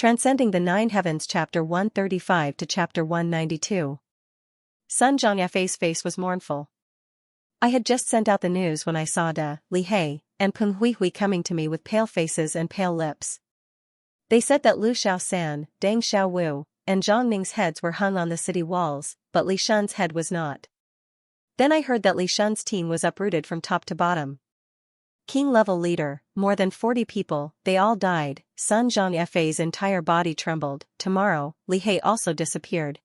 Transcending the Nine Heavens Chapter 135 to Chapter 192. Sun Xianxia's face was mournful. I had just sent out the news when I saw Li He and Peng Huihui coming to me with pale faces and pale lips. They said that Lu Xiaosan, Deng Xiaowu, and Zhang Ning's heads were hung on the city walls, but Li Shun's head was not. Then I heard that Li Shun's team was uprooted from top to bottom. King-level leader, more than 40 people, they all died. Sun Xianxia's entire body trembled. Tomorrow, Li He also disappeared.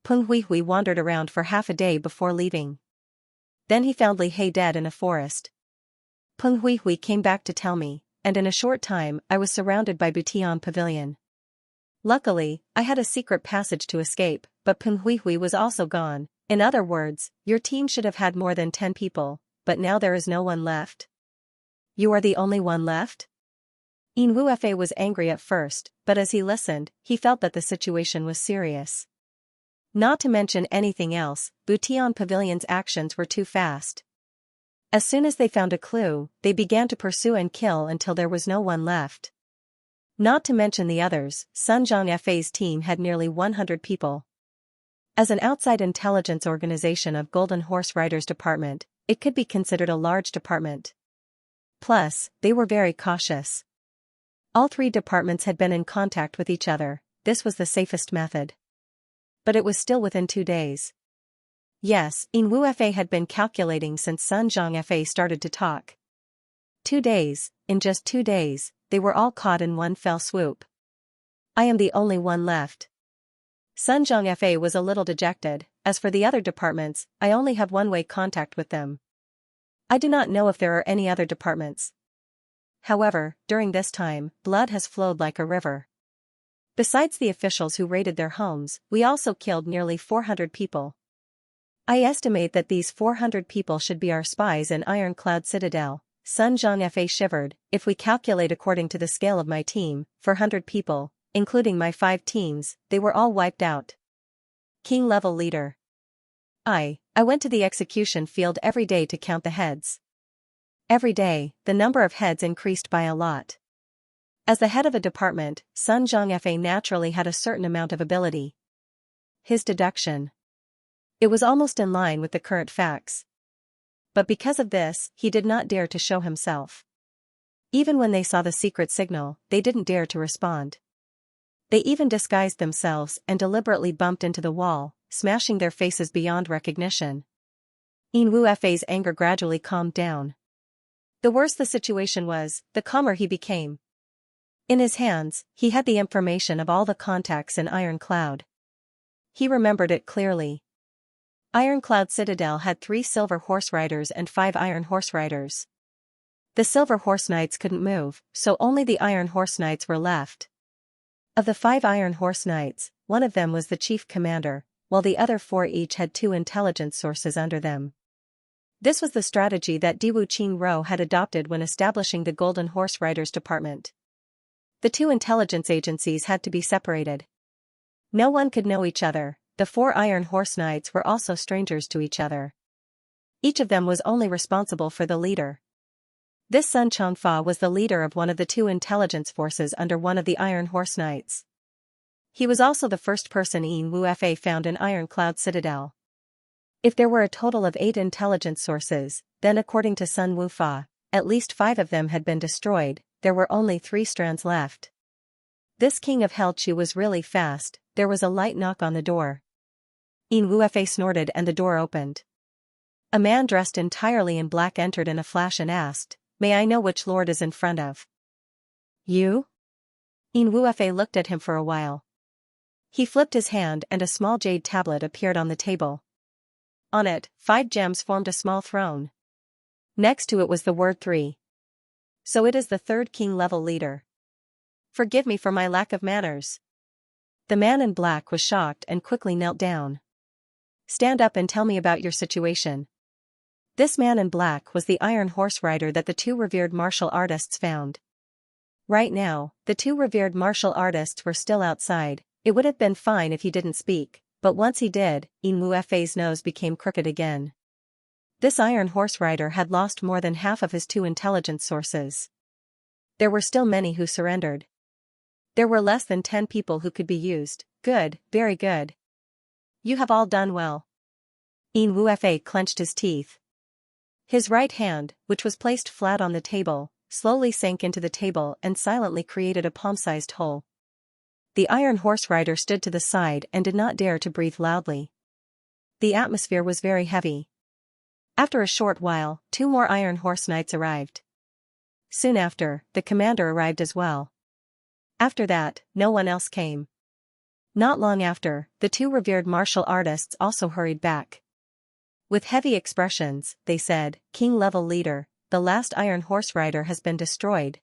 Peng Huihui wandered around for half a day before leaving. Then he found Li He dead in a forest. Peng Huihui came back to tell me, and in a short time I was surrounded by Butian Pavilion. Luckily, I had a secret passage to escape, but Peng Huihui was also gone. In other words, your team should have had more than 10 people, but now there is no one left. You are the only one left? Yin Wufe was angry at first, but as he listened, he felt that the situation was serious. Not to mention anything else, Butian Pavilion's actions were too fast. As soon as they found a clue, they began to pursue and kill until there was no one left. Not to mention the others, Sun Xianxia's team had nearly 100 people. As an outside intelligence organization of Golden Horse Riders Department, it could be considered a large department. Plus, they were very cautious. All three departments had been in contact with each other. This was the safest method. But it was still within 2 days. Yes, Yin Wufe had been calculating since Sun Xianxia started to talk. 2 days, in just 2 days, they were all caught in one fell swoop. I am the only one left. Sun Xianxia was a little dejected. As for the other departments, I only have one-way contact with them. I do not know if there are any other departments. However, during this time, blood has flowed like a river. Besides the officials who raided their homes, we also killed nearly 400 people. I estimate that these 400 people should be our spies in Ironclad Citadel. Sun Xianxia shivered. If we calculate according to the scale of my team, 400 people, including my 5 teams, they were all wiped out. King-level leader. I went to the execution field every day to count the heads. Every day, the number of heads increased by a lot. As the head of a department, Sun Xianxia naturally had a certain amount of ability. His deduction. It was almost in line with the current facts. But because of this, he did not dare to show himself. Even when they saw the secret signal, they didn't dare to respond. They even disguised themselves and deliberately bumped into the wall, smashing their faces beyond recognition. Yin Wufei's anger gradually calmed down. The worse the situation was, the calmer he became. In his hands, he had the information of all the contacts in Ironclad. He remembered it clearly. Ironclad Citadel had 3 silver horse riders and 5 iron horse riders. The silver horse knights couldn't move, so only the iron horse knights were left. Of the 5 iron horse knights, one of them was the chief commander, while the other 4 each had 2 intelligence sources under them. This was the strategy that Diwu Qingro had adopted when establishing the Golden Horse Riders Department. The 2 intelligence agencies had to be separated. No one could know each other. The 4 Iron Horse Knights were also strangers to each other. Each of them was only responsible for the leader. This Sun Changfa was the leader of one of the 2 intelligence forces under one of the Iron Horse Knights. He was also the first person Yin Wufe found in Ironclad Citadel. If there were a total of 8 intelligence sources, then according to Sun Wufa, at least 5 of them had been destroyed. There were only 3 strands left. This king of Helchu was really fast. There was a light knock on the door. Yin Wufe snorted and the door opened. A man dressed entirely in black entered in a flash and asked, "May I know which lord is in front of?" "You?" Yin Wufe looked at him for a while. He flipped his hand and a small jade tablet appeared on the table. On it, 5 gems formed a small throne. Next to it was the word 3. So it is the 3rd king-level leader. Forgive me for my lack of manners. The man in black was shocked and quickly knelt down. Stand up and tell me about your situation. This man in black was the Iron Horse Rider that the 2 revered martial artists found. Right now, the 2 revered martial artists were still outside. It would have been fine if he didn't speak, but once he did, Yin Wufei's nose became crooked again. This Iron Horse Rider had lost more than half of his 2 intelligence sources. There were still many who surrendered. There were less than 10 people who could be used. Good, very good. You have all done well. Yin Wufa clenched his teeth. His right hand, which was placed flat on the table, slowly sank into the table and silently created a palm-sized hole. The iron horse rider stood to the side and did not dare to breathe loudly. The atmosphere was very heavy. After a short while, 2 more iron horse knights arrived. Soon after, the commander arrived as well. After that, no one else came. Not long after, the 2 revered martial artists also hurried back. With heavy expressions, they said, "King-level leader, the last iron horse rider has been destroyed.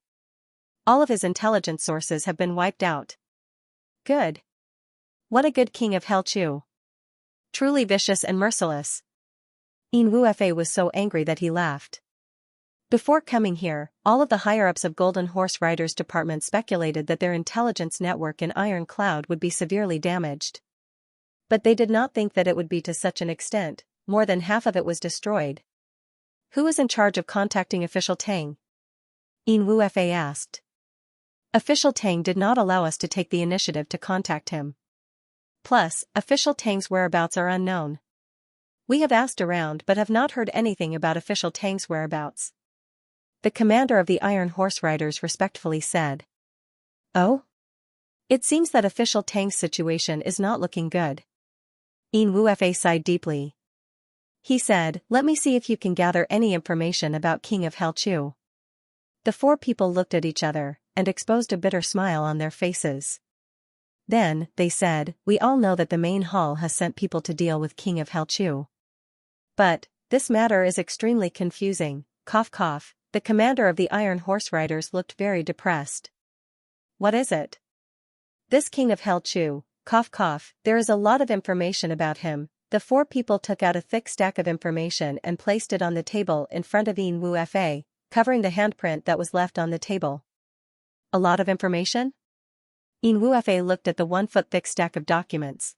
All of his intelligence sources have been wiped out." Good. What a good king of Hell Chu. Truly vicious and merciless. Yin Wufa was so angry that he laughed. Before coming here, all of the higher-ups of Golden Horse Riders Department speculated that their intelligence network in Iron Cloud would be severely damaged. But they did not think that it would be to such an extent. More than half of it was destroyed. Who is in charge of contacting Official Tang? Yin Wufa asked. Official Tang did not allow us to take the initiative to contact him. Plus, Official Tang's whereabouts are unknown. We have asked around but have not heard anything about Official Tang's whereabouts. The commander of the Iron Horse Riders respectfully said. Oh? It seems that Official Tang's situation is not looking good. Yin Wufa sighed deeply. He said, "Let me see if you can gather any information about King of Hell Chu." The 4 people looked at each other, and exposed a bitter smile on their faces. Then, they said, "We all know that the main hall has sent people to deal with King of Hell Chu. But, this matter is extremely confusing." Cough cough, the commander of the Iron Horse Riders looked very depressed. What is it? This King of Hell Chu, cough cough, there is a lot of information about him. The 4 people took out a thick stack of information and placed it on the table in front of Yin Wufa, covering the handprint that was left on the table. A lot of information? Yin Wufa looked at the 1-foot-thick stack of documents.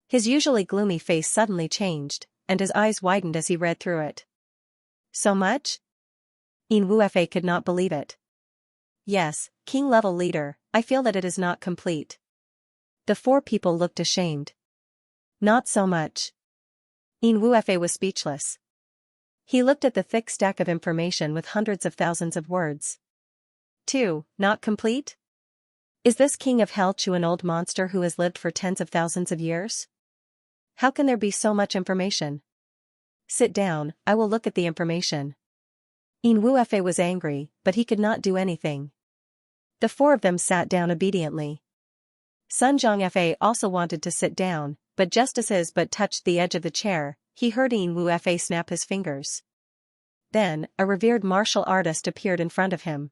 His usually gloomy face suddenly changed, and his eyes widened as he read through it. So much? Yin Wufa could not believe it. Yes, king-level leader, I feel that it is not complete. The 4 people looked ashamed. Not so much. Yin Wufa was speechless. He looked at the thick stack of information with hundreds of thousands of words. 2. Not complete? Is this King of Hell Chu an old monster who has lived for tens of thousands of years? How can there be so much information? Sit down, I will look at the information. Yin Wufa was angry, but he could not do anything. The 4 of them sat down obediently. Sun Xianxia also wanted to sit down, but just as his butt touched the edge of the chair, he heard Yin Wufa snap his fingers. Then, a revered martial artist appeared in front of him.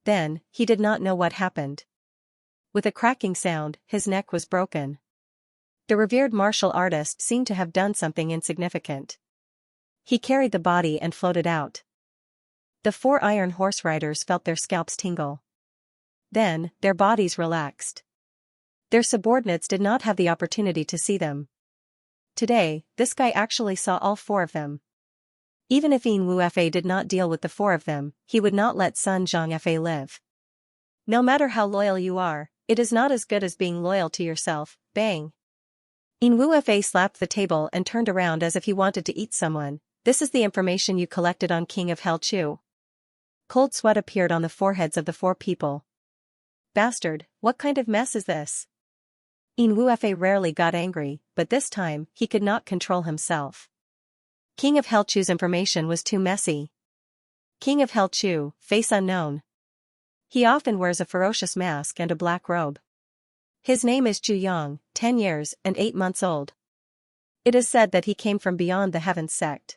Then, he did not know what happened. With a cracking sound, his neck was broken. The revered martial artist seemed to have done something insignificant. He carried the body and floated out. The 4 Iron Horse Riders felt their scalps tingle. Then, their bodies relaxed. Their subordinates did not have the opportunity to see them. Today, this guy actually saw all 4 of them. Even if Yin Wufa did not deal with the 4 of them, he would not let Sun Xianxia live. No matter how loyal you are, it is not as good as being loyal to yourself. Bang. Yin Wufa slapped the table and turned around as if he wanted to eat someone. This is the information you collected on King of Hell Chu. Cold sweat appeared on the foreheads of the 4 people. Bastard, what kind of mess is this? Yin Wufa rarely got angry, but this time, he could not control himself. King of Hell Chu's information was too messy. King of Hell Chu, face unknown. He often wears a ferocious mask and a black robe. His name is Chu Yang, 10 years and 8 months old. It is said that he came from beyond the Heavens sect.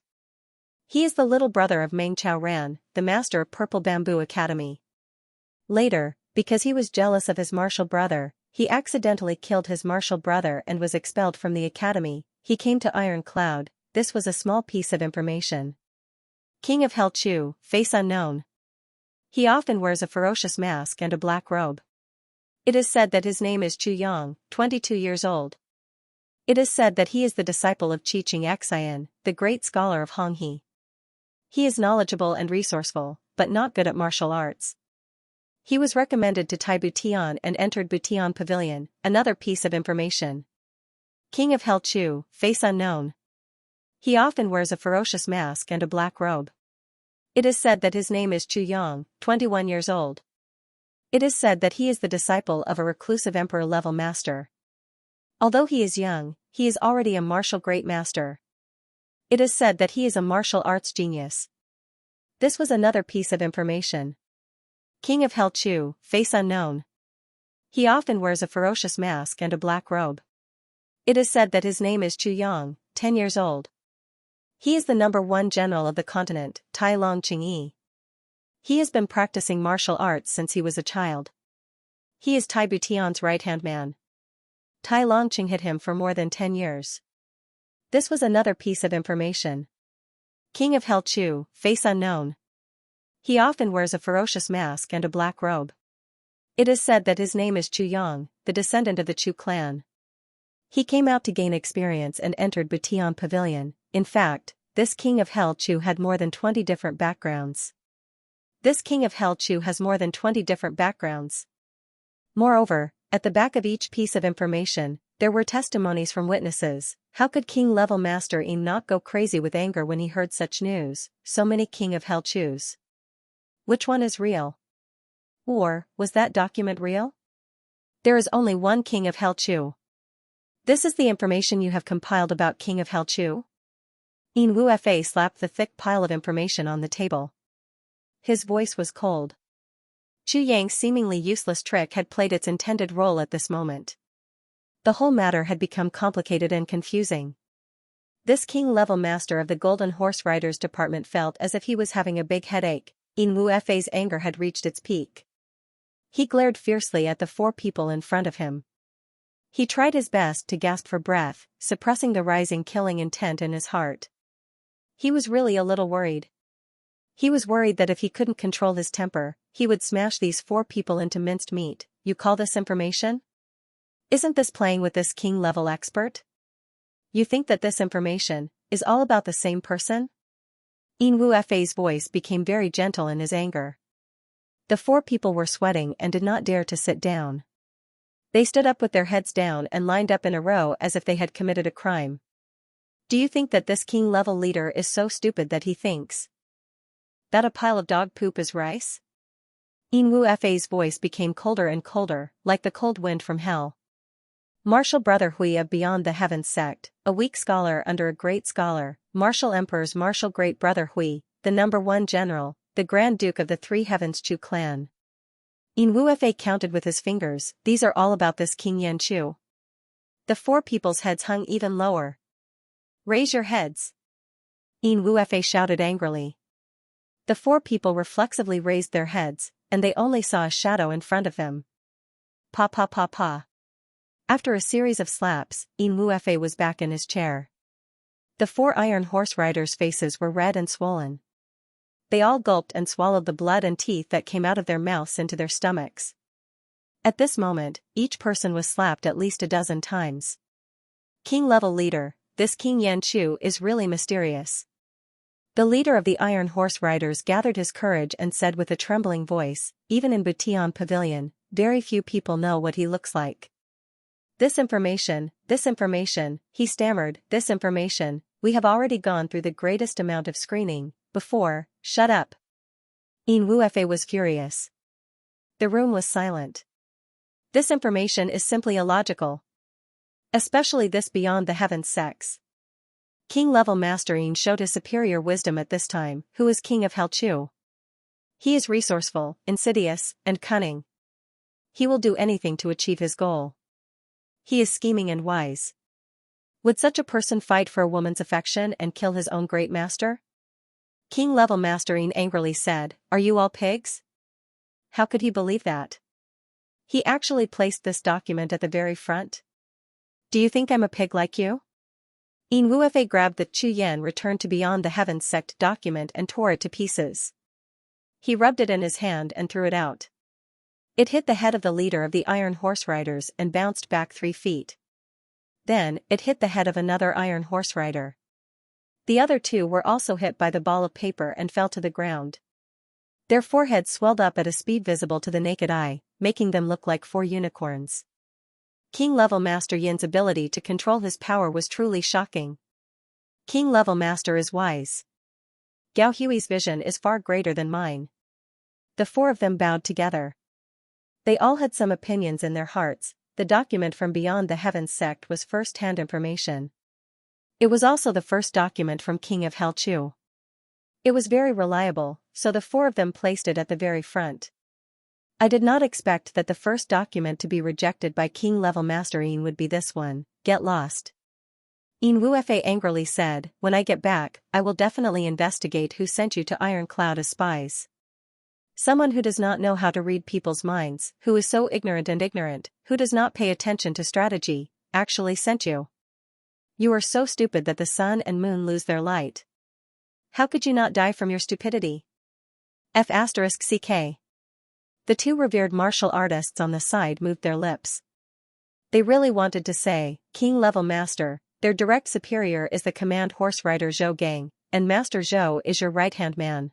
He is the little brother of Meng Chao Ran, the master of Purple Bamboo Academy. Later, because he was jealous of his martial brother, he accidentally killed his martial brother and was expelled from the academy. He came to Iron Cloud. This was a small piece of information. King of Hell Chu, face unknown. He often wears a ferocious mask and a black robe. It is said that his name is Chu Yang, 22 years old. It is said that he is the disciple of Xianxia, the great scholar of Honghe. He is knowledgeable and resourceful, but not good at martial arts. He was recommended to Tai Butian and entered Butian Pavilion, another piece of information. King of Hell Chu, face unknown. He often wears a ferocious mask and a black robe. It is said that his name is Chu Yang, 21 years old. It is said that he is the disciple of a reclusive emperor-level master. Although he is young, he is already a martial great master. It is said that he is a martial arts genius. This was another piece of information. King of Hell Chu, face unknown. He often wears a ferocious mask and a black robe. It is said that his name is Chu Yang, 10 years old. He is the #1 general of the continent, Tai Long Qingyi. He has been practicing martial arts since he was a child. He is Tai Butian's right-hand man. Tai Longqing hid him for more than 10 years. This was another piece of information. King of Hell Chu, face unknown. He often wears a ferocious mask and a black robe. It is said that his name is Chu Yang, the descendant of the Chu clan. He came out to gain experience and entered Butian Pavilion. In fact, this King of Hell Chu had more than 20 different backgrounds. Moreover, at the back of each piece of information, there were testimonies from witnesses. How could King-level Master Yin not go crazy with anger when he heard such news? So many King of Hell Chus. Which one is real? Or, was that document real? There is only one King of Hell Chu. This is the information you have compiled about King of Hell Chu? Yin Wufa slapped the thick pile of information on the table. His voice was cold. Chu Yang's seemingly useless trick had played its intended role at this moment. The whole matter had become complicated and confusing. This king-level master of the Golden Horse Riders department felt as if he was having a big headache. Yin Wufa's anger had reached its peak. He glared fiercely at the 4 people in front of him. He tried his best to gasp for breath, suppressing the rising killing intent in his heart. He was really a little worried. He was worried that if he couldn't control his temper, he would smash these 4 people into minced meat. You call this information? Isn't this playing with this king-level expert? You think that this information is all about the same person? Yin Wufa's voice became very gentle in his anger. The 4 people were sweating and did not dare to sit down. They stood up with their heads down and lined up in a row as if they had committed a crime. Do you think that this king-level leader is so stupid that he thinks that a pile of dog poop is rice? Yin Wufa's voice became colder and colder, like the cold wind from hell. Martial Brother Hui of Beyond the Heavens sect, a weak scholar under a great scholar, Martial Emperor's Martial Great Brother Hui, the #1 general, the Grand Duke of the 3 Heavens Chu clan. Yin Wufa counted with his fingers. These are all about this King Yan Chu. The 4 people's heads hung even lower. Raise your heads. Yin Wufa shouted angrily. The 4 people reflexively raised their heads, and they only saw a shadow in front of them. Pa pa pa pa. After a series of slaps, Yin Wufa was back in his chair. The 4 Iron Horse Riders' faces were red and swollen. They all gulped and swallowed the blood and teeth that came out of their mouths into their stomachs. At this moment, each person was slapped at least a dozen times. King-level leader, this King Yan Chu is really mysterious. The leader of the Iron Horse Riders gathered his courage and said with a trembling voice, even in Butian Pavilion, very few people know what he looks like. This information, he stammered, this information, we have already gone through the greatest amount of screening, before, shut up. Yin Wufa was furious. The room was silent. This information is simply illogical. Especially this Beyond the Heavens sex. King-level Master Yin showed his superior wisdom at this time. Who is King of Hell Chu? He is resourceful, insidious, and cunning. He will do anything to achieve his goal. He is scheming and wise. Would such a person fight for a woman's affection and kill his own great master? King-level Master Yin angrily said, are you all pigs? How could he believe that? He actually placed this document at the very front. Do you think I'm a pig like you? Yin Wufa grabbed the Chu Yan Return to Beyond the Heavens sect document and tore it to pieces. He rubbed it in his hand and threw it out. It hit the head of the leader of the Iron Horse Riders and bounced back 3 feet. Then, it hit the head of another Iron Horse Rider. The other 2 were also hit by the ball of paper and fell to the ground. Their foreheads swelled up at a speed visible to the naked eye, making them look like 4 unicorns. King-level Master Yin's ability to control his power was truly shocking. King-level Master is wise. Gao Hui's vision is far greater than mine. The 4 of them bowed together. They all had some opinions in their hearts. The document from Beyond the Heavens sect was first-hand information. It was also the first document from King of Hell Chu. It was very reliable, so the 4 of them placed it at the very front. I did not expect that the first document to be rejected by King-level Master Yin would be this one. Get lost. Yin Wufe angrily said, when I get back, I will definitely investigate who sent you to Iron Cloud as spies. Someone who does not know how to read people's minds, who is so ignorant, who does not pay attention to strategy, actually sent you. You are so stupid that the sun and moon lose their light. How could you not die from your stupidity? F***ck. The 2 revered martial artists on the side moved their lips. They really wanted to say, King-level Master, their direct superior is the command horse rider Zhou Gang, and Master Zhou is your right-hand man.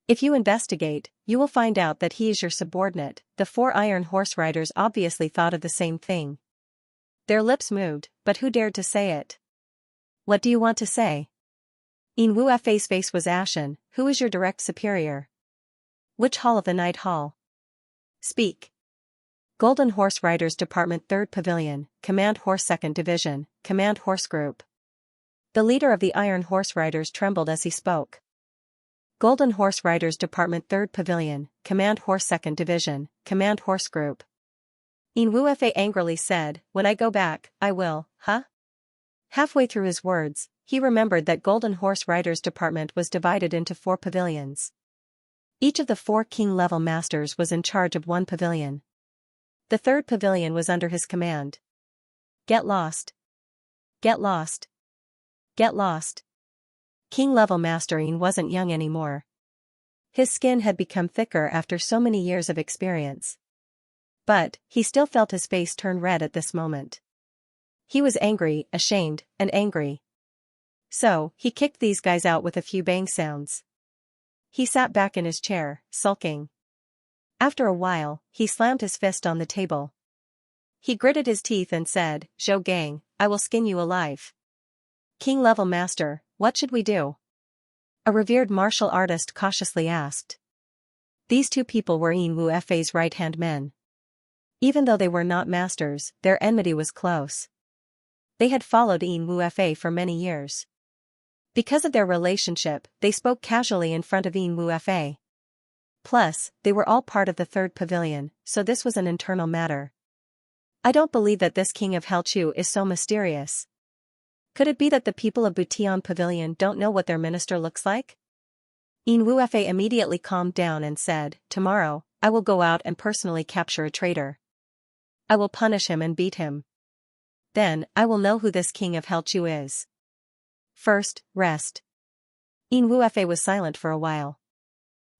If you investigate, you will find out that he is your subordinate. The 4 iron horse riders obviously thought of the same thing. Their lips moved, but who dared to say it? What do you want to say? Yin Wuofei's face was ashen. Who is your direct superior? Which hall of the Night Hall? Speak. Golden Horse Riders Department 3rd Pavilion, Command Horse 2nd Division, Command Horse Group. The leader of the Iron Horse Riders trembled as he spoke. Golden Horse Riders Department 3rd Pavilion, Command Horse 2nd Division, Command Horse Group. Yin Wuofei angrily said, when I go back, I will, huh? Halfway through his words, he remembered that Golden Horse Riders Department was divided into 4 pavilions. Each of the 4 king-level masters was in charge of 1 pavilion. The 3rd pavilion was under his command. Get lost. Get lost. Get lost. King-level Master Yin wasn't young anymore. His skin had become thicker after so many years of experience. But, he still felt his face turn red at this moment. He was angry, ashamed, and angry. So, he kicked these guys out with a few bang sounds. He sat back in his chair, sulking. After a while, he slammed his fist on the table. He gritted his teeth and said, Zhou Gang, I will skin you alive. King-level Master, what should we do? A revered martial artist cautiously asked. These 2 people were Yin Wuofei's right-hand men. Even though they were not masters, their enmity was close. They had followed Yin Wuofei for many years. Because of their relationship, they spoke casually in front of Yin Wuofei. Plus, they were all part of the 3rd pavilion, so this was an internal matter. I don't believe that this King of Hell Chu is so mysterious. Could it be that the people of Butian Pavilion don't know what their minister looks like? Yin Wuofei immediately calmed down and said, tomorrow, I will go out and personally capture a traitor. I will punish him and beat him. Then, I will know who this King of Hell Chu is. First, rest. Yin Wuofei was silent for a while.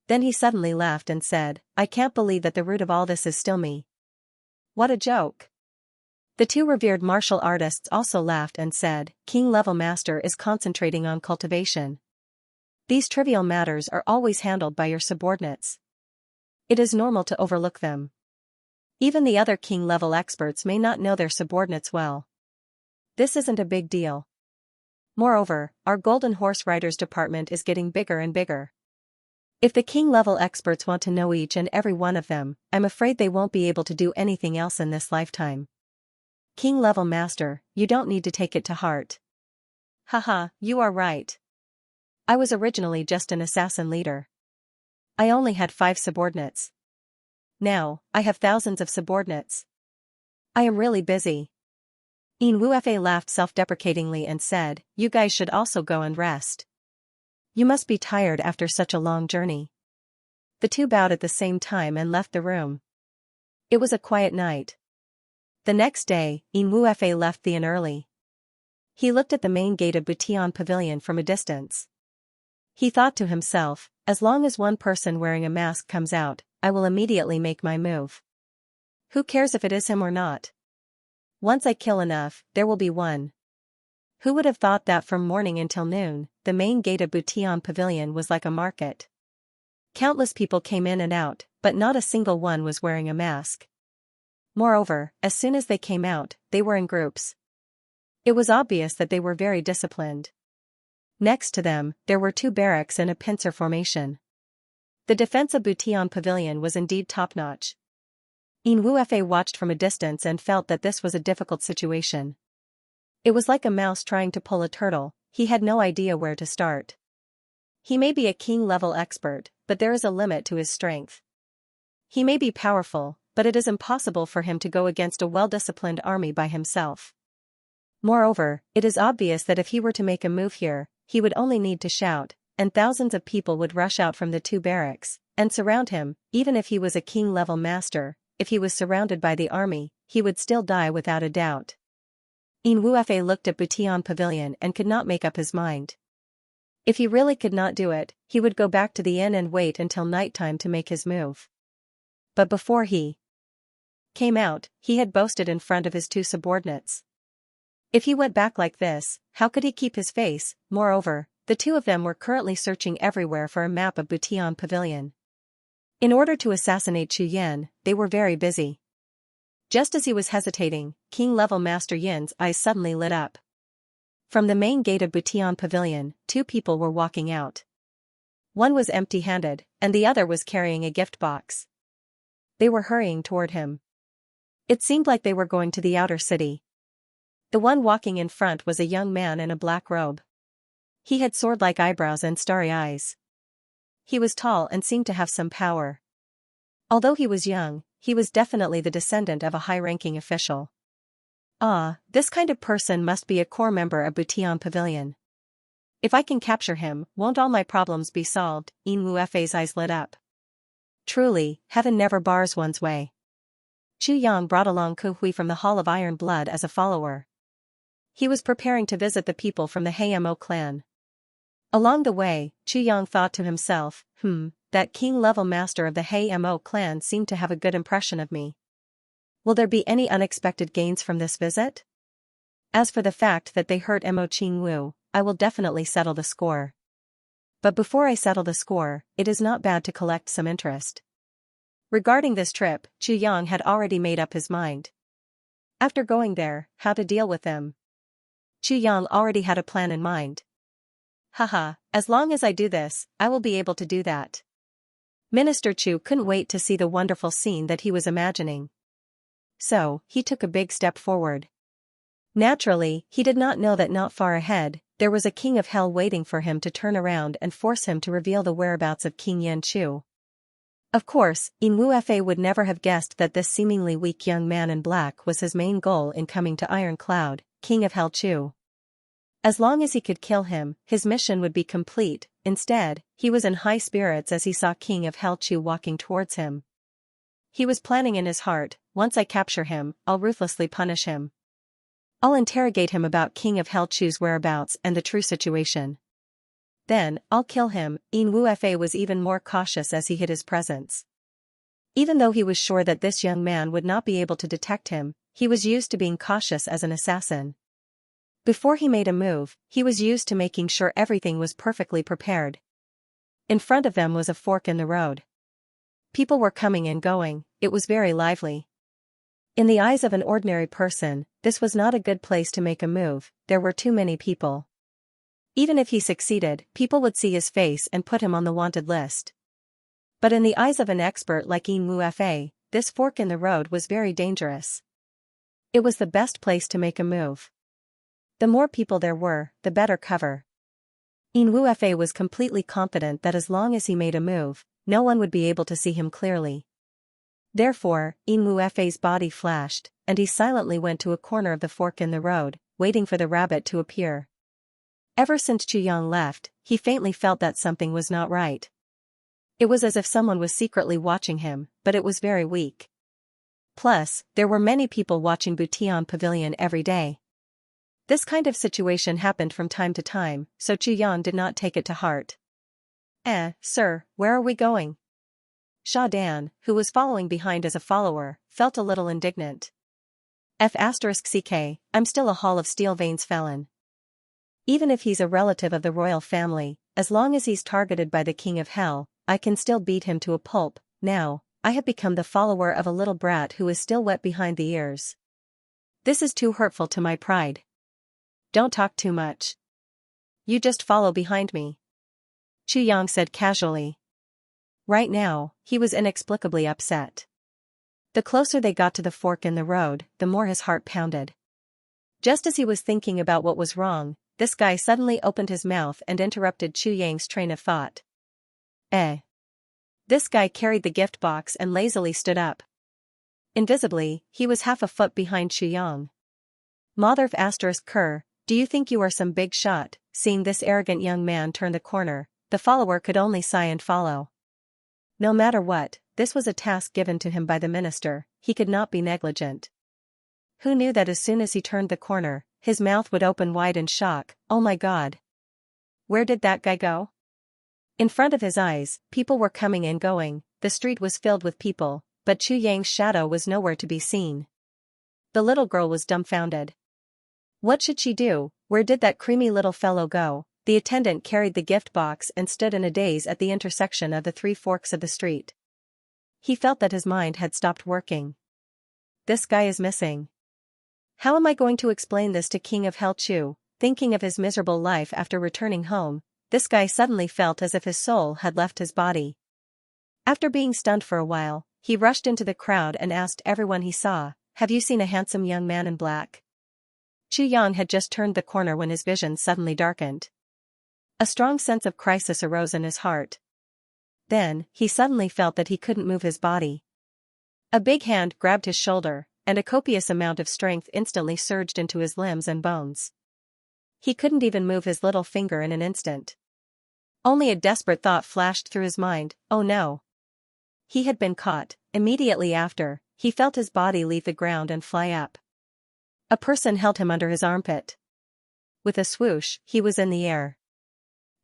Then he suddenly laughed and said, I can't believe that the root of all this is still me. What a joke. The 2 revered martial artists also laughed and said, King-level Master is concentrating on cultivation. These trivial matters are always handled by your subordinates. It is normal to overlook them. Even the other king-level experts may not know their subordinates well. This isn't a big deal. Moreover, our Golden Horse Riders Department is getting bigger and bigger. If the king-level experts want to know each and every one of them, I'm afraid they won't be able to do anything else in this lifetime. King-level Master, you don't need to take it to heart. Haha, you are right. I was originally just an assassin leader. I only had 5 subordinates. Now, I have thousands of subordinates. I am really busy. Yin Wuofei laughed self-deprecatingly and said, you guys should also go and rest. You must be tired after such a long journey. The 2 bowed at the same time and left the room. It was a quiet night. The next day, Yin Wuofei left the inn early. He looked at the main gate of Butian Pavilion from a distance. He thought to himself, as long as 1 person wearing a mask comes out, I will immediately make my move. Who cares if it is him or not? Once I kill enough, there will be one. Who would have thought that from morning until noon, the main gate of Butian Pavilion was like a market? Countless people came in and out, but not a single one was wearing a mask. Moreover, as soon as they came out, they were in groups. It was obvious that they were very disciplined. Next to them, there were 2 barracks in a pincer formation. The defense of Butian Pavilion was indeed top-notch. Yin Wuefei watched from a distance and felt that this was a difficult situation. It was like a mouse trying to pull a turtle, he had no idea where to start. He may be a king-level expert, but there is a limit to his strength. He may be powerful, but it is impossible for him to go against a well-disciplined army by himself. Moreover, it is obvious that if he were to make a move here, he would only need to shout, and thousands of people would rush out from the 2 barracks, and surround him. Even if he was a king-level master, if he was surrounded by the army, he would still die without a doubt. Yin Wuefei looked at Butian Pavilion and could not make up his mind. If he really could not do it, he would go back to the inn and wait until nighttime to make his move. But before he came out, he had boasted in front of his 2 subordinates. If he went back like this, how could he keep his face? Moreover, the 2 of them were currently searching everywhere for a map of Butian Pavilion. In order to assassinate Chu Yan, they were very busy. Just as he was hesitating, king-level Master Yin's eyes suddenly lit up. From the main gate of Butian Pavilion, 2 people were walking out. One was empty-handed, and the other was carrying a gift box. They were hurrying toward him. It seemed like they were going to the outer city. The one walking in front was a young man in a black robe. He had sword-like eyebrows and starry eyes. He was tall and seemed to have some power. Although he was young, he was definitely the descendant of a high-ranking official. Ah, this kind of person must be a core member of Butian Pavilion. If I can capture him, won't all my problems be solved? Yin Wuefei's eyes lit up. Truly, heaven never bars one's way. Chu Yang brought along Ku Hui from the Hall of Iron Blood as a follower. He was preparing to visit the people from the Hamo clan. Along the way, Chu Yang thought to himself, that king-level master of the Hamo clan seemed to have a good impression of me. Will there be any unexpected gains from this visit? As for the fact that they hurt Mo Qingwu, I will definitely settle the score. But before I settle the score, it is not bad to collect some interest. Regarding this trip, Chu Yang had already made up his mind. After going there, how to deal with them. Chu Yang already had a plan in mind. Haha, as long as I do this, I will be able to do that. Minister Chu couldn't wait to see the wonderful scene that he was imagining. So, he took a big step forward. Naturally, he did not know that not far ahead, there was a king of hell waiting for him to turn around and force him to reveal the whereabouts of King Yan Chu. Of course, Yin Wuefei would never have guessed that this seemingly weak young man in black was his main goal in coming to Iron Cloud, King of Hell Chu. As long as he could kill him, his mission would be complete. Instead, he was in high spirits as he saw King of Hell Chu walking towards him. He was planning in his heart, once I capture him, I'll ruthlessly punish him. I'll interrogate him about King of Hell Chu's whereabouts and the true situation. Then, I'll kill him. Yin Wuefei was even more cautious as he hid his presence. Even though he was sure that this young man would not be able to detect him, he was used to being cautious as an assassin. Before he made a move, he was used to making sure everything was perfectly prepared. In front of them was a fork in the road. People were coming and going, it was very lively. In the eyes of an ordinary person, this was not a good place to make a move, there were too many people. Even if he succeeded, people would see his face and put him on the wanted list. But in the eyes of an expert like Yin Wuefei, this fork in the road was very dangerous. It was the best place to make a move. The more people there were, the better cover. Yin Wuefei was completely confident that as long as he made a move, no one would be able to see him clearly. Therefore, Yin Wuefei's body flashed, and he silently went to a corner of the fork in the road, waiting for the rabbit to appear. Ever since Chu Yang left, he faintly felt that something was not right. It was as if someone was secretly watching him, but it was very weak. Plus, there were many people watching Butian Pavilion every day. This kind of situation happened from time to time, so Chu Yang did not take it to heart. Sir, where are we going? Sha Dan, who was following behind as a follower, felt a little indignant. *CK, I'm still a Hall of Steel Veins felon. Even if he's a relative of the royal family, as long as he's targeted by the King of Hell, I can still beat him to a pulp. Now, I have become the follower of a little brat who is still wet behind the ears. This is too hurtful to my pride. Don't talk too much. You just follow behind me. Xianxia said casually. Right now, he was inexplicably upset. The closer they got to the fork in the road, the more his heart pounded. Just as he was thinking about what was wrong, this guy suddenly opened his mouth and interrupted Xianxia's train of thought. This guy carried the gift box and lazily stood up. Invisibly, he was half a foot behind Xianxia. Motherf asterisk Kerr, do you think you are some big shot? Seeing this arrogant young man turn the corner, the follower could only sigh and follow. No matter what, this was a task given to him by the minister, he could not be negligent. Who knew that as soon as he turned the corner, his mouth would open wide in shock? Oh my God! Where did that guy go? In front of his eyes, people were coming and going, the street was filled with people, but Xianxia's shadow was nowhere to be seen. The little girl was dumbfounded. What should she do? Where did that creamy little fellow go? The attendant carried the gift box and stood in a daze at the intersection of the three forks of the street. He felt that his mind had stopped working. This guy is missing. How am I going to explain this to King of Hell Chu? Thinking of his miserable life after returning home, this guy suddenly felt as if his soul had left his body. After being stunned for a while, he rushed into the crowd and asked everyone he saw, have you seen a handsome young man in black? Xianxia had just turned the corner when his vision suddenly darkened. A strong sense of crisis arose in his heart. Then, he suddenly felt that he couldn't move his body. A big hand grabbed his shoulder, and a copious amount of strength instantly surged into his limbs and bones. He couldn't even move his little finger in an instant. Only a desperate thought flashed through his mind, oh no. He had been caught. Immediately after, he felt his body leave the ground and fly up. A person held him under his armpit. With a swoosh, he was in the air.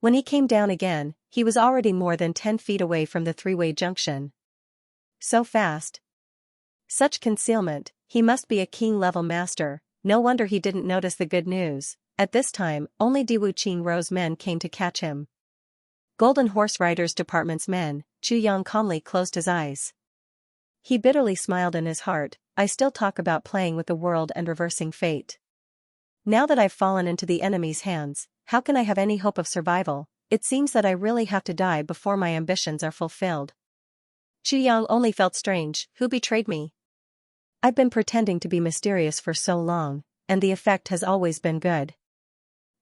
When he came down again, he was already more than 10 feet away from the three-way junction. So fast. Such concealment, he must be a king-level master, no wonder he didn't notice the good news. At this time, only Diwu Ro's men came to catch him. Golden Horse Riders Department's men, Xianxia calmly closed his eyes. He bitterly smiled in his heart, I still talk about playing with the world and reversing fate. Now that I've fallen into the enemy's hands, how can I have any hope of survival? It seems that I really have to die before my ambitions are fulfilled. Xianxia only felt strange, who betrayed me? I've been pretending to be mysterious for so long, and the effect has always been good.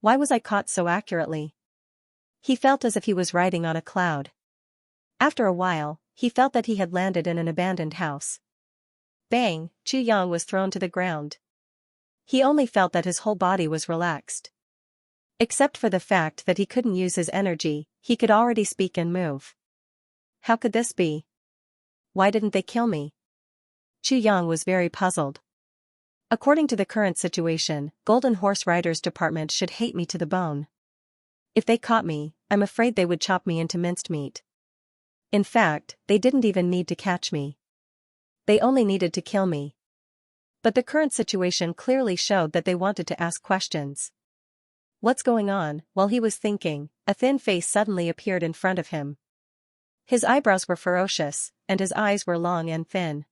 Why was I caught so accurately? He felt as if he was riding on a cloud. After a while, he felt that he had landed in an abandoned house. Bang! Xianxia was thrown to the ground. He only felt that his whole body was relaxed. Except for the fact that he couldn't use his energy, he could already speak and move. How could this be? Why didn't they kill me? Xianxia was very puzzled. According to the current situation, Golden Horse Riders Department should hate me to the bone. If they caught me, I'm afraid they would chop me into minced meat. In fact, they didn't even need to catch me. They only needed to kill me. But the current situation clearly showed that they wanted to ask questions. What's going on? While he was thinking, a thin face suddenly appeared in front of him. His eyebrows were ferocious, and his eyes were long and thin.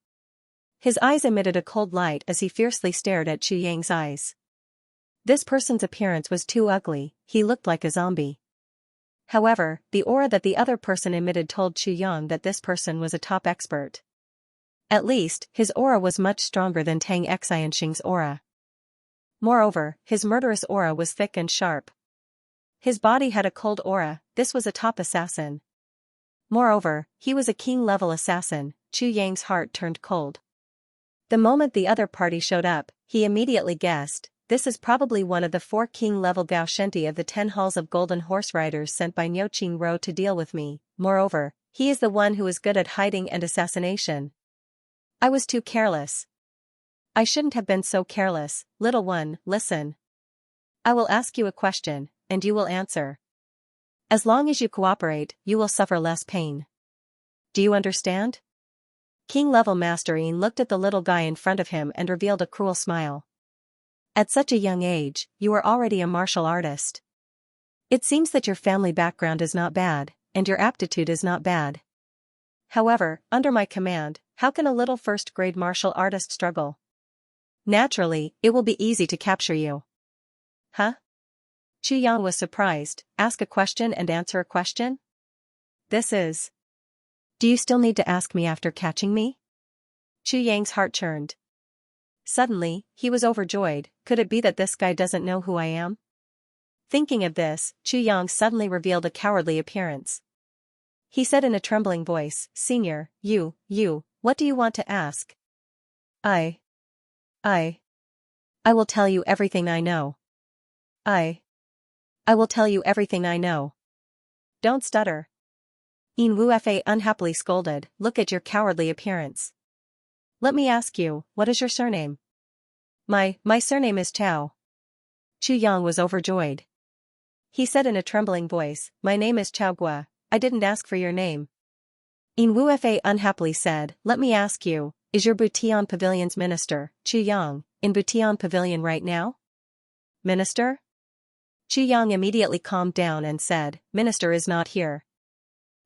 His eyes emitted a cold light as he fiercely stared at Xianxia's eyes. This person's appearance was too ugly, he looked like a zombie. However, the aura that the other person emitted told Xianxia that this person was a top expert. At least, his aura was much stronger than Tang Xianxing's aura. Moreover, his murderous aura was thick and sharp. His body had a cold aura, this was a top assassin. Moreover, he was a king-level assassin. Xianxia's heart turned cold. The moment the other party showed up, he immediately guessed, this is probably one of the 4 king-level Gao Shenti of the 10 halls of Golden Horse Riders sent by Niuqing Ro to deal with me. Moreover, he is the one who is good at hiding and assassination. I was too careless. I shouldn't have been so careless. Little one, listen. I will ask you a question, and you will answer. As long as you cooperate, you will suffer less pain. Do you understand? King-level Master Yin looked at the little guy in front of him and revealed a cruel smile. At such a young age, you are already a martial artist. It seems that your family background is not bad, and your aptitude is not bad. However, under my command, how can a little first-grade martial artist struggle? Naturally, it will be easy to capture you. Huh? Qu Yang was surprised. Ask a question and answer a question? This is... Do you still need to ask me after catching me? Qu Yang's heart churned. Suddenly, he was overjoyed. Could it be that this guy doesn't know who I am? Thinking of this, Qu Yang suddenly revealed a cowardly appearance. He said in a trembling voice, Senior, what do you want to ask? I will tell you everything I know. I will tell you everything I know. Don't stutter. Yin Wufa unhappily scolded, look at your cowardly appearance. Let me ask you, what is your surname? My surname is Chao. Qu Yang was overjoyed. He said in a trembling voice, my name is Chao Gua, I didn't ask for your name. Yin Wufa unhappily said, let me ask you, is your Butian Pavilion's minister, Qu Yang, in Butian Pavilion right now? Minister? Qu Yang immediately calmed down and said, Minister is not here.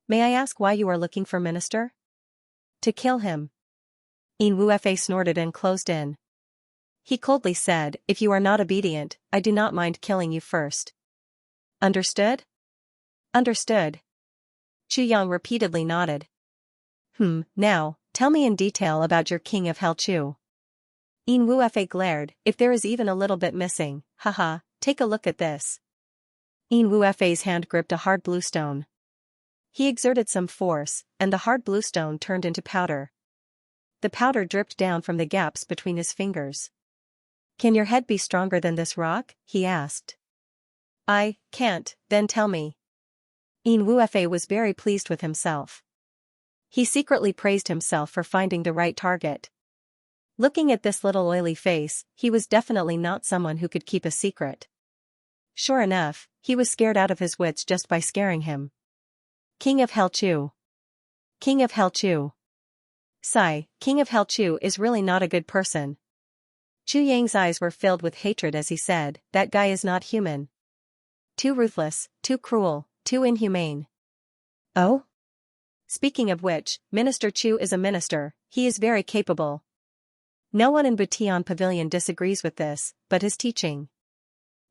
May I ask why you are looking for Minister? To kill him. Yin Wufa snorted and closed in. He coldly said, if you are not obedient, I do not mind killing you first. Understood? Understood. Qu Yang repeatedly nodded. Now, tell me in detail about your King of Hell Chu. Yin Wufa glared, if there is even a little bit missing, haha, take a look at this. Yin Wufa's hand gripped a hard blue stone. He exerted some force, and the hard blue stone turned into powder. The powder dripped down from the gaps between his fingers. Can your head be stronger than this rock? He asked. I can't, then tell me. Yin Wufa was very pleased with himself. He secretly praised himself for finding the right target. Looking at this little oily face, he was definitely not someone who could keep a secret. Sure enough, he was scared out of his wits just by scaring him. King of Hell Chu. King of Hell Chu. Sigh, King of Hell Chu is really not a good person. Qu Yang's eyes were filled with hatred as he said, that guy is not human. Too ruthless, too cruel, too inhumane. Oh? Speaking of which, Minister Chu is a minister, he is very capable. No one in Butian Pavilion disagrees with this, but his teaching.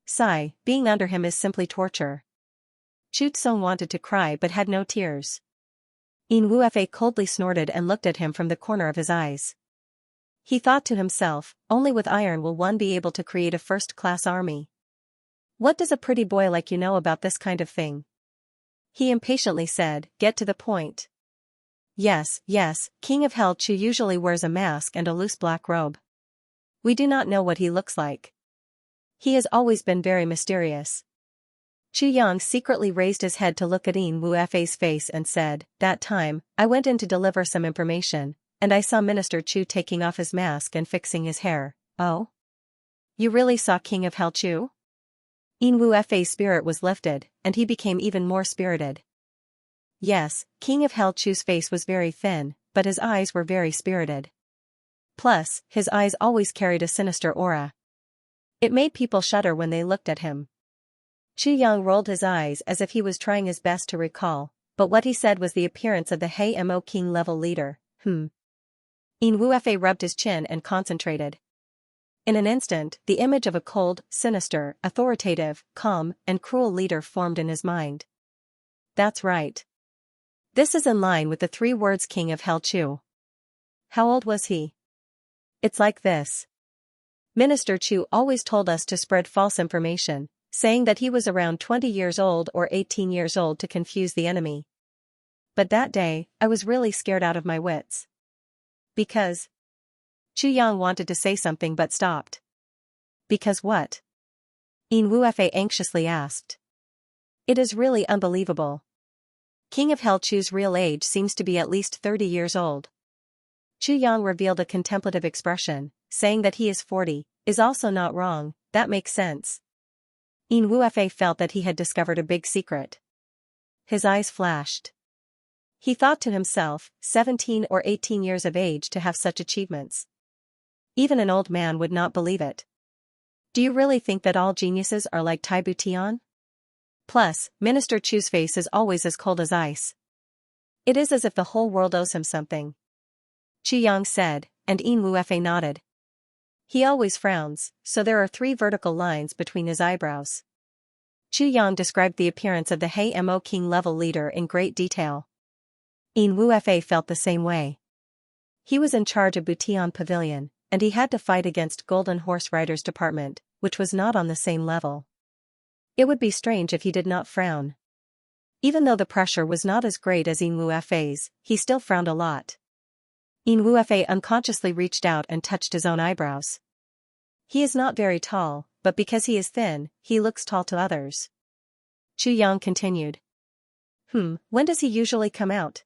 Sigh, being under him is simply torture. Chu Tsong wanted to cry but had no tears. Yin Wufa coldly snorted and looked at him from the corner of his eyes. He thought to himself, only with iron will one be able to create a first-class army. What does a pretty boy like you know about this kind of thing? He impatiently said, get to the point. Yes, King of Hell Chu usually wears a mask and a loose black robe. We do not know what he looks like. He has always been very mysterious. Qu Yang secretly raised his head to look at Yin Wufa's face and said, that time, I went in to deliver some information, and I saw Minister Chu taking off his mask and fixing his hair. Oh? You really saw King of Hell Chu? Yin Wufa's spirit was lifted, and he became even more spirited. Yes, King of Hell Chu's face was very thin, but his eyes were very spirited. Plus, his eyes always carried a sinister aura. It made people shudder when they looked at him. Qu Yang rolled his eyes as if he was trying his best to recall, but what he said was the appearance of the Hei Mo King level leader. Yin Wufa rubbed his chin and concentrated. In an instant, the image of a cold, sinister, authoritative, calm, and cruel leader formed in his mind. That's right. This is in line with the 3 words King of Hell Chu. How old was he? It's like this. Minister Chu always told us to spread false information, saying that he was around 20 years old or 18 years old to confuse the enemy. But that day, I was really scared out of my wits. Because... Qu Yang wanted to say something but stopped. Because what? Yin Wufa anxiously asked. It is really unbelievable. King of Hell Chu's real age seems to be at least 30 years old. Qu Yang revealed a contemplative expression, saying that he is 40, is also not wrong, that makes sense. Yin Wufa felt that he had discovered a big secret. His eyes flashed. He thought to himself, 17 or 18 years of age to have such achievements. Even an old man would not believe it. Do you really think that all geniuses are like Tai Butian? Plus, Minister Chu's face is always as cold as ice. It is as if the whole world owes him something. Xianxia said, and Yin Wufe nodded. He always frowns, so there are 3 vertical lines between his eyebrows. Xianxia described the appearance of the He Mo King level leader in great detail. Yin Wufe felt the same way. He was in charge of Butian Pavilion, and he had to fight against Golden Horse Riders Department, which was not on the same level. It would be strange if he did not frown. Even though the pressure was not as great as Yin Wufei's, he still frowned a lot. Yin Wufe unconsciously reached out and touched his own eyebrows. He is not very tall, but because he is thin, he looks tall to others. Xianxia continued. When does he usually come out?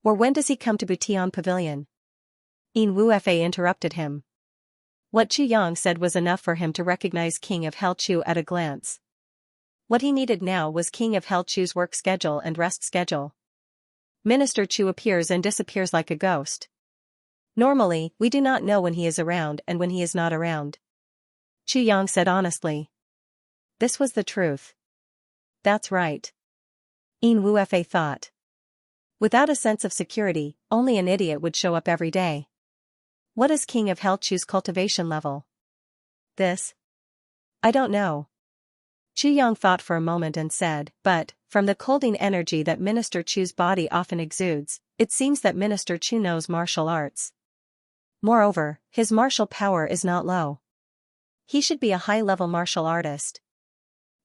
Or when does he come to Butian Pavilion? Yin Wufe interrupted him. What Xianxia said was enough for him to recognize King of Hell Chu at a glance. What he needed now was King of Hell Chu's work schedule and rest schedule. Minister Chu appears and disappears like a ghost. Normally, we do not know when he is around and when he is not around. Xianxia said honestly. This was the truth. That's right. Yin Wufe thought. Without a sense of security, only an idiot would show up every day. What is King of Hell Chu's cultivation level? This? I don't know. Xianxia thought for a moment and said, but, from the colding energy that Minister Chu's body often exudes, it seems that Minister Chu knows martial arts. Moreover, his martial power is not low. He should be a high-level martial artist.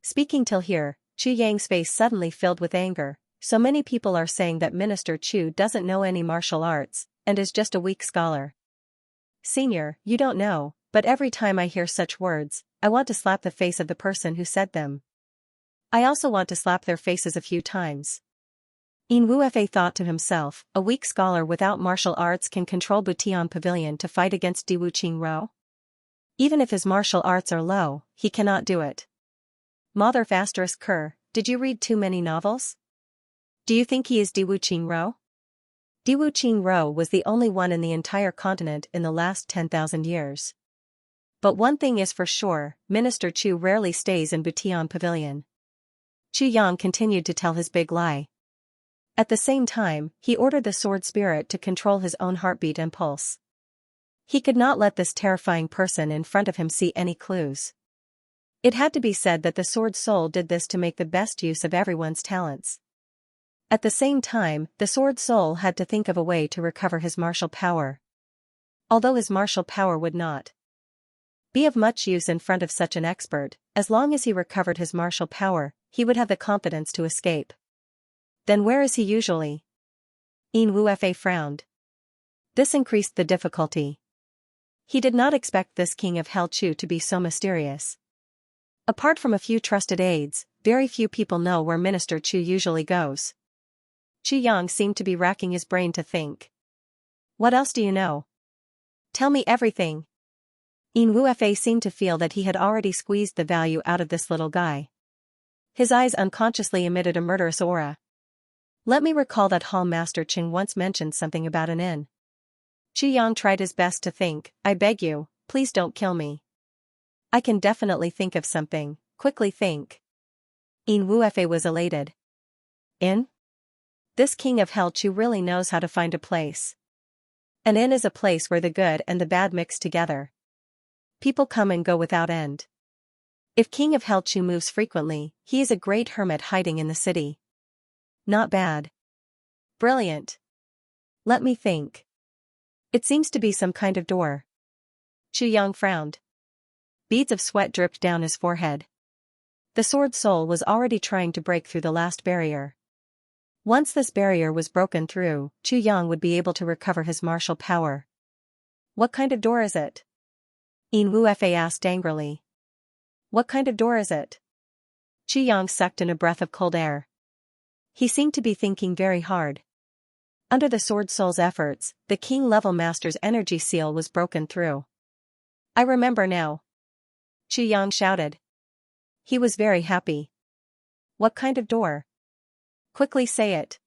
Speaking till here, Xianxia's face suddenly filled with anger. So many people are saying that Minister Chu doesn't know any martial arts, and is just a weak scholar. Senior, you don't know, but every time I hear such words, I want to slap the face of the person who said them. I also want to slap their faces a few times. Yin Wufe thought to himself, a weak scholar without martial arts can control Butian Pavilion to fight against Diwu Qingro? Even if his martial arts are low, he cannot do it. Mother ***, did you read too many novels? Do you think he is Diwu Qingro? Diwu Qingro was the only one in the entire continent in the last 10,000 years. But one thing is for sure, Minister Chu rarely stays in Butian Pavilion. Xianxia continued to tell his big lie. At the same time, he ordered the sword spirit to control his own heartbeat and pulse. He could not let this terrifying person in front of him see any clues. It had to be said that the sword soul did this to make the best use of everyone's talents. At the same time, the sword soul had to think of a way to recover his martial power. Although his martial power would not be of much use in front of such an expert, as long as he recovered his martial power, he would have the confidence to escape. Then where is he usually? Yin Wufe frowned. This increased the difficulty. He did not expect this King of Hell Chu to be so mysterious. Apart from a few trusted aides, very few people know where Minister Chu usually goes. Xianxia seemed to be racking his brain to think. What else do you know? Tell me everything. Yin Wufe seemed to feel that he had already squeezed the value out of this little guy. His eyes unconsciously emitted a murderous aura. Let me recall that Hall Master Qing once mentioned something about an inn. Xianxia tried his best to think, I beg you, please don't kill me. I can definitely think of something, quickly think. Yin Wufe was elated. Inn? This King of Hell Chu really knows how to find a place. An inn is a place where the good and the bad mix together. People come and go without end. If King of Hell Chu moves frequently, he is a great hermit hiding in the city. Not bad. Brilliant. Let me think. It seems to be some kind of door. Xianxia frowned. Beads of sweat dripped down his forehead. The sword soul was already trying to break through the last barrier. Once this barrier was broken through, Xianxia would be able to recover his martial power. What kind of door is it? Yin Wufe asked angrily. What kind of door is it? Xianxia sucked in a breath of cold air. He seemed to be thinking very hard. Under the sword soul's efforts, the king-level master's energy seal was broken through. I remember now. Xianxia shouted. He was very happy. What kind of door? Quickly say it.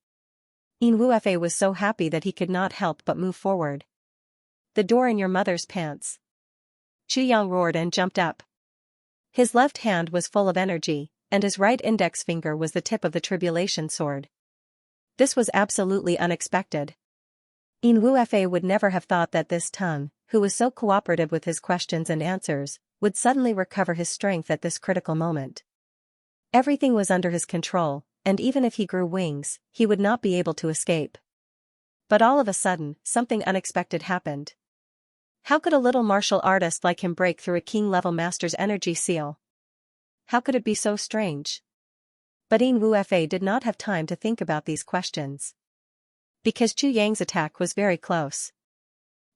Yin Wufe was so happy that he could not help but move forward. The door in your mother's pants. Xianxia roared and jumped up. His left hand was full of energy, and his right index finger was the tip of the tribulation sword. This was absolutely unexpected. Yin Wufe would never have thought that this tongue, who was so cooperative with his questions and answers, would suddenly recover his strength at this critical moment. Everything was under his control, and even if he grew wings, he would not be able to escape. But all of a sudden, something unexpected happened. How could a little martial artist like him break through a king-level master's energy seal? How could it be so strange? But Yin Wufe did not have time to think about these questions. Because Chu Yang's attack was very close.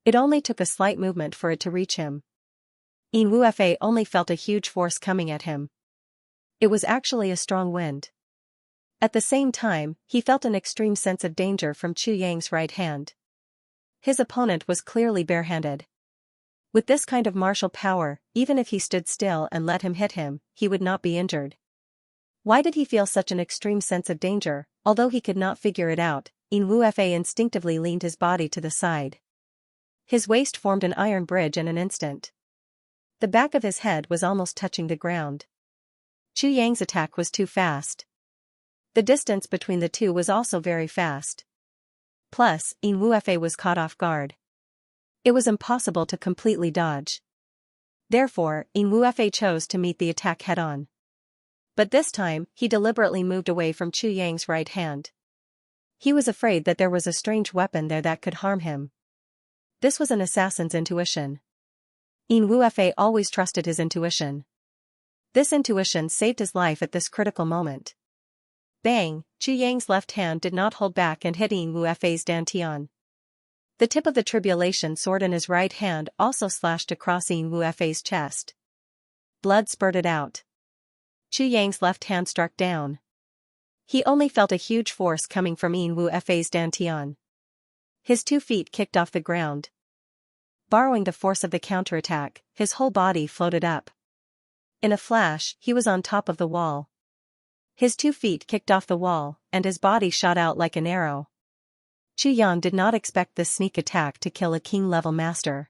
It only took a slight movement for it to reach him. Yin Wufe only felt a huge force coming at him. It was actually a strong wind. At the same time, he felt an extreme sense of danger from Chu Yang's right hand. His opponent was clearly barehanded. With this kind of martial power, even if he stood still and let him hit him, he would not be injured. Why did he feel such an extreme sense of danger? Although he could not figure it out, Yin Wufe instinctively leaned his body to the side. His waist formed an iron bridge in an instant. The back of his head was almost touching the ground. Chu Yang's attack was too fast. The distance between the two was also very fast. Plus, Yin Wufe was caught off guard. It was impossible to completely dodge. Therefore, Yin Wufe chose to meet the attack head-on. But this time, he deliberately moved away from Chu Yang's right hand. He was afraid that there was a strange weapon there that could harm him. This was an assassin's intuition. Yin Wufe always trusted his intuition. This intuition saved his life at this critical moment. Bang! Chu Yang's left hand did not hold back and hit Yin Wuefei's dantian. The tip of the tribulation sword in his right hand also slashed across Yin Wuefei's chest. Blood spurted out. Chu Yang's left hand struck down. He only felt a huge force coming from Yin Wuefei's dantian. His 2 feet kicked off the ground. Borrowing the force of the counterattack, his whole body floated up. In a flash, he was on top of the wall. His 2 feet kicked off the wall, and his body shot out like an arrow. Chu Yang did not expect this sneak attack to kill a king-level master.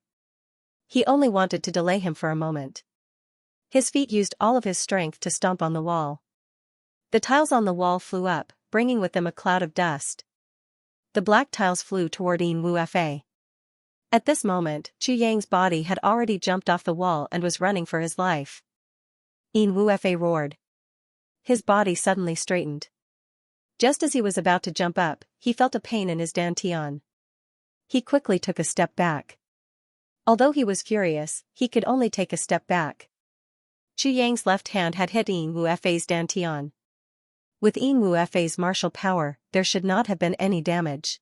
He only wanted to delay him for a moment. His feet used all of his strength to stomp on the wall. The tiles on the wall flew up, bringing with them a cloud of dust. The black tiles flew toward Yin Wuefei. At this moment, Chu Yang's body had already jumped off the wall and was running for his life. Yin Wuefei roared. His body suddenly straightened. Just as he was about to jump up, he felt a pain in his dantian. He quickly took a step back. Although he was furious, he could only take a step back. Chu Yang's left hand had hit Yin Wuefei's dantian. With Yin Wuefei's martial power, there should not have been any damage.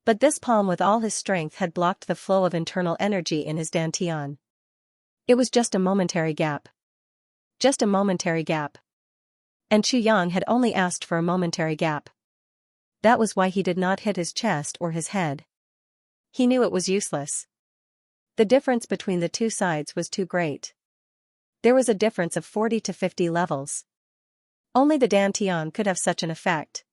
But this palm with all his strength had blocked the flow of internal energy in his dantian. It was just a momentary gap. Just a momentary gap. And Chu Yang had only asked for a momentary gap. That was why he did not hit his chest or his head. He knew it was useless. The difference between the two sides was too great. There was a difference of 40 to 50 levels. Only the dantian could have such an effect.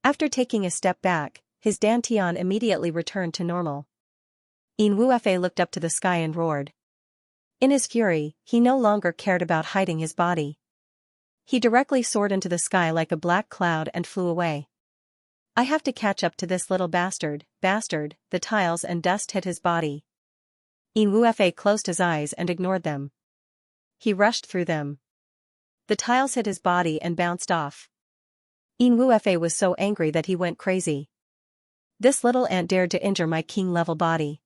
After taking a step back, his dantian immediately returned to normal. Yin Wuefei looked up to the sky and roared. In his fury, he no longer cared about hiding his body. He directly soared into the sky like a black cloud and flew away. I have to catch up to this little bastard. The tiles and dust hit his body. Yin Wuefei closed his eyes and ignored them. He rushed through them. The tiles hit his body and bounced off. Yin Wuefei was so angry that he went crazy. This little ant dared to injure my king-level body.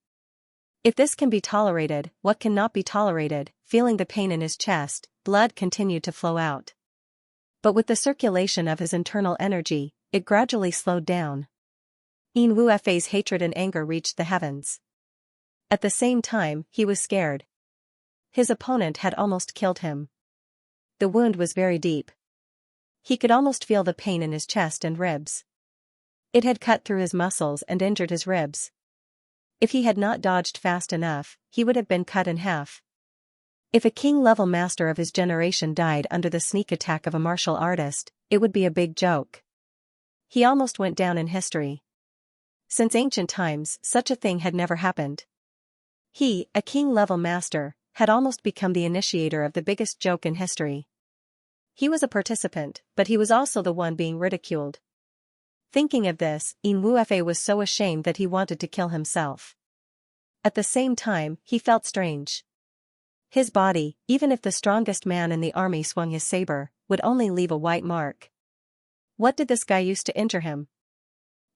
If this can be tolerated, what cannot be tolerated? Feeling the pain in his chest, blood continued to flow out. But with the circulation of his internal energy, it gradually slowed down. Yin Wuefei's hatred and anger reached the heavens. At the same time, he was scared. His opponent had almost killed him. The wound was very deep. He could almost feel the pain in his chest and ribs. It had cut through his muscles and injured his ribs. If he had not dodged fast enough, he would have been cut in half. If a king-level master of his generation died under the sneak attack of a martial artist, it would be a big joke. He almost went down in history. Since ancient times, such a thing had never happened. He, a king-level master, had almost become the initiator of the biggest joke in history. He was a participant, but he was also the one being ridiculed. Thinking of this, Yin Wuefei was so ashamed that he wanted to kill himself. At the same time, he felt strange. His body, even if the strongest man in the army swung his saber, would only leave a white mark. What did this guy use to injure him?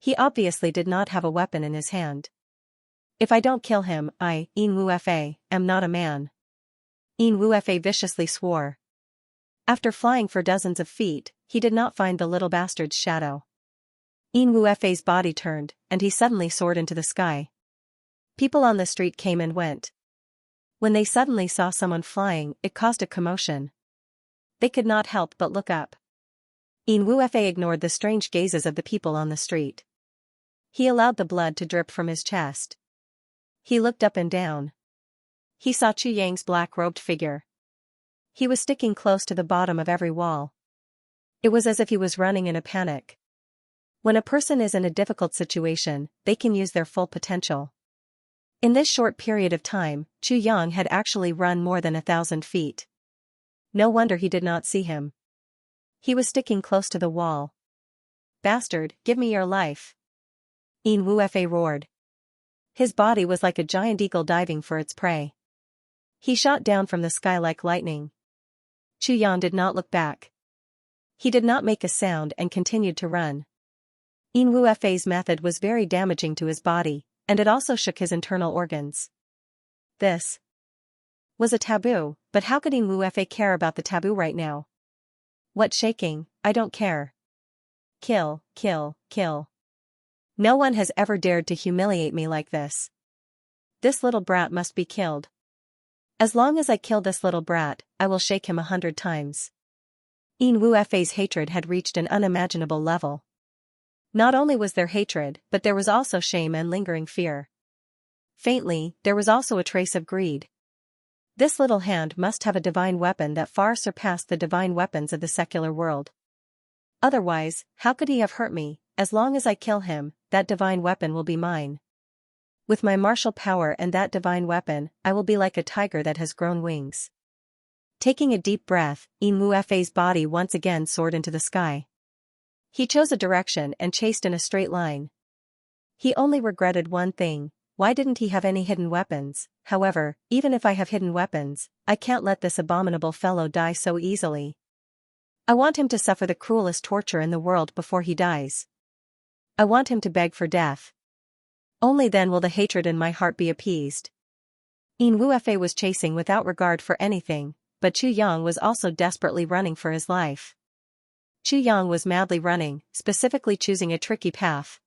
He obviously did not have a weapon in his hand. If I don't kill him, I, Yin Wuefei, am not a man. Yin Wuefei viciously swore. After flying for dozens of feet, he did not find the little bastard's shadow. Yin Wuefei's body turned, and he suddenly soared into the sky. People on the street came and went. When they suddenly saw someone flying, it caused a commotion. They could not help but look up. Yin Wuefei ignored the strange gazes of the people on the street. He allowed the blood to drip from his chest. He looked up and down. He saw Chu Yang's black-robed figure. He was sticking close to the bottom of every wall. It was as if he was running in a panic. When a person is in a difficult situation, they can use their full potential. In this short period of time, Chu Yang had actually run more than 1,000 feet. No wonder he did not see him. He was sticking close to the wall. "Bastard, give me your life!" Yin Wuefei roared. His body was like a giant eagle diving for its prey. He shot down from the sky like lightning. Chu Yang did not look back. He did not make a sound and continued to run. Yin Wuefei's method was very damaging to his body, and it also shook his internal organs. This was a taboo, but how could Yin Wuefei care about the taboo right now? What shaking? I don't care. Kill, kill, kill. No one has ever dared to humiliate me like this. This little brat must be killed. As long as I kill this little brat, I will shake him 100 times. Yin Wuefei's hatred had reached an unimaginable level. Not only was there hatred, but there was also shame and lingering fear. Faintly, there was also a trace of greed. This little hand must have a divine weapon that far surpassed the divine weapons of the secular world. Otherwise, how could he have hurt me? As long as I kill him, that divine weapon will be mine. With my martial power and that divine weapon, I will be like a tiger that has grown wings. Taking a deep breath, Yin Wuefei's body once again soared into the sky. He chose a direction and chased in a straight line. He only regretted one thing: why didn't he have any hidden weapons? However, even if I have hidden weapons, I can't let this abominable fellow die so easily. I want him to suffer the cruelest torture in the world before he dies. I want him to beg for death. Only then will the hatred in my heart be appeased. Yin Wuefei was chasing without regard for anything, but Chu Yang was also desperately running for his life. Chu Yang was madly running, specifically choosing a tricky path.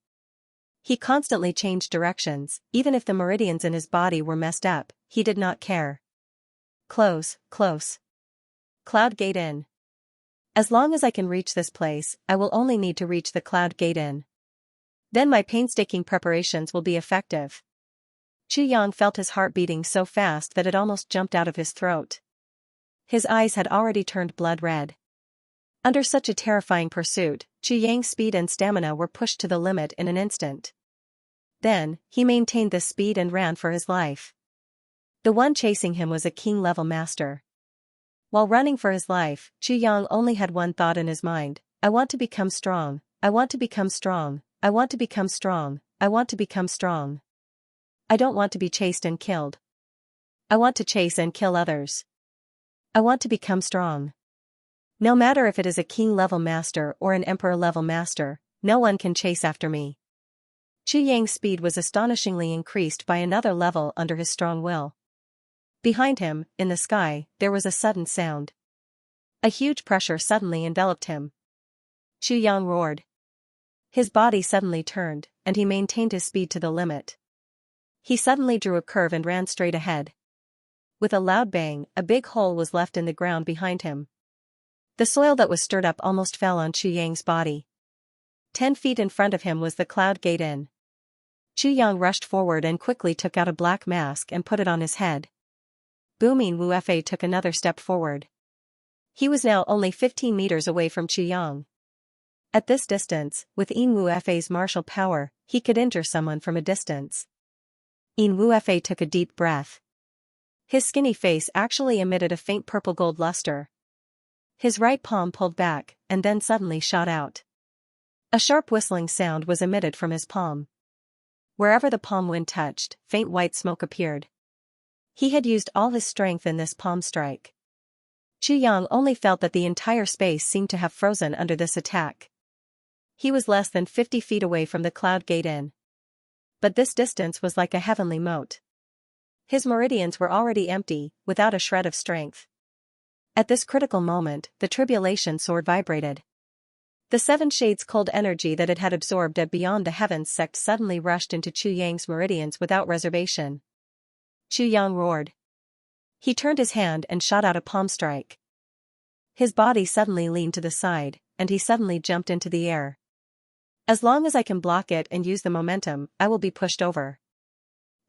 He constantly changed directions, even if the meridians in his body were messed up, he did not care. Close, close. Cloud Gate Inn. As long as I can reach this place, I will only need to reach the Cloud Gate Inn. Then my painstaking preparations will be effective. Chu Yang felt his heart beating so fast that it almost jumped out of his throat. His eyes had already turned blood red. Under such a terrifying pursuit, Chu Yang's speed and stamina were pushed to the limit in an instant. Then, he maintained this speed and ran for his life. The one chasing him was a king-level master. While running for his life, Chu Yang only had one thought in his mind: I want to become strong, I want to become strong, I want to become strong, I want to become strong. I don't want to be chased and killed. I want to chase and kill others. I want to become strong. No matter if it is a king-level master or an emperor-level master, no one can chase after me. Chu Yang's speed was astonishingly increased by another level under his strong will. Behind him, in the sky, there was a sudden sound. A huge pressure suddenly enveloped him. Chu Yang roared. His body suddenly turned, and he maintained his speed to the limit. He suddenly drew a curve and ran straight ahead. With a loud bang, a big hole was left in the ground behind him. The soil that was stirred up almost fell on Chu Yang's body. 10 feet in front of him was the Cloud Gate Inn. Chu Yang rushed forward and quickly took out a black mask and put it on his head. Yin Wuefei took another step forward. He was now only 15 meters away from Chu Yang. At this distance, with Yin Wuefei's martial power, he could injure someone from a distance. Yin Wuefei took a deep breath. His skinny face actually emitted a faint purple-gold luster. His right palm pulled back, and then suddenly shot out. A sharp whistling sound was emitted from his palm. Wherever the palm wind touched, faint white smoke appeared. He had used all his strength in this palm strike. Chu Yang only felt that the entire space seemed to have frozen under this attack. He was less than 50 feet away from the Cloud Gate Inn. But this distance was like a heavenly moat. His meridians were already empty, without a shred of strength. At this critical moment, the tribulation sword vibrated. The seven shades cold energy that it had absorbed at beyond the heavens sect suddenly rushed into Chu Yang's meridians without reservation. Chu Yang roared. He turned his hand and shot out a palm strike. His body suddenly leaned to the side, and he suddenly jumped into the air. As long as I can block it and use the momentum, I will be pushed over.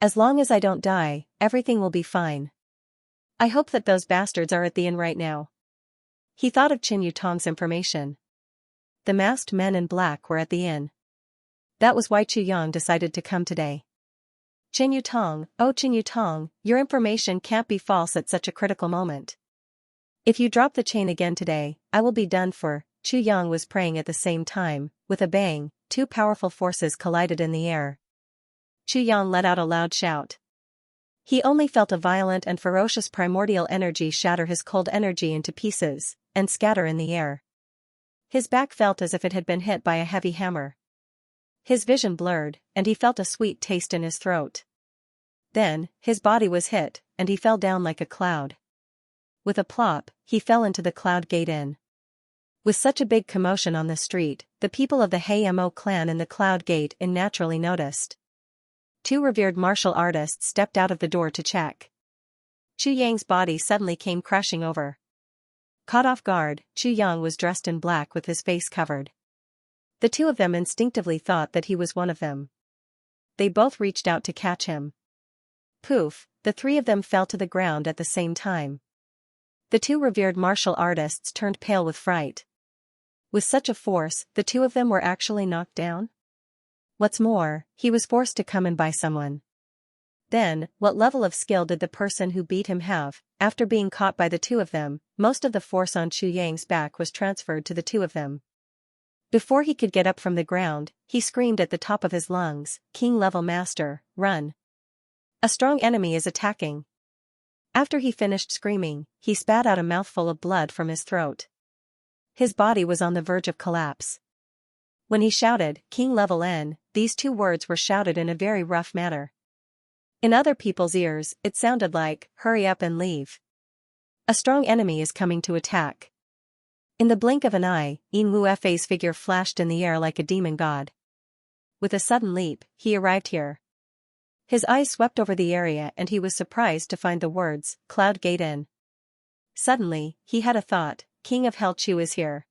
As long as I don't die, everything will be fine. I hope that those bastards are at the inn right now. He thought of Qin Yutong's information. The masked men in black were at the inn. That was why Chu Yang decided to come today. Qin Yutong, oh Qin Yutong, your information can't be false at such a critical moment. If you drop the chain again today, I will be done for. Chu Yang was praying at the same time. With a bang, two powerful forces collided in the air. Chu Yang let out a loud shout. He only felt a violent and ferocious primordial energy shatter his cold energy into pieces, and scatter in the air. His back felt as if it had been hit by a heavy hammer. His vision blurred, and he felt a sweet taste in his throat. Then, his body was hit, and he fell down like a cloud. With a plop, he fell into the Cloud Gate Inn. With such a big commotion on the street, the people of the Mo clan in the Cloud Gate Inn naturally noticed. Two revered martial artists stepped out of the door to check. Chu Yang's body suddenly came crashing over. Caught off guard, Chu Yang was dressed in black with his face covered. The two of them instinctively thought that he was one of them. They both reached out to catch him. Poof, the three of them fell to the ground at the same time. The two revered martial artists turned pale with fright. With such a force, the two of them were actually knocked down? What's more, he was forced to come in by someone. Then, what level of skill did the person who beat him have? After being caught by the two of them, most of the force on Chu Yang's back was transferred to the two of them. Before he could get up from the ground, he screamed at the top of his lungs, King-level master, run. A strong enemy is attacking. After he finished screaming, he spat out a mouthful of blood from his throat. His body was on the verge of collapse. When he shouted, King-level N, these two words were shouted in a very rough manner. In other people's ears, it sounded like, hurry up and leave. A strong enemy is coming to attack. In the blink of an eye, Yin Wuefei's figure flashed in the air like a demon god. With a sudden leap, he arrived here. His eyes swept over the area and he was surprised to find the words, Cloud Gate Inn. Suddenly, he had a thought, King of Hell Chu is here.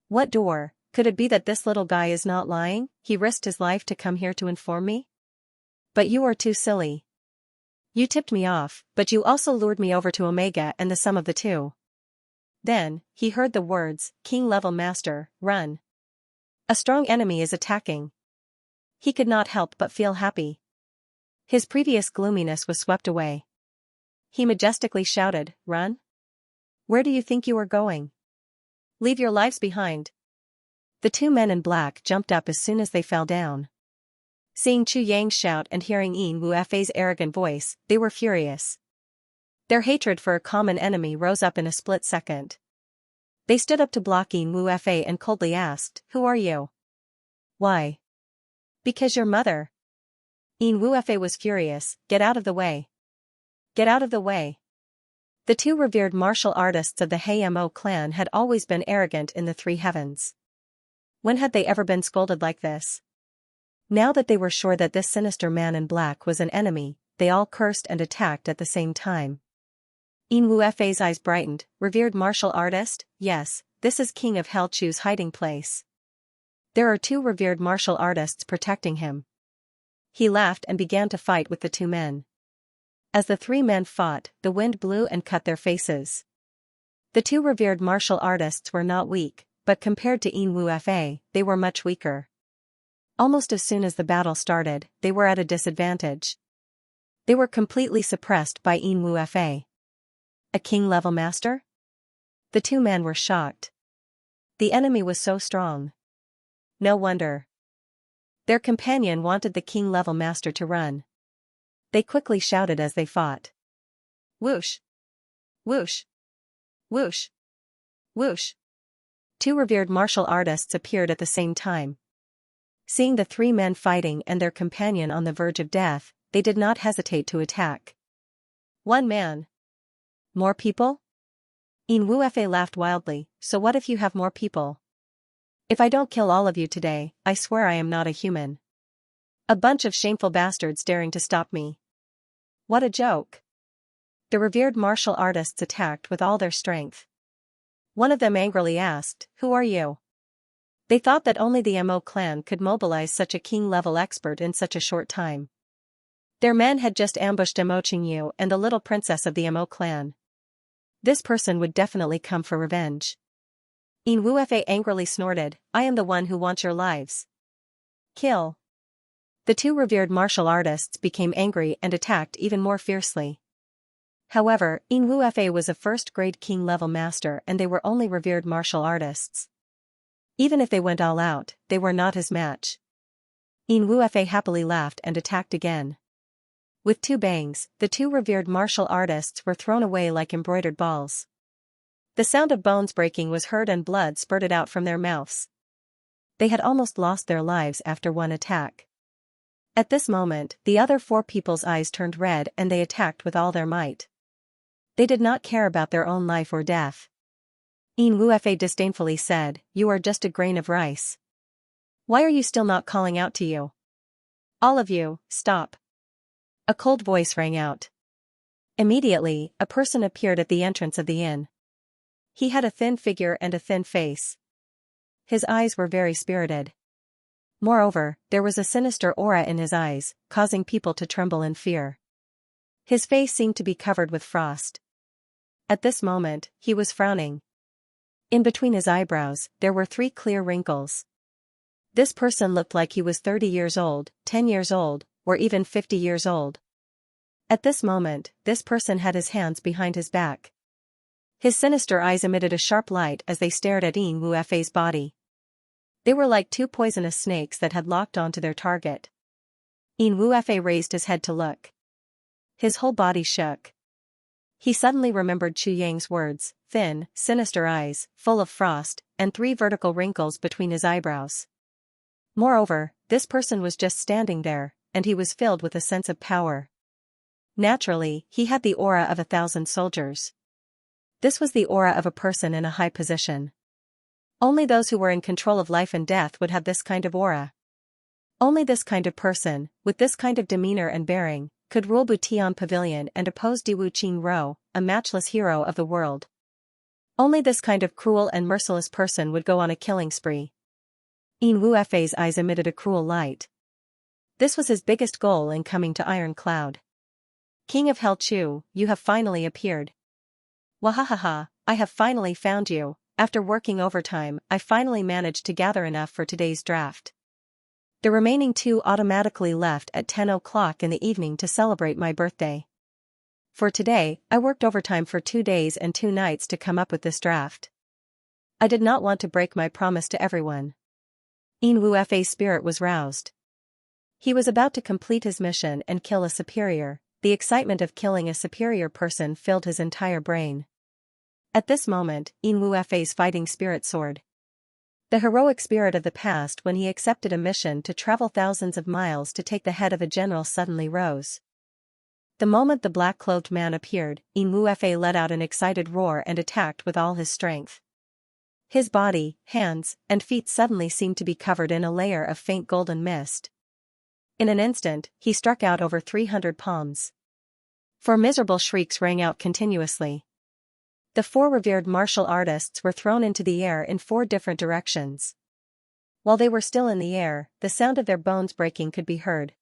What door? Could it be that this little guy is not lying? He risked his life to come here to inform me? But you are too silly. You tipped me off, but you also lured me over to Omega and the sum of the two. Then, he heard the words, King-level master, run. A strong enemy is attacking. He could not help but feel happy. His previous gloominess was swept away. He majestically shouted, run? Where do you think you are going? Leave your lives behind. The two men in black jumped up as soon as they fell down. Seeing Chu Yang shout and hearing Yin Wuefei's arrogant voice, they were furious. Their hatred for a common enemy rose up in a split second. They stood up to block Yin Wuefei and coldly asked, who are you? Why? Because your mother. Yin Wuefei was furious, get out of the way. Get out of the way. The two revered martial artists of the Mo clan had always been arrogant in the three heavens. When had they ever been scolded like this? Now that they were sure that this sinister man in black was an enemy, they all cursed and attacked at the same time. Yin Wuefei's eyes brightened, revered martial artist, yes, this is King of Hell Chu's hiding place. There are two revered martial artists protecting him. He laughed and began to fight with the two men. As the three men fought, the wind blew and cut their faces. The two revered martial artists were not weak, but compared to Yin Wuefei, they were much weaker. Almost as soon as the battle started, they were at a disadvantage. They were completely suppressed by Yin Wuefei. A king-level master? The two men were shocked. The enemy was so strong. No wonder. Their companion wanted the king-level master to run. They quickly shouted as they fought. Whoosh! Whoosh! Whoosh! Whoosh! Two revered martial artists appeared at the same time. Seeing the three men fighting and their companion on the verge of death, they did not hesitate to attack. One man. More people? In Wuefei laughed wildly, so what if you have more people? If I don't kill all of you today, I swear I am not a human. A bunch of shameful bastards daring to stop me. What a joke. The revered martial artists attacked with all their strength. One of them angrily asked, "Who are you?" They thought that only the Mo clan could mobilize such a king-level expert in such a short time. Their men had just ambushed Mo Qingyu and the little princess of the Mo clan. This person would definitely come for revenge. In Wuefei angrily snorted, "I am the one who wants your lives. Kill." The two revered martial artists became angry and attacked even more fiercely. However, In Wuefei was a first-grade king-level master and they were only revered martial artists. Even if they went all out, they were not his match. In Wuefei happily laughed and attacked again. With two bangs, the two revered martial artists were thrown away like embroidered balls. The sound of bones breaking was heard and blood spurted out from their mouths. They had almost lost their lives after one attack. At this moment, the other four people's eyes turned red and they attacked with all their might. They did not care about their own life or death. In Wuefei disdainfully said, "You are just a grain of rice. Why are you still not calling out to you? All of you, stop." A cold voice rang out. Immediately, a person appeared at the entrance of the inn. He had a thin figure and a thin face. His eyes were very spirited. Moreover, there was a sinister aura in his eyes, causing people to tremble in fear. His face seemed to be covered with frost. At this moment, he was frowning. In between his eyebrows, there were 3 clear wrinkles. This person looked like he was 30 years old, 10 years old, or even 50 years old. At this moment, this person had his hands behind his back. His sinister eyes emitted a sharp light as they stared at In Wuefei's body. They were like 2 poisonous snakes that had locked onto their target. In Wuefei raised his head to look. His whole body shook. He suddenly remembered Chu Yang's words, thin, sinister eyes, full of frost, and 3 vertical wrinkles between his eyebrows. Moreover, this person was just standing there, and he was filled with a sense of power. Naturally, he had the aura of 1,000 soldiers. This was the aura of a person in a high position. Only those who were in control of life and death would have this kind of aura. Only this kind of person, with this kind of demeanor and bearing, could rule Butian Pavilion and oppose Diwu Qingro, a matchless hero of the world. Only this kind of cruel and merciless person would go on a killing spree. In Wuefei's eyes emitted a cruel light. This was his biggest goal in coming to Iron Cloud. "King of Hell Chu, you have finally appeared. Wahahaha, I have finally found you. After working overtime, I finally managed to gather enough for today's draft. The remaining 2 automatically left at 10 o'clock in the evening to celebrate my birthday. For today, I worked overtime for 2 days and 2 nights to come up with this draft. I did not want to break my promise to everyone." In Wuefei's spirit was roused. He was about to complete his mission and kill a superior. The excitement of killing a superior person filled his entire brain. At this moment, In Wuefei's fighting spirit soared. The heroic spirit of the past when he accepted a mission to travel thousands of miles to take the head of a general suddenly rose. The moment the black-clothed man appeared, In Wuefei let out an excited roar and attacked with all his strength. His body, hands, and feet suddenly seemed to be covered in a layer of faint golden mist. In an instant, he struck out over 300 palms. 4 miserable shrieks rang out continuously. The 4 revered martial artists were thrown into the air in 4 different directions. While they were still in the air, the sound of their bones breaking could be heard.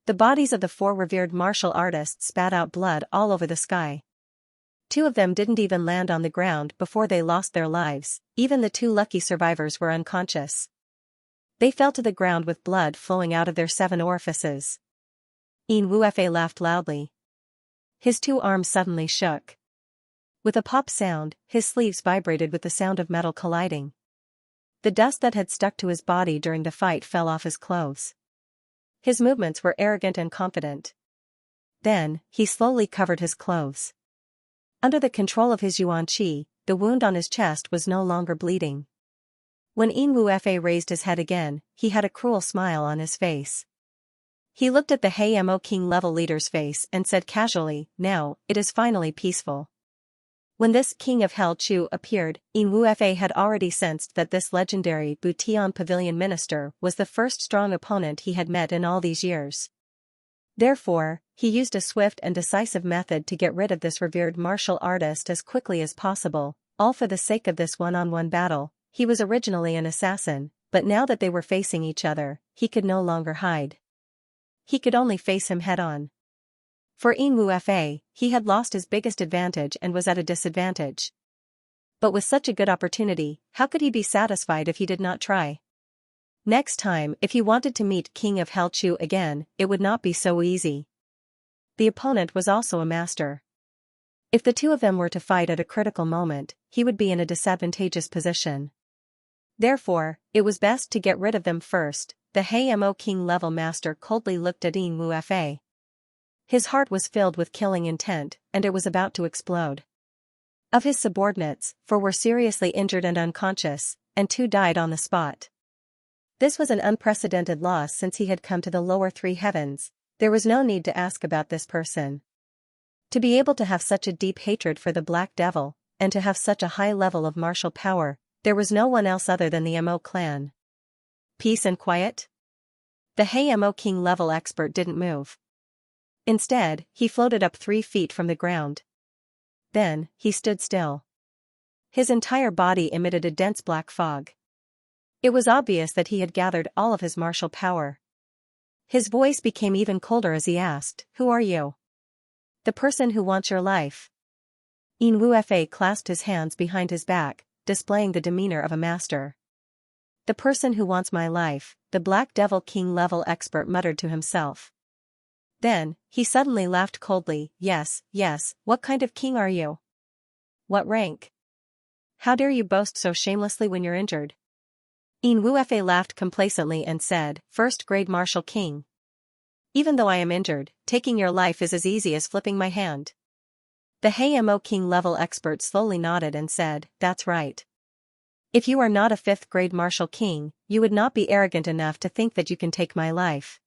The bodies of the 4 revered martial artists spat out blood all over the sky. 2 of them didn't even land on the ground before they lost their lives. Even the 2 lucky survivors were unconscious. They fell to the ground with blood flowing out of their 7 orifices. In Wuefei laughed loudly. His 2 arms suddenly shook. With a pop sound, his sleeves vibrated with the sound of metal colliding. The dust that had stuck to his body during the fight fell off his clothes. His movements were arrogant and confident. Then, he slowly covered his clothes. Under the control of his yuan qi, the wound on his chest was no longer bleeding. When Yin Wufa raised his head again, he had a cruel smile on his face. He looked at the Mo King level leader's face and said casually, "Now, it is finally peaceful." When this King of Hell Chu appeared, Yin Wufa had already sensed that this legendary Butian Pavilion minister was the first strong opponent he had met in all these years. Therefore, he used a swift and decisive method to get rid of this revered martial artist as quickly as possible, all for the sake of this one-on-one battle. He was originally an assassin, but now that they were facing each other, he could no longer hide. He could only face him head-on. For Yin Wufa, he had lost his biggest advantage and was at a disadvantage. But with such a good opportunity, how could he be satisfied if he did not try? Next time, if he wanted to meet King of Hell Chu again, it would not be so easy. The opponent was also a master. If the two of them were to fight at a critical moment, he would be in a disadvantageous position. Therefore, it was best to get rid of them first. The Mo King level master coldly looked at Yin Wufa. His heart was filled with killing intent, and it was about to explode. Of his subordinates, 4 were seriously injured and unconscious, and 2 died on the spot. This was an unprecedented loss since he had come to the lower 3 heavens. There was no need to ask about this person. To be able to have such a deep hatred for the Black Devil, and to have such a high level of martial power, there was no one else other than the Mo clan. Peace and quiet? The Mo King level expert didn't move. Instead, he floated up 3 feet from the ground. Then, he stood still. His entire body emitted a dense black fog. It was obvious that he had gathered all of his martial power. His voice became even colder as he asked, "Who are you?" "The person who wants your life." Yin Wufa clasped his hands behind his back, displaying the demeanor of a master. "The person who wants my life," the Black Devil King level expert muttered to himself. Then, he suddenly laughed coldly. Yes, what kind of king are you? What rank? How dare you boast so shamelessly when you're injured?" Yin Wufa laughed complacently and said, "First grade martial king. Even though I am injured, taking your life is as easy as flipping my hand." The Mo King level expert slowly nodded and said, "That's right. If you are not a 5th grade martial king, you would not be arrogant enough to think that you can take my life.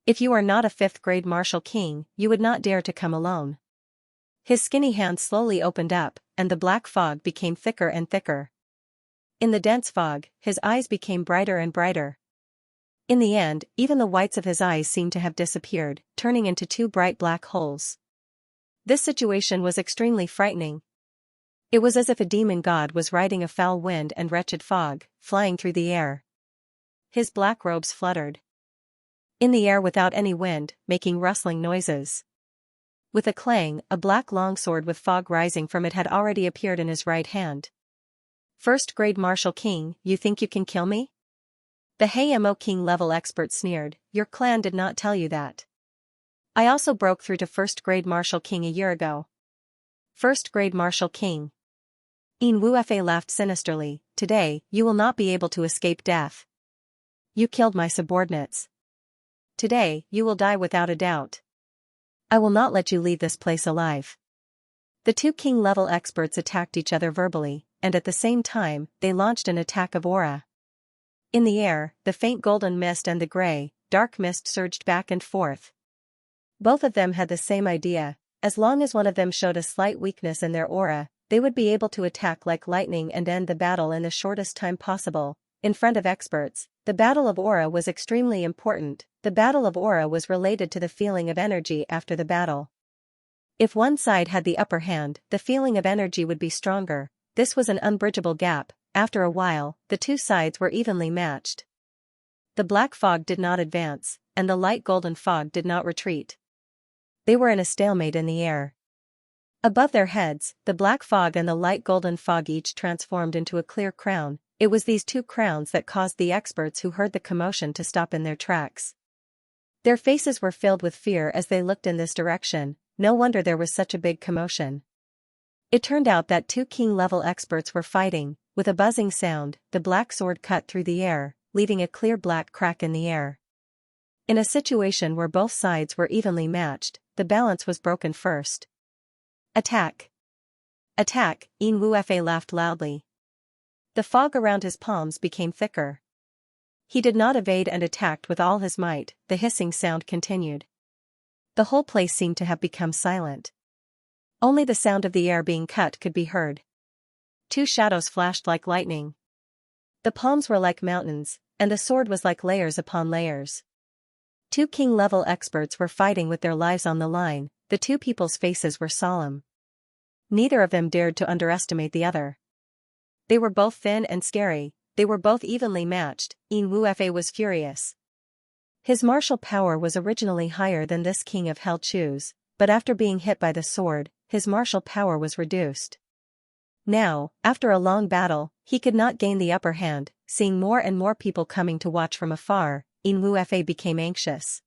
If you are not a 5th grade martial king, you would not dare to come alone." His skinny hand slowly opened up, and the black fog became thicker and thicker. In the dense fog, his eyes became brighter and brighter. In the end, even the whites of his eyes seemed to have disappeared, turning into 2 bright black holes. This situation was extremely frightening. It was as if a demon god was riding a foul wind and wretched fog, flying through the air. His black robes fluttered in the air without any wind, making rustling noises. With a clang, a black longsword with fog rising from it had already appeared in his right hand. "First grade martial king, you think you can kill me?" The Mo King level expert sneered. "Your clan did not tell you that. I also broke through to 1st grade martial king a year ago." "1st grade martial king?" Yin Wufa laughed sinisterly. "Today, you will not be able to escape death. You killed my subordinates. Today, you will die without a doubt. I will not let you leave this place alive." The 2 king level experts attacked each other verbally, and at the same time, they launched an attack of aura. In the air, the faint golden mist and the gray, dark mist surged back and forth. Both of them had the same idea: as long as one of them showed a slight weakness in their aura, they would be able to attack like lightning and end the battle in the shortest time possible. In front of experts, the battle of aura was extremely important. The battle of aura was related to the feeling of energy after the battle. If one side had the upper hand, the feeling of energy would be stronger. This was an unbridgeable gap. After a while, the 2 sides were evenly matched. The black fog did not advance, and the light golden fog did not retreat. They were in a stalemate in the air. Above their heads, the black fog and the light golden fog each transformed into a clear crown. It was these 2 crowns that caused the experts who heard the commotion to stop in their tracks. Their faces were filled with fear as they looked in this direction. No wonder there was such a big commotion. It turned out that two king-level experts were fighting. With a buzzing sound, the black sword cut through the air, leaving a clear black crack in the air. In a situation where both sides were evenly matched, the balance was broken first. Attack! Attack! Yin Wuefei laughed loudly. The fog around his palms became thicker. He did not evade and attacked with all his might. The hissing sound continued. The whole place seemed to have become silent. Only the sound of the air being cut could be heard. Two shadows flashed like lightning. The palms were like mountains, and the sword was like layers upon layers. Two king-level experts were fighting with their lives on the line. The two people's faces were solemn. Neither of them dared to underestimate the other. They were both thin and scary, they were both evenly matched. Yin Wuefei was furious. His martial power was originally higher than this king of Hell Chu's, but after being hit by the sword, his martial power was reduced. Now, after a long battle, he could not gain the upper hand. Seeing more and more people coming to watch from afar, Yin Wuefei became anxious.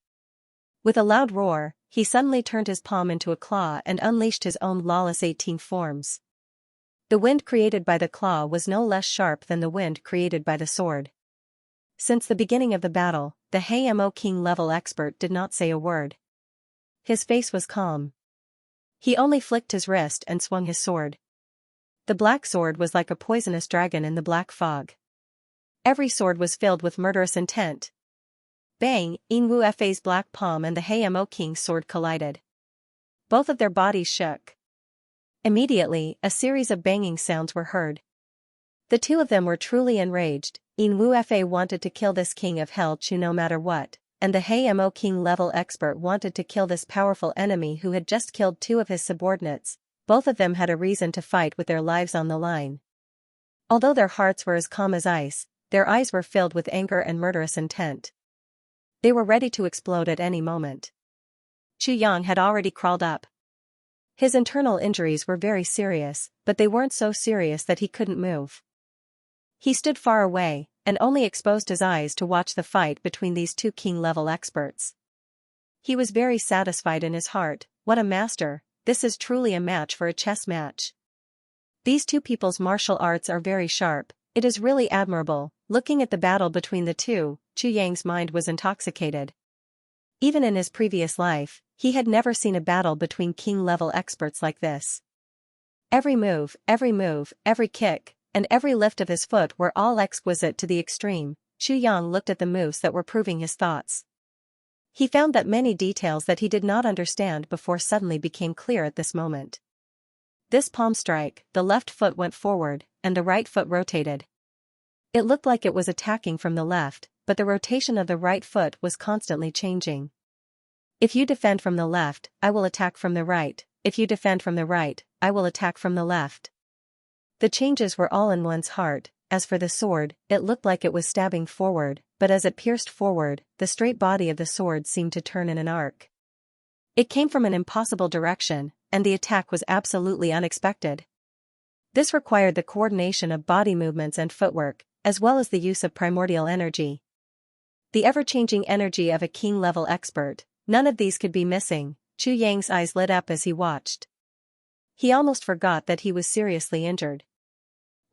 With a loud roar, he suddenly turned his palm into a claw and unleashed his own lawless 18 forms. The wind created by the claw was no less sharp than the wind created by the sword. Since the beginning of the battle, the Hamo king-level expert did not say a word. His face was calm. He only flicked his wrist and swung his sword. The black sword was like a poisonous dragon in the black fog. Every sword was filled with murderous intent. Bang! Yin Wuefei's black palm and the Hamo king's sword collided. Both of their bodies shook. Immediately, a series of banging sounds were heard. The two of them were truly enraged. Yin Wuefei wanted to kill this king of Hell Chu no matter what, and the Hamo king-level expert wanted to kill this powerful enemy who had just killed two of his subordinates. Both of them had a reason to fight with their lives on the line. Although their hearts were as calm as ice, their eyes were filled with anger and murderous intent. They were ready to explode at any moment. Chu Yang had already crawled up. His internal injuries were very serious, but they weren't so serious that he couldn't move. He stood far away, and only exposed his eyes to watch the fight between these two king-level experts. He was very satisfied in his heart. What a master! This is truly a match for a chess match. These two people's martial arts are very sharp. It is really admirable. Looking at the battle between the two, Chu Yang's mind was intoxicated. Even in his previous life, he had never seen a battle between king-level experts like this. Every move, every kick, and every lift of his foot were all exquisite to the extreme. Chu Yang looked at the moves that were proving his thoughts. He found that many details that he did not understand before suddenly became clear at this moment. This palm strike, the left foot went forward, and the right foot rotated. It looked like it was attacking from the left, but the rotation of the right foot was constantly changing. If you defend from the left, I will attack from the right. If you defend from the right, I will attack from the left. The changes were all in one's heart. As for the sword, it looked like it was stabbing forward, but as it pierced forward, the straight body of the sword seemed to turn in an arc. It came from an impossible direction, and the attack was absolutely unexpected. This required the coordination of body movements and footwork, as well as the use of primordial energy. The ever-changing energy of a king-level expert, none of these could be missing. Chu Yang's eyes lit up as he watched. He almost forgot that he was seriously injured.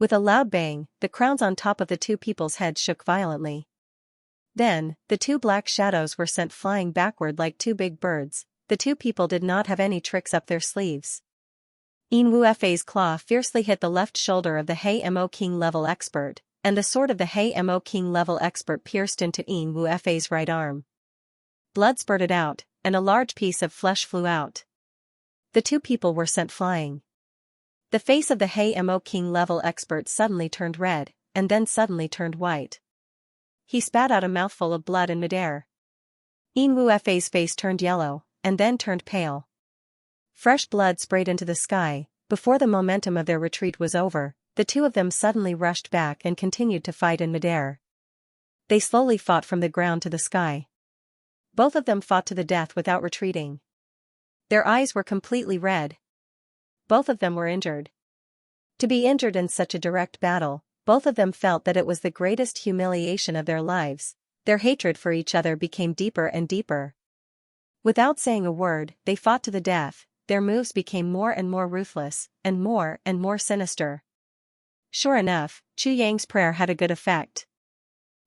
With a loud bang, the crowns on top of the two people's heads shook violently. Then, the two black shadows were sent flying backward like two big birds. The two people did not have any tricks up their sleeves. Yin Wuefei's claw fiercely hit the left shoulder of the Hamo king-level expert, and the sword of the Hamo king-level expert pierced into Yin Wuefei's right arm. Blood spurted out, and a large piece of flesh flew out. The two people were sent flying. The face of the Hamo king-level expert suddenly turned red, and then suddenly turned white. He spat out a mouthful of blood in midair. Yin Wuefei's face turned yellow, and then turned pale. Fresh blood sprayed into the sky. Before the momentum of their retreat was over, the two of them suddenly rushed back and continued to fight in midair. They slowly fought from the ground to the sky. Both of them fought to the death without retreating. Their eyes were completely red. Both of them were injured. To be injured in such a direct battle, both of them felt that it was the greatest humiliation of their lives. Their hatred for each other became deeper and deeper. Without saying a word, they fought to the death. their moves became more and more ruthless, and more sinister. Sure enough, Chu Yang's prayer had a good effect.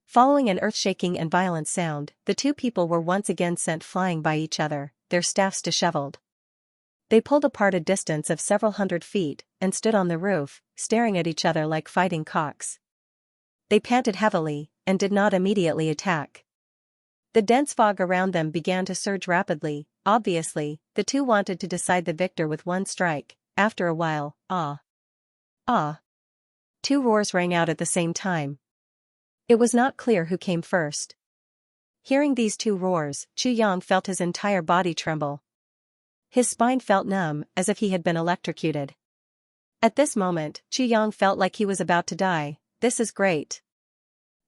Following an earth-shaking and violent sound, the two people were once again sent flying by each other, their staffs disheveled. They pulled apart a distance of several hundred feet, and stood on the roof, staring at each other like fighting cocks. They panted heavily, and did not immediately attack. The dense fog around them began to surge rapidly. Obviously, the two wanted to decide the victor with one strike. After a while, ah! Ah! Two roars rang out at the same time. It was not clear who came first. Hearing these two roars, Chu Yang felt his entire body tremble. His spine felt numb, as if he had been electrocuted. At this moment, Chu Yang felt like he was about to die. This is great.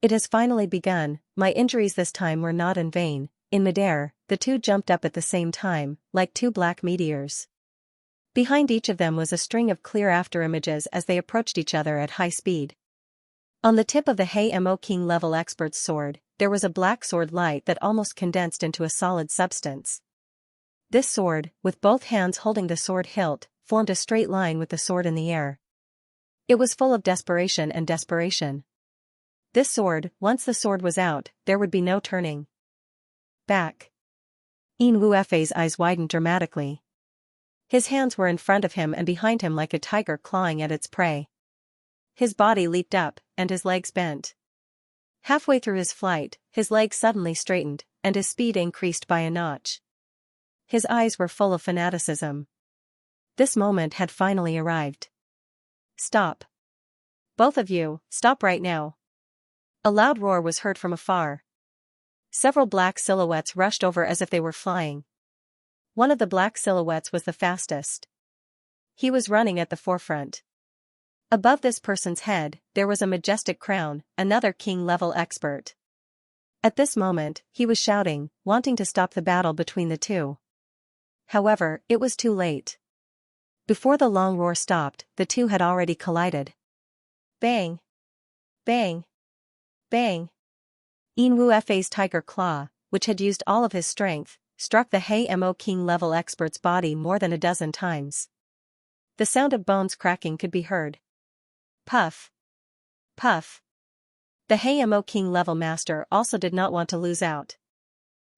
It has finally begun. My injuries this time were not in vain. In midair, the two jumped up at the same time, like two black meteors. Behind each of them was a string of clear afterimages as they approached each other at high speed. On the tip of the Mo King level expert's sword, there was a black sword light that almost condensed into a solid substance. This sword, with both hands holding the sword hilt, formed a straight line with the sword in the air. It was full of desperation and desperation. This sword, once the sword was out, there would be no turning back. Yin Wuefei's eyes widened dramatically. His hands were in front of him and behind him like a tiger clawing at its prey. His body leaped up, and his legs bent. Halfway through his flight, his legs suddenly straightened, and his speed increased by a notch. His eyes were full of fanaticism. This moment had finally arrived. Stop. Both of you, stop right now. A loud roar was heard from afar. Several black silhouettes rushed over as if they were flying. One of the black silhouettes was the fastest. He was running at the forefront. Above this person's head, there was a majestic crown, another king-level expert. At this moment, he was shouting, wanting to stop the battle between the two. However, it was too late. Before the long roar stopped, the two had already collided. Bang! Bang! Bang! Yin Wuefei's tiger claw, which had used all of his strength, struck the Mo King-level expert's body more than a dozen times. The sound of bones cracking could be heard. Puff! Puff! The Mo King-level master also did not want to lose out.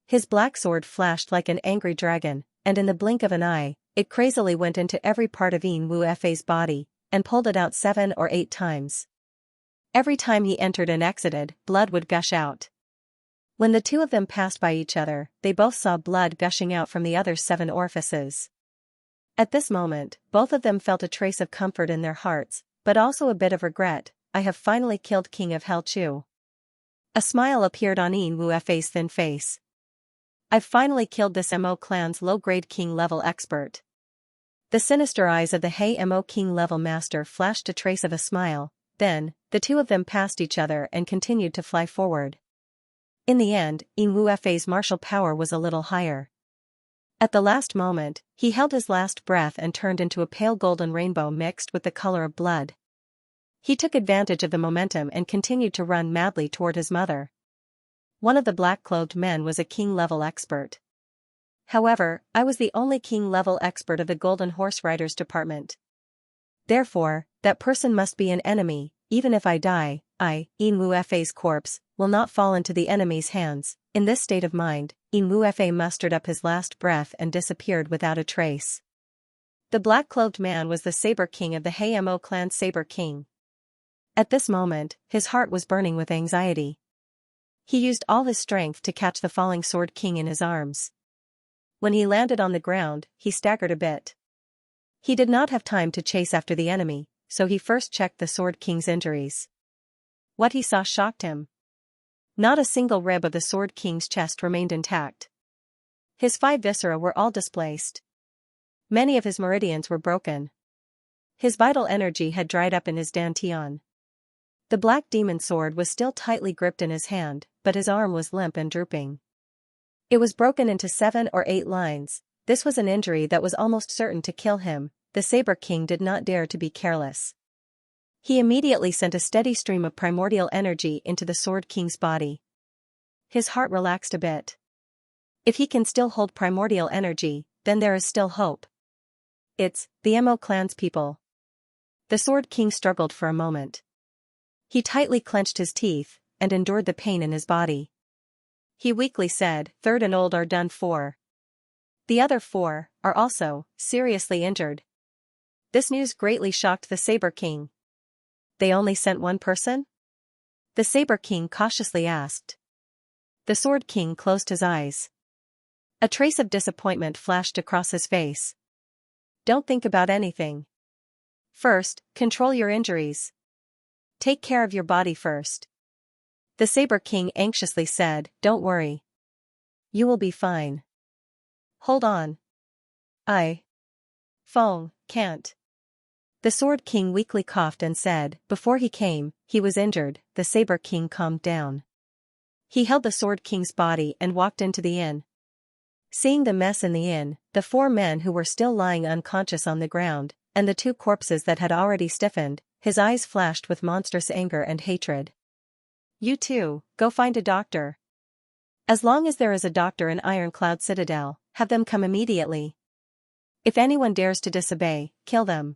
His black sword flashed like an angry dragon, and in the blink of an eye, it crazily went into every part of Yin Wuefei's body, and pulled it out 7 or 8 times. Every time he entered and exited, blood would gush out. When the two of them passed by each other, they both saw blood gushing out from the other's 7 orifices. At this moment, both of them felt a trace of comfort in their hearts, but also a bit of regret. I have finally killed King of Hell Chu. A smile appeared on Yin Wuefei's thin face. I've finally killed this Mo clan's low-grade king-level expert. The sinister eyes of the Mo king-level master flashed a trace of a smile. Then, the two of them passed each other and continued to fly forward. In the end, Yin Wuefei's martial power was a little higher. At the last moment, he held his last breath and turned into a pale golden rainbow mixed with the color of blood. He took advantage of the momentum and continued to run madly toward his mother. One of the black-clothed men was a king-level expert. However, I was the only king-level expert of the Golden Horse Riders department. Therefore, that person must be an enemy. Even if I die, Yin Wuefei's corpse, will not fall into the enemy's hands. In this state of mind, Yin Wuefei mustered up his last breath and disappeared without a trace. The black-clothed man was the Saber King of the Mo clan Saber King. At this moment, his heart was burning with anxiety. He used all his strength to catch the falling Sword King in his arms. When he landed on the ground, he staggered a bit. He did not have time to chase after the enemy, so he first checked the Sword King's injuries. What he saw shocked him. Not a single rib of the Sword King's chest remained intact. His 5 viscera were all displaced. Many of his meridians were broken. His vital energy had dried up in his dantian. The black demon sword was still tightly gripped in his hand, but his arm was limp and drooping. It was broken into 7 or 8 lines. This was an injury that was almost certain to kill him. The Saber King did not dare to be careless. He immediately sent a steady stream of primordial energy into the Sword King's body. His heart relaxed a bit. If he can still hold primordial energy, then there is still hope. It's the Mo clan's people. The Sword King struggled for a moment. He tightly clenched his teeth, and endured the pain in his body. He weakly said, "Third and old are done for. The other 4 are also seriously injured." This news greatly shocked the Saber King. "They only sent one person?" the Saber King cautiously asked. The Sword King closed his eyes. A trace of disappointment flashed across his face. "Don't think about anything. First, control your injuries. Take care of your body first." The Saber King anxiously said, "Don't worry. You will be fine. Hold on. Fong, can't." The Sword King weakly coughed and said, "Before he came, he was injured." The Saber King calmed down. He held the Sword King's body and walked into the inn. Seeing the mess in the inn, the 4 men who were still lying unconscious on the ground, and the 2 corpses that had already stiffened, his eyes flashed with monstrous anger and hatred. "You two, go find a doctor. As long as there is a doctor in Ironcloud Citadel, have them come immediately. If anyone dares to disobey, kill them.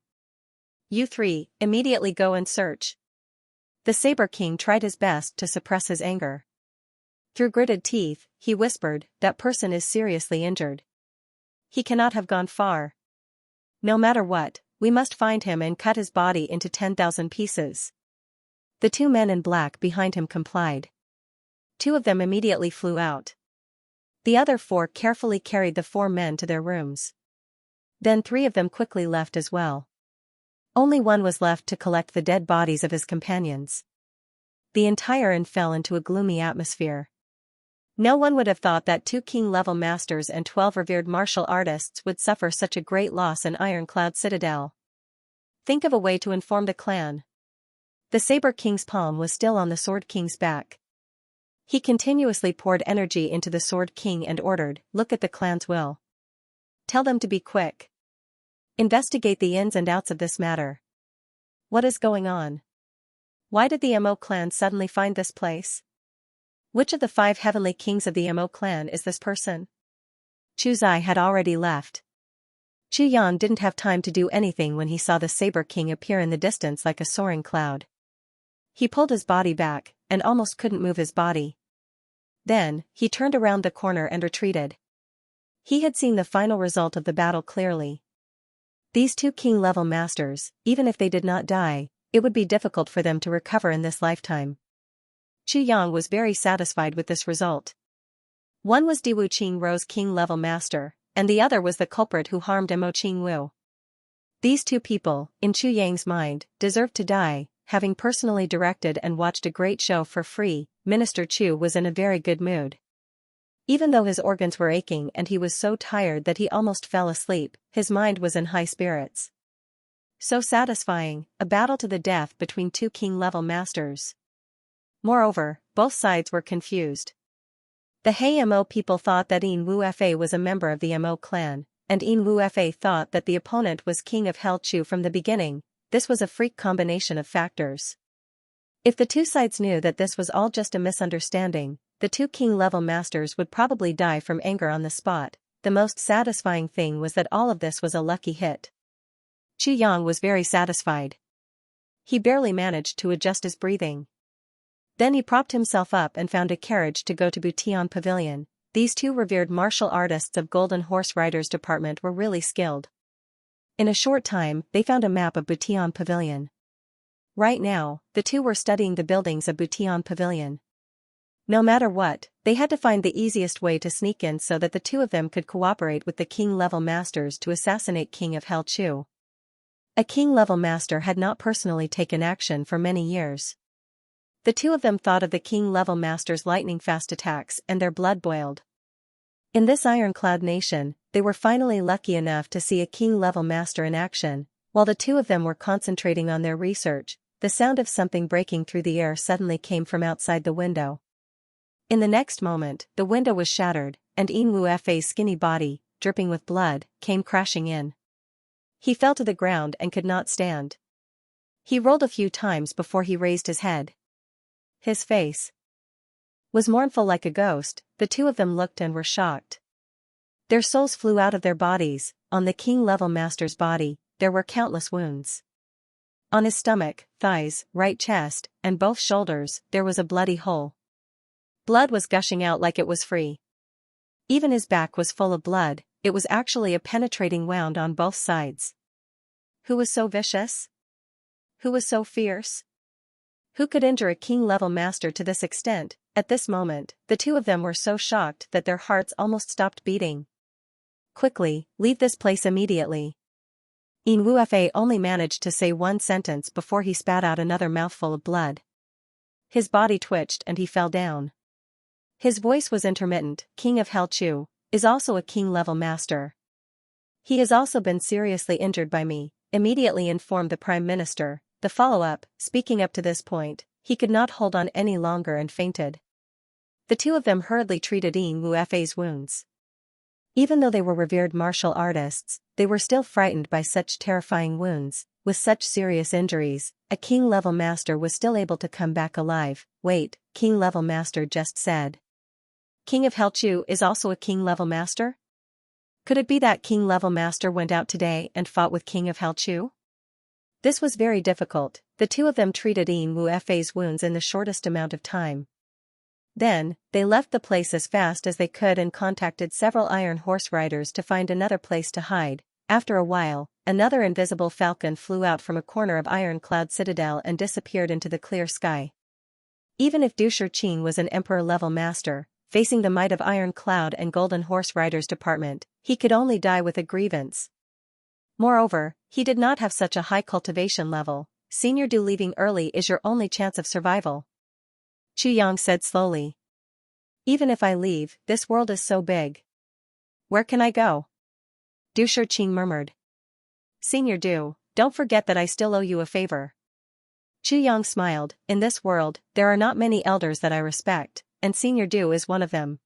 You 3, immediately go and search." The Saber King tried his best to suppress his anger. Through gritted teeth, he whispered, "That person is seriously injured. He cannot have gone far. No matter what, we must find him and cut his body into 10,000 pieces." The 2 men in black behind him complied. 2 of them immediately flew out. The other 4 carefully carried the 4 men to their rooms. Then 3 of them quickly left as well. Only one was left to collect the dead bodies of his companions. The entire inn fell into a gloomy atmosphere. No one would have thought that 2 king-level masters and 12 revered martial artists would suffer such a great loss in Ironcloud Citadel. "Think of a way to inform the clan." The Saber King's palm was still on the Sword King's back. He continuously poured energy into the Sword King and ordered, "Look at the clan's will. Tell them to be quick. Investigate the ins and outs of this matter. What is going on? Why did the Mo clan suddenly find this place? Which of the 5 heavenly kings of the Mo clan is this person?" Chu Zai had already left. Chu Yan didn't have time to do anything when he saw the Saber King appear in the distance like a soaring cloud. He pulled his body back, and almost couldn't move his body. Then, he turned around the corner and retreated. He had seen the final result of the battle clearly. These 2 king-level masters, even if they did not die, it would be difficult for them to recover in this lifetime. Chu Yang was very satisfied with this result. One was Diwu Qing Ro's king-level master, and the other was the culprit who harmed Mo Qing Wu. These 2 people, in Chu Yang's mind, deserved to die. Having personally directed and watched a great show for free, Minister Chu was in a very good mood. Even though his organs were aching and he was so tired that he almost fell asleep, his mind was in high spirits. So satisfying, a battle to the death between 2 king-level masters. Moreover, both sides were confused. The Hei Mo people thought that Yin Wu Fa was a member of the Mo clan, and Yin Wu Fa thought that the opponent was King of Hell Chu from the beginning. This was a freak combination of factors. If the 2 sides knew that this was all just a misunderstanding, the 2 king-level masters would probably die from anger on the spot. The most satisfying thing was that all of this was a lucky hit. Chu Yang was very satisfied. He barely managed to adjust his breathing. Then he propped himself up and found a carriage to go to Butian Pavilion. These 2 revered martial artists of Golden Horse Riders Department were really skilled. In a short time, they found a map of Butian Pavilion. Right now, the 2 were studying the buildings of Butian Pavilion. No matter what, they had to find the easiest way to sneak in so that the 2 of them could cooperate with the king-level masters to assassinate King of Hell Chu. A king-level master had not personally taken action for many years. The 2 of them thought of the king-level master's lightning-fast attacks and their blood boiled. In this Ironcloud nation, they were finally lucky enough to see a king-level master in action. While the 2 of them were concentrating on their research, the sound of something breaking through the air suddenly came from outside the window. In the next moment, the window was shattered, and Yin Wu Fa's skinny body, dripping with blood, came crashing in. He fell to the ground and could not stand. He rolled a few times before he raised his head. His face was mournful like a ghost. The 2 of them looked and were shocked. Their souls flew out of their bodies. On the king-level master's body, there were countless wounds. On his stomach, thighs, right chest, and both shoulders, there was a bloody hole. Blood was gushing out like it was free. Even his back was full of blood. It was actually a penetrating wound on both sides. Who was so vicious? Who was so fierce? Who could injure a king-level master to this extent? At this moment, the two of them were so shocked that their hearts almost stopped beating. Quickly, leave this place immediately. Yin Wufa only managed to say one sentence before he spat out another mouthful of blood. His body twitched and he fell down. His voice was intermittent. King of Hell Chu is also a king-level master. He has also been seriously injured by me. Immediately informed the Prime Minister. The follow-up, speaking up to this point, he could not hold on any longer and fainted. The two of them hurriedly treated Yin Wufa's wounds. Even though they were revered martial artists, they were still frightened by such terrifying wounds. With such serious injuries, a king-level master was still able to come back alive. Wait, king-level master just said. King of Hell Chu is also a king-level master? Could it be that king-level master went out today and fought with King of Hell Chu? This was very difficult. The two of them treated Yin Wufa's wounds in the shortest amount of time. Then, they left the place as fast as they could and contacted several iron horse riders to find another place to hide. After a while, another invisible falcon flew out from a corner of Iron Cloud Citadel and disappeared into the clear sky. Even if Du Shiqing was an emperor-level master, facing the might of Iron Cloud and Golden Horse Riders Department, he could only die with a grievance. Moreover, he did not have such a high cultivation level. Senior Du, leaving early is your only chance of survival. Chu Yang said slowly. Even if I leave, this world is so big. Where can I go? Du Shiqing murmured. Senior Du, don't forget that I still owe you a favor. Chu Yang smiled. In this world, there are not many elders that I respect, and Senior Du is one of them.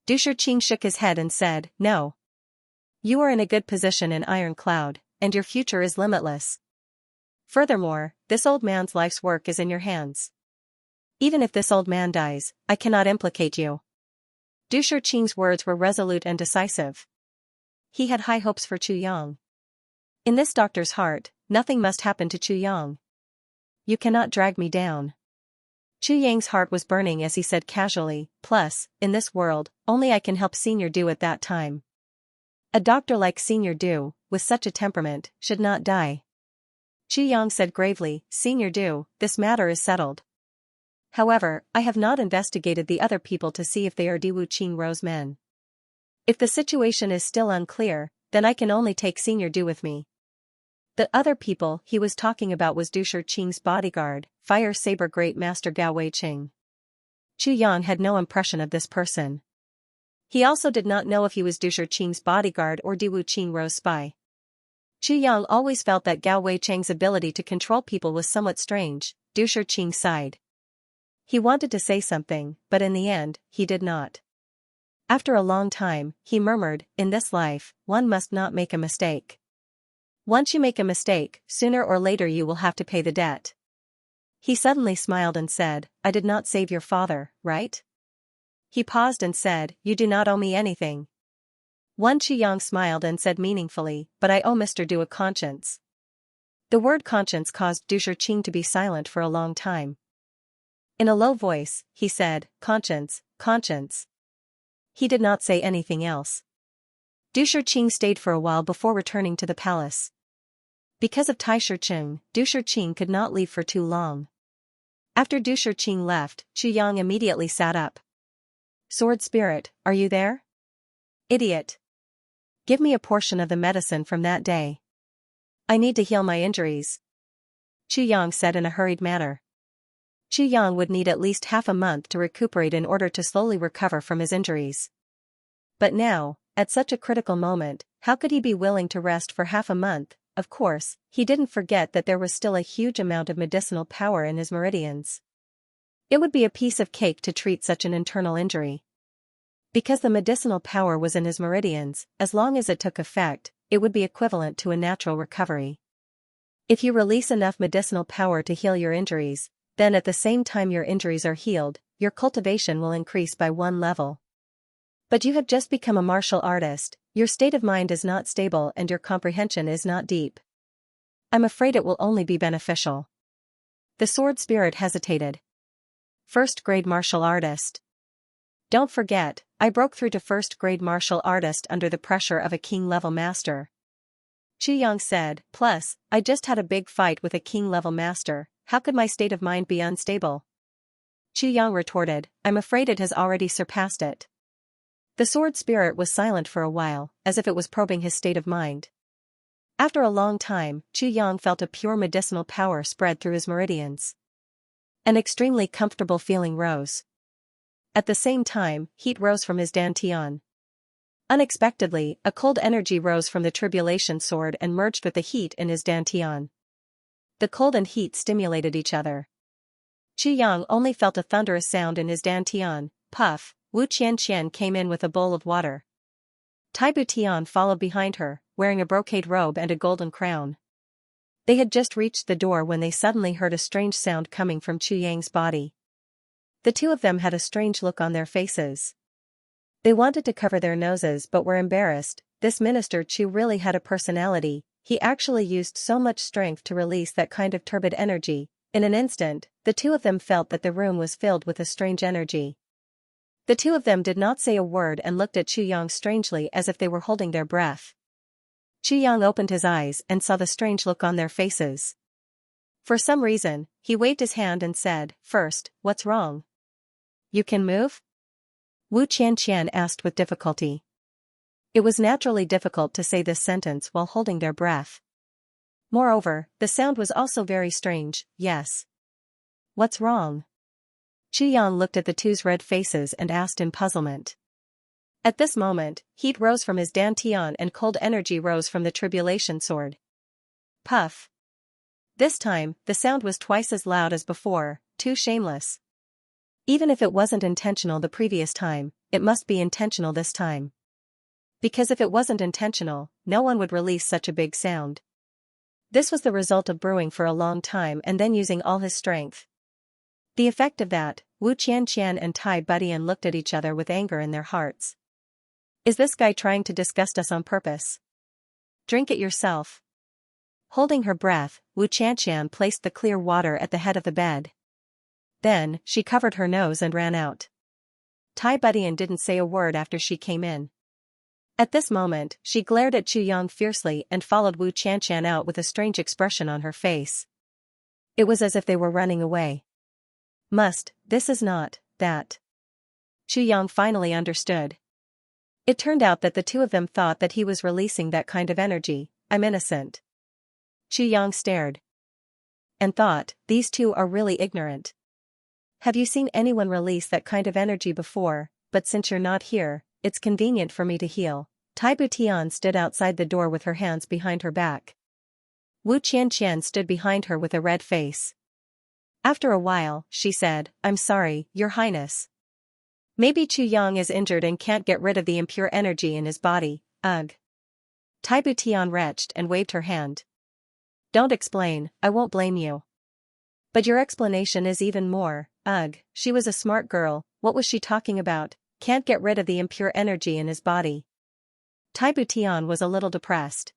Du Shiqing shook his head and said, no. You are in a good position in Iron Cloud, and your future is limitless. Furthermore, this old man's life's work is in your hands. Even if this old man dies, I cannot implicate you. Du Shiqing's words were resolute and decisive. He had high hopes for Chu Yang. In this doctor's heart, nothing must happen to Chu Yang. You cannot drag me down. Chu Yang's heart was burning as he said casually, plus, in this world, only I can help Senior Du at that time. A doctor like Senior Du, with such a temperament, should not die. Chu Yang said gravely, Senior Du, this matter is settled. However, I have not investigated the other people to see if they are Diwu Qingrou's men. If the situation is still unclear, then I can only take Senior Du with me. The other people he was talking about was Du Shiqing's bodyguard, Fire Saber Great Master Gao Weiqing. Chu Yang had no impression of this person. He also did not know if he was Du Shiqing's bodyguard or Diwu Qingrou's spy. Chu Yang always felt that Gao Weiqing's ability to control people was somewhat strange. Du Shiqing sighed. He wanted to say something, but in the end, he did not. After a long time, he murmured, in this life, one must not make a mistake. Once you make a mistake, sooner or later you will have to pay the debt. He suddenly smiled and said, I did not save your father, right? He paused and said, you do not owe me anything. Chu Yang smiled and said meaningfully, but I owe Mr. Du a conscience. The word conscience caused Du Shiqing to be silent for a long time. In a low voice, he said, conscience, conscience. He did not say anything else. Du Shiqing stayed for a while before returning to the palace. Because of Tai Shiqing, Du Shiqing could not leave for too long. After Du Shiqing left, Chu Yang immediately sat up. Sword Spirit, are you there? Idiot. Give me a portion of the medicine from that day. I need to heal my injuries. Chu Yang said in a hurried manner. Chu Yang would need at least half a month to recuperate in order to slowly recover from his injuries. But now, at such a critical moment, how could he be willing to rest for half a month? Of course, he didn't forget that there was still a huge amount of medicinal power in his meridians. It would be a piece of cake to treat such an internal injury. Because the medicinal power was in his meridians, as long as it took effect, it would be equivalent to a natural recovery. If you release enough medicinal power to heal your injuries, then at the same time your injuries are healed, your cultivation will increase by 1 level. But you have just become a martial artist, your state of mind is not stable and your comprehension is not deep. I'm afraid it will only be beneficial. The sword spirit hesitated. First grade martial artist. Don't forget, I broke through to first grade martial artist under the pressure of a king-level master. Xianxia said, plus, I just had a big fight with a king-level master, how could my state of mind be unstable? Xianxia retorted, I'm afraid it has already surpassed it. The sword spirit was silent for a while, as if it was probing his state of mind. After a long time, Xianxia felt a pure medicinal power spread through his meridians. An extremely comfortable feeling rose. At the same time, heat rose from his dantian. Unexpectedly, a cold energy rose from the tribulation sword and merged with the heat in his dantian. The cold and heat stimulated each other. Xianxia only felt a thunderous sound in his dantian. Puff, Wu Qianqian came in with a bowl of water. Taibu Tian followed behind her, wearing a brocade robe and a golden crown. They had just reached the door when they suddenly heard a strange sound coming from Qianxia's body. The two of them had a strange look on their faces. They wanted to cover their noses but were embarrassed. This minister Chu really had a personality, he actually used so much strength to release that kind of turbid energy. In an instant, the two of them felt that the room was filled with a strange energy. The two of them did not say a word and looked at Xianxia strangely as if they were holding their breath. Xianxia opened his eyes and saw the strange look on their faces. For some reason, he waved his hand and said, First, what's wrong? You can move? Wu Qianqian asked with difficulty. It was naturally difficult to say this sentence while holding their breath. Moreover, the sound was also very strange, yes. What's wrong? Xianxia looked at the two's red faces and asked in puzzlement. At this moment, heat rose from his dantian and cold energy rose from the tribulation sword. Puff. This time, the sound was twice as loud as before, too shameless. Even if it wasn't intentional the previous time, it must be intentional this time. Because if it wasn't intentional, no one would release such a big sound. This was the result of brewing for a long time and then using all his strength. The effect of that, Wu Qianqian and Tai Budian looked at each other with anger in their hearts. Is this guy trying to disgust us on purpose? Drink it yourself. Holding her breath, Wu Qianqian placed the clear water at the head of the bed. Then, she covered her nose and ran out. Tai Budian didn't say a word after she came in. At this moment, she glared at Xianxia fiercely and followed Wu Qianqian out with a strange expression on her face. It was as if they were running away. This is not, that. Xianxia finally understood. It turned out that the two of them thought that he was releasing that kind of energy. I'm innocent. Xianxia stared. And thought, these two are really ignorant. Have you seen anyone release that kind of energy before? But since you're not here, it's convenient for me to heal. Taibu Tian stood outside the door with her hands behind her back. Wu Qianqian stood behind her with a red face. After a while, she said, I'm sorry, Your Highness. Maybe Xianxia is injured and can't get rid of the impure energy in his body, ugh. Taibu Tian retched and waved her hand. Don't explain, I won't blame you. But your explanation is even more, ugh, she was a smart girl, what was she talking about? Can't get rid of the impure energy in his body. Taibu Tian was a little depressed.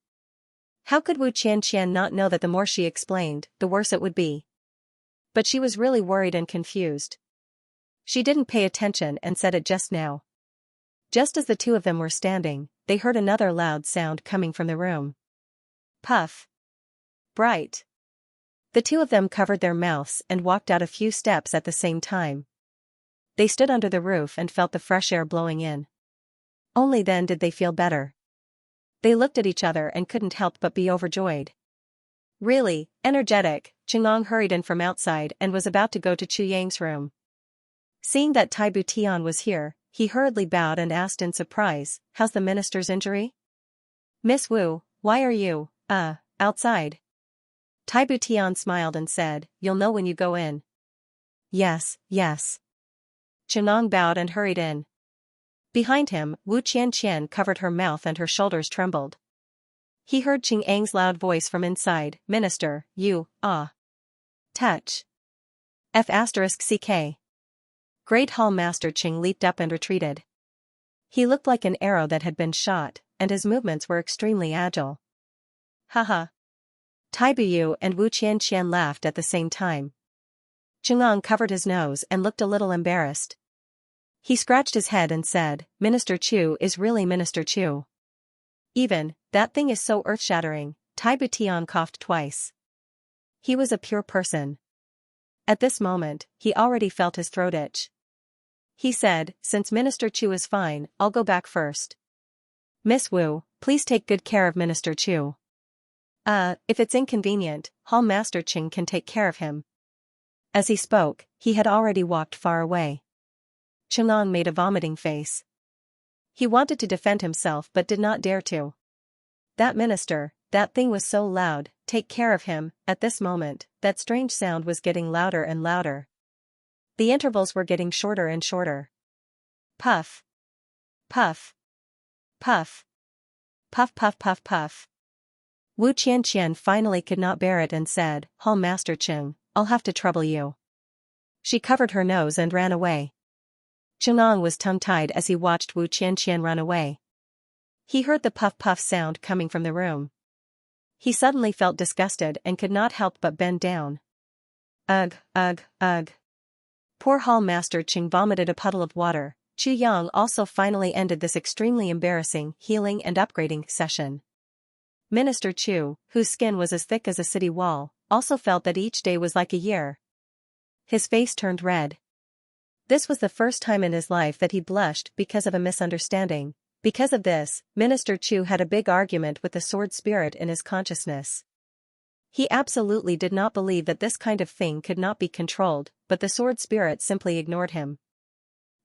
How could Wu Qianqian not know that the more she explained, the worse it would be? But she was really worried and confused. She didn't pay attention and said it just now. Just as the two of them were standing, they heard another loud sound coming from the room. Puff. Bright. The two of them covered their mouths and walked out a few steps at the same time. They stood under the roof and felt the fresh air blowing in. Only then did they feel better. They looked at each other and couldn't help but be overjoyed. Really, energetic, Xianxia hurried in from outside and was about to go to Qianxia's room. Seeing that Taibu Tian was here, he hurriedly bowed and asked in surprise, how's the minister's injury? Miss Wu, why are you, outside? Taibu Tian smiled and said, you'll know when you go in. Yes. Xianxia bowed and hurried in. Behind him, Wu Qianqian covered her mouth and her shoulders trembled. He heard Xianxia's loud voice from inside, Minister, you, touch. F***ck. Great Hall Master Qing leaped up and retreated. He looked like an arrow that had been shot, and his movements were extremely agile. Haha. Tai Buyu and Wu Qianqian laughed at the same time. Chang'an covered his nose and looked a little embarrassed. He scratched his head and said, Minister Chu is really Minister Chu. Even, that thing is so earth-shattering, Tai Butian coughed twice. He was a pure person. At this moment, he already felt his throat itch. He said, since Minister Chu is fine, I'll go back first. Miss Wu, please take good care of Minister Chu. If it's inconvenient, Hall Master Qing can take care of him. As he spoke, he had already walked far away. Chang'an made a vomiting face. He wanted to defend himself but did not dare to. That minister, that thing was so loud, take care of him. At this moment, that strange sound was getting louder and louder. The intervals were getting shorter and shorter. Puff. Puff. Puff. Puff puff puff puff. Wu Qianqian finally could not bear it and said, Hall Master Qing, I'll have to trouble you. She covered her nose and ran away. Chang'an was tongue-tied as he watched Wu Qianqian run away. He heard the puff-puff sound coming from the room. He suddenly felt disgusted and could not help but bend down. Ugh, ugh, ugh. Poor Hall Master Qing vomited a puddle of water. Chu Yang also finally ended this extremely embarrassing healing and upgrading session. Minister Chu, whose skin was as thick as a city wall, also felt that each day was like a year. His face turned red. This was the first time in his life that he blushed because of a misunderstanding. Because of this, Minister Chu had a big argument with the sword spirit in his consciousness. He absolutely did not believe that this kind of thing could not be controlled, but the sword spirit simply ignored him.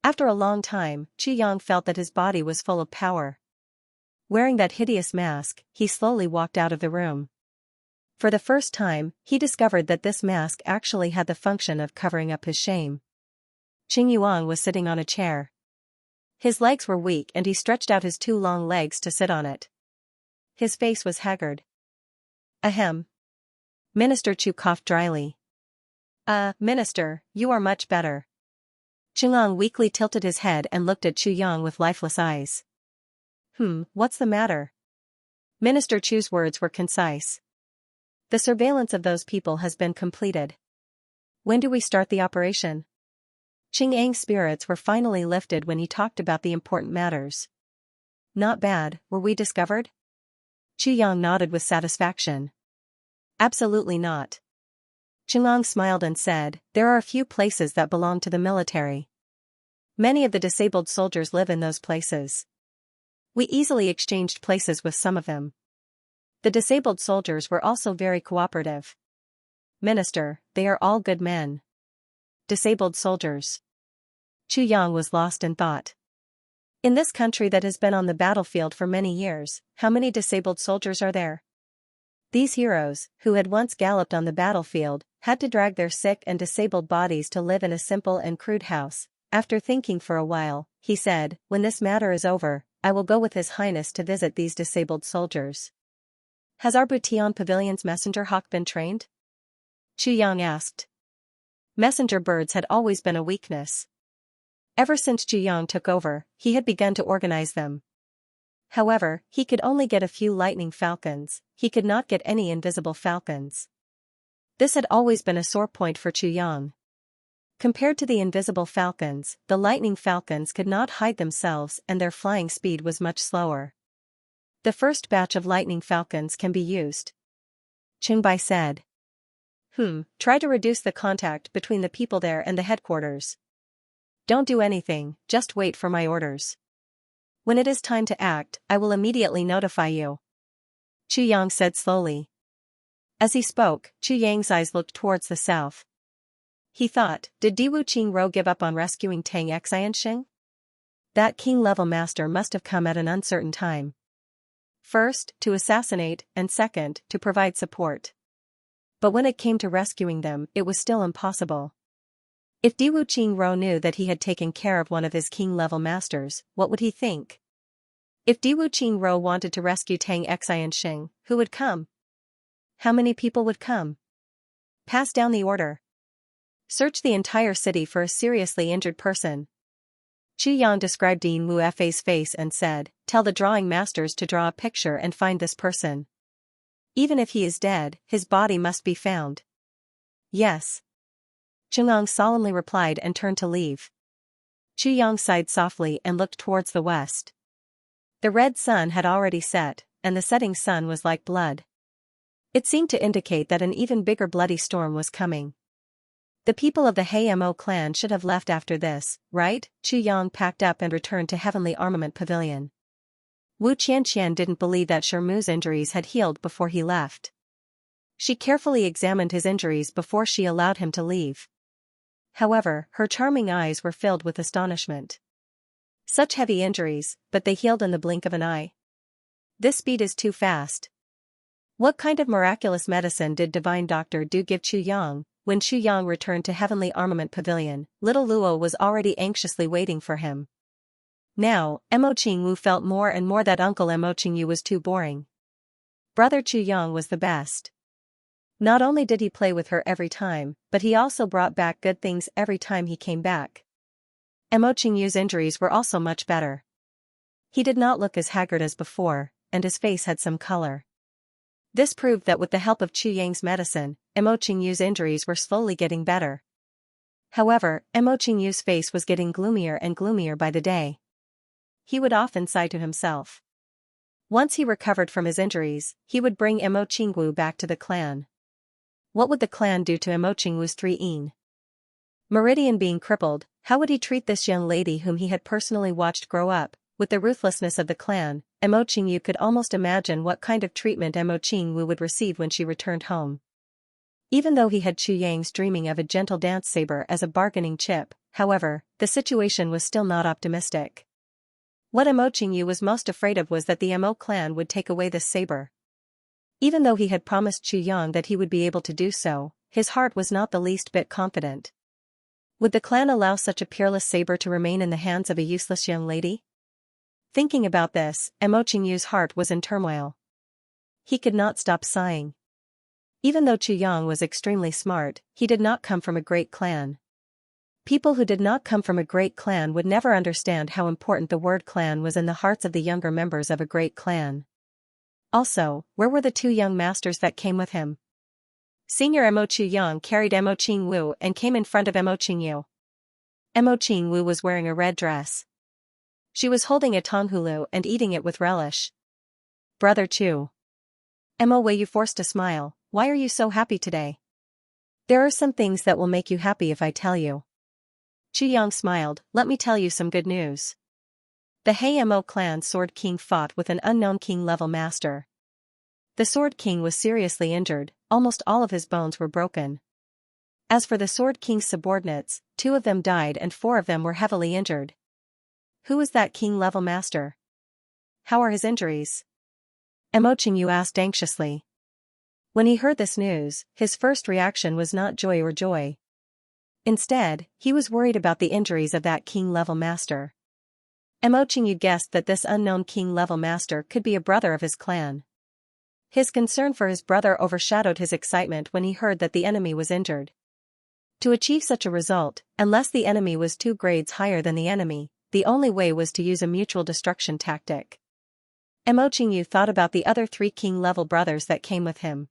After a long time, Chu Yang felt that his body was full of power. Wearing that hideous mask, he slowly walked out of the room. For the first time, he discovered that this mask actually had the function of covering up his shame. Qing Yuan was sitting on a chair. His legs were weak and he stretched out his 2 long legs to sit on it. His face was haggard. Ahem. Minister Chu coughed dryly. Minister, you are much better. Chang'an weakly tilted his head and looked at Chu Yang with lifeless eyes. What's the matter? Minister Chu's words were concise. The surveillance of those people has been completed. When do we start the operation? Qing Ang's spirits were finally lifted when he talked about the important matters. Not bad, were we discovered? Chu Yang nodded with satisfaction. Absolutely not. Chang'an smiled and said, there are a few places that belong to the military. Many of the disabled soldiers live in those places. We easily exchanged places with some of them. The disabled soldiers were also very cooperative. Minister, they are all good men. Disabled soldiers. Chu Yang was lost in thought. In this country that has been on the battlefield for many years, how many disabled soldiers are there? These heroes, who had once galloped on the battlefield, had to drag their sick and disabled bodies to live in a simple and crude house. After thinking for a while, he said, when this matter is over, I will go with His Highness to visit these disabled soldiers. Has our Butian Pavilion's messenger hawk been trained? Chu Yang asked. Messenger birds had always been a weakness. Ever since Chu Yang took over, he had begun to organize them. However, he could only get a few lightning falcons, he could not get any invisible falcons. This had always been a sore point for Chu Yang. Compared to the invisible falcons, the lightning falcons could not hide themselves and their flying speed was much slower. The first batch of lightning falcons can be used. Qingbai said. Try to reduce the contact between the people there and the headquarters. Don't do anything, just wait for my orders. When it is time to act, I will immediately notify you. Chu Yang said slowly. As he spoke, Chu Yang's eyes looked towards the south. He thought, did Diwu Qingro give up on rescuing Tang Xianxia? That king-level master must have come at an uncertain time. First, to assassinate, and second, to provide support. But when it came to rescuing them, it was still impossible. If Diwu Qingro knew that he had taken care of one of his king-level masters, what would he think? If Diwu Qingro wanted to rescue Tang Xianxia, who would come? How many people would come? Pass down the order. Search the entire city for a seriously injured person. Chu Yang described Yin Wu Fei's face and said, "Tell the drawing masters to draw a picture and find this person. Even if he is dead, his body must be found." "Yes." Chu Yang solemnly replied and turned to leave. Chu Yang sighed softly and looked towards the west. The red sun had already set, and the setting sun was like blood. It seemed to indicate that an even bigger bloody storm was coming. The people of the Hamo clan should have left after this, right? Chu Yang packed up and returned to Heavenly Armament Pavilion. Wu Qianqian didn't believe that Shermu's injuries had healed before he left. She carefully examined his injuries before she allowed him to leave. However, her charming eyes were filled with astonishment. Such heavy injuries, but they healed in the blink of an eye. This speed is too fast. What kind of miraculous medicine did Divine Doctor Du give Chu Yang? When Chu Yang returned to Heavenly Armament Pavilion, little Luo was already anxiously waiting for him. Now, Mo Qingwu felt more and more that Uncle Mo Qingyu was too boring. Brother Chu Yang was the best. Not only did he play with her every time, but he also brought back good things every time he came back. Mo Qingyu's injuries were also much better. He did not look as haggard as before, and his face had some color. This proved that with the help of Chu Yang's medicine, Mo Qingyu's injuries were slowly getting better. However, Mo Qingyu's face was getting gloomier and gloomier by the day. He would often sigh to himself. Once he recovered from his injuries, he would bring Mo Qingwu back to the clan. What would the clan do to Mo Qingwu's 3 yin? Meridian being crippled, how would he treat this young lady whom he had personally watched grow up? With the ruthlessness of the clan, Mo Qingyu could almost imagine what kind of treatment Mo Qingwu would receive when she returned home. Even though he had Chu Yang's dreaming of a gentle dance saber as a bargaining chip, however, the situation was still not optimistic. What Mo Qingyu was most afraid of was that the Mo clan would take away this saber. Even though he had promised Chu Yang that he would be able to do so, his heart was not the least bit confident. Would the clan allow such a peerless saber to remain in the hands of a useless young lady? Thinking about this, Mo Qingyu's heart was in turmoil. He could not stop sighing. Even though Chu Yang was extremely smart, he did not come from a great clan. People who did not come from a great clan would never understand how important the word clan was in the hearts of the younger members of a great clan. Also, where were the 2 young masters that came with him? Senior Mo Chu Yang carried Mo Qingwu and came in front of Mo Qingyu. Mo Qingwu was wearing a red dress. She was holding a tonghulu and eating it with relish. "Brother Chu." Mo Weiyu forced a smile. "Why are you so happy today?" "There are some things that will make you happy if I tell you." Chu Yang smiled. "Let me tell you some good news." The Mo clan Sword King fought with an unknown king-level master. The Sword King was seriously injured, almost all of his bones were broken. As for the Sword King's subordinates, 2 of them died and 4 of them were heavily injured. Who is that king-level master? How are his injuries? Mo Qingyu asked anxiously. When he heard this news, his first reaction was not joy or joy. Instead, he was worried about the injuries of that king-level master. Mo Qingyu guessed that this unknown king-level master could be a brother of his clan. His concern for his brother overshadowed his excitement when he heard that the enemy was injured. To achieve such a result, unless the enemy was 2 grades higher than the enemy, the only way was to use a mutual destruction tactic. Mo Qingyu thought about the other 3 king-level brothers that came with him.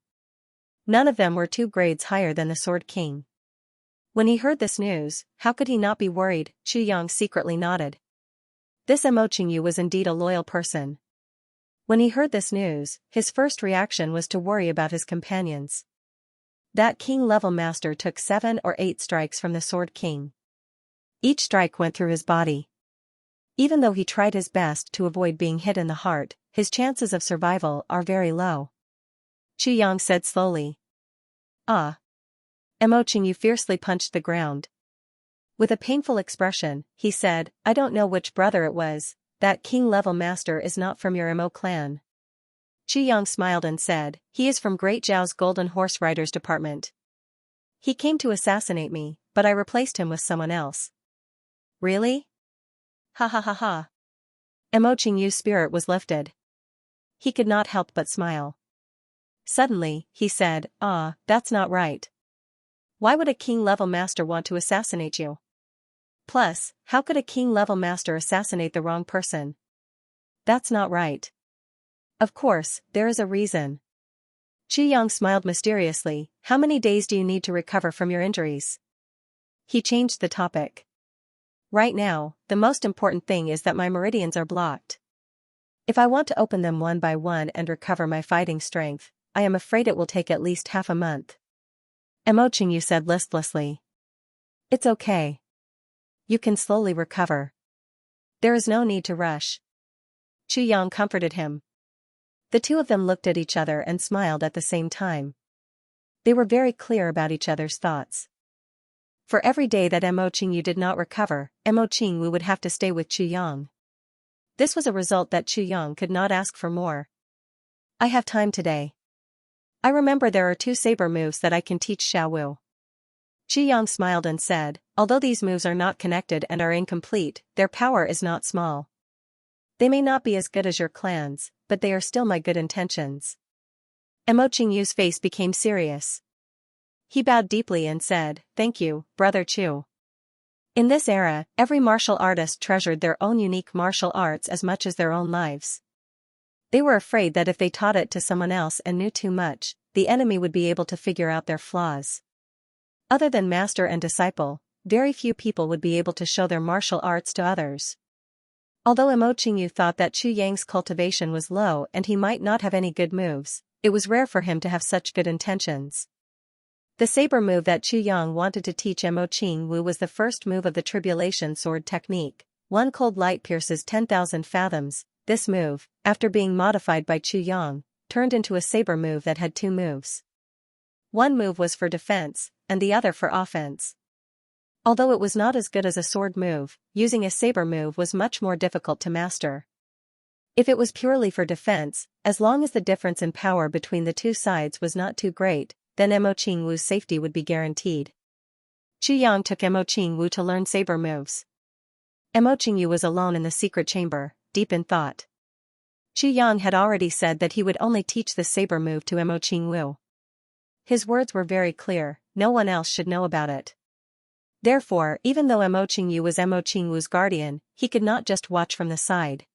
None of them were 2 grades higher than the Sword King. When he heard this news, how could he not be worried? Chu Yang secretly nodded. This Mo Qingyu was indeed a loyal person. When he heard this news, his first reaction was to worry about his companions. That king-level master took 7 or 8 strikes from the Sword King. Each strike went through his body. Even though he tried his best to avoid being hit in the heart, his chances of survival are very low. Chu Yang said slowly. "Ah." Mo Qingyu fiercely punched the ground. With a painful expression, he said, "I don't know which brother it was, that king-level master is not from your Mo clan." Chu Yang smiled and said, "He is from Great Zhao's Golden Horse Riders Department. He came to assassinate me, but I replaced him with someone else." "Really?" Ha ha ha ha. Mo Qingyu's spirit was lifted. He could not help but smile. Suddenly, he said, "Ah, that's not right. Why would a king-level master want to assassinate you?" Plus, how could a king-level master assassinate the wrong person? That's not right. Of course, there is a reason. Yang smiled mysteriously. How many days do you need to recover from your injuries? He changed the topic. Right now, the most important thing is that my meridians are blocked. If I want to open them one by one and recover my fighting strength, I am afraid it will take at least half a month. Yu said listlessly. It's okay. You can slowly recover. There is no need to rush. Yang comforted him. The two of them looked at each other and smiled at the same time. They were very clear about each other's thoughts. For every day that Yu did not recover, Wu would have to stay with Yang. This was a result that Yang could not ask for more. I have time today. I remember there are 2 saber moves that I can teach Xiaowu. Yang smiled and said, although these moves are not connected and are incomplete, their power is not small. They may not be as good as your clan's, but they are still my good intentions. Yu's face became serious. He bowed deeply and said, thank you, Brother Chu. In this era, every martial artist treasured their own unique martial arts as much as their own lives. They were afraid that if they taught it to someone else and knew too much, the enemy would be able to figure out their flaws. Other than master and disciple, very few people would be able to show their martial arts to others. Although Yu thought that Chu Yang's cultivation was low and he might not have any good moves, it was rare for him to have such good intentions. The saber move that Chu Yang wanted to teach Wu was the first move of the Tribulation Sword technique. One cold light pierces 10,000 fathoms. This move, after being modified by Chu Yang, turned into a saber move that had 2 moves. One move was for defense, and the other for offense. Although it was not as good as a sword move, using a saber move was much more difficult to master. If it was purely for defense, as long as the difference in power between the 2 sides was not too great, then Wu's safety would be guaranteed. Chu Yang took Wu to learn saber moves. Yu was alone in the secret chamber, deep in thought. Chu Yang had already said that he would only teach the saber move to Wu. His words were very clear, no one else should know about it. Therefore, even though Yu was Wu's guardian, he could not just watch from the side.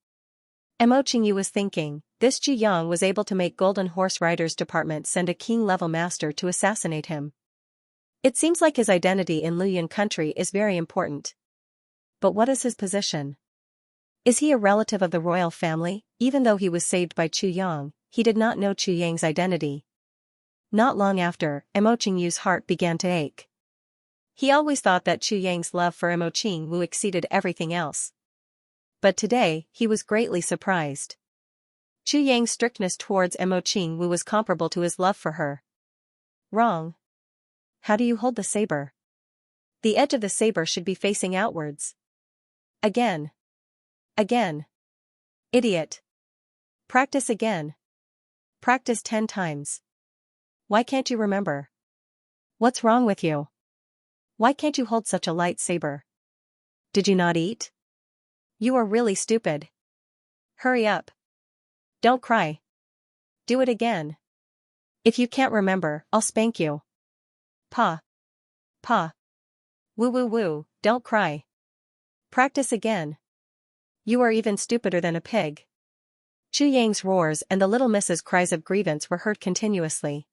Yu was thinking, this Chu Yang was able to make Golden Horse Riders Department send a king-level master to assassinate him. It seems like his identity in Luoyuan country is very important. But what is his position? Is he a relative of the royal family? Even though he was saved by Chu Yang, he did not know Chu Yang's identity. Not long after, Yu's heart began to ache. He always thought that Chu Yang's love for Wu exceeded everything else. But today, he was greatly surprised. Chu Yang's strictness towards Wu was comparable to his love for her. Wrong. How do you hold the saber? The edge of the saber should be facing outwards. Again. Again. Idiot. Practice again. Practice 10 times. Why can't you remember? What's wrong with you? Why can't you hold such a light saber? Did you not eat? You are really stupid. Hurry up. Don't cry. Do it again. If you can't remember, I'll spank you. Pa. Pa. Woo woo woo, don't cry. Practice again. You are even stupider than a pig. Chu Yang's roars and the little Miss's cries of grievance were heard continuously.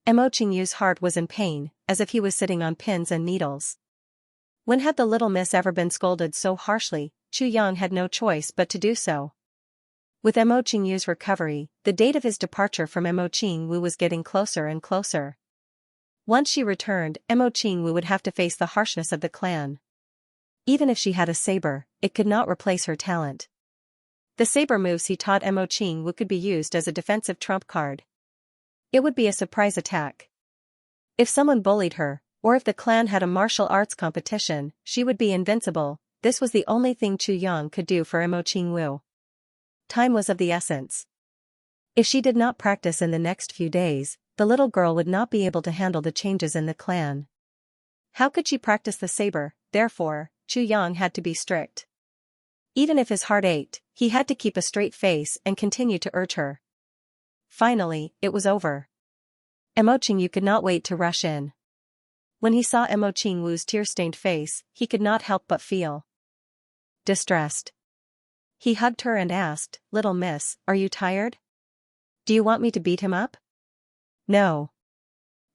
Yu's heart was in pain, as if he was sitting on pins and needles. When had the little Miss ever been scolded so harshly? Chu Yang had no choice but to do so. With Yu's recovery, the date of his departure from Wu was getting closer and closer. Once she returned, Wu would have to face the harshness of the clan. Even if she had a saber, it could not replace her talent. The saber moves he taught Wu could be used as a defensive trump card. It would be a surprise attack. If someone bullied her, or if the clan had a martial arts competition, she would be invincible. This was the only thing Chu Yang could do for Wu. Time was of the essence. If she did not practice in the next few days, the little girl would not be able to handle the changes in the clan. How could she practice the saber? Therefore, Chu Yang had to be strict. Even if his heart ached, he had to keep a straight face and continue to urge her. Finally, it was over. Yu could not wait to rush in. When he saw Mo Qingwu's tear-stained face, he could not help but feel distressed. He hugged her and asked, "Little miss, are you tired? Do you want me to beat him up?" "No."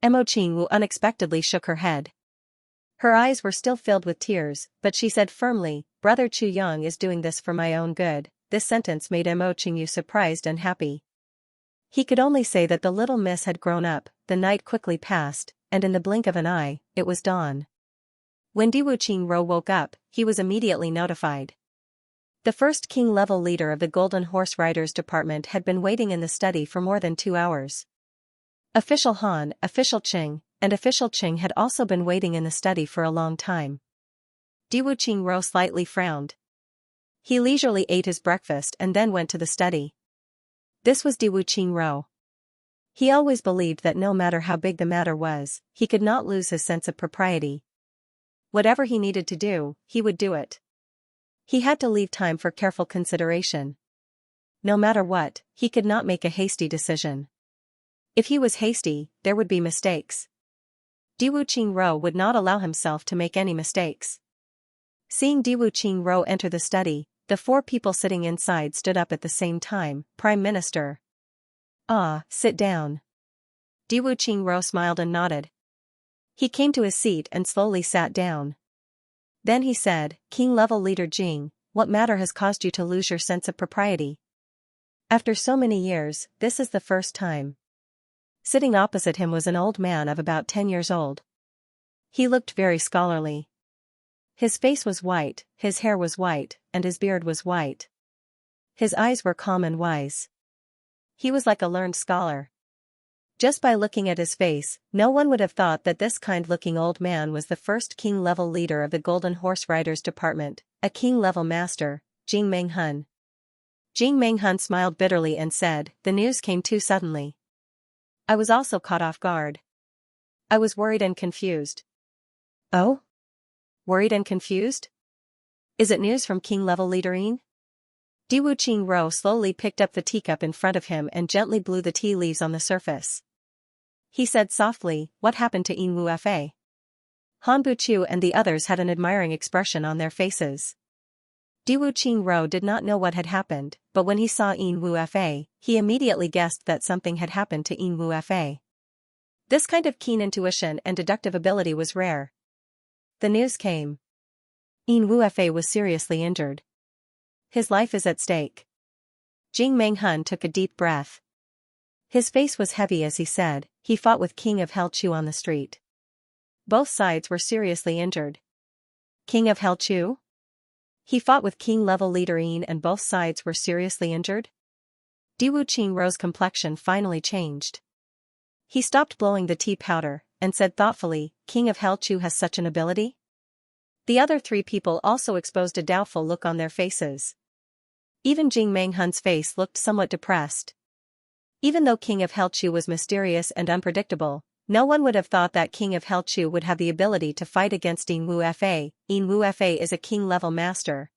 Mo Qingwu unexpectedly shook her head. Her eyes were still filled with tears, but she said firmly, "Brother Chu Yang is doing this for my own good." This sentence made Mo Qingwu surprised and happy. He could only say that the little miss had grown up. The night quickly passed, and in the blink of an eye, it was dawn. When Diwu Qingro woke up, he was immediately notified. The first king-level leader of the Golden Horse Riders Department had been waiting in the study for more than 2 hours. Official Han, Official Qing, and Official Qing had also been waiting in the study for a long time. Diwu Qingro slightly frowned. He leisurely ate his breakfast and then went to the study. This was Diwu Qingro. He always believed that no matter how big the matter was, he could not lose his sense of propriety. Whatever he needed to do, he would do it. He had to leave time for careful consideration. No matter what, he could not make a hasty decision. If he was hasty, there would be mistakes. Diwu Qingro would not allow himself to make any mistakes. Seeing Diwu Qingro enter the study, the 4 people sitting inside stood up at the same time. "Prime Minister." "Ah, sit down." Diwu Qingro smiled and nodded. He came to his seat and slowly sat down. Then he said, "King-level leader Jing, what matter has caused you to lose your sense of propriety? After so many years, this is the first time." Sitting opposite him was an old man of about 10 years old. He looked very scholarly. His face was white, his hair was white, and his beard was white. His eyes were calm and wise. He was like a learned scholar. Just by looking at his face, no one would have thought that this kind-looking old man was the first king-level leader of the Golden Horse Riders Department, a king-level master, Jing Menghun. Jing Menghun smiled bitterly and said, "The news came too suddenly. I was also caught off guard. I was worried and confused." "Oh? Worried and confused? Is it news from king-level leader Yin?" Diwu Qingro slowly picked up the teacup in front of him and gently blew the tea leaves on the surface. He said softly, "What happened to Yin Wufa?" Han Buqiu and the others had an admiring expression on their faces. Diwu Qingro did not know what had happened, but when he saw Yin Wufa, he immediately guessed that something had happened to Yin Wufa. This kind of keen intuition and deductive ability was rare. The news came. Yin Wufa was seriously injured. His life is at stake. Jing Menghun took a deep breath. His face was heavy as he said, "He fought with King of Hell Chu on the street. Both sides were seriously injured." "King of Hell Chu? He fought with king-level leader Yin and both sides were seriously injured?" Diwu Qingro's complexion finally changed. He stopped blowing the tea powder, and said thoughtfully, "King of Hell Chu has such an ability?" The other 3 people also exposed a doubtful look on their faces. Even Jing Menghun's face looked somewhat depressed. Even though King of Hell Chu was mysterious and unpredictable, no one would have thought that King of Hell Chu would have the ability to fight against Yin Wufa. Yin Wufa is a king-level master.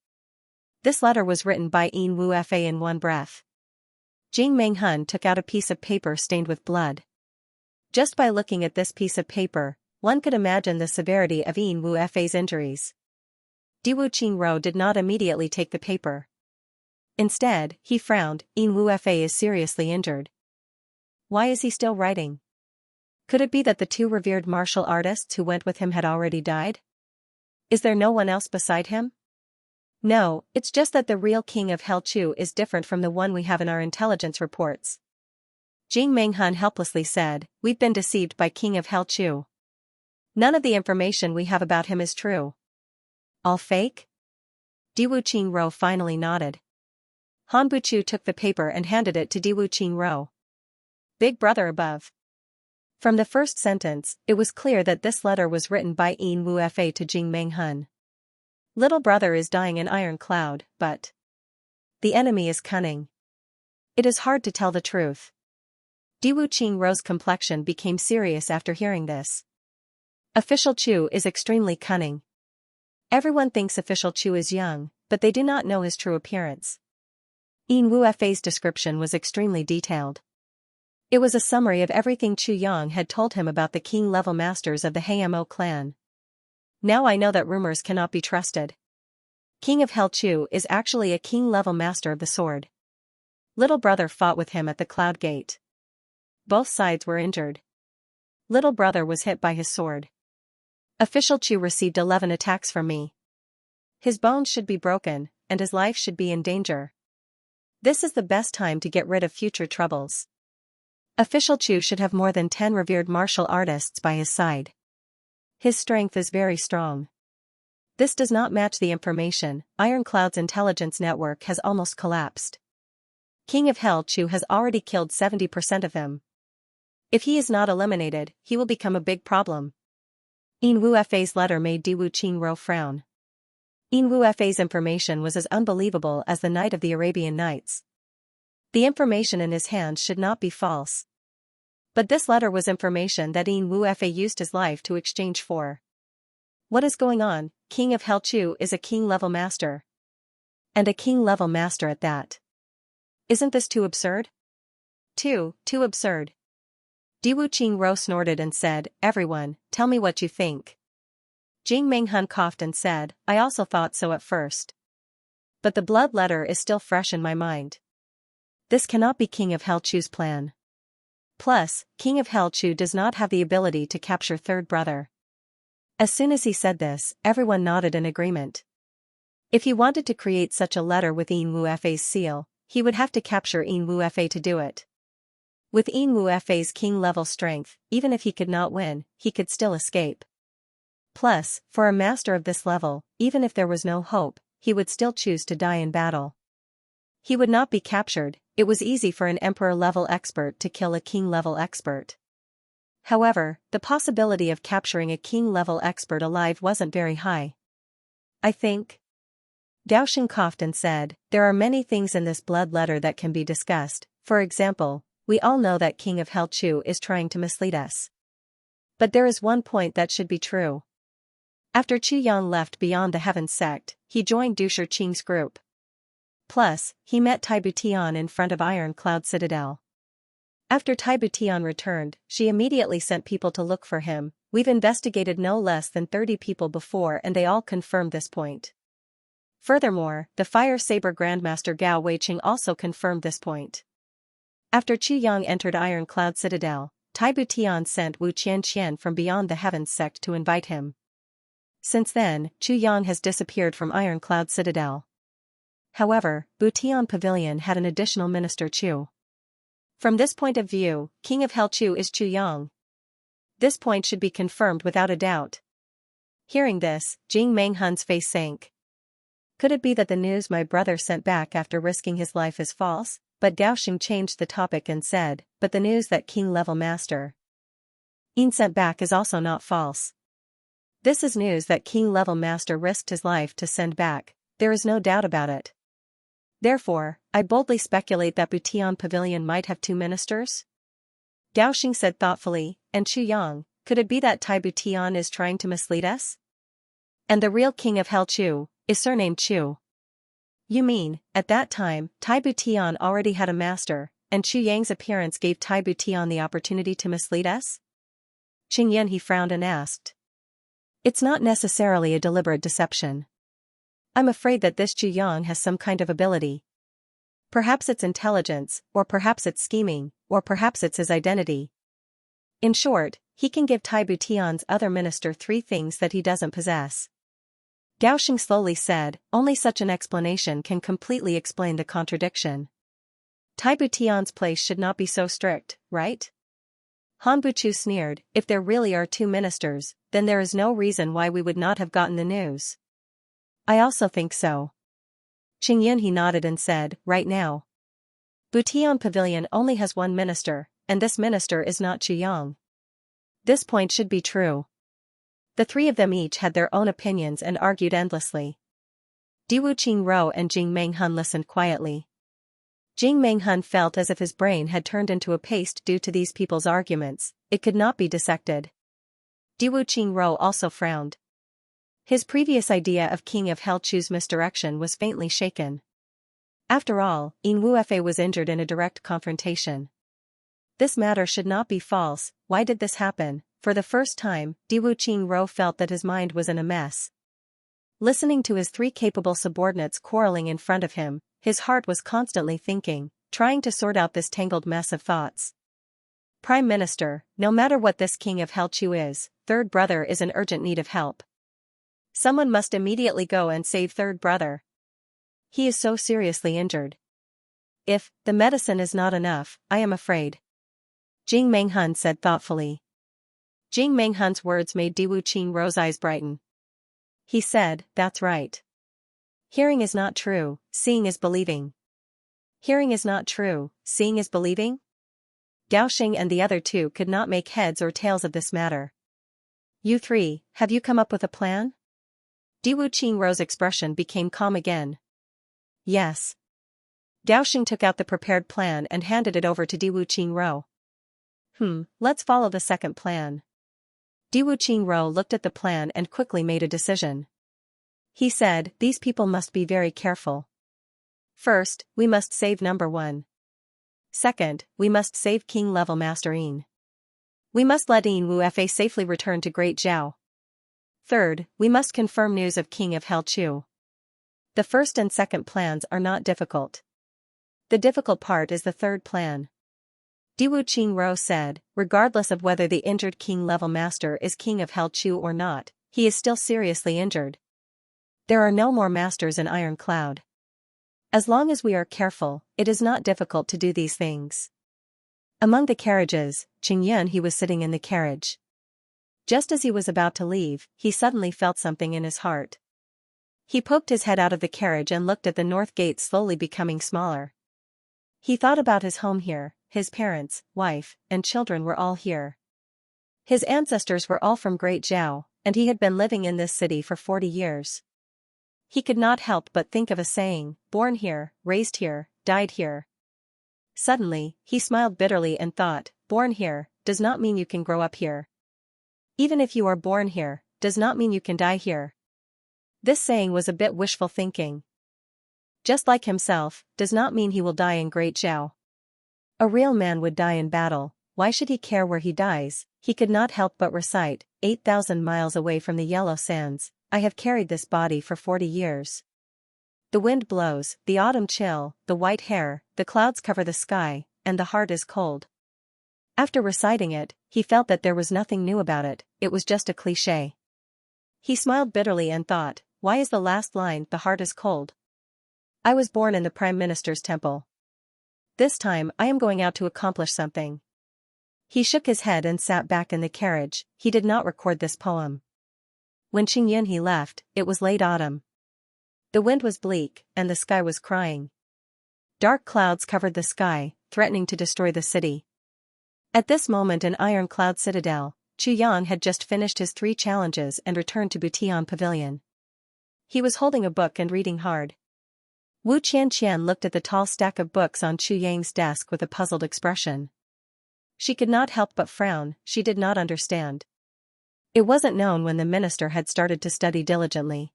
This letter was written by Yin Wufa in one breath. Jing Menghun took out a piece of paper stained with blood. Just by looking at this piece of paper, one could imagine the severity of Yin Wufa's injuries. Diwu Qingro did not immediately take the paper. Instead, he frowned. "Yin Wufa is seriously injured. Why is he still writing? Could it be that the 2 revered martial artists who went with him had already died? Is there no one else beside him? No, it's just that the real King of Hell Chu is different from the one we have in our intelligence reports." Jing Menghun helplessly said, "We've been deceived by King of Hell Chu. None of the information we have about him is true. All fake?" Diwu Qingro finally nodded. Han Buqiu took the paper and handed it to Diwu Qingro. "Big brother above." From the first sentence, it was clear that this letter was written by Yin Wufa to Jing Menghun. Little brother is dying in Iron Cloud, but the enemy is cunning. It is hard to tell the truth. Diwu Qingro's complexion became serious after hearing this. Official Chu is extremely cunning. Everyone thinks Official Chu is young, but they do not know his true appearance. Yin Wufa's description was extremely detailed. It was a summary of everything Chu Yang had told him about the king-level masters of the Hamo clan. Now I know that rumors cannot be trusted. King of Hell Chu is actually a king-level master of the sword. Little brother fought with him at the Cloud Gate. Both sides were injured. Little brother was hit by his sword. Official Chu received 11 attacks from me. His bones should be broken, and his life should be in danger. This is the best time to get rid of future troubles. Official Chu should have more than 10 revered martial artists by his side. His strength is very strong. This does not match the information. Ironclad's intelligence network has almost collapsed. King of Hell Chu has already killed 70% of them. If he is not eliminated, he will become a big problem. Yin Wu Fa's letter made Diwu Qingro frown. Yin Wu Fa's information was as unbelievable as the Night of the Arabian Nights. The information in his hands should not be false. But this letter was information that Yin Wu Fa used his life to exchange for. What is going on? King of Hell Chu is a king-level master. And a king-level master at that. Isn't this too absurd? Too absurd. Diwu Qingro snorted and said, "Everyone, tell me what you think." Jing Menghun coughed and said, "I also thought so at first. But the blood letter is still fresh in my mind. This cannot be King of Hell Chu's plan. Plus, King of Hell Chu does not have the ability to capture third brother." As soon as he said this, everyone nodded in agreement. If he wanted to create such a letter with Yin Wu Fa's seal, he would have to capture Yin Wu Fa to do it. With Yin Wu Fa's king-level strength, even if he could not win, he could still escape. Plus, for a master of this level, even if there was no hope, he would still choose to die in battle. He would not be captured. It was easy for an emperor-level expert to kill a king-level expert. However, the possibility of capturing a king-level expert alive wasn't very high. I think. Daoxing coughed and said, "There are many things in this blood letter that can be discussed. For example, we all know that King of Hell Chu is trying to mislead us. But there is one point that should be true." After Chu Yang left Beyond the Heavens sect, he joined Dusher Qing's group. Plus, he met Taibu Tian in front of Iron Cloud Citadel. After Taibu Tian returned, she immediately sent people to look for him. "We've investigated no less than 30 people before and they all confirmed this point." Furthermore, the Fire Saber Grandmaster Gao Weiqing also confirmed this point. After Chu Yang entered Iron Cloud Citadel, Taibu Tian sent Wu Qianqian from Beyond the Heavens sect to invite him. Since then, Chu Yang has disappeared from Iron Cloud Citadel. However, Butian Pavilion had an additional minister Chu. From this point of view, King of Hell Chu is Chu Yang. This point should be confirmed without a doubt. Hearing this, Jing Menghun's face sank. Could it be that the news my brother sent back after risking his life is false? But Daoxing changed the topic and said, "But the news that king-level master Yin sent back is also not false. This is news that king-level master risked his life to send back, there is no doubt about it. Therefore, I boldly speculate that Butian Pavilion might have 2 ministers?" Daoxing said thoughtfully, "And Chu Yang, could it be that Taibu Tian is trying to mislead us? And the real King of Hell Chu is surnamed Chu." "You mean, at that time, Taibu Tian already had a master, and Chu Yang's appearance gave Taibu Tian the opportunity to mislead us?" Qing Yan he frowned and asked. "It's not necessarily a deliberate deception. I'm afraid that this Chu Yang has some kind of ability. Perhaps it's intelligence, or perhaps it's scheming, or perhaps it's his identity. In short, he can give Taibu Tian's other minister 3 things that he doesn't possess." Daoxing slowly said, "Only such an explanation can completely explain the contradiction. Taibu Tian's place should not be so strict, right?" Han Buchu sneered, "If there really are 2 ministers, then there is no reason why we would not have gotten the news." "I also think so." Qing Yan he nodded and said, "Right now, Butian Pavilion only has 1 minister, and this minister is not Chu Yang. This point should be true." The 3 of them each had their own opinions and argued endlessly. Diwu Qingro and Jing Menghun listened quietly. Jing Menghun felt as if his brain had turned into a paste due to these people's arguments. It could not be dissected. Diwu Qingro also frowned. His previous idea of King of Hell Chu's misdirection was faintly shaken. After all, Yin Wu Fa was injured in a direct confrontation. This matter should not be false. Why did this happen? For the first time, Diwu Qingro felt that his mind was in a mess. Listening to his three capable subordinates quarreling in front of him, his heart was constantly thinking, trying to sort out this tangled mess of thoughts. Prime Minister, no matter what this king of Helchu is, third brother is in urgent need of help. Someone must immediately go and save third brother. He is so seriously injured. If the medicine is not enough, I am afraid. Jing Menghun said thoughtfully. Jing Menghun's words made Diwu Qingro's eyes brighten. He said, that's right. Hearing is not true, seeing is believing. Hearing is not true, seeing is believing? Gao Xing and the other two could not make heads or tails of this matter. You three, have you come up with a plan? Diwu Qingro's expression became calm again. Yes. Gao Xing took out the prepared plan and handed it over to Diwu Qingro. Let's follow the second plan. Diwu Qingro looked at the plan and quickly made a decision. He said, these people must be very careful. First, we must save number 1. Second, we must save king-level Master Yin. We must let Yin Wu Fa safely return to Great Zhao. Third, we must confirm news of King of Helchu. The first and second plans are not difficult. The difficult part is the third plan. Diwu Qingro said, regardless of whether the injured king-level master is King of Helchu or not, he is still seriously injured. There are no more masters in Iron Cloud. As long as we are careful, it is not difficult to do these things. Among the carriages, Qingyun he was sitting in the carriage. Just as he was about to leave, he suddenly felt something in his heart. He poked his head out of the carriage and looked at the north gate slowly becoming smaller. He thought about his home here, his parents, wife, and children were all here. His ancestors were all from Great Zhao, and he had been living in this city for 40 years. He could not help but think of a saying, born here, raised here, died here. Suddenly, he smiled bitterly and thought, born here, does not mean you can grow up here. Even if you are born here, does not mean you can die here. This saying was a bit wishful thinking. Just like himself, does not mean he will die in Great Zhao. A real man would die in battle, why should he care where he dies? He could not help but recite, 8,000 miles away from the yellow sands, I have carried this body for 40 years. The wind blows, the autumn chill, the white hair, the clouds cover the sky, and the heart is cold. After reciting it, he felt that there was nothing new about it, it was just a cliché. He smiled bitterly and thought, why is the last line, the heart is cold? I was born in the Prime Minister's temple. This time I am going out to accomplish something. He shook his head and sat back in the carriage, he did not record this poem. When Qingyun he left, it was late autumn. The wind was bleak, and the sky was crying. Dark clouds covered the sky, threatening to destroy the city. At this moment in Iron Cloud Citadel, Chu Yang had just finished his 3 challenges and returned to Butian Pavilion. He was holding a book and reading hard. Wu Qianqian looked at the tall stack of books on Chu Yang's desk with a puzzled expression. She could not help but frown, she did not understand. It wasn't known when the minister had started to study diligently.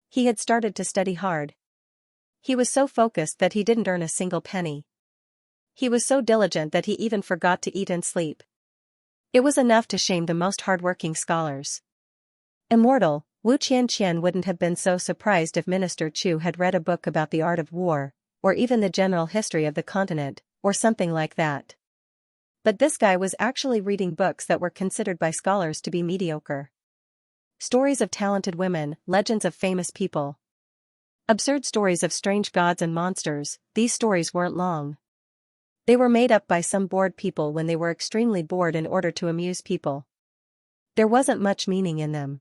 He had started to study hard. He was so focused that he didn't earn a single penny. He was so diligent that he even forgot to eat and sleep. It was enough to shame the most hardworking scholars. Immortal, Wu Qianqian wouldn't have been so surprised if Minister Chu had read a book about the art of war, or even the general history of the continent, or something like that. But this guy was actually reading books that were considered by scholars to be mediocre. Stories of talented women, legends of famous people. Absurd stories of strange gods and monsters, these stories weren't long. They were made up by some bored people when they were extremely bored in order to amuse people. There wasn't much meaning in them.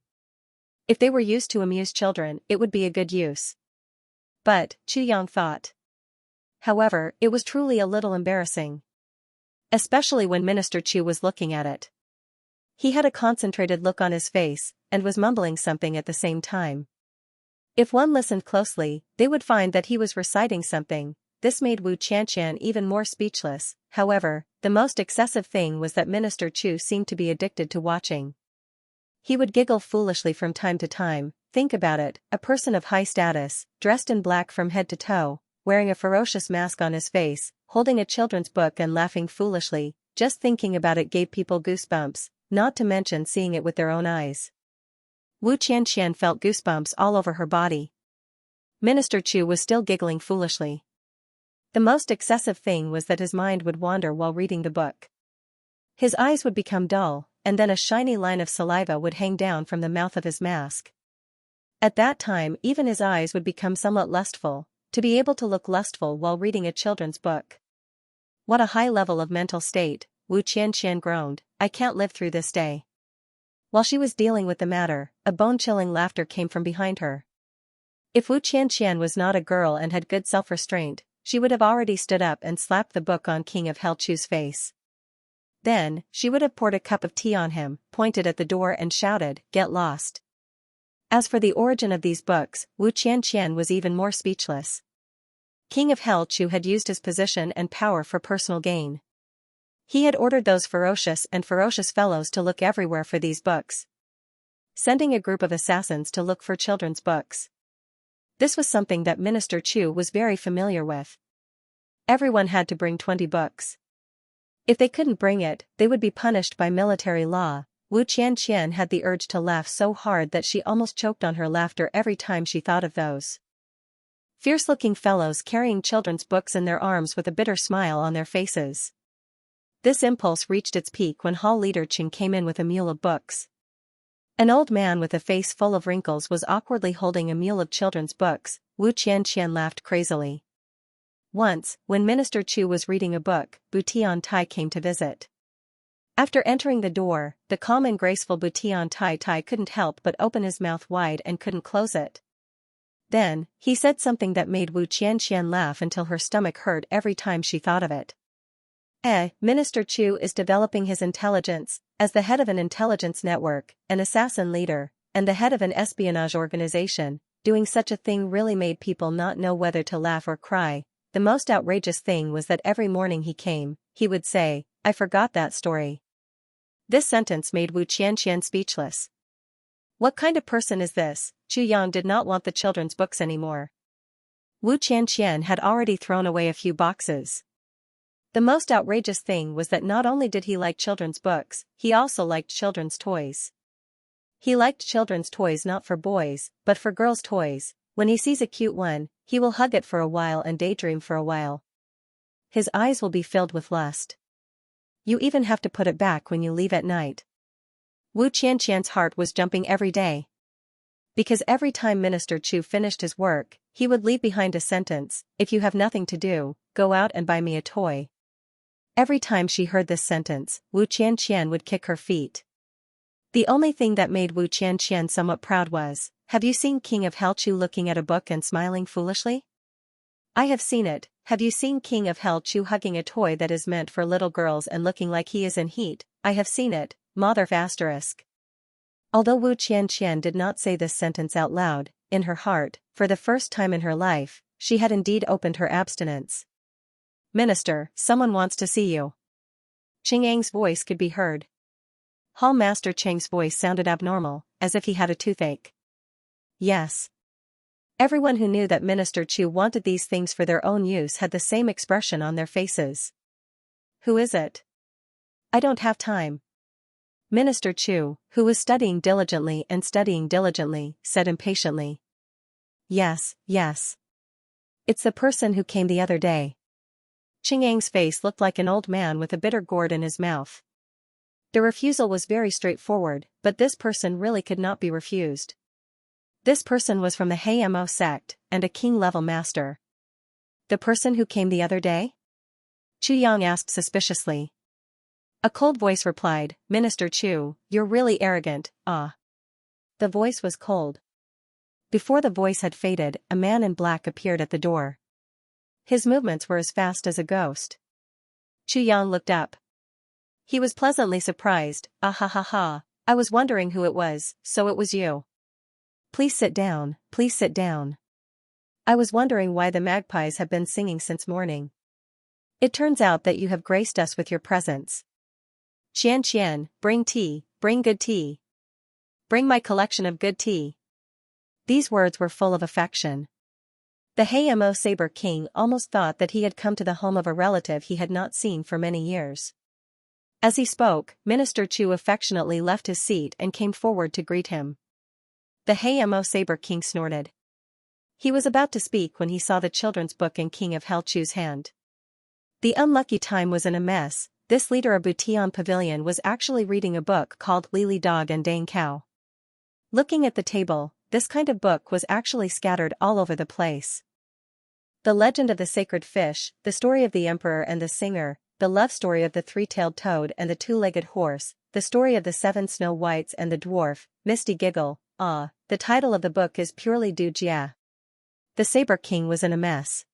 If they were used to amuse children, it would be a good use. But, Chu Yang thought. However, it was truly a little embarrassing. Especially when Minister Chu was looking at it. He had a concentrated look on his face, and was mumbling something at the same time. If one listened closely, they would find that he was reciting something. This made Wu Qianqian even more speechless. However, the most excessive thing was that Minister Chu seemed to be addicted to watching. He would giggle foolishly from time to time. Think about it, a person of high status, dressed in black from head to toe, wearing a ferocious mask on his face, holding a children's book and laughing foolishly. Just thinking about it gave people goosebumps, not to mention seeing it with their own eyes. Wu Qianqian felt goosebumps all over her body. Minister Chu was still giggling foolishly. The most excessive thing was that his mind would wander while reading the book. His eyes would become dull, and then a shiny line of saliva would hang down from the mouth of his mask. At that time even his eyes would become somewhat lustful, to be able to look lustful while reading a children's book. What a high level of mental state, Wu Qianqian groaned, I can't live through this day. While she was dealing with the matter, a bone-chilling laughter came from behind her. If Wu Qianqian was not a girl and had good self-restraint, she would have already stood up and slapped the book on King of Hell Chu's face. Then, she would have poured a cup of tea on him, pointed at the door and shouted, "Get lost." As for the origin of these books, Wu Qianqian was even more speechless. King of Hell Chu had used his position and power for personal gain. He had ordered those ferocious fellows to look everywhere for these books, sending a group of assassins to look for children's books. This was something that Minister Chu was very familiar with. Everyone had to bring 20 books. If they couldn't bring it, they would be punished by military law. Wu Qianqian had the urge to laugh so hard that she almost choked on her laughter every time she thought of those fierce-looking fellows carrying children's books in their arms with a bitter smile on their faces. This impulse reached its peak when Hall Leader Qing came in with a mule of books. An old man with a face full of wrinkles was awkwardly holding a mule of children's books. Wu Qianqian laughed crazily. Once, when Minister Chu was reading a book, Bu Tiantai came to visit. After entering the door, the calm and graceful Bu Tiantai couldn't help but open his mouth wide and couldn't close it. Then, he said something that made Wu Qianqian laugh until her stomach hurt every time she thought of it. Minister Chu is developing his intelligence, as the head of an intelligence network, an assassin leader, and the head of an espionage organization. Doing such a thing really made people not know whether to laugh or cry. The most outrageous thing was that every morning he came, he would say, "I forgot that story." This sentence made Wu Qianqian speechless. What kind of person is this? Chu Yang did not want the children's books anymore. Wu Qianqian had already thrown away a few boxes. The most outrageous thing was that not only did he like children's books, he also liked children's toys. He liked children's toys not for boys, but for girls' toys. When he sees a cute one, he will hug it for a while and daydream for a while. His eyes will be filled with lust. You even have to put it back when you leave at night. Wu Qianqian's heart was jumping every day. Because every time Minister Chu finished his work, he would leave behind a sentence, "If you have nothing to do, go out and buy me a toy." Every time she heard this sentence, Wu Qianqian would kick her feet. The only thing that made Wu Qianqian somewhat proud was, "Have you seen King of Hell Chu looking at a book and smiling foolishly?" "I have seen it." "Have you seen King of Hell Chu hugging a toy that is meant for little girls and looking like he is in heat?" "I have seen it." Mother**. Although Wu Qianqian did not say this sentence out loud, in her heart, for the first time in her life, she had indeed opened her abstinence. "Minister, someone wants to see you." Ching Yang's voice could be heard. Hall Master Cheng's voice sounded abnormal, as if he had a toothache. Yes. Everyone who knew that Minister Chu wanted these things for their own use had the same expression on their faces. "Who is it?" "I don't have time." Minister Chu, who was studying diligently, said impatiently. Yes. It's the person who came the other day." Ching Yang's face looked like an old man with a bitter gourd in his mouth. The refusal was very straightforward, but this person really could not be refused. This person was from the Hamo sect, and a king-level master. "The person who came the other day?" Chu Yang asked suspiciously. A cold voice replied, "Minister Chu, you're really arrogant, ah." The voice was cold. Before the voice had faded, a man in black appeared at the door. His movements were as fast as a ghost. Chu Yang looked up. He was pleasantly surprised. "Ah ha ha ha, I was wondering who it was, so it was you. Please sit down, please sit down. I was wondering why the magpies have been singing since morning. It turns out that you have graced us with your presence. Xianxian, bring tea, bring good tea. Bring my collection of good tea." These words were full of affection. The Hayamo Saber King almost thought that he had come to the home of a relative he had not seen for many years. As he spoke, Minister Chu affectionately left his seat and came forward to greet him. The Hayamo Saber King snorted. He was about to speak when he saw the children's book in King of Hell Chu's hand. The unlucky time was in a mess. This leader of Butian Pavilion was actually reading a book called Lily Dog and Dang Cow. Looking at the table, this kind of book was actually scattered all over the place. The Legend of the Sacred Fish, the story of the Emperor and the Singer, the love story of the three-tailed toad and the two-legged horse, the story of the 7 Snow Whites and the dwarf, Misty Giggle. The title of the book is purely Du Jia. The Saber King was in a mess.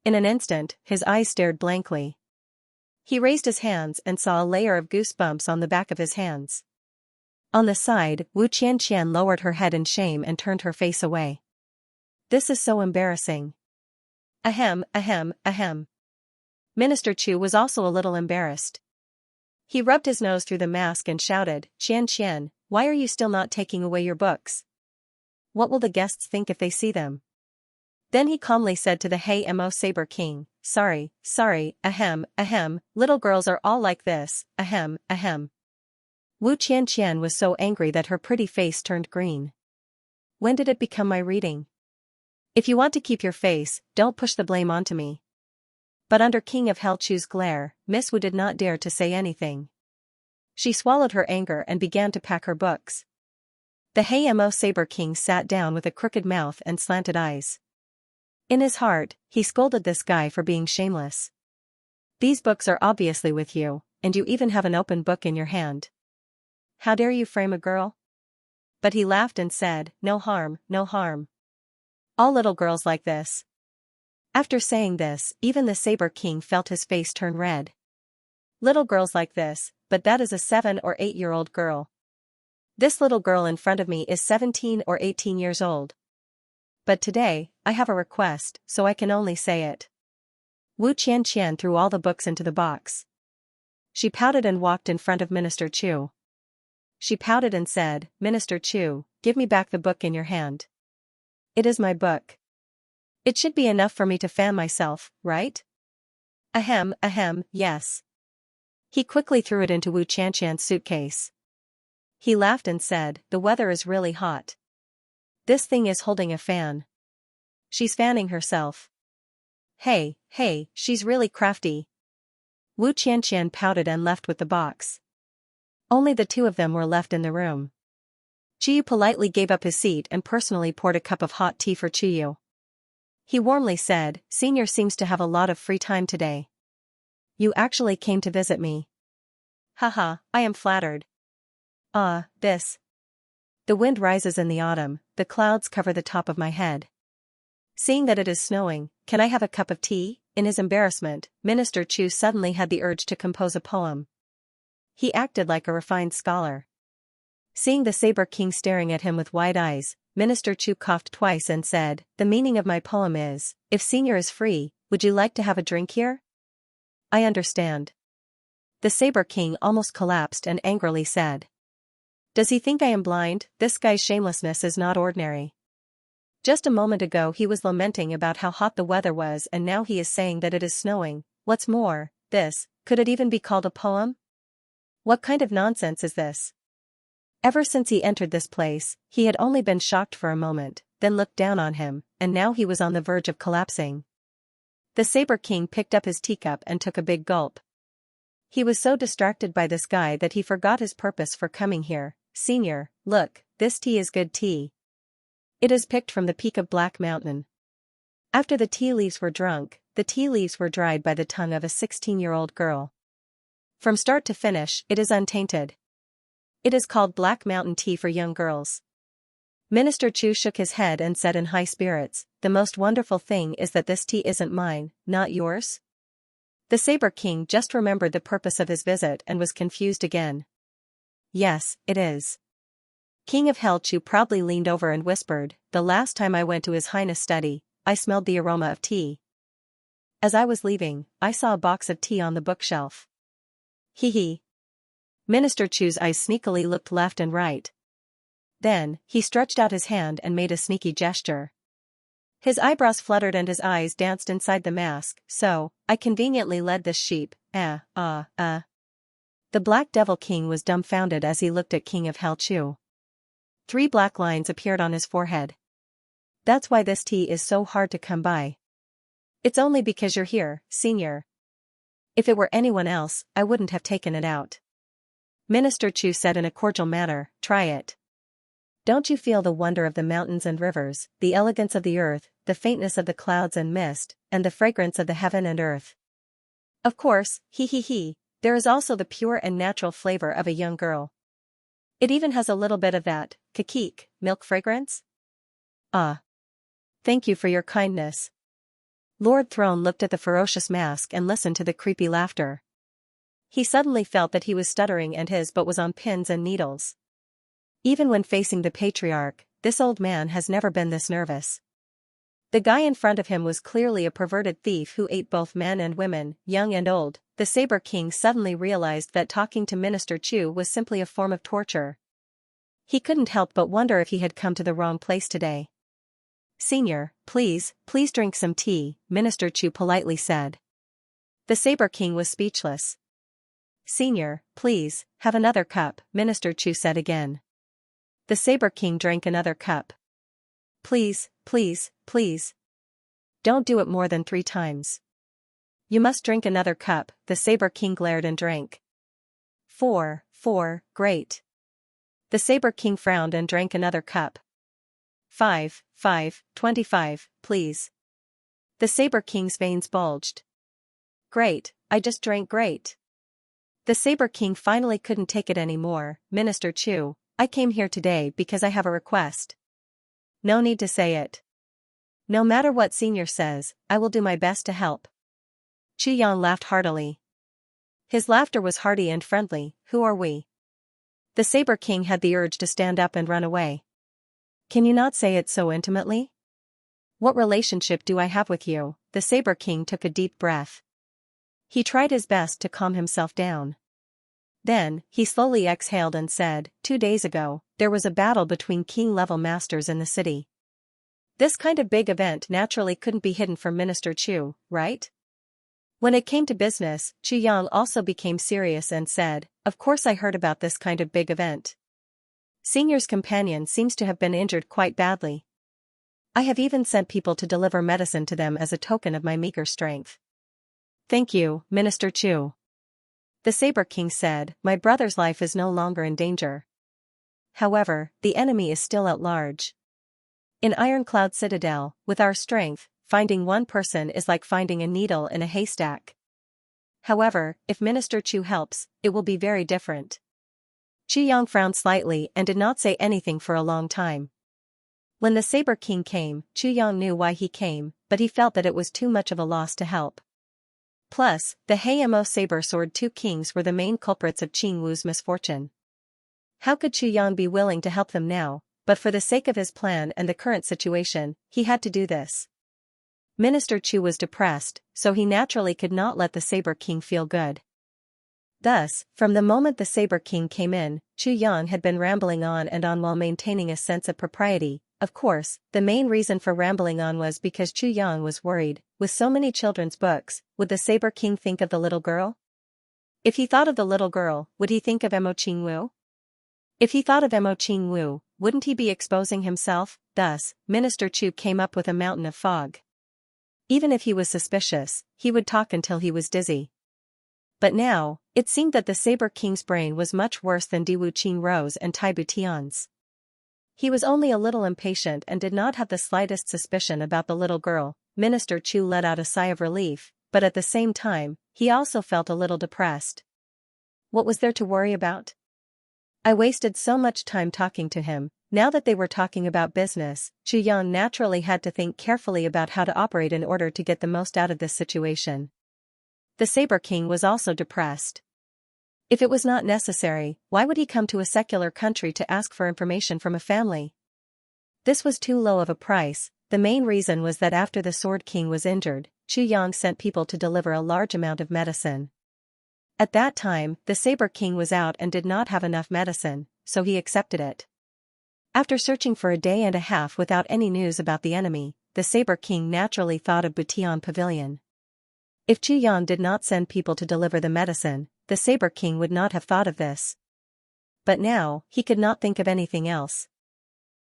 In an instant, his eyes stared blankly. He raised his hands and saw a layer of goosebumps on the back of his hands. On the side, Wu Qianqian lowered her head in shame and turned her face away. This is so embarrassing. Ahem, ahem, ahem. Minister Chu was also a little embarrassed. He rubbed his nose through the mask and shouted, Xianxian, why are you still not taking away your books? What will the guests think if they see them? Then he calmly said to the Hayamo Saber King, sorry, ahem, ahem, little girls are all like this, ahem, ahem. Wu Qianqian was so angry that her pretty face turned green. When did it become my reading? If you want to keep your face, don't push the blame onto me. But under King of Hell Chu's glare, Miss Wu did not dare to say anything. She swallowed her anger and began to pack her books. The Hayamo Saber King sat down with a crooked mouth and slanted eyes. In his heart, he scolded this guy for being shameless. These books are obviously with you, and you even have an open book in your hand. How dare you frame a girl? But he laughed and said, no harm, no harm. All little girls like this. After saying this, even the Saber King felt his face turn red. Little girls like this, but that is a 7 or 8-year-old girl. This little girl in front of me is 17 or 18 years old. But today, I have a request, so I can only say it. Wu Qianqian threw all the books into the box. She pouted and walked in front of Minister Chu. She pouted and said, Minister Chu, give me back the book in your hand. It is my book. It should be enough for me to fan myself, right? Ahem, ahem, yes. He quickly threw it into Wu Qianqian's suitcase. He laughed and said, the weather is really hot. This thing is holding a fan. She's fanning herself. Hey, she's really crafty. Wu Qianqian pouted and left with the box. Only the two of them were left in the room. Chiyu politely gave up his seat and personally poured a cup of hot tea for Chiyu. He warmly said, Senior seems to have a lot of free time today. You actually came to visit me. Haha, I am flattered. This. The wind rises in the autumn, the clouds cover the top of my head. Seeing that it is snowing, can I have a cup of tea? In his embarrassment, Minister Chu suddenly had the urge to compose a poem. He acted like a refined scholar. Seeing the Saber King staring at him with wide eyes, Minister Chu coughed twice and said, the meaning of my poem is, if Senior is free, would you like to have a drink here? I understand. The Saber King almost collapsed and angrily said. Does he think I am blind? This guy's shamelessness is not ordinary. Just a moment ago he was lamenting about how hot the weather was and now he is saying that it is snowing. What's more, could it even be called a poem? What kind of nonsense is this? Ever since he entered this place, he had only been shocked for a moment, then looked down on him, and now he was on the verge of collapsing. The Saber King picked up his teacup and took a big gulp. He was so distracted by this guy that he forgot his purpose for coming here. Senior, look, this tea is good tea. It is picked from the peak of Black Mountain. After the tea leaves were drunk, the tea leaves were dried by the tongue of a 16-year-old girl. From start to finish, it is untainted. It is called Black Mountain tea for young girls. Minister Chu shook his head and said in high spirits, the most wonderful thing is that this tea isn't mine, not yours. The Saber King just remembered the purpose of his visit and was confused again. Yes, it is. King of Hell Chu proudly leaned over and whispered, the last time I went to His Highness' study, I smelled the aroma of tea. As I was leaving, I saw a box of tea on the bookshelf. Hee. Minister Chu's eyes sneakily looked left and right. Then, he stretched out his hand and made a sneaky gesture. His eyebrows fluttered and his eyes danced inside the mask. So, I conveniently led this sheep, The Black Devil King was dumbfounded as he looked at King of Hell Chu. 3 black lines appeared on his forehead. That's why this tea is so hard to come by. It's only because you're here, Senior. If it were anyone else, I wouldn't have taken it out. Minister Chu said in a cordial manner, try it. Don't you feel the wonder of the mountains and rivers, the elegance of the earth, the faintness of the clouds and mist, and the fragrance of the heaven and earth? Of course, there is also the pure and natural flavor of a young girl. It even has a little bit of that, kikik, milk fragrance? Ah. Thank you for your kindness. Lord Throne looked at the ferocious mask and listened to the creepy laughter. He suddenly felt that he was stuttering and his butt was on pins and needles. Even when facing the patriarch, this old man has never been this nervous. The guy in front of him was clearly a perverted thief who ate both men and women, young and old. The Saber King suddenly realized that talking to Minister Chu was simply a form of torture. He couldn't help but wonder if he had come to the wrong place today. Senior, please drink some tea, Minister Chu politely said. The Saber King was speechless. Senior, please, have another cup, Minister Chu said again. The Saber King drank another cup. Please. Don't do it more than 3 times. You must drink another cup, the Saber King glared and drank. 4, great. The Saber King frowned and drank another cup. 5, 25, please. The Saber King's veins bulged. Great, I just drank great. The Saber King finally couldn't take it anymore. Minister Chu, I came here today because I have a request. No need to say it. No matter what Senior says, I will do my best to help. Chu Yang laughed heartily. His laughter was hearty and friendly. Who are we? The Saber King had the urge to stand up and run away. Can you not say it so intimately? What relationship do I have with you? The Saber King took a deep breath. He tried his best to calm himself down. Then, he slowly exhaled and said, 2 days ago, there was a battle between king-level masters in the city. This kind of big event naturally couldn't be hidden from Minister Chu, right? When it came to business, Chu Yang also became serious and said, of course I heard about this kind of big event. Senior's companion seems to have been injured quite badly. I have even sent people to deliver medicine to them as a token of my meager strength. Thank you, Minister Chu. The Saber King said, my brother's life is no longer in danger. However, the enemy is still at large. In Ironcloud Citadel, with our strength, finding one person is like finding a needle in a haystack. However, if Minister Chu helps, it will be very different. Chu Yang frowned slightly and did not say anything for a long time. When the Saber King came, Chu Yang knew why he came, but he felt that it was too much of a loss to help. Plus, the Hamo Saber Sword 2 kings were the main culprits of Qing Wu's misfortune. How could Chu Yang be willing to help them now, but for the sake of his plan and the current situation, he had to do this. Minister Chu was depressed, so he naturally could not let the Saber King feel good. Thus, from the moment the Saber King came in, Chu Yang had been rambling on and on while maintaining a sense of propriety. Of course, the main reason for rambling on was because Chu Yang was worried. With so many children's books, would the Saber King think of the little girl? If he thought of the little girl, would he think of Mo Qingwu? If he thought of Mo Qingwu, wouldn't he be exposing himself? Thus, Minister Chu came up with a mountain of fog. Even if he was suspicious, he would talk until he was dizzy. But now, it seemed that the Saber King's brain was much worse than Diwu Qingrou's and Taibu Tian's. He was only a little impatient and did not have the slightest suspicion about the little girl. Minister Chu let out a sigh of relief, but at the same time, he also felt a little depressed. What was there to worry about? I wasted so much time talking to him. Now that they were talking about business, Chu Yang naturally had to think carefully about how to operate in order to get the most out of this situation. The Saber King was also depressed. If it was not necessary, why would he come to a secular country to ask for information from a family? This was too low of a price. The main reason was that after the Sword King was injured, Chu Yang sent people to deliver a large amount of medicine. At that time, the Saber King was out and did not have enough medicine, so he accepted it. After searching for a day and a half without any news about the enemy, the Saber King naturally thought of Butian Pavilion. If Qi Yang did not send people to deliver the medicine, the Saber King would not have thought of this. But now, he could not think of anything else.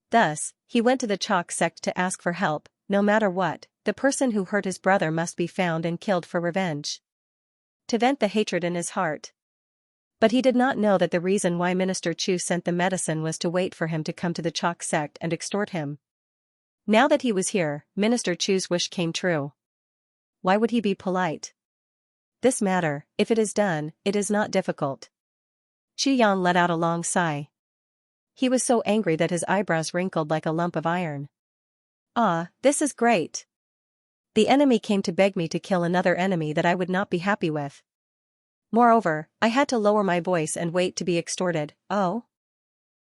Thus, he went to the Chalk sect to ask for help. No matter what, the person who hurt his brother must be found and killed for revenge. To vent the hatred in his heart. But he did not know that the reason why Minister Chu sent the medicine was to wait for him to come to the Chalk sect and extort him. Now that he was here, Minister Chu's wish came true. Why would he be polite? This matter, if it is done, it is not difficult. Qi Yang let out a long sigh. He was so angry that his eyebrows wrinkled like a lump of iron. Ah, this is great. The enemy came to beg me to kill another enemy that I would not be happy with. Moreover, I had to lower my voice and wait to be extorted. Oh?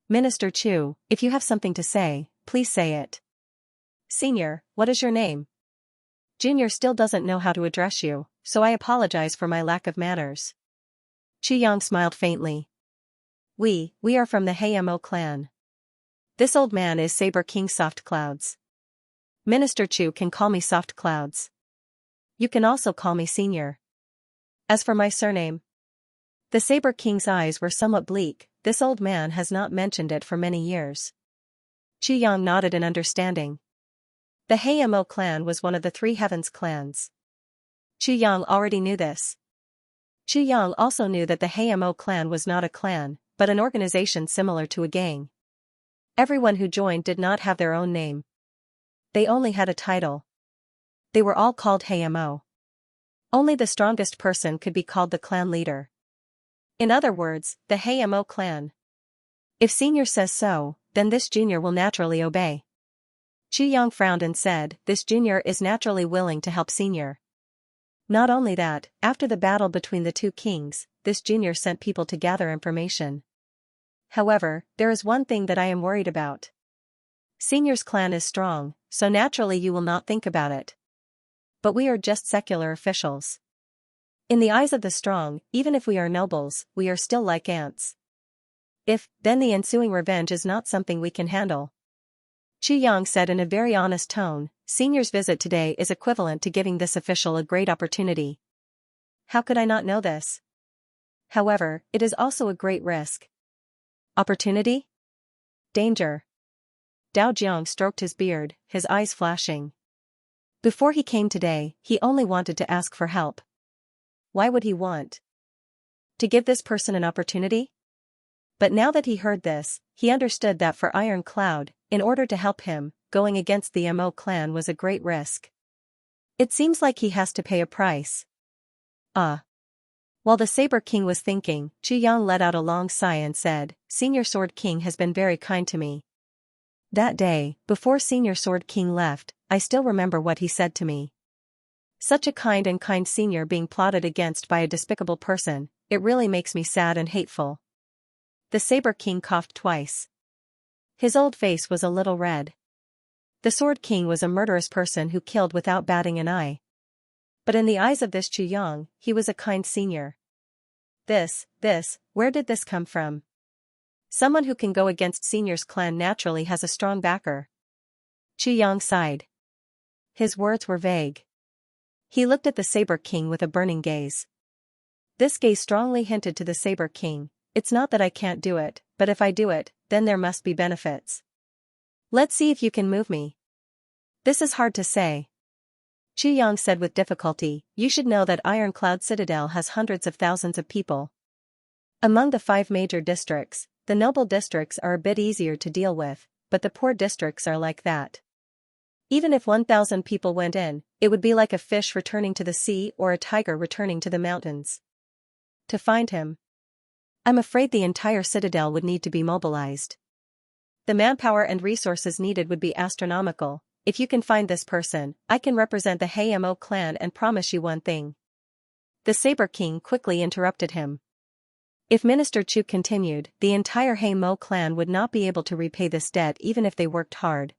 Minister Chu, if you have something to say, please say it. Senior, what is your name? Junior still doesn't know how to address you, so I apologize for my lack of manners. Qi Yang smiled faintly. We are from the Hamo clan. This old man is Saber King Soft Clouds. Minister Chu can call me Soft Clouds. You can also call me Senior. As for my surname, the Saber King's eyes were somewhat bleak. This old man has not mentioned it for many years. Qi Yang nodded in understanding. The Hamo clan was one of the three heavens clans. Qi Yang already knew this. Qi Yang also knew that the Hamo clan was not a clan, but an organization similar to a gang. Everyone who joined did not have their own name. They only had a title. They were all called Hamo. Only the strongest person could be called the clan leader. In other words, the Hamo clan. If Senior says so, then this junior will naturally obey. Qi Yang frowned and said, this junior is naturally willing to help Senior. Not only that, after the battle between the two kings, this junior sent people to gather information. However, there is one thing that I am worried about. Senior's clan is strong, so naturally you will not think about it. But we are just secular officials. In the eyes of the strong, even if we are nobles, we are still like ants. Then the ensuing revenge is not something we can handle. Qi Yang said in a very honest tone, Senior's visit today is equivalent to giving this official a great opportunity. How could I not know this? However, it is also a great risk. Opportunity? Danger. Dao Jiang stroked his beard, his eyes flashing. Before he came today, he only wanted to ask for help. Why would he want to give this person an opportunity? But now that he heard this, he understood that for Iron Cloud, in order to help him, going against the Mo clan was a great risk. It seems like he has to pay a price. While the Saber King was thinking, Qi Yang let out a long sigh and said, Senior Sword King has been very kind to me. That day, before Senior Sword King left, I still remember what he said to me. Such a kind senior being plotted against by a despicable person, it really makes me sad and hateful. The Saber King coughed twice. His old face was a little red. The Sword King was a murderous person who killed without batting an eye. But in the eyes of this Qi Yang, he was a kind senior. Where did this come from? Someone who can go against Senior's clan naturally has a strong backer. Qi Yang sighed. His words were vague. He looked at the Saber King with a burning gaze. This gaze strongly hinted to the Saber King, it's not that I can't do it, but if I do it, then there must be benefits. Let's see if you can move me. This is hard to say. Qi Yang said with difficulty, you should know that Iron Cloud Citadel has hundreds of thousands of people. Among the 5 major districts, the noble districts are a bit easier to deal with, but the poor districts are like that. Even if 1,000 people went in, it would be like a fish returning to the sea or a tiger returning to the mountains. To find him, I'm afraid the entire citadel would need to be mobilized. The manpower and resources needed would be astronomical. If you can find this person, I can represent the Hamo clan and promise you one thing. The Saber King quickly interrupted him. If Minister Chu continued, the entire Hamo clan would not be able to repay this debt even if they worked hard.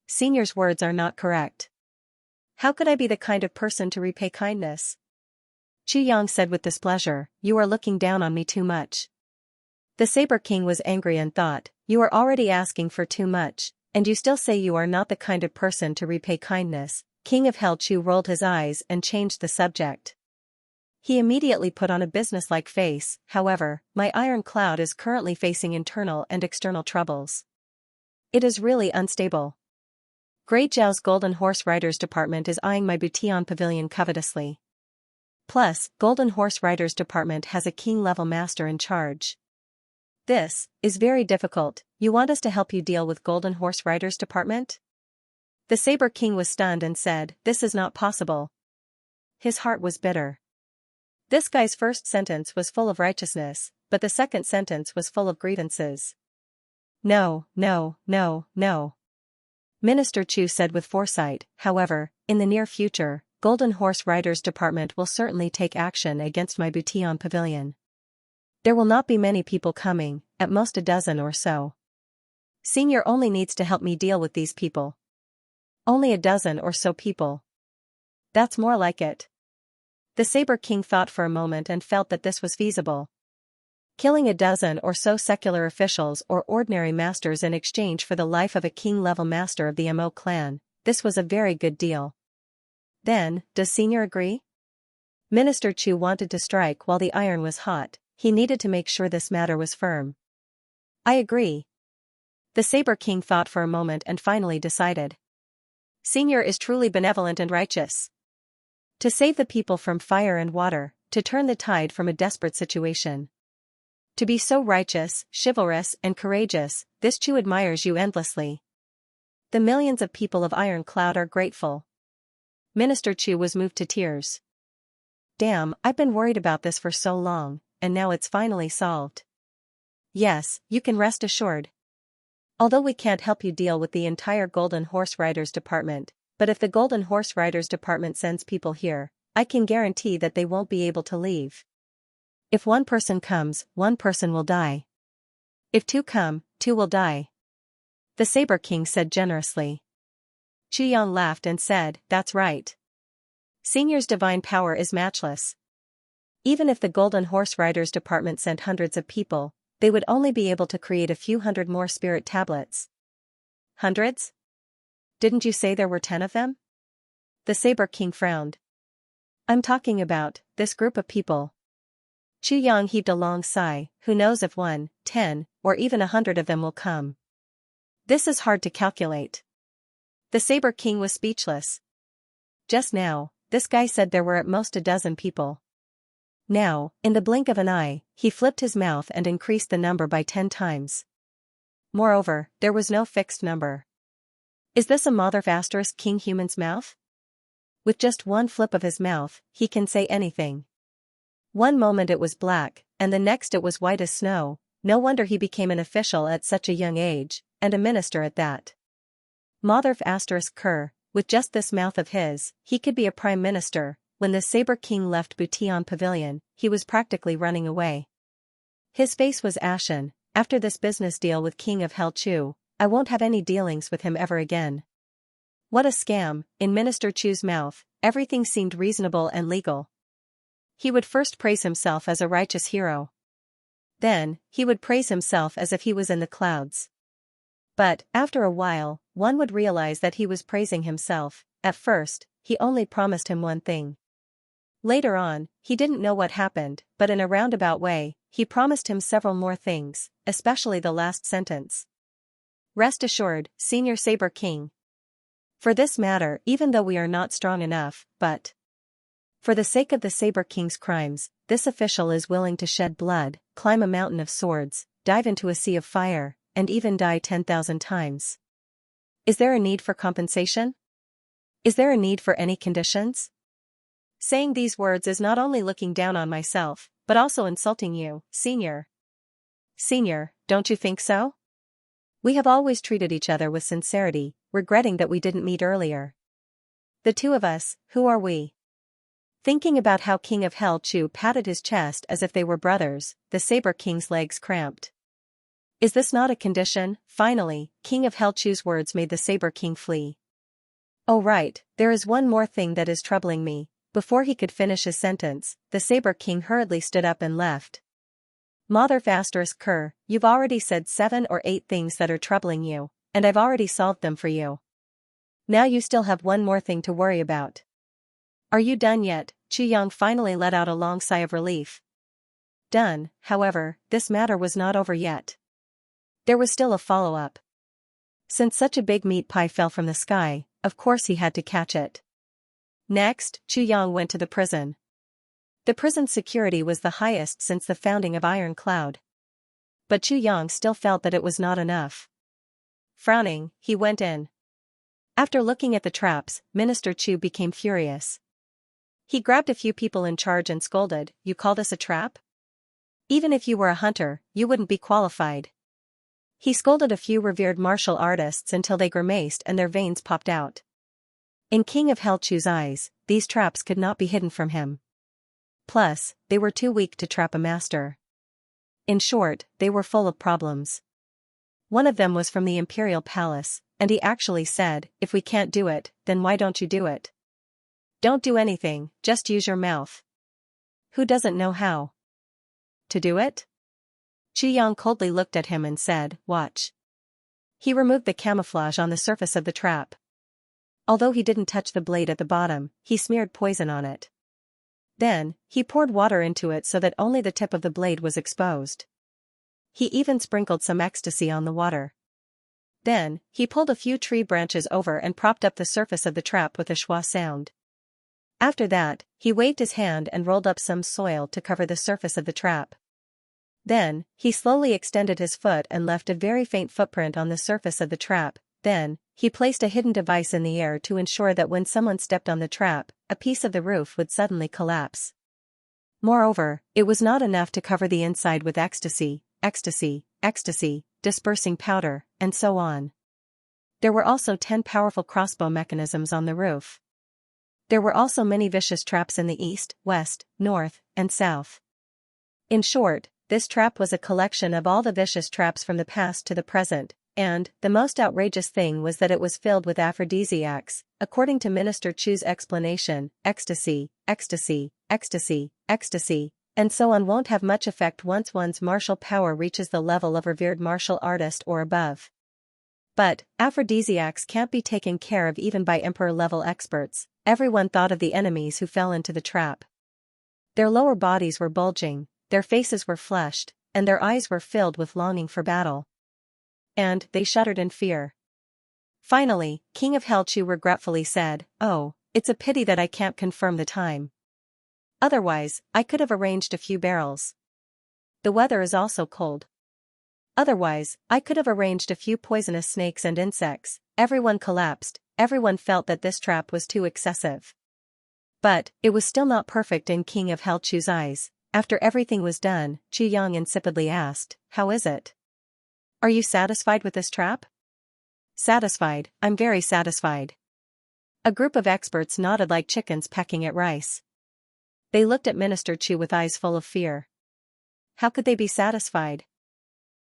Senior's words are not correct. How could I be the kind of person to repay kindness? Qi Yang said with displeasure, you are looking down on me too much. The Saber King was angry and thought, you are already asking for too much. And you still say you are not the kind of person to repay kindness. King of Hell Chu rolled his eyes and changed the subject. He immediately put on a businesslike face. However, my iron cloud is currently facing internal and external troubles. It is really unstable. Great Zhao's Golden Horse Riders Department is eyeing my Butian Pavilion covetously. Plus, Golden Horse Riders Department has a king-level master in charge. This is very difficult. You want us to help you deal with Golden Horse Riders Department? The Saber King was stunned and said, "This is not possible." His heart was bitter. This guy's first sentence was full of righteousness, but the second sentence was full of grievances. No, no, no, no. Minister Chu said with foresight. However, in the near future, Golden Horse Riders Department will certainly take action against my Butian Pavilion. There will not be many people coming, at most a dozen or so. Senior only needs to help me deal with these people. Only a dozen or so people. That's more like it. The Saber King thought for a moment and felt that this was feasible. Killing a dozen or so secular officials or ordinary masters in exchange for the life of a king-level master of the Mo clan, this was a very good deal. Then, does Senior agree? Minister Chu wanted to strike while the iron was hot. He needed to make sure this matter was firm. I agree. The Saber King thought for a moment and finally decided. Senior is truly benevolent and righteous. To save the people from fire and water, to turn the tide from a desperate situation. To be so righteous, chivalrous, and courageous, this Chu admires you endlessly. The millions of people of Iron Cloud are grateful. Minister Chu was moved to tears. Damn, I've been worried about this for so long, and now it's finally solved. Yes, you can rest assured. Although we can't help you deal with the entire Golden Horse Riders Department, but if the Golden Horse Riders Department sends people here, I can guarantee that they won't be able to leave. If one person comes, one person will die. If two come, two will die. The Saber King said generously. Chu Yang laughed and said, "That's right. Senior's divine power is matchless. Even if the Golden Horse Riders Department sent hundreds of people, they would only be able to create a few hundred more spirit tablets." Hundreds? Didn't you say there were 10 of them? The Saber King frowned. I'm talking about this group of people. Chu Yang heaved a long sigh. Who knows if 1, 10, or even 100 of them will come. This is hard to calculate. The Saber King was speechless. Just now, this guy said there were at most a dozen people. Now, in the blink of an eye, he flipped his mouth and increased the number by 10 times. Moreover, there was no fixed number. Is this a mother asterisk king human's mouth? With just one flip of his mouth, he can say anything. One moment it was black, and the next it was white as snow. No wonder he became an official at such a young age, and a minister at that. Mother asterisk Kerr, with just this mouth of his, he could be a prime minister. When the Saber King left Butian Pavilion, he was practically running away. His face was ashen. After this business deal with King of Hell Chu, I won't have any dealings with him ever again. What a scam. In Minister Chu's mouth, everything seemed reasonable and legal. He would first praise himself as a righteous hero. Then, he would praise himself as if he was in the clouds. But, after a while, one would realize that he was praising himself. At first, he only promised him one thing. Later on, he didn't know what happened, but in a roundabout way, he promised him several more things, especially the last sentence. Rest assured, Senior Saber King. For this matter, even though we are not strong enough, but for the sake of the Saber King's crimes, this official is willing to shed blood, climb a mountain of swords, dive into a sea of fire, and even die 10,000 times. Is there a need for compensation? Is there a need for any conditions? Saying these words is not only looking down on myself, but also insulting you, Senior. Senior, don't you think so? We have always treated each other with sincerity, regretting that we didn't meet earlier. The two of us, who are we? Thinking about how King of Hell Chu patted his chest as if they were brothers, the Saber King's legs cramped. Is this not a condition? Finally, King of Hell Chu's words made the Saber King flee. Oh right, there is one more thing that is troubling me. Before he could finish his sentence, the Saber King hurriedly stood up and left. Mother asterisk Kerr, you've already said 7 or 8 things that are troubling you. and I've already solved them for you. Now you still have one more thing to worry about. Are you done yet? Chu Yang finally let out a long sigh of relief. Done, however, this matter was not over yet. There was still a follow-up. Since such a big meat pie fell from the sky, of course he had to catch it. Next, Chu Yang went to the prison. The prison's security was the highest since the founding of Iron Cloud. But Chu Yang still felt that it was not enough. Frowning, he went in. After looking at the traps, Minister Chu became furious. He grabbed a few people in charge and scolded, "You call this a trap? Even if you were a hunter, you wouldn't be qualified." He scolded a few revered martial artists until they grimaced and their veins popped out. In King of Hell Chu's eyes, these traps could not be hidden from him. Plus, they were too weak to trap a master. In short, they were full of problems. One of them was from the Imperial Palace, and he actually said, "If we can't do it, then why don't you do it? Don't do anything, just use your mouth. Who doesn't know how to do it?" Chu Yang coldly looked at him and said, "Watch." He removed the camouflage on the surface of the trap. Although he didn't touch the blade at the bottom, he smeared poison on it. Then, he poured water into it so that only the tip of the blade was exposed. He even sprinkled some ecstasy on the water. Then, he pulled a few tree branches over and propped up the surface of the trap with a schwa sound. After that, he waved his hand and rolled up some soil to cover the surface of the trap. Then, he slowly extended his foot and left a very faint footprint on the surface of the trap. Then, he placed a hidden device in the air to ensure that when someone stepped on the trap, a piece of the roof would suddenly collapse. Moreover, it was not enough to cover the inside with ecstasy, dispersing powder, and so on. There were also 10 powerful crossbow mechanisms on the roof. There were also many vicious traps in the east, west, north, and south. In short, this trap was a collection of all the vicious traps from the past to the present, and the most outrageous thing was that it was filled with aphrodisiacs. According to Minister Chu's explanation, ecstasy, and so on won't have much effect once one's martial power reaches the level of revered martial artist or above. But, aphrodisiacs can't be taken care of even by emperor-level experts. Everyone thought of the enemies who fell into the trap. Their lower bodies were bulging, their faces were flushed, and their eyes were filled with longing for battle. And they shuddered in fear. Finally, King of Hell Chu regretfully said, "Oh, it's a pity that I can't confirm the time. Otherwise, I could have arranged a few barrels. The weather is also cold. Otherwise, I could have arranged a few poisonous snakes and insects." Everyone collapsed, everyone felt that this trap was too excessive. But, it was still not perfect in King of Hell Chu's eyes. After everything was done, Chu Yang insipidly asked, "How is it? Are you satisfied with this trap?" "Satisfied, I'm very satisfied." A group of experts nodded like chickens pecking at rice. They looked at Minister Chu with eyes full of fear. How could they be satisfied?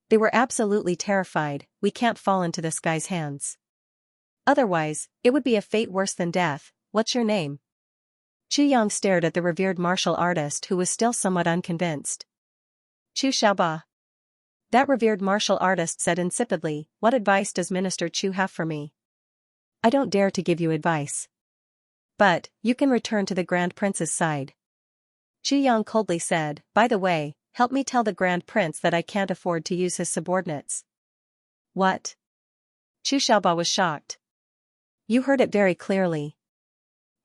They were absolutely terrified. "We can't fall into this guy's hands. Otherwise, it would be a fate worse than death. What's your name?" Chu Yang stared at the revered martial artist who was still somewhat unconvinced. "Chu Xiaoba." That revered martial artist said insipidly, "What advice does Minister Chu have for me?" "I don't dare to give you advice. But, you can return to the Grand Prince's side." Chu Yang coldly said, "By the way, help me tell the Grand Prince that I can't afford to use his subordinates." "What?" Chu Xiaoba was shocked. "You heard it very clearly.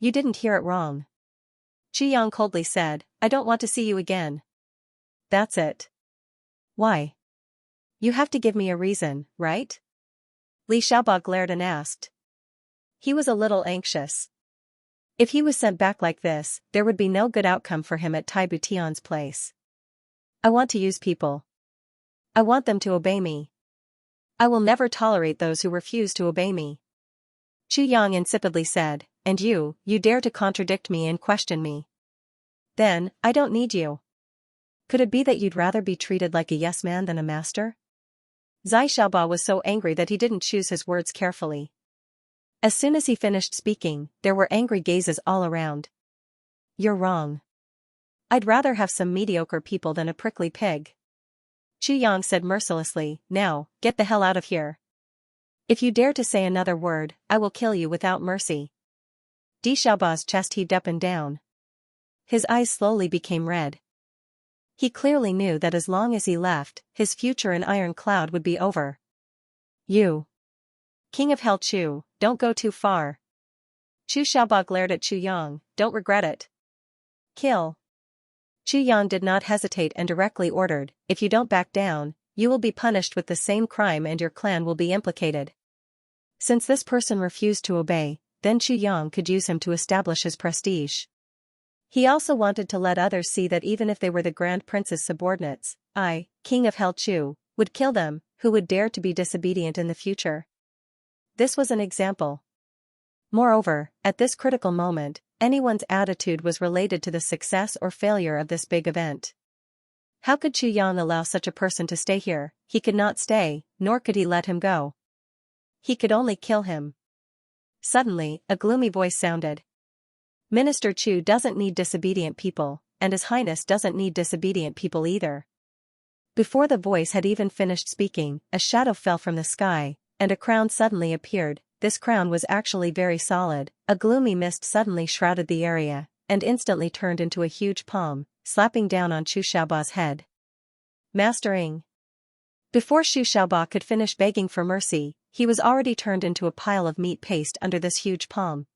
You didn't hear it wrong." Chu Yang coldly said, "I don't want to see you again." "That's it." "Why? You have to give me a reason, right?" Li Xiaoba glared and asked. He was a little anxious. If he was sent back like this, there would be no good outcome for him at Tai Butian's place. "I want to use people. I want them to obey me. I will never tolerate those who refuse to obey me." Chu Yang insipidly said, "And you dare to contradict me and question me. Then, I don't need you. Could it be that you'd rather be treated like a yes man than a master?" Zai Xiaoba was so angry that he didn't choose his words carefully. As soon as he finished speaking, there were angry gazes all around. "You're wrong. I'd rather have some mediocre people than a prickly pig." Chu Yang said mercilessly, "Now, get the hell out of here." If you dare to say another word, I will kill you without mercy. Di Xiaoba's chest heaved up and down. His eyes slowly became red. He clearly knew that as long as he left, his future in Iron Cloud would be over. You, King of Hell Chu, don't go too far. Chu Xiaoba glared at Chu Yang, don't regret it. Kill. Chu Yang did not hesitate and directly ordered, if you don't back down, you will be punished with the same crime and your clan will be implicated. Since this person refused to obey, then Chu Yang could use him to establish his prestige. He also wanted to let others see that even if they were the Grand Prince's subordinates, I, King of Hell Chu, would kill them, who would dare to be disobedient in the future. This was an example. Moreover, at this critical moment, anyone's attitude was related to the success or failure of this big event. How could Chu Yang allow such a person to stay here? He could not stay, nor could he let him go. He could only kill him. Suddenly, a gloomy voice sounded. Minister Chu doesn't need disobedient people, and His Highness doesn't need disobedient people either. Before the voice had even finished speaking, a shadow fell from the sky, and a crown suddenly appeared. This crown was actually very solid. A gloomy mist suddenly shrouded the area, and instantly turned into a huge palm, slapping down on Chu Xiaoba's head. Mastering. Before Chu Xiaoba could finish begging for mercy, he was already turned into a pile of meat paste under this huge palm.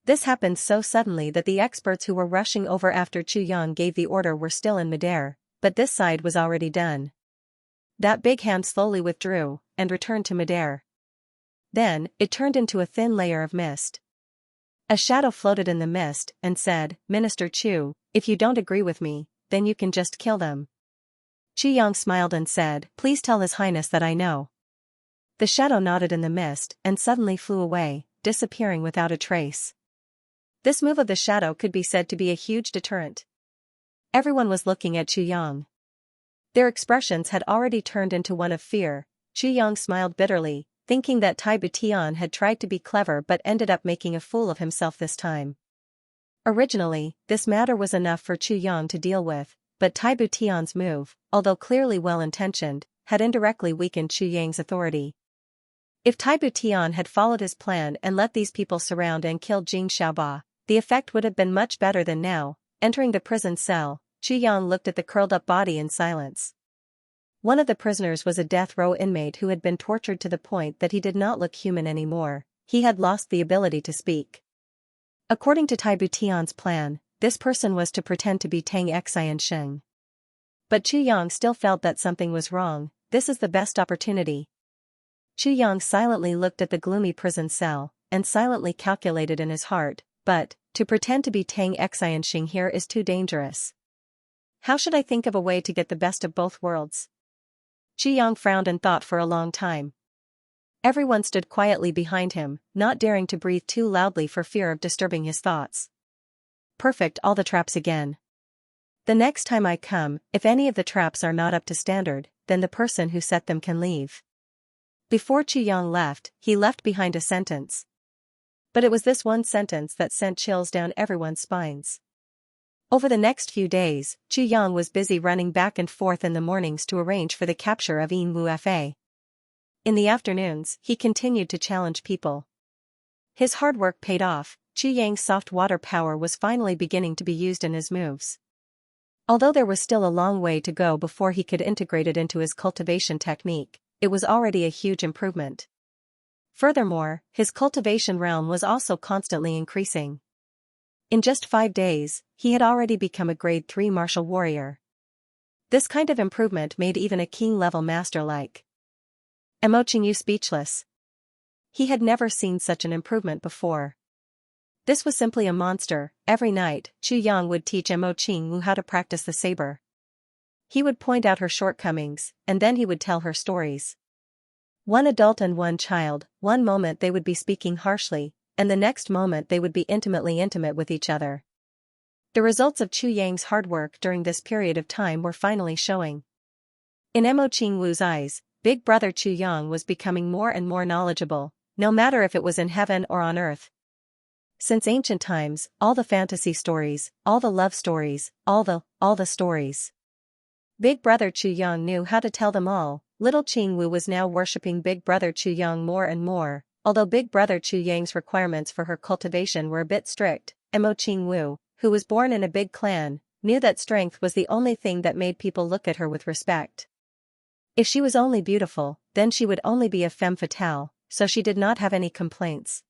This happened so suddenly that the experts who were rushing over after Chu Yang gave the order were still in midair, but this side was already done. That big hand slowly withdrew, and returned to midair. Then, it turned into a thin layer of mist. A shadow floated in the mist and said, Minister Chu, if you don't agree with me, then you can just kill them. Chu Yang smiled and said, please tell His Highness that I know. The shadow nodded in the mist and suddenly flew away, disappearing without a trace. This move of the shadow could be said to be a huge deterrent. Everyone was looking at Chu Yang. Their expressions had already turned into one of fear. Chu Yang smiled bitterly, thinking that Tai Butian had tried to be clever but ended up making a fool of himself this time. Originally, this matter was enough for Chu Yang to deal with, but Tai Butian's move, although clearly well-intentioned, had indirectly weakened Chu Yang's authority. If Tai Butian had followed his plan and let these people surround and kill Jing Xiaoba, the effect would have been much better than now. Entering the prison cell, Chu Yang looked at the curled-up body in silence. One of the prisoners was a death row inmate who had been tortured to the point that he did not look human anymore. He had lost the ability to speak. According to Tai Butian's plan, this person was to pretend to be Tang Xianxia. But Chu Yang still felt that something was wrong. This is the best opportunity. Chu Yang silently looked at the gloomy prison cell, and silently calculated in his heart, but, to pretend to be Tang Xianxia here is too dangerous. How should I think of a way to get the best of both worlds? Chu Yang frowned and thought for a long time. Everyone stood quietly behind him, not daring to breathe too loudly for fear of disturbing his thoughts. Perfect, all the traps again. The next time I come, if any of the traps are not up to standard, then the person who set them can leave. Before Chu Yang left, he left behind a sentence. But it was this one sentence that sent chills down everyone's spines. Over the next few days, Chu Yang was busy running back and forth in the mornings to arrange for the capture of Yin Wu Fa. In the afternoons, he continued to challenge people. His hard work paid off. Chu Yang's soft water power was finally beginning to be used in his moves. Although there was still a long way to go before he could integrate it into his cultivation technique, it was already a huge improvement. Furthermore, his cultivation realm was also constantly increasing. In just 5 days, he had already become a grade 3 martial warrior. This kind of improvement made even a king-level master like Mo Qingyu speechless. He had never seen such an improvement before. This was simply a monster. Every night, Chu Yang would teach Mo Qingyu how to practice the saber. He would point out her shortcomings, and then he would tell her stories. One adult and one child, one moment they would be speaking harshly, and the next moment they would be intimate with each other. The results of Chu Yang's hard work during this period of time were finally showing. In Mo Qingyu's eyes, Big Brother Chu Yang was becoming more and more knowledgeable, no matter if it was in heaven or on earth. Since ancient times, all the fantasy stories, all the love stories, all the stories. Big Brother Chu Yang knew how to tell them all. Little Qingwu was now worshipping Big Brother Chu Yang more and more, although Big Brother Chu Yang's requirements for her cultivation were a bit strict. Mo Qingwu, who was born in a big clan, knew that strength was the only thing that made people look at her with respect. If she was only beautiful, then she would only be a femme fatale, so she did not have any complaints.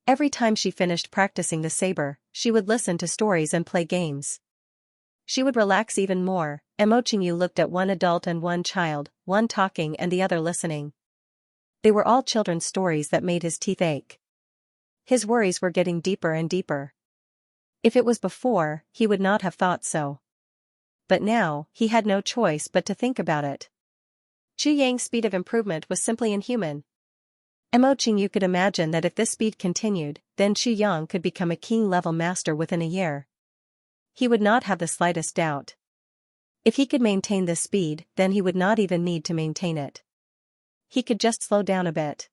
Every time she finished practicing the saber, she would listen to stories and play games. She would relax even more. Mo Qingyu looked at one adult and one child, one talking and the other listening. They were all children's stories that made his teeth ache. His worries were getting deeper and deeper. If it was before, he would not have thought so. But now, he had no choice but to think about it. Chu Yang's speed of improvement was simply inhuman. Mo Qingyu could imagine that if this speed continued, then Chu Yang could become a king-level master within a year. He would not have the slightest doubt. If he could maintain this speed, then he would not even need to maintain it. He could just slow down a bit.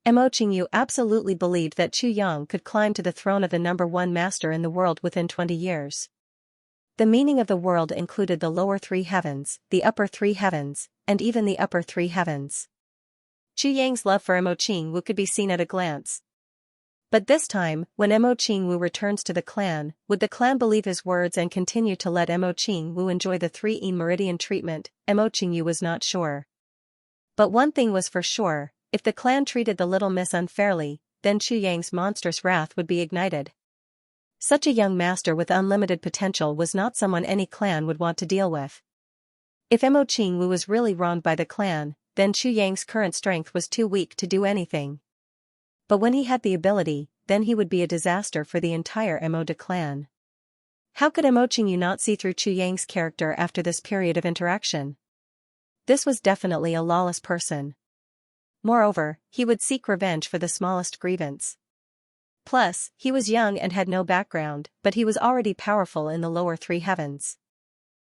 Mo Qingyu absolutely believed that Chu Yang could climb to the throne of the #1 master in the world within 20 years. The meaning of the world included the lower 3 heavens, the upper 3 heavens, and even the upper 3 heavens. Chu Yang's love for Mo Qingyu could be seen at a glance. But this time, when Mo Qingyu returns to the clan, would the clan believe his words and continue to let Mo Qingyu enjoy the 3 meridian treatment? Mo Qingyu was not sure. But one thing was for sure, if the clan treated the little miss unfairly, then Chu Yang's monstrous wrath would be ignited. Such a young master with unlimited potential was not someone any clan would want to deal with. If Mo Qingyu was really wronged by the clan, then Chu Yang's current strength was too weak to do anything. But when he had the ability, then he would be a disaster for the entire Mo clan. How could Mo Qingyu not see through Chu Yang's character after this period of interaction? This was definitely a lawless person. Moreover, he would seek revenge for the smallest grievance. Plus, he was young and had no background, but he was already powerful in the lower 3 heavens.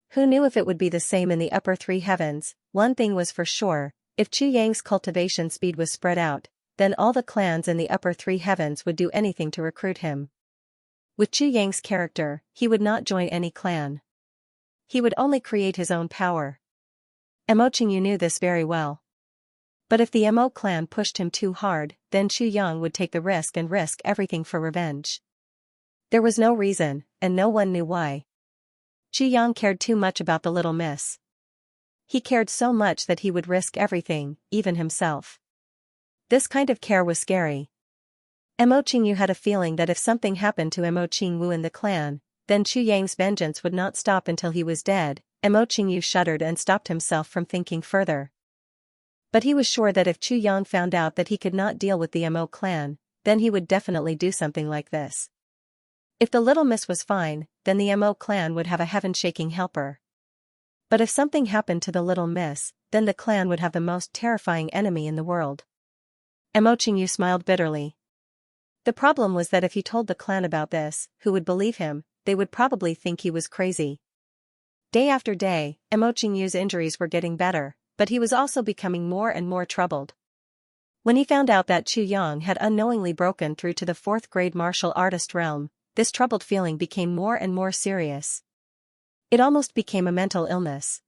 Who knew if it would be the same in the upper 3 heavens? One thing was for sure, if Chu Yang's cultivation speed was spread out, then all the clans in the upper 3 heavens would do anything to recruit him. With Chu Yang's character, he would not join any clan. He would only create his own power. Mo Qingyu knew this very well. But if the Mo clan pushed him too hard, then Chu Yang would take the risk and risk everything for revenge. There was no reason, and no one knew why. Chu Yang cared too much about the little miss. He cared so much that he would risk everything, even himself. This kind of care was scary. Mo Qingyu had a feeling that if something happened to Mo Qingyu in the clan, then Chu Yang's vengeance would not stop until he was dead. Mo Qingyu shuddered and stopped himself from thinking further. But he was sure that if Chu Yang found out that he could not deal with the Mo clan, then he would definitely do something like this. If the little miss was fine, then the Mo clan would have a heaven-shaking helper. But if something happened to the little miss, then the clan would have the most terrifying enemy in the world. Mo Qingyu smiled bitterly. The problem was that if he told the clan about this, who would believe him? They would probably think he was crazy. Day after day, Mo Qingyu's injuries were getting better, but he was also becoming more and more troubled. When he found out that Chu Yang had unknowingly broken through to the 4th grade martial artist realm, this troubled feeling became more and more serious. It almost became a mental illness.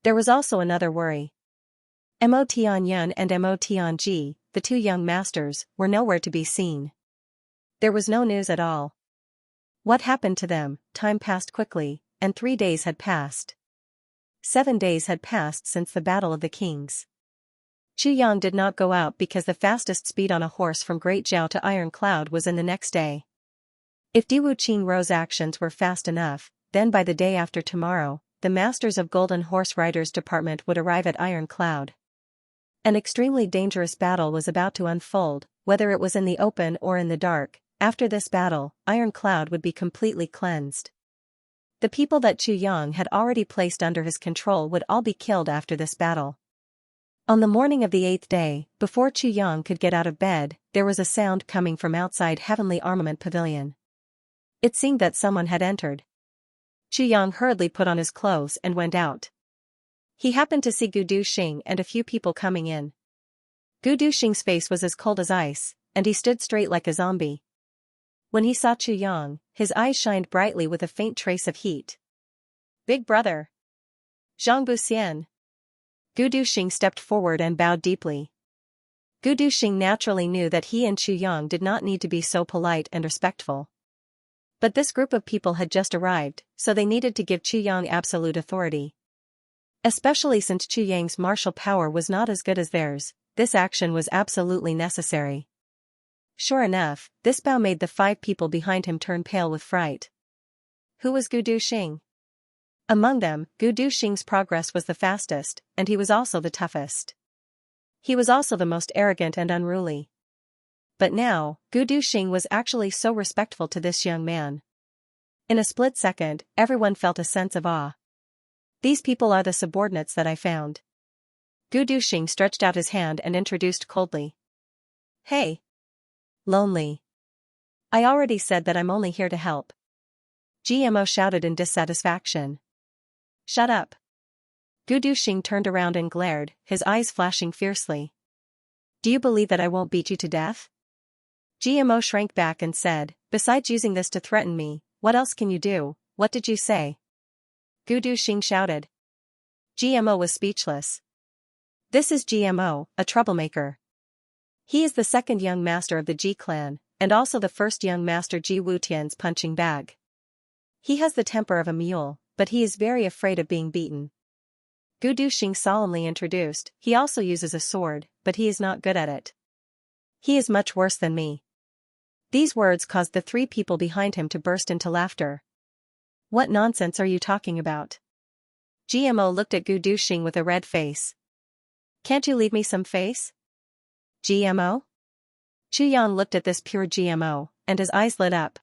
There was also another worry. Mo Tianyun and Mo Tianji, the 2 young masters, were nowhere to be seen. There was no news at all. What happened to them? Time passed quickly, and 3 days had passed. 7 days had passed since the Battle of the Kings. Chu Yang did not go out because the fastest speed on a horse from Great Zhao to Iron Cloud was in the next day. If Diwu Qingrou's actions were fast enough, then by the day after tomorrow, the Masters of Golden Horse Riders Department would arrive at Iron Cloud. An extremely dangerous battle was about to unfold, whether it was in the open or in the dark. After this battle, Iron Cloud would be completely cleansed. The people that Chu Yang had already placed under his control would all be killed after this battle. On the morning of the 8th day, before Chu Yang could get out of bed, there was a sound coming from outside Heavenly Armament Pavilion. It seemed that someone had entered. Chu Yang hurriedly put on his clothes and went out. He happened to see Gu Duxing and a few people coming in. Gu Duxing's face was as cold as ice, and he stood straight like a zombie. When he saw Chu Yang, his eyes shined brightly with a faint trace of heat. Big brother. Zhang Buxian. Gu Duxing stepped forward and bowed deeply. Gu Duxing naturally knew that he and Chu Yang did not need to be so polite and respectful. But this group of people had just arrived, so they needed to give Chu Yang absolute authority. Especially since Chu Yang's martial power was not as good as theirs, this action was absolutely necessary. Sure enough, this bow made the 5 people behind him turn pale with fright. Who was Gu Duxing? Among them, Gu Duxing's progress was the fastest, and he was also the toughest. He was also the most arrogant and unruly. But now, Gu Duxing was actually so respectful to this young man. In a split second, everyone felt a sense of awe. These people are the subordinates that I found. Gu Duxing stretched out his hand and introduced coldly. Hey! Lonely. I already said that I'm only here to help. GMO shouted in dissatisfaction. Shut up. Gu Duxing turned around and glared, his eyes flashing fiercely. Do you believe that I won't beat you to death? GMO shrank back and said, besides using this to threaten me, what else can you do? What did you say? Gu Duxing shouted. GMO was speechless. This is GMO, a troublemaker. He is the second young master of the Ji clan, and also the first young master Ji Wutian's punching bag. He has the temper of a mule, but he is very afraid of being beaten. Gu Duxing solemnly introduced, he also uses a sword, but he is not good at it. He is much worse than me. These words caused the 3 people behind him to burst into laughter. What nonsense are you talking about? GMO looked at Gu Duxing with a red face. Can't you leave me some face? GMO? Chu Yang looked at this pure GMO, and his eyes lit up.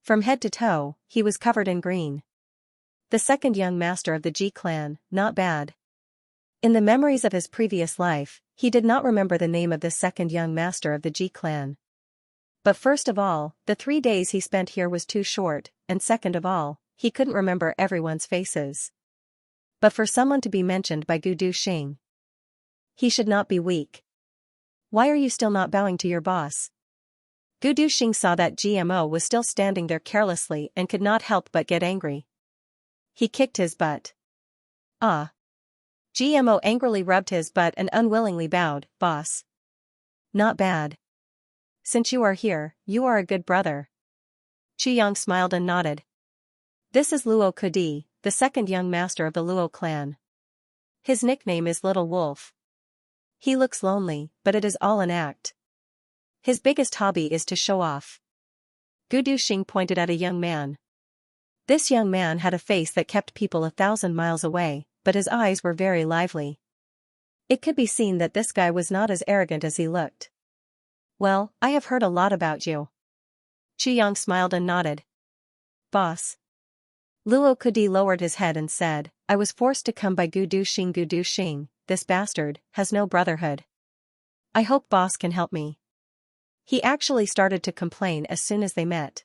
From head to toe, he was covered in green. The second young master of the Ji clan, not bad. In the memories of his previous life, he did not remember the name of this second young master of the Ji clan. But first of all, the 3 days he spent here was too short, and second of all, he couldn't remember everyone's faces. But for someone to be mentioned by Gu Duxing, he should not be weak. Why are you still not bowing to your boss? Gu Duxing saw that GMO was still standing there carelessly and could not help but get angry. He kicked his butt. Ah. GMO angrily rubbed his butt and unwillingly bowed, boss. Not bad. Since you are here, you are a good brother. Chu Yang smiled and nodded. This is Luo Kudi, the second young master of the Luo clan. His nickname is Little Wolf. He looks lonely, but it is all an act. His biggest hobby is to show off. Gu Duxing pointed at a young man. This young man had a face that kept people 1,000 miles away, but his eyes were very lively. It could be seen that this guy was not as arrogant as he looked. Well, I have heard a lot about you. Chu Yang smiled and nodded. Boss. Luo Kudi lowered his head and said, I was forced to come by Gu Duxing. Gu Duxing, this bastard, has no brotherhood. I hope boss can help me. He actually started to complain as soon as they met.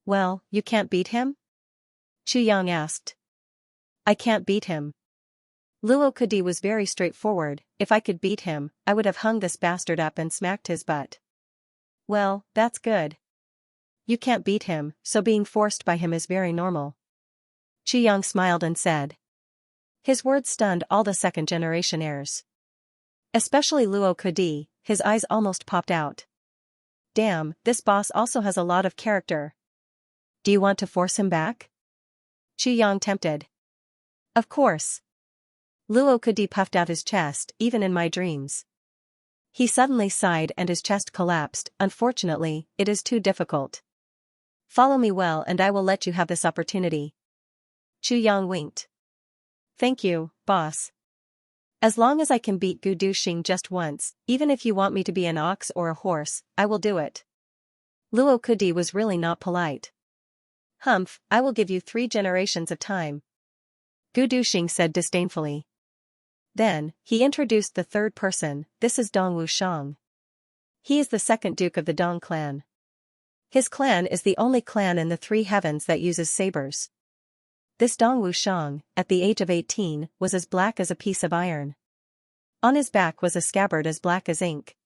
Well, you can't beat him? Chu Yang asked. I can't beat him. Luo Kudi was very straightforward, if I could beat him, I would have hung this bastard up and smacked his butt. Well, that's good. You can't beat him, so being forced by him is very normal. Chu Yang smiled and said. His words stunned all the second-generation heirs. Especially Luo Kudi, his eyes almost popped out. Damn, this boss also has a lot of character. Do you want to force him back? Chu Yang tempted. Of course. Luo Kudi puffed out his chest, even in my dreams. He suddenly sighed and his chest collapsed. Unfortunately, it is too difficult. Follow me well and I will let you have this opportunity. Chu Yang winked. Thank you, boss. As long as I can beat Gu Duxing just once, even if you want me to be an ox or a horse, I will do it. Luo Kudi was really not polite. Humph, I will give you 3 generations of time. Gu Duxing said disdainfully. Then, he introduced the third person, this is Dong Wushang. He is the second duke of the Dong clan. His clan is the only clan in the 3 heavens that uses sabers. This Dong Wushang, at the age of 18, was as black as a piece of iron. On his back was a scabbard as black as ink.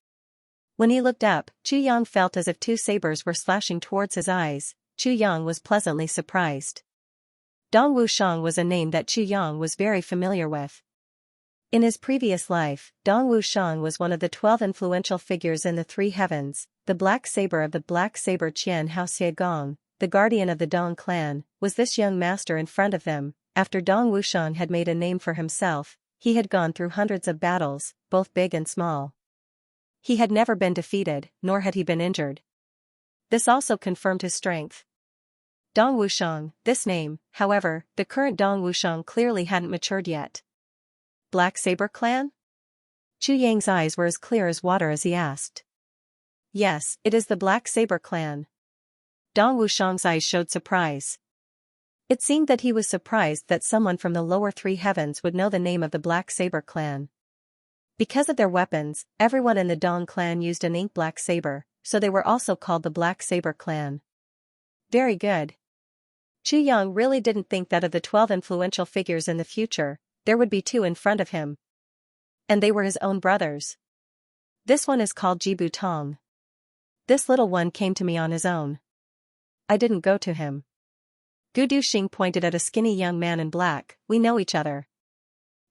When he looked up, Chu Yang felt as if 2 sabers were slashing towards his eyes. Chu Yang was pleasantly surprised. Dong Wushang was a name that Chu Yang was very familiar with. In his previous life, Dong Wushang was one of the 12 influential figures in the three heavens. The black saber of the black saber Xianxia Gong, the guardian of the Dong clan, was this young master in front of them. After Dong Wushang had made a name for himself, he had gone through hundreds of battles, both big and small. He had never been defeated, nor had he been injured. This also confirmed his strength. Dong Wushang, this name, however, the current Dong Wushang clearly hadn't matured yet. Black Saber Clan? Chu Yang's eyes were as clear as water as he asked. Yes, it is the Black Saber Clan. Dong Wushang's eyes showed surprise. It seemed that he was surprised that someone from the lower three heavens would know the name of the Black Saber Clan. Because of their weapons, everyone in the Dong clan used an ink black saber, so they were also called the Black Saber Clan. Very good. Chu Yang really didn't think that of the 12 influential figures in the future, there would be 2 in front of him. And they were his own brothers. This one is called Jibu Tong. This little one came to me on his own. I didn't go to him. Gu Duxing pointed at a skinny young man in black. We know each other.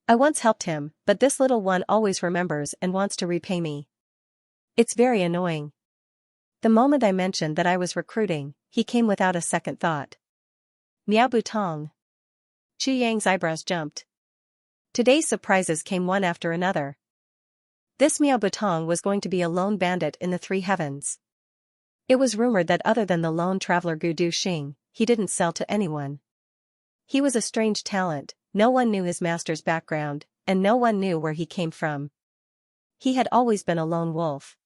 I once helped him, but this little one always remembers and wants to repay me. It's very annoying. The moment I mentioned that I was recruiting, he came without a second thought. Miao Butong. Chu Yang's eyebrows jumped. Today's surprises came one after another. This Miao Butong was going to be a lone bandit in the three heavens. It was rumored that other than the lone traveler Gu Duxing, he didn't sell to anyone. He was a strange talent, no one knew his master's background, and no one knew where he came from. He had always been a lone wolf.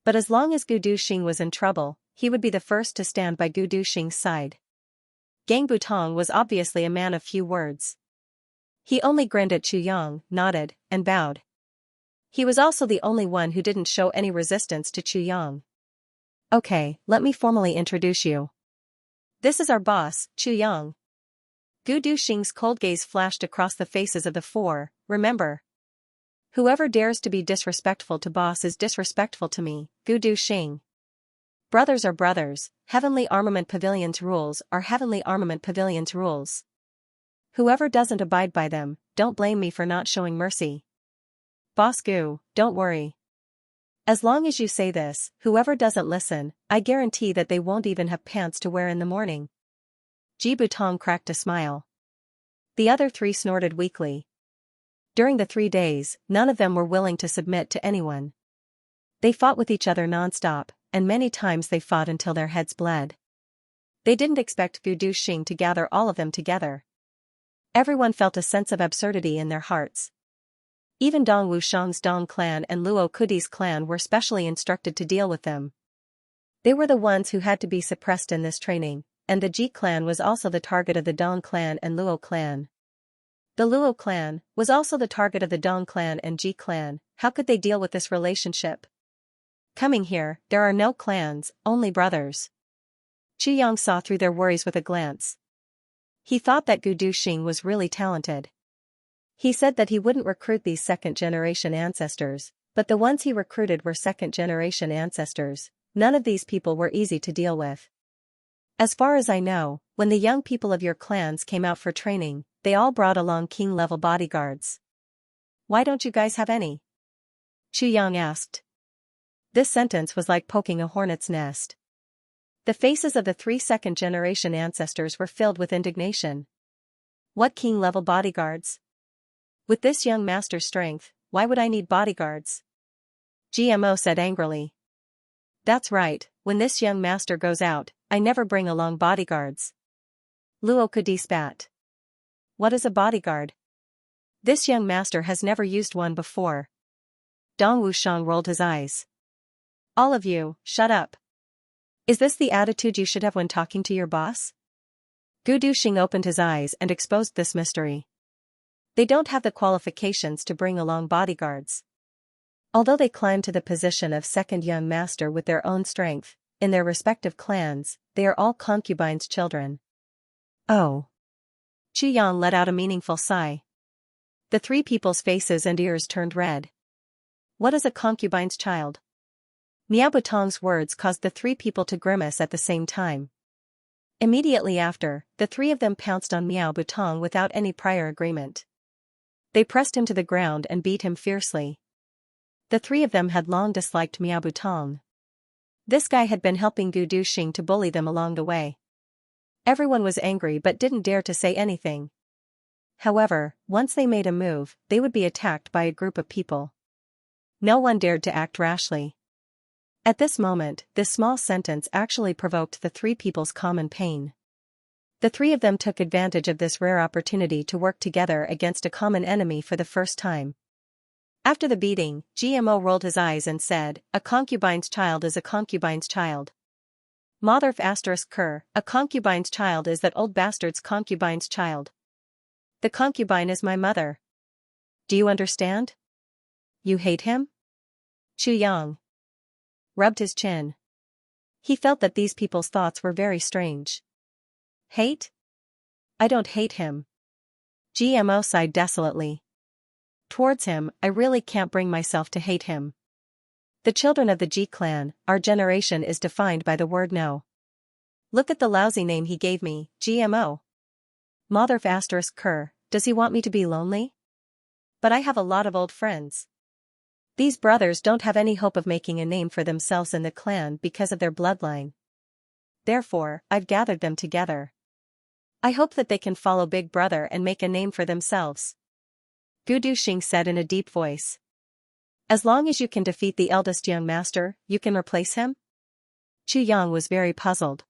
But as long as Gu Duxing was in trouble, he would be the first to stand by Gu Duxing's side. Gang Butong was obviously a man of few words. He only grinned at Chu Yang, nodded, and bowed. He was also the only one who didn't show any resistance to Chu Yang. Okay, let me formally introduce you. This is our boss, Chu Yang. Gu Duxing's cold gaze flashed across the faces of the 4, remember. Whoever dares to be disrespectful to boss is disrespectful to me, Gu Duxing. Brothers are brothers, Heavenly Armament Pavilion's rules are Heavenly Armament Pavilion's rules. Whoever doesn't abide by them, don't blame me for not showing mercy. Boss Gu, don't worry. As long as you say this, whoever doesn't listen, I guarantee that they won't even have pants to wear in the morning. Ji Butong cracked a smile. The other 3 snorted weakly. During the 3 days, none of them were willing to submit to anyone. They fought with each other non-stop, and many times they fought until their heads bled. They didn't expect Gu Duxing to gather all of them together. Everyone felt a sense of absurdity in their hearts. Even Dong Wushang's Dong clan and Luo Kudi's clan were specially instructed to deal with them. They were the ones who had to be suppressed in this training, and the Ji clan was also the target of the Dong clan and Luo clan. The Luo clan was also the target of the Dong clan and Ji clan. How could they deal with this relationship? Coming here, there are no clans, only brothers. Chu Yang saw through their worries with a glance. He thought that Gu Duxing was really talented. He said that he wouldn't recruit these second-generation ancestors, but the ones he recruited were second-generation ancestors. None of these people were easy to deal with. As far as I know, when the young people of your clans came out for training, they all brought along king-level bodyguards. Why don't you guys have any? Chu Yang asked. This sentence was like poking a hornet's nest. The faces of the 3 second-generation ancestors were filled with indignation. What king-level bodyguards? With this young master's strength, why would I need bodyguards? GMO said angrily. That's right, when this young master goes out, I never bring along bodyguards. Luo Kudi spat. What is a bodyguard? This young master has never used one before. Dong Wushang rolled his eyes. All of you, shut up. Is this the attitude you should have when talking to your boss? Gu Duxing opened his eyes and exposed this mystery. They don't have the qualifications to bring along bodyguards. Although they climbed to the position of second young master with their own strength, in their respective clans, they are all concubines' children. Oh. Chu Yang let out a meaningful sigh. The 3 people's faces and ears turned red. What is a concubine's child? Miao Butong's words caused the 3 people to grimace at the same time. Immediately after, the 3 of them pounced on Miao Butong without any prior agreement. They pressed him to the ground and beat him fiercely. The three of them had long disliked Miao Butong. This guy had been helping Gu Duxing to bully them along the way. Everyone was angry but didn't dare to say anything. However, once they made a move, they would be attacked by a group of people. No one dared to act rashly. At this moment, this small sentence actually provoked the three people's common pain. The three of them took advantage of this rare opportunity to work together against a common enemy for the first time. After the beating, GMO rolled his eyes and said, "A concubine's child is a concubine's child. Motherf *cur, a concubine's child is that old bastard's concubine's child. The concubine is my mother. Do you understand? You hate him?" Chu Yang rubbed his chin. He felt that these people's thoughts were very strange. Hate? I don't hate him. GMO sighed desolately. Towards him, I really can't bring myself to hate him. The children of the Ji clan, our generation is defined by the word no. Look at the lousy name he gave me, GMO. Motherf *cur, does he want me to be lonely? But I have a lot of old friends. These brothers don't have any hope of making a name for themselves in the clan because of their bloodline. Therefore, I've gathered them together. I hope that they can follow Big Brother and make a name for themselves. Gu Duxing said in a deep voice. As long as you can defeat the eldest young master, you can replace him? Chu Yang was very puzzled.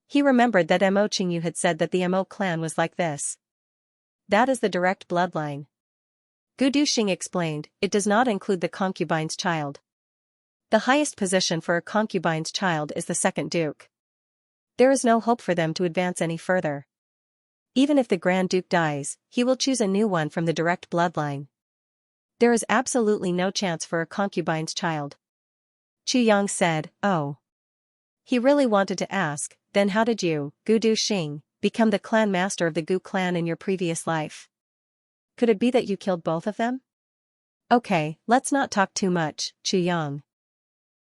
He remembered that Mo Qingyu had said that the Mo clan was like this. That is the direct bloodline. Gu Duxing explained, it does not include the concubine's child. The highest position for a concubine's child is the second duke. There is no hope for them to advance any further. Even if the Grand Duke dies, he will choose a new one from the direct bloodline. There is absolutely no chance for a concubine's child. Chu Yang said, oh. He really wanted to ask, then how did you, Gu Duxing, become the clan master of the Gu clan in your previous life? Could it be that you killed both of them? Okay, let's not talk too much, Chu Yang.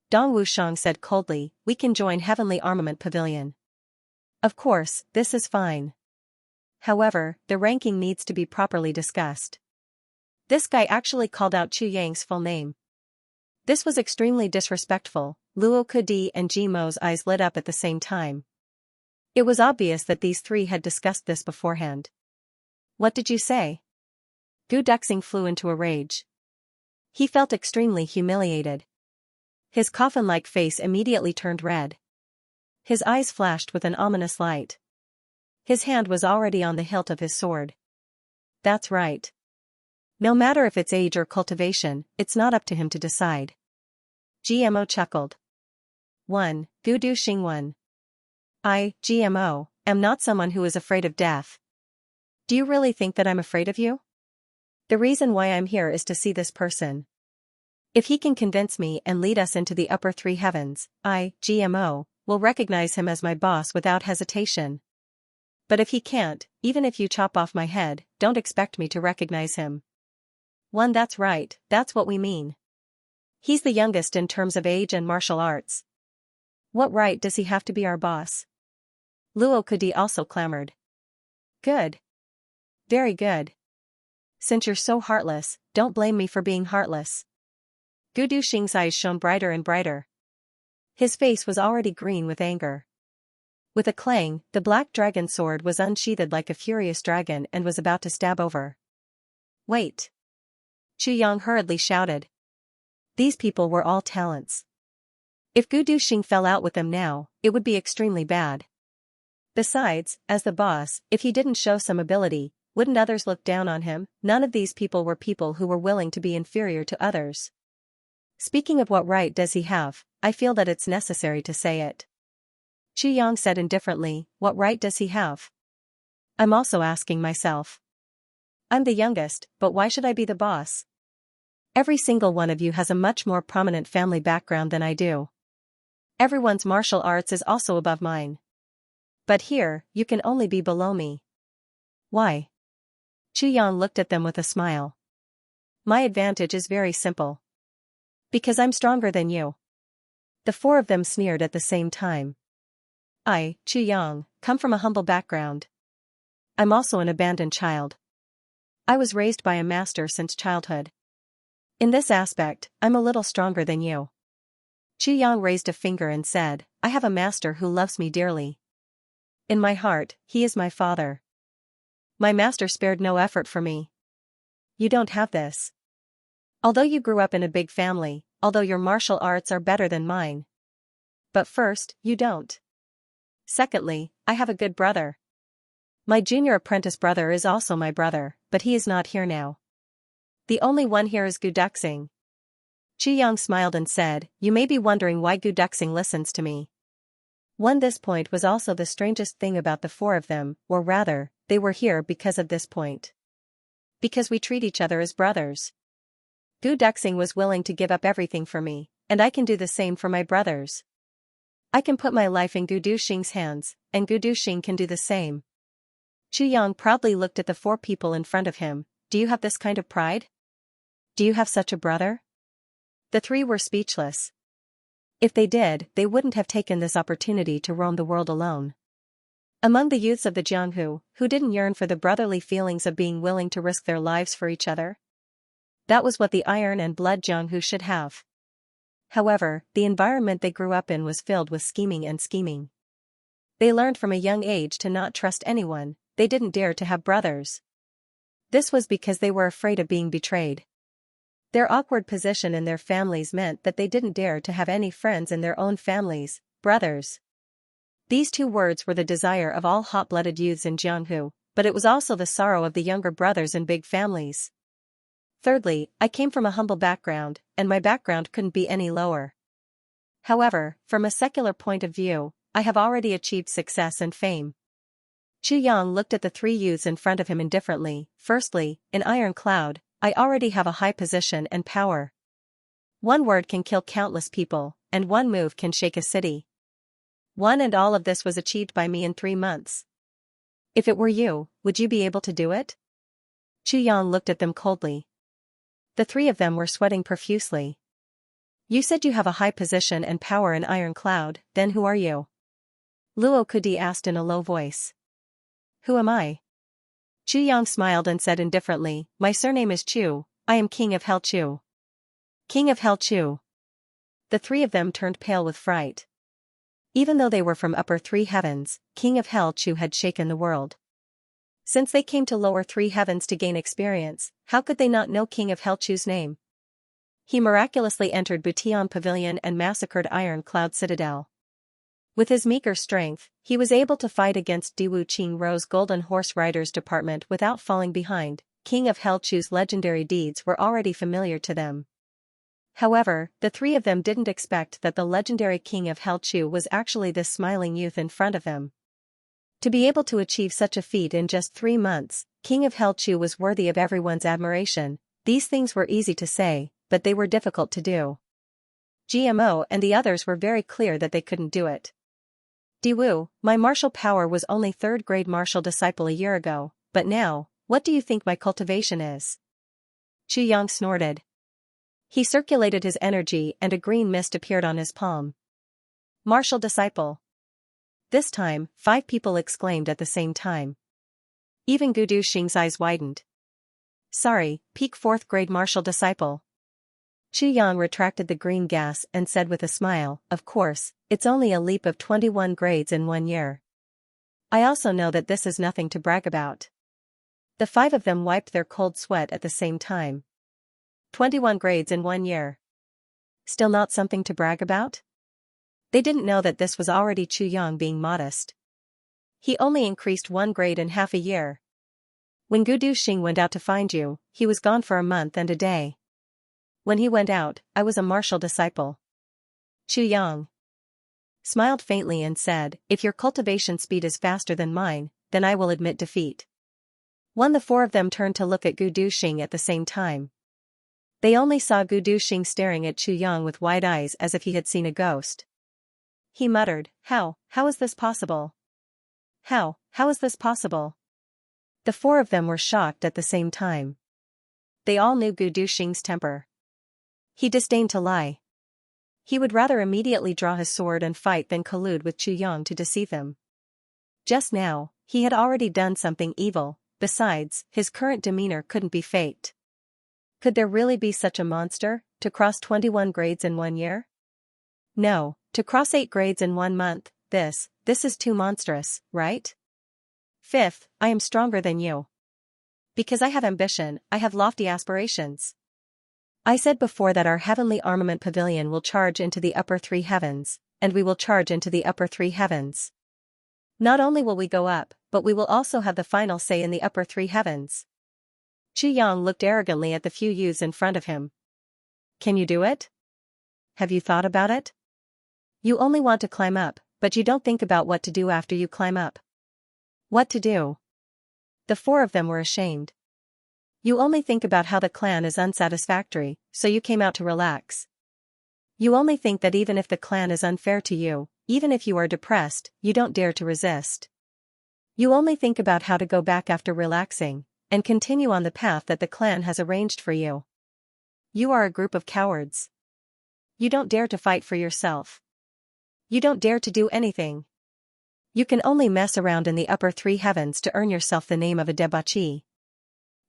Dong Wushang said coldly, we can join Heavenly Armament Pavilion. Of course, this is fine. However, the ranking needs to be properly discussed. This guy actually called out Chu Yang's full name. This was extremely disrespectful. Luo Kudi and Ji Mo's eyes lit up at the same time. It was obvious that these three had discussed this beforehand. What did you say? Gu Duxing flew into a rage. He felt extremely humiliated. His coffin-like face immediately turned red. His eyes flashed with an ominous light. His hand was already on the hilt of his sword. That's right. No matter if it's age or cultivation, it's not up to him to decide. GMO chuckled. 1. Gu Duxing 1. I, GMO, am not someone who is afraid of death. Do you really think that I'm afraid of you? The reason why I'm here is to see this person. If he can convince me and lead us into the upper three heavens, I, GMO, will recognize him as my boss without hesitation. But if he can't, even if you chop off my head, don't expect me to recognize him. 1. That's right, that's what we mean. He's the youngest in terms of age and martial arts. What right does he have to be our boss? Luo Kudi also clamored. Good. Very good. Since you're so heartless, don't blame me for being heartless. Gu Duxing's eyes shone brighter and brighter. His face was already green with anger. With a clang, the black dragon sword was unsheathed like a furious dragon and was about to stab over. Wait! Chu Yang hurriedly shouted. These people were all talents. If Gu Duxing fell out with them now, it would be extremely bad. Besides, as the boss, if he didn't show some ability, wouldn't others look down on him? None of these people were people who were willing to be inferior to others. Speaking of what right does he have, I feel that it's necessary to say it. Chu Yang said indifferently, what right does he have? I'm also asking myself. I'm the youngest, but why should I be the boss? Every single one of you has a much more prominent family background than I do. Everyone's martial arts is also above mine. But here, you can only be below me. Why? Chu Yang looked at them with a smile. My advantage is very simple. Because I'm stronger than you. The four of them sneered at the same time. I, Chu Yang, come from a humble background. I'm also an abandoned child. I was raised by a master since childhood. In this aspect, I'm a little stronger than you. Chu Yang raised a finger and said, I have a master who loves me dearly. In my heart, he is my father. My master spared no effort for me. You don't have this. Although you grew up in a big family, although your martial arts are better than mine. But first, you don't. Secondly, I have a good brother. My junior apprentice brother is also my brother, but he is not here now. The only one here is Gu Duxing. Chu Yang smiled and said, you may be wondering why Gu Duxing listens to me. This point was also the strangest thing about the four of them, or rather, they were here because of this point. Because we treat each other as brothers. Gu Duxing was willing to give up everything for me, and I can do the same for my brothers. I can put my life in Gu Duxing's hands, and Gu Duxing can do the same. Chu Yang proudly looked at the four people in front of him. Do you have this kind of pride? Do you have such a brother? The three were speechless. If they did, they wouldn't have taken this opportunity to roam the world alone. Among the youths of the Jianghu, who didn't yearn for the brotherly feelings of being willing to risk their lives for each other? That was what the iron and blood Jianghu should have. However, the environment they grew up in was filled with scheming and scheming. They learned from a young age to not trust anyone. They didn't dare to have brothers. This was because they were afraid of being betrayed. Their awkward position in their families meant that they didn't dare to have any friends in their own families, brothers. These two words were the desire of all hot-blooded youths in Jianghu, but it was also the sorrow of the younger brothers in big families. Thirdly, I came from a humble background, and my background couldn't be any lower. However, from a secular point of view, I have already achieved success and fame. Chu Yang looked at the three youths in front of him indifferently. Firstly, in Iron Cloud, I already have a high position and power. One word can kill countless people, and one move can shake a city. One and all of this was achieved by me in 3 months. If it were you, would you be able to do it? Chu Yang looked at them coldly. The three of them were sweating profusely. You said you have a high position and power in Iron Cloud, then who are you? Luo Kudi asked in a low voice. Who am I? Chu Yang smiled and said indifferently, my surname is Chu, I am King of Hell Chu. King of Hell Chu. The three of them turned pale with fright. Even though they were from upper three heavens, King of Hell Chu had shaken the world. Since they came to lower three heavens to gain experience, how could they not know King of Hell Chu's name? He miraculously entered Butian Pavilion and massacred Iron Cloud Citadel. With his meager strength, he was able to fight against Diwu Qing Ro's Golden Horse Riders Department without falling behind. King of Hell Chu's legendary deeds were already familiar to them. However, the three of them didn't expect that the legendary King of Hell Chu was actually this smiling youth in front of them. To be able to achieve such a feat in just 3 months, King of Hell Chu was worthy of everyone's admiration. These things were easy to say, but they were difficult to do. GMO and the others were very clear that they couldn't do it. Diwu, my martial power was only 3rd grade martial disciple a year ago, but now, what do you think my cultivation is? Chu Yang snorted. He circulated his energy and a green mist appeared on his palm. Martial disciple. This time, 5 people exclaimed at the same time. Even Gu Duxing's eyes widened. Sorry, peak 4th grade martial disciple. Chu Yang retracted the green gas and said with a smile, of course, it's only a leap of 21 grades in 1 year. I also know that this is nothing to brag about. The 5 of them wiped their cold sweat at the same time. 21 grades in 1 year. Still not something to brag about? They didn't know that this was already Chu Yang being modest. He only increased 1 grade in half a year. When Gu Duxing went out to find you, he was gone for a month and a day. When he went out, I was a martial disciple. Chu Yang smiled faintly and said, if your cultivation speed is faster than mine, then I will admit defeat. The 4 of them turned to look at Gu Duxing at the same time. They only saw Gu Duxing staring at Chu Yang with wide eyes as if he had seen a ghost. He muttered, how is this possible? How is this possible? The 4 of them were shocked at the same time. They all knew Gu Duxing's temper. He disdained to lie. He would rather immediately draw his sword and fight than collude with Chu Yang to deceive him. Just now, he had already done something evil, besides, his current demeanor couldn't be faked. Could there really be such a monster, to cross 21 grades in 1 year? No, to cross 8 grades in 1 month, this is too monstrous, right? Fifth, I am stronger than you. Because I have ambition, I have lofty aspirations. I said before that our heavenly armament pavilion will charge into the upper 3 heavens, and we will charge into the upper 3 heavens. Not only will we go up, but we will also have the final say in the upper 3 heavens. Qi Yang looked arrogantly at the few youths in front of him. Can you do it? Have you thought about it? You only want to climb up, but you don't think about what to do after you climb up. What to do? The 4 of them were ashamed. You only think about how the clan is unsatisfactory, so you came out to relax. You only think that even if the clan is unfair to you, even if you are depressed, you don't dare to resist. You only think about how to go back after relaxing, and continue on the path that the clan has arranged for you. You are a group of cowards. You don't dare to fight for yourself. You don't dare to do anything. You can only mess around in the upper 3 heavens to earn yourself the name of a debauchee.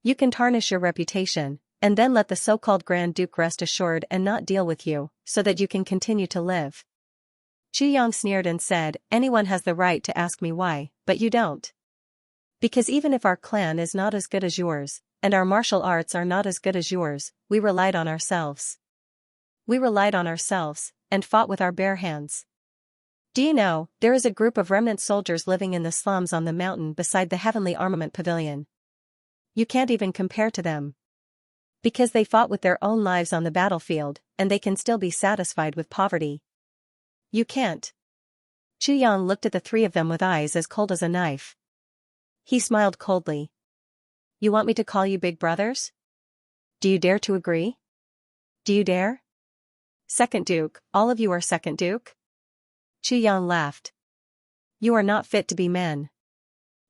You can tarnish your reputation, and then let the so-called Grand Duke rest assured and not deal with you, so that you can continue to live. Qi Yang sneered and said, anyone has the right to ask me why, but you don't. Because even if our clan is not as good as yours, and our martial arts are not as good as yours, we relied on ourselves. We relied on ourselves, and fought with our bare hands. Do you know, there is a group of remnant soldiers living in the slums on the mountain beside the heavenly armament pavilion. You can't even compare to them. Because they fought with their own lives on the battlefield, and they can still be satisfied with poverty. You can't. Qi Yang looked at the 3 of them with eyes as cold as a knife. He smiled coldly. You want me to call you big brothers? Do you dare to agree? Do you dare? Second Duke, all of you are Second Duke? Qi Yang laughed. You are not fit to be men.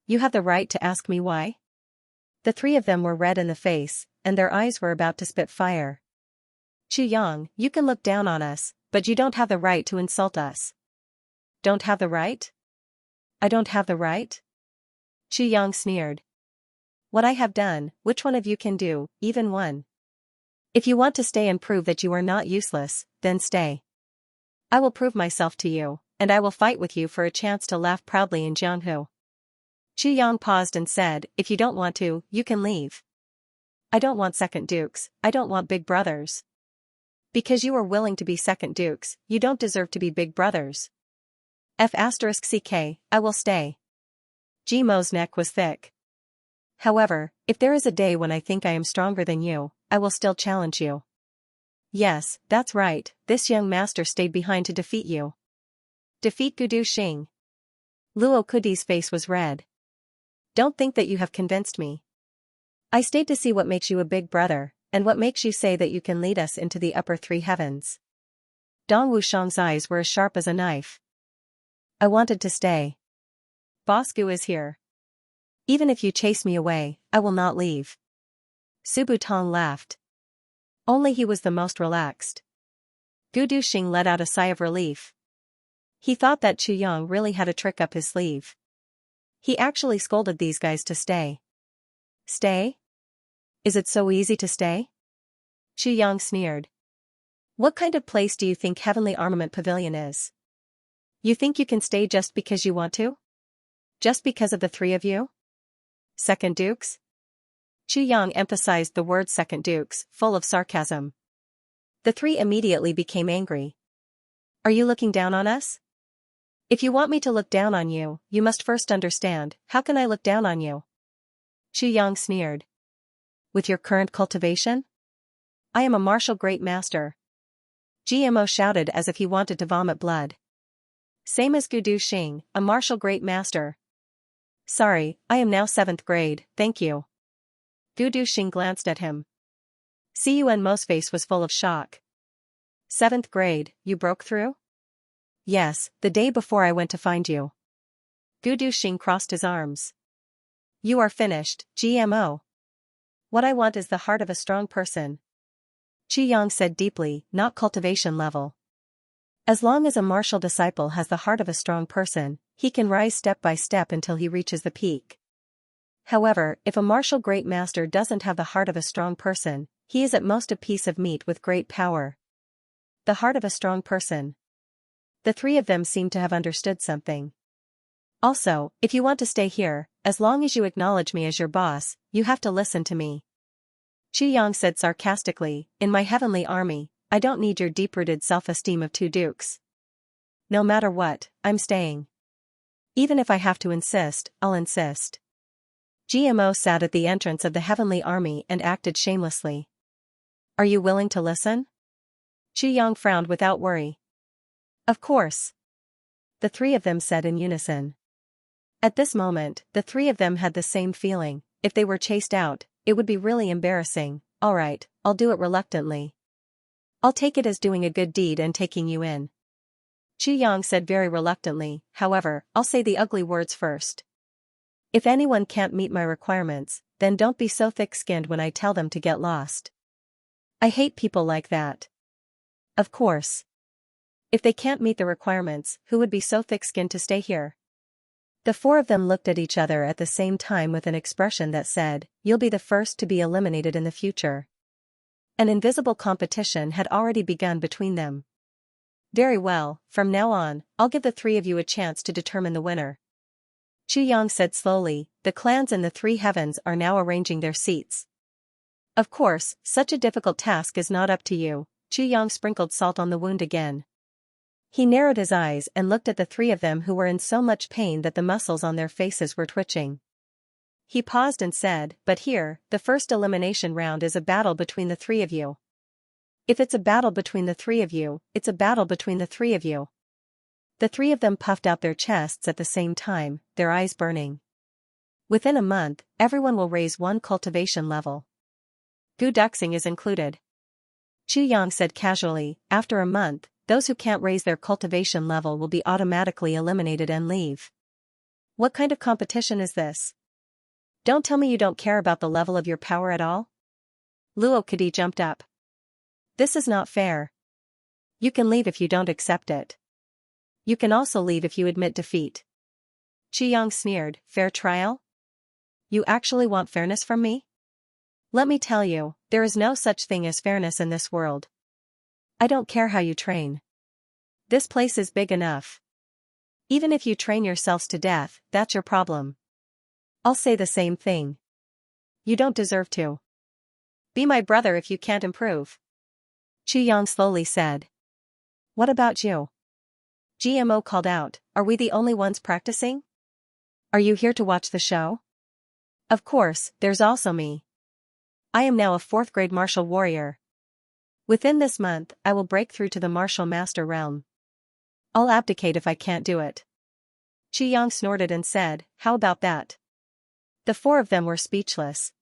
You have the right to ask me why? The 3 of them were red in the face, and their eyes were about to spit fire. Qi Yang, you can look down on us, but you don't have the right to insult us. Don't have the right? I don't have the right? Qi Yang sneered. What I have done, which one of you can do, even one? If you want to stay and prove that you are not useless, then stay. I will prove myself to you, and I will fight with you for a chance to laugh proudly in Jianghu. Qi Yang paused and said, if you don't want to, you can leave. I don't want Second Dukes, I don't want big brothers. Because you are willing to be Second Dukes, you don't deserve to be big brothers. F*CK, I will stay. Ji Mo's neck was thick. However, if there is a day when I think I am stronger than you, I will still challenge you. Yes, that's right, this young master stayed behind to defeat you. Defeat Gudu Xing. Luo Kudi's face was red. Don't think that you have convinced me. I stayed to see what makes you a big brother, and what makes you say that you can lead us into the upper 3 heavens. Dong Wushang's eyes were as sharp as a knife. I wanted to stay. Boss Gu is here. Even if you chase me away, I will not leave. Su Butong laughed. Only he was the most relaxed. Gu Duxing let out a sigh of relief. He thought that Qi Yang really had a trick up his sleeve. He actually scolded these guys to stay. Stay? Is it so easy to stay? Qi Yang sneered. What kind of place do you think Heavenly Armament Pavilion is? You think you can stay just because you want to? Just because of the 3 of you? Second Dukes? Qi Yang emphasized the word Second Dukes, full of sarcasm. The 3 immediately became angry. Are you looking down on us? If you want me to look down on you, you must first understand, how can I look down on you? Qi Yang sneered. With your current cultivation? I am a martial great master. GMO shouted as if he wanted to vomit blood. Same as Gudu Xing, a martial great master. Sorry, I am now 7th grade, thank you. Gudu Xing glanced at him. Cun Mo's face was full of shock. 7th grade, you broke through? Yes, the day before I went to find you. Gudu Xing crossed his arms. You are finished, GMO. What I want is the heart of a strong person. Qi Yang said deeply, not cultivation level. As long as a martial disciple has the heart of a strong person, he can rise step by step until he reaches the peak. However, if a martial great master doesn't have the heart of a strong person, he is at most a piece of meat with great power. The heart of a strong person. The three of them seemed to have understood something. Also, if you want to stay here, as long as you acknowledge me as your boss, you have to listen to me. Xianxia said sarcastically, in my heavenly army, I don't need your deep-rooted self-esteem of two dukes. No matter what, I'm staying. Even if I have to insist, I'll insist. GMO sat at the entrance of the heavenly army and acted shamelessly. Are you willing to listen? Xianxia frowned without worry. Of course. The three of them said in unison. At this moment, the three of them had the same feeling. If they were chased out, it would be really embarrassing. Alright, I'll do it reluctantly. I'll take it as doing a good deed and taking you in. Xianxia said very reluctantly, however, I'll say the ugly words first. If anyone can't meet my requirements, then don't be so thick-skinned when I tell them to get lost. I hate people like that. Of course. If they can't meet the requirements, who would be so thick-skinned to stay here? The four of them looked at each other at the same time with an expression that said, you'll be the first to be eliminated in the future. An invisible competition had already begun between them. Very well, from now on, I'll give the three of you a chance to determine the winner. Xianxia said slowly, the clans in the three heavens are now arranging their seats. Of course, such a difficult task is not up to you. Xianxia sprinkled salt on the wound again. He narrowed his eyes and looked at the three of them who were in so much pain that the muscles on their faces were twitching. He paused and said, but here, the first elimination round is a battle between the three of you. If it's a battle between the three of you, it's a battle between the three of you. The three of them puffed out their chests at the same time, their eyes burning. Within a month, everyone will raise 1 cultivation level. Guduxing is included. Xianxia said casually, after a month, those who can't raise their cultivation level will be automatically eliminated and leave. What kind of competition is this? Don't tell me you don't care about the level of your power at all? Luo Kadi jumped up. This is not fair. You can leave if you don't accept it. You can also leave if you admit defeat. Xianxia sneered, fair trial? You actually want fairness from me? Let me tell you, there is no such thing as fairness in this world. I don't care how you train. This place is big enough. Even if you train yourselves to death, that's your problem. I'll say the same thing. You don't deserve to. Be my brother if you can't improve. Xianxia slowly said. What about you? GMO called out, are we the only ones practicing? Are you here to watch the show? Of course, there's also me. I am now a 4th grade martial warrior. Within this month, I will break through to the martial master realm. I'll abdicate if I can't do it. Xianxia snorted and said, how about that? The four of them were speechless.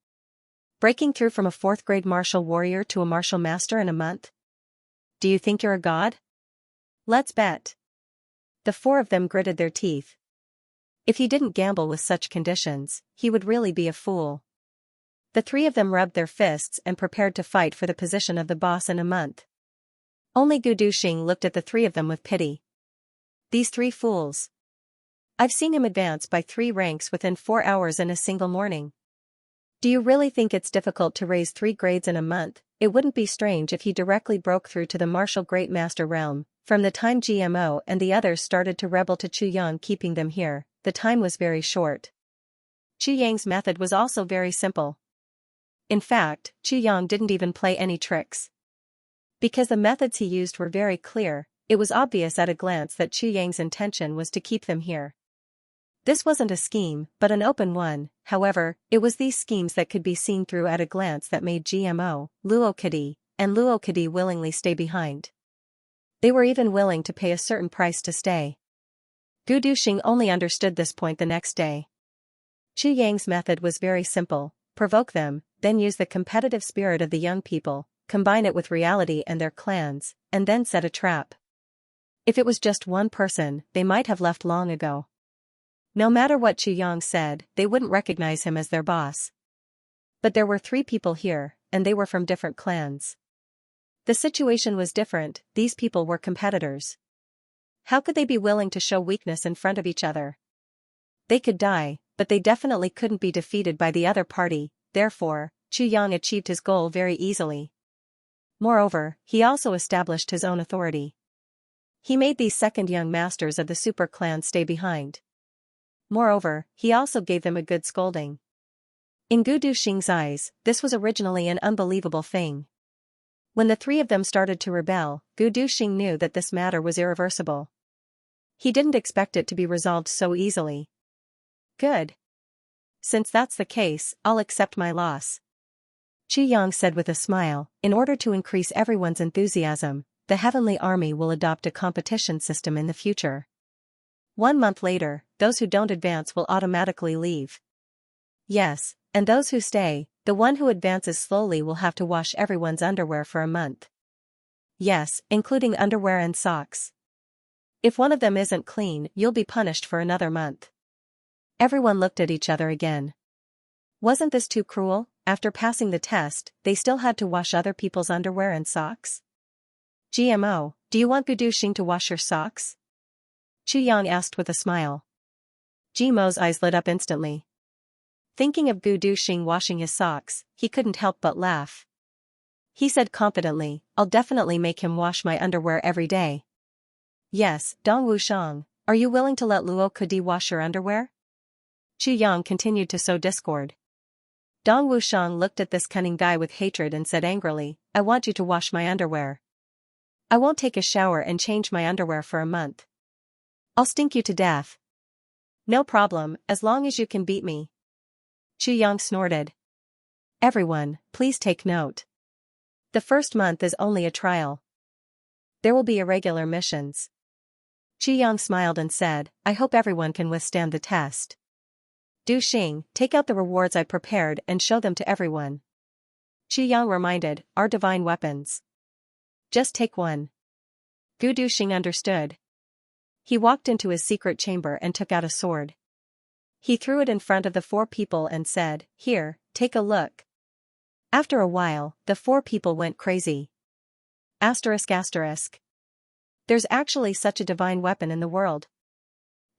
Breaking through from a 4th grade martial warrior to a martial master in a month? Do you think you're a god? Let's bet. The four of them gritted their teeth. If he didn't gamble with such conditions, he would really be a fool. The three of them rubbed their fists and prepared to fight for the position of the boss in a month. Only Guduxing looked at the three of them with pity. These 3 fools. I've seen him advance by 3 ranks within 4 hours in a single morning. Do you really think it's difficult to raise 3 grades in a month? It wouldn't be strange if he directly broke through to the martial great master realm. From the time GMO and the others started to rebel to Xianxia keeping them here, the time was very short. Xianxia's method was also very simple. In fact, Xianxia didn't even play any tricks. Because the methods he used were very clear, it was obvious at a glance that Xianxia's intention was to keep them here. This wasn't a scheme, but an open one. However, it was these schemes that could be seen through at a glance that made GMO, Luo Kadi, and Luo Kadi willingly stay behind. They were even willing to pay a certain price to stay. Guduxing only understood this point the next day. Xianxia's method was very simple: provoke them, then use the competitive spirit of the young people, combine it with reality and their clans, and then set a trap. If it was just one person, they might have left long ago. No matter what Xianxia said, they wouldn't recognize him as their boss. But there were 3 people here, and they were from different clans. The situation was different. These people were competitors. How could they be willing to show weakness in front of each other? They could die, but they definitely couldn't be defeated by the other party, therefore, Chu Yang achieved his goal very easily. Moreover, he also established his own authority. He made these second young masters of the super clan stay behind. Moreover, he also gave them a good scolding. In Gu Duxing's eyes, this was originally an unbelievable thing. When the three of them started to rebel, Gu Duxing knew that this matter was irreversible. He didn't expect it to be resolved so easily. Good. Since that's the case, I'll accept my loss. Chu Yang said with a smile, in order to increase everyone's enthusiasm, the Heavenly Army will adopt a competition system in the future. 1 month later, those who don't advance will automatically leave. Yes, and those who stay, the one who advances slowly will have to wash everyone's underwear for a month. Yes, including underwear and socks. If one of them isn't clean, you'll be punished for another month. Everyone looked at each other again. Wasn't this too cruel? After passing the test, they still had to wash other people's underwear and socks? GMO, do you want Gu Duxing to wash your socks? Chu Yang asked with a smile. Gmo's eyes lit up instantly. Thinking of Gu Duxing washing his socks, he couldn't help but laugh. He said confidently, I'll definitely make him wash my underwear every day. Yes, Dong Wushang, are you willing to let Luo Kudi wash your underwear? Chu Yang continued to sow discord. Dong Wushang looked at this cunning guy with hatred and said angrily, I want you to wash my underwear. I won't take a shower and change my underwear for a month. I'll stink you to death. No problem, as long as you can beat me. Chu Yang snorted. Everyone, please take note. The first month is only a trial. There will be irregular missions. Chu Yang smiled and said, I hope everyone can withstand the test. Duxing, take out the rewards I prepared and show them to everyone. Chu Yang reminded, our divine weapons. Just take one. Gu Duxing understood. He walked into his secret chamber and took out a sword. He threw it in front of the 4 people and said, here, take a look. After a while, the 4 people went crazy. Asterisk asterisk. There's actually such a divine weapon in the world.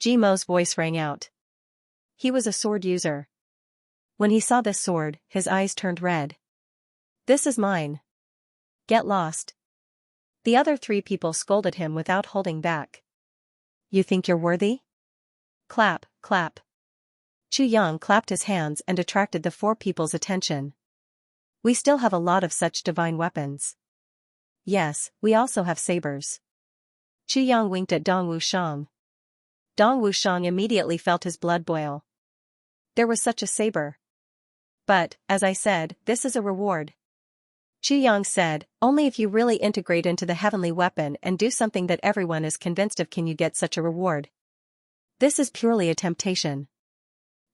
Gmo's voice rang out. He was a sword user. When he saw this sword, his eyes turned red. This is mine. Get lost. The other 3 people scolded him without holding back. You think you're worthy? Clap, clap. Chu Yang clapped his hands and attracted the 4 people's attention. We still have a lot of such divine weapons. Yes, we also have sabers. Chu Yang winked at Dong Wushang. Dong Wushang immediately felt his blood boil. There was such a saber. But, as I said, this is a reward. Chu Yang said, only if you really integrate into the heavenly weapon and do something that everyone is convinced of can you get such a reward. This is purely a temptation.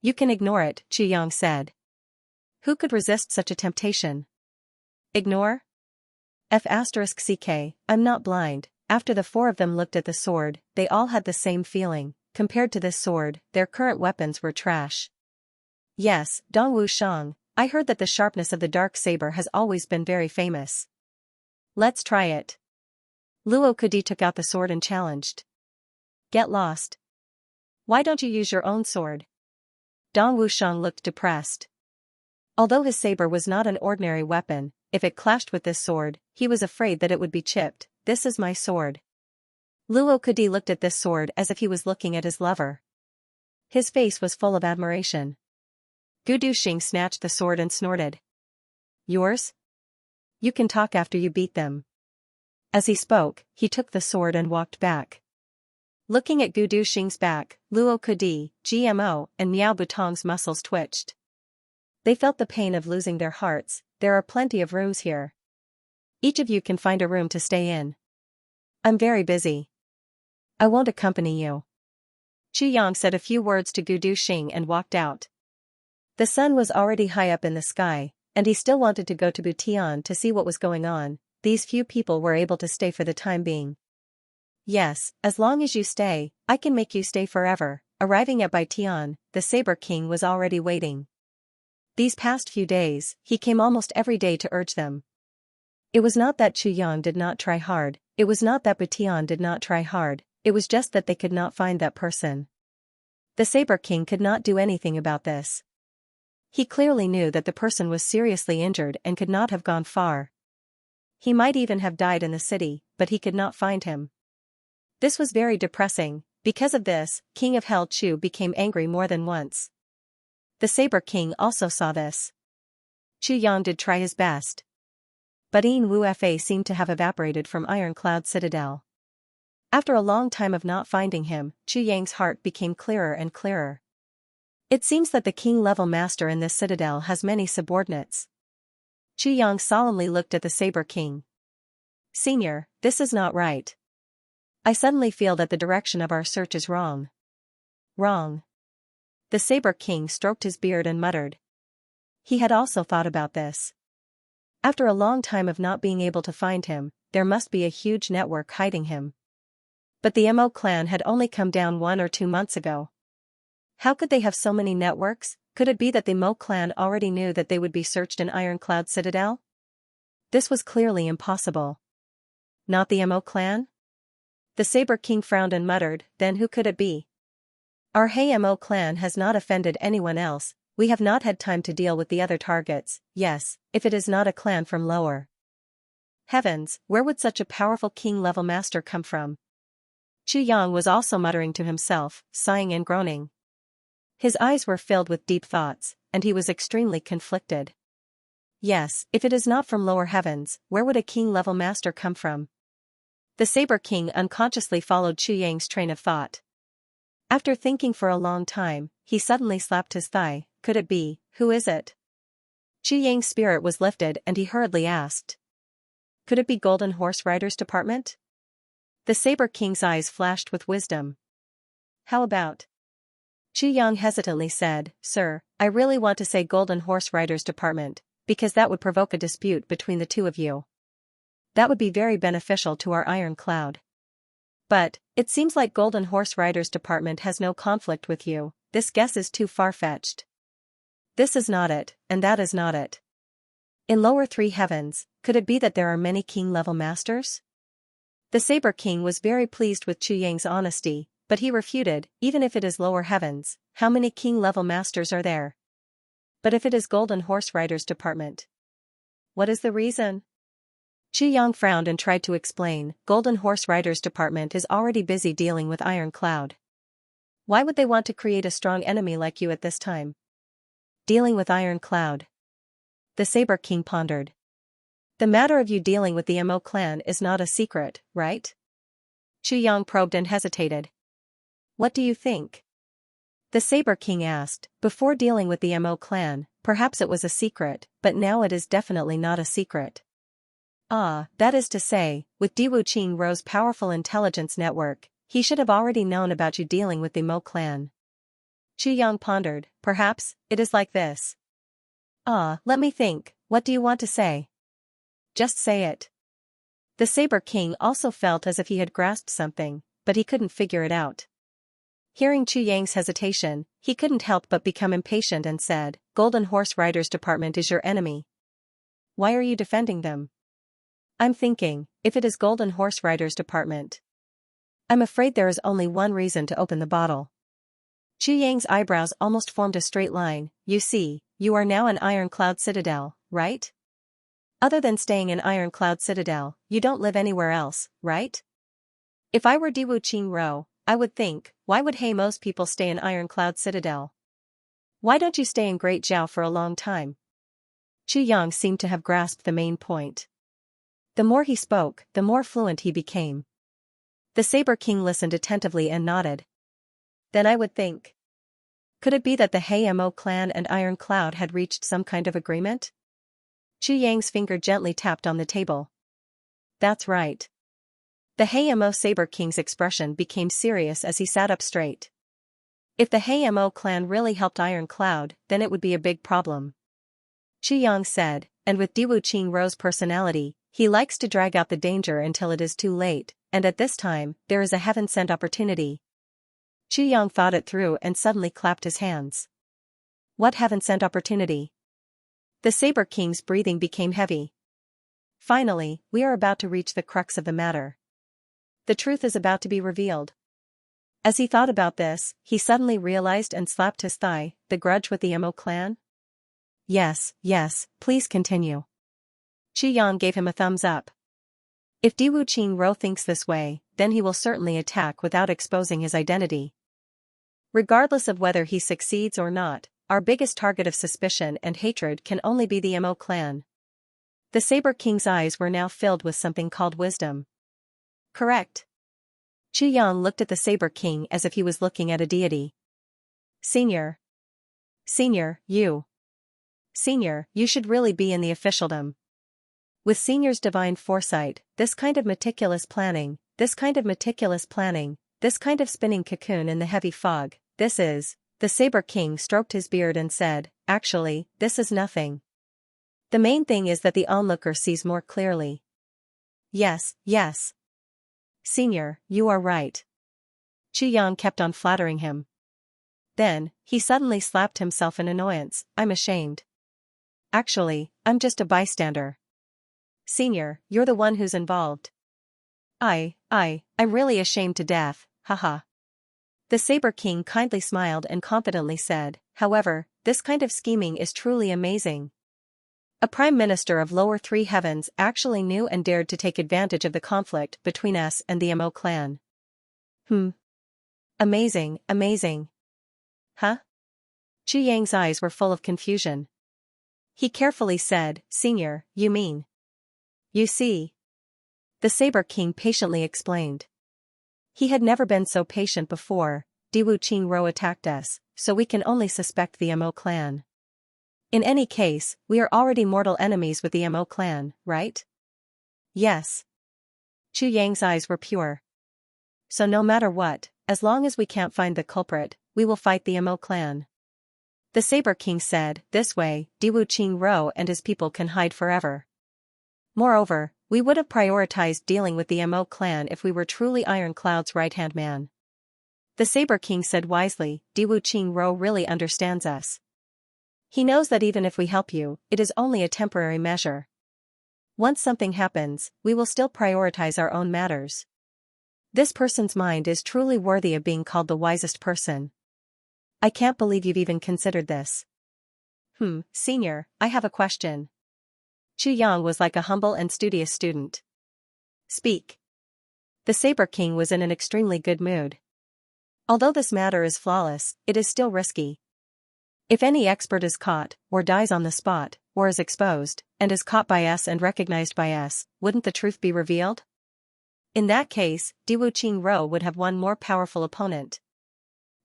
You can ignore it, Chu Yang said. Who could resist such a temptation? Ignore? F*ck, I'm not blind. After the 4 of them looked at the sword, they all had the same feeling. Compared to this sword, their current weapons were trash. Yes, Dong Wushang, I heard that the sharpness of the dark saber has always been very famous. Let's try it. Luo Kudi took out the sword and challenged. Get lost. Why don't you use your own sword? Dong Wushang looked depressed. Although his saber was not an ordinary weapon, if it clashed with this sword, he was afraid that it would be chipped. This is my sword. Luo Kudi looked at this sword as if he was looking at his lover. His face was full of admiration. Gu Duxing snatched the sword and snorted. Yours? You can talk after you beat them. As he spoke, he took the sword and walked back. Looking at Gu Duxing's back, Luo Kudi, GMO, and Miao Butong's muscles twitched. They felt the pain of losing their hearts. There are plenty of rooms here. Each of you can find a room to stay in. I'm very busy. I won't accompany you. Chu Yang said a few words to Gu Duxing and walked out. The sun was already high up in the sky, and he still wanted to go to Butian to see what was going on. These few people were able to stay for the time being. Yes, as long as you stay, I can make you stay forever. Arriving at Baitian, the Saber King was already waiting. These past few days, he came almost every day to urge them. It was not that Chu Yang did not try hard, it was not that Butian did not try hard, it was just that they could not find that person. The Saber King could not do anything about this. He clearly knew that the person was seriously injured and could not have gone far. He might even have died in the city, but he could not find him. This was very depressing. Because of this, King of Hell Chu became angry more than once. The Saber King also saw this. Chu Yang did try his best. But Yin Wu Fa seemed to have evaporated from Iron Cloud Citadel. After a long time of not finding him, Chu Yang's heart became clearer and clearer. It seems that the king-level master in this citadel has many subordinates. Chu Yang solemnly looked at the Saber King. Senior, this is not right. I suddenly feel that the direction of our search is wrong. Wrong. The Saber King stroked his beard and muttered. He had also thought about this. After a long time of not being able to find him, there must be a huge network hiding him. But the Mo clan had only come down 1 or 2 months ago. How could they have so many networks? Could it be that the Mo clan already knew that they would be searched in Iron Cloud Citadel? This was clearly impossible. Not the Mo clan? The Saber King frowned and muttered, then who could it be? Our Mo clan has not offended anyone else, we have not had time to deal with the other targets, yes, if it is not a clan from lower. Heavens, where would such a powerful king-level master come from? Chu Yang was also muttering to himself, sighing and groaning. His eyes were filled with deep thoughts, and he was extremely conflicted. Yes, if it is not from lower heavens, where would a king-level master come from? The Saber King unconsciously followed Chu Yang's train of thought. After thinking for a long time, he suddenly slapped his thigh. Could it be? Who is it? Chu Yang's spirit was lifted and he hurriedly asked. Could it be Golden Horse Riders Department? The Saber King's eyes flashed with wisdom. How about? Chu Yang hesitantly said, Sir, I really want to say Golden Horse Riders Department, because that would provoke a dispute between the two of you. That would be very beneficial to our Iron Cloud. But, it seems like Golden Horse Riders Department has no conflict with you, this guess is too far-fetched. This is not it, and that is not it. In lower 3 heavens, could it be that there are many king-level masters? The Saber King was very pleased with Chu Yang's honesty, but he refuted, even if it is lower heavens, how many king-level masters are there? But if it is Golden Horse Riders Department? What is the reason? Chu Yang frowned and tried to explain, Golden Horse Riders Department is already busy dealing with Iron Cloud. Why would they want to create a strong enemy like you at this time? Dealing with Iron Cloud. The Saber King pondered. The matter of you dealing with the Mo clan is not a secret, right? Chu Yang probed and hesitated. What do you think? The Saber King asked, before dealing with the Mo clan, perhaps it was a secret, but now it is definitely not a secret. Ah, that is to say, with Diwu Qing Ro's powerful intelligence network, he should have already known about you dealing with the Mo clan. Chu Yang pondered, perhaps, it is like this. Ah, let me think, what do you want to say? Just say it. The Saber King also felt as if he had grasped something, but he couldn't figure it out. Hearing Chu Yang's hesitation, he couldn't help but become impatient and said, Golden Horse Riders Department is your enemy. Why are you defending them? I'm thinking, if it is Golden Horse Riders Department. I'm afraid there is only one reason to open the bottle. Chu Yang's eyebrows almost formed a straight line. You see, you are now in Iron Cloud Citadel, right? Other than staying in Iron Cloud Citadel, you don't live anywhere else, right? If I were Diwu Qing Ro, I would think, why would most people stay in Iron Cloud Citadel? Why don't you stay in Great Zhao for a long time? Chu Yang seemed to have grasped the main point. The more he spoke, the more fluent he became. The Saber King listened attentively and nodded. Then I would think. Could it be that the Mo clan and Iron Cloud had reached some kind of agreement? Chu Yang's finger gently tapped on the table. That's right. The Mo Saber King's expression became serious as he sat up straight. If the Mo clan really helped Iron Cloud, then it would be a big problem. Chu Yang said, and with Diwu Qing Ro's personality, he likes to drag out the danger until it is too late, and at this time, there is a heaven-sent opportunity. Chu Yang thought it through and suddenly clapped his hands. What heaven-sent opportunity? The Saber King's breathing became heavy. Finally, we are about to reach the crux of the matter. The truth is about to be revealed. As he thought about this, he suddenly realized and slapped his thigh, the grudge with the Mo clan? Yes, yes, please continue. Chu Yang gave him a thumbs up. If Diwu Qingro thinks this way, then he will certainly attack without exposing his identity. Regardless of whether he succeeds or not, our biggest target of suspicion and hatred can only be the Mo clan. The Saber King's eyes were now filled with something called wisdom. Correct. Chu Yang looked at the Saber King as if he was looking at a deity. Senior, you should really be in the officialdom. With Senior's divine foresight, this kind of meticulous planning, this kind of spinning cocoon in the heavy fog, the Saber King stroked his beard and said, actually, this is nothing. The main thing is that the onlooker sees more clearly. Yes. Senior, you are right. Chu Yang kept on flattering him. Then, he suddenly slapped himself in annoyance. I'm ashamed. Actually, I'm just a bystander. Senior, you're the one who's involved. I'm really ashamed to death, haha. The Saber King kindly smiled and confidently said, however, this kind of scheming is truly amazing. A Prime Minister of Lower Three Heavens actually knew and dared to take advantage of the conflict between us and the Mo clan. Amazing. Huh? Chu Yang's eyes were full of confusion. He carefully said, Senior, you mean? You see. The Saber King patiently explained. He had never been so patient before. Diwu Qingro attacked us, so we can only suspect the Mo clan. In any case, we are already mortal enemies with the Mo clan, right? Yes. Chu Yang's eyes were pure. So no matter what, as long as we can't find the culprit, we will fight the Mo clan. The Saber King said, this way, Diwu Qingro and his people can hide forever. Moreover, we would have prioritized dealing with the Mo clan if we were truly Iron Cloud's right-hand man. The Saber King said wisely, Diwu Qingro really understands us. He knows that even if we help you, it is only a temporary measure. Once something happens, we will still prioritize our own matters. This person's mind is truly worthy of being called the wisest person. I can't believe you've even considered this. Senior, I have a question. Chu Yang was like a humble and studious student. Speak. The Saber King was in an extremely good mood. Although this matter is flawless, it is still risky. If any expert is caught, or dies on the spot, or is exposed, and is caught by us and recognized by us, wouldn't the truth be revealed? In that case, Diwu Qingro would have one more powerful opponent.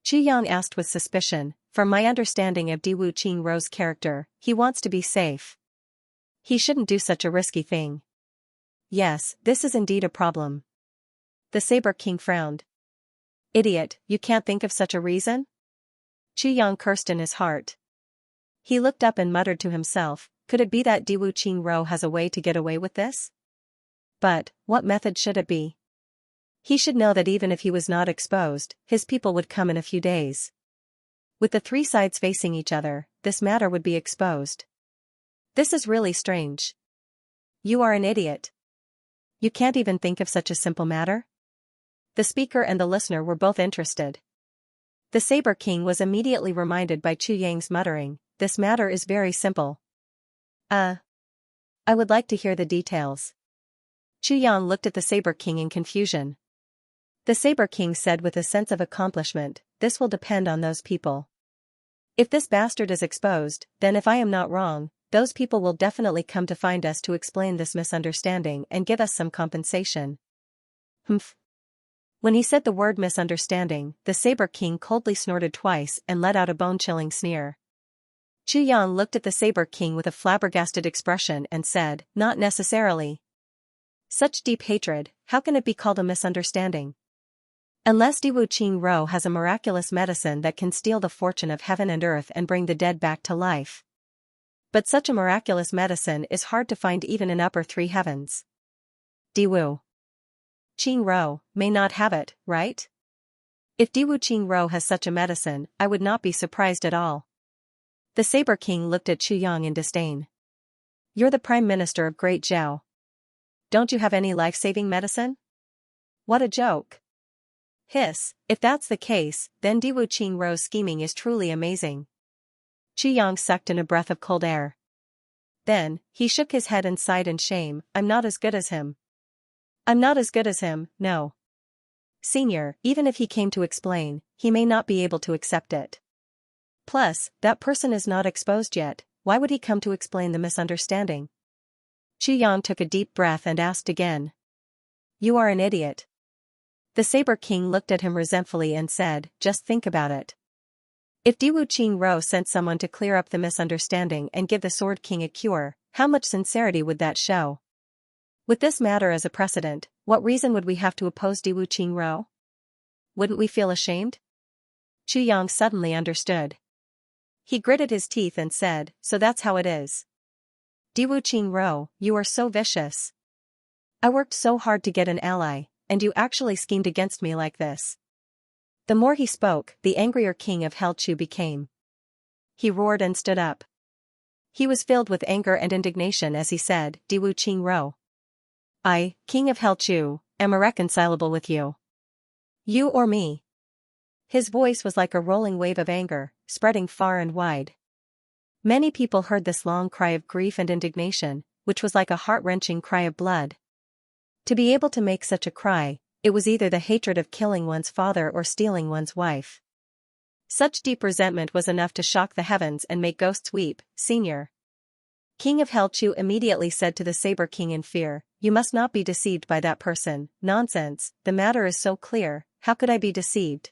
Chu Yang asked with suspicion. From my understanding of Diwu Qingro's character, he wants to be safe. He shouldn't do such a risky thing. Yes, this is indeed a problem. The Saber King frowned. Idiot, you can't think of such a reason? Chu Yang cursed in his heart. He looked up and muttered to himself, could it be that Diwu Qingro has a way to get away with this? But, what method should it be? He should know that even if he was not exposed, his people would come in a few days. With the three sides facing each other, this matter would be exposed. This is really strange. You are an idiot. You can't even think of such a simple matter? The speaker and the listener were both interested. The Saber King was immediately reminded by Chu Yang's muttering, this matter is very simple. I would like to hear the details. Chu Yang looked at the Saber King in confusion. The Saber King said with a sense of accomplishment, this will depend on those people. If this bastard is exposed, then if I am not wrong, those people will definitely come to find us to explain this misunderstanding and give us some compensation. When he said the word misunderstanding, the Saber King coldly snorted twice and let out a bone-chilling sneer. Chu Yang looked at the Saber King with a flabbergasted expression and said, not necessarily. Such deep hatred, how can it be called a misunderstanding? Unless Diwu Qingro has a miraculous medicine that can steal the fortune of heaven and earth and bring the dead back to life. But such a miraculous medicine is hard to find even in upper three heavens. Diwu Qingro may not have it, right? If Diwu Qingro has such a medicine, I would not be surprised at all. The Saber King looked at Chu Yang in disdain. You're the Prime Minister of Great Zhao. Don't you have any life-saving medicine? What a joke. Hiss, if that's the case, then Diwu Qingrou's scheming is truly amazing. Qu Yang sucked in a breath of cold air. Then, he shook his head and sighed in shame, I'm not as good as him. I'm not as good as him, no. Senior, even if he came to explain, he may not be able to accept it. Plus, that person is not exposed yet, why would he come to explain the misunderstanding? Qu Yang took a deep breath and asked again. You are an idiot. The Saber King looked at him resentfully and said, just think about it. If Diwu Qingrou sent someone to clear up the misunderstanding and give the Sword King a cure, how much sincerity would that show? With this matter as a precedent, what reason would we have to oppose Diwu Qingrou? Wouldn't we feel ashamed? Qu Yang suddenly understood. He gritted his teeth and said, so that's how it is. Diwu Qingrou, you are so vicious. I worked so hard to get an ally, and you actually schemed against me like this. The more he spoke, the angrier King of Helchu became. He roared and stood up. He was filled with anger and indignation as he said, Diwu Qingrou. I, King of Helchu, am irreconcilable with you. You or me. His voice was like a rolling wave of anger, spreading far and wide. Many people heard this long cry of grief and indignation, which was like a heart-wrenching cry of blood. To be able to make such a cry, it was either the hatred of killing one's father or stealing one's wife. Such deep resentment was enough to shock the heavens and make ghosts weep. Senior. King of Helchu immediately said to the Saber King in fear, you must not be deceived by that person. Nonsense, the matter is so clear, how could I be deceived?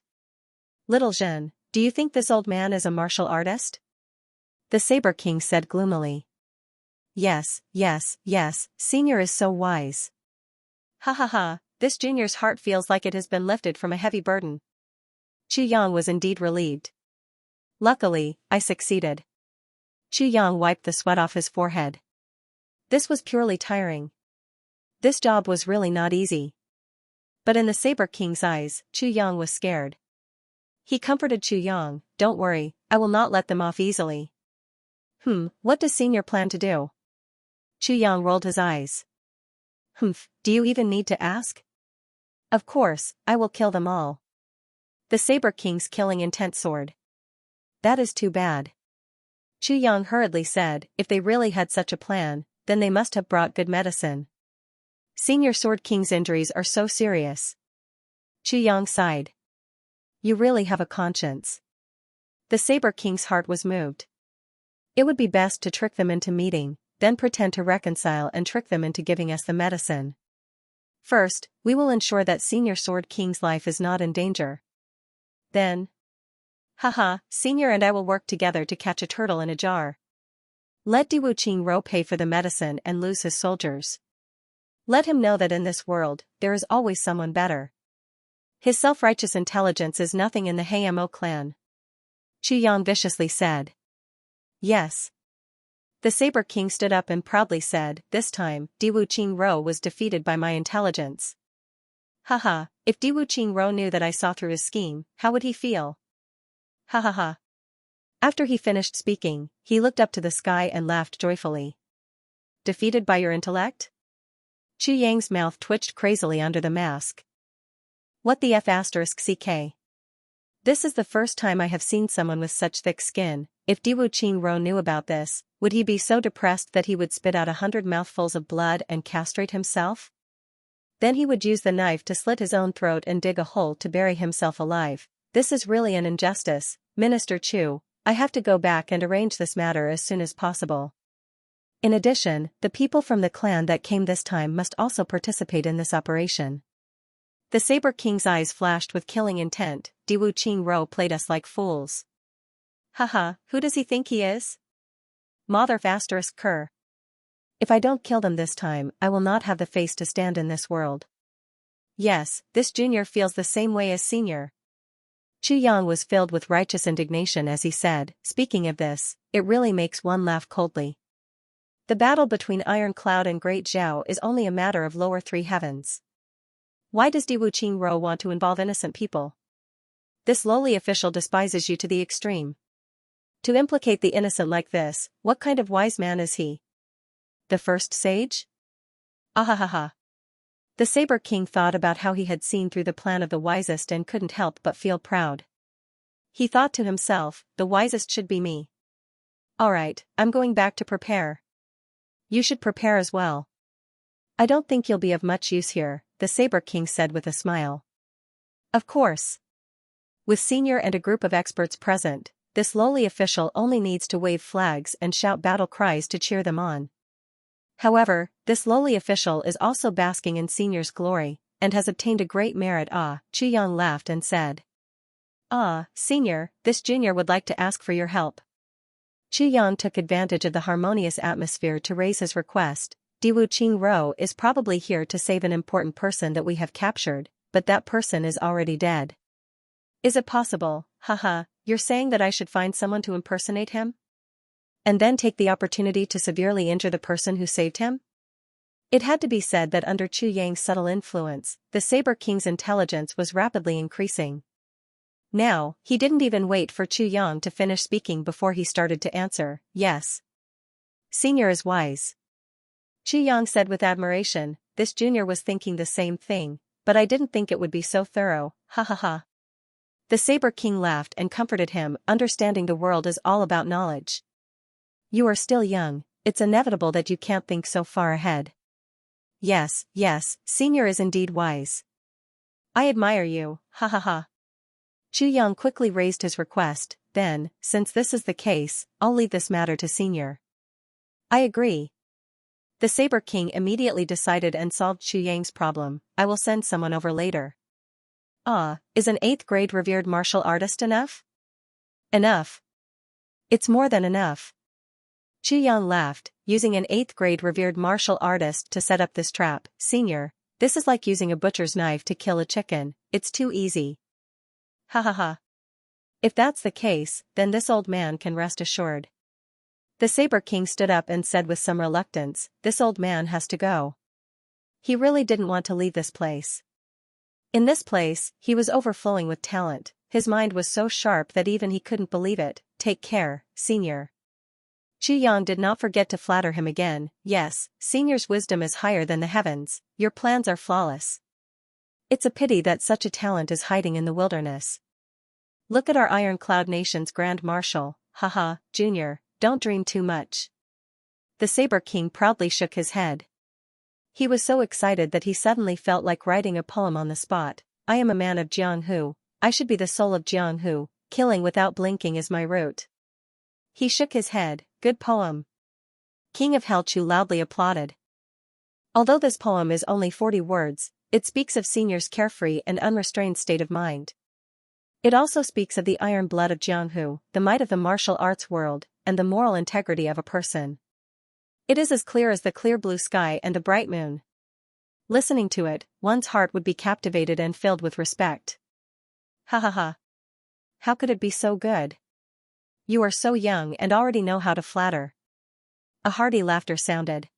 Little Zhen, do you think this old man is a martial artist? The Saber King said gloomily. Yes, Senior is so wise. Ha ha ha, this junior's heart feels like it has been lifted from a heavy burden. Qu Yang was indeed relieved. Luckily, I succeeded. Qu Yang wiped the sweat off his forehead. This was purely tiring. This job was really not easy. But in the Saber King's eyes, Qu Yang was scared. He comforted Qu Yang, don't worry, I will not let them off easily. What does Senior plan to do? Qu Yang rolled his eyes. Do you even need to ask? Of course, I will kill them all. The Saber King's killing intent soared. That is too bad. Qu Yang hurriedly said, if they really had such a plan, then they must have brought good medicine. Senior Sword King's injuries are so serious. Qu Yang sighed. You really have a conscience. The Saber King's heart was moved. It would be best to trick them into meeting, then pretend to reconcile and trick them into giving us the medicine. First, we will ensure that Senior Sword King's life is not in danger. Then, haha, Senior and I will work together to catch a turtle in a jar. Let Diwu Qingrou pay for the medicine and lose his soldiers. Let him know that in this world, there is always someone better. His self-righteous intelligence is nothing in the Heimo clan. Qu Yang viciously said. Yes. The Saber King stood up and proudly said, this time, Diwu Qingrou was defeated by my intelligence. Haha, if Diwu Qingrou knew that I saw through his scheme, how would he feel? Ha ha ha. After he finished speaking, he looked up to the sky and laughed joyfully. Defeated by your intellect? Qu Yang's mouth twitched crazily under the mask. What the f***ck? This is the first time I have seen someone with such thick skin. If Diwu Qingrou knew about this, would he be so depressed that he would spit out 100 mouthfuls of blood and castrate himself? Then he would use the knife to slit his own throat and dig a hole to bury himself alive. This is really an injustice, Minister Chu. I have to go back and arrange this matter as soon as possible. In addition, the people from the clan that came this time must also participate in this operation. The Saber King's eyes flashed with killing intent. Diwu Qingrou played us like fools. Haha, who does he think he is? Mother ****. If I don't kill them this time, I will not have the face to stand in this world. Yes, this junior feels the same way as Senior. Qu Yang was filled with righteous indignation as he said, speaking of this, it really makes one laugh coldly. The battle between Iron Cloud and Great Zhao is only a matter of lower three heavens. Why does Diwu Qingrou want to involve innocent people? This lowly official despises you to the extreme. To implicate the innocent like this, what kind of wise man is he? The first sage? Ahahaha. The Saber King thought about how he had seen through the plan of the wisest and couldn't help but feel proud. He thought to himself, the wisest should be me. Alright, I'm going back to prepare. You should prepare as well. I don't think you'll be of much use here, the Saber King said with a smile. Of course. With Senior and a group of experts present, this lowly official only needs to wave flags and shout battle cries to cheer them on. However, this lowly official is also basking in Senior's glory, and has obtained a great merit. Chuyang laughed and said. Senior, this junior would like to ask for your help. Chuyang took advantage of the harmonious atmosphere to raise his request. Diwu Qingro is probably here to save an important person that we have captured, but that person is already dead. Is it possible? Haha, you're saying that I should find someone to impersonate him? And then take the opportunity to severely injure the person who saved him? It had to be said that under Chu Yang's subtle influence, the Saber King's intelligence was rapidly increasing. Now, he didn't even wait for Chu Yang to finish speaking before he started to answer, yes. Senior is wise. Chu Yang said with admiration, this junior was thinking the same thing, but I didn't think it would be so thorough, ha ha ha. The Saber King laughed and comforted him, understanding the world is all about knowledge. You are still young, it's inevitable that you can't think so far ahead. Yes, Senior is indeed wise. I admire you, ha ha ha. Chu Yang quickly raised his request, then, since this is the case, I'll leave this matter to Senior. I agree. The Saber King immediately decided and solved Chu Yang's problem. I will send someone over later. Is an 8th grade revered martial artist enough? Enough. It's more than enough. Chu Yang laughed, using an 8th grade revered martial artist to set up this trap. Senior, this is like using a butcher's knife to kill a chicken, it's too easy. Ha ha ha. If that's the case, then this old man can rest assured. The Saber King stood up and said with some reluctance, this old man has to go. He really didn't want to leave this place. In this place, he was overflowing with talent, his mind was so sharp that even he couldn't believe it. Take care, Senior. Chu Yang did not forget to flatter him again. Yes, Senior's wisdom is higher than the heavens, your plans are flawless. It's a pity that such a talent is hiding in the wilderness. Look at our Iron Cloud Nation's Grand Marshal, haha, Junior, don't dream too much. The Saber King proudly shook his head. He was so excited that he suddenly felt like writing a poem on the spot. I am a man of Jianghu, I should be the soul of Jianghu, killing without blinking is my route. He shook his head, good poem. King of Helchu loudly applauded. Although this poem is only 40 words, it speaks of Senior's carefree and unrestrained state of mind. It also speaks of the iron blood of Jianghu, the might of the martial arts world, and the moral integrity of a person. It is as clear as the clear blue sky and the bright moon. Listening to it, one's heart would be captivated and filled with respect. Ha ha ha. How could it be so good? You are so young and already know how to flatter. A hearty laughter sounded.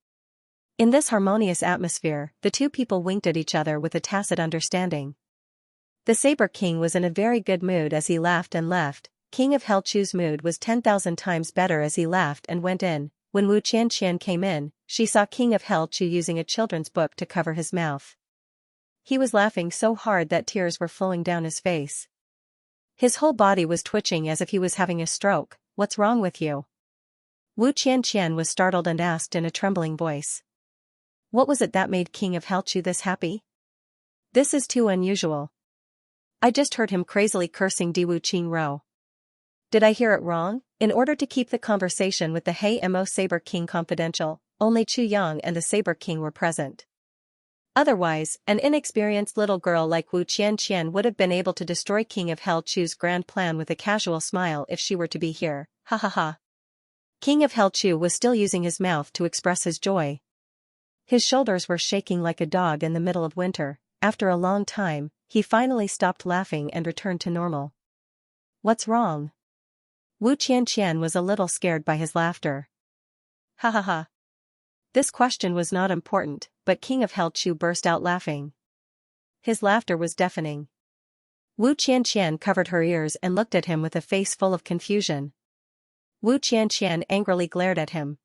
In this harmonious atmosphere, the two people winked at each other with a tacit understanding. The Saber King was in a very good mood as he laughed and left. King of Helchu's mood was 10,000 times better as he laughed and went in. When Wu Qianqian came in, she saw King of Helchu using a children's book to cover his mouth. He was laughing so hard that tears were flowing down his face. His whole body was twitching as if he was having a stroke. What's wrong with you? Wu Qianqian was startled and asked in a trembling voice. What was it that made King of Helchu this happy? This is too unusual. I just heard him crazily cursing Diwu Qingro. Did I hear it wrong? In order to keep the conversation with the Mo Saber King confidential, only Chu Yang and the Saber King were present. Otherwise, an inexperienced little girl like Wu Qianqian would have been able to destroy King of Helchu's grand plan with a casual smile if she were to be here. Ha ha ha. King of Helchu was still using his mouth to express his joy. His shoulders were shaking like a dog in the middle of winter. After a long time, he finally stopped laughing and returned to normal. What's wrong? Wu Qianqian was a little scared by his laughter. Ha ha ha. This question was not important, but King of Helchu burst out laughing. His laughter was deafening. Wu Qianqian covered her ears and looked at him with a face full of confusion. Wu Qianqian angrily glared at him.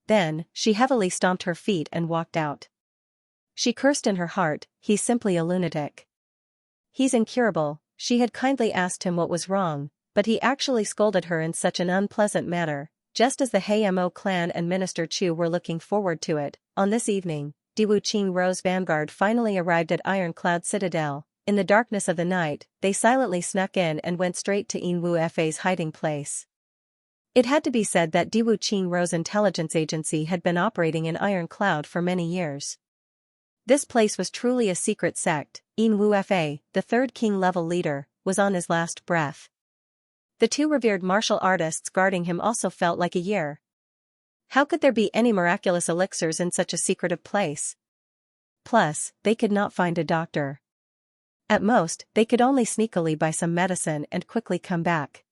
Then, she heavily stomped her feet and walked out. She cursed in her heart, he's simply a lunatic. He's incurable. She had kindly asked him what was wrong, but he actually scolded her in such an unpleasant manner, just as the Haymo clan and Minister Chu were looking forward to it. On this evening, Diwu Qing Ro's vanguard finally arrived at Ironclad Citadel. In the darkness of the night, they silently snuck in and went straight to Yin Wu Fa's hiding place. It had to be said that Diwu Qing Ro's intelligence agency had been operating in Ironclad for many years. This place was truly a secret sect. Yin Wu Fa, the third king-level leader, was on his last breath. The two revered martial artists guarding him also felt like a year. How could there be any miraculous elixirs in such a secretive place? Plus, they could not find a doctor. At most, they could only sneakily buy some medicine and quickly come back.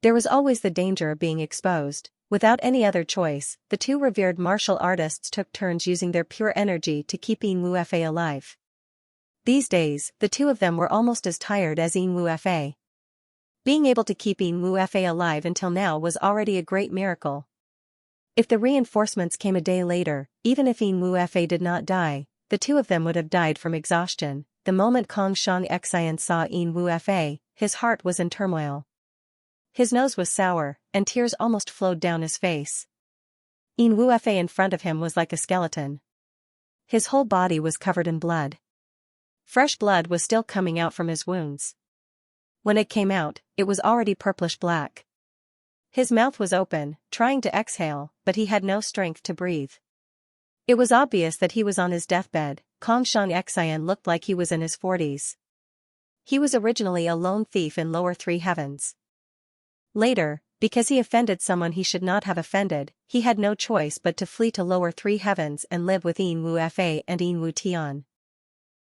There was always the danger of being exposed. Without any other choice, the two revered martial artists took turns using their pure energy to keep Yin Wu Fa alive. These days, the two of them were almost as tired as Yin Wu Fa. Being able to keep Yin Wu Fa alive until now was already a great miracle. If the reinforcements came a day later, even if Yin Wu Fa did not die, the two of them would have died from exhaustion. The moment Xianxia saw Yin Wu Fa, his heart was in turmoil. His nose was sour, and tears almost flowed down his face. Yin Wu Fa in front of him was like a skeleton. His whole body was covered in blood. Fresh blood was still coming out from his wounds. When it came out, it was already purplish-black. His mouth was open, trying to exhale, but he had no strength to breathe. It was obvious that he was on his deathbed. Xianxia looked like he was in his 40s. He was originally a lone thief in lower three heavens. Later, because he offended someone he should not have offended, he had no choice but to flee to lower three heavens and live with Yin Wu Fa and Yin Wu Tian.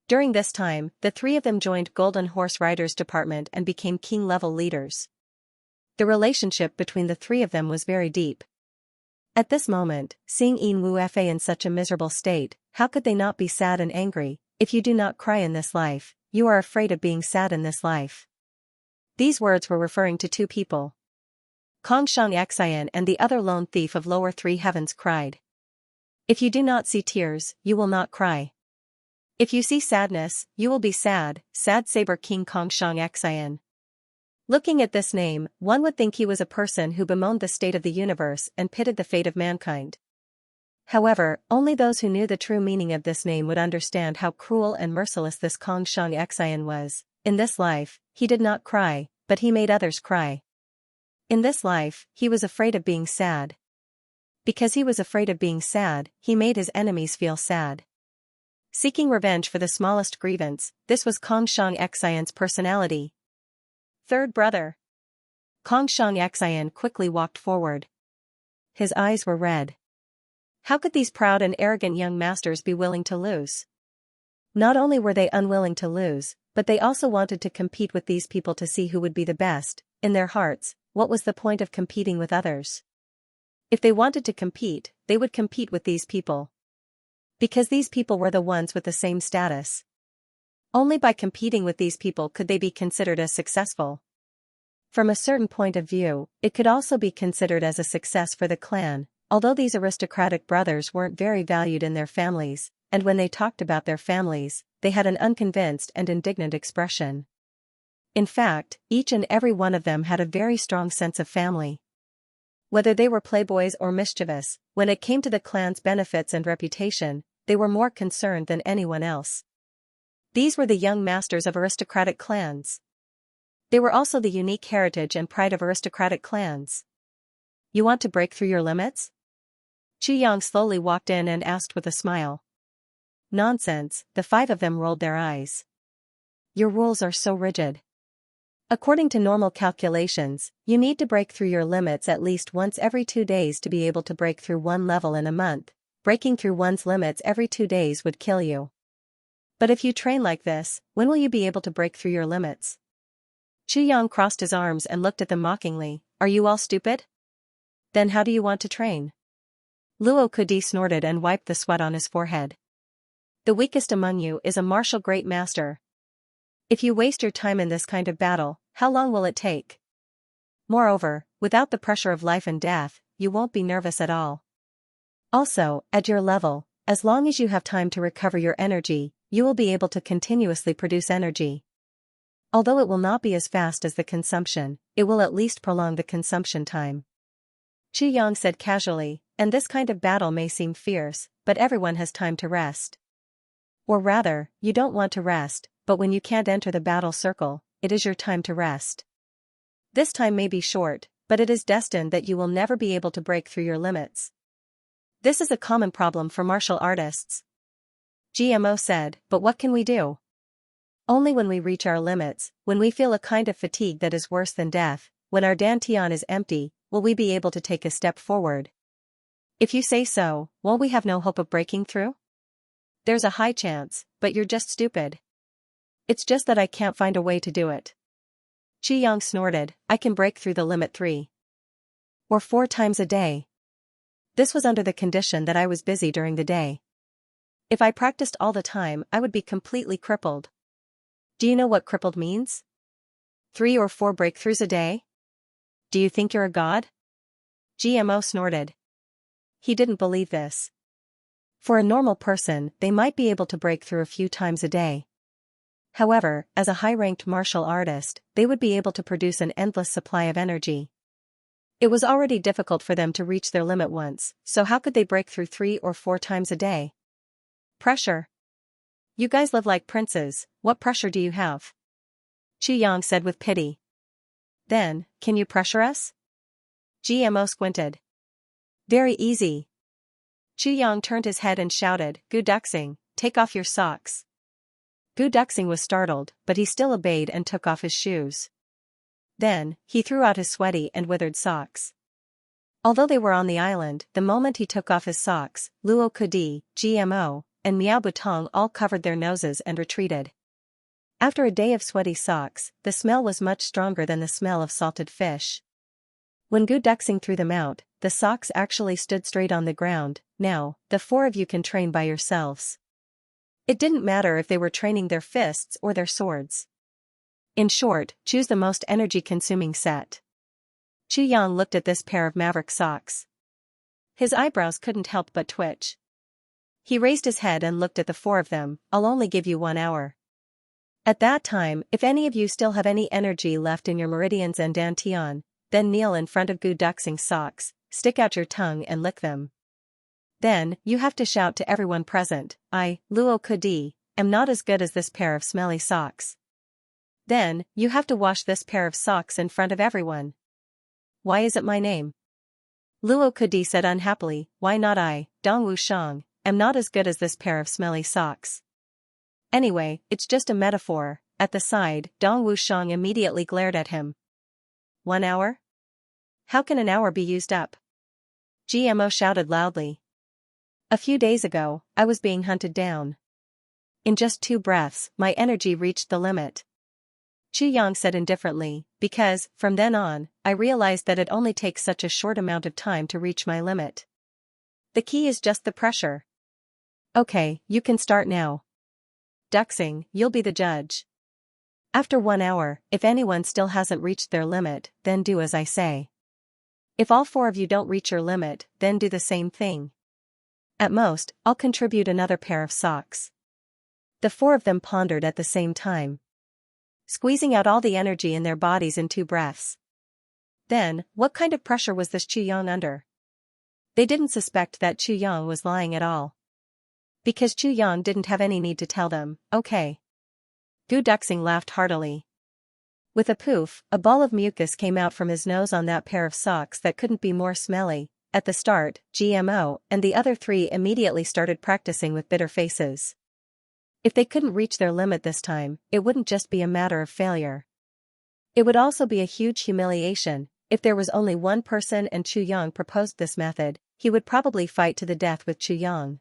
During this time, the three of them joined Golden Horse Riders Department and became king-level leaders. The relationship between the three of them was very deep. At this moment, seeing Yin Wu Fa in such a miserable state, how could they not be sad and angry? If you do not cry in this life, you are afraid of being sad in this life. These words were referring to two people. Xianxia and the other lone thief of lower three heavens cried. If you do not see tears, you will not cry. If you see sadness, you will be sad, sad Saber King Xianxia. Looking at this name, one would think he was a person who bemoaned the state of the universe and pitied the fate of mankind. However, only those who knew the true meaning of this name would understand how cruel and merciless this Xianxia was. In this life, he did not cry, but he made others cry. In this life, he was afraid of being sad. Because he was afraid of being sad, he made his enemies feel sad. Seeking revenge for the smallest grievance, this was Xianxia's personality. Third brother. Xianxia quickly walked forward. His eyes were red. How could these proud and arrogant young masters be willing to lose? Not only were they unwilling to lose, but they also wanted to compete with these people to see who would be the best. In their hearts, what was the point of competing with others? If they wanted to compete, they would compete with these people. Because these people were the ones with the same status. Only by competing with these people could they be considered as successful. From a certain point of view, it could also be considered as a success for the clan, although these aristocratic brothers weren't very valued in their families, and when they talked about their families, they had an unconvinced and indignant expression. In fact, each and every one of them had a very strong sense of family. Whether they were playboys or mischievous, when it came to the clan's benefits and reputation, they were more concerned than anyone else. These were the young masters of aristocratic clans. They were also the unique heritage and pride of aristocratic clans. You want to break through your limits? Chu Yang slowly walked in and asked with a smile. Nonsense, the five of them rolled their eyes. Your rules are so rigid. According to normal calculations, you need to break through your limits at least once every 2 days to be able to break through one level in a month. Breaking through one's limits every 2 days would kill you. But if you train like this, when will you be able to break through your limits? Chu Yang crossed his arms and looked at them mockingly. Are you all stupid? Then how do you want to train? Luo Kudi snorted and wiped the sweat on his forehead. The weakest among you is a martial great master. If you waste your time in this kind of battle, how long will it take? Moreover, without the pressure of life and death, you won't be nervous at all. Also, at your level, as long as you have time to recover your energy, you will be able to continuously produce energy. Although it will not be as fast as the consumption, it will at least prolong the consumption time. Xianxia said casually, and this kind of battle may seem fierce, but everyone has time to rest. Or rather, you don't want to rest, but when you can't enter the battle circle, it is your time to rest. This time may be short, but it is destined that you will never be able to break through your limits. This is a common problem for martial artists. GMO said, but what can we do? Only when we reach our limits, when we feel a kind of fatigue that is worse than death, when our dantian is empty, will we be able to take a step forward. If you say so, won't we have no hope of breaking through? There's a high chance, but you're just stupid. It's just that I can't find a way to do it. Xianxia snorted, I can break through the limit 3 or 4 times a day. This was under the condition that I was busy during the day. If I practiced all the time, I would be completely crippled. Do you know what crippled means? 3 or 4 breakthroughs a day? Do you think you're a god? GMO snorted. He didn't believe this. For a normal person, they might be able to break through a few times a day. However, as a high-ranked martial artist, they would be able to produce an endless supply of energy. It was already difficult for them to reach their limit once, so how could they break through 3 or 4 times a day? Pressure. You guys live like princes, what pressure do you have? Xianxia said with pity. Then, can you pressure us? GMO squinted. Very easy. Xianxia turned his head and shouted, Gu Duxing, take off your socks. Gu Duxing was startled, but he still obeyed and took off his shoes. Then, he threw out his sweaty and withered socks. Although they were on the island, the moment he took off his socks, Luo Kudi, GMO, and Miao Butong all covered their noses and retreated. After a day of sweaty socks, the smell was much stronger than the smell of salted fish. When Gu Duxing threw them out, the socks actually stood straight on the ground. Now, the 4 of you can train by yourselves. It didn't matter if they were training their fists or their swords. In short, choose the most energy-consuming set. Xianxia looked at this pair of maverick socks. His eyebrows couldn't help but twitch. He raised his head and looked at the 4 of them. I'll only give you 1 hour. At that time, if any of you still have any energy left in your meridians and dantian, then kneel in front of Gu Duxing's socks, stick out your tongue and lick them. Then, you have to shout to everyone present, I, Luo Kudi, am not as good as this pair of smelly socks. Then, you have to wash this pair of socks in front of everyone. Why is it my name? Luo Kudi said unhappily, why not I, Dong Wushang, am not as good as this pair of smelly socks. Anyway, it's just a metaphor. At the side, Dong Wushang immediately glared at him. 1 hour? How can an hour be used up? GMO shouted loudly. A few days ago, I was being hunted down. In just 2 breaths, my energy reached the limit. Xianxia said indifferently, because, from then on, I realized that it only takes such a short amount of time to reach my limit. The key is just the pressure. Okay, you can start now. Duxing, you'll be the judge. After 1 hour, if anyone still hasn't reached their limit, then do as I say. If all 4 of you don't reach your limit, then do the same thing. At most, I'll contribute another pair of socks. The 4 of them pondered at the same time, squeezing out all the energy in their bodies in 2 breaths. Then, what kind of pressure was this Xianxia under? They didn't suspect that Xianxia was lying at all. Because Xianxia didn't have any need to tell them, okay. Gu Duxing laughed heartily. With a poof, a ball of mucus came out from his nose on that pair of socks that couldn't be more smelly. At the start, GMO and the other 3 immediately started practicing with bitter faces. If they couldn't reach their limit this time, it wouldn't just be a matter of failure. It would also be a huge humiliation. If there was only one person and Xianxia proposed this method, he would probably fight to the death with Xianxia.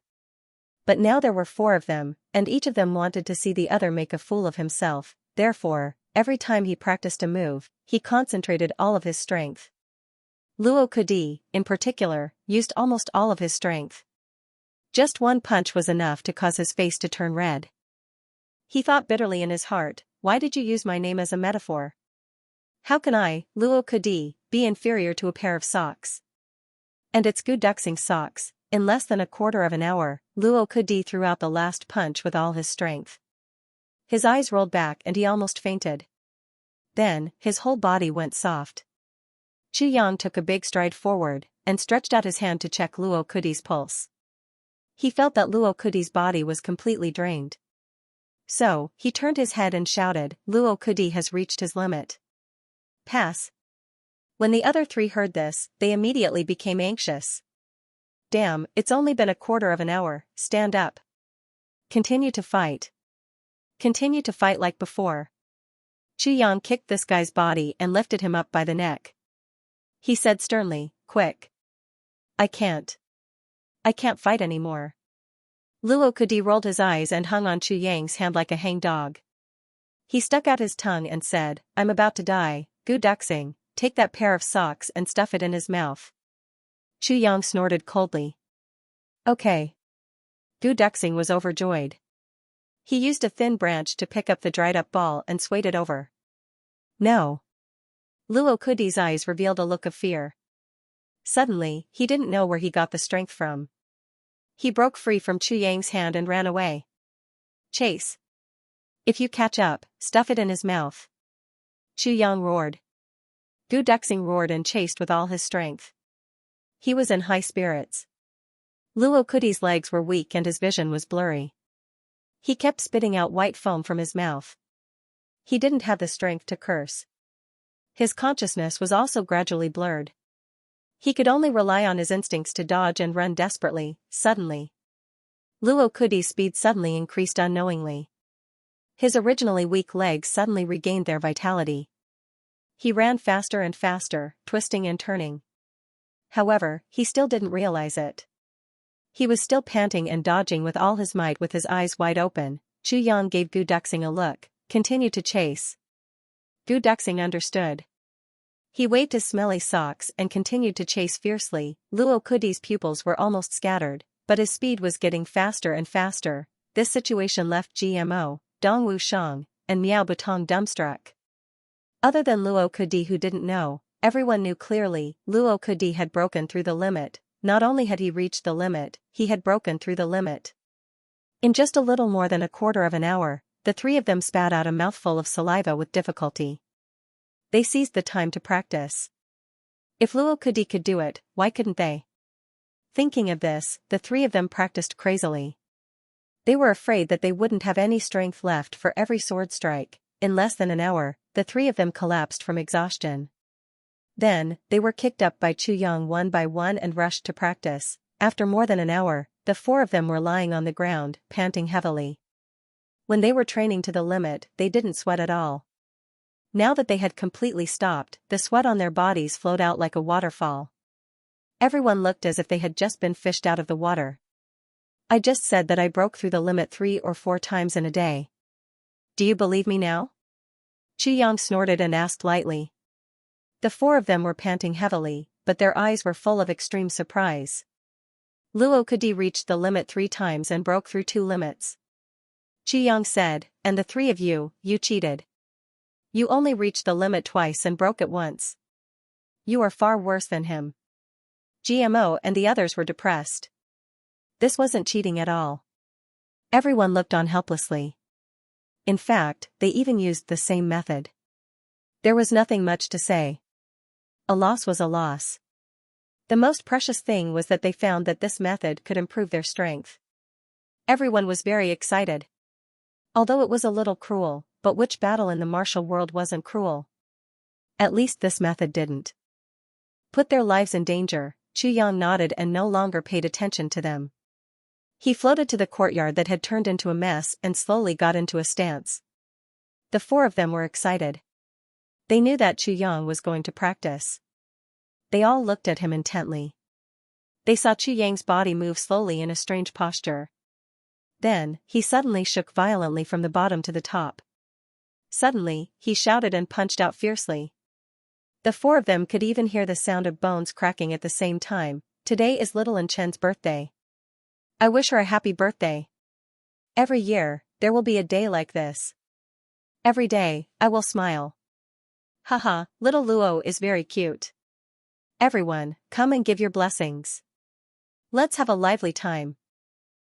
But now there were 4 of them, and each of them wanted to see the other make a fool of himself. Therefore, every time he practiced a move, he concentrated all of his strength. Luo Kudi, in particular, used almost all of his strength. Just 1 punch was enough to cause his face to turn red. He thought bitterly in his heart, why did you use my name as a metaphor? How can I, Luo Kudi, be inferior to a pair of socks? And it's Gu Duxing's socks. In less than a quarter of an hour, Luo Kudi threw out the last punch with all his strength. His eyes rolled back and he almost fainted. Then, his whole body went soft. Chu Yang took a big stride forward, and stretched out his hand to check Luo Kudi's pulse. He felt that Luo Kudi's body was completely drained. So, he turned his head and shouted, "Luo Kudi has reached his limit. Pass." When the other three heard this, they immediately became anxious. "Damn, it's only been a quarter of an hour, stand up. Continue to fight. Continue to fight like before." Chu Yang kicked this guy's body and lifted him up by the neck. He said sternly, "Quick. I can't fight anymore." Luo Kudi rolled his eyes and hung on Chu Yang's hand like a hang dog. He stuck out his tongue and said, "I'm about to die, Gu Duxing, take that pair of socks and stuff it in his mouth." Chu Yang snorted coldly. "Okay." Gu Duxing was overjoyed. He used a thin branch to pick up the dried-up ball and swayed it over. "No." Luo Kudi's eyes revealed a look of fear. Suddenly, he didn't know where he got the strength from. He broke free from Chu Yang's hand and ran away. "Chase. If you catch up, stuff it in his mouth." Chu Yang roared. Gu Duxing roared and chased with all his strength. He was in high spirits. Luo Kudi's legs were weak and his vision was blurry. He kept spitting out white foam from his mouth. He didn't have the strength to curse. His consciousness was also gradually blurred. He could only rely on his instincts to dodge and run desperately. Suddenly, Luo Kudi's speed suddenly increased unknowingly. His originally weak legs suddenly regained their vitality. He ran faster and faster, twisting and turning. However, he still didn't realize it. He was still panting and dodging with all his might with his eyes wide open. Chu Yang gave Gu Duxing a look, continued to chase. Gu Duxing understood. He waved his smelly socks and continued to chase fiercely. Luo Kudi's pupils were almost scattered, but his speed was getting faster and faster. This situation left GMO, Dong Wushang, and Miao Butong dumbstruck. Other than Luo Kudi who didn't know, everyone knew clearly, Luo Kudi had broken through the limit. Not only had he reached the limit, he had broken through the limit. In just a little more than a quarter of an hour, the three of them spat out a mouthful of saliva with difficulty. They seized the time to practice. If Luo Kudi could do it, why couldn't they? Thinking of this, the three of them practiced crazily. They were afraid that they wouldn't have any strength left for every sword strike. In less than an hour, the three of them collapsed from exhaustion. Then, they were kicked up by Chu Yang one by one and rushed to practice. After more than an hour, the four of them were lying on the ground, panting heavily. When they were training to the limit, they didn't sweat at all. Now that they had completely stopped, the sweat on their bodies flowed out like a waterfall. Everyone looked as if they had just been fished out of the water. "I just said that I broke through the limit 3 or 4 times in a day. Do you believe me now?" Chu Yang snorted and asked lightly. The four of them were panting heavily, but their eyes were full of extreme surprise. Luo Kudi reached the limit 3 times and broke through 2 limits. Chu Yang said, "And the three of you, you cheated. You only reached the limit twice and broke it once. You are far worse than him." GMO and the others were depressed. This wasn't cheating at all. Everyone looked on helplessly. In fact, they even used the same method. There was nothing much to say. A loss was a loss. The most precious thing was that they found that this method could improve their strength. Everyone was very excited. Although it was a little cruel, but which battle in the martial world wasn't cruel? At least this method didn't put their lives in danger. Chu Yang nodded and no longer paid attention to them. He floated to the courtyard that had turned into a mess and slowly got into a stance. The four of them were excited. They knew that Chu Yang was going to practice. They all looked at him intently. They saw Chu Yang's body move slowly in a strange posture. Then, he suddenly shook violently from the bottom to the top. Suddenly, he shouted and punched out fiercely. The four of them could even hear the sound of bones cracking at the same time. Today is little and Chen's birthday. I wish her a happy birthday. Every year, there will be a day like this. Every day, I will smile. Haha, little Luo is very cute. Everyone, come and give your blessings. Let's have a lively time.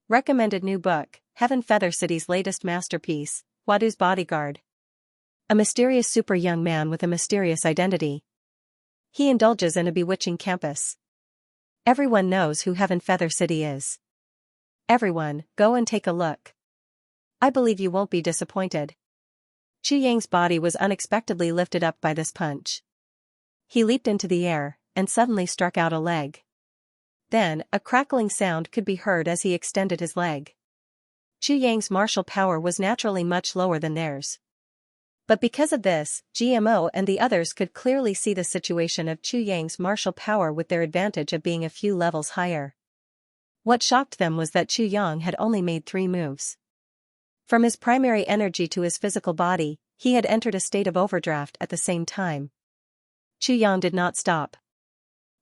Recommended new book, Heaven Feather City's latest masterpiece, Wadu's Bodyguard. A mysterious super young man with a mysterious identity. He indulges in a bewitching campus. Everyone knows who Heaven Feather City is. Everyone, go and take a look. I believe you won't be disappointed. Chu Yang's body was unexpectedly lifted up by this punch. He leaped into the air, and suddenly struck out a leg. Then, a crackling sound could be heard as he extended his leg. Chu Yang's martial power was naturally much lower than theirs. But because of this, GMO and the others could clearly see the situation of Chu Yang's martial power with their advantage of being a few levels higher. What shocked them was that Chu Yang had only made 3 moves. From his primary energy to his physical body, he had entered a state of overdraft at the same time. Chu Yang did not stop.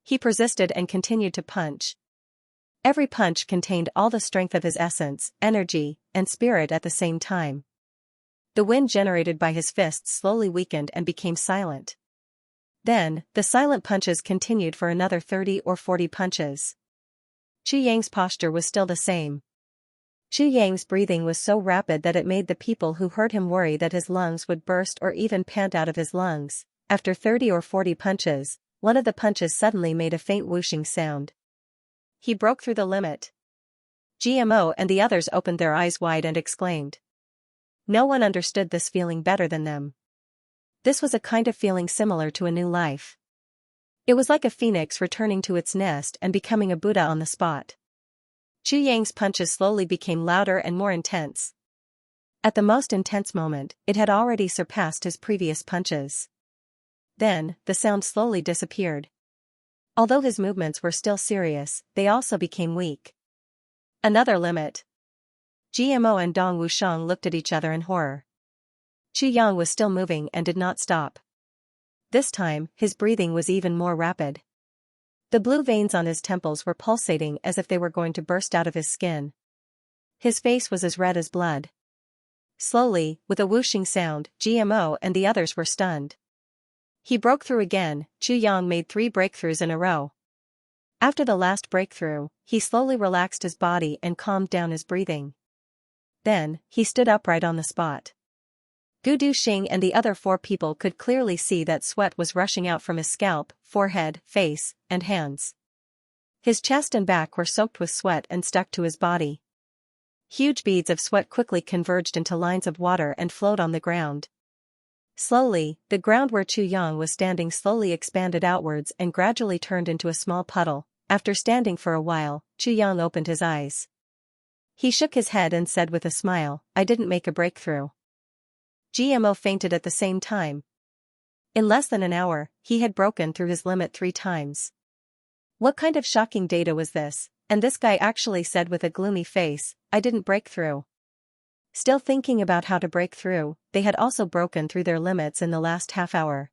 He persisted and continued to punch. Every punch contained all the strength of his essence, energy, and spirit at the same time. The wind generated by his fists slowly weakened and became silent. Then, the silent punches continued for another 30 or 40 punches. Chu Yang's posture was still the same. Chu Yang's breathing was so rapid that it made the people who heard him worry that his lungs would burst or even pant out of his lungs. After 30 or 40 punches, one of the punches suddenly made a faint whooshing sound. He broke through the limit. GMO and the others opened their eyes wide and exclaimed. No one understood this feeling better than them. This was a kind of feeling similar to a new life. It was like a phoenix returning to its nest and becoming a Buddha on the spot. Chu Yang's punches slowly became louder and more intense. At the most intense moment, it had already surpassed his previous punches. Then, the sound slowly disappeared. Although his movements were still serious, they also became weak. Another limit. GMO and Dong Wushang looked at each other in horror. Chu Yang was still moving and did not stop. This time, his breathing was even more rapid. The blue veins on his temples were pulsating as if they were going to burst out of his skin. His face was as red as blood. Slowly, with a whooshing sound, GMO and the others were stunned. He broke through again. Chu Yang made 3 breakthroughs in a row. After the last breakthrough, he slowly relaxed his body and calmed down his breathing. Then, he stood upright on the spot. Gu Duxing and the other 4 people could clearly see that sweat was rushing out from his scalp, forehead, face, and hands. His chest and back were soaked with sweat and stuck to his body. Huge beads of sweat quickly converged into lines of water and flowed on the ground. Slowly, the ground where Chu Yang was standing slowly expanded outwards and gradually turned into a small puddle. After standing for a while, Chu Yang opened his eyes. He shook his head and said with a smile, I didn't make a breakthrough. GMO fainted at the same time. In less than an hour, he had broken through his limit 3 times. What kind of shocking data was this? And this guy actually said with a gloomy face, I didn't break through. Still thinking about how to break through, they had also broken through their limits in the last half hour.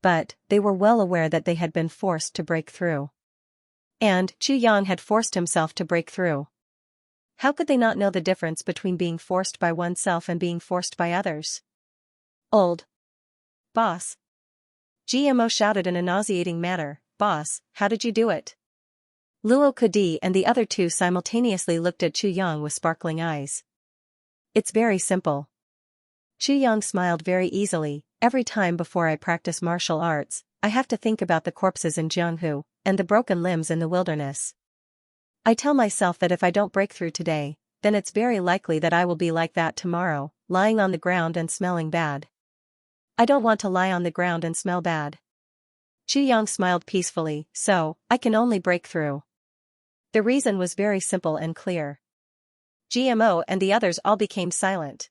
But, they were well aware that they had been forced to break through. And, Chu Yang had forced himself to break through. How could they not know the difference between being forced by oneself and being forced by others? Old boss. GMO shouted in a nauseating manner, Boss, how did you do it? Luo Kudi and the other 2 simultaneously looked at Chu Yang with sparkling eyes. It's very simple. Chu Yang smiled very easily. Every time before I practice martial arts, I have to think about the corpses in Jianghu, and the broken limbs in the wilderness. I tell myself that if I don't break through today, then it's very likely that I will be like that tomorrow, lying on the ground and smelling bad. I don't want to lie on the ground and smell bad. Chu Yang smiled peacefully, so, I can only break through. The reason was very simple and clear. GMO and the others all became silent.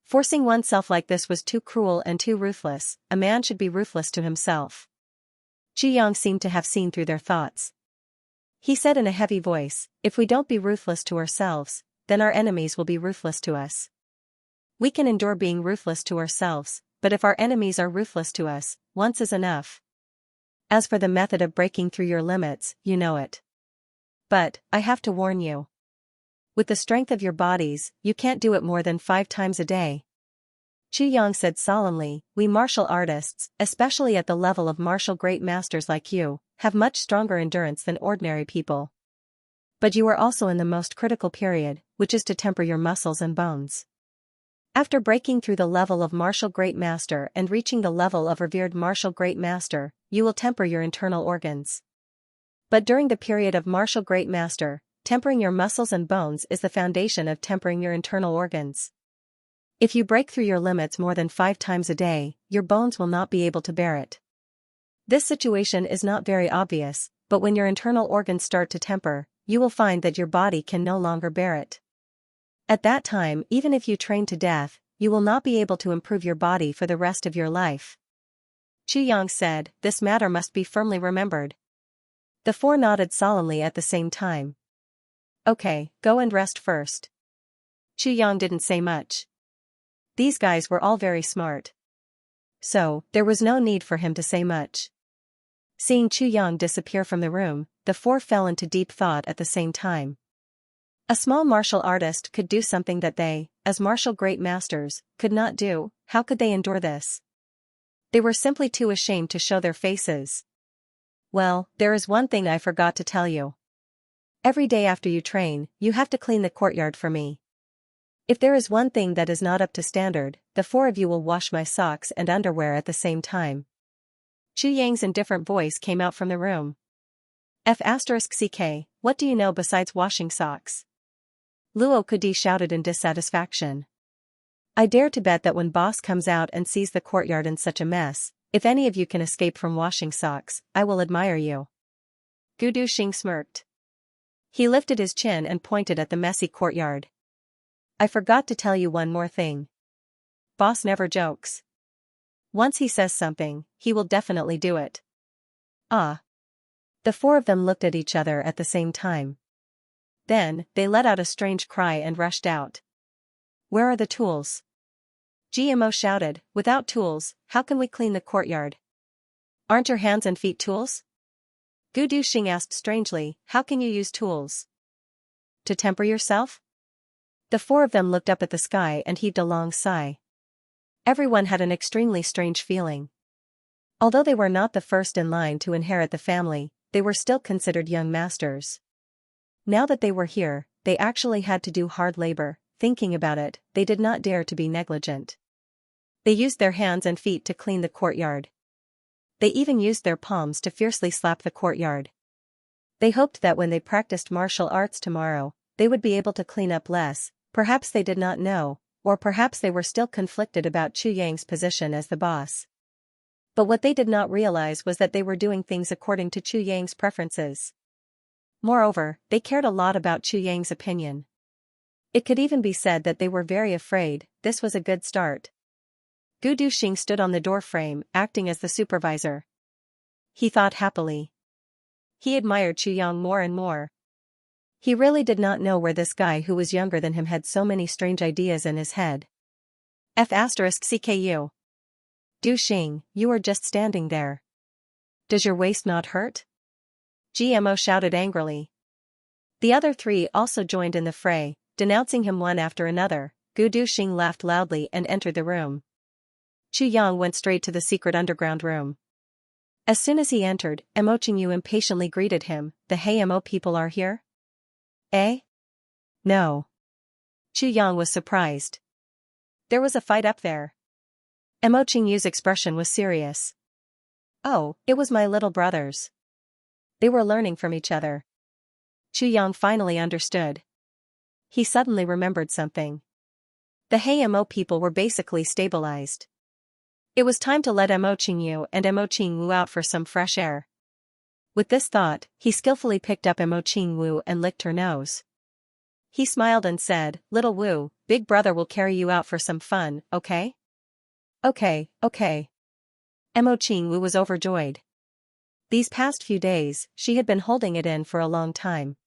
Forcing oneself like this was too cruel and too ruthless. A man should be ruthless to himself. Chu Yang seemed to have seen through their thoughts. He said in a heavy voice, if we don't be ruthless to ourselves, then our enemies will be ruthless to us. We can endure being ruthless to ourselves, but if our enemies are ruthless to us, once is enough. As for the method of breaking through your limits, you know it. But, I have to warn you. With the strength of your bodies, you can't do it more than 5 times a day. Chu Yang said solemnly, we martial artists, especially at the level of martial great masters like you, have much stronger endurance than ordinary people. But you are also in the most critical period, which is to temper your muscles and bones. After breaking through the level of martial great master and reaching the level of revered martial great master, you will temper your internal organs. But during the period of martial great master, tempering your muscles and bones is the foundation of tempering your internal organs. If you break through your limits more than 5 times a day, your bones will not be able to bear it. This situation is not very obvious, but when your internal organs start to temper, you will find that your body can no longer bear it. At that time, even if you train to death, you will not be able to improve your body for the rest of your life. Xianxia said, "This matter must be firmly remembered." The 4 nodded solemnly at the same time. "Okay, go and rest first." Xianxia didn't say much. These guys were all very smart. So, there was no need for him to say much. Seeing Xianxia disappear from the room, the 4 fell into deep thought at the same time. A small martial artist could do something that they, as martial great masters, could not do. How could they endure this? They were simply too ashamed to show their faces. "Well, there is one thing I forgot to tell you. Every day after you train, you have to clean the courtyard for me. If there is one thing that is not up to standard, the 4 of you will wash my socks and underwear at the same time." Xianxia's indifferent voice came out from the room. F***ck, what do you know besides washing socks? Luo Kudi shouted in dissatisfaction. "I dare to bet that when boss comes out and sees the courtyard in such a mess, if any of you can escape from washing socks, I will admire you." Gudu Xing smirked. He lifted his chin and pointed at the messy courtyard. "I forgot to tell you one more thing. Boss never jokes. Once he says something, he will definitely do it." "Ah." The 4 of them looked at each other at the same time. Then, they let out a strange cry and rushed out. "Where are the tools?" GMO shouted, "Without tools, how can we clean the courtyard?" "Aren't your hands and feet tools?" Gudu Xing asked strangely, "How can you use tools? To temper yourself?" The 4 of them looked up at the sky and heaved a long sigh. Everyone had an extremely strange feeling. Although they were not the first in line to inherit the family, they were still considered young masters. Now that they were here, they actually had to do hard labor. Thinking about it, they did not dare to be negligent. They used their hands and feet to clean the courtyard. They even used their palms to fiercely slap the courtyard. They hoped that when they practiced martial arts tomorrow, they would be able to clean up less. Perhaps they did not know, or perhaps they were still conflicted about Xianxia's position as the boss. But what they did not realize was that they were doing things according to Xianxia's preferences. Moreover, they cared a lot about Xianxia's opinion. It could even be said that they were very afraid. This was a good start. Gudu Xing stood on the door frame, acting as the supervisor. He thought happily. He admired Xianxia more and more. He really did not know where this guy who was younger than him had so many strange ideas in his head. F***cku. Du Xing, you are just standing there. Does your waist not hurt? GMO shouted angrily. The other 3 also joined in the fray, denouncing him one after another. Gudu Xing laughed loudly and entered the room. Xianxia went straight to the secret underground room. As soon as he entered, Mo Qingyu impatiently greeted him. "The Hey Mo people are here?" "Eh? No." Xianxia was surprised. "There was a fight up there." Mo Qingyu's expression was serious. "Oh, it was my little brothers. They were learning from each other." Xianxia finally understood. He suddenly remembered something. The Hey Mo people were basically stabilized. It was time to let Mo Qingyu and Mo Qingwu out for some fresh air. With this thought, he skillfully picked up Mo Qingwu and licked her nose. He smiled and said, "Little Wu, big brother will carry you out for some fun, okay?" Okay. Mo Qingwu was overjoyed. These past few days, she had been holding it in for a long time.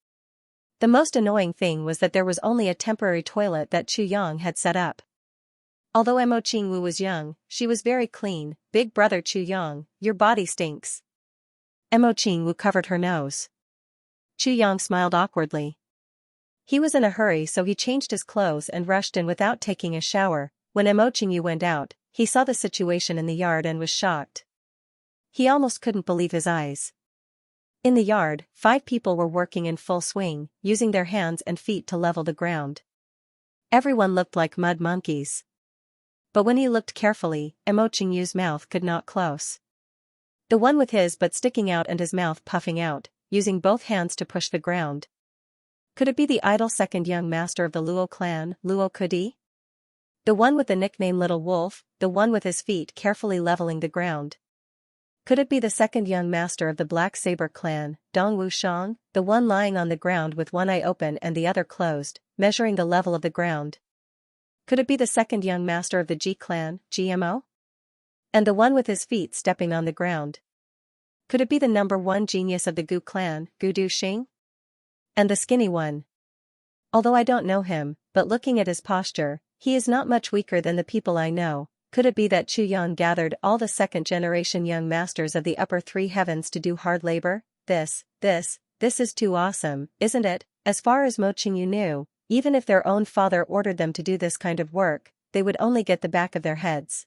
The most annoying thing was that there was only a temporary toilet that Xianxia had set up. Although Mo Qingwu was young, she was very clean. "Big brother Xianxia, your body stinks." Mo Qingwu covered her nose. Xianxia smiled awkwardly. He was in a hurry, so he changed his clothes and rushed in without taking a shower. When Mo Qingyu went out, he saw the situation in the yard and was shocked. He almost couldn't believe his eyes. In the yard, 5 people were working in full swing, using their hands and feet to level the ground. Everyone looked like mud monkeys. But when he looked carefully, Mo Qingyu's mouth could not close. The one with his butt sticking out and his mouth puffing out, using both hands to push the ground. Could it be the idle second young master of the Luo clan, Luo Kudi? The one with the nickname Little Wolf, the one with his feet carefully leveling the ground. Could it be the second young master of the Black Saber clan, Dong Wushang, the one lying on the ground with one eye open and the other closed, measuring the level of the ground? Could it be the second young master of the Ji clan, GMO? And the one with his feet stepping on the ground? Could it be the number 1 genius of the Gu clan, Gu Du Xing? And the skinny one? Although I don't know him, but looking at his posture, he is not much weaker than the people I know. Could it be that Chu Yang gathered all the second-generation young masters of the upper 3 heavens to do hard labor? This is too awesome, isn't it? As far as Mo Qingyu knew, even if their own father ordered them to do this kind of work, they would only get the back of their heads.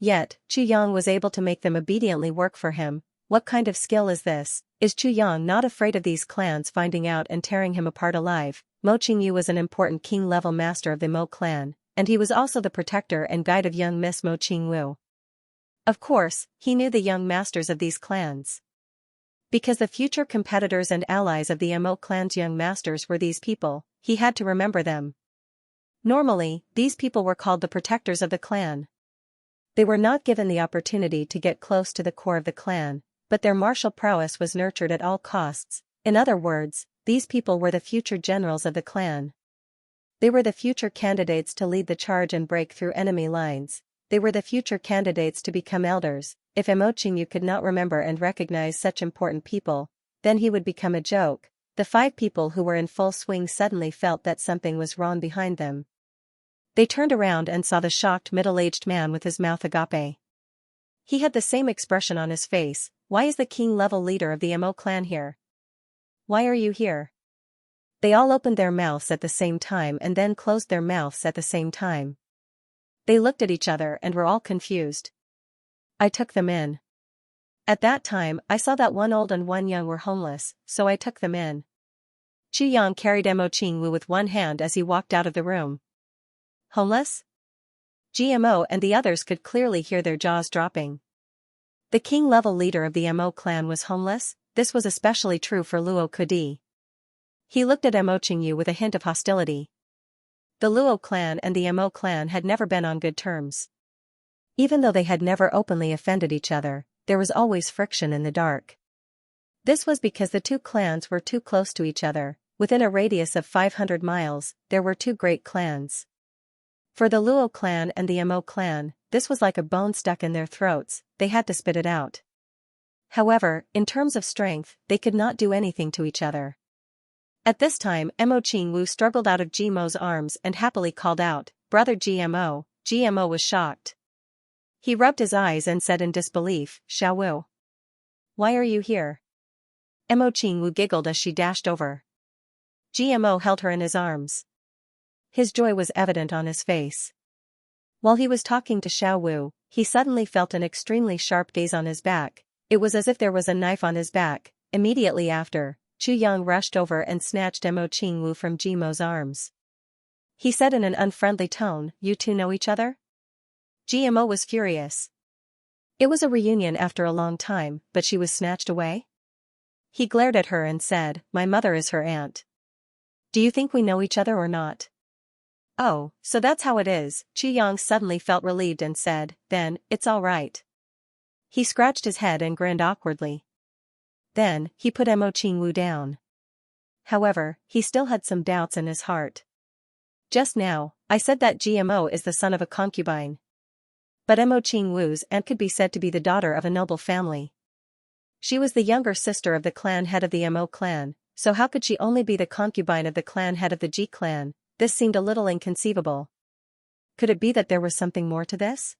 Yet, Chu Yang was able to make them obediently work for him. What kind of skill is this? Is Chu Yang not afraid of these clans finding out and tearing him apart alive? Mo Qingyu was an important king-level master of the Mo clan, and he was also the protector and guide of young Miss Mo Qingwu. Of course, he knew the young masters of these clans. Because the future competitors and allies of the Mo clan's young masters were these people, he had to remember them. Normally, these people were called the protectors of the clan. They were not given the opportunity to get close to the core of the clan, but their martial prowess was nurtured at all costs. In other words, these people were the future generals of the clan. They were the future candidates to lead the charge and break through enemy lines. They were the future candidates to become elders. If Mo Qingyu could not remember and recognize such important people, then he would become a joke. The 5 people who were in full swing suddenly felt that something was wrong behind them. They turned around and saw the shocked middle-aged man with his mouth agape. He had the same expression on his face. Why is the king-level leader of the Mo clan here? Why are you here? They all opened their mouths at the same time and then closed their mouths at the same time. They looked at each other and were all confused. I took them in. At that time, I saw that one old and one young were homeless, so I took them in. Chu Yang carried Mo Qingwu with one hand as he walked out of the room. Homeless? GMO and the others could clearly hear their jaws dropping. The king-level leader of the Mo clan was homeless. This was especially true for Luo Kudi. He looked at Mo Qingyu with a hint of hostility. The Luo clan and the Mo clan had never been on good terms. Even though they had never openly offended each other, there was always friction in the dark. This was because the 2 clans were too close to each other. Within a radius of 500 miles, there were 2 great clans. For the Luo clan and the Mo clan, this was like a bone stuck in their throats. They had to spit it out. However, in terms of strength, they could not do anything to each other. At this time, Mo Qingwu struggled out of GMO's arms and happily called out, "Brother GMO." GMO was shocked. He rubbed his eyes and said in disbelief, "Xiao Wu. Why are you here?" Mo Qingwu giggled as she dashed over. GMO held her in his arms. His joy was evident on his face. While he was talking to Xiao Wu, he suddenly felt an extremely sharp gaze on his back. It was as if there was a knife on his back. Immediately after, Chu Yang rushed over and snatched Mo Qingwu from GMO's arms. He said in an unfriendly tone, "You two know each other?" GMO was furious. It was a reunion after a long time, but she was snatched away? He glared at her and said, "My mother is her aunt. Do you think we know each other or not?" "Oh, so that's how it is." Chu Yang suddenly felt relieved and said, "Then, it's all right." He scratched his head and grinned awkwardly. Then, he put Mo Qingwu down. However, he still had some doubts in his heart. "Just now, I said that GMO is the son of a concubine. But Mo Qingwu's aunt could be said to be the daughter of a noble family. She was the younger sister of the clan head of the Mo clan, so how could she only be the concubine of the clan head of the Ji clan? This seemed a little inconceivable. Could it be that there was something more to this?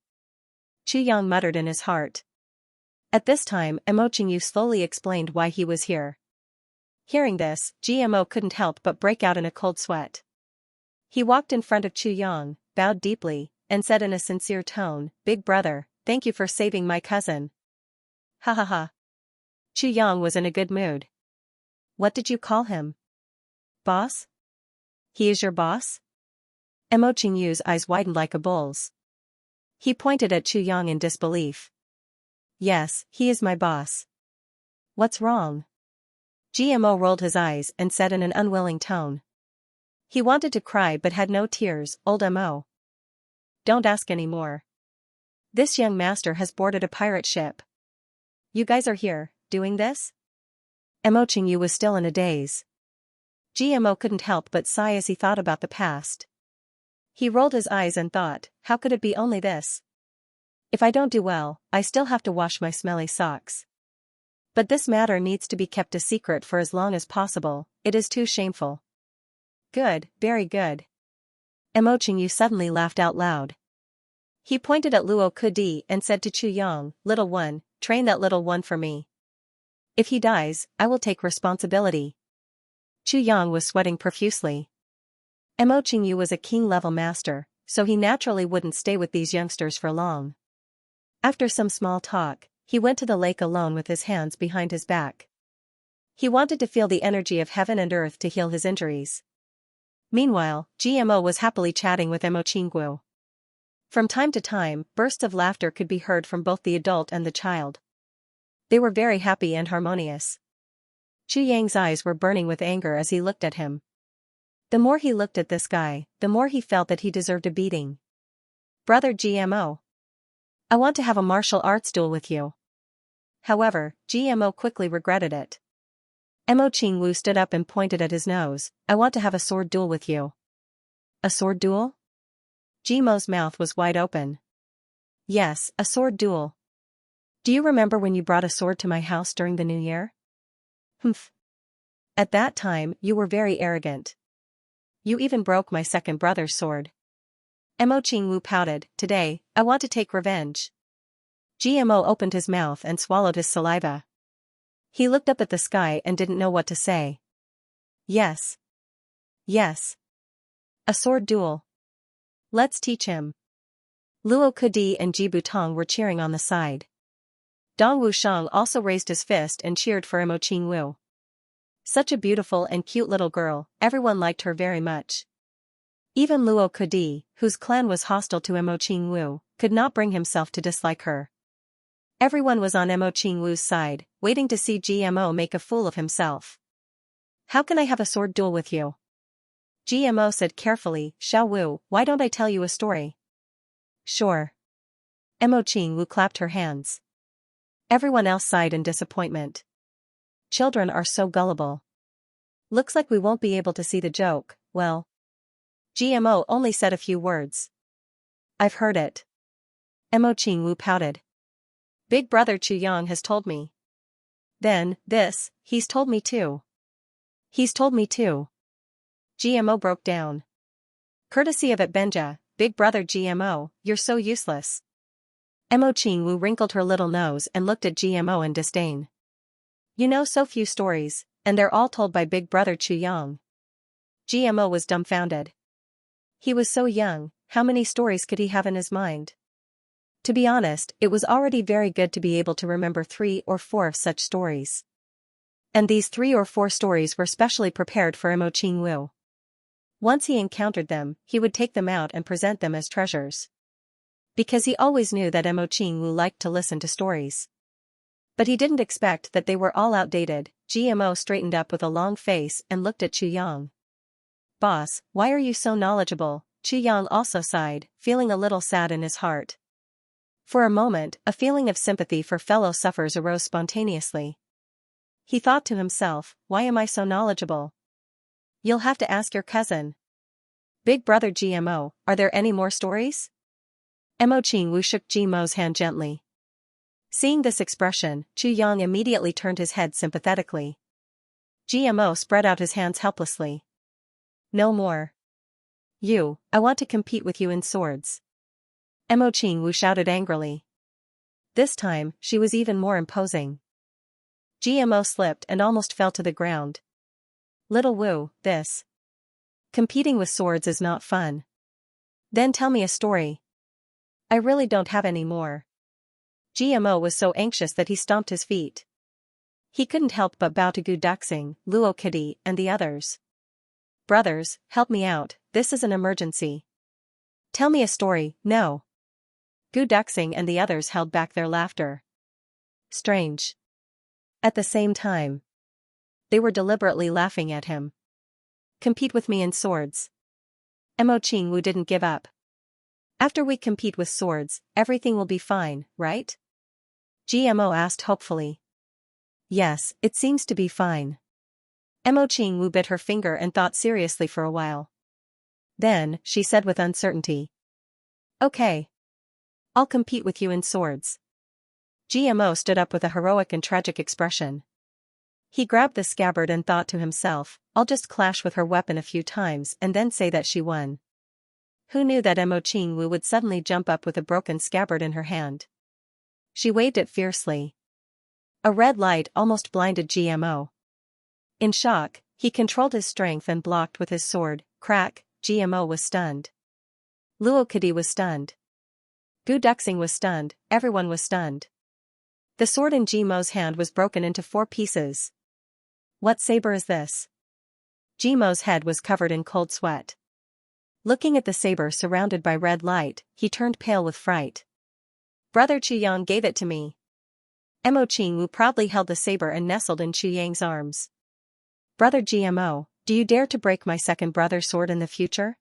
Chu Yang muttered in his heart. At this time, Mo Qingyu slowly explained why he was here. Hearing this, GMO couldn't help but break out in a cold sweat. He walked in front of Chu Yang, bowed deeply, and said in a sincere tone, "Big brother, thank you for saving my cousin." Ha ha ha. Chu Yang was in a good mood. What did you call him? Boss? He is your boss? Mo Qingyu's eyes widened like a bull's. He pointed at Chu Yang in disbelief. Yes, he is my boss. What's wrong? GMO rolled his eyes and said in an unwilling tone. He wanted to cry but had no tears. Old Mo. Don't ask any more. This young master has boarded a pirate ship. You guys are here, doing this? Mo Qingyu was still in a daze. GMO couldn't help but sigh as he thought about the past. He rolled his eyes and thought, how could it be only this? If I don't do well, I still have to wash my smelly socks. But this matter needs to be kept a secret for as long as possible, it is too shameful. Good, very good. Mo Qingyu suddenly laughed out loud. He pointed at Luo Kudi and said to Chu Yang, little one, train that little one for me. If he dies, I will take responsibility. Chu Yang was sweating profusely. Mo Qingyu was a king-level master, so he naturally wouldn't stay with these youngsters for long. After some small talk, he went to the lake alone with his hands behind his back. He wanted to feel the energy of heaven and earth to heal his injuries. Meanwhile, GMO was happily chatting with Mo Qingyu. From time to time, bursts of laughter could be heard from both the adult and the child. They were very happy and harmonious. Chu Yang's eyes were burning with anger as he looked at him. The more he looked at this guy, the more he felt that he deserved a beating. Brother GMO. I want to have a martial arts duel with you. However, GMO quickly regretted it. Mo Qingyu stood up and pointed at his nose. I want to have a sword duel with you. A sword duel? GMO's mouth was wide open. Yes, a sword duel. Do you remember when you brought a sword to my house during the New Year? Humph. At that time, you were very arrogant. You even broke my second brother's sword. Mo Qingyu pouted. Today, I want to take revenge. GMO opened his mouth and swallowed his saliva. He looked up at the sky and didn't know what to say. Yes. Yes. A sword duel. Let's teach him. Luo Kudi and Ji Butong were cheering on the side. Dong Wushang also raised his fist and cheered for Mo Qingyu. Such a beautiful and cute little girl, everyone liked her very much. Even Luo Kudi, whose clan was hostile to Mo Qingyu, could not bring himself to dislike her. Everyone was on Mo Qingyu's side, waiting to see GMO make a fool of himself. How can I have a sword duel with you? GMO said carefully, Xiao Wu, why don't I tell you a story? Sure. Mo Qingyu clapped her hands. Everyone else sighed in disappointment. Children are so gullible. Looks like we won't be able to see the joke, well. GMO only said a few words. I've heard it. Mo Qingyu pouted. Big brother Chu Yang has told me. Then, he's told me too. He's told me too. GMO broke down. Courtesy of it Benja, big brother GMO, you're so useless. Mo Qingyu wrinkled her little nose and looked at GMO in disdain. You know so few stories, and they're all told by big brother Chu Yang. GMO was dumbfounded. He was so young, how many stories could he have in his mind? To be honest, it was already very good to be able to remember 3 or 4 of such stories. And these 3 or 4 stories were specially prepared for Mo Qingyu. Once he encountered them, he would take them out and present them as treasures. Because he always knew that Mo Qingyu liked to listen to stories. But he didn't expect that they were all outdated. GMO straightened up with a long face and looked at Chu Yang. Boss, why are you so knowledgeable? Chu Yang also sighed, feeling a little sad in his heart. For a moment, a feeling of sympathy for fellow sufferers arose spontaneously. He thought to himself, why am I so knowledgeable? You'll have to ask your cousin. Big brother GMO, are there any more stories? Mo Qingyu shook GMO's hand gently. Seeing this expression, Chu Yang immediately turned his head sympathetically. GMO spread out his hands helplessly. No more. I want to compete with you in swords. Mo Qingyu shouted angrily. This time, she was even more imposing. GMO slipped and almost fell to the ground. Little Wu, competing with swords is not fun. Then tell me a story. I really don't have any more. GMO was so anxious that he stomped his feet. He couldn't help but bow to Gu Duxing, Luo Kidi, and the others. Brothers, help me out, this is an emergency. Tell me a story, no. Gu Duxing and the others held back their laughter. Strange. At the same time, they were deliberately laughing at him. Compete with me in swords. Mo Qingwu didn't give up. After we compete with swords, everything will be fine, right? GMO asked hopefully. Yes, it seems to be fine. Mo Qingwu bit her finger and thought seriously for a while. Then, she said with uncertainty. Okay. I'll compete with you in swords. GMO stood up with a heroic and tragic expression. He grabbed the scabbard and thought to himself, I'll just clash with her weapon a few times and then say that she won. Who knew that Mo Qingwu would suddenly jump up with a broken scabbard in her hand? She waved it fiercely. A red light almost blinded GMO. In shock, he controlled his strength and blocked with his sword. Crack, GMO was stunned. Luo Kidi was stunned. Gu Duxing was stunned, everyone was stunned. The sword in GMO's hand was broken into 4 pieces. What saber is this? GMO's head was covered in cold sweat. Looking at the saber surrounded by red light, he turned pale with fright. Brother Chuyang gave it to me. Mo Qingwu proudly held the saber and nestled in Chuyang's arms. Brother GMO, do you dare to break my second brother's sword in the future?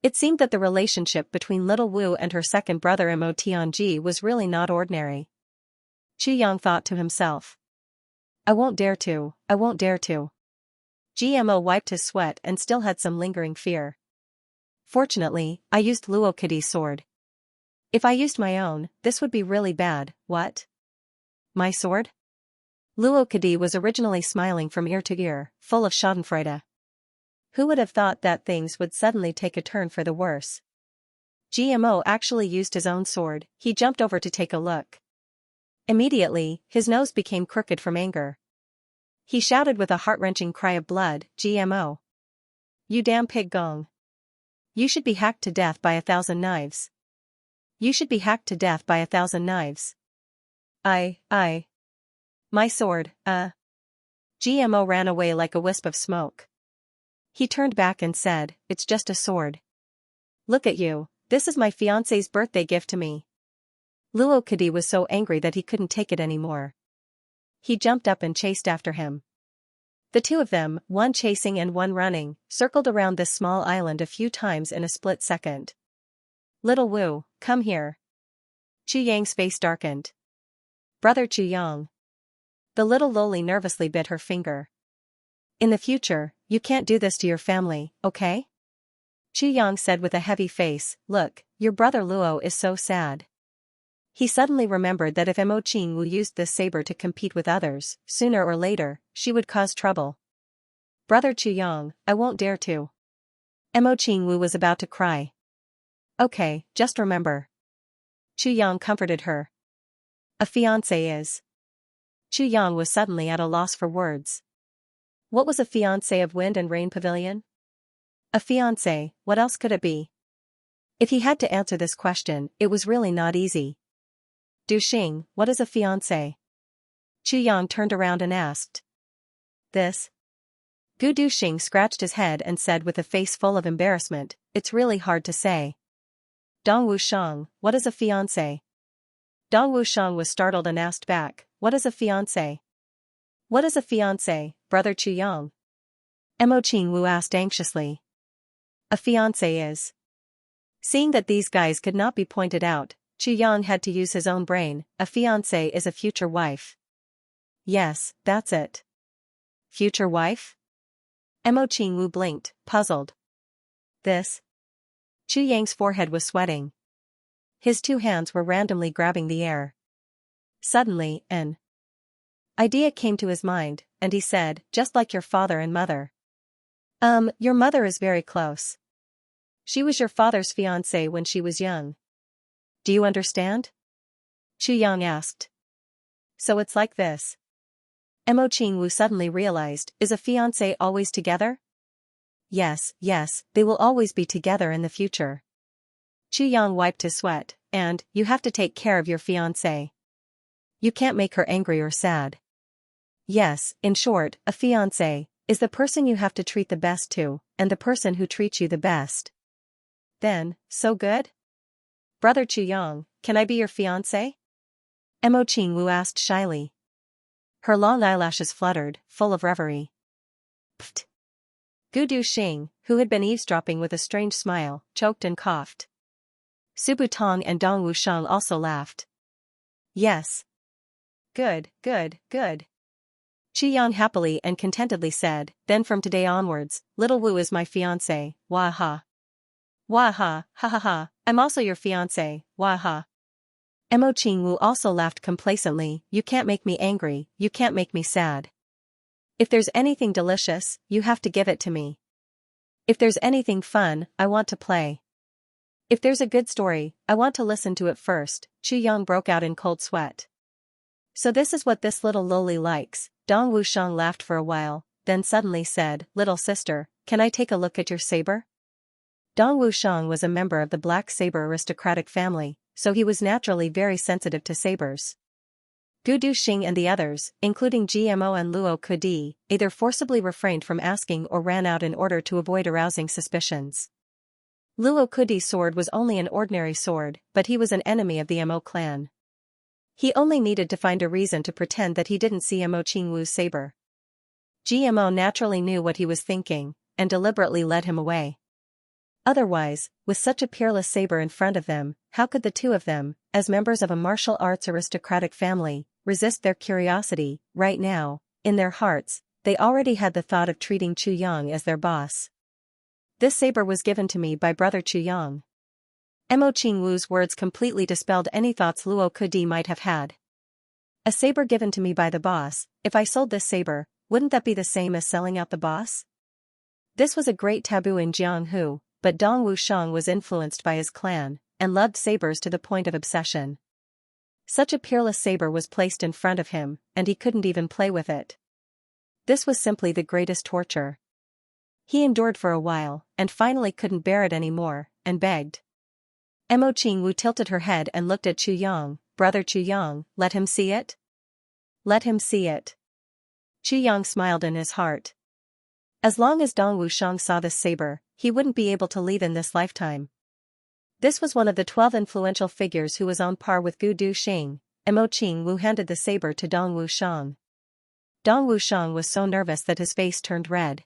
It seemed that the relationship between little Wu and her second brother Mo Tianji was really not ordinary. Chuyang thought to himself. I won't dare to, I won't dare to. GMO wiped his sweat and still had some lingering fear. Fortunately, I used Luo Kidi's sword. If I used my own, this would be really bad. What? My sword? Luo Kidi was originally smiling from ear to ear, full of schadenfreude. Who would have thought that things would suddenly take a turn for the worse? GMO actually used his own sword. He jumped over to take a look. Immediately, his nose became crooked from anger. He shouted with a heart-wrenching cry of blood, GMO. You damn pig gong. You should be hacked to death by 1,000 knives. You should be hacked to death by 1,000 knives. My sword, GMO ran away like a wisp of smoke. He turned back and said, it's just a sword. Look at you, this is my fiancé's birthday gift to me. Luo Kidi was so angry that he couldn't take it anymore. He jumped up and chased after him. The two of them, one chasing and one running, circled around this small island a few times in a split second. Little Wu, come here. Chuyang's face darkened. Brother Chuyang. The little loli nervously bit her finger. In the future, you can't do this to your family, okay? Chuyang said with a heavy face, look, your brother Luo is so sad. He suddenly remembered that if Mo Qingwu used this saber to compete with others, sooner or later, she would cause trouble. Brother Chuyang, I won't dare to. Mo Qingwu was about to cry. Okay, just remember. Chuyang comforted her. A fiancé is. Chuyang was suddenly at a loss for words. What was a fiancé of Wind and Rain Pavilion? A fiancé, what else could it be? If he had to answer this question, it was really not easy. Duxing, what is a fiancé? Chuyang turned around and asked. This? Gu Duxing scratched his head and said with a face full of embarrassment, it's really hard to say. Dong Wushang, what is a fiancé? Dong Wushang was startled and asked back, what is a fiancé? What is a fiancé, Brother Chuyang? Mo Qingwu asked anxiously. A fiancé is. Seeing that these guys could not be pointed out, Chuyang had to use his own brain. A fiancé is a future wife. Yes, that's it. Future wife? Mo Qingwu blinked, puzzled. This? Chuyang's forehead was sweating. His 2 hands were randomly grabbing the air. Suddenly, an idea came to his mind, and he said, just like your father and mother. Your mother is very close. She was your father's fiancée when she was young. Do you understand? Chuyang asked. So it's like this. Mo Qingwu suddenly realized, is a fiancé always together? Yes, they will always be together in the future. Chuyang wiped his sweat, and, you have to take care of your fiancé. You can't make her angry or sad. Yes, in short, a fiancé is the person you have to treat the best to, and the person who treats you the best. Then, so good? Brother Chuyang, can I be your fiancé? Mo Qingwu asked shyly. Her long eyelashes fluttered, full of reverie. Pfft. Gu Duxing, who had been eavesdropping with a strange smile, choked and coughed. Su Butong and Dong Wushang also laughed. Yes. Good, good, good. Qiyang happily and contentedly said, then from today onwards, little Wu is my fiancé, wah ha. Wah ha, ha ha ha, I'm also your fiancé, wah ha. Mo Qingwu also laughed complacently, you can't make me angry, you can't make me sad. If there's anything delicious, you have to give it to me. If there's anything fun, I want to play. If there's a good story, I want to listen to it first. Chuyang broke out in cold sweat. So this is what this little loli likes. Dong Wushang laughed for a while, then suddenly said, little sister, can I take a look at your saber? Dong Wushang was a member of the black saber aristocratic family, so he was naturally very sensitive to sabers. Gu Duxing and the others, including GMO and Luo Kudi, either forcibly refrained from asking or ran out in order to avoid arousing suspicions. Luo Kudi's sword was only an ordinary sword, but he was an enemy of the Mo clan. He only needed to find a reason to pretend that he didn't see Mo Qingwu's saber. GMO naturally knew what he was thinking, and deliberately led him away. Otherwise, with such a peerless saber in front of them, how could the two of them, as members of a martial arts aristocratic family, resist their curiosity? Right now, in their hearts, they already had the thought of treating Chuyang as their boss. This saber was given to me by Brother Chuyang. Mo Qingwu's words completely dispelled any thoughts Luo Kudi might have had. A saber given to me by the boss, if I sold this saber, wouldn't that be the same as selling out the boss? This was a great taboo in Jianghu, but Dong Wushang was influenced by his clan, and loved sabers to the point of obsession. Such a peerless saber was placed in front of him, and he couldn't even play with it. This was simply the greatest torture. He endured for a while, and finally couldn't bear it anymore, and begged. Mo Qingwu tilted her head and looked at Chuyang. Brother Chuyang, let him see it? Let him see it. Chuyang smiled in his heart. As long as Dong Wushang saw this saber, he wouldn't be able to leave in this lifetime. This was one of the 12 influential figures who was on par with Gu Duxing. Mo Qingwu handed the saber to Dong Wushang. Dong Wushang was so nervous that his face turned red.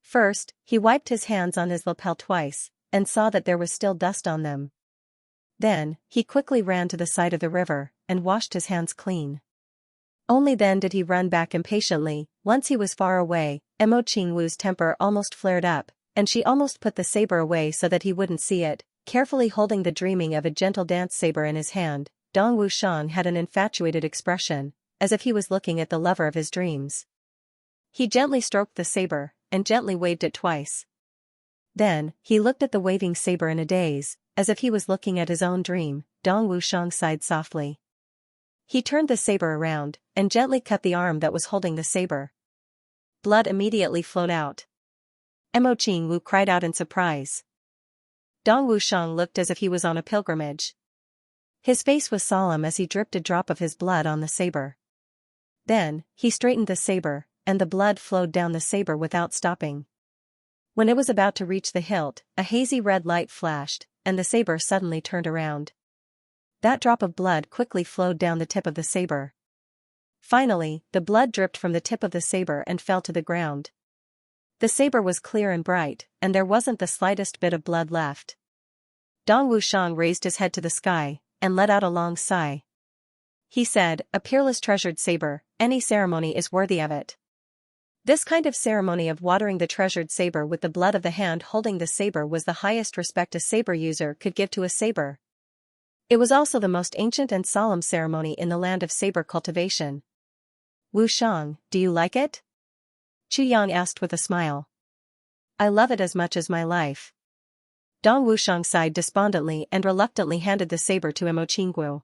First, he wiped his hands on his lapel twice, and saw that there was still dust on them. Then, he quickly ran to the side of the river, and washed his hands clean. Only then did he run back impatiently. Once he was far away, Mo Qingwu's temper almost flared up, and she almost put the saber away so that he wouldn't see it. Carefully holding the dreaming of a gentle dance saber in his hand, Dong Wushang had an infatuated expression, as if he was looking at the lover of his dreams. He gently stroked the saber, and gently waved it twice. Then, he looked at the waving saber in a daze, as if he was looking at his own dream. Dong Wushang sighed softly. He turned the saber around, and gently cut the arm that was holding the saber. Blood immediately flowed out. Mo Qingwu cried out in surprise. Dong Wushang looked as if he was on a pilgrimage. His face was solemn as he dripped a drop of his blood on the saber. Then, he straightened the saber, and the blood flowed down the saber without stopping. When it was about to reach the hilt, a hazy red light flashed, and the saber suddenly turned around. That drop of blood quickly flowed down the tip of the saber. Finally, the blood dripped from the tip of the saber and fell to the ground. The saber was clear and bright, and there wasn't the slightest bit of blood left. Dong Wushang raised his head to the sky, and let out a long sigh. He said, a peerless treasured saber, any ceremony is worthy of it. This kind of ceremony of watering the treasured saber with the blood of the hand holding the saber was the highest respect a saber user could give to a saber. It was also the most ancient and solemn ceremony in the land of saber cultivation. Wushang, do you like it? Chuyang asked with a smile. I love it as much as my life. Dong Wushang sighed despondently and reluctantly handed the saber to Mo Qingwu.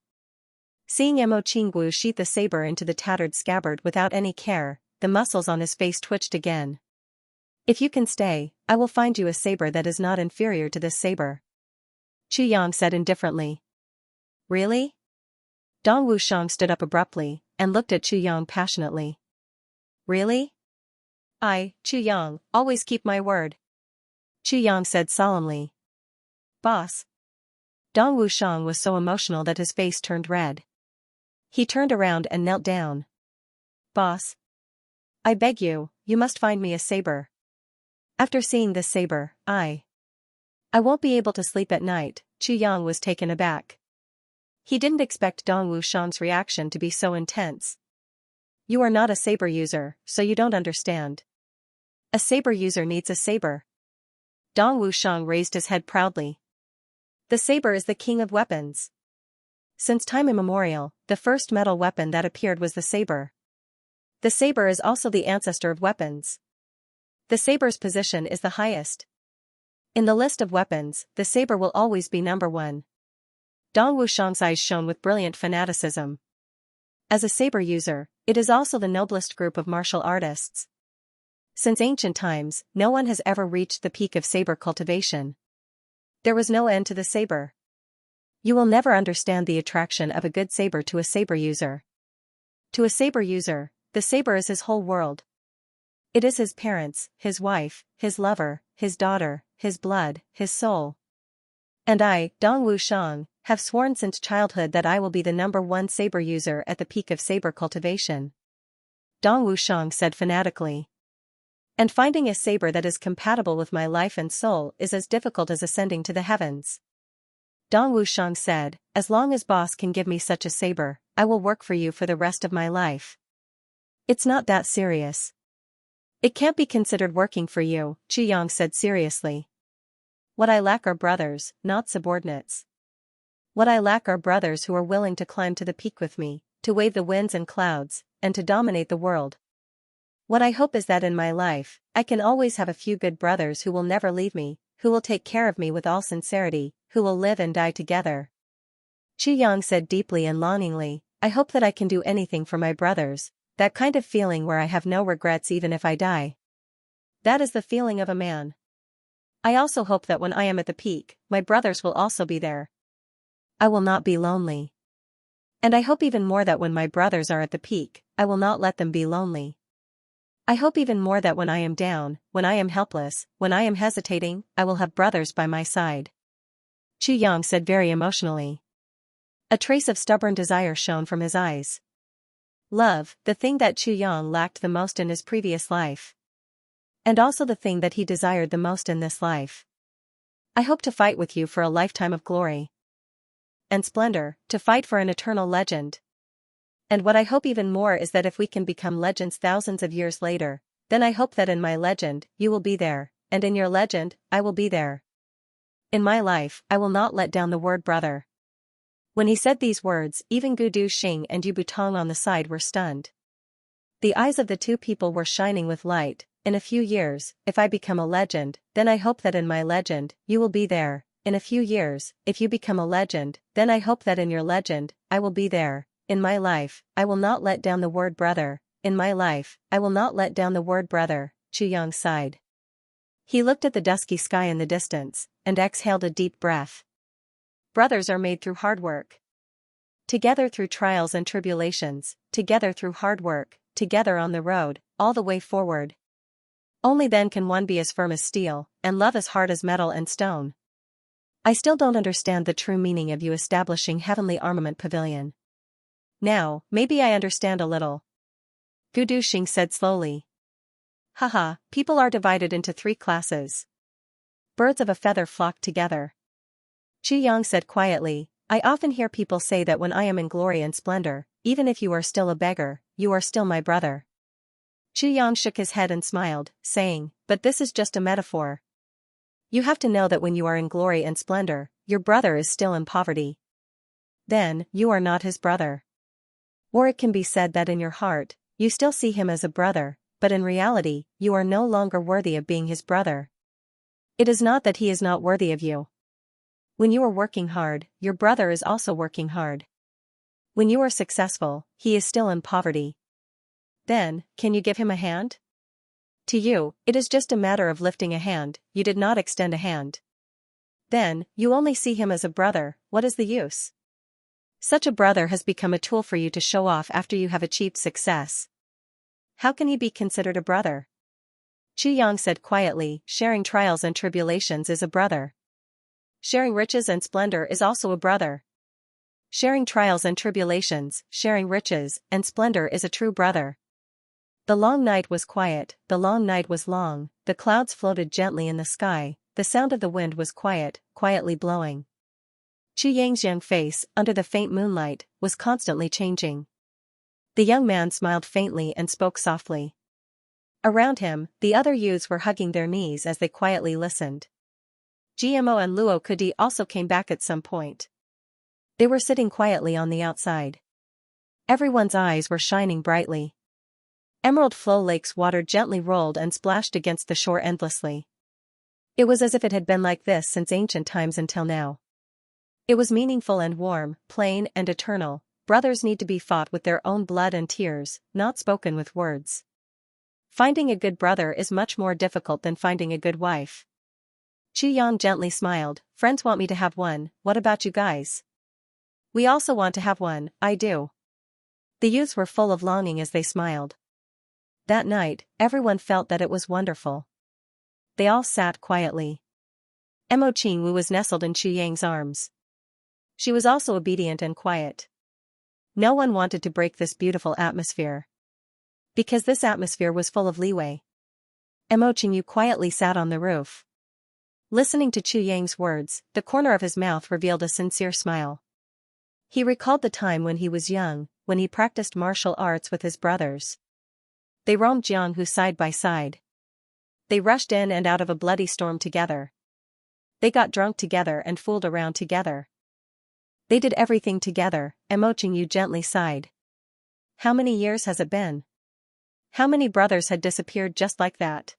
Seeing Mo Qingwu sheath the saber into the tattered scabbard without any care, the muscles on his face twitched again. If you can stay, I will find you a saber that is not inferior to this saber. Chuyang said indifferently. Really? Dong Wushang stood up abruptly, and looked at Chuyang passionately. Really? I, Chu Yang, always keep my word. Chu Yang said solemnly. Boss. Dong Wushang was so emotional that his face turned red. He turned around and knelt down. Boss. I beg you, you must find me a saber. After seeing this saber, I won't be able to sleep at night. Chu Yang was taken aback. He didn't expect Dong Wushang's reaction to be so intense. You are not a saber user, so you don't understand. A saber user needs a saber. Dong Wushang raised his head proudly. The saber is the king of weapons. Since time immemorial, the first metal weapon that appeared was the saber. The saber is also the ancestor of weapons. The saber's position is the highest. In the list of weapons, the saber will always be number one. Dong Wushang's eyes shone with brilliant fanaticism. As a saber user, it is also the noblest group of martial artists. Since ancient times, no one has ever reached the peak of saber cultivation. There was no end to the saber. You will never understand the attraction of a good saber to a saber user. To a saber user, the saber is his whole world. It is his parents, his wife, his lover, his daughter, his blood, his soul. And I, Dong Wushang, have sworn since childhood that I will be the number one saber user at the peak of saber cultivation. Dong Wushang said fanatically. And finding a saber that is compatible with my life and soul is as difficult as ascending to the heavens. Dong Wushang said, as long as boss can give me such a saber, I will work for you for the rest of my life. It's not that serious. It can't be considered working for you, Chu Yang said seriously. What I lack are brothers, not subordinates. What I lack are brothers who are willing to climb to the peak with me, to wave the winds and clouds, and to dominate the world. What I hope is that in my life, I can always have a few good brothers who will never leave me, who will take care of me with all sincerity, who will live and die together. Chu Yang said deeply and longingly, I hope that I can do anything for my brothers, that kind of feeling where I have no regrets even if I die. That is the feeling of a man. I also hope that when I am at the peak, my brothers will also be there. I will not be lonely. And I hope even more that when my brothers are at the peak, I will not let them be lonely. I hope even more that when I am down, when I am helpless, when I am hesitating, I will have brothers by my side. Chu Yang said very emotionally. A trace of stubborn desire shone from his eyes. Love, the thing that Chu Yang lacked the most in his previous life. And also the thing that he desired the most in this life. I hope to fight with you for a lifetime of glory and splendor, to fight for an eternal legend. And what I hope even more is that if we can become legends thousands of years later, then I hope that in my legend, you will be there, and in your legend, I will be there. In my life, I will not let down the word brother. When he said these words, even Gu Duxing and Yu Butong on the side were stunned. The eyes of the two people were shining with light. In a few years, if I become a legend, then I hope that in my legend, you will be there. In a few years, if you become a legend, then I hope that in your legend, I will be there. In my life, I will not let down the word brother. In my life, I will not let down the word brother, Chu Yang sighed. He looked at the dusky sky in the distance, and exhaled a deep breath. Brothers are made through hard work. Together through trials and tribulations, together through hard work, together on the road, all the way forward. Only then can one be as firm as steel, and love as hard as metal and stone. I still don't understand the true meaning of you establishing Heavenly Armament Pavilion. Now, maybe I understand a little. Gu Duxing said slowly. Haha, people are divided into 3 classes. Birds of a feather flock together. Chu Yang said quietly, I often hear people say that when I am in glory and splendor, even if you are still a beggar, you are still my brother. Chu Yang shook his head and smiled, saying, but this is just a metaphor. You have to know that when you are in glory and splendor, your brother is still in poverty. Then, you are not his brother. Or it can be said that in your heart, you still see him as a brother, but in reality, you are no longer worthy of being his brother. It is not that he is not worthy of you. When you are working hard, your brother is also working hard. When you are successful, he is still in poverty. Then, can you give him a hand? To you, it is just a matter of lifting a hand, you did not extend a hand. Then, you only see him as a brother, what is the use? Such a brother has become a tool for you to show off after you have achieved success. How can he be considered a brother? Chu Yang said quietly, sharing trials and tribulations is a brother. Sharing riches and splendor is also a brother. Sharing trials and tribulations, sharing riches and splendor is a true brother. The long night was quiet, the long night was long, the clouds floated gently in the sky, the sound of the wind was quiet, quietly blowing. Chu Yang's young face, under the faint moonlight, was constantly changing. The young man smiled faintly and spoke softly. Around him, the other youths were hugging their knees as they quietly listened. GMO and Luo Kudi also came back at some point. They were sitting quietly on the outside. Everyone's eyes were shining brightly. Emerald Flow Lake's water gently rolled and splashed against the shore endlessly. It was as if it had been like this since ancient times until now. It was meaningful and warm, plain and eternal. Brothers need to be fought with their own blood and tears, not spoken with words. Finding a good brother is much more difficult than finding a good wife. Chu Yang gently smiled. Friends want me to have one, what about you guys? We also want to have one, I do. The youths were full of longing as they smiled. That night, everyone felt that it was wonderful. They all sat quietly. Mo Qingwu was nestled in Chu Yang's arms. She was also obedient and quiet. No one wanted to break this beautiful atmosphere. Because this atmosphere was full of leeway. Mo Qingyu quietly sat on the roof. Listening to Chu Yang's words, the corner of his mouth revealed a sincere smile. He recalled the time when he was young, when he practiced martial arts with his brothers. They roamed Jianghu side by side. They rushed in and out of a bloody storm together. They got drunk together and fooled around together. They did everything together, Mo Qingyu gently sighed. How many years has it been? How many brothers had disappeared just like that?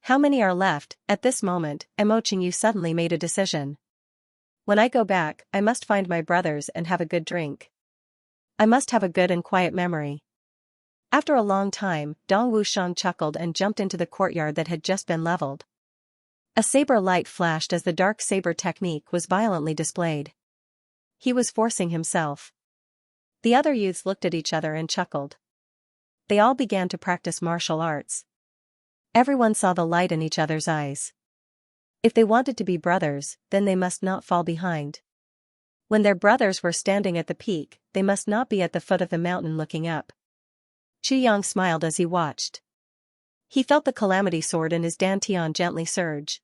How many are left? At this moment, Mo Qingyu suddenly made a decision. When I go back, I must find my brothers and have a good drink. I must have a good and quiet memory. After a long time, Dong Wushang chuckled and jumped into the courtyard that had just been leveled. A saber light flashed as the dark saber technique was violently displayed. He was forcing himself. The other youths looked at each other and chuckled. They all began to practice martial arts. Everyone saw the light in each other's eyes. If they wanted to be brothers, then they must not fall behind. When their brothers were standing at the peak, they must not be at the foot of the mountain looking up. Chu Yang smiled as he watched. He felt the calamity sword in his dantian gently surge.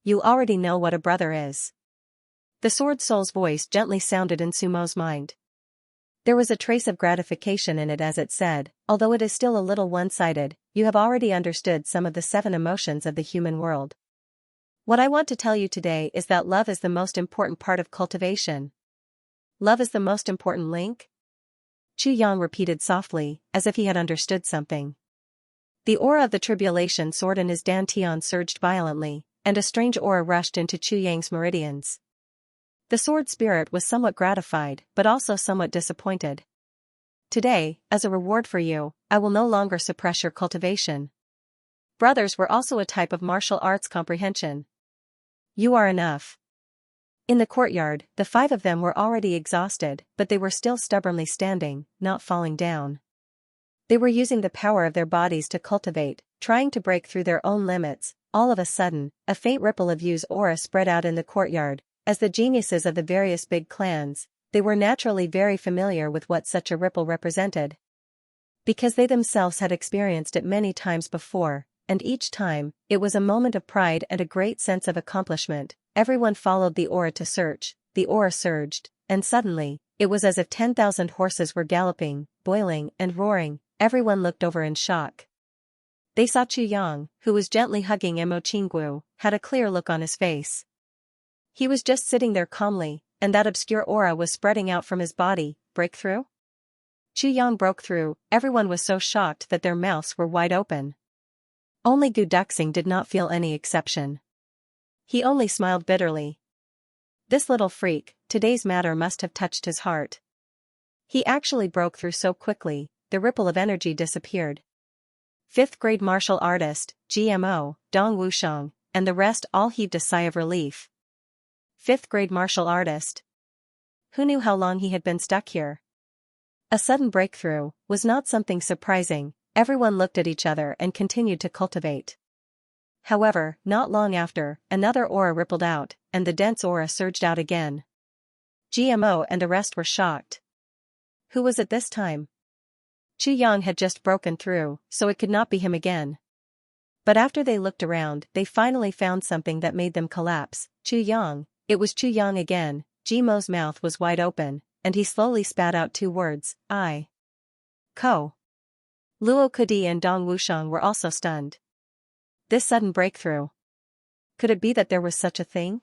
You already know what a brother is. The sword soul's voice gently sounded in Sumo's mind. There was a trace of gratification in it as it said, although it is still a little one-sided, you have already understood some of the 7 emotions of the human world. What I want to tell you today is that love is the most important part of cultivation. Love is the most important link? Chu Yang repeated softly, as if he had understood something. The aura of the tribulation sword in his dantian surged violently, and a strange aura rushed into Chu Yang's meridians. The sword spirit was somewhat gratified, but also somewhat disappointed. Today, as a reward for you, I will no longer suppress your cultivation. Brothers were also a type of martial arts comprehension. You are enough. In the courtyard, the 5 of them were already exhausted, but they were still stubbornly standing, not falling down. They were using the power of their bodies to cultivate, trying to break through their own limits. All of a sudden, a faint ripple of Yu's aura spread out in the courtyard. As the geniuses of the various big clans, they were naturally very familiar with what such a ripple represented. Because they themselves had experienced it many times before, and each time, it was a moment of pride and a great sense of accomplishment. Everyone followed the aura to search, the aura surged, and suddenly, it was as if 10,000 horses were galloping, boiling, and roaring. Everyone looked over in shock. They saw Chu Yang, who was gently hugging Mo Qinggu, had a clear look on his face. He was just sitting there calmly, and that obscure aura was spreading out from his body. Breakthrough? Chu Yang broke through. Everyone was so shocked that their mouths were wide open. Only Gu Duxing did not feel any exception. He only smiled bitterly. This little freak, today's matter must have touched his heart. He actually broke through so quickly, the ripple of energy disappeared. 5th grade martial artist, GMO, Dong Wushang, and the rest all heaved a sigh of relief. 5th grade martial artist. Who knew how long he had been stuck here? A sudden breakthrough was not something surprising. everyone looked at each other and continued to cultivate. However, not long after, another aura rippled out, and the dense aura surged out again. GMO and the rest were shocked. Who was it this time? Chu Yang had just broken through, so it could not be him again. But after they looked around, they finally found something that made them collapse. Chu Yang. It was Chu Yang again. GMO's mouth was wide open, and he slowly spat out 2 words, I. Ko. Luo Kudi and Dong Wushang were also stunned. This sudden breakthrough. Could it be that there was such a thing?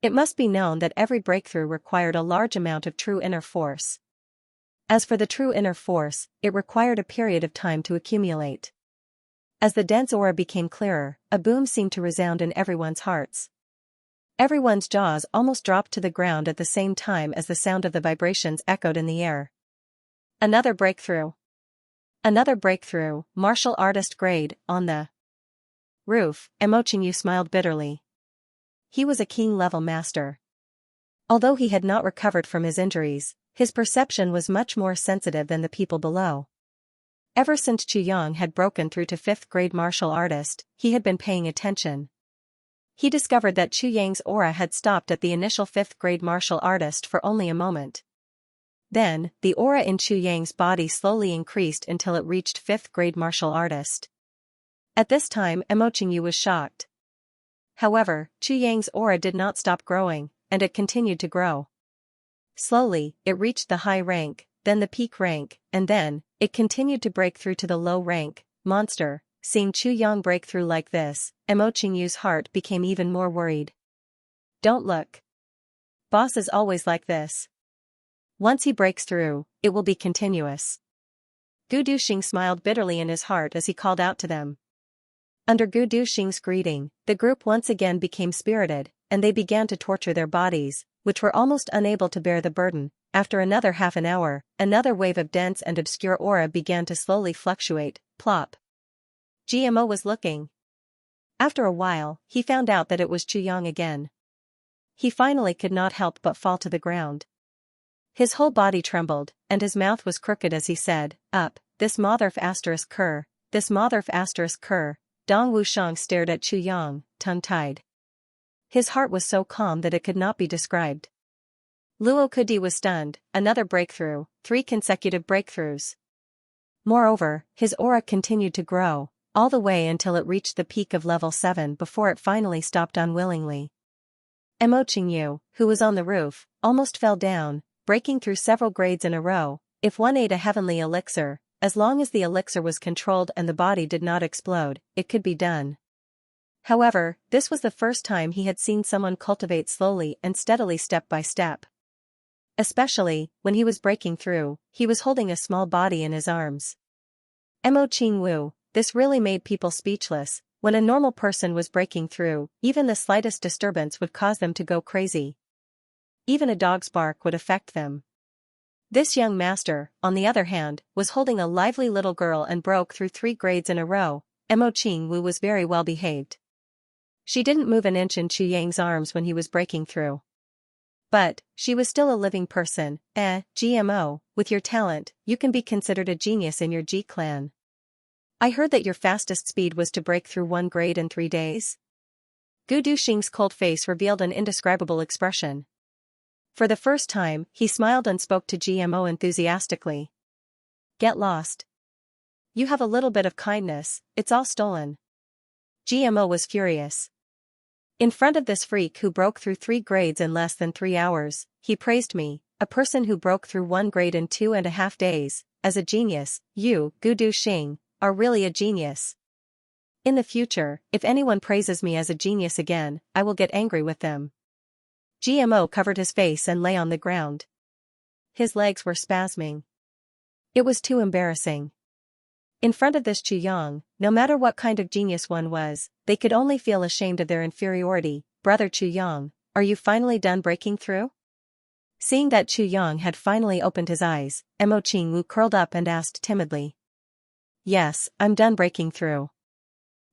It must be known that every breakthrough required a large amount of true inner force. As for the true inner force, it required a period of time to accumulate. As the dense aura became clearer, a boom seemed to resound in everyone's hearts. Everyone's jaws almost dropped to the ground at the same time as the sound of the vibrations echoed in the air. Another breakthrough. Another breakthrough, martial artist grade, on the roof. Mo Qingyu smiled bitterly. He was a king-level master. Although he had not recovered from his injuries, his perception was much more sensitive than the people below. Ever since Chu Yang had broken through to 5th grade martial artist, he had been paying attention. He discovered that Chu Yang's aura had stopped at the initial 5th grade martial artist for only a moment. Then, the aura in Chu Yang's body slowly increased until it reached 5th grade martial artist. At this time, Mo Qingyu was shocked. However, Chu Yang's aura did not stop growing, and it continued to grow. Slowly, it reached the high rank, then the peak rank, and then, it continued to break through to the low rank. Monster. Seeing Chu Yang break through like this, Mo Qingyu's heart became even more worried. Don't look. Boss is always like this. Once he breaks through, it will be continuous. Gu Duxing smiled bitterly in his heart as he called out to them. Under Gu Duxing's greeting, the group once again became spirited, and they began to torture their bodies, which were almost unable to bear the burden. After another half an hour, another wave of dense and obscure aura began to slowly fluctuate. Plop. GMO was looking. After a while, he found out that it was Chu Yang again. He finally could not help but fall to the ground. His whole body trembled, and his mouth was crooked as he said, Up, this motherf asterisk cur, this motherf asterisk cur. Dong Wushang stared at Chu Yang, tongue-tied. His heart was so calm that it could not be described. Luo Kudi was stunned, another breakthrough, 3 consecutive breakthroughs. Moreover, his aura continued to grow, all the way until it reached the peak of level 7 before it finally stopped unwillingly. Mo Qingyu, who was on the roof, almost fell down, breaking through several grades in a row. If one ate a heavenly elixir, as long as the elixir was controlled and the body did not explode, it could be done. However, this was the first time he had seen someone cultivate slowly and steadily step by step. Especially, when he was breaking through, he was holding a small body in his arms. Mo Qingyu, this really made people speechless. When a normal person was breaking through, even the slightest disturbance would cause them to go crazy. Even a dog's bark would affect them. This young master, on the other hand, was holding a lively little girl and broke through 3 grades in a row. Mo Qingyu was very well behaved. She didn't move an inch in Chu Yang's arms when he was breaking through. But, she was still a living person. GMO, with your talent, you can be considered a genius in your G clan. I heard that your fastest speed was to break through 1 grade in 3 days. Gu Duxing's cold face revealed an indescribable expression. For the first time, he smiled and spoke to GMO enthusiastically. Get lost. You have a little bit of kindness, it's all stolen. GMO was furious. In front of this freak who broke through 3 grades in less than 3 hours, he praised me, a person who broke through 1 grade in 2.5 days, as a genius. You, Gu Duxing, are really a genius. In the future, if anyone praises me as a genius again, I will get angry with them. GMO covered his face and lay on the ground. His legs were spasming. It was too embarrassing. In front of this Chu Yang, no matter what kind of genius one was, they could only feel ashamed of their inferiority. Brother Chu Yang, are you finally done breaking through? Seeing that Chu Yang had finally opened his eyes, Mo Qingyu curled up and asked timidly. Yes, I'm done breaking through.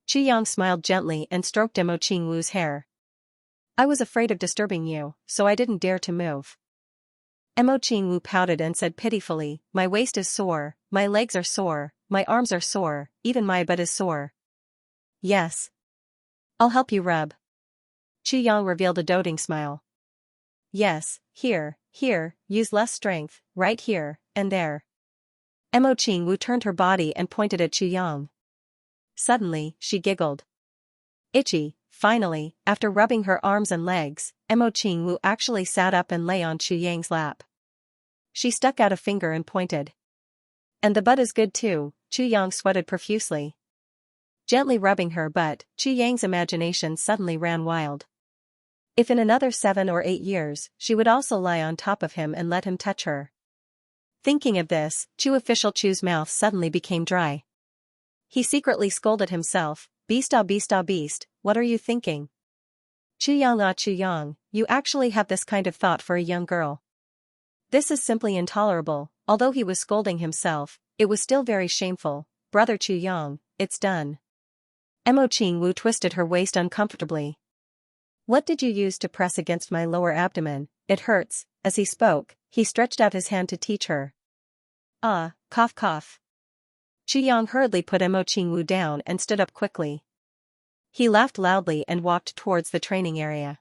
Chu Yang smiled gently and stroked Mo Qingyu's hair. I was afraid of disturbing you, so I didn't dare to move. Mo Qingyu pouted and said pitifully, my waist is sore, my legs are sore, my arms are sore, even my butt is sore. Yes. I'll help you rub. Chu Yang revealed a doting smile. Yes, here, use less strength, right here, and there. Mo Qingwu turned her body and pointed at Chu Yang. Suddenly, she giggled. Itchy, finally, after rubbing her arms and legs, Mo Qingwu actually sat up and lay on Chu Yang's lap. She stuck out a finger and pointed. And the butt is good too, Chu Yang sweated profusely. Gently rubbing her butt, Chu Yang's imagination suddenly ran wild. If in another 7 or 8 years, she would also lie on top of him and let him touch her. Thinking of this, Official Chu's mouth suddenly became dry. He secretly scolded himself, beast, what are you thinking? Chu Yang, you actually have this kind of thought for a young girl. This is simply intolerable. Although he was scolding himself, it was still very shameful. Brother Chu Yang, it's done. Mo Qingwu twisted her waist uncomfortably. What did you use to press against my lower abdomen? It hurts. As he spoke, he stretched out his hand to teach her. Cough. Chu Yang hurriedly put Mo Qingwu down and stood up quickly. He laughed loudly and walked towards the training area.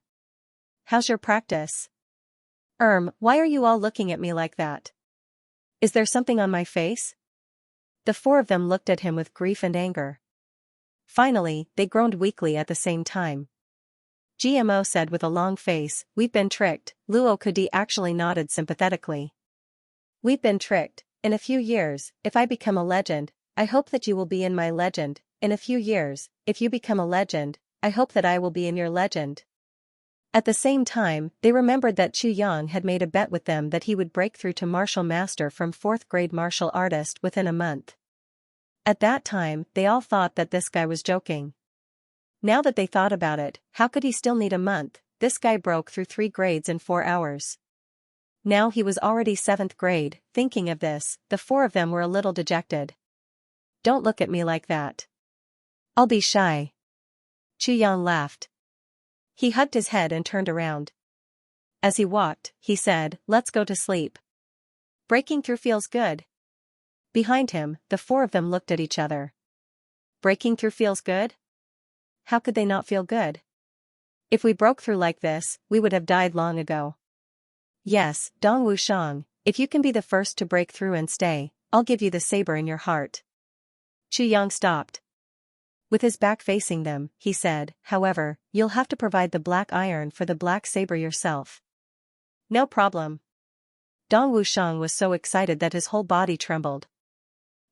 How's your practice? Why are you all looking at me like that? Is there something on my face? The 4 of them looked at him with grief and anger. Finally, they groaned weakly at the same time. GMO said with a long face, we've been tricked. Luo Kudi actually nodded sympathetically. We've been tricked. In a few years, if I become a legend, I hope that you will be in my legend. In a few years, if you become a legend, I hope that I will be in your legend. At the same time, they remembered that Chu Yang had made a bet with them that he would break through to martial master from 4th grade martial artist within a month. At that time, they all thought that this guy was joking. Now that they thought about it, how could he still need a month? This guy broke through 3 grades in 4 hours. Now he was already 7th grade. Thinking of this, the 4 of them were a little dejected. Don't look at me like that. I'll be shy. Chu Yang laughed. He hugged his head and turned around. As he walked, he said, let's go to sleep. Breaking through feels good. Behind him, the 4 of them looked at each other. Breaking through feels good? How could they not feel good? If we broke through like this, we would have died long ago. Yes, Dong Wushang, if you can be the first to break through and stay, I'll give you the saber in your heart. Chu Yang stopped. With his back facing them, he said, however, you'll have to provide the black iron for the black saber yourself. No problem. Dong Wushang was so excited that his whole body trembled.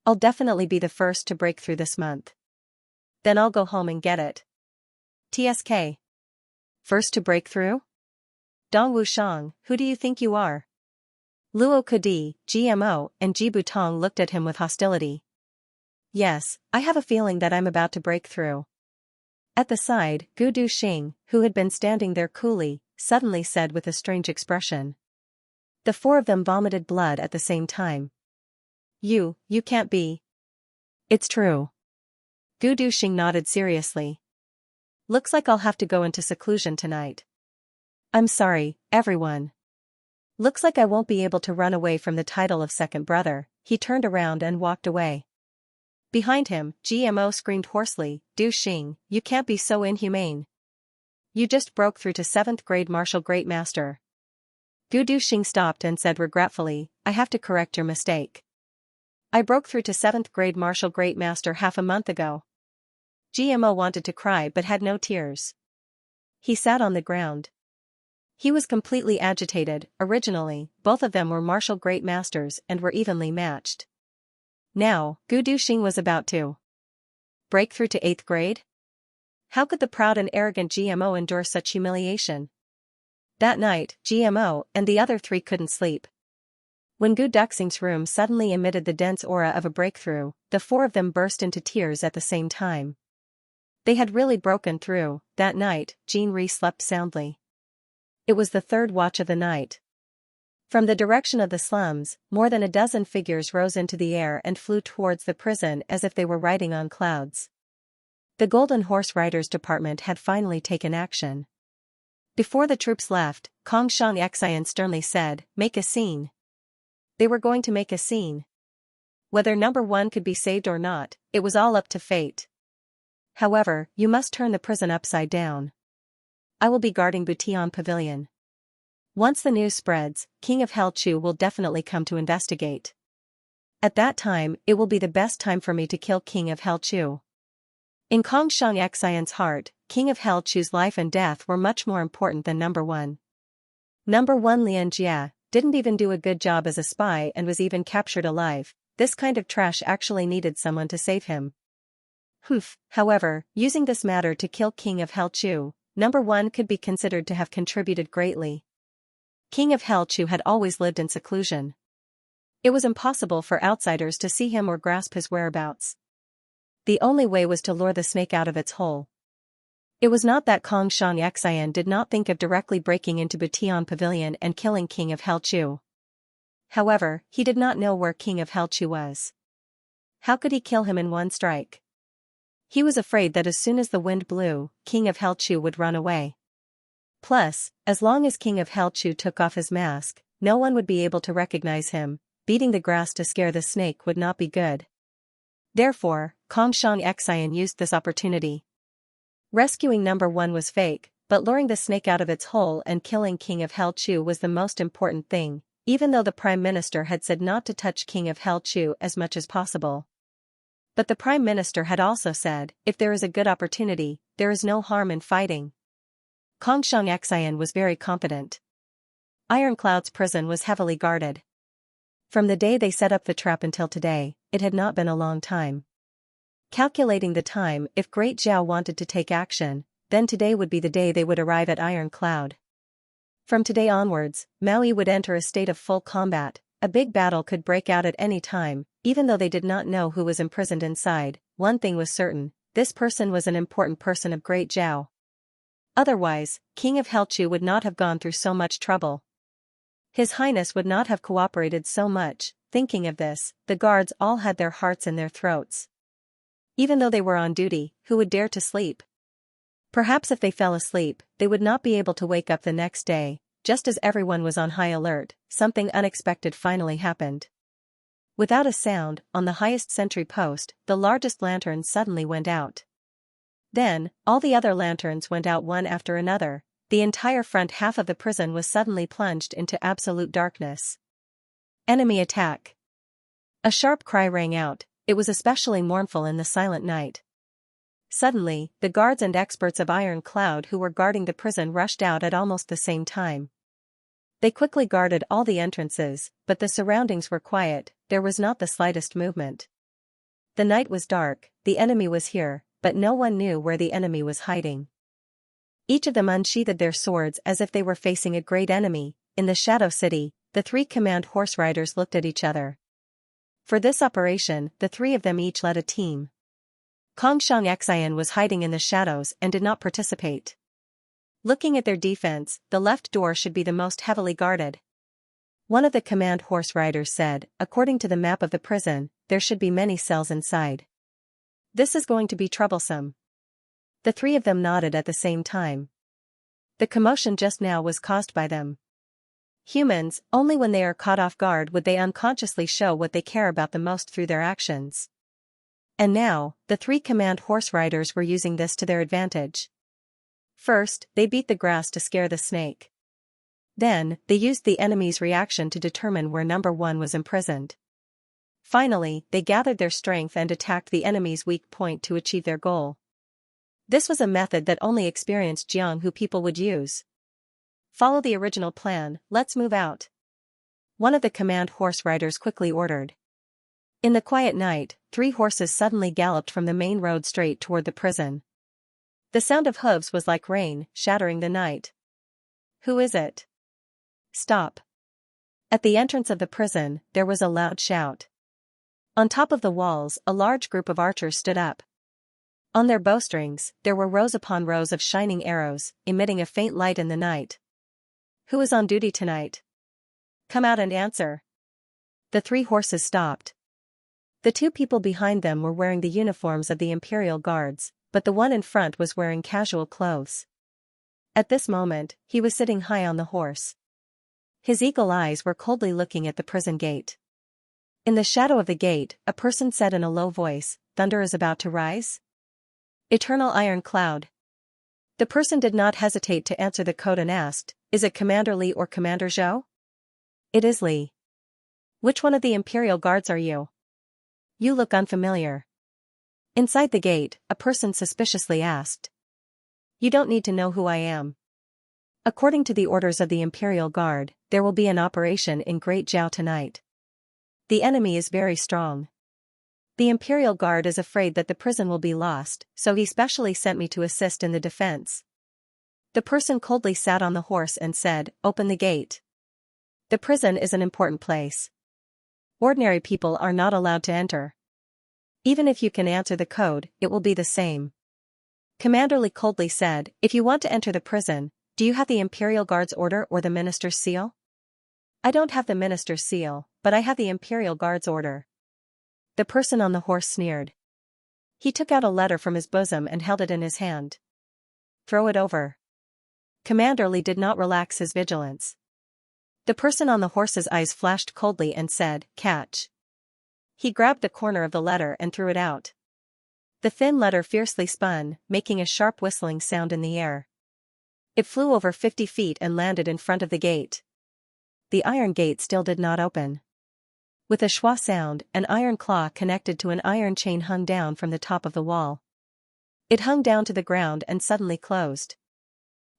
I'll definitely be the first to break through this month. Then I'll go home and get it. TSK. First to break through? Dong Wushang, who do you think you are? Luo Kudi, GMO, and Ji Butong looked at him with hostility. Yes, I have a feeling that I'm about to break through. At the side, Gu Duxing, who had been standing there coolly, suddenly said with a strange expression. The 4 of them vomited blood at the same time. You can't be. It's true. Gu Duxing nodded seriously. Looks like I'll have to go into seclusion tonight. I'm sorry, everyone. Looks like I won't be able to run away from the title of second brother. He turned around and walked away. Behind him, GMO screamed hoarsely, Duxing, you can't be so inhumane. You just broke through to 7th grade martial great master. Gu Duxing stopped and said regretfully, I have to correct your mistake. I broke through to 7th grade martial great master half a month ago. GMO wanted to cry but had no tears. He sat on the ground. He was completely agitated. Originally, both of them were martial great masters and were evenly matched. Now, Gu Duxing was about to break through to 8th grade? How could the proud and arrogant GMO endure such humiliation? That night, GMO and the other 3 couldn't sleep. When Gu Duxing's room suddenly emitted the dense aura of a breakthrough, the 4 of them burst into tears at the same time. They had really broken through. That night, Jean Ri slept soundly. It was the 3rd watch of the night. From the direction of the slums, more than a dozen figures rose into the air and flew towards the prison as if they were riding on clouds. The Golden Horse Riders Department had finally taken action. Before the troops left, Kong Xianxia sternly said, make a scene. They were going to make a scene. Whether number 1 could be saved or not, it was all up to fate. However, you must turn the prison upside down. I will be guarding Bution Pavilion. Once the news spreads, King of Hell Chu will definitely come to investigate. At that time, it will be the best time for me to kill King of Hell Chu. In Kong Xianxia's heart, King of Hell Chu's life and death were much more important than number 1. Number 1 Xianxia didn't even do a good job as a spy and was even captured alive. This kind of trash actually needed someone to save him. However, using this matter to kill King of Hell Chu, number 1 could be considered to have contributed greatly. King of Hell Chu had always lived in seclusion. It was impossible for outsiders to see him or grasp his whereabouts. The only way was to lure the snake out of its hole. It was not that Kong Xianxia did not think of directly breaking into Bution Pavilion and killing King of Hell Chu. However, he did not know where King of Hell Chu was. How could he kill him in one strike? He was afraid that as soon as the wind blew, King of Hell Chu would run away. Plus, as long as King of Hell Chu took off his mask, no one would be able to recognize him. Beating the grass to scare the snake would not be good. Therefore, Kong Xianxia used this opportunity. Rescuing number 1 was fake, but luring the snake out of its hole and killing King of Hell Chu was the most important thing, even though the Prime Minister had said not to touch King of Hell Chu as much as possible. But the Prime Minister had also said, if there is a good opportunity, there is no harm in fighting. Kong Xianxia was very confident. Ironcloud's prison was heavily guarded. From the day they set up the trap until today, it had not been a long time. Calculating the time, if Great Zhao wanted to take action, then today would be the day they would arrive at Iron Cloud. From today onwards, Maui would enter a state of full combat. A big battle could break out at any time, even though they did not know who was imprisoned inside. One thing was certain, this person was an important person of Great Zhao. Otherwise, King of Hell Chu would not have gone through so much trouble. His Highness would not have cooperated so much. Thinking of this, the guards all had their hearts in their throats. Even though they were on duty, who would dare to sleep? Perhaps if they fell asleep, they would not be able to wake up the next day. Just as everyone was on high alert, something unexpected finally happened. Without a sound, on the highest sentry post, the largest lantern suddenly went out. Then, all the other lanterns went out one after another. The entire front half of the prison was suddenly plunged into absolute darkness. Enemy attack. A sharp cry rang out. It was especially mournful in the silent night. Suddenly, the guards and experts of Iron Cloud who were guarding the prison rushed out at almost the same time. They quickly guarded all the entrances, but the surroundings were quiet. There was not the slightest movement. The night was dark, the enemy was here, but no one knew where the enemy was hiding. Each of them unsheathed their swords as if they were facing a great enemy. In the Shadow City, the 3 command horse riders looked at each other. For this operation, the 3 of them each led a team. Kong Xianxia was hiding in the shadows and did not participate. Looking at their defense, the left door should be the most heavily guarded. One of the command horse riders said, according to the map of the prison, there should be many cells inside. This is going to be troublesome. The 3 of them nodded at the same time. The commotion just now was caused by them. Humans, only when they are caught off guard would they unconsciously show what they care about the most through their actions. And now, the 3 command horse riders were using this to their advantage. First, they beat the grass to scare the snake. Then, they used the enemy's reaction to determine where number 1 was imprisoned. Finally, they gathered their strength and attacked the enemy's weak point to achieve their goal. This was a method that only experienced Jianghu people would use. Follow the original plan, let's move out. One of the command horse riders quickly ordered. In the quiet night, 3 horses suddenly galloped from the main road straight toward the prison. The sound of hooves was like rain, shattering the night. Who is it? Stop. At the entrance of the prison, there was a loud shout. On top of the walls, a large group of archers stood up. On their bowstrings, there were rows upon rows of shining arrows, emitting a faint light in the night. Who is on duty tonight? Come out and answer. The 3 horses stopped. The 2 people behind them were wearing the uniforms of the Imperial Guards, but the one in front was wearing casual clothes. At this moment, he was sitting high on the horse. His eagle eyes were coldly looking at the prison gate. In the shadow of the gate, a person said in a low voice, "Thunder is about to rise? Eternal iron cloud." The person did not hesitate to answer the code and asked, "Is it Commander Li or Commander Zhou?" "It is Li." "Which one of the Imperial Guards are you? You look unfamiliar." Inside the gate, a person suspiciously asked. "You don't need to know who I am. According to the orders of the Imperial Guard, there will be an operation in Great Zhao tonight. The enemy is very strong. The Imperial Guard is afraid that the prison will be lost, so he specially sent me to assist in the defense." The person coldly sat on the horse and said, "Open the gate. The prison is an important place. Ordinary people are not allowed to enter. Even if you can answer the code, it will be the same." Commander Li coldly said, "If you want to enter the prison, do you have the Imperial Guard's order or the Minister's seal?" "I don't have the Minister's seal, but I have the Imperial Guard's order." The person on the horse sneered. He took out a letter from his bosom and held it in his hand. "Throw it over." Commander Li did not relax his vigilance. The person on the horse's eyes flashed coldly and said, "Catch." He grabbed the corner of the letter and threw it out. The thin letter fiercely spun, making a sharp whistling sound in the air. It flew over 50 feet and landed in front of the gate. The iron gate still did not open. With a schwa sound, an iron claw connected to an iron chain hung down from the top of the wall. It hung down to the ground and suddenly closed.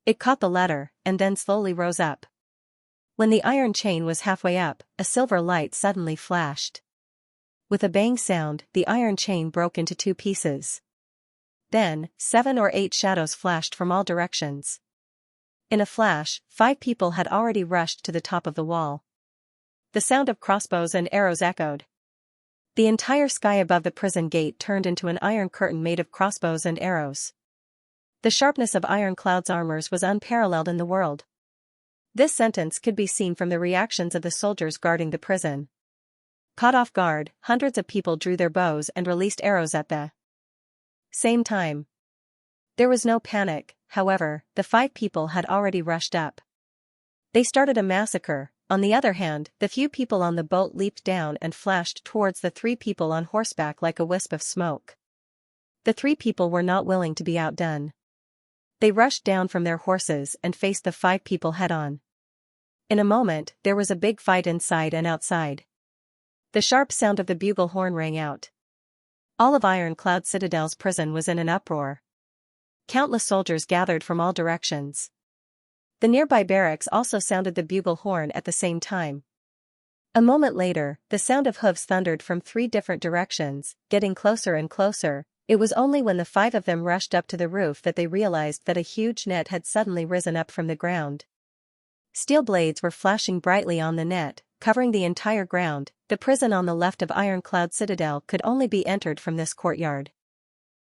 It caught the letter, and then slowly rose up. When the iron chain was halfway up, a silver light suddenly flashed. With a bang sound, the iron chain broke into 2 pieces. Then, 7 or 8 shadows flashed from all directions. In a flash, 5 people had already rushed to the top of the wall. The sound of crossbows and arrows echoed. The entire sky above the prison gate turned into an iron curtain made of crossbows and arrows. The sharpness of Ironclad's armors was unparalleled in the world. This sentence could be seen from the reactions of the soldiers guarding the prison. Caught off guard, hundreds of people drew their bows and released arrows at the same time. There was no panic, however, the 5 people had already rushed up. They started a massacre. On the other hand, the few people on the boat leaped down and flashed towards the 3 people on horseback like a wisp of smoke. The 3 people were not willing to be outdone. They rushed down from their horses and faced the 5 people head-on. In a moment, there was a big fight inside and outside. The sharp sound of the bugle horn rang out. All of Ironclad Citadel's prison was in an uproar. Countless soldiers gathered from all directions. The nearby barracks also sounded the bugle horn at the same time. A moment later, the sound of hooves thundered from 3 different directions, getting closer and closer. It was only when the 5 of them rushed up to the roof that they realized that a huge net had suddenly risen up from the ground. Steel blades were flashing brightly on the net, covering the entire ground. The prison on the left of Ironclad Citadel could only be entered from this courtyard.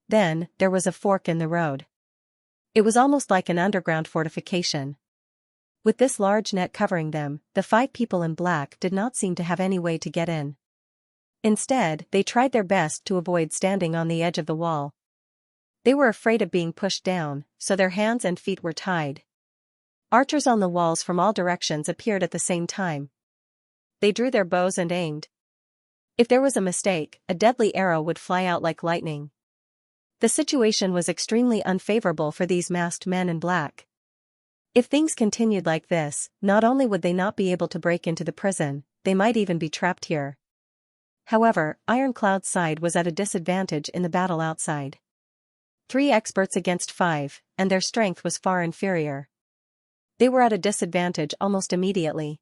Then, there was a fork in the road. It was almost like an underground fortification. With this large net covering them, the 5 people in black did not seem to have any way to get in. Instead, they tried their best to avoid standing on the edge of the wall. They were afraid of being pushed down, so their hands and feet were tied. Archers on the walls from all directions appeared at the same time. They drew their bows and aimed. If there was a mistake, a deadly arrow would fly out like lightning. The situation was extremely unfavorable for these masked men in black. If things continued like this, not only would they not be able to break into the prison, they might even be trapped here. However, Ironclad's side was at a disadvantage in the battle outside. 3 experts against 5, and their strength was far inferior. They were at a disadvantage almost immediately.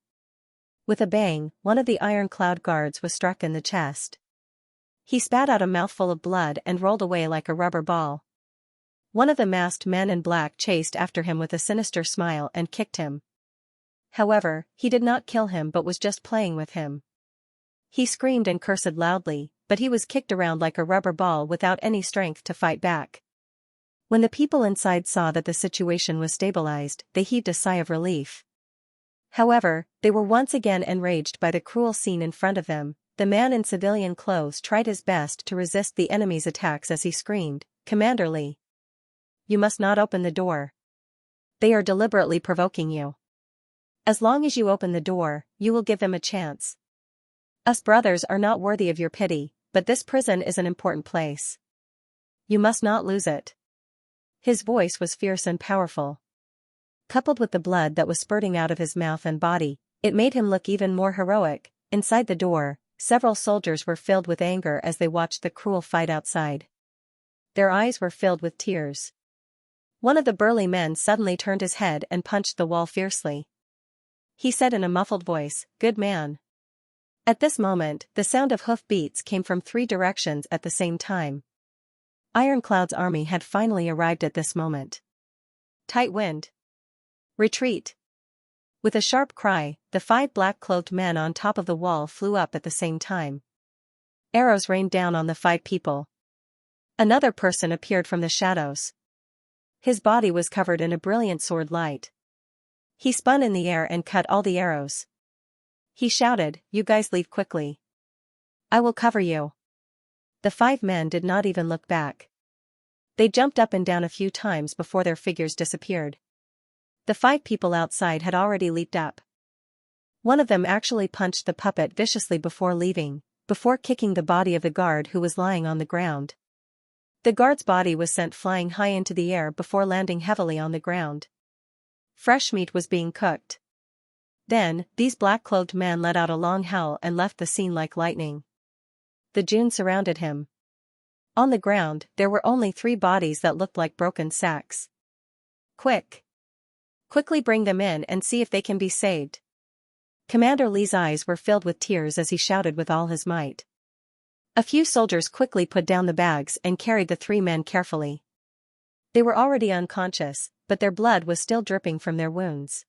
With a bang, one of the Ironclad guards was struck in the chest. He spat out a mouthful of blood and rolled away like a rubber ball. One of the masked men in black chased after him with a sinister smile and kicked him. However, he did not kill him but was just playing with him. He screamed and cursed loudly, but he was kicked around like a rubber ball without any strength to fight back. When the people inside saw that the situation was stabilized, they heaved a sigh of relief. However, they were once again enraged by the cruel scene in front of them. The man in civilian clothes tried his best to resist the enemy's attacks as he screamed, "Commander Li! You must not open the door. They are deliberately provoking you. As long as you open the door, you will give them a chance." Us brothers are not worthy of your pity, but this prison is an important place. You must not lose it. His voice was fierce and powerful. Coupled with the blood that was spurting out of his mouth and body, it made him look even more heroic. Inside the door, several soldiers were filled with anger as they watched the cruel fight outside. Their eyes were filled with tears. One of the burly men suddenly turned his head and punched the wall fiercely. He said in a muffled voice, "Good man." At this moment, the sound of hoof beats came from 3 directions at the same time. Ironclad's army had finally arrived at this moment. Tight wind. Retreat. With a sharp cry, the 5 black-clothed men on top of the wall flew up at the same time. Arrows rained down on the 5 people. Another person appeared from the shadows. His body was covered in a brilliant sword light. He spun in the air and cut all the arrows. He shouted, "You guys leave quickly. I will cover you." The 5 men did not even look back. They jumped up and down a few times before their figures disappeared. The 5 people outside had already leaped up. One of them actually punched the puppet viciously before leaving, before kicking the body of the guard who was lying on the ground. The guard's body was sent flying high into the air before landing heavily on the ground. Fresh meat was being cooked. Then, these black-clothed men let out a long howl and left the scene like lightning. The June surrounded him. On the ground, there were only 3 bodies that looked like broken sacks. "Quick! Quickly bring them in and see if they can be saved." Commander Li's eyes were filled with tears as he shouted with all his might. A few soldiers quickly put down the bags and carried the 3 men carefully. They were already unconscious, but their blood was still dripping from their wounds.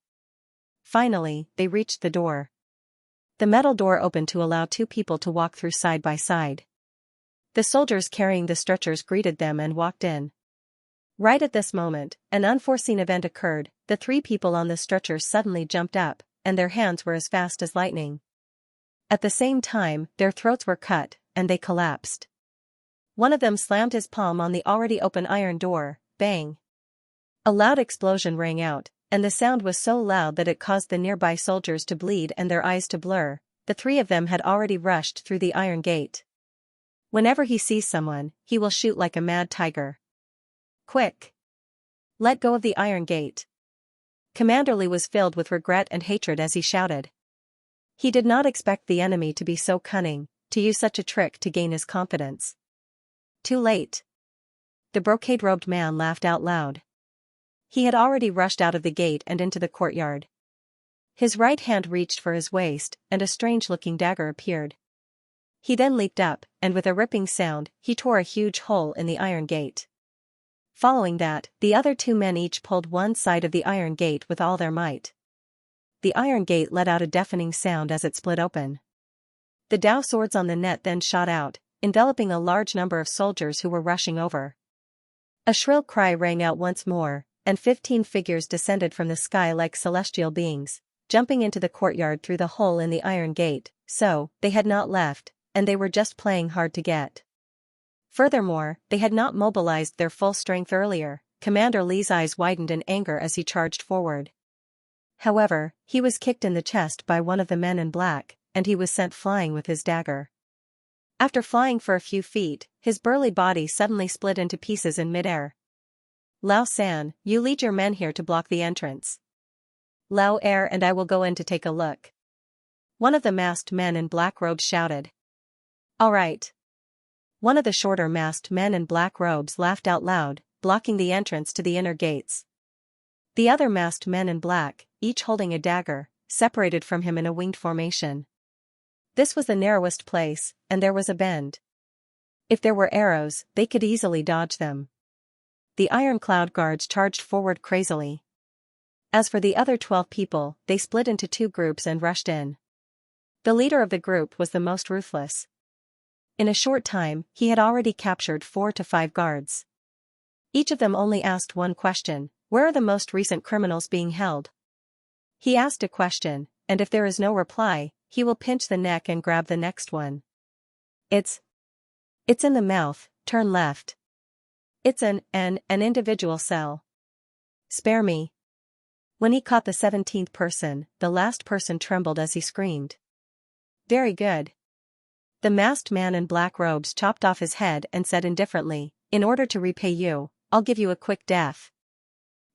Finally, they reached the door. The metal door opened to allow 2 people to walk through side by side. The soldiers carrying the stretchers greeted them and walked in. Right at this moment, an unforeseen event occurred. The 3 people on the stretchers suddenly jumped up, and their hands were as fast as lightning. At the same time, their throats were cut, and they collapsed. One of them slammed his palm on the already open iron door. Bang! A loud explosion rang out, and the sound was so loud that it caused the nearby soldiers to bleed and their eyes to blur. The 3 of them had already rushed through the iron gate. Whenever he sees someone, he will shoot like a mad tiger. "Quick! Let go of the iron gate." Commander Li was filled with regret and hatred as he shouted. He did not expect the enemy to be so cunning, to use such a trick to gain his confidence. Too late. The brocade-robed man laughed out loud. He had already rushed out of the gate and into the courtyard. His right hand reached for his waist, and a strange-looking dagger appeared. He then leaped up, and with a ripping sound, he tore a huge hole in the iron gate. Following that, the other 2 men each pulled one side of the iron gate with all their might. The iron gate let out a deafening sound as it split open. The Dao swords on the net then shot out, enveloping a large number of soldiers who were rushing over. A shrill cry rang out once more, and 15 figures descended from the sky like celestial beings, jumping into the courtyard through the hole in the iron gate. So, they had not left, and they were just playing hard to get. Furthermore, they had not mobilized their full strength earlier. Commander Li's eyes widened in anger as he charged forward. However, he was kicked in the chest by one of the men in black, and he was sent flying with his dagger. After flying for a few feet, his burly body suddenly split into pieces in midair. "Lao San, you lead your men here to block the entrance. Lao Er and I will go in to take a look." One of the masked men in black robes shouted. "All right." One of the shorter masked men in black robes laughed out loud, blocking the entrance to the inner gates. The other masked men in black, each holding a dagger, separated from him in a winged formation. This was the narrowest place, and there was a bend. If there were arrows, they could easily dodge them. The ironclad guards charged forward crazily. As for the other 12 people, they split into 2 groups and rushed in. The leader of the group was the most ruthless. In a short time, he had already captured 4 to 5 guards. Each of them only asked one question: where are the most recent criminals being held? He asked a question, and if there is no reply, he will pinch the neck and grab the next one. It's in the mouth, turn left. It's an individual cell. Spare me." When he caught the 17th person, the last person trembled as he screamed. "Very good. The masked man in black robes chopped off his head and said indifferently, "In order to repay you, I'll give you a quick death."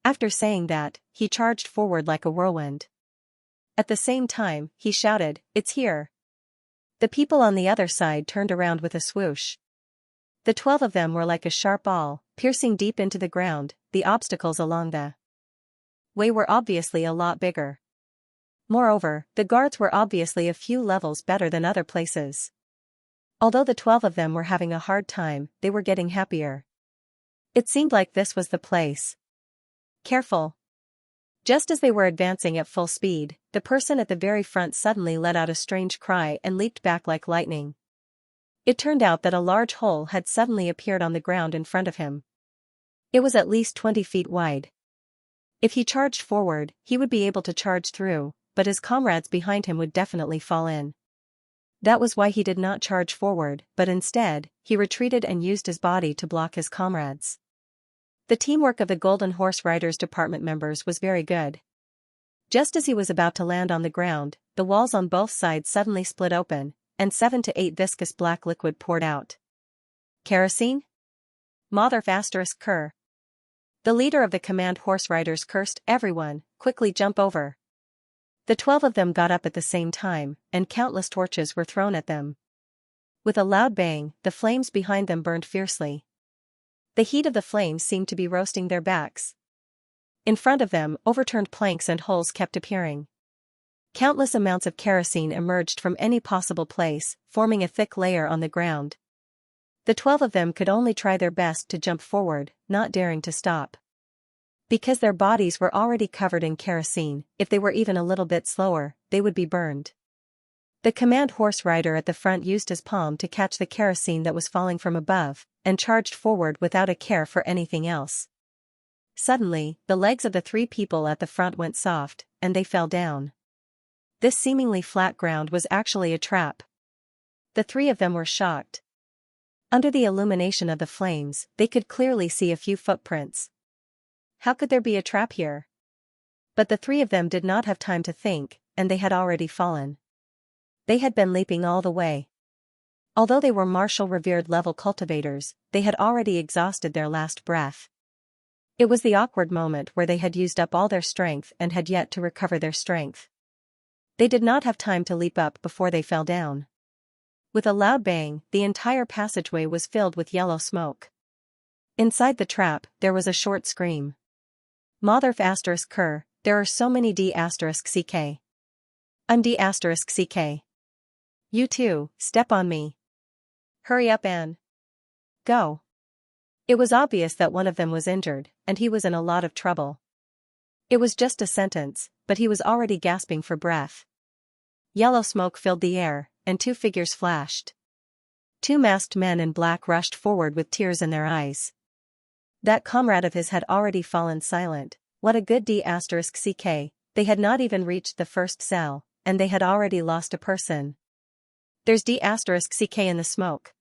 After saying that, he charged forward like a whirlwind. At the same time, he shouted, "It's here." The people on the other side turned around with a swoosh. The 12 of them were like a sharp awl, piercing deep into the ground. The obstacles along the way were obviously a lot bigger. Moreover, the guards were obviously a few levels better than other places. Although the 12 of them were having a hard time, they were getting happier. It seemed like this was the place. Careful. Just as they were advancing at full speed, the person at the very front suddenly let out a strange cry and leaped back like lightning. It turned out that a large hole had suddenly appeared on the ground in front of him. It was at least 20 feet wide. If he charged forward, he would be able to charge through, but his comrades behind him would definitely fall in. That was why he did not charge forward, but instead, he retreated and used his body to block his comrades. The teamwork of the Golden Horse Riders Department members was very good. Just as he was about to land on the ground, the walls on both sides suddenly split open, and 7 to 8 viscous black liquid poured out. Kerosene? Mother asterisk cur. The leader of the command horse riders cursed, "Everyone, quickly jump over." The 12 of them got up at the same time, and countless torches were thrown at them. With a loud bang, the flames behind them burned fiercely. The heat of the flames seemed to be roasting their backs. In front of them, overturned planks and holes kept appearing. Countless amounts of kerosene emerged from any possible place, forming a thick layer on the ground. The 12 of them could only try their best to jump forward, not daring to stop. Because their bodies were already covered in kerosene, if they were even a little bit slower, they would be burned. The command horse rider at the front used his palm to catch the kerosene that was falling from above, and charged forward without a care for anything else. Suddenly, the legs of the 3 people at the front went soft, and they fell down. This seemingly flat ground was actually a trap. The 3 of them were shocked. Under the illumination of the flames, they could clearly see a few footprints. How could there be a trap here? But the 3 of them did not have time to think, and they had already fallen. They had been leaping all the way. Although they were martial revered level cultivators, they had already exhausted their last breath. It was the awkward moment where they had used up all their strength and had yet to recover their strength. They did not have time to leap up before they fell down. With a loud bang, the entire passageway was filled with yellow smoke. Inside the trap, there was a short scream. Mother asterisk cur, there are so many D asterisk CK. I'm D asterisk CK. You too, step on me. Hurry up and go. It was obvious that one of them was injured, and he was in a lot of trouble. It was just a sentence, but he was already gasping for breath. Yellow smoke filled the air, and 2 figures flashed. 2 masked men in black rushed forward with tears in their eyes. That comrade of his had already fallen silent. What a good D asterisk CK, they had not even reached the first cell, and they had already lost a person. There's D asterisk CK in the smoke.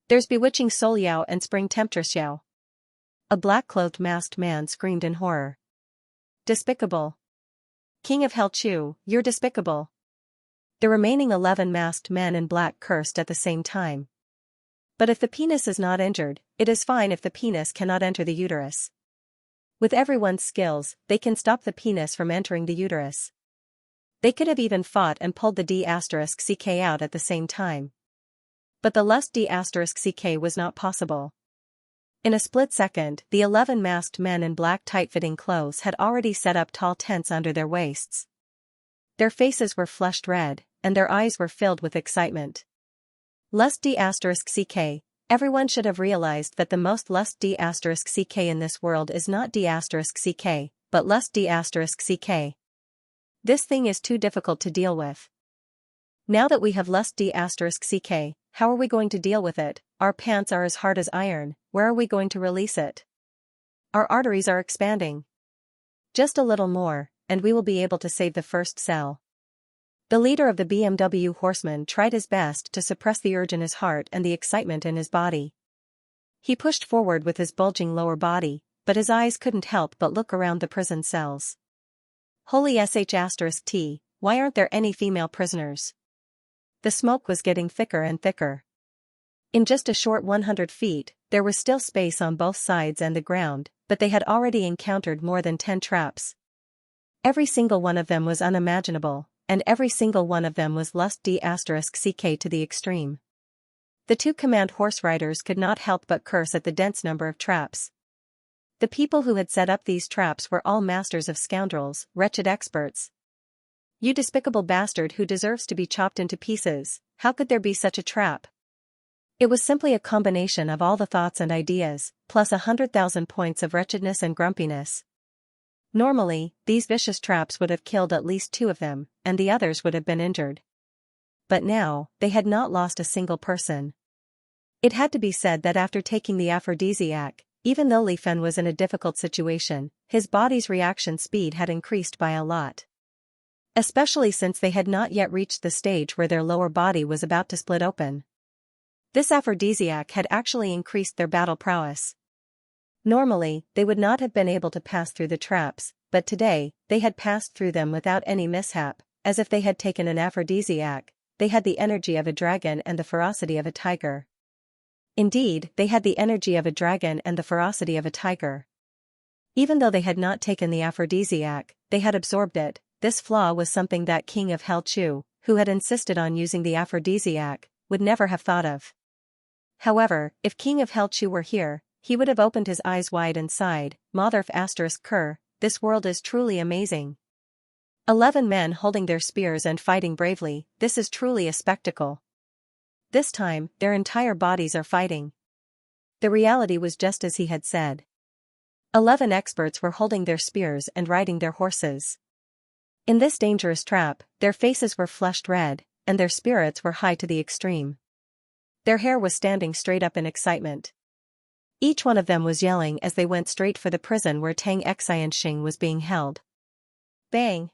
There's bewitching Soul Yao and spring temptress Yao. A black-clothed masked man screamed in horror. Despicable. King of Hell Chu, you're despicable. The remaining 11 masked men in black cursed at the same time. But if the penis is not injured, it is fine if the penis cannot enter the uterus. With everyone's skills, they can stop the penis from entering the uterus. They could have even fought and pulled the D asterisk CK out at the same time. But the lust D asterisk CK was not possible. In a split second, the 11 masked men in black tight-fitting clothes had already set up tall tents under their waists. Their faces were flushed red, and their eyes were filled with excitement. Lust D asterisk CK, everyone should have realized that the most lust D asterisk CK in this world is not D asterisk CK, but lust D asterisk CK. This thing is too difficult to deal with. Now that we have lust D asterisk CK, how are we going to deal with it? Our pants are as hard as iron, where are we going to release it? Our arteries are expanding. Just a little more, and we will be able to save the first cell. The leader of the BMW horsemen tried his best to suppress the urge in his heart and the excitement in his body. He pushed forward with his bulging lower body, but his eyes couldn't help but look around the prison cells. Holy sh*t, why aren't there any female prisoners? The smoke was getting thicker and thicker. In just a short 100 feet, there was still space on both sides and the ground, but they had already encountered more than 10 traps. Every single one of them was unimaginable, and every single one of them was lust d*ck to the extreme. The two command horse riders could not help but curse at the dense number of traps. The people who had set up these traps were all masters of scoundrels, wretched experts. You despicable bastard who deserves to be chopped into pieces, how could there be such a trap? It was simply a combination of all the thoughts and ideas, plus 100,000 points of wretchedness and grumpiness. Normally, these vicious traps would have killed at least 2 of them, and the others would have been injured. But now, they had not lost a single person. It had to be said that after taking the aphrodisiac, even though Li Fen was in a difficult situation, his body's reaction speed had increased by a lot. Especially since they had not yet reached the stage where their lower body was about to split open. This aphrodisiac had actually increased their battle prowess. Normally, they would not have been able to pass through the traps, but today, they had passed through them without any mishap, as if they had taken an aphrodisiac. They had the energy of a dragon and the ferocity of a tiger. Indeed, they had the energy of a dragon and the ferocity of a tiger. Even though they had not taken the aphrodisiac, they had absorbed it. This flaw was something that King of Hell Chu, who had insisted on using the aphrodisiac, would never have thought of. However, if King of Hell Chu were here, he would have opened his eyes wide and sighed, Motherf *Ker, this world is truly amazing. 11 men holding their spears and fighting bravely, this is truly a spectacle. This time, their entire bodies are fighting. The reality was just as he had said. 11 experts were holding their spears and riding their horses. In this dangerous trap, their faces were flushed red, and their spirits were high to the extreme. Their hair was standing straight up in excitement. Each one of them was yelling as they went straight for the prison where Tang Xianxia was being held. Bang!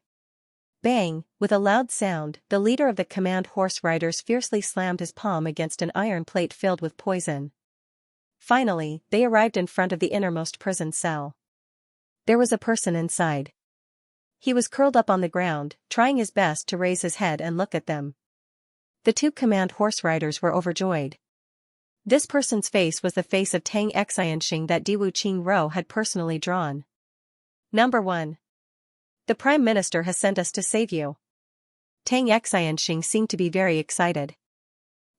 Bang! With a loud sound, the leader of the command horse riders fiercely slammed his palm against an iron plate filled with poison. Finally, they arrived in front of the innermost prison cell. There was a person inside. He was curled up on the ground, trying his best to raise his head and look at them. The two command horse riders were overjoyed. This person's face was the face of Tang Xianxia that Diwu Qingro had personally drawn. Number 1. The Prime Minister has sent us to save you. Tang Xianxia seemed to be very excited.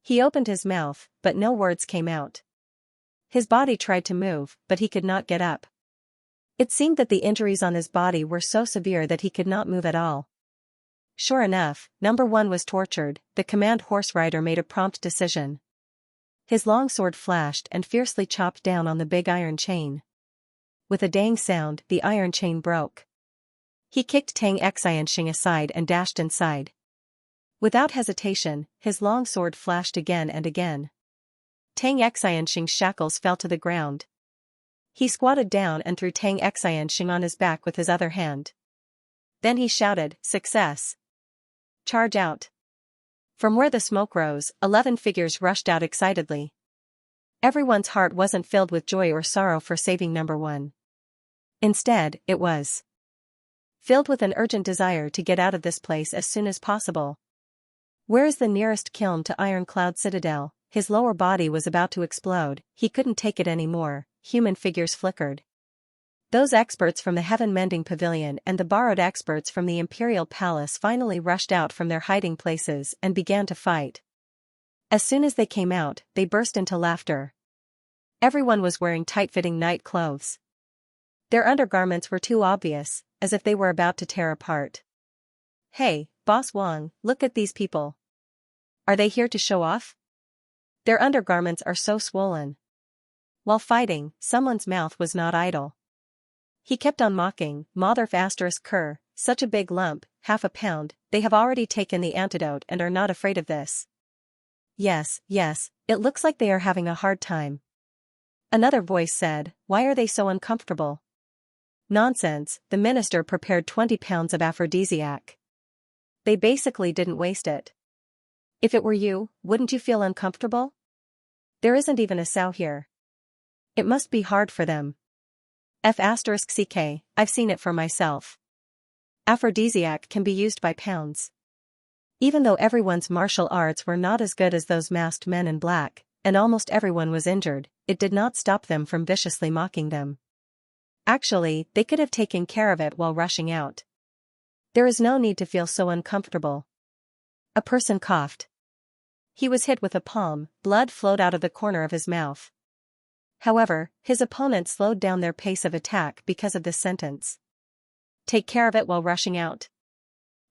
He opened his mouth, but no words came out. His body tried to move, but he could not get up. It seemed that the injuries on his body were so severe that he could not move at all. Sure enough, Number 1 was tortured. The command horse rider made a prompt decision. His long sword flashed and fiercely chopped down on the big iron chain. With a dang sound, the iron chain broke. He kicked Tang Xianxia aside and dashed inside. Without hesitation, his long sword flashed again and again. Tang Xianxia's shackles fell to the ground. He squatted down and threw Tang Xianxia on his back with his other hand. Then he shouted, "Success! Charge out!" From where the smoke rose, 11 figures rushed out excitedly. Everyone's heart wasn't filled with joy or sorrow for saving Number 1. Instead, it was filled with an urgent desire to get out of this place as soon as possible. Where is the nearest kiln to Iron Cloud Citadel? His lower body was about to explode, he couldn't take it anymore. Human figures flickered. Those experts from the Heaven Mending Pavilion and the borrowed experts from the Imperial Palace finally rushed out from their hiding places and began to fight. As soon as they came out, they burst into laughter. Everyone was wearing tight-fitting night clothes. Their undergarments were too obvious, as if they were about to tear apart. "Hey, Boss Wang, look at these people. Are they here to show off? Their undergarments are so swollen." While fighting, someone's mouth was not idle. He kept on mocking, Motherf *Ker, such a big lump, half a pound, they have already taken the antidote and are not afraid of this. Yes, it looks like they are having a hard time. Another voice said, "Why are they so uncomfortable?" Nonsense, the minister prepared 20 pounds of aphrodisiac. They basically didn't waste it. If it were you, wouldn't you feel uncomfortable? There isn't even a sow here. It must be hard for them. F***ck, I've seen it for myself. Aphrodisiac can be used by pounds. Even though everyone's martial arts were not as good as those masked men in black, and almost everyone was injured, it did not stop them from viciously mocking them. Actually, they could have taken care of it while rushing out. There is no need to feel so uncomfortable. A person coughed. He was hit with a palm, blood flowed out of the corner of his mouth. However, his opponent slowed down their pace of attack because of this sentence. Take care of it while rushing out.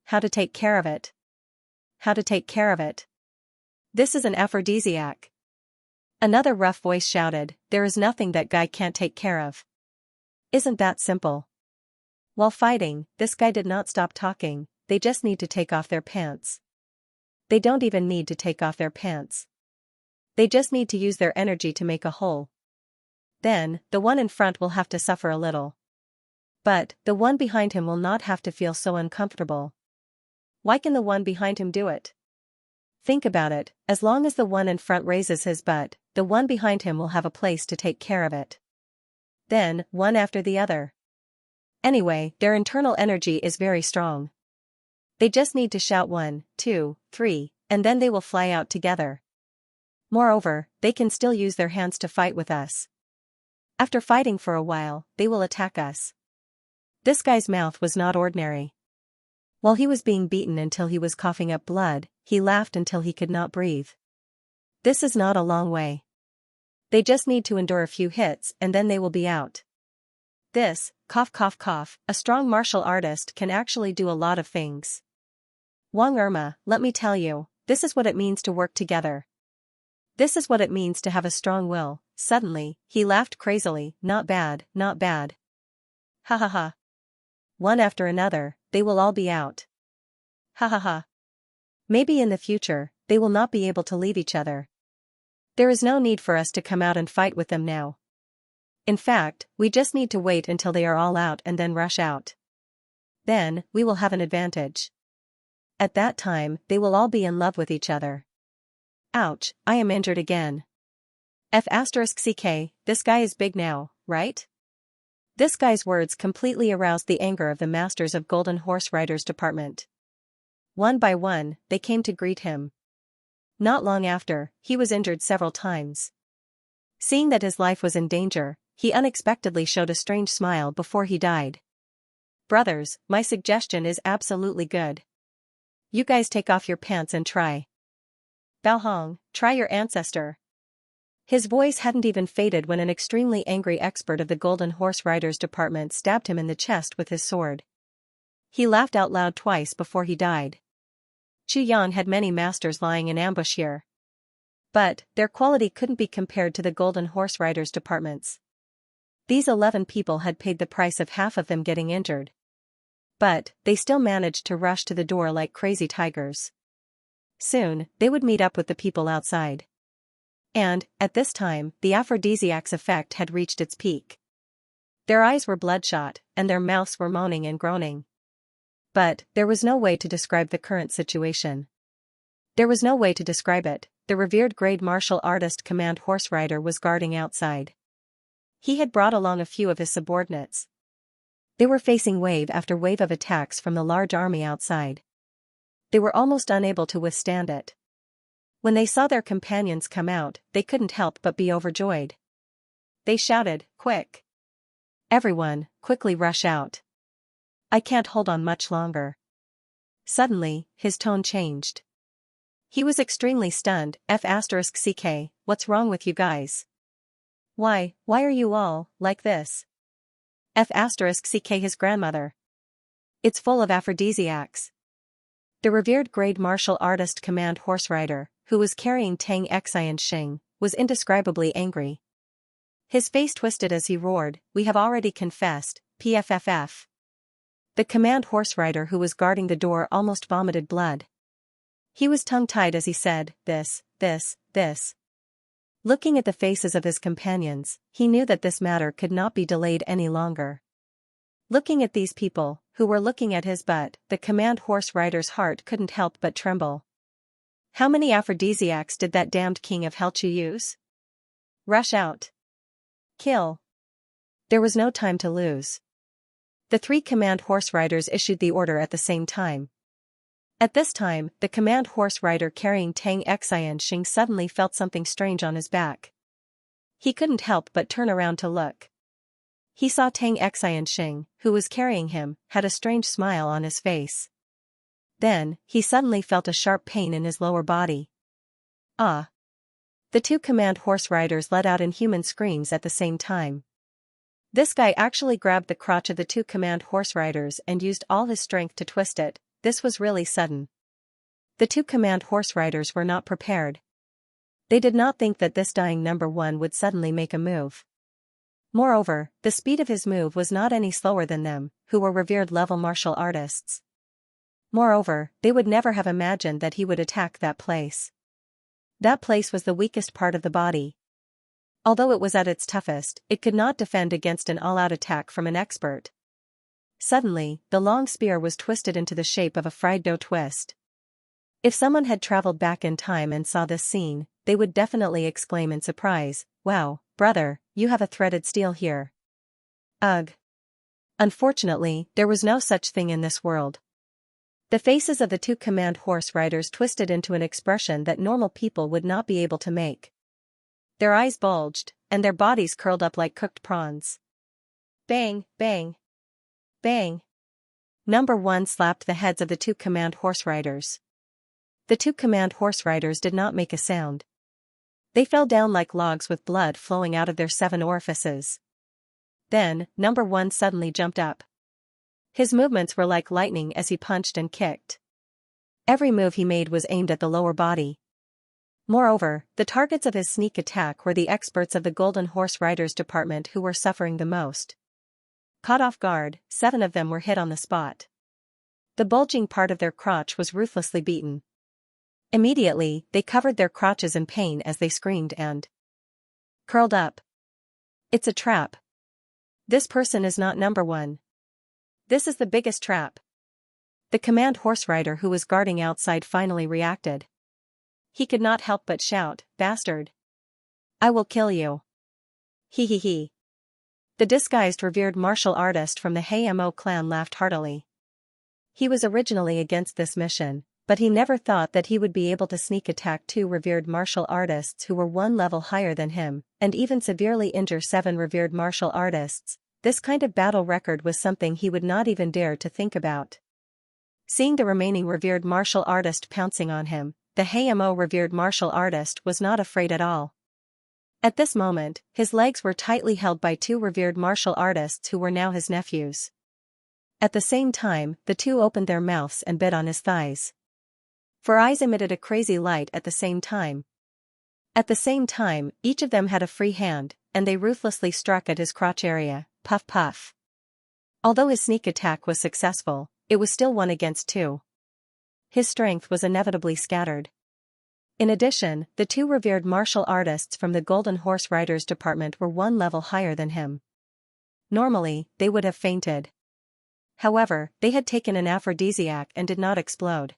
How to take care of it? How to take care of it? This is an aphrodisiac. Another rough voice shouted, there is nothing that guy can't take care of. Isn't that simple? While fighting, this guy did not stop talking, they just need to take off their pants. They don't even need to take off their pants. They just need to use their energy to make a hole. Then, the one in front will have to suffer a little. But, the one behind him will not have to feel so uncomfortable. Why can the one behind him do it? Think about it, as long as the one in front raises his butt, the one behind him will have a place to take care of it. Then, one after the other. Anyway, their internal energy is very strong. They just need to shout 1, 2, 3, and then they will fly out together. Moreover, they can still use their hands to fight with us. After fighting for a while, they will attack us. This guy's mouth was not ordinary. While he was being beaten until he was coughing up blood, he laughed until he could not breathe. This is not a long way. They just need to endure a few hits and then they will be out. This, cough cough cough, a strong martial artist can actually do a lot of things. Wang Irma, let me tell you, this is what it means to work together. This is what it means to have a strong will. Suddenly, he laughed crazily, not bad, not bad. Ha ha ha. One after another, they will all be out. Ha ha ha. Maybe in the future, they will not be able to leave each other. There is no need for us to come out and fight with them now. In fact, we just need to wait until they are all out and then rush out. Then, we will have an advantage. At that time, they will all be in love with each other. Ouch, I am injured again. F***ck, this guy is big now, right? This guy's words completely aroused the anger of the masters of Golden Horse Riders Department. One by one, they came to greet him. Not long after, he was injured several times. Seeing that his life was in danger, he unexpectedly showed a strange smile before he died. Brothers, my suggestion is absolutely good. You guys take off your pants and try. Baohong, try your ancestor. His voice hadn't even faded when an extremely angry expert of the Golden Horse Riders Department stabbed him in the chest with his sword. He laughed out loud twice before he died. Chu Yang had many masters lying in ambush here. But, their quality couldn't be compared to the Golden Horse Riders Department's. These 11 people had paid the price of half of them getting injured. But, they still managed to rush to the door like crazy tigers. Soon, they would meet up with the people outside. And, at this time, the aphrodisiac's effect had reached its peak. Their eyes were bloodshot, and their mouths were moaning and groaning. But, there was no way to describe the current situation. There was no way to describe it. The revered grade martial artist command horse rider was guarding outside. He had brought along a few of his subordinates. They were facing wave after wave of attacks from the large army outside. They were almost unable to withstand it. When they saw their companions come out, they couldn't help but be overjoyed. They shouted, "Quick! Everyone, quickly rush out. I can't hold on much longer." Suddenly, his tone changed. He was extremely stunned. F***ck, what's wrong with you guys? Why are you all like this? F***ck, his grandmother. It's full of aphrodisiacs. The revered grade martial artist command horse rider, who was carrying Tang Xianxia, was indescribably angry. His face twisted as he roared, "We have already confessed, PFFF." The command horse rider who was guarding the door almost vomited blood. He was tongue-tied as he said, this. Looking at the faces of his companions, he knew that this matter could not be delayed any longer. Looking at these people, who were looking at his butt, the command horse rider's heart couldn't help but tremble. How many aphrodisiacs did that damned king of Helchu use? Rush out. Kill. There was no time to lose. The 3 command horse riders issued the order at the same time. At this time, the command horse rider carrying Xianxia suddenly felt something strange on his back. He couldn't help but turn around to look. He saw Xianxia, who was carrying him, had a strange smile on his face. Then, he suddenly felt a sharp pain in his lower body. Ah! The two command horse riders let out inhuman screams at the same time. This guy actually grabbed the crotch of the two command horse riders and used all his strength to twist it. This was really sudden. The two command horse riders were not prepared. They did not think that this dying number one would suddenly make a move. Moreover, the speed of his move was not any slower than them, who were revered level martial artists. Moreover, they would never have imagined that he would attack that place. That place was the weakest part of the body. Although it was at its toughest, it could not defend against an all-out attack from an expert. Suddenly, the long spear was twisted into the shape of a fried dough twist. If someone had traveled back in time and saw this scene, they would definitely exclaim in surprise, "Wow, brother, you have a threaded steel here." Ugh. Unfortunately, there was no such thing in this world. The faces of the two command horse riders twisted into an expression that normal people would not be able to make. Their eyes bulged, and their bodies curled up like cooked prawns. Bang, bang, bang. Number one slapped the heads of the two command horse riders. The two command horse riders did not make a sound. They fell down like logs with blood flowing out of their 7 orifices. Then, number one suddenly jumped up. His movements were like lightning as he punched and kicked. Every move he made was aimed at the lower body. Moreover, the targets of his sneak attack were the experts of the Golden Horse Riders department who were suffering the most. Caught off guard, 7 of them were hit on the spot. The bulging part of their crotch was ruthlessly beaten. Immediately, they covered their crotches in pain as they screamed and curled up. It's a trap. This person is not number one. This is the biggest trap. The command horse rider who was guarding outside finally reacted. He could not help but shout, "Bastard! I will kill you." He he he. The disguised revered martial artist from the Hamo clan laughed heartily. He was originally against this mission, but he never thought that he would be able to sneak attack 2 revered martial artists who were 1 level higher than him, and even severely injure 7 revered martial artists. This kind of battle record was something he would not even dare to think about. Seeing the remaining revered martial artist pouncing on him, the Hamo revered martial artist was not afraid at all. At this moment, his legs were tightly held by 2 revered martial artists who were now his nephews. At the same time, the 2 opened their mouths and bit on his thighs. Four eyes emitted a crazy light at the same time. At the same time, each of them had a free hand, and they ruthlessly struck at his crotch area. Puff puff. Although his sneak attack was successful, it was still 1 against 2. His strength was inevitably scattered. In addition, the 2 revered martial artists from the Golden Horse Riders department were 1 level higher than him. Normally, they would have fainted. However, they had taken an aphrodisiac and did not explode.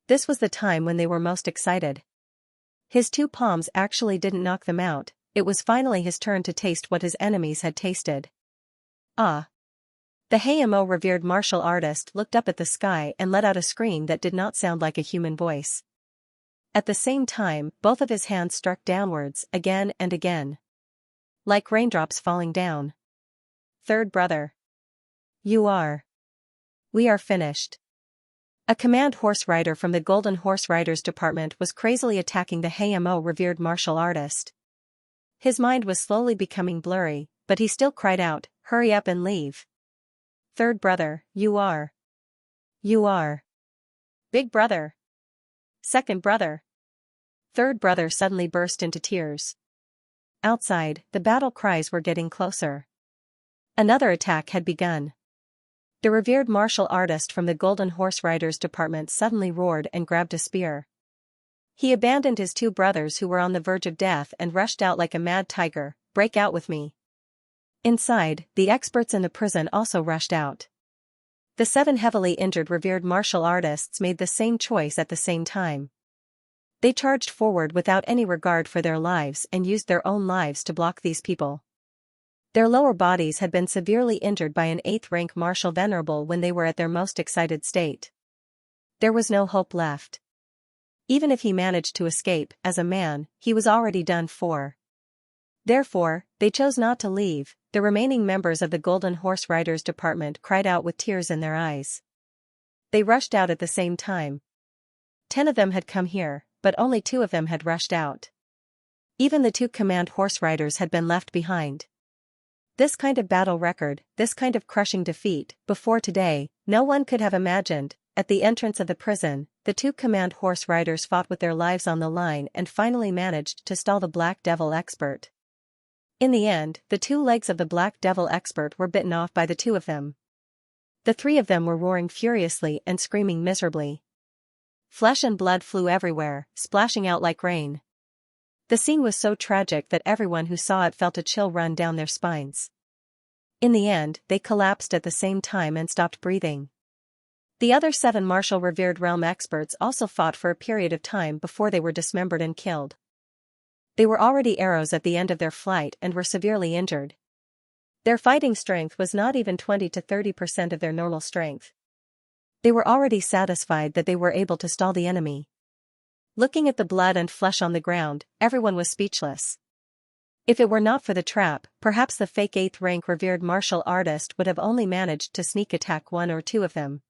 This was the time when they were most excited. His 2 palms actually didn't knock them out. It was finally his turn to taste what his enemies had tasted. Ah! The Hamo revered martial artist looked up at the sky and let out a scream that did not sound like a human voice. At the same time, both of his hands struck downwards again and again. Like raindrops falling down. Third brother. You are. We are finished. A command horse rider from the Golden Horse Riders department was crazily attacking the Hamo revered martial artist. His mind was slowly becoming blurry, but he still cried out, "Hurry up and leave. Third brother, you are. You are. Big brother. Second brother." Third brother suddenly burst into tears. Outside, the battle cries were getting closer. Another attack had begun. The revered martial artist from the Golden Horse Riders department suddenly roared and grabbed a spear. He abandoned his 2 brothers who were on the verge of death and rushed out like a mad tiger. "Break out with me." Inside, the experts in the prison also rushed out. The 7 heavily injured revered martial artists made the same choice at the same time. They charged forward without any regard for their lives and used their own lives to block these people. Their lower bodies had been severely injured by an 8th rank martial venerable when they were at their most excited state. There was no hope left. Even if he managed to escape, as a man, he was already done for. Therefore, they chose not to leave. The remaining members of the Golden Horse Riders Department cried out with tears in their eyes. They rushed out at the same time. 10 of them had come here, but only 2 of them had rushed out. Even the 2 command horse riders had been left behind. This kind of battle record, this kind of crushing defeat, before today, no one could have imagined. At the entrance of the prison, the 2 command horse riders fought with their lives on the line and finally managed to stall the Black Devil expert. In the end, the 2 legs of the Black Devil expert were bitten off by the 2 of them. The 3 of them were roaring furiously and screaming miserably. Flesh and blood flew everywhere, splashing out like rain. The scene was so tragic that everyone who saw it felt a chill run down their spines. In the end, they collapsed at the same time and stopped breathing. The other 7 martial revered realm experts also fought for a period of time before they were dismembered and killed. They were already arrows at the end of their flight and were severely injured. Their fighting strength was not even 20 to 30% of their normal strength. They were already satisfied that they were able to stall the enemy. Looking at the blood and flesh on the ground, everyone was speechless. If it were not for the trap, perhaps the fake 8th rank revered martial artist would have only managed to sneak attack 1 or 2 of them.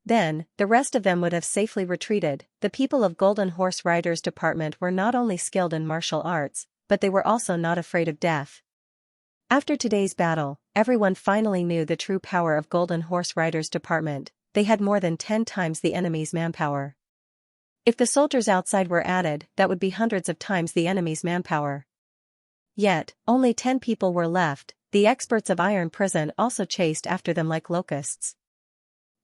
Then, the rest of them would have safely retreated. The people of Golden Horse Riders Department were not only skilled in martial arts, but they were also not afraid of death. After today's battle, everyone finally knew the true power of Golden Horse Riders Department. They had more than 10 times the enemy's manpower. If the soldiers outside were added, that would be hundreds of times the enemy's manpower. Yet, only 10 people were left. The experts of Iron Prison also chased after them like locusts.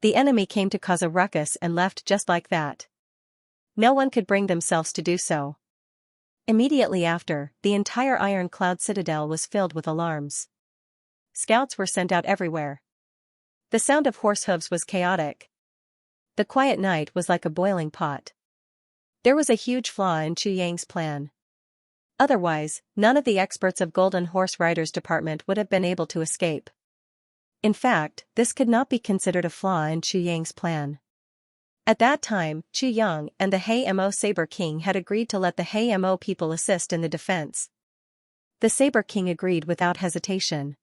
The enemy came to cause a ruckus and left just like that. No one could bring themselves to do so. Immediately after, the entire Iron Cloud Citadel was filled with alarms. Scouts were sent out everywhere. The sound of horse hooves was chaotic. The quiet night was like a boiling pot. There was a huge flaw in Chu Yang's plan. Otherwise, none of the experts of Golden Horse Riders Department would have been able to escape. In fact, this could not be considered a flaw in Chu Yang's plan. At that time, Chu Yang and the Hei Mo Saber King had agreed to let the Hei Mo people assist in the defense. The Saber King agreed without hesitation.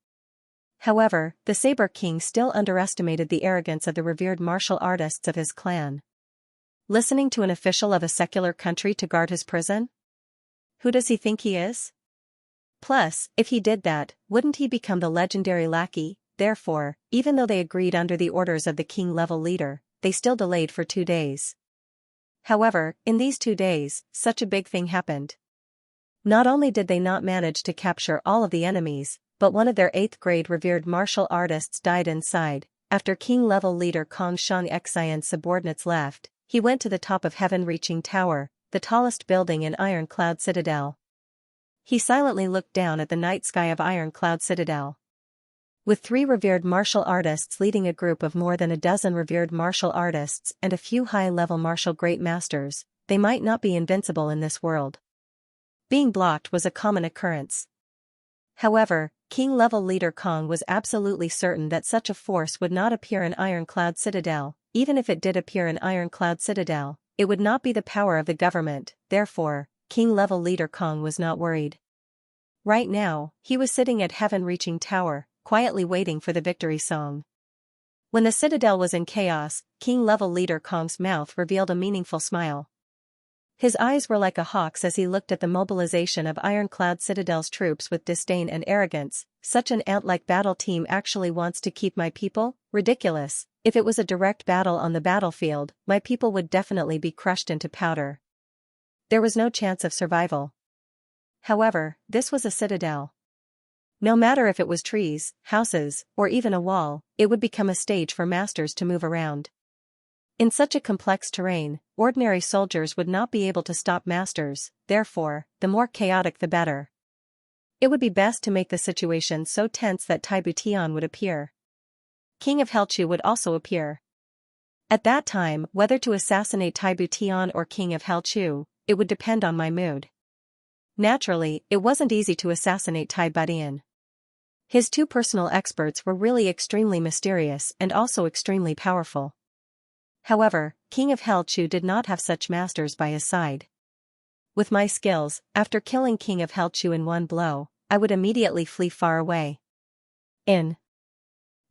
However, the Saber King still underestimated the arrogance of the revered martial artists of his clan. Listening to an official of a secular country to guard his prison? Who does he think he is? Plus, if he did that, wouldn't he become the legendary lackey? Therefore, even though they agreed under the orders of the king-level leader, they still delayed for 2 days. However, in these 2 days, such a big thing happened. Not only did they not manage to capture all of the enemies, but one of their 8th-grade revered martial artists died inside. After king-level leader Kong Xianxia's subordinates left, he went to the top of heaven-reaching tower, the tallest building in Iron Cloud Citadel. He silently looked down at the night sky of Iron Cloud Citadel. With 3 revered martial artists leading a group of more than a dozen revered martial artists and a few high-level martial great masters, they might not be invincible in this world. Being blocked was a common occurrence. However, king-level leader Kong was absolutely certain that such a force would not appear in Iron Cloud Citadel. Even if it did appear in Iron Cloud Citadel, it would not be the power of the government. Therefore, king-level leader Kong was not worried. Right now, he was sitting at heaven-reaching tower, quietly waiting for the victory song. When the citadel was in chaos, king-level leader Kong's mouth revealed a meaningful smile. His eyes were like a hawk's as he looked at the mobilization of Iron Cloud Citadel's troops with disdain and arrogance. Such an ant-like battle team actually wants to keep my people? Ridiculous. If it was a direct battle on the battlefield, my people would definitely be crushed into powder. There was no chance of survival. However, this was a citadel. No matter if it was trees, houses, or even a wall, it would become a stage for masters to move around. In such a complex terrain, ordinary soldiers would not be able to stop masters. Therefore, the more chaotic the better. It would be best to make the situation so tense that Tai Butian would appear. King of Helchu would also appear. At that time, whether to assassinate Tai Butian or King of Helchu, it would depend on my mood. Naturally, it wasn't easy to assassinate Tai Butian. His 2 personal experts were really extremely mysterious and also extremely powerful. However, King of Hell Chu did not have such masters by his side. With my skills, after killing King of Hell Chu in one blow, I would immediately flee far away. In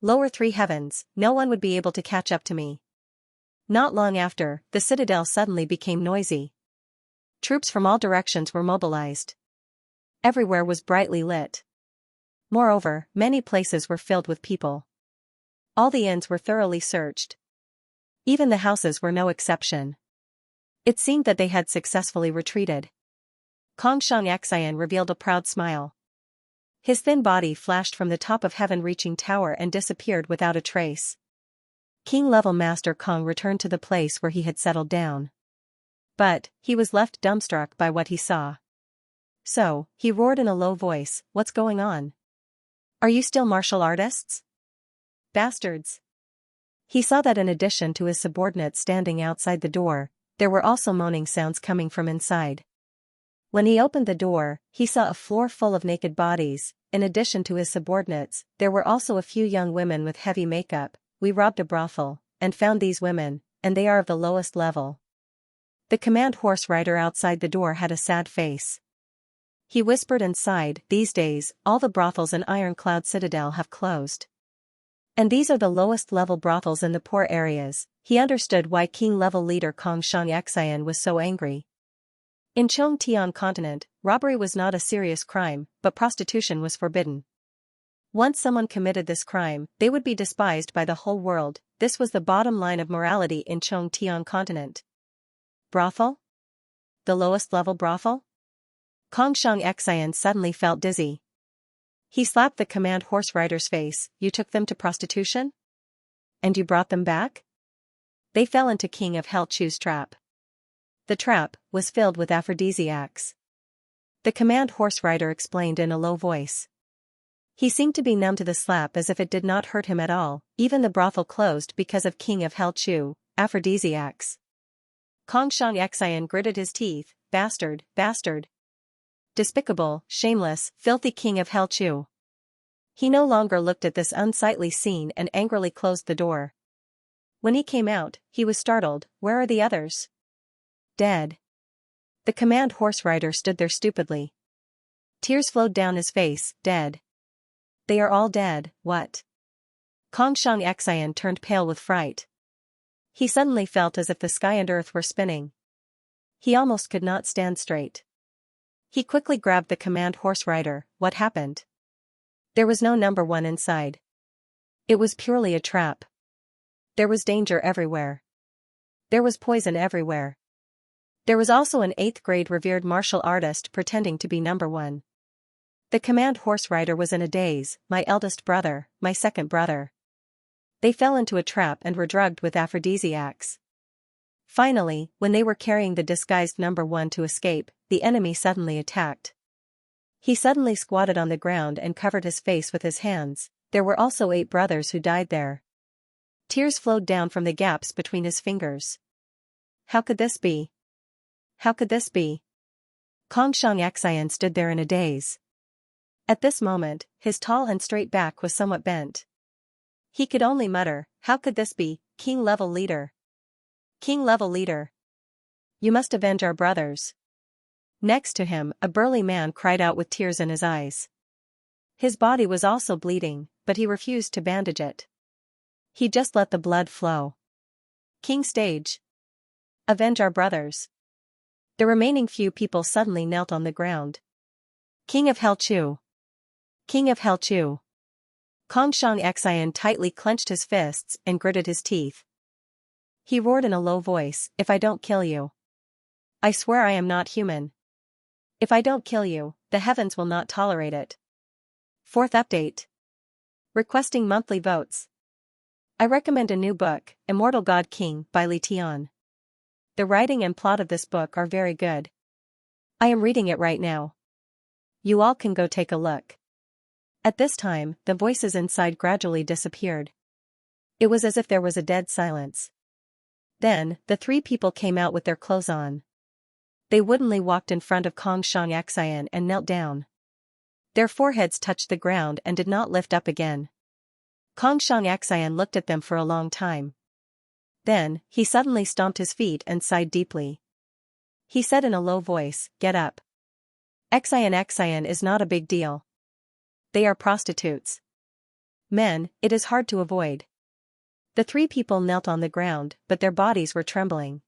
lower three heavens, no one would be able to catch up to me. Not long after, the citadel suddenly became noisy. Troops from all directions were mobilized. Everywhere was brightly lit. Moreover, many places were filled with people. All the inns were thoroughly searched. Even the houses were no exception. It seemed that they had successfully retreated. Xianxia revealed a proud smile. His thin body flashed from the top of heaven-reaching tower and disappeared without a trace. King-level Master Kong returned to the place where he had settled down. But, he was left dumbstruck by what he saw. So, he roared in a low voice, "What's going on? Are you still martial artists? Bastards!" He saw that in addition to his subordinates standing outside the door, there were also moaning sounds coming from inside. When he opened the door, he saw a floor full of naked bodies. In addition to his subordinates, there were also a few young women with heavy makeup. "We robbed a brothel, and found these women, and they are of the lowest level." The command horse rider outside the door had a sad face. He whispered and sighed, "These days, all the brothels in Ironcloud Citadel have closed. And these are the lowest level brothels in the poor areas." He understood why king-level leader Xianxia was so angry. In Chongtian continent, robbery was not a serious crime, but prostitution was forbidden. Once someone committed this crime, they would be despised by the whole world. This was the bottom line of morality in Chongtian continent. Brothel? The lowest level brothel? Xianxia suddenly felt dizzy. He slapped the command horse rider's face. "You took them to prostitution? And you brought them back?" They fell into King of Hell Chu's trap. The trap was filled with aphrodisiacs. The command horse rider explained in a low voice. He seemed to be numb to the slap as if it did not hurt him at all. Even the brothel closed because of King of Hell Chu, aphrodisiacs. Xianxia gritted his teeth. "Bastard, bastard. Despicable, shameless, filthy King of Hell Chu." He no longer looked at this unsightly scene and angrily closed the door. When he came out, he was startled. "Where are the others?" "Dead." The command horse rider stood there stupidly. Tears flowed down his face. "Dead. They are all dead." "What?" Xianxia turned pale with fright. He suddenly felt as if the sky and earth were spinning. He almost could not stand straight. He quickly grabbed the command horse rider. "What happened?" There was no number one inside. It was purely a trap. There was danger everywhere. There was poison everywhere. There was also an 8th grade revered martial artist pretending to be number one. The command horse rider was in a daze. "My eldest brother, my second brother. They fell into a trap and were drugged with aphrodisiacs." Finally, when they were carrying the disguised number one to escape, the enemy suddenly attacked. He suddenly squatted on the ground and covered his face with his hands. There were also 8 brothers who died there. Tears flowed down from the gaps between his fingers. How could this be? How could this be? Xianxia stood there in a daze. At this moment, his tall and straight back was somewhat bent. He could only mutter, "How could this be, king-level leader? King-level leader. You must avenge our brothers." Next to him, a burly man cried out with tears in his eyes. His body was also bleeding, but he refused to bandage it. He just let the blood flow. "King Stage. Avenge our brothers." The remaining few people suddenly knelt on the ground. "King of Hell Chu. King of Hell Chu." Xianxia tightly clenched his fists and gritted his teeth. He roared in a low voice, "If I don't kill you, I swear I am not human. If I don't kill you, the heavens will not tolerate it." 4th update. Requesting monthly votes. I recommend a new book, Immortal God King by Li Tian. The writing and plot of this book are very good. I am reading it right now. You all can go take a look. At this time, the voices inside gradually disappeared. It was as if there was a dead silence. Then, the 3 people came out with their clothes on. They woodenly walked in front of Xianxia and knelt down. Their foreheads touched the ground and did not lift up again. Xianxia looked at them for a long time. Then, he suddenly stomped his feet and sighed deeply. He said in a low voice, "Get up. Xian is not a big deal. They are prostitutes. Men, it is hard to avoid." The three people knelt on the ground, but their bodies were trembling.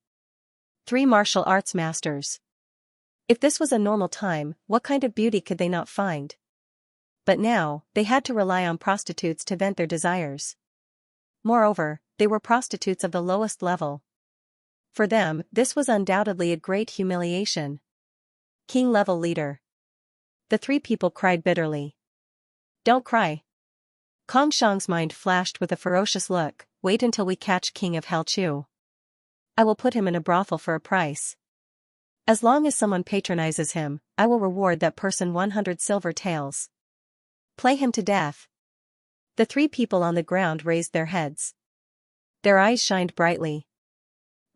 Three martial arts masters. If this was a normal time, what kind of beauty could they not find? But now, they had to rely on prostitutes to vent their desires. Moreover, they were prostitutes of the lowest level. For them, this was undoubtedly a great humiliation. King-level leader. The three people cried bitterly. "Don't cry." Kong Shang's mind flashed with a ferocious look. "Wait until we catch King of Hell Chu. I will put him in a brothel for a price. As long as someone patronizes him, I will reward that person 100 silver taels. Play him to death." The three people on the ground raised their heads. Their eyes shined brightly.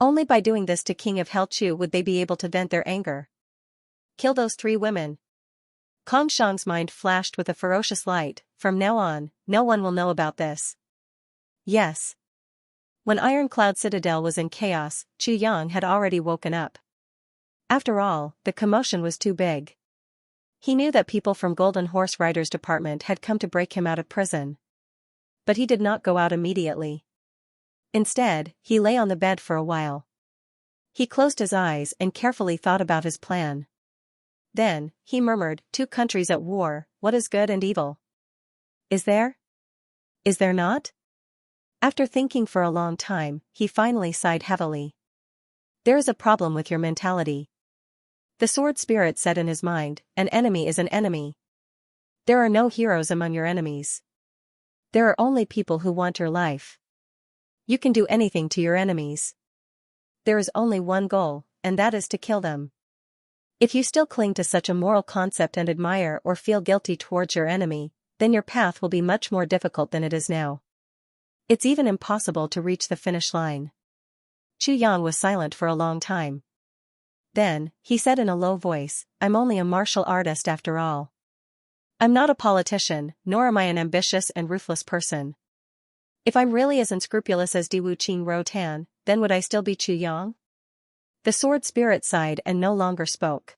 Only by doing this to King of Hell Chu would they be able to vent their anger. Kill those three women. Kong Shang's mind flashed with a ferocious light. From now on, no one will know about this. Yes. When Ironcloud Citadel was in chaos, Chu Yang had already woken up. After all, the commotion was too big. He knew that people from Golden Horse Rider's department had come to break him out of prison. But he did not go out immediately. Instead, he lay on the bed for a while. He closed his eyes and carefully thought about his plan. Then, he murmured, "Two countries at war, what is good and evil? Is there? Is there not?" After thinking for a long time, he finally sighed heavily. "There is a problem with your mentality." The sword spirit said in his mind, "An enemy is an enemy. There are no heroes among your enemies. There are only people who want your life. You can do anything to your enemies. There is only one goal, and that is to kill them. If you still cling to such a moral concept and admire or feel guilty towards your enemy, then your path will be much more difficult than it is now. It's even impossible to reach the finish line." Chu Yang was silent for a long time. Then, he said in a low voice, "I'm only a martial artist after all. I'm not a politician, nor am I an ambitious and ruthless person. If I'm really as unscrupulous as Diwu Qing Ro Tan, then would I still be Chu Yang?" The sword spirit sighed and no longer spoke.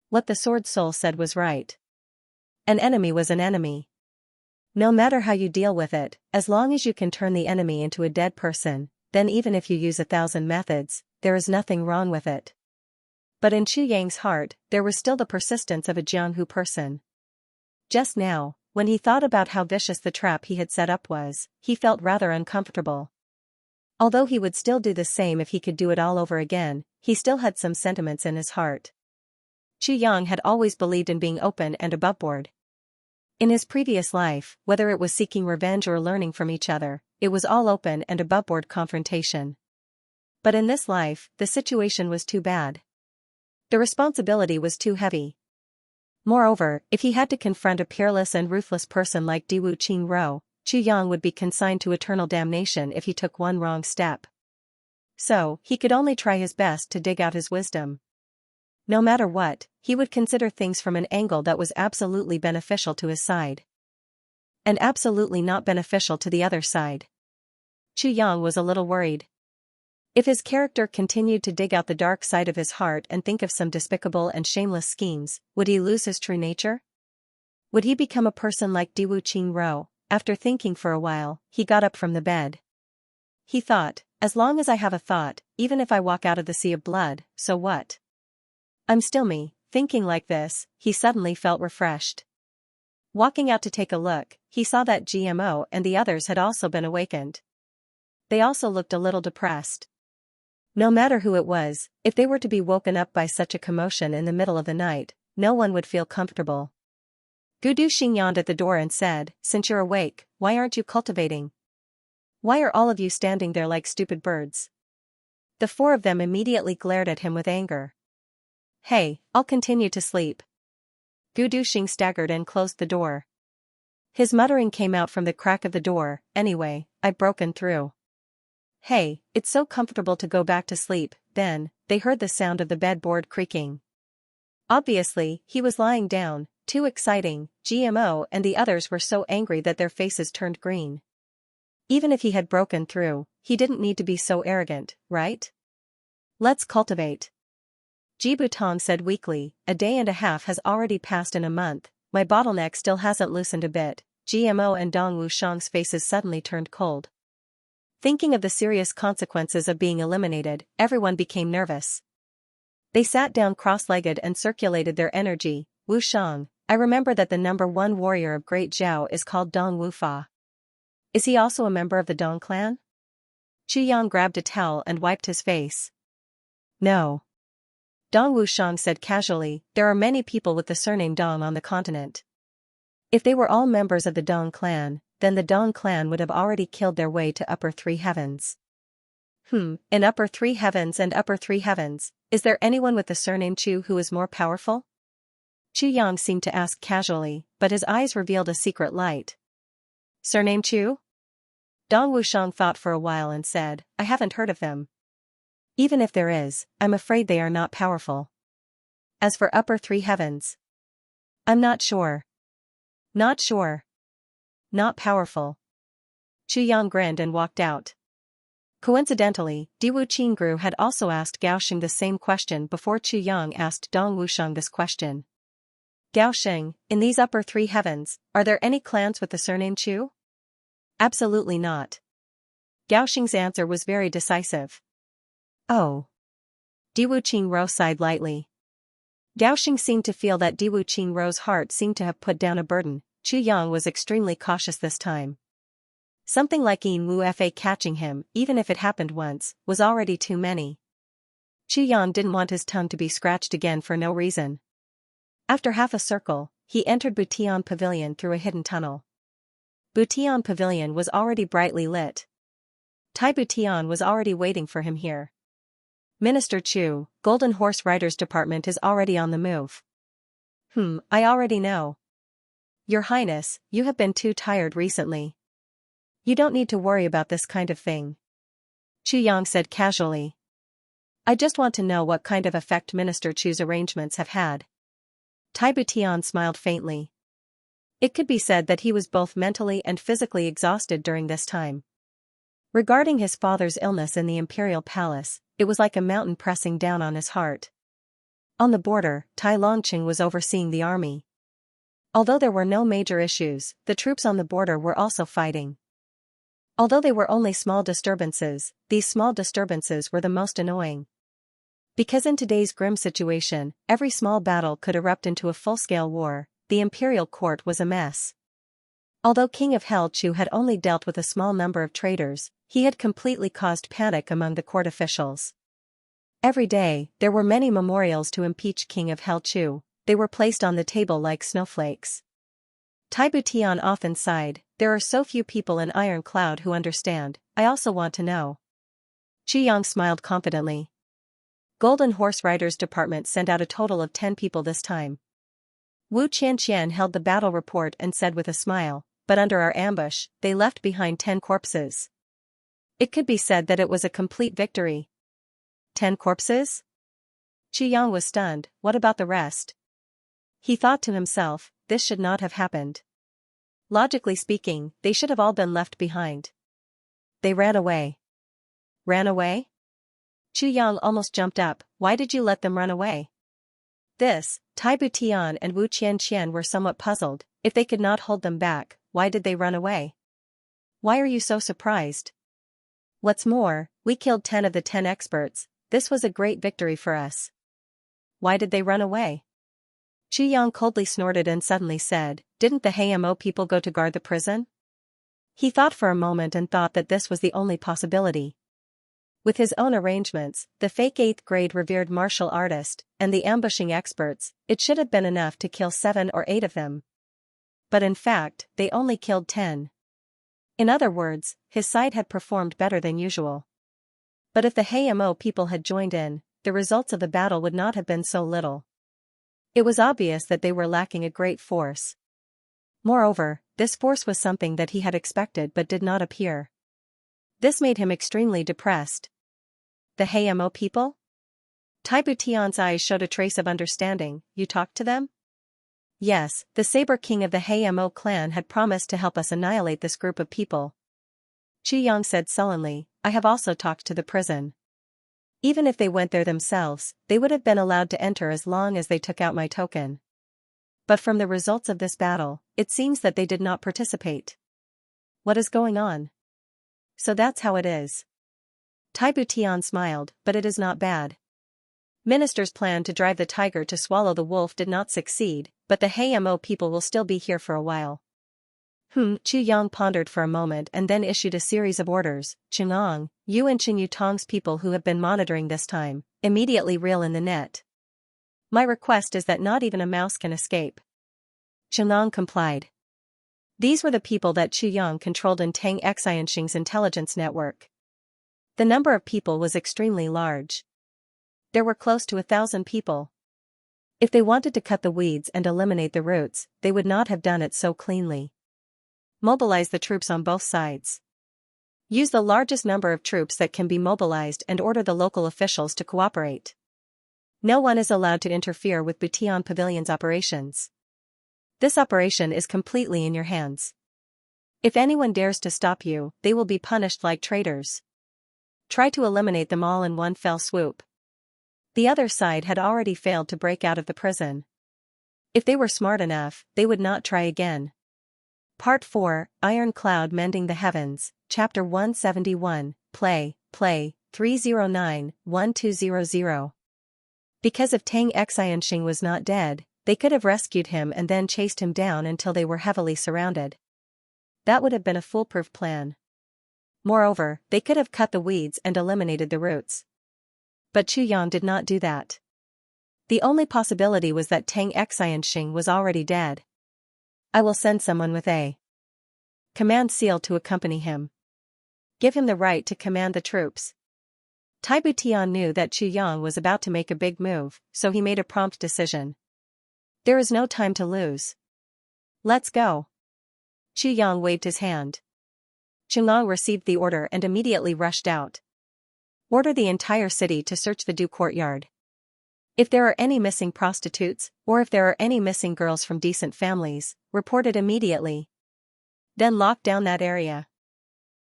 What the sword soul said was right. An enemy was an enemy. No matter how you deal with it, as long as you can turn the enemy into a dead person, then even if you use 1,000 methods, there is nothing wrong with it. But in Chu Yang's heart, there was still the persistence of a Jianghu person. Just now, when he thought about how vicious the trap he had set up was, he felt rather uncomfortable. Although he would still do the same if he could do it all over again, he still had some sentiments in his heart. Chu Yang had always believed in being open and aboveboard. In his previous life, whether it was seeking revenge or learning from each other, it was all open and aboveboard confrontation. But in this life, the situation was too bad. The responsibility was too heavy. Moreover, if he had to confront a peerless and ruthless person like Diwu Qing Ro, Chu Yang would be consigned to eternal damnation if he took one wrong step. So, he could only try his best to dig out his wisdom. No matter what, he would consider things from an angle that was absolutely beneficial to his side. And absolutely not beneficial to the other side. Chu Yang was a little worried. If his character continued to dig out the dark side of his heart and think of some despicable and shameless schemes, would he lose his true nature? Would he become a person like Diwu Qing Ro? After thinking for a while, he got up from the bed. He thought, as long as I have a thought, even if I walk out of the sea of blood, so what? I'm still me. Thinking like this, he suddenly felt refreshed. Walking out to take a look, he saw that GMO and the others had also been awakened. They also looked a little depressed. No matter who it was, if they were to be woken up by such a commotion in the middle of the night, no one would feel comfortable. Gu Duxing yawned at the door and said, "Since you're awake, why aren't you cultivating? Why are all of you standing there like stupid birds?" The four of them immediately glared at him with anger. "Hey, I'll continue to sleep." Gu Duxing staggered and closed the door. His muttering came out from the crack of the door, "Anyway, I've broken through. Hey, it's so comfortable to go back to sleep." Then, they heard the sound of the bedboard creaking. Obviously, he was lying down. Too exciting. GMO and the others were so angry that their faces turned green. Even if he had broken through, he didn't need to be so arrogant, right? Let's cultivate. Ji Butong said weakly, a day and a half has already passed in a month, my bottleneck still hasn't loosened a bit. GMO and Dong Wushang's faces suddenly turned cold. Thinking of the serious consequences of being eliminated, everyone became nervous. They sat down cross-legged and circulated their energy. Wushang, I remember that the #1 warrior of Great Zhao is called Dong Wufa. Is he also a member of the Dong clan? Chu Yang grabbed a towel and wiped his face. No. Dong Wushang said casually, there are many people with the surname Dong on the continent. If they were all members of the Dong clan, then the Dong clan would have already killed their way to upper three heavens. In upper three heavens and upper three heavens, is there anyone with the surname Chu who is more powerful? Chu Yang seemed to ask casually, but his eyes revealed a secret light. Surname Chu? Dong Wushang thought for a while and said, I haven't heard of them. Even if there is, I'm afraid they are not powerful. As for upper three heavens, I'm not sure. Not sure. Not powerful. Chu Yang grinned and walked out. Coincidentally, Diwu Qingru had also asked Gaoxing the same question before Chu Yang asked Dong Wushang this question. Gaoxing, in these upper three heavens, are there any clans with the surname Chu? Absolutely not. Gaoxing's answer was very decisive. Oh. Diwu Qingru sighed lightly. Gaoxing seemed to feel that Diwu Qingru's heart seemed to have put down a burden. Chu Yang was extremely cautious this time. Something like Yin Wu Fa catching him, even if it happened once, was already too many. Chu Yang didn't want his tongue to be scratched again for no reason. After half a circle, he entered Butian Pavilion through a hidden tunnel. Butian Pavilion was already brightly lit. Tai Butian was already waiting for him here. Minister Chu, Golden Horse Riders Department is already on the move. I already know. Your Highness, you have been too tired recently. You don't need to worry about this kind of thing. Chu Yang said casually. I just want to know what kind of effect Minister Chu's arrangements have had. Tai Butian smiled faintly. It could be said that he was both mentally and physically exhausted during this time. Regarding his father's illness in the imperial palace, it was like a mountain pressing down on his heart. On the border, Tai Longqing was overseeing the army. Although there were no major issues, the troops on the border were also fighting. Although they were only small disturbances, these small disturbances were the most annoying. Because in today's grim situation, every small battle could erupt into a full-scale war, the imperial court was a mess. Although King of Hell Chu had only dealt with a small number of traitors, he had completely caused panic among the court officials. Every day, there were many memorials to impeach King of Hell Chu. They were placed on the table like snowflakes. Tai Butian often sighed, there are so few people in Iron Cloud who understand, I also want to know. Chu Yang smiled confidently. Golden Horse Riders Department sent out a total of 10 people this time. Wu Qianxian held the battle report and said with a smile, but under our ambush, they left behind 10 corpses. It could be said that it was a complete victory. 10 corpses? Chu Yang was stunned, what about the rest? He thought to himself, this should not have happened. Logically speaking, they should have all been left behind. They ran away. Ran away? Chu Yang almost jumped up, why did you let them run away? Tai Butian and Wu Qianxian were somewhat puzzled, if they could not hold them back, why did they run away? Why are you so surprised? What's more, we killed 10 of the 10 experts, this was a great victory for us. Why did they run away? Chu Yang coldly snorted and suddenly said, didn't the HMO people go to guard the prison? He thought for a moment and thought that this was the only possibility. With his own arrangements, the fake 8th grade revered martial artist, and the ambushing experts, it should have been enough to kill 7 or 8 of them. But in fact, they only killed 10. In other words, his side had performed better than usual. But if the HMO people had joined in, the results of the battle would not have been so little. It was obvious that they were lacking a great force. Moreover, this force was something that he had expected but did not appear. This made him extremely depressed. The HMO people? Tai Butian's eyes showed a trace of understanding, you talked to them? Yes, the Saber King of the HMO clan had promised to help us annihilate this group of people. Chu Yang said sullenly, I have also talked to the prison. Even if they went there themselves, they would have been allowed to enter as long as they took out my token. But from the results of this battle, it seems that they did not participate. What is going on? So that's how it is. Tai Butian smiled, but it is not bad. Minister's plan to drive the tiger to swallow the wolf did not succeed, but the Hmo people will still be here for a while. Chu Yang pondered for a moment and then issued a series of orders. Chengong, you and Chen Yutong's people who have been monitoring this time, immediately reel in the net. My request is that not even a mouse can escape. Chengong complied. These were the people that Chu Yang controlled in Tang Xianxing's intelligence network. The number of people was extremely large. There were close to 1,000 people. If they wanted to cut the weeds and eliminate the roots, they would not have done it so cleanly. Mobilize the troops on both sides. Use the largest number of troops that can be mobilized and order the local officials to cooperate. No one is allowed to interfere with Butian Pavilion's operations. This operation is completely in your hands. If anyone dares to stop you, they will be punished like traitors. Try to eliminate them all in one fell swoop. The other side had already failed to break out of the prison. If they were smart enough, they would not try again. Part 4, Iron Cloud Mending the Heavens, Chapter 171, Play, 309-1200. Because if Tang Xianxing was not dead, they could have rescued him and then chased him down until they were heavily surrounded. That would have been a foolproof plan. Moreover, they could have cut the weeds and eliminated the roots. But Chu Yang did not do that. The only possibility was that Tang Xianxing was already dead. I will send someone with a command seal to accompany him. Give him the right to command the troops. Tai Butian knew that Chu Yang was about to make a big move, so he made a prompt decision. There is no time to lose. Let's go. Chu Yang waved his hand. Chengong received the order and immediately rushed out. Order the entire city to search the Du courtyard. If there are any missing prostitutes, or if there are any missing girls from decent families, report it immediately. Then lock down that area.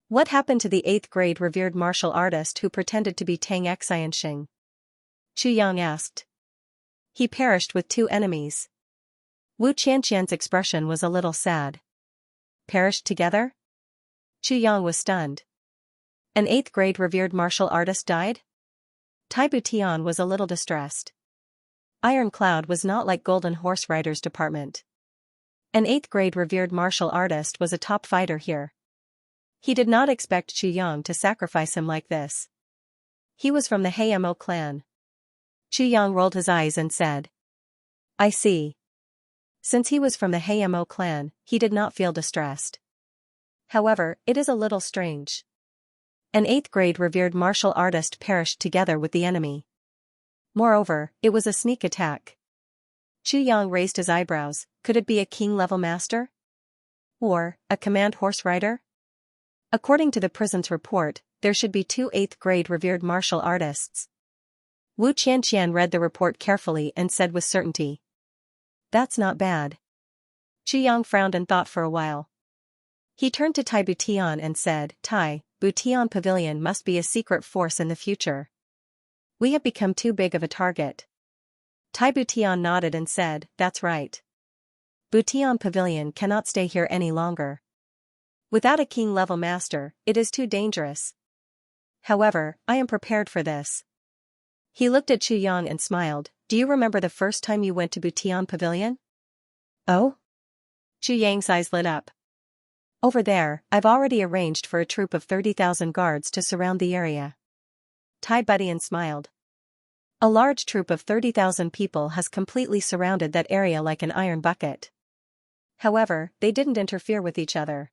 What happened to the 8th grade revered martial artist who pretended to be Tang Xianxing? Chu Yang asked. He perished with 2 enemies. Wu Qianqian's expression was a little sad. Perished together? Chu Yang was stunned. An 8th grade revered martial artist died? Tai Butian was a little distressed. Iron Cloud was not like Golden Horse Rider's department. An 8th grade revered martial artist was a top fighter here. He did not expect Chu Yang to sacrifice him like this. He was from the Hmo clan. Chu Yang rolled his eyes and said. I see. Since he was from the Hmo clan, he did not feel distressed. However, it is a little strange. An 8th grade revered martial artist perished together with the enemy. Moreover, it was a sneak attack. Chu Yang raised his eyebrows. Could it be a king-level master? Or a command horse rider? According to the prison's report, there should be 2 8th grade revered martial artists. Wu Qianqian read the report carefully and said with certainty. That's not bad. Chu Yang frowned and thought for a while. He turned to Tai Butian and said, Tai, Butian Pavilion must be a secret force in the future. We have become too big of a target. Tai Butian nodded and said, that's right. Butian Pavilion cannot stay here any longer. Without a king-level master, it is too dangerous. However, I am prepared for this. He looked at Chu Yang and smiled. Do you remember the first time you went to Butian Pavilion? Oh? Chu Yang's eyes lit up. Over there, I've already arranged for a troop of 30,000 guards to surround the area. Tai Butian smiled. A large troop of 30,000 people has completely surrounded that area like an iron bucket. However, they didn't interfere with each other.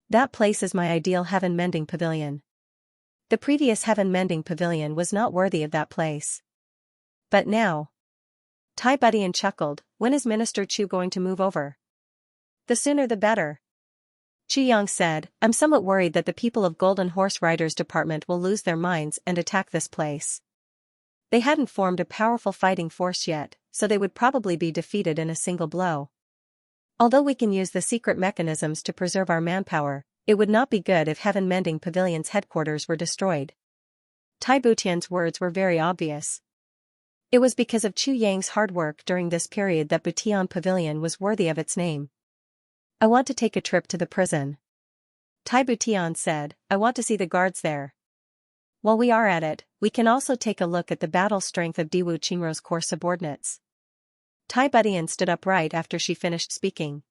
That place is my ideal heaven-mending pavilion. The previous heaven-mending pavilion was not worthy of that place. But now. Tai Butian chuckled. When is Minister Chu going to move over? The sooner the better. Chu Yang said, I'm somewhat worried that the people of Golden Horse Rider's department will lose their minds and attack this place. They hadn't formed a powerful fighting force yet, so they would probably be defeated in a single blow. Although we can use the secret mechanisms to preserve our manpower, It would not be good if Heaven Mending Pavilion's headquarters were destroyed. Tai Butian's words were very obvious. It was because of Chu Yang's hard work during this period that Butian Pavilion was worthy of its name. I want to take a trip to the prison. Tai Butian said, I want to see the guards there. While we are at it, we can also take a look at the battle strength of Diwu Qingrou's core subordinates. Tai Butian stood upright after she finished speaking.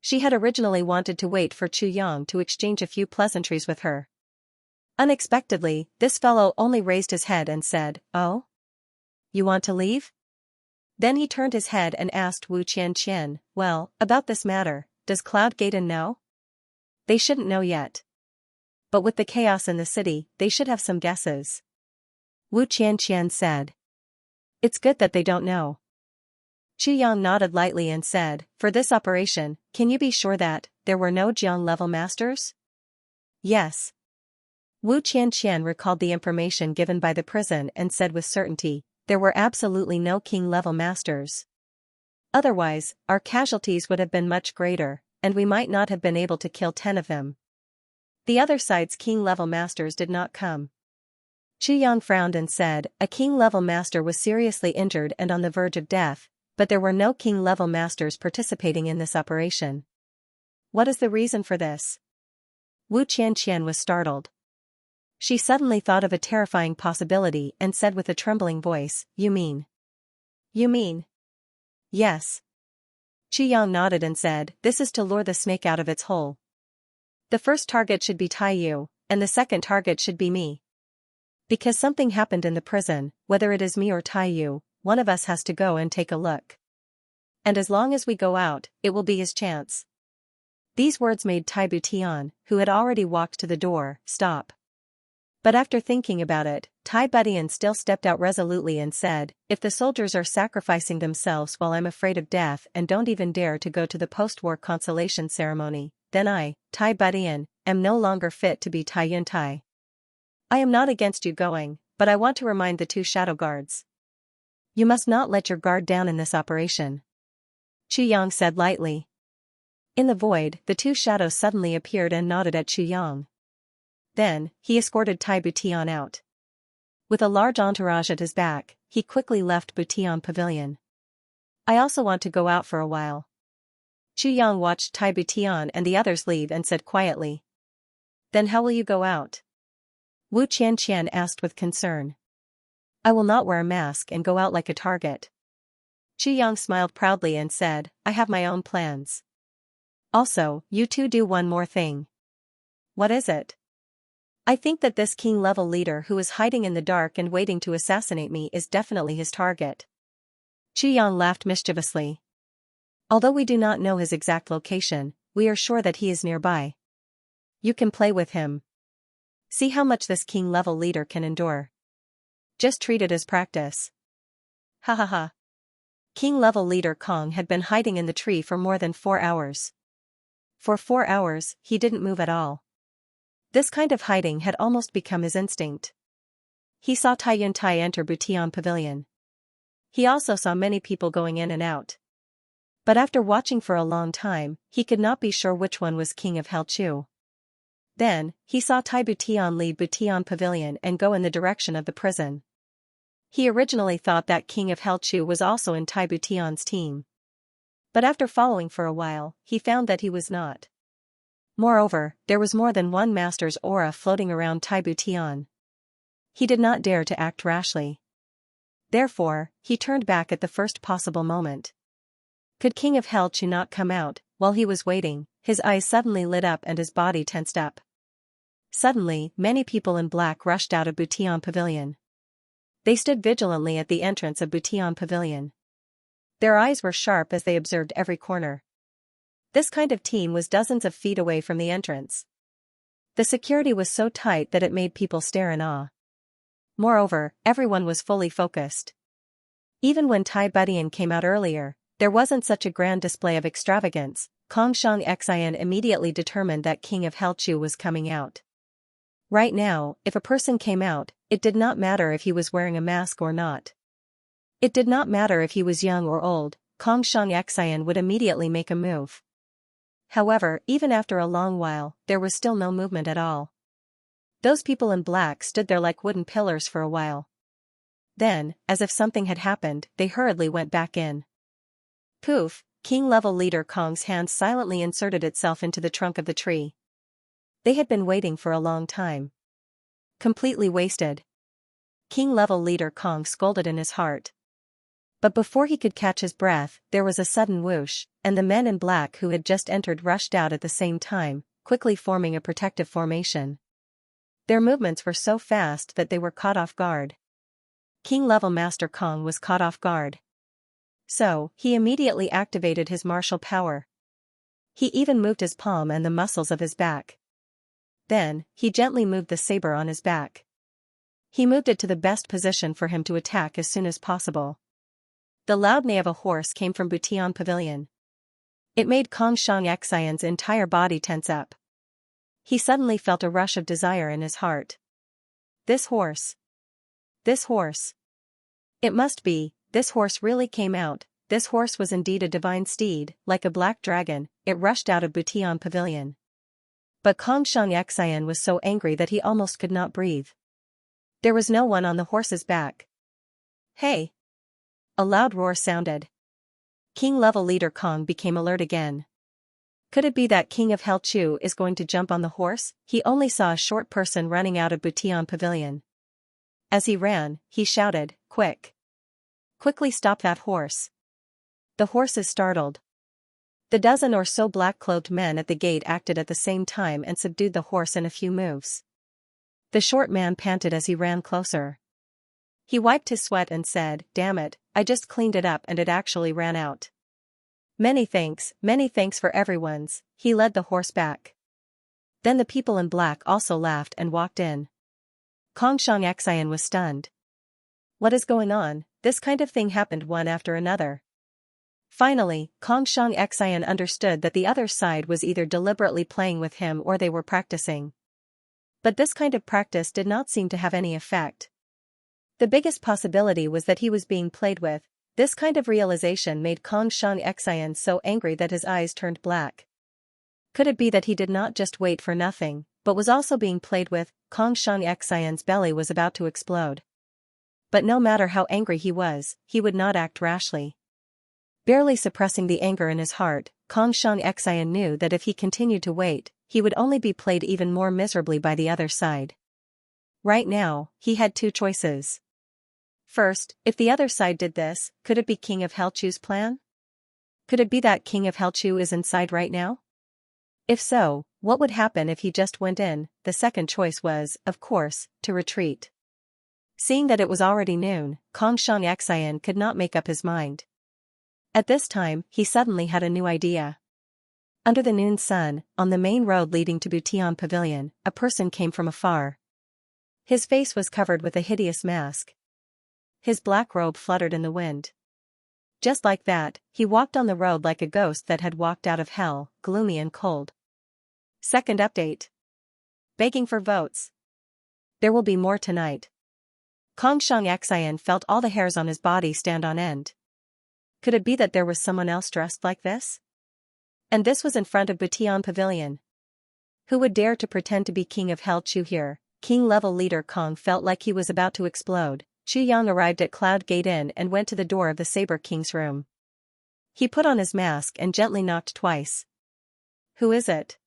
She had originally wanted to wait for Chu Yang to exchange a few pleasantries with her. Unexpectedly, this fellow only raised his head and said, Oh? You want to leave? Then he turned his head and asked Wu Qianqian, well, about this matter, does Cloud Gaiden know? They shouldn't know yet. But with the chaos in the city, they should have some guesses. Wu Qianqian said. It's good that they don't know. Chu Yang nodded lightly and said, for this operation, can you be sure that there were no Jiang-level masters? Yes. Wu Qianqian recalled the information given by the prison and said with certainty, there were absolutely no king-level masters. Otherwise, our casualties would have been much greater, and we might not have been able to kill 10 of them. The other side's king-level masters did not come. Chu Yang frowned and said, a king-level master was seriously injured and on the verge of death, but there were no king-level masters participating in this operation. What is the reason for this? Wu Qianqian was startled. She suddenly thought of a terrifying possibility and said with a trembling voice, You mean? Yes. Chu Yang nodded and said, this is to lure the snake out of its hole. The first target should be Tai Yu, and the second target should be me. Because something happened in the prison, whether it is me or Tai Yu, one of us has to go and take a look. And as long as we go out, it will be his chance. These words made Tai Butian, who had already walked to the door, stop. But after thinking about it, Tai Butian still stepped out resolutely and said, if the soldiers are sacrificing themselves while I'm afraid of death and don't even dare to go to the post-war consolation ceremony, then I, Tai Butian, am no longer fit to be Tai Yuntai. I am not against you going, but I want to remind the 2 shadow guards. You must not let your guard down in this operation. Chu Yang said lightly. In the void, the 2 shadows suddenly appeared and nodded at Chu Yang. Then, he escorted Tai Butian out. With a large entourage at his back, he quickly left Butian Pavilion. I also want to go out for a while. Chu Yang watched Tai Butian and the others leave and said quietly. Then how will you go out? Wu Qianqian asked with concern. I will not wear a mask and go out like a target. Chu Yang smiled proudly and said, I have my own plans. Also, you two do one more thing. What is it? I think that this king-level leader who is hiding in the dark and waiting to assassinate me is definitely his target. Chu Yang laughed mischievously. Although we do not know his exact location, we are sure that he is nearby. You can play with him. See how much this king-level leader can endure. Just treat it as practice. Ha ha ha. King-level leader Kong had been hiding in the tree for more than 4 hours. For 4 hours, he didn't move at all. This kind of hiding had almost become his instinct. He saw Tai Yuntai enter Butian Pavilion. He also saw many people going in and out. But after watching for a long time, he could not be sure which one was King of Helchu. Then, he saw Tai Butian leave Butian Pavilion and go in the direction of the prison. He originally thought that King of Helchu was also in Tai Butian's team. But after following for a while, he found that he was not. Moreover, there was more than one master's aura floating around Tai Butian. He did not dare to act rashly. Therefore, he turned back at the first possible moment. Could King of Helchu not come out? While he was waiting, his eyes suddenly lit up and his body tensed up. Suddenly, many people in black rushed out of Butian Pavilion. They stood vigilantly at the entrance of Butian Pavilion. Their eyes were sharp as they observed every corner. This kind of team was dozens of feet away from the entrance. The security was so tight that it made people stare in awe. Moreover, everyone was fully focused. Even when Tai Butian came out earlier, there wasn't such a grand display of extravagance. Xianxia immediately determined that King of Helchu was coming out. Right now, if a person came out, it did not matter if he was wearing a mask or not. It did not matter if he was young or old, Xianxia would immediately make a move. However, even after a long while, there was still no movement at all. Those people in black stood there like wooden pillars for a while. Then, as if something had happened, they hurriedly went back in. Poof, king-level leader Kong's hand silently inserted itself into the trunk of the tree. They had been waiting for a long time. Completely wasted. King-level leader Kong scolded in his heart. But before he could catch his breath, there was a sudden whoosh, and the men in black who had just entered rushed out at the same time, quickly forming a protective formation. Their movements were so fast that they were caught off guard. King-level Master Kong was caught off guard. So, he immediately activated his martial power. He even moved his palm and the muscles of his back. Then, he gently moved the saber on his back. He moved it to the best position for him to attack as soon as possible. The loud neigh of a horse came from Butian Pavilion. It made Xianxia's entire body tense up. He suddenly felt a rush of desire in his heart. This horse. This horse. It must be, this horse really came out. This horse was indeed a divine steed, like a black dragon. It rushed out of Butian Pavilion. But Xianxia was so angry that he almost could not breathe. There was no one on the horse's back. Hey! A loud roar sounded. King-level leader Kong became alert again. Could it be that King of Hell Chu is going to jump on the horse? He only saw a short person running out of Butian Pavilion. As he ran, he shouted, "Quick! Quickly stop that horse!" The horse is startled. The dozen or so black-cloaked men at the gate acted at the same time and subdued the horse in a few moves. The short man panted as he ran closer. He wiped his sweat and said, "Damn it, I just cleaned it up and it actually ran out. Many thanks for everyone's." He led the horse back. Then the people in black also laughed and walked in. Xianxia was stunned. What is going on? This kind of thing happened one after another. Finally, Xianxia understood that the other side was either deliberately playing with him or they were practicing. But this kind of practice did not seem to have any effect. The biggest possibility was that he was being played with. This kind of realization made Xianxia so angry that his eyes turned black. Could it be that he did not just wait for nothing, but was also being played with? Xianxia's belly was about to explode. But no matter how angry he was, he would not act rashly. Barely suppressing the anger in his heart, Xianxia knew that if he continued to wait, he would only be played even more miserably by the other side. Right now, he had two choices. First, if the other side did this, could it be King of Hell Chu's plan? Could it be that King of Hell Chu is inside right now? If so, what would happen if he just went in? The second choice was, of course, to retreat. Seeing that it was already noon, Xianxia could not make up his mind. At this time, he suddenly had a new idea. Under the noon sun, on the main road leading to Butian Pavilion, a person came from afar. His face was covered with a hideous mask. His black robe fluttered in the wind. Just like that, he walked on the road like a ghost that had walked out of hell, gloomy and cold. Second update. Begging for votes. There will be more tonight. Xianxia felt all the hairs on his body stand on end. Could it be that there was someone else dressed like this? And this was in front of Butian Pavilion. Who would dare to pretend to be King of Hell Chu here? King-level leader Kong felt like he was about to explode. Yang arrived at Cloud Gate Inn and went to the door of the Saber King's room. He put on his mask and gently knocked twice. Who is it?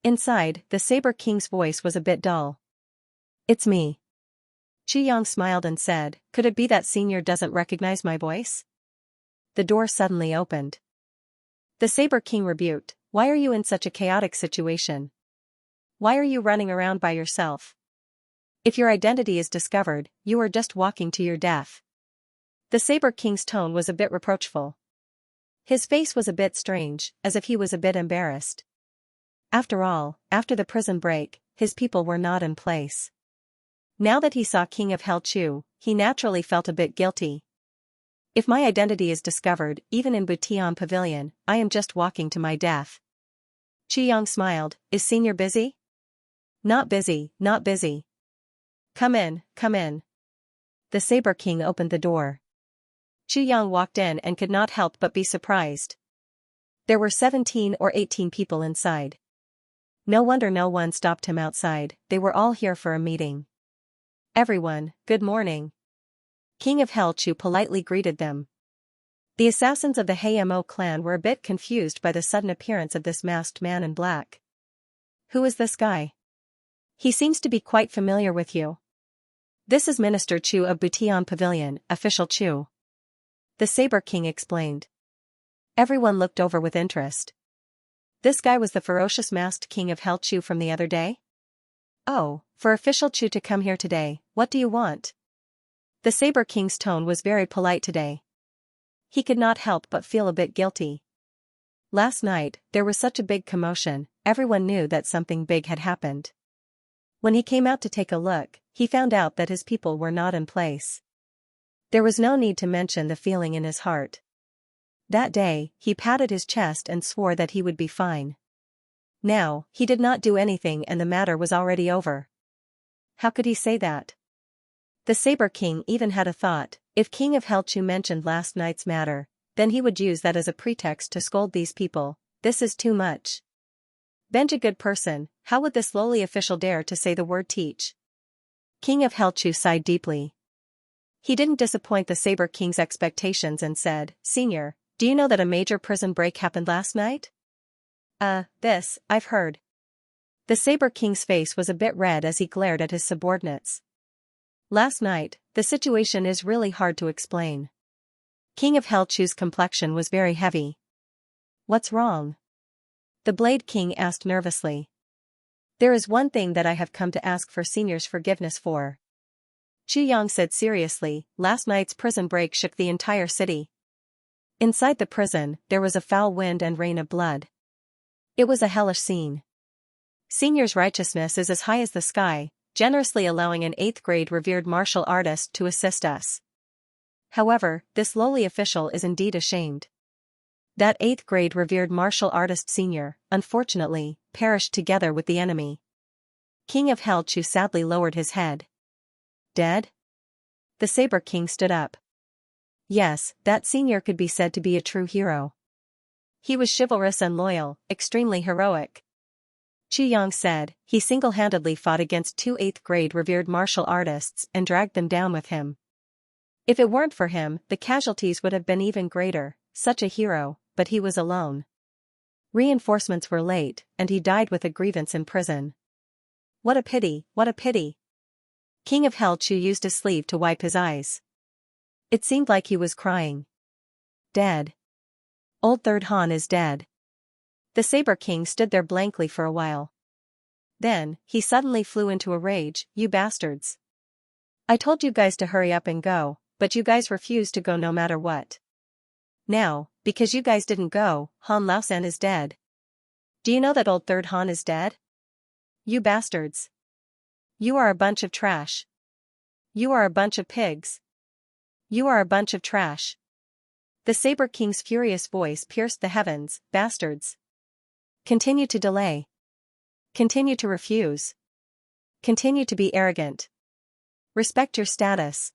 Inside, the Saber King's voice was a bit dull. It's me. Yang smiled and said, could it be that senior doesn't recognize my voice? The door suddenly opened. The Saber King rebuked, why are you in such a chaotic situation? Why are you running around by yourself? If your identity is discovered, you are just walking to your death. The Saber King's tone was a bit reproachful. His face was a bit strange, as if he was a bit embarrassed. After all, after the prison break, his people were not in place. Now that he saw King of Hell Chu, he naturally felt a bit guilty. If my identity is discovered, even in Butian Pavilion, I am just walking to my death. Yang smiled, is senior busy? Not busy, not busy. Come in, come in. The Saber King opened the door. Yang walked in and could not help but be surprised. There were 17 or 18 people inside. No wonder no one stopped him outside, they were all here for a meeting. Everyone, good morning. King of Hell Chu politely greeted them. The assassins of the Hayamo clan were a bit confused by the sudden appearance of this masked man in black. Who is this guy? He seems to be quite familiar with you. This is Minister Chu of Butian Pavilion, Official Chu. The Saber King explained. Everyone looked over with interest. This guy was the ferocious masked King of Hell Chu from the other day? Oh, for Official Chu to come here today, what do you want? The Saber King's tone was very polite today. He could not help but feel a bit guilty. Last night, there was such a big commotion, everyone knew that something big had happened. When he came out to take a look, he found out that his people were not in place. There was no need to mention the feeling in his heart. That day, he patted his chest and swore that he would be fine. Now, he did not do anything and the matter was already over. How could he say that? The Saber King even had a thought, if King of Hell Chu mentioned last night's matter, then he would use that as a pretext to scold these people. This is too much. Benj a good person, how would this lowly official dare to say the word teach? King of Hell Chu sighed deeply. He didn't disappoint the Saber King's expectations and said, Senior, do you know that a major prison break happened last night? This, I've heard. The Saber King's face was a bit red as he glared at his subordinates. Last night, the situation is really hard to explain. King of Hell Chu's complexion was very heavy. What's wrong? The Blade King asked nervously. There is one thing that I have come to ask for Senior's forgiveness for. Chu Yang said seriously, last night's prison break shook the entire city. Inside the prison, there was a foul wind and rain of blood. It was a hellish scene. Senior's righteousness is as high as the sky, generously allowing an 8th grade revered martial artist to assist us. However, this lowly official is indeed ashamed. That 8th grade revered martial artist Senior, unfortunately, perished together with the enemy. King of Hell Chu sadly lowered his head. Dead? The Saber King stood up. Yes, that Senior could be said to be a true hero. He was chivalrous and loyal, extremely heroic. Chu Yang said, he single-handedly fought against 2 8th grade revered martial artists and dragged them down with him. If it weren't for him, the casualties would have been even greater, such a hero, but he was alone. Reinforcements were late, and he died with a grievance in prison. What a pity, what a pity. King of Hell Chu used his sleeve to wipe his eyes. It seemed like he was crying. Dead. Old Third Han is dead. The Saber King stood there blankly for a while. Then, he suddenly flew into a rage, you bastards. I told you guys to hurry up and go, but you guys refused to go no matter what. Now, because you guys didn't go, Han Laosan is dead. Do you know that Old Third Han is dead? You bastards. You are a bunch of trash. You are a bunch of pigs. You are a bunch of trash. The Saber King's furious voice pierced the heavens, bastards. Continue to delay. Continue to refuse. Continue to be arrogant. Respect your status.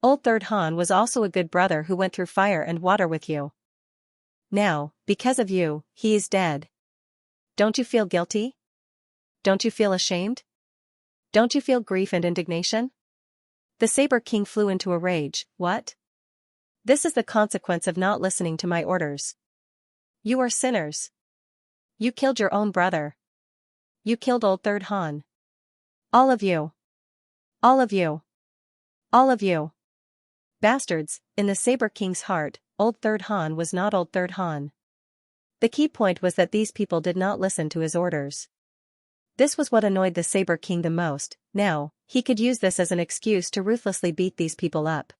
Old Third Han was also a good brother who went through fire and water with you. Now, because of you, he is dead. Don't you feel guilty? Don't you feel ashamed? Don't you feel grief and indignation? The Saber King flew into a rage, what? This is the consequence of not listening to my orders. You are sinners. You killed your own brother. You killed Old Third Han. All of you. All of you. All of you. Bastards, in the Saber King's heart, Old Third Han was not Old Third Han. The key point was that these people did not listen to his orders. This was what annoyed the Saber King the most. Now, he could use this as an excuse to ruthlessly beat these people up.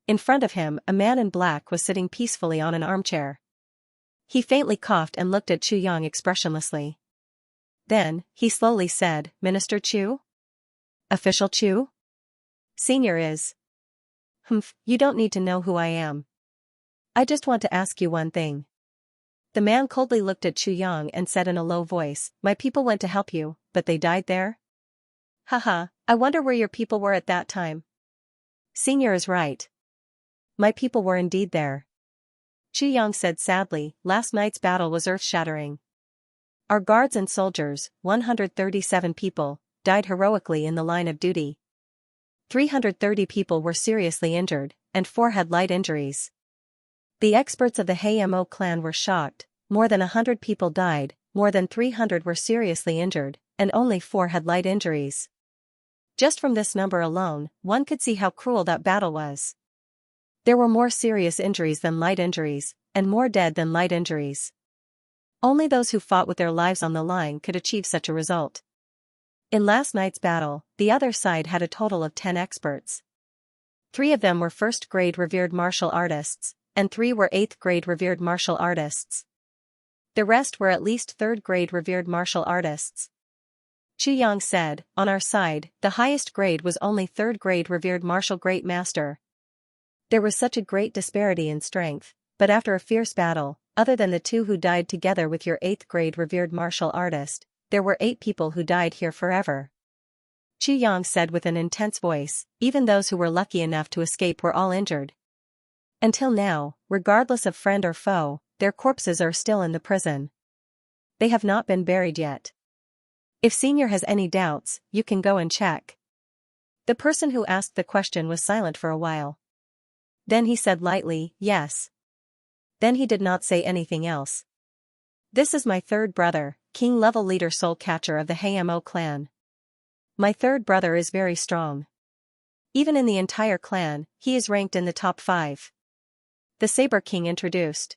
In front of him, a man in black was sitting peacefully on an armchair. He faintly coughed and looked at Chu Yang expressionlessly. Then, he slowly said, Minister Chu? Official Chu? Senior is. You don't need to know who I am. I just want to ask you one thing. The man coldly looked at Chu Yang and said in a low voice, my people went to help you, but they died there? Haha, I wonder where your people were at that time. Senior is right. My people were indeed there. Yang said sadly, last night's battle was earth-shattering. Our guards and soldiers, 137 people, died heroically in the line of duty. 330 people were seriously injured, and 4 had light injuries. The experts of the Hamo clan were shocked. More than 100 people died, more than 300 were seriously injured, and only 4 had light injuries. Just from this number alone, one could see how cruel that battle was. There were more serious injuries than light injuries, and more dead than light injuries. Only those who fought with their lives on the line could achieve such a result. In last night's battle, the other side had a total of 10 experts. 3 of them were first-grade revered martial artists, and 3 were 8th-grade revered martial artists. The rest were at least 3rd-grade revered martial artists. Yang said, on our side, the highest grade was only 3rd-grade revered martial great master. There was such a great disparity in strength, but after a fierce battle, other than the 2 who died together with your 8th-grade revered martial artist, there were 8 people who died here forever. Yang said with an intense voice, even those who were lucky enough to escape were all injured. Until now, regardless of friend or foe, their corpses are still in the prison. They have not been buried yet. If Senior has any doubts, you can go and check. The person who asked the question was silent for a while. Then he said lightly, yes. Then he did not say anything else. This is my 3rd brother, king-level leader soul catcher of the Hamo clan. My 3rd brother is very strong. Even in the entire clan, he is ranked in the top 5. The Saber King introduced.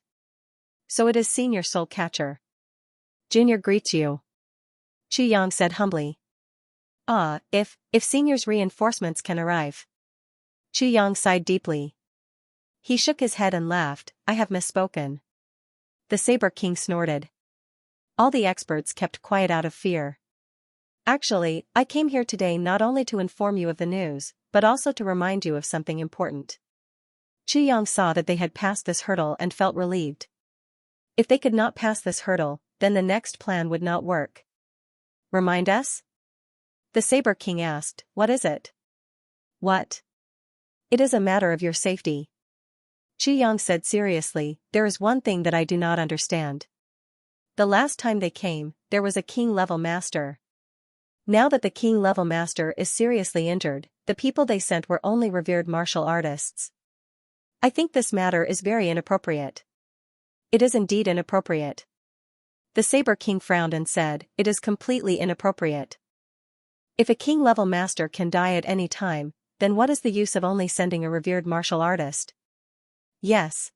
So it is Senior soul catcher. Junior greets you. Yang said humbly. If Senior's reinforcements can arrive. Yang sighed deeply. He shook his head and laughed, I have misspoken. The Saber King snorted. All the experts kept quiet out of fear. Actually, I came here today not only to inform you of the news, but also to remind you of something important. Yang saw that they had passed this hurdle and felt relieved. If they could not pass this hurdle, then the next plan would not work. Remind us? The Saber King asked, what is it? What? It is a matter of your safety. Yang said seriously, there is one thing that I do not understand. The last time they came, there was a king-level master. Now that the king-level master is seriously injured, the people they sent were only revered martial artists. I think this matter is very inappropriate. It is indeed inappropriate. The Saber King frowned and said, it is completely inappropriate. If a king-level master can die at any time, then what is the use of only sending a revered martial artist? Yes.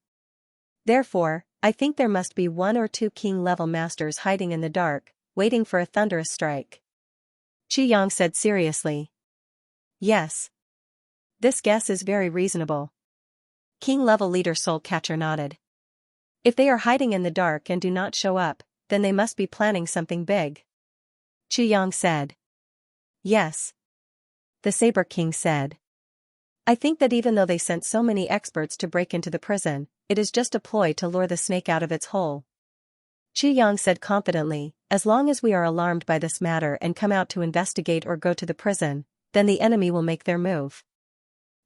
Therefore, I think there must be 1 or 2 king-level masters hiding in the dark, waiting for a thunderous strike. Yang said seriously. Yes. This guess is very reasonable. King-level leader soul catcher nodded. If they are hiding in the dark and do not show up, then they must be planning something big. Yang said. Yes. The Saber King said. I think that even though they sent so many experts to break into the prison, it is just a ploy to lure the snake out of its hole. Yang said confidently, as long as we are alarmed by this matter and come out to investigate or go to the prison, then the enemy will make their move.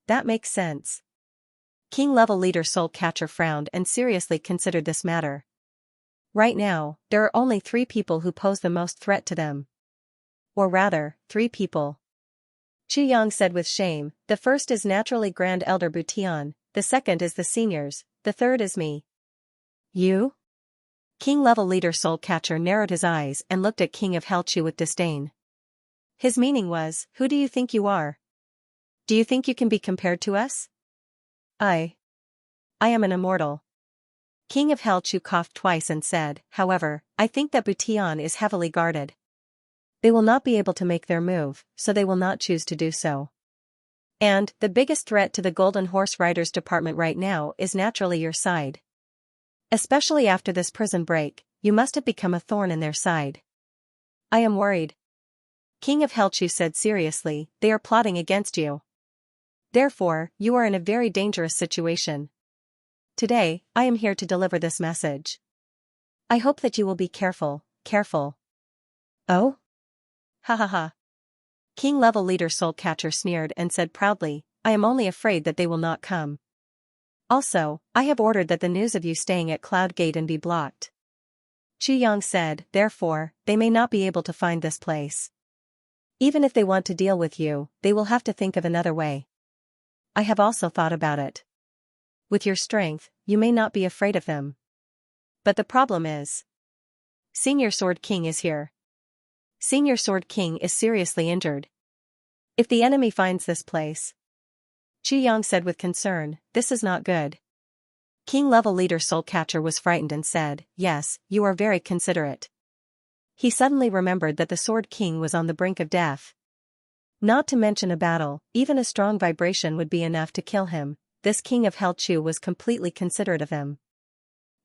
That makes sense. King-level leader soul catcher frowned and seriously considered this matter. Right now, there are only 3 people who pose the most threat to them. Or rather, 3 people. Yang said with shame, the first is naturally Grand Elder Butian, the second is the seniors, the third is me. You? King-level leader soul catcher narrowed his eyes and looked at King of Helchu with disdain. His meaning was, who do you think you are? Do you think you can be compared to us? I am an immortal. King of Helchu coughed twice and said, however, I think that Butian is heavily guarded. They will not be able to make their move, so they will not choose to do so. And, the biggest threat to the Golden Horse Riders Department right now is naturally your side. Especially after this prison break, you must have become a thorn in their side. I am worried. King of Helchu said seriously, they are plotting against you. Therefore, you are in a very dangerous situation. Today, I am here to deliver this message. I hope that you will be careful. Oh? Ha ha ha. King-level leader soul catcher sneered and said proudly, I am only afraid that they will not come. Also, I have ordered that the news of you staying at Cloud Gate and be blocked. Xianxia said, therefore, they may not be able to find this place. Even if they want to deal with you, they will have to think of another way. I have also thought about it. With your strength, you may not be afraid of them. But the problem is, Senior Sword King is here. Senior Sword King is seriously injured. If the enemy finds this place, Xianxia said with concern, this is not good. King-level leader Soul Catcher was frightened and said, yes, you are very considerate. He suddenly remembered that the Sword King was on the brink of death. Not to mention a battle, even a strong vibration would be enough to kill him. This King of Hell Chu was completely considerate of him.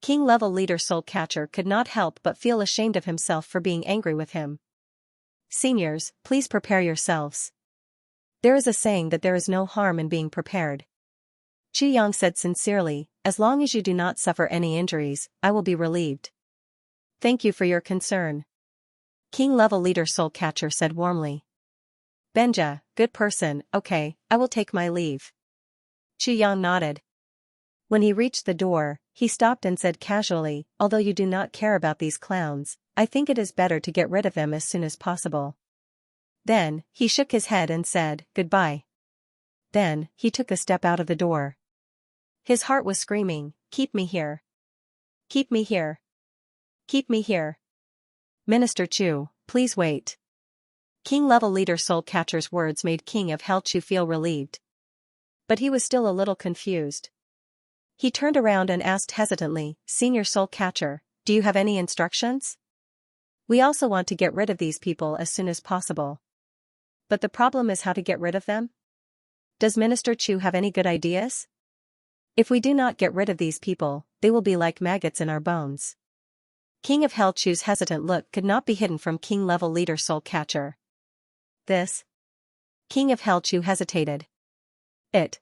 King-level leader Soul Catcher could not help but feel ashamed of himself for being angry with him. Seniors, please prepare yourselves. There is a saying that there is no harm in being prepared. Xianxia said sincerely, as long as you do not suffer any injuries, I will be relieved. Thank you for your concern. King-level leader Soul Catcher said warmly. Benja, good person, okay, I will take my leave. Xianxia nodded. When he reached the door, he stopped and said casually, although you do not care about these clowns, I think it is better to get rid of them as soon as possible. Then, he shook his head and said, goodbye. Then, he took a step out of the door. His heart was screaming, keep me here. Keep me here. Keep me here. Minister Chu, please wait. King-level leader Soul Catcher's words made King of Hell Chu feel relieved. But he was still a little confused. He turned around and asked hesitantly, Senior Soul Catcher, do you have any instructions? We also want to get rid of these people as soon as possible. But the problem is how to get rid of them? Does Minister Chu have any good ideas? If we do not get rid of these people, they will be like maggots in our bones. King of Hell Chu's hesitant look could not be hidden from King-level leader Soul Catcher. This? King of Hell Chu hesitated. It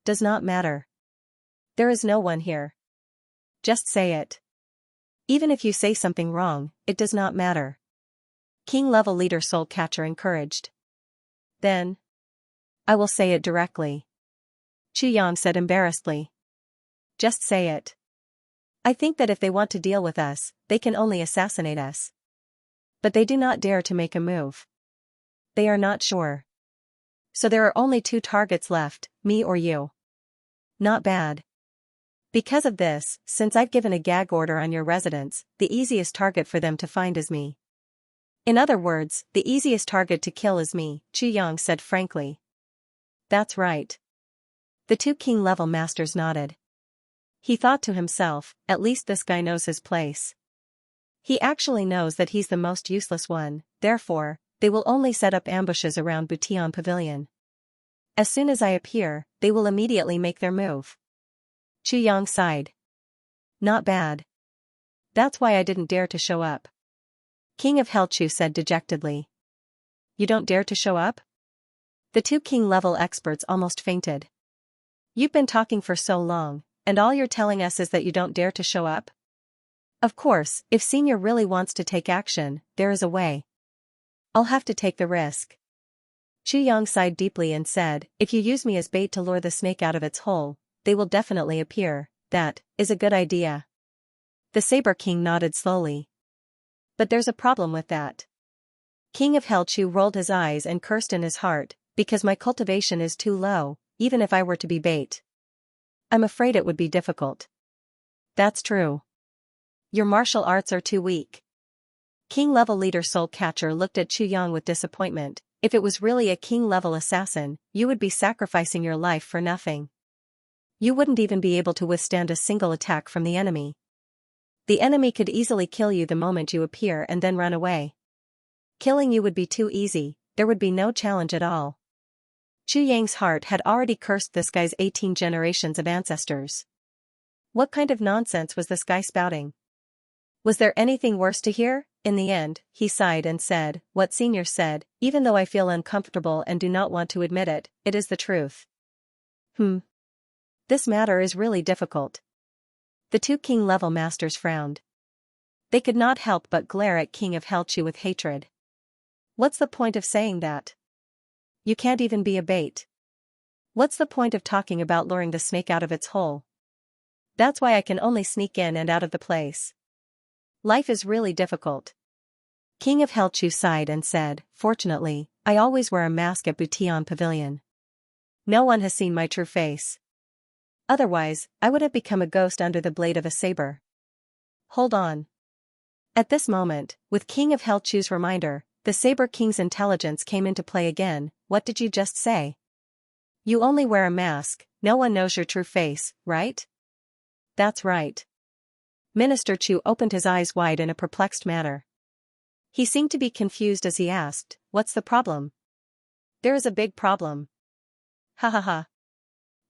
does not matter. There is no one here. Just say it. Even if you say something wrong, it does not matter. King-level leader Soul Catcher encouraged. Then, I will say it directly. Xianxia said embarrassedly. Just say it. I think that if they want to deal with us, they can only assassinate us. But they do not dare to make a move. They are not sure. So there are only two targets left, me or you. Not bad. Because of this, since I've given a gag order on your residence, the easiest target for them to find is me. In other words, the easiest target to kill is me, Xianxia said frankly. That's right. The two King-level masters nodded. He thought to himself, at least this guy knows his place. He actually knows that he's the most useless one, therefore, they will only set up ambushes around Bution Pavilion. As soon as I appear, they will immediately make their move. Xianxia sighed. Not bad. That's why I didn't dare to show up. King of Hell Chu said dejectedly. You don't dare to show up? The two King-level experts almost fainted. You've been talking for so long, and all you're telling us is that you don't dare to show up? Of course, if Senior really wants to take action, there is a way. I'll have to take the risk. Xianxia sighed deeply and said, if you use me as bait to lure the snake out of its hole, they will definitely appear. That is a good idea. The Saber King nodded slowly. But there's a problem with that. King of Hell Chu rolled his eyes and cursed in his heart, because my cultivation is too low, even if I were to be bait. I'm afraid it would be difficult. That's true. Your martial arts are too weak. King-level leader Soul Catcher looked at Xianxia with disappointment. If it was really a king-level assassin, you would be sacrificing your life for nothing. You wouldn't even be able to withstand a single attack from the enemy. The enemy could easily kill you the moment you appear and then run away. Killing you would be too easy, there would be no challenge at all. Xianxia's heart had already cursed this guy's 18 generations of ancestors. What kind of nonsense was this guy spouting? Was there anything worse to hear? In the end, he sighed and said, what Senior said, even though I feel uncomfortable and do not want to admit it, it is the truth. This matter is really difficult. The two King-level masters frowned. They could not help but glare at King of Hell Chu with hatred. What's the point of saying that? You can't even be a bait. What's the point of talking about luring the snake out of its hole? That's why I can only sneak in and out of the place. Life is really difficult. King of Helchu sighed and said, fortunately, I always wear a mask at Butian Pavilion. No one has seen my true face. Otherwise, I would have become a ghost under the blade of a saber. Hold on. At this moment, with King of Helchu's reminder, the Saber King's intelligence came into play again. What did you just say? You only wear a mask, no one knows your true face, right? That's right. Minister Chu opened his eyes wide in a perplexed manner. He seemed to be confused as he asked, what's the problem? There is a big problem. Ha ha ha.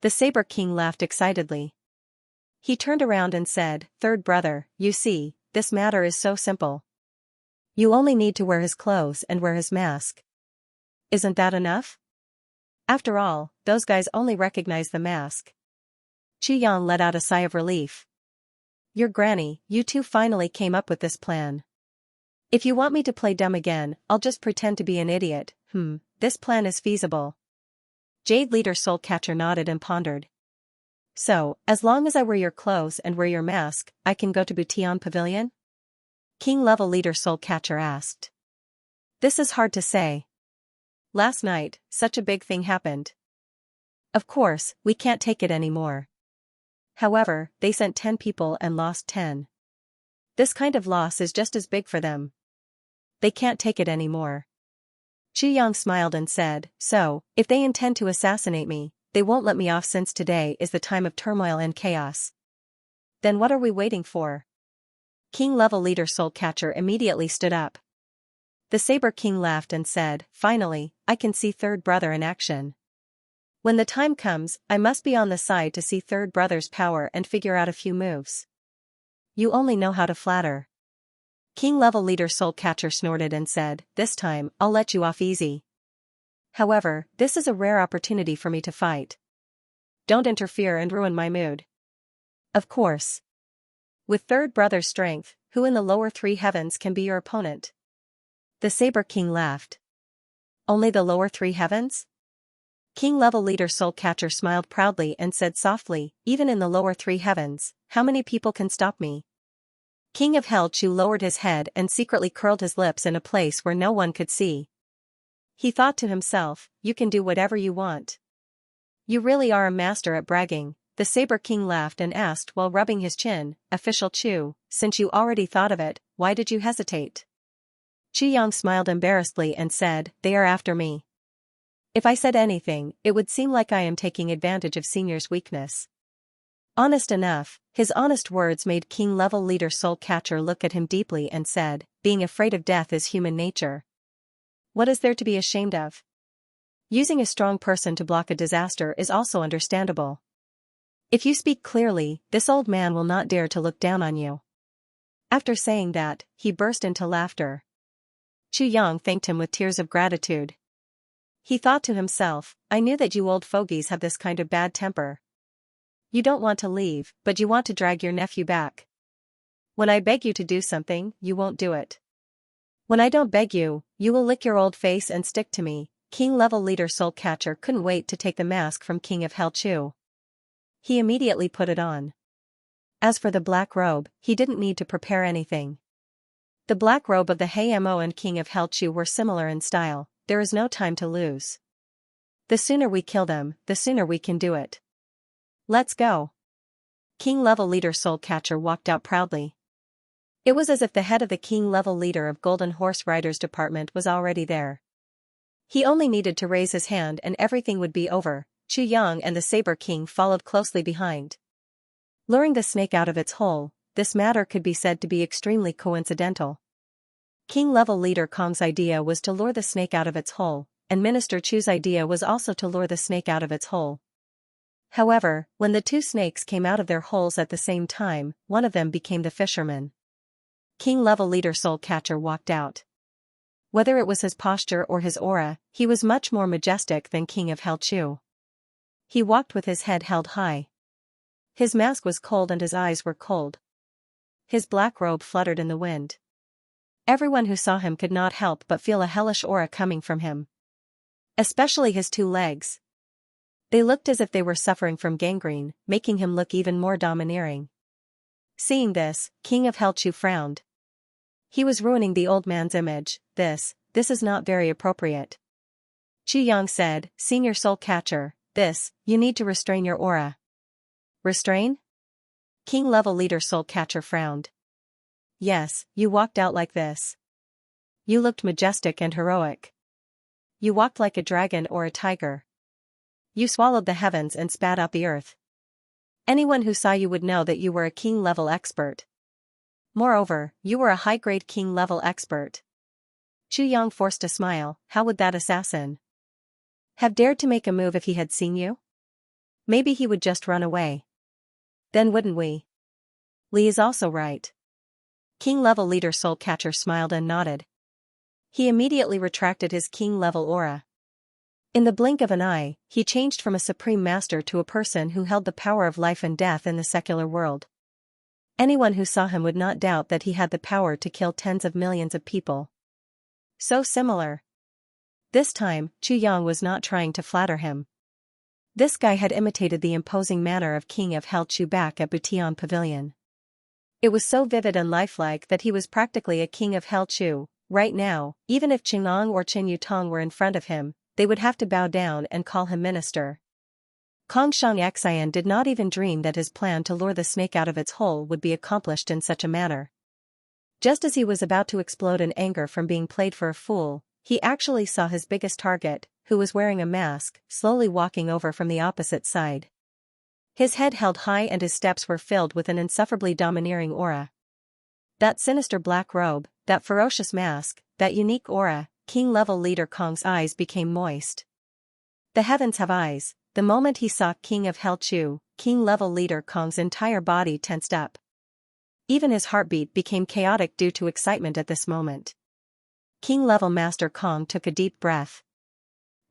The Saber King laughed excitedly. He turned around and said, third brother, you see, this matter is so simple. You only need to wear his clothes and wear his mask. Isn't that enough? After all, those guys only recognize the mask. Qi Yang let out a sigh of relief. Your granny, you two finally came up with this plan. If you want me to play dumb again, I'll just pretend to be an idiot. This plan is feasible. Jade Leader Soul Catcher nodded and pondered. So, as long as I wear your clothes and wear your mask, I can go to Butian Pavilion? King Level Leader Soul Catcher asked. This is hard to say. Last night, such a big thing happened. Of course, we can't take it anymore. However, they sent 10 people and lost 10. This kind of loss is just as big for them. They can't take it anymore. Qi Yang smiled and said, so, if they intend to assassinate me, they won't let me off since today is the time of turmoil and chaos. Then what are we waiting for? King Level Leader Soul Catcher immediately stood up. The Saber King laughed and said, finally, I can see third brother in action. When the time comes, I must be on the side to see third brother's power and figure out a few moves. You only know how to flatter. King Level Leader Soul Catcher snorted and said, this time, I'll let you off easy. However, this is a rare opportunity for me to fight. Don't interfere and ruin my mood. Of course. With third brother's strength, who in the lower 3 heavens can be your opponent? The Saber King laughed. Only the lower 3 heavens? King Level Leader Soul Catcher smiled proudly and said softly, even in the lower 3 heavens, how many people can stop me? King of Hell Chu lowered his head and secretly curled his lips in a place where no one could see. He thought to himself, you can do whatever you want. You really are a master at bragging. The Saber King laughed and asked while rubbing his chin, Official Chu, since you already thought of it, why did you hesitate? Qi Yang smiled embarrassedly and said, they are after me. If I said anything, it would seem like I am taking advantage of Senior's weakness. Honest enough, his honest words made King Level Leader Soul Catcher look at him deeply and said, being afraid of death is human nature. What is there to be ashamed of? Using a strong person to block a disaster is also understandable. If you speak clearly, this old man will not dare to look down on you. After saying that, he burst into laughter. Qi Yang thanked him with tears of gratitude. He thought to himself, I knew that you old fogies have this kind of bad temper. You don't want to leave, but you want to drag your nephew back. When I beg you to do something, you won't do it. When I don't beg you, you will lick your old face and stick to me. King Level Leader Soul Catcher couldn't wait to take the mask from King of Hell Chu. He immediately put it on. As for the black robe, he didn't need to prepare anything. The black robe of the Hamo and King of Hell Chu were similar in style. There is no time to lose. The sooner we kill them, the sooner we can do it. Let's go. King Level Leader Soul Catcher walked out proudly. It was as if the head of the King Level Leader of Golden Horse Riders Department was already there. He only needed to raise his hand and everything would be over. Qi Yang and the Saber King followed closely behind. Luring the snake out of its hole, this matter could be said to be extremely coincidental. King Level Leader Kong's idea was to lure the snake out of its hole, and Minister Chu's idea was also to lure the snake out of its hole. However, when the 2 snakes came out of their holes at the same time, one of them became the fisherman. King Level Leader Soul Catcher walked out. Whether it was his posture or his aura, he was much more majestic than King of Hell Chu. He walked with his head held high. His mask was cold and his eyes were cold. His black robe fluttered in the wind. Everyone who saw him could not help but feel a hellish aura coming from him. Especially his 2 legs. They looked as if they were suffering from gangrene, making him look even more domineering. Seeing this, King of Helchu frowned. He was ruining the old man's image. This is not very appropriate. Chu Yang said, Senior Soul Catcher, you need to restrain your aura. Restrain? King-level leader Soul Catcher frowned. Yes, you walked out like this. You looked majestic and heroic. You walked like a dragon or a tiger. You swallowed the heavens and spat out the earth. Anyone who saw you would know that you were a king-level expert. Moreover, you were a high-grade king-level expert. Chu Yang forced a smile. How would that assassin have dared to make a move if he had seen you? Maybe he would just run away. Then wouldn't we? Li is also right. King-level leader Soul Catcher smiled and nodded. He immediately retracted his king-level aura. In the blink of an eye, he changed from a supreme master to a person who held the power of life and death in the secular world. Anyone who saw him would not doubt that he had the power to kill tens of millions of people. So similar. This time, Chu Yang was not trying to flatter him. This guy had imitated the imposing manner of King of Helchu back at Butian Pavilion. It was so vivid and lifelike that he was practically a King of Helchu. Right now, even if Qinglong or Qin Yutong were in front of him, they would have to bow down and call him minister. Xianxia did not even dream that his plan to lure the snake out of its hole would be accomplished in such a manner. Just as he was about to explode in anger from being played for a fool, he actually saw his biggest target, who was wearing a mask, slowly walking over from the opposite side. His head held high and his steps were filled with an insufferably domineering aura. That sinister black robe, that ferocious mask, that unique aura, King-level leader Kong's eyes became moist. The heavens have eyes. The moment he saw King of Helchu, King-level leader Kong's entire body tensed up. Even his heartbeat became chaotic due to excitement at this moment. King-level Master Kong took a deep breath.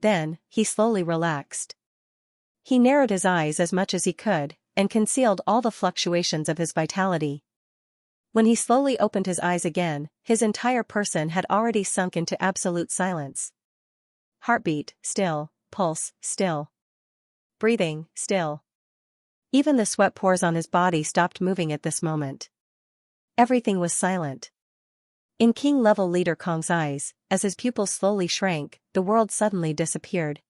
Then, he slowly relaxed. He narrowed his eyes as much as he could, and concealed all the fluctuations of his vitality. When he slowly opened his eyes again, his entire person had already sunk into absolute silence. Heartbeat, still. Pulse, still. Breathing, still. Even the sweat pores on his body stopped moving at this moment. Everything was silent. In King-level leader Kong's eyes, as his pupils slowly shrank, the world suddenly disappeared.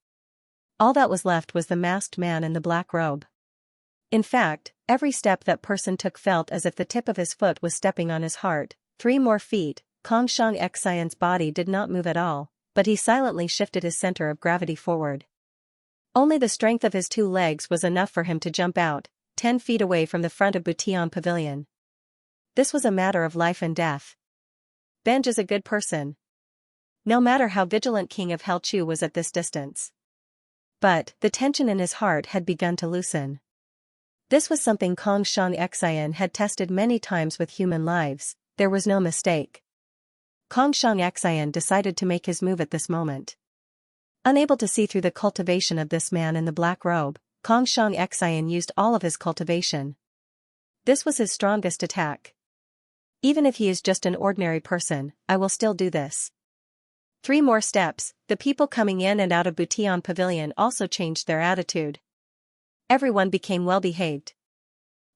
All that was left was the masked man in the black robe. In fact, every step that person took felt as if the tip of his foot was stepping on his heart. 3 more feet, Xianxia's body did not move at all, but he silently shifted his center of gravity forward. Only the strength of his 2 legs was enough for him to jump out, 10 feet away from the front of Butian Pavilion. This was a matter of life and death. Benj is a good person. No matter how vigilant King of Helchu was at this distance. But, the tension in his heart had begun to loosen. This was something Xianxia had tested many times with human lives. There was no mistake. Xianxia decided to make his move at this moment. Unable to see through the cultivation of this man in the black robe, Xianxia used all of his cultivation. This was his strongest attack. Even if he is just an ordinary person, I will still do this. 3 more steps, the people coming in and out of Butian Pavilion also changed their attitude. Everyone became well-behaved.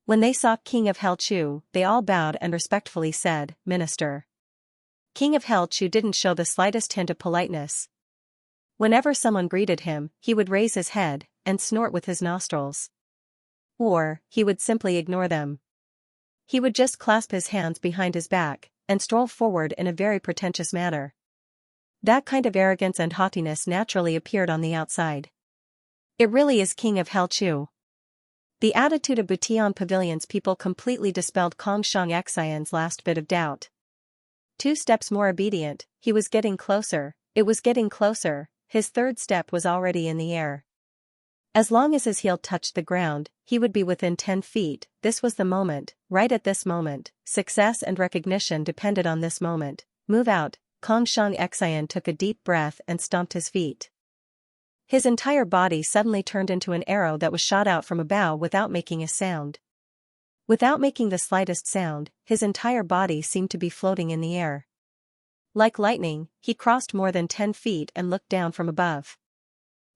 When they saw King of Helchu, they all bowed and respectfully said, Minister. King of Helchu didn't show the slightest hint of politeness. Whenever someone greeted him, he would raise his head and snort with his nostrils. Or, he would simply ignore them. He would just clasp his hands behind his back and stroll forward in a very pretentious manner. That kind of arrogance and haughtiness naturally appeared on the outside. It really is King of Helchu. The attitude of Butian Pavilion's people completely dispelled Xianxia's last bit of doubt. 2 steps more obedient, he was getting closer, it was getting closer, his 3rd step was already in the air. As long as his heel touched the ground, he would be within 10 feet, this was the moment, right at this moment, success and recognition depended on this moment. Move out, Xianxia took a deep breath and stomped his feet. His entire body suddenly turned into an arrow that was shot out from a bow without making a sound. Without making the slightest sound, his entire body seemed to be floating in the air. Like lightning, he crossed more than 10 feet and looked down from above.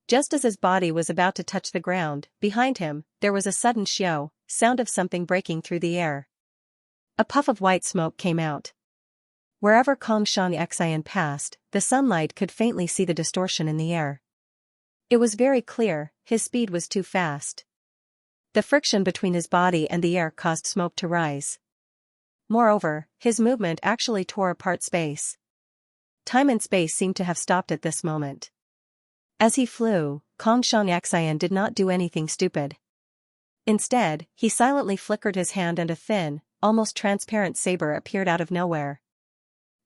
Just as his body was about to touch the ground, behind him, there was a sudden sound of something breaking through the air. A puff of white smoke came out. Wherever Xianxia passed, the sunlight could faintly see the distortion in the air. It was very clear, his speed was too fast. The friction between his body and the air caused smoke to rise. Moreover, his movement actually tore apart space. Time and space seemed to have stopped at this moment. As he flew, Xianxia did not do anything stupid. Instead, he silently flickered his hand and a thin, almost transparent saber appeared out of nowhere.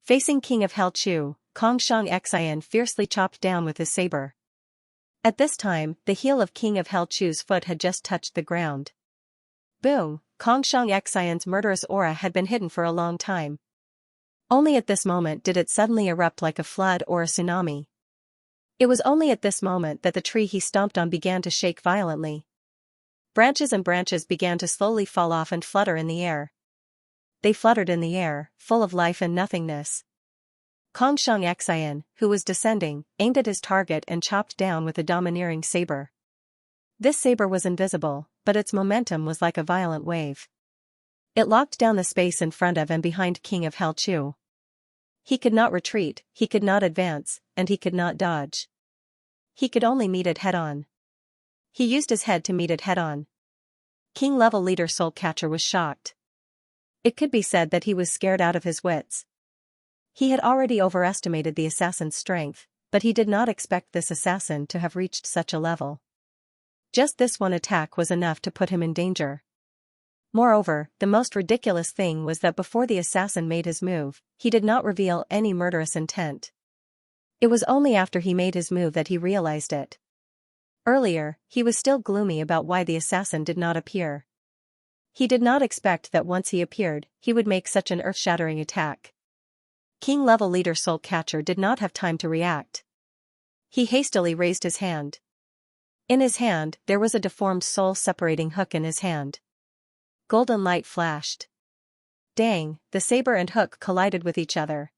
Facing King of Hell Chu, Xianxia fiercely chopped down with his saber. At this time, the heel of King of Hell Chu's foot had just touched the ground. Boom! Xianxia's murderous aura had been hidden for a long time. Only at this moment did it suddenly erupt like a flood or a tsunami. It was only at this moment that the tree he stomped on began to shake violently. Branches and branches began to slowly fall off and flutter in the air. They fluttered in the air, full of life and nothingness. Xianxia, who was descending, aimed at his target and chopped down with a domineering saber. This saber was invisible, but its momentum was like a violent wave. It locked down the space in front of and behind King of Hell Chu. He could not retreat, he could not advance, and he could not dodge. He could only meet it head-on. He used his head to meet it head-on. King-level leader Soul Catcher was shocked. It could be said that he was scared out of his wits. He had already overestimated the assassin's strength, but he did not expect this assassin to have reached such a level. Just this one attack was enough to put him in danger. Moreover, the most ridiculous thing was that before the assassin made his move, he did not reveal any murderous intent. It was only after he made his move that he realized it. Earlier, he was still gloomy about why the assassin did not appear. He did not expect that once he appeared, he would make such an earth-shattering attack. King-level leader Soul Catcher did not have time to react. He hastily raised his hand. In his hand, there was a deformed soul-separating hook in his hand. Golden light flashed. Dang, the saber and hook collided with each other.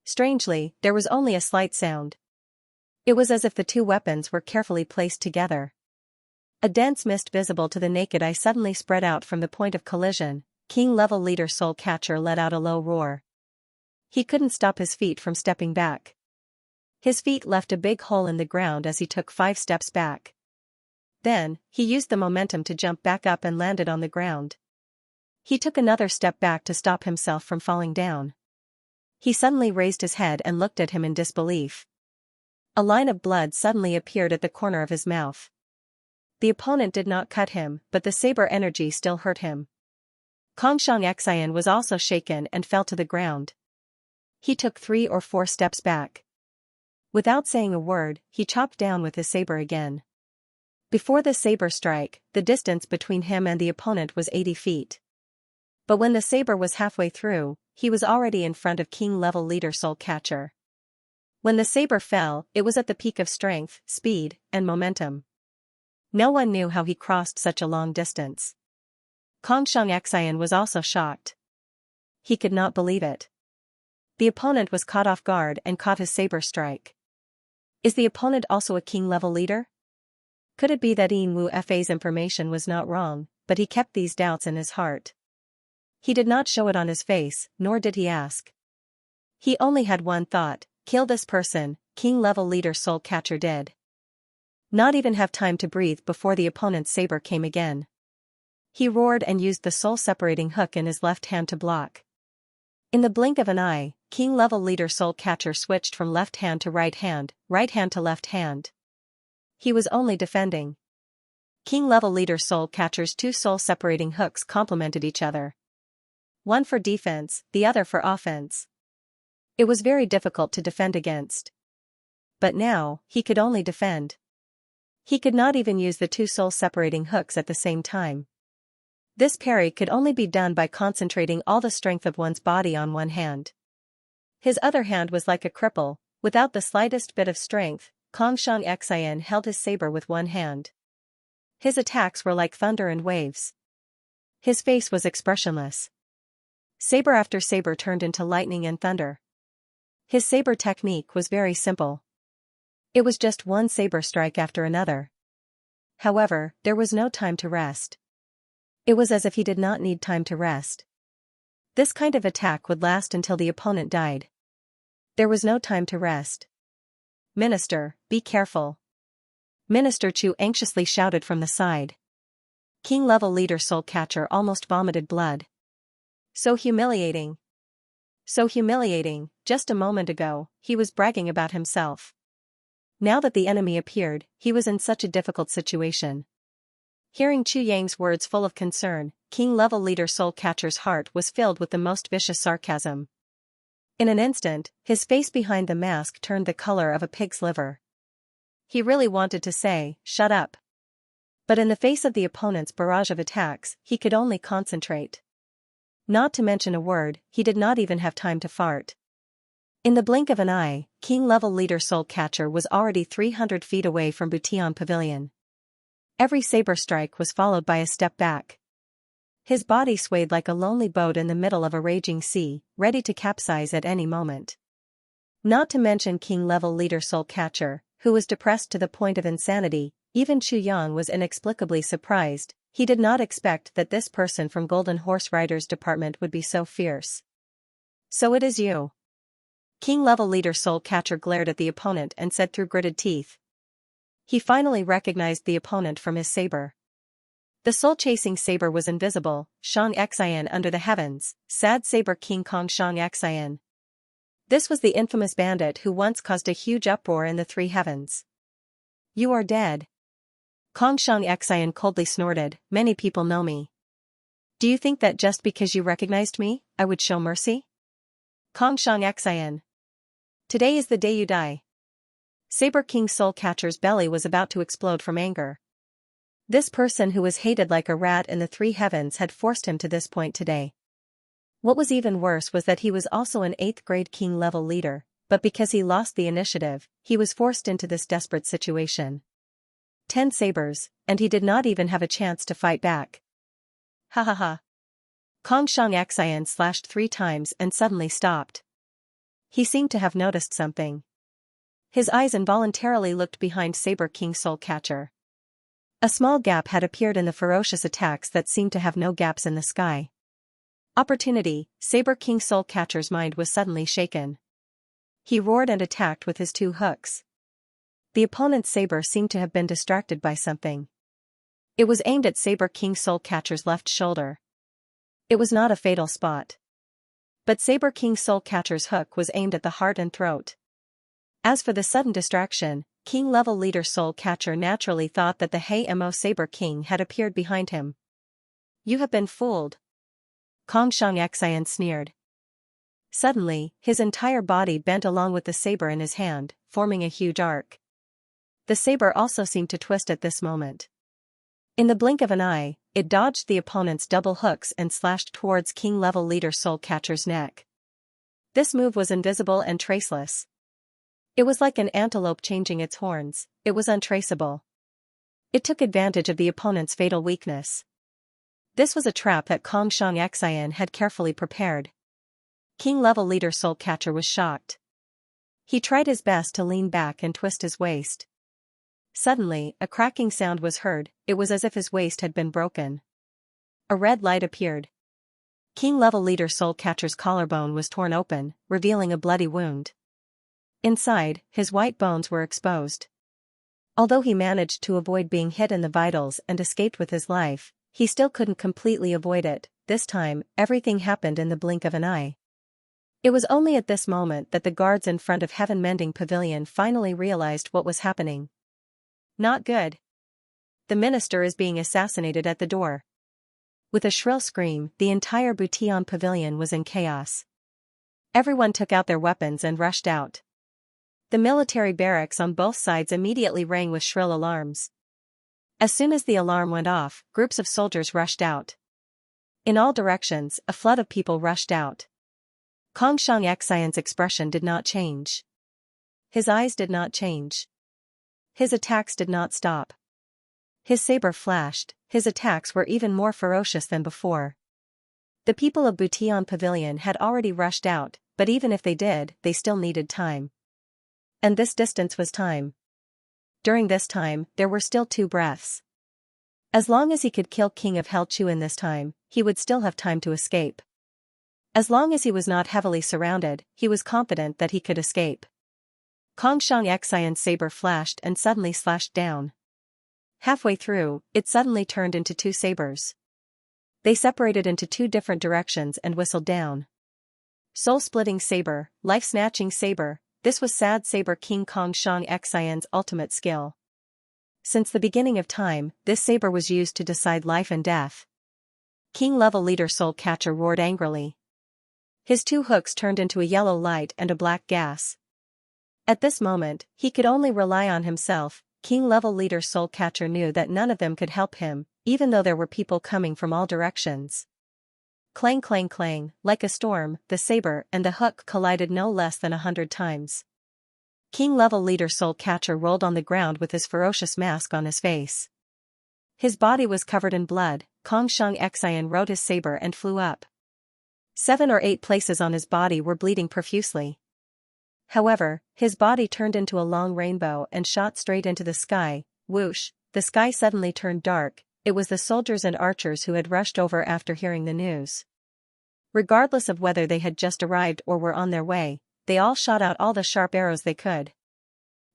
Strangely, there was only a slight sound. It was as if the two weapons were carefully placed together. A dense mist visible to the naked eye suddenly spread out from the point of collision. King-level leader Soul Catcher let out a low roar. He couldn't stop his feet from stepping back. His feet left a big hole in the ground as he took 5 steps back. Then, he used the momentum to jump back up and landed on the ground. He took another step back to stop himself from falling down. He suddenly raised his head and looked at him in disbelief. A line of blood suddenly appeared at the corner of his mouth. The opponent did not cut him, but the saber energy still hurt him. Xianxia was also shaken and fell to the ground. He took 3 or 4 steps back. Without saying a word, he chopped down with his saber again. Before the saber strike, the distance between him and the opponent was 80 feet. But when the saber was halfway through, he was already in front of King-level leader Soul Catcher. When the saber fell, it was at the peak of strength, speed, and momentum. No one knew how he crossed such a long distance. Xianxia was also shocked. He could not believe it. The opponent was caught off guard and caught his saber strike. Is the opponent also a king-level leader? Could it be that Yin Wu Fa's information was not wrong, but he kept these doubts in his heart? He did not show it on his face, nor did he ask. He only had one thought: kill this person. King-level leader Soul Catcher did not even have time to breathe before the opponent's saber came again. He roared and used the soul-separating hook in his left hand to block. In the blink of an eye, King-level leader Soul Catcher switched from left hand to right hand to left hand. He was only defending. King-level leader Soul Catcher's 2 soul-separating hooks complemented each other. One for defense, the other for offense. It was very difficult to defend against. But now, he could only defend. He could not even use the 2 soul-separating hooks at the same time. This parry could only be done by concentrating all the strength of one's body on one hand. His other hand was like a cripple, without the slightest bit of strength. Xianxia held his saber with one hand. His attacks were like thunder and waves. His face was expressionless. Saber after saber turned into lightning and thunder. His saber technique was very simple. It was just one saber strike after another. However, there was no time to rest. It was as if he did not need time to rest. This kind of attack would last until the opponent died. There was no time to rest. "Minister, be careful." Minister Chu anxiously shouted from the side. King-level leader Soul Catcher almost vomited blood. So humiliating. So humiliating, just a moment ago, he was bragging about himself. Now that the enemy appeared, he was in such a difficult situation. Hearing Chu Yang's words full of concern, King-level leader Soul Catcher's heart was filled with the most vicious sarcasm. In an instant, his face behind the mask turned the color of a pig's liver. He really wanted to say, "Shut up." But in the face of the opponent's barrage of attacks, he could only concentrate. Not to mention a word, he did not even have time to fart. In the blink of an eye, King-level leader Soul Catcher was already 300 feet away from Butian Pavilion. Every saber strike was followed by a step back. His body swayed like a lonely boat in the middle of a raging sea, ready to capsize at any moment. Not to mention King-level leader Soul Catcher, who was depressed to the point of insanity. Even Chu Yang was inexplicably surprised. He did not expect that this person from Golden Horse Riders Department would be so fierce. "So it is you." King-level leader Soul Catcher glared at the opponent and said through gritted teeth. He finally recognized the opponent from his saber. The soul-chasing saber was invisible, Xianxia under the heavens, sad saber King Kong Xianxia. This was the infamous bandit who once caused a huge uproar in the three heavens. "You are dead." Kong Xianxia coldly snorted, "Many people know me. Do you think that just because you recognized me, I would show mercy?" Kong Xianxia. "Today is the day you die." Saber King Soul Catcher's belly was about to explode from anger. This person who was hated like a rat in the three heavens had forced him to this point today. What was even worse was that he was also an 8th grade king-level leader, but because he lost the initiative, he was forced into this desperate situation. 10 sabers, and he did not even have a chance to fight back. Ha ha ha. Kong Xianxia slashed 3 times and suddenly stopped. He seemed to have noticed something. His eyes involuntarily looked behind Saber King Soul Catcher. A small gap had appeared in the ferocious attacks that seemed to have no gaps in the sky. Opportunity, Saber King Soul Catcher's mind was suddenly shaken. He roared and attacked with his 2 hooks. The opponent's saber seemed to have been distracted by something. It was aimed at Saber King Soul Catcher's left shoulder. It was not a fatal spot. But Saber King Soul Catcher's hook was aimed at the heart and throat. As for the sudden distraction, King-level leader Soul Catcher naturally thought that the Hey-Mo Saber King had appeared behind him. "You have been fooled." Kong Xianxia sneered. Suddenly, his entire body bent along with the saber in his hand, forming a huge arc. The saber also seemed to twist at this moment. In the blink of an eye, it dodged the opponent's double hooks and slashed towards King-level leader Soul Catcher's neck. This move was invisible and traceless. It was like an antelope changing its horns, it was untraceable. It took advantage of the opponent's fatal weakness. This was a trap that Kong Xianxia had carefully prepared. King-level leader Soul Catcher was shocked. He tried his best to lean back and twist his waist. Suddenly, a cracking sound was heard. It was as if his waist had been broken. A red light appeared. King-level leader Soul Catcher's collarbone was torn open, revealing a bloody wound. Inside, his white bones were exposed. Although he managed to avoid being hit in the vitals and escaped with his life, he still couldn't completely avoid it. This time, everything happened in the blink of an eye. It was only at this moment that the guards in front of Heaven Mending Pavilion finally realized what was happening. Not good. The minister is being assassinated at the door. With a shrill scream, the entire Butian Pavilion was in chaos. Everyone took out their weapons and rushed out. The military barracks on both sides immediately rang with shrill alarms. As soon as the alarm went off, groups of soldiers rushed out. In all directions, a flood of people rushed out. Kong Xianxian's expression did not change. His eyes did not change. His attacks did not stop. His saber flashed, his attacks were even more ferocious than before. The people of Butian Pavilion had already rushed out, but even if they did, they still needed time. And this distance was time. During this time, there were still 2 breaths. As long as he could kill King of Hell Chu in this time, he would still have time to escape. As long as he was not heavily surrounded, he was confident that he could escape. Kong Xianxia's saber flashed and suddenly slashed down. Halfway through, it suddenly turned into 2 sabers. They separated into 2 different directions and whistled down. Soul-splitting saber, life-snatching saber, this was Sad Saber King Kong Xianxia's ultimate skill. Since the beginning of time, this saber was used to decide life and death. King-level leader Soul Catcher roared angrily. His 2 hooks turned into a yellow light and a black gas. At this moment, he could only rely on himself. King-level leader Soul Catcher knew that none of them could help him, even though there were people coming from all directions. Clang clang clang, like a storm, the saber and the hook collided no less than 100 times. King-level leader Soul Catcher rolled on the ground with his ferocious mask on his face. His body was covered in blood. Kong Xianxia rode his saber and flew up. 7 or 8 places on his body were bleeding profusely. However, his body turned into a long rainbow and shot straight into the sky. Whoosh, the sky suddenly turned dark. It was the soldiers and archers who had rushed over after hearing the news. Regardless of whether they had just arrived or were on their way, they all shot out all the sharp arrows they could.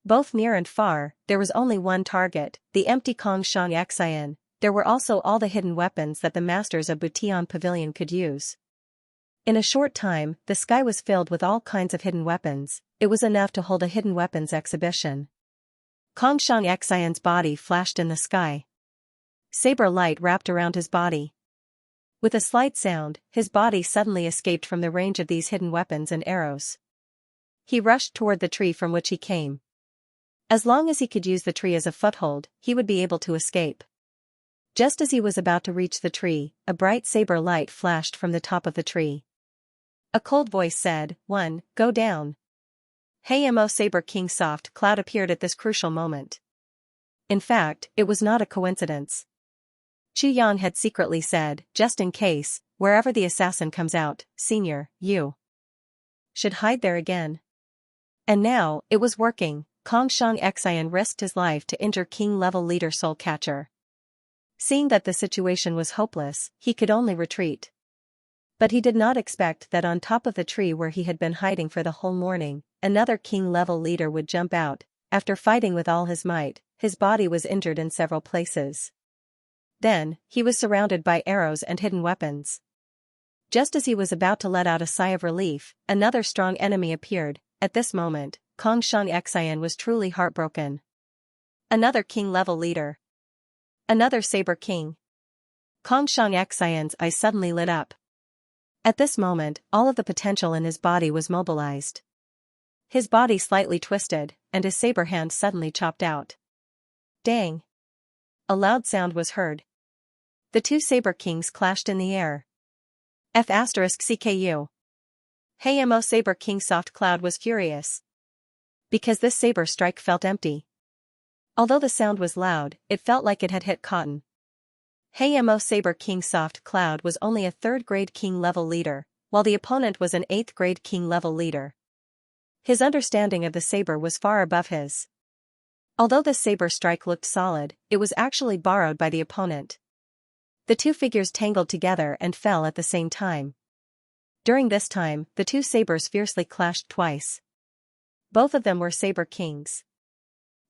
Both near and far, there was only one target, the empty Kong Xianxia. There were also all the hidden weapons that the masters of Butian Pavilion could use. In a short time, the sky was filled with all kinds of hidden weapons. It was enough to hold a hidden weapons exhibition. Kong Xianxia's body flashed in the sky. Saber light wrapped around his body. With a slight sound, his body suddenly escaped from the range of these hidden weapons and arrows. He rushed toward the tree from which he came. As long as he could use the tree as a foothold, he would be able to escape. Just as he was about to reach the tree, a bright saber light flashed from the top of the tree. A cold voice said, "1, go down." Hey Mo Saber King Soft Cloud appeared at this crucial moment. In fact, it was not a coincidence. Chu Yan had secretly said, just in case, wherever the assassin comes out, Senior, you should hide there again. And now, it was working. Kong Xianxia risked his life to injure King-level leader Soul Catcher. Seeing that the situation was hopeless, he could only retreat. But he did not expect that on top of the tree where he had been hiding for the whole morning, another King-level leader would jump out. After fighting with all his might, his body was injured in several places. Then, he was surrounded by arrows and hidden weapons. Just as he was about to let out a sigh of relief, another strong enemy appeared. At this moment, Kong Xianxia was truly heartbroken. Another King-level leader. Another Saber King. Kong Xianxia's eyes suddenly lit up. At this moment, all of the potential in his body was mobilized. His body slightly twisted, and his saber hand suddenly chopped out. Dang! A loud sound was heard. The 2 Saber Kings clashed in the air. F***CKU. Hey Mo Saber King Soft Cloud was furious. Because this saber strike felt empty. Although the sound was loud, it felt like it had hit cotton. Hey Mo Saber King Soft Cloud was only a 3rd grade King level leader, while the opponent was an 8th grade King level leader. His understanding of the saber was far above his. Although the saber strike looked solid, it was actually borrowed by the opponent. The 2 figures tangled together and fell at the same time. During this time, the 2 sabers fiercely clashed twice. Both of them were Saber Kings.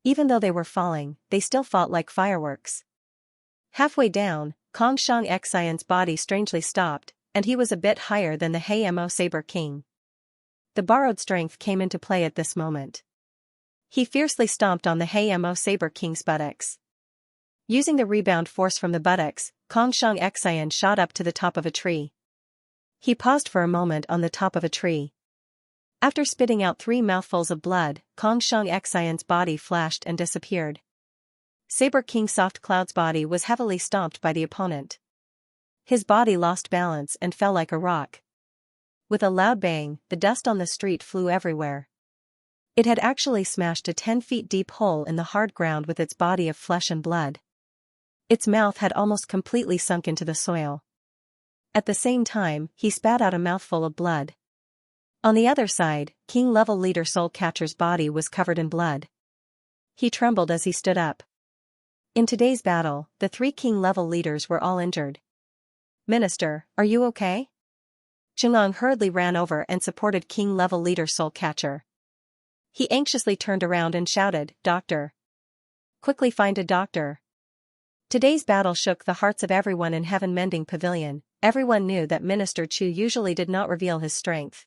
Even though they were falling, they still fought like fireworks. Halfway down, Kong Xianxia's body strangely stopped, and he was a bit higher than the Hey Mo Saber King. The borrowed strength came into play at this moment. He fiercely stomped on the Hey Mo Saber King's buttocks. Using the rebound force from the buttocks, Kong Xianxia shot up to the top of a tree. He paused for a moment on the top of a tree. After spitting out 3 mouthfuls of blood, Kong Xianxia's body flashed and disappeared. Saber King Soft Cloud's body was heavily stomped by the opponent. His body lost balance and fell like a rock. With a loud bang, the dust on the street flew everywhere. It had actually smashed a 10 feet deep hole in the hard ground with its body of flesh and blood. Its mouth had almost completely sunk into the soil. At the same time, he spat out a mouthful of blood. On the other side, King-level leader Soul Catcher's body was covered in blood. He trembled as he stood up. In today's battle, the 3 king-level leaders were all injured. "Minister, are you okay?" Chungang hurriedly ran over and supported king-level leader Soul Catcher. He anxiously turned around and shouted, "Doctor! Quickly find a doctor!" Today's battle shook the hearts of everyone in Heaven Mending Pavilion. Everyone knew that Minister Chu usually did not reveal his strength.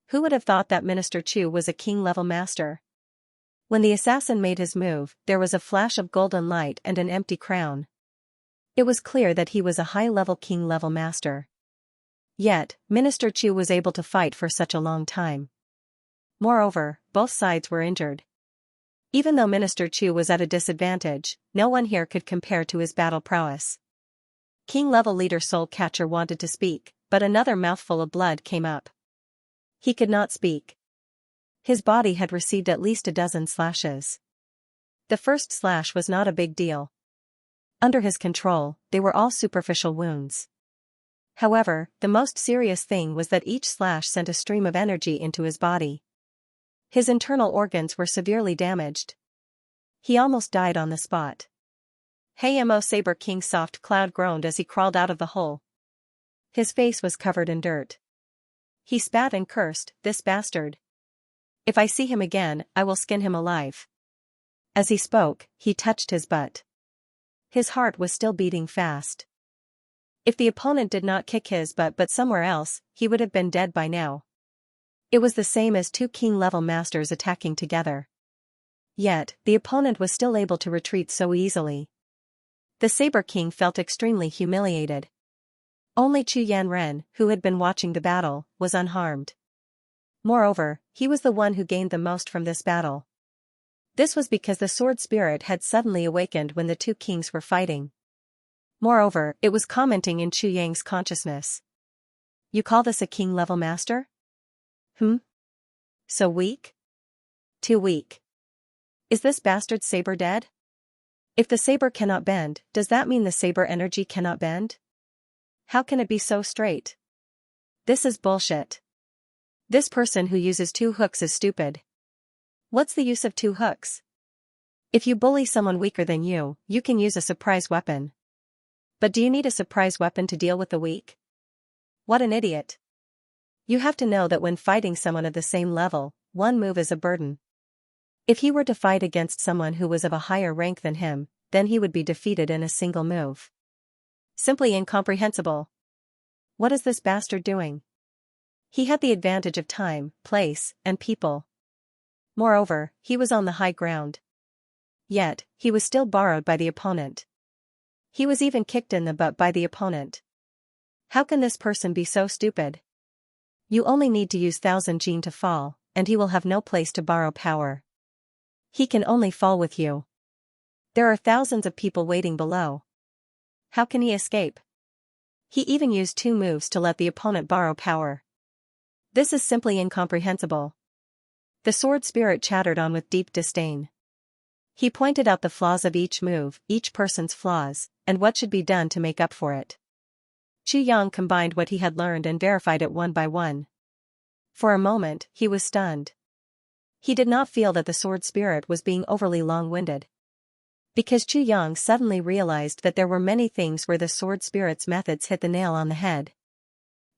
Who would have thought that Minister Chu was a king-level master? When the assassin made his move, there was a flash of golden light and an empty crown. It was clear that he was a high-level king-level master. Yet, Minister Chu was able to fight for such a long time. Moreover, both sides were injured. Even though Minister Chu was at a disadvantage, no one here could compare to his battle prowess. King-level leader Soul Catcher wanted to speak, but another mouthful of blood came up. He could not speak. His body had received at least a dozen slashes. The first slash was not a big deal. Under his control, they were all superficial wounds. However, the most serious thing was that each slash sent a stream of energy into his body. His internal organs were severely damaged. He almost died on the spot. "Hey Mo!" Saber King Soft Cloud groaned as he crawled out of the hole. His face was covered in dirt. He spat and cursed, "This bastard. If I see him again, I will skin him alive." As he spoke, he touched his butt. His heart was still beating fast. If the opponent did not kick his butt but somewhere else, he would have been dead by now. It was the same as 2 king-level masters attacking together. Yet, the opponent was still able to retreat so easily. The Saber King felt extremely humiliated. Only Chu Yanren, who had been watching the battle, was unharmed. Moreover, he was the one who gained the most from this battle. This was because the sword spirit had suddenly awakened when the 2 kings were fighting. Moreover, it was commenting in Chu Yang's consciousness. "You call this a king-level master? So weak? Too weak. Is this bastard saber dead? If the saber cannot bend, does that mean the saber energy cannot bend? How can it be so straight? This is bullshit. This person who uses 2 hooks is stupid. What's the use of 2 hooks? If you bully someone weaker than you, you can use a surprise weapon. But do you need a surprise weapon to deal with the weak? What an idiot. You have to know that when fighting someone of the same level, one move is a burden. If he were to fight against someone who was of a higher rank than him, then he would be defeated in a single move. Simply incomprehensible. What is this bastard doing? He had the advantage of time, place, and people. Moreover, he was on the high ground. Yet, he was still borrowed by the opponent. He was even kicked in the butt by the opponent. How can this person be so stupid? You only need to use 1000 Jin to fall, and he will have no place to borrow power. He can only fall with you. There are thousands of people waiting below. How can he escape? He even used 2 moves to let the opponent borrow power. This is simply incomprehensible. The sword spirit chattered on with deep disdain. He pointed out the flaws of each move, each person's flaws, and what should be done to make up for it. Chu Yang combined what he had learned and verified it one by one. For a moment, he was stunned. He did not feel that the sword spirit was being overly long-winded. Because Chu Yang suddenly realized that there were many things where the sword spirit's methods hit the nail on the head.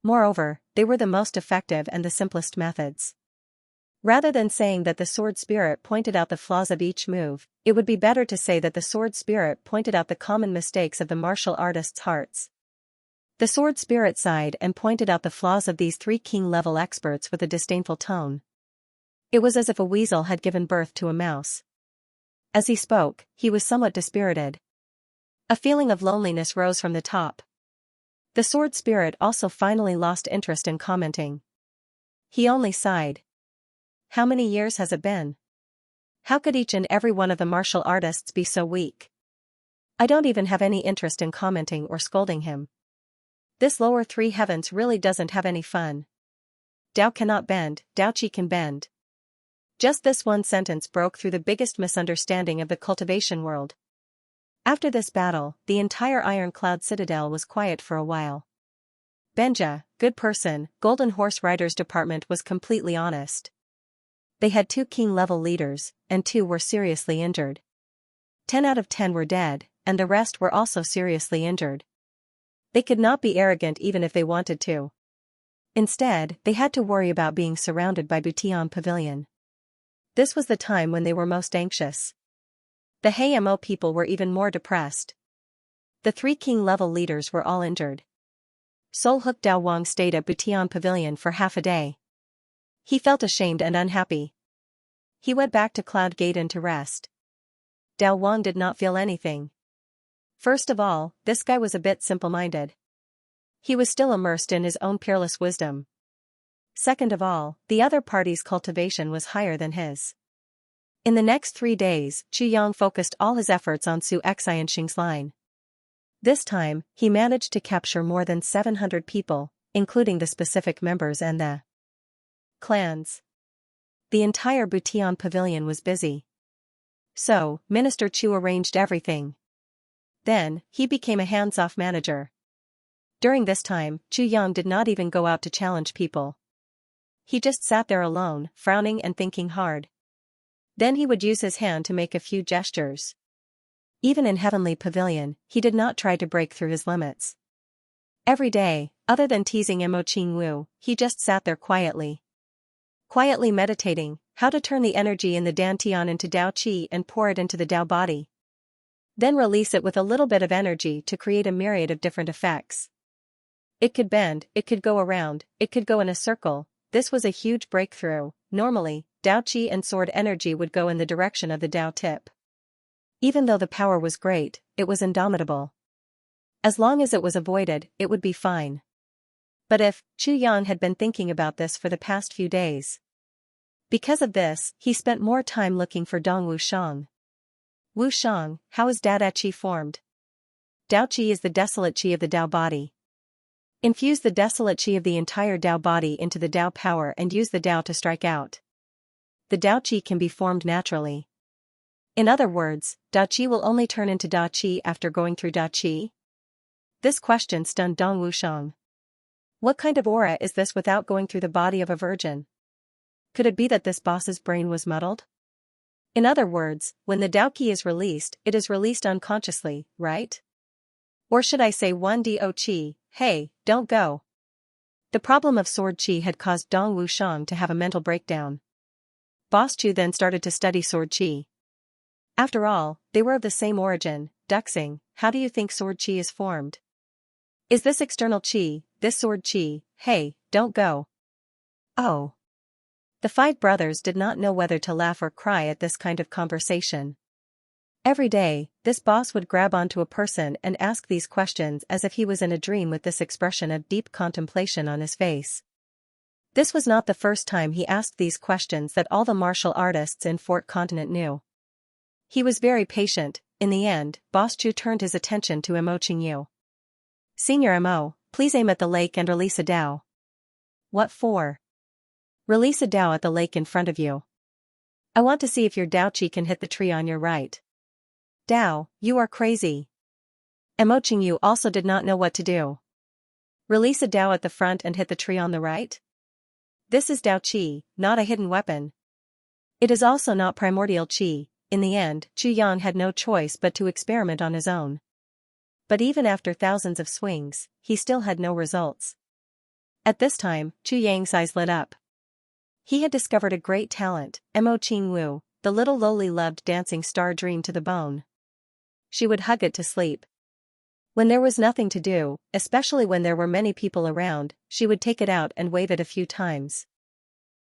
Moreover, they were the most effective and the simplest methods. Rather than saying that the sword spirit pointed out the flaws of each move, it would be better to say that the sword spirit pointed out the common mistakes of the martial artists' hearts. The sword spirit sighed and pointed out the flaws of these 3 king-level experts with a disdainful tone. It was as if a weasel had given birth to a mouse. As he spoke, he was somewhat dispirited. A feeling of loneliness rose from the top. The sword spirit also finally lost interest in commenting. He only sighed. How many years has it been? How could each and every one of the martial artists be so weak? I don't even have any interest in commenting or scolding him. This lower 3 heavens really doesn't have any fun. Tao cannot bend, Tao Chi can bend. Just this one sentence broke through the biggest misunderstanding of the cultivation world. After this battle, the entire Iron Cloud Citadel was quiet for a while. Benja, good person, Golden Horse Riders Department was completely honest. They had 2 king-level leaders, and 2 were seriously injured. 10 out of 10 were dead, and the rest were also seriously injured. They could not be arrogant even if they wanted to. Instead, they had to worry about being surrounded by Butian Pavilion. This was the time when they were most anxious. The Hmo people were even more depressed. The 3 king-level leaders were all injured. Sol Hook Dao Wang stayed at Butian Pavilion for half a day. He felt ashamed and unhappy. He went back to Cloud Gaiden to rest. Dao Wang did not feel anything. First of all, this guy was a bit simple-minded. He was still immersed in his own peerless wisdom. Second of all, the other party's cultivation was higher than his. In the next 3 days, Chu Yang focused all his efforts on Su Xianxing's line. This time, he managed to capture more than 700 people, including the specific members and the clans. The entire Butian Pavilion was busy. So, Minister Chu arranged everything. Then, he became a hands-off manager. During this time, Chu Yang did not even go out to challenge people. He just sat there alone, frowning and thinking hard. Then he would use his hand to make a few gestures. Even in Heavenly Pavilion, he did not try to break through his limits. Every day, other than teasing Mo Qingwu, he just sat there quietly. Quietly meditating, how to turn the energy in the Dantian into Dao Qi and pour it into the Dao body. Then release it with a little bit of energy to create a myriad of different effects. It could bend, it could go around, it could go in a circle. This was a huge breakthrough. Normally, Dao Qi and sword energy would go in the direction of the Dao tip. Even though the power was great, it was indomitable. As long as it was avoided, it would be fine. But if, Chu Yang had been thinking about this for the past few days. Because of this, he spent more time looking for Dong Wushang. Wushang, how is Dao Qi formed? Dao Qi is the desolate Qi of the Dao body. Infuse the desolate Qi of the entire Dao body into the Dao power and use the Dao to strike out. The Dao Qi can be formed naturally. In other words, Dao Qi will only turn into Dao Qi after going through Dao Qi? This question stunned Dong Wushang. What kind of aura is this without going through the body of a virgin? Could it be that this boss's brain was muddled? In other words, when the Dao Qi is released, it is released unconsciously, right? Or should I say 1Do Qi, hey, don't go. The problem of sword Qi had caused Dong Wushang to have a mental breakdown. Boss Chu then started to study sword Qi. After all, they were of the same origin. Duxing, how do you think sword Qi is formed? Is this external Qi, this sword Qi, hey, don't go. Oh. The 5 brothers did not know whether to laugh or cry at this kind of conversation. Every day, this boss would grab onto a person and ask these questions as if he was in a dream with this expression of deep contemplation on his face. This was not the first time he asked these questions that all the martial artists in Fort Continent knew. He was very patient. In the end, Boss Chu turned his attention to Mo Qingyu. Senior Mo, please aim at the lake and release a Dao. What for? Release a Dao at the lake in front of you. I want to see if your Dao Qi can hit the tree on your right. Dao, you are crazy. Mo Qingyu also did not know what to do. Release a Dao at the front and hit the tree on the right? This is Dao Qi, not a hidden weapon. It is also not primordial Qi. In the end, Chu Yang had no choice but to experiment on his own. But even after thousands of swings, he still had no results. At this time, Chu Yang's eyes lit up. He had discovered a great talent. Mo Qingwu, the little lowly loved dancing star, dreamed to the bone. She would hug it to sleep. When there was nothing to do, especially when there were many people around, she would take it out and wave it a few times.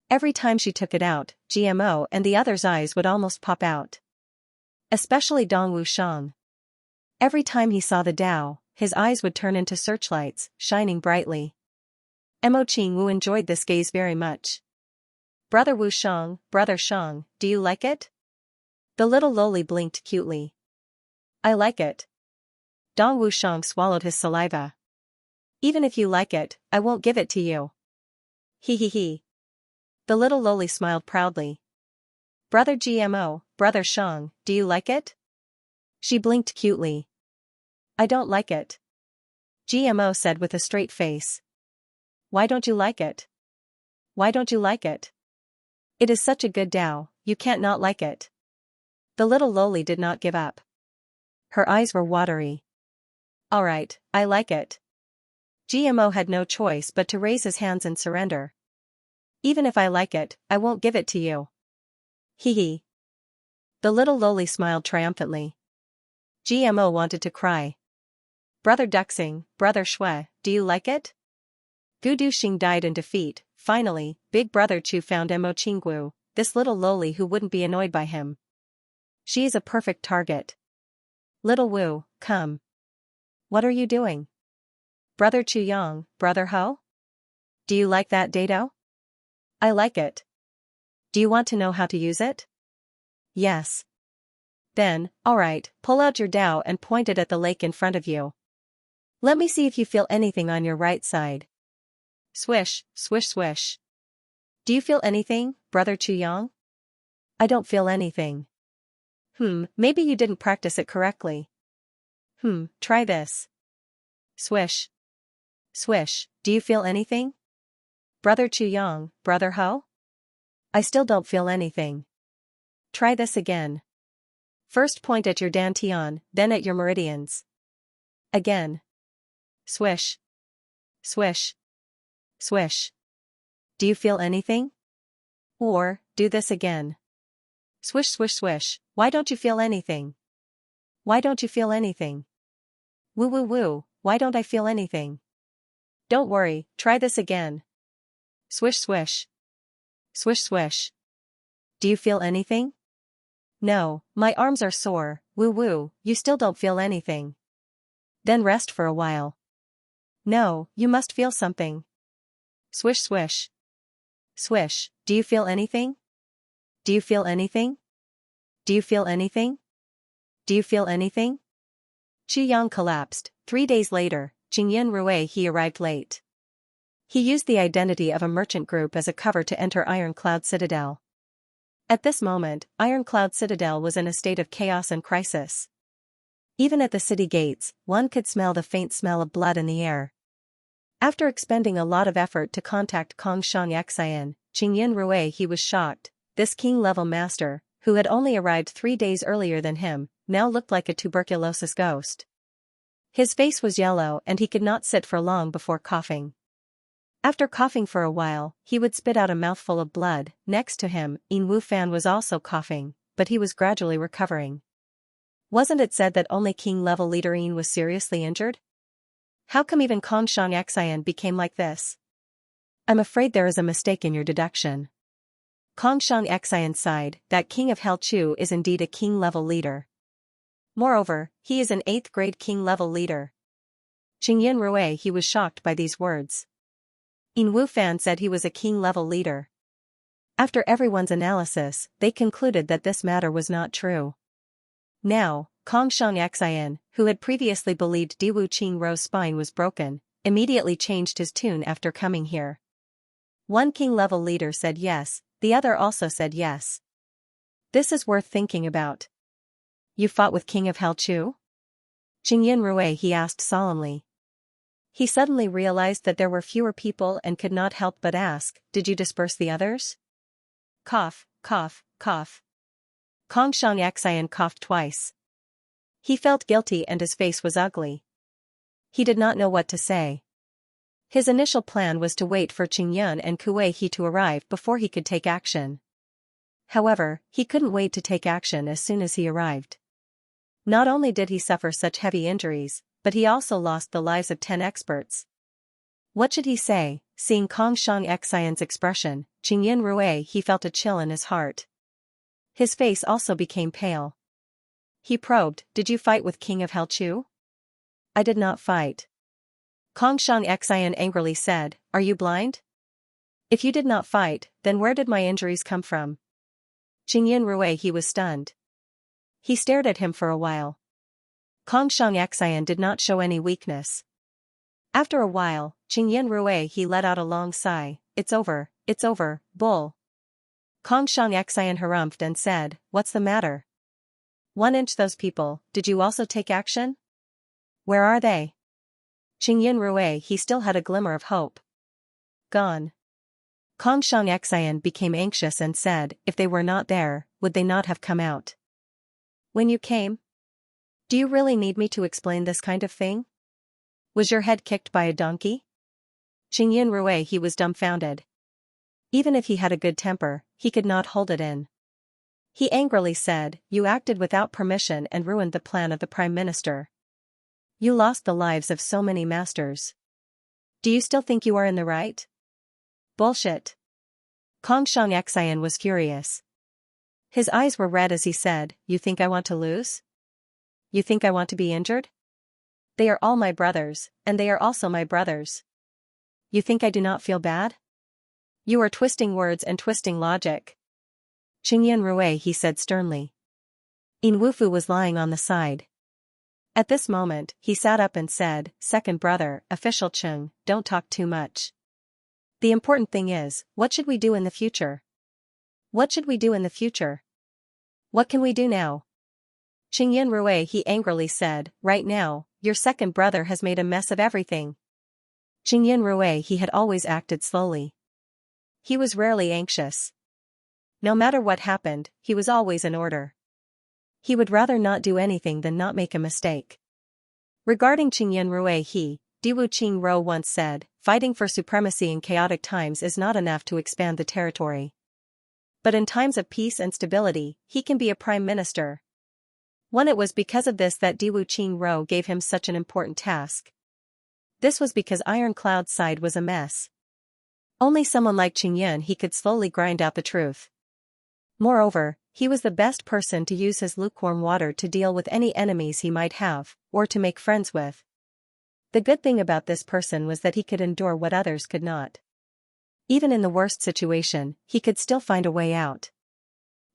Every time she took it out, GMO and the others' eyes would almost pop out. Especially Dong Wushang. Every time he saw the Dao, his eyes would turn into searchlights, shining brightly. Mo Qingwu enjoyed this gaze very much. Brother Wushang, Brother Shang, do you like it? The little lowly blinked cutely. I like it. Dong Wushang swallowed his saliva. Even if you like it, I won't give it to you. He he he. The little lowly smiled proudly. Brother GMO, Brother Shang, do you like it? She blinked cutely. I don't like it. GMO said with a straight face. Why don't you like it? Why don't you like it? It is such a good Tao, you can't not like it. The little loli did not give up. Her eyes were watery. Alright, I like it. GMO had no choice but to raise his hands and surrender. Even if I like it, I won't give it to you. Hee hee. The little loli smiled triumphantly. GMO wanted to cry. Brother Duxing, Brother Shui, do you like it? Gu Duxing died in defeat. Finally, Big Brother Chu found Mo Qinggu, this little loli who wouldn't be annoyed by him. She is a perfect target. Little Wu, come. What are you doing? Brother Chu Yang, Brother Ho? Do you like that dado? I like it. Do you want to know how to use it? Yes. Then, alright, pull out your dao and point it at the lake in front of you. Let me see if you feel anything on your right side. Swish, swish, swish. Do you feel anything, Brother Chu Yang? I don't feel anything. Maybe you didn't practice it correctly. Try this. Swish. Swish, do you feel anything? Brother Chu Yang, Brother Ho? I still don't feel anything. Try this again. First point at your dantian, then at your meridians. Again. Swish. Swish. Swish. Do you feel anything? Or, do this again. Swish, swish, swish, why don't you feel anything? Why don't you feel anything? Woo woo woo, why don't I feel anything? Don't worry, try this again. Swish, swish. Swish, swish. Do you feel anything? No, my arms are sore, woo woo, you still don't feel anything. Then rest for a while. No, you must feel something. Swish, swish. Swish, do you feel anything? Do you feel anything? Do you feel anything? Do you feel anything? Chu Yang collapsed. 3 days later, Jingyan Rui he arrived late. He used the identity of a merchant group as a cover to enter Iron Cloud Citadel. At this moment, Iron Cloud Citadel was in a state of chaos and crisis. Even at the city gates, one could smell the faint smell of blood in the air. After expending a lot of effort to contact Kong Xianxia, Jingyan Rui he was shocked. This king-level master, who had only arrived 3 days earlier than him, now looked like a tuberculosis ghost. His face was yellow and he could not sit for long before coughing. After coughing for a while, he would spit out a mouthful of blood. Next to him, Yin Wu Fan was also coughing, but he was gradually recovering. Wasn't it said that only king-level leader Yin was seriously injured? How come even Kong Xianxia became like this? I'm afraid there is a mistake in your deduction. Kong Xianxia sighed, that king of Hell Chu is indeed a king-level leader. Moreover, he is an 8th grade king-level leader. Jingyan Rui he was shocked by these words. Yin Wu Fan said he was a king-level leader. After everyone's analysis, they concluded that this matter was not true. Now, Kong Xianxia, who had previously believed Diwu Qingrou's spine was broken, immediately changed his tune after coming here. One king-level leader said yes, the other also said yes. This is worth thinking about. You fought with King of Hell Chu? Jingyan Rui he asked solemnly. He suddenly realized that there were fewer people and could not help but ask, did you disperse the others? Cough, cough, cough. Kong Xianxia coughed twice. He felt guilty and his face was ugly. He did not know what to say. His initial plan was to wait for Qingyun and Kuei He to arrive before he could take action. However, he couldn't wait to take action as soon as he arrived. Not only did he suffer such heavy injuries, but he also lost the lives of 10 experts. What should he say? Seeing Kong Xianxia's expression, Jingyan Rui he felt a chill in his heart. His face also became pale. He probed, did you fight with King of Hell Chu? I did not fight. Kong Xianxia angrily said, are you blind? If you did not fight, then where did my injuries come from? Jingyan Rui he was stunned. He stared at him for a while. Kong Xianxia did not show any weakness. After a while, Jingyan Rui he let out a long sigh, it's over, bull. Kong Xianxia harumphed and said, what's the matter? 1 inch those people, did you also take action? Where are they? Jingyan Rui he still had a glimmer of hope. Gone. Kong Xianxia became anxious and said, if they were not there, would they not have come out? When you came? Do you really need me to explain this kind of thing? Was your head kicked by a donkey? Qingyan Rui, he was dumbfounded. Even if he had a good temper, he could not hold it in. He angrily said, you acted without permission and ruined the plan of the Prime Minister. You lost the lives of so many masters. Do you still think you are in the right? Bullshit. Kong Xianxia was furious. His eyes were red as he said, you think I want to lose? You think I want to be injured? They are all my brothers, and they are also my brothers. You think I do not feel bad? You are twisting words and twisting logic. Qingyan Rui, he said sternly. In Wufu was lying on the side. At this moment, he sat up and said, second brother, official Cheng, don't talk too much. The important thing is, what should we do in the future? What should we do in the future? What can we do now? Qingyan Rui, he angrily said, right now, your second brother has made a mess of everything. Qingyan Rui, he had always acted slowly. He was rarely anxious. No matter what happened, he was always in order. He would rather not do anything than not make a mistake. Regarding Qingyan Rui, Diwu Qing Ro once said, fighting for supremacy in chaotic times is not enough to expand the territory. But in times of peace and stability, he can be a prime minister. It was because of this that Diwu Qing Ro gave him such an important task. This was because Iron Cloud's side was a mess. Only someone like Qingyan he could slowly grind out the truth. Moreover, he was the best person to use his lukewarm water to deal with any enemies he might have, or to make friends with. The good thing about this person was that he could endure what others could not. Even in the worst situation, he could still find a way out.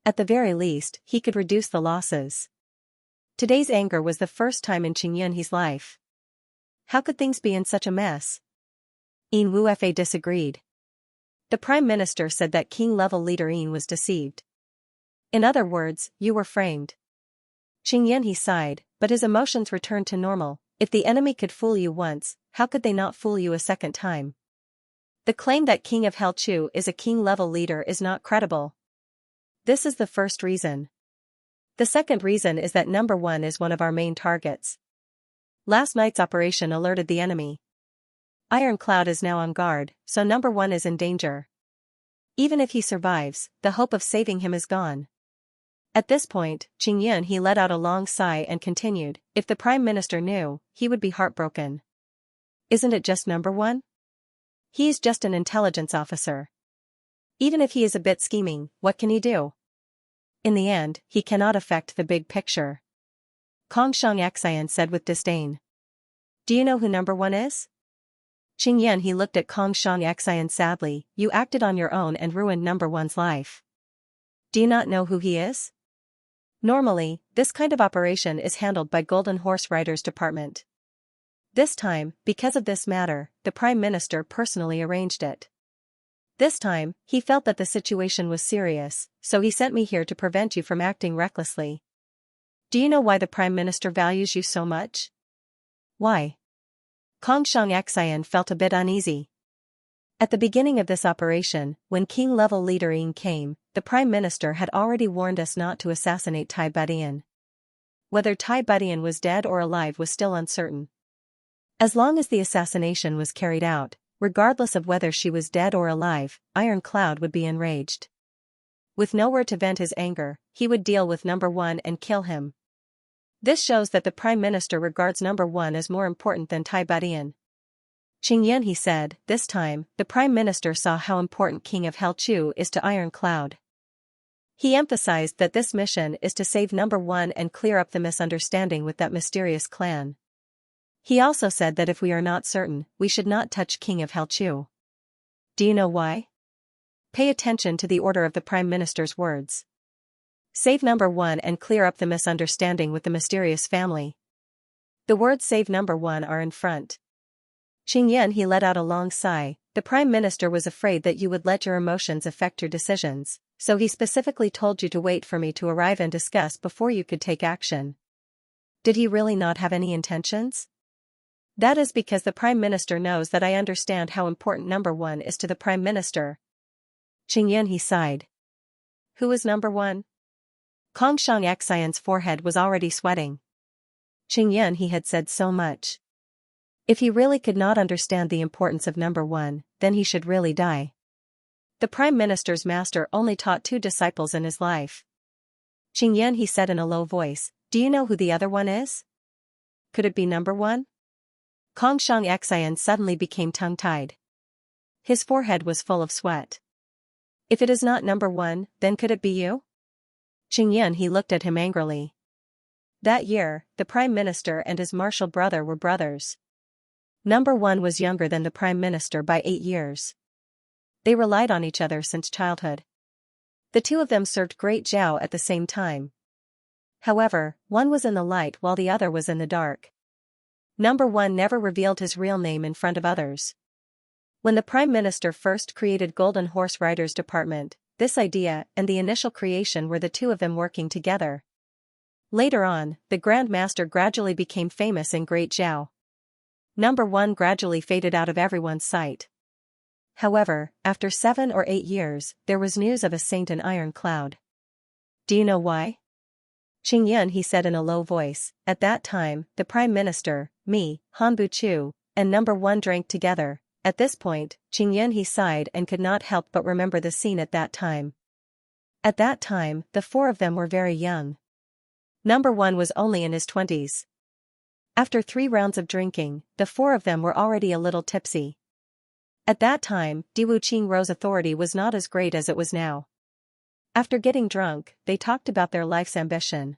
At the very least, he could reduce the losses. Today's anger was the first time in Qingyan's life. How could things be in such a mess? Yin Wufa disagreed. The Prime Minister said that king-level leader Yin was deceived. In other words, you were framed. Qingyan he sighed, but his emotions returned to normal. If the enemy could fool you once, how could they not fool you a second time? The claim that King of Helchu is a king-level leader is not credible. This is the first reason. The second reason is that number 1 is one of our main targets. Last night's operation alerted the enemy. Iron Cloud is now on guard, so number 1 is in danger. Even if he survives, the hope of saving him is gone. At this point, Qingyan he let out a long sigh and continued, if the Prime Minister knew, he would be heartbroken. Isn't it just number 1? He's just an intelligence officer. Even if he is a bit scheming, what can he do? In the end, he cannot affect the big picture. Kong Xianxia said with disdain. Do you know who number 1 is? Qingyan he looked at Kong Xianxia sadly, you acted on your own and ruined number 1's life. Do you not know who he is? Normally, this kind of operation is handled by Golden Horse Riders Department. This time, because of this matter, the Prime Minister personally arranged it. This time, he felt that the situation was serious, so he sent me here to prevent you from acting recklessly. Do you know why the Prime Minister values you so much? Why? Kong Xianxia felt a bit uneasy. At the beginning of this operation, when king-level leader Yin came, the Prime Minister had already warned us not to assassinate Tai Budian. Whether Tai Budian was dead or alive was still uncertain. As long as the assassination was carried out, regardless of whether she was dead or alive, Iron Cloud would be enraged. With nowhere to vent his anger, he would deal with number 1 and kill him. This shows that the Prime Minister regards number 1 as more important than Tai Budian. Qingyan he said, this time, the Prime Minister saw how important King of Helchu is to Iron Cloud. He emphasized that this mission is to save number 1 and clear up the misunderstanding with that mysterious clan. He also said that if we are not certain, we should not touch King of Helchu. Do you know why? Pay attention to the order of the Prime Minister's words. Save number 1 and clear up the misunderstanding with the mysterious family. The words save number 1 are in front. Qingyan he let out a long sigh. The Prime Minister was afraid that you would let your emotions affect your decisions, so he specifically told you to wait for me to arrive and discuss before you could take action. Did he really not have any intentions? That is because the Prime Minister knows that I understand how important number 1 is to the Prime Minister. Yin he sighed. Who is number one? Xianxia's forehead was already sweating. Yin he had said so much. If he really could not understand the importance of number one, then he should really die. The Prime Minister's master only taught 2 disciples in his life. Yin he said in a low voice, do you know who the other one is? Could it be number one? Xianxia suddenly became tongue-tied. His forehead was full of sweat. If it is not number one, then could it be you? Yin he looked at him angrily. That year, the Prime Minister and his martial brother were brothers. Number one was younger than the Prime Minister by 8 years. They relied on each other since childhood. The 2 of them served Great Zhao at the same time. However, one was in the light while the other was in the dark. Number one never revealed his real name in front of others. When the Prime Minister first created Golden Horse Riders Department, this idea and the initial creation were the 2 of them working together. Later on, the Grand Master gradually became famous in Great Zhao. Number one gradually faded out of everyone's sight. However, after 7 or 8 years, there was news of a saint in Iron Cloud. Do you know why? Yin he said in a low voice, at that time, the Prime Minister, me, Han Buchu, and number one drank together. At this point, Yin he sighed and could not help but remember the scene at that time. At that time, the 4 of them were very young. Number one was only in his 20s. After 3 rounds of drinking, the 4 of them were already a little tipsy. At that time, Diwu Qingrou's authority was not as great as it was now. After getting drunk, they talked about their life's ambition.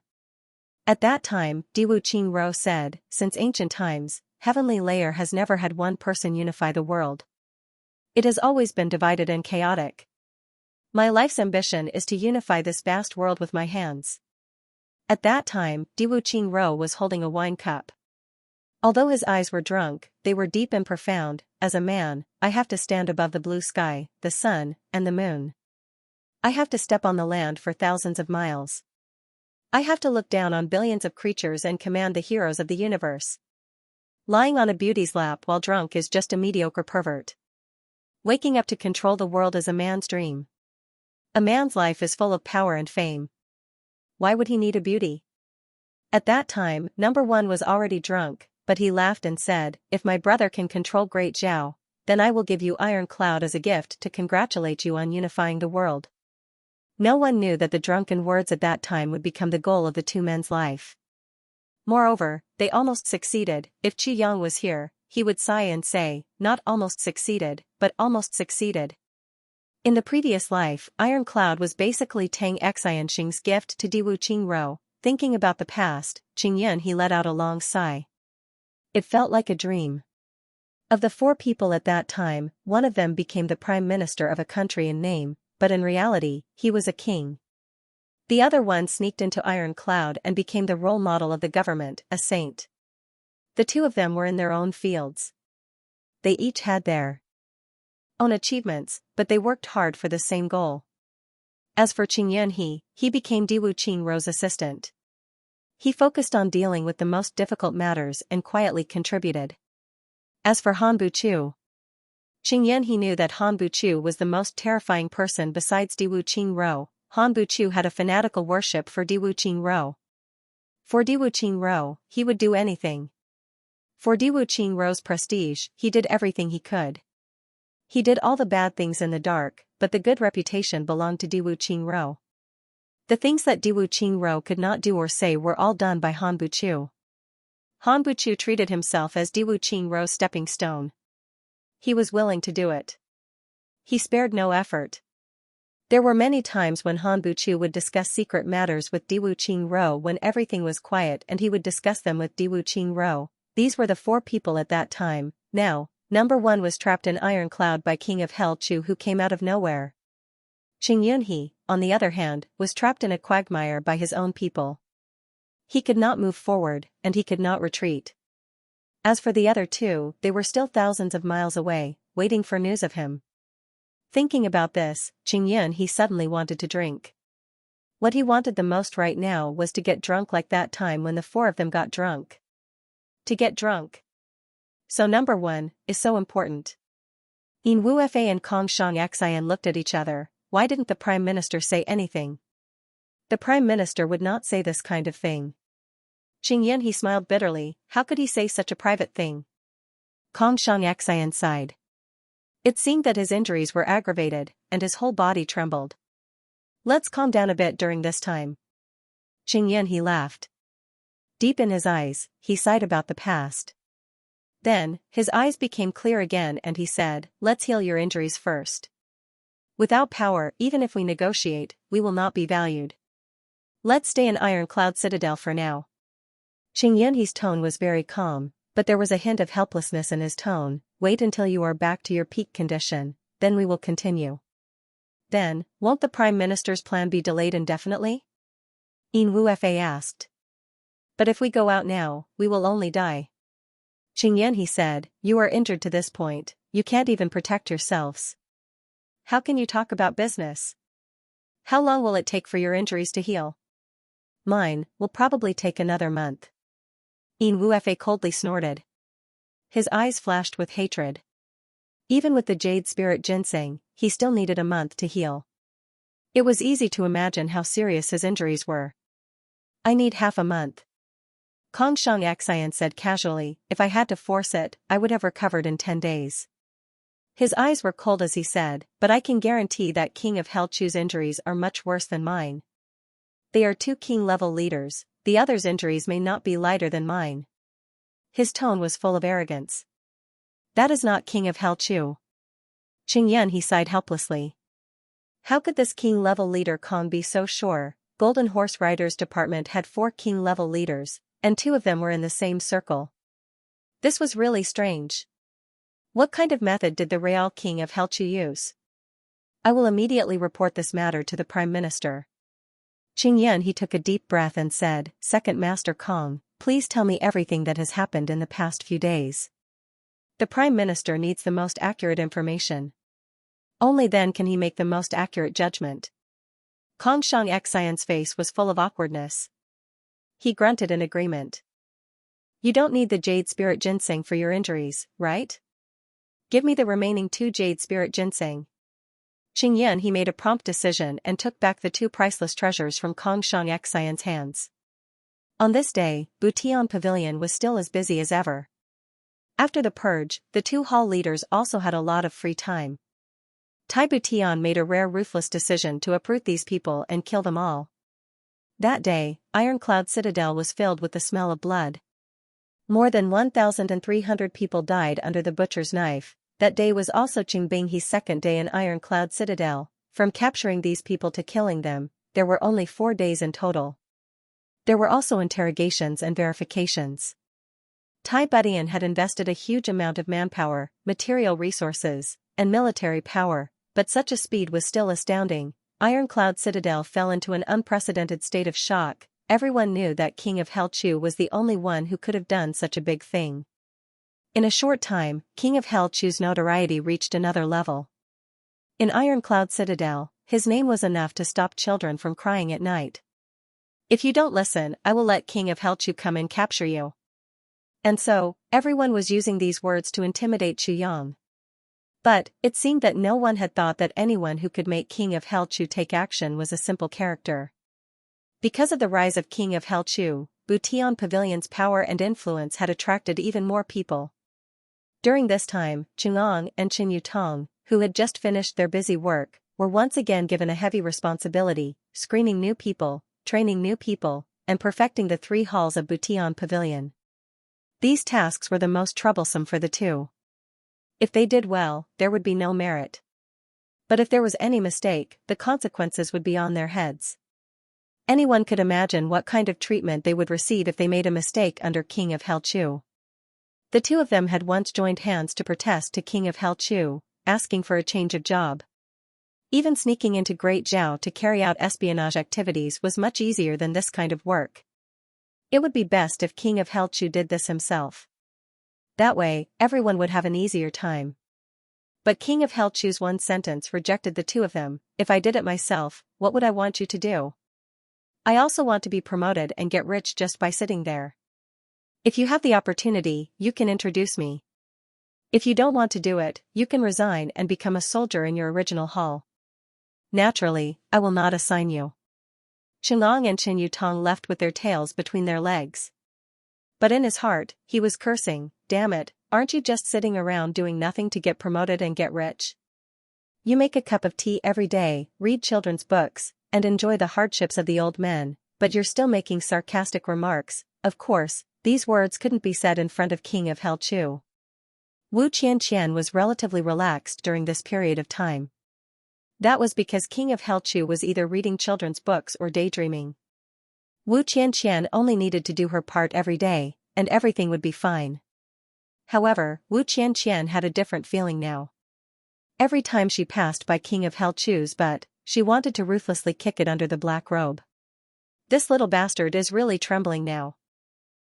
At that time, Diwu Qingrou said, since ancient times, Heavenly Layer has never had one person unify the world. It has always been divided and chaotic. My life's ambition is to unify this vast world with my hands. At that time, Diwu Qingrou was holding a wine cup. Although his eyes were drunk, they were deep and profound. As a man, I have to stand above the blue sky, the sun, and the moon. I have to step on the land for thousands of miles. I have to look down on billions of creatures and command the heroes of the universe. Lying on a beauty's lap while drunk is just a mediocre pervert. Waking up to control the world is a man's dream. A man's life is full of power and fame. Why would he need a beauty? At that time, number one was already drunk, but he laughed and said, if my brother can control Great Zhao, then I will give you Iron Cloud as a gift to congratulate you on unifying the world. No one knew that the drunken words at that time would become the goal of the 2 men's life. Moreover, they almost succeeded. If Qi Yang was here, he would sigh and say, not almost succeeded, but almost succeeded. In the previous life, Iron Cloud was basically Tang Xianxing's gift to Diwu Qingrou. Thinking about the past, Yin he let out a long sigh. It felt like a dream. Of the 4 people at that time, one of them became the Prime Minister of a country in name, but in reality, he was a king. The other one sneaked into Iron Cloud and became the role model of the government, a saint. The 2 of them were in their own fields. They each had their own achievements, but they worked hard for the same goal. As for Yin he became Diwu Qingrou's assistant. He focused on dealing with the most difficult matters and quietly contributed. As for Han Buchu, Yin he knew that Han Buchu was the most terrifying person besides Diwu Qingrou. Han Buchu had a fanatical worship for Diwu Qingrou. For Diwu Qingrou, he would do anything. For Diwu Qingrou's prestige, he did everything he could. He did all the bad things in the dark, but the good reputation belonged to Diwu Qingrou. The things that Diwu Qingrou could not do or say were all done by Han Buchu. Han Buchu treated himself as Diwu Qingrou's stepping stone. He was willing to do it. He spared no effort. There were many times when Han Buchu would discuss secret matters with Diwu Qingrou when everything was quiet, and he would discuss them with Diwu Qingrou. These were the 4 people at that time. Now, number one was trapped in Iron Cloud by King of Hell Chu, who came out of nowhere. Yin he, on the other hand, was trapped in a quagmire by his own people. He could not move forward, and he could not retreat. As for the other 2, they were still thousands of miles away, waiting for news of him. Thinking about this, Yin he suddenly wanted to drink. What he wanted the most right now was to get drunk like that time when the 4 of them got drunk. To get drunk. So number one is so important. Yin Wufa and Xianxia looked at each other. why didn't the Prime Minister say anything? The Prime Minister would not say this kind of thing. Xianxia he smiled bitterly, how could he say such a private thing? Kong Xianxia sighed. It seemed that his injuries were aggravated, and his whole body trembled. Let's calm down a bit during this time. Xianxia he laughed. Deep in his eyes, he sighed about the past. Then, his eyes became clear again and he said, let's heal your injuries first. Without power, even if we negotiate, we will not be valued. Let's stay in Iron Cloud Citadel for now. Xianxia's tone was very calm, but there was a hint of helplessness in his tone. Wait until you are back to your peak condition, then we will continue. Then, won't the Prime Minister's plan be delayed indefinitely? Yin Wufa asked. But if we go out now, we will only die. Xianxia he said, you are injured to this point, you can't even protect yourselves. How can you talk about business? How long will it take for your injuries to heal? Mine will probably take another month. Yin Wufa coldly snorted. His eyes flashed with hatred. Even with the Jade Spirit Ginseng, he still needed a month to heal. It was easy to imagine how serious his injuries were. I need half a month. Kong Xianxia said casually, if I had to force it, I would have recovered in 10 days. His eyes were cold as he said, but I can guarantee that King of Helchu's injuries are much worse than mine. They are 2 king-level leaders, the others' injuries may not be lighter than mine. His tone was full of arrogance. That is not King of Helchu. Xianxia he sighed helplessly. How could this king-level leader Kong be so sure? Golden Horse Riders Department had 4 king-level leaders, and 2 of them were in the same circle. This was really strange. What kind of method did the Real King of Helchu use? I will immediately report this matter to the Prime Minister. Xianxia he took a deep breath and said, Second Master Kong, please tell me everything that has happened in the past few days. The Prime Minister needs the most accurate information. Only then can he make the most accurate judgment. Kong Xianxia's face was full of awkwardness. He grunted in agreement. You don't need the Jade Spirit Ginseng for your injuries, right? Give me the remaining 2 Jade Spirit Ginseng. Xianxia he made a prompt decision and took back the 2 priceless treasures from Kong Xianxia's hands. On this day, Butian Pavilion was still as busy as ever. After the purge, the 2 hall leaders also had a lot of free time. Tai Butian made a rare ruthless decision to uproot these people and kill them all. That day, Iron Cloud Citadel was filled with the smell of blood. More than 1,300 people died under the butcher's knife. That day was also Qingbinghe's second day in Iron Cloud Citadel. From capturing these people to killing them, there were only 4 days in total. There were also interrogations and verifications. Tai Butian had invested a huge amount of manpower, material resources, and military power, but such a speed was still astounding. Iron Cloud Citadel fell into an unprecedented state of shock. Everyone knew that King of Helchu was the only one who could have done such a big thing. In a short time, King of Helchu's notoriety reached another level. In Iron Cloud Citadel, his name was enough to stop children from crying at night. If you don't listen, I will let King of Helchu come and capture you. And so, everyone was using these words to intimidate Chuyang. But, it seemed that no one had thought that anyone who could make King of Helchu take action was a simple character. Because of the rise of King of Helchu, Butian Pavilion's power and influence had attracted even more people. During this time, Chungang and Qin Yutong, who had just finished their busy work, were once again given a heavy responsibility, screening new people, training new people, and perfecting the 3 halls of Butian Pavilion. These tasks were the most troublesome for the 2. If they did well, there would be no merit. But if there was any mistake, the consequences would be on their heads. Anyone could imagine what kind of treatment they would receive if they made a mistake under King of Helchu. The 2 of them had once joined hands to protest to King of Helchu, asking for a change of job. Even sneaking into Great Zhao to carry out espionage activities was much easier than this kind of work. It would be best if King of Helchu did this himself. That way, everyone would have an easier time. But King of Helchu's one sentence rejected the 2 of them. If I did it myself, what would I want you to do? I also want to be promoted and get rich just by sitting there. If you have the opportunity, you can introduce me. If you don't want to do it, you can resign and become a soldier in your original hall. Naturally, I will not assign you. Qinglong and Qin Yutong left with their tails between their legs. But in his heart, he was cursing, damn it, aren't you just sitting around doing nothing to get promoted and get rich? You make a cup of tea every day, read children's books, and enjoy the hardships of the old men, but you're still making sarcastic remarks. Of course, these words couldn't be said in front of King of Hell Chu. Wu Qianqian was relatively relaxed during this period of time. That was because King of Hell Chu was either reading children's books or daydreaming. Wu Qianqian only needed to do her part every day, and everything would be fine. However, Wu Qianqian had a different feeling now. Every time she passed by King of Hell Chu's butt, she wanted to ruthlessly kick it under the black robe. This little bastard is really trembling now.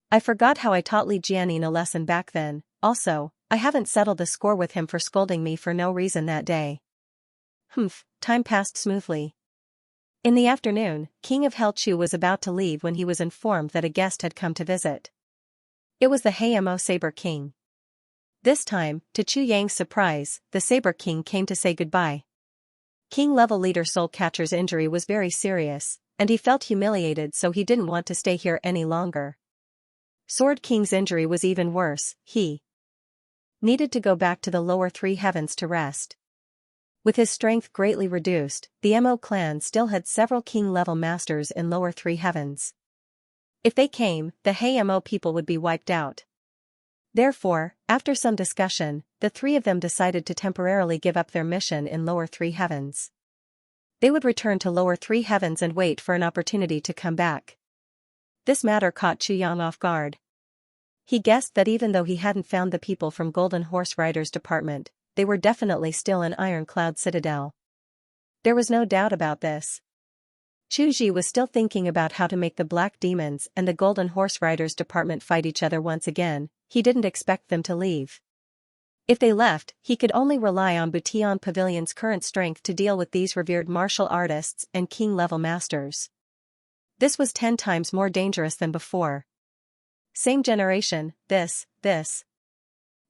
I forgot how I taught Li Jianin a lesson back then. Also, I haven't settled the score with him for scolding me for no reason that day. Time passed smoothly. In the afternoon, King of Hell Chu was about to leave when he was informed that a guest had come to visit. It was the Hamo Saber King. This time, to Chu Yang's surprise, the Saber King came to say goodbye. King-level leader Soul Catcher's injury was very serious, and he felt humiliated, so he didn't want to stay here any longer. Sword King's injury was even worse. He needed to go back to the lower three heavens to rest. With his strength greatly reduced, the Mo clan still had several king-level masters in lower three heavens. If they came, the Mo people would be wiped out. Therefore, after some discussion, the three of them decided to temporarily give up their mission in lower three heavens. They would return to lower three heavens and wait for an opportunity to come back. This matter caught Chu Yang off guard. He guessed that even though he hadn't found the people from Golden Horse Riders Department, they were definitely still in Iron Cloud Citadel. There was no doubt about this. Chu Ji was still thinking about how to make the Black Demons and the Golden Horse Riders Department fight each other once again. He didn't expect them to leave. If they left, he could only rely on Bution Pavilion's current strength to deal with these revered martial artists and king-level masters. This was 10 times more dangerous than before. Same generation, this.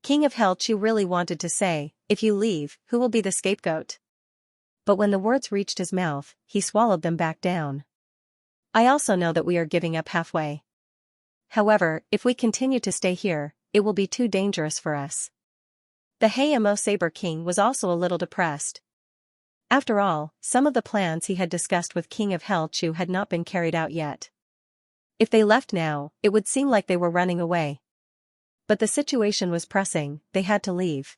King of Hell Chu really wanted to say, if you leave, who will be the scapegoat? But when the words reached his mouth, he swallowed them back down. I also know that we are giving up halfway. However, if we continue to stay here, it will be too dangerous for us. The Hamo Saber King was also a little depressed. After all, some of the plans he had discussed with King of Hell Chu had not been carried out yet. If they left now, it would seem like they were running away. But the situation was pressing, they had to leave.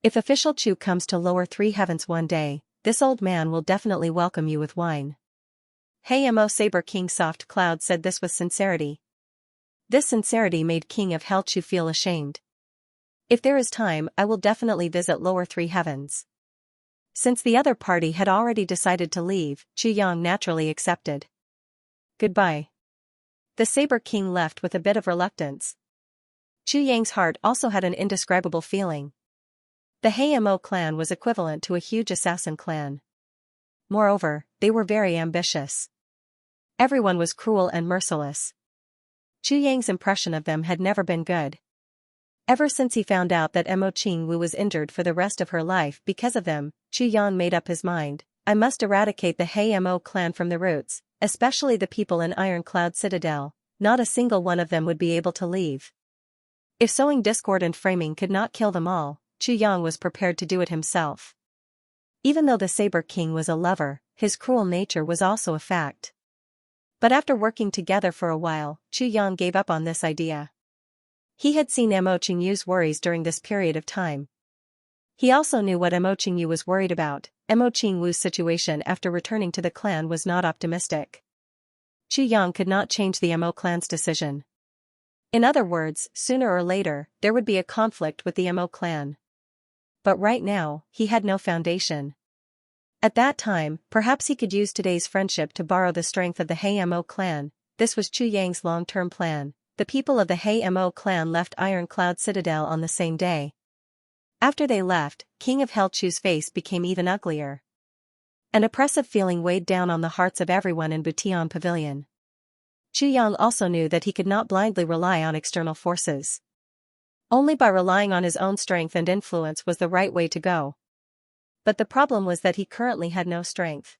If official Chu comes to lower three heavens one day, this old man will definitely welcome you with wine. Hamo Saber King Soft Cloud said this with sincerity. This sincerity made King of Hell Chu feel ashamed. If there is time, I will definitely visit lower three heavens. Since the other party had already decided to leave, Chu Yang naturally accepted. Goodbye. The Saber King left with a bit of reluctance. Chu Yang's heart also had an indescribable feeling. The Hamo clan was equivalent to a huge assassin clan. Moreover, they were very ambitious. Everyone was cruel and merciless. Chu Yang's impression of them had never been good. Ever since he found out that Mo Qingwu was injured for the rest of her life because of them, Chu Yang made up his mind, I must eradicate the Hamo clan from the roots, especially the people in Iron Cloud Citadel. Not a single one of them would be able to leave. If sowing discord and framing could not kill them all, Chu Yang was prepared to do it himself. Even though the Saber King was a lover, his cruel nature was also a fact. But after working together for a while, Chu Yang gave up on this idea. He had seen Mo Qingyu's worries during this period of time. He also knew what Mo Qingyu was worried about. Mo Qingwu's situation after returning to the clan was not optimistic. Chu Yang could not change the Mo clan's decision. In other words, sooner or later, there would be a conflict with the Mo clan. But right now, he had no foundation. At that time, perhaps he could use today's friendship to borrow the strength of the Hamo clan. This was Chu Yang's long-term plan. The people of the Hamo clan left Iron Cloud Citadel on the same day. After they left, King of Hell Chu's face became even uglier. An oppressive feeling weighed down on the hearts of everyone in Bution Pavilion. Chu Yang also knew that he could not blindly rely on external forces. Only by relying on his own strength and influence was the right way to go. But the problem was that he currently had no strength.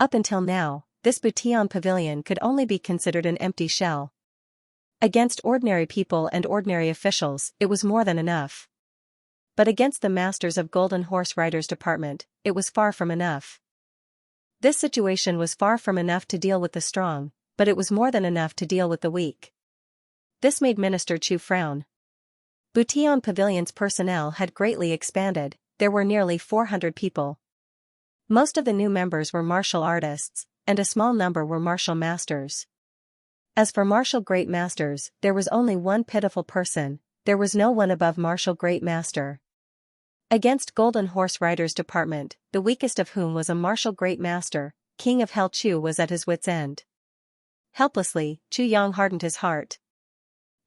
Up until now, this Butian pavilion could only be considered an empty shell. Against ordinary people and ordinary officials, it was more than enough. But against the masters of Golden Horse Riders Department, it was far from enough. This situation was far from enough to deal with the strong, but it was more than enough to deal with the weak. This made Minister Chu frown. Butian Pavilion's personnel had greatly expanded. There were nearly 400 people. Most of the new members were martial artists, and a small number were martial masters. As for martial great masters, there was only one pitiful person. There was no one above martial great master. Against Golden Horse Riders Department, the weakest of whom was a martial great master, King of Hell Chu was at his wit's end. Helplessly, Chu Yang hardened his heart.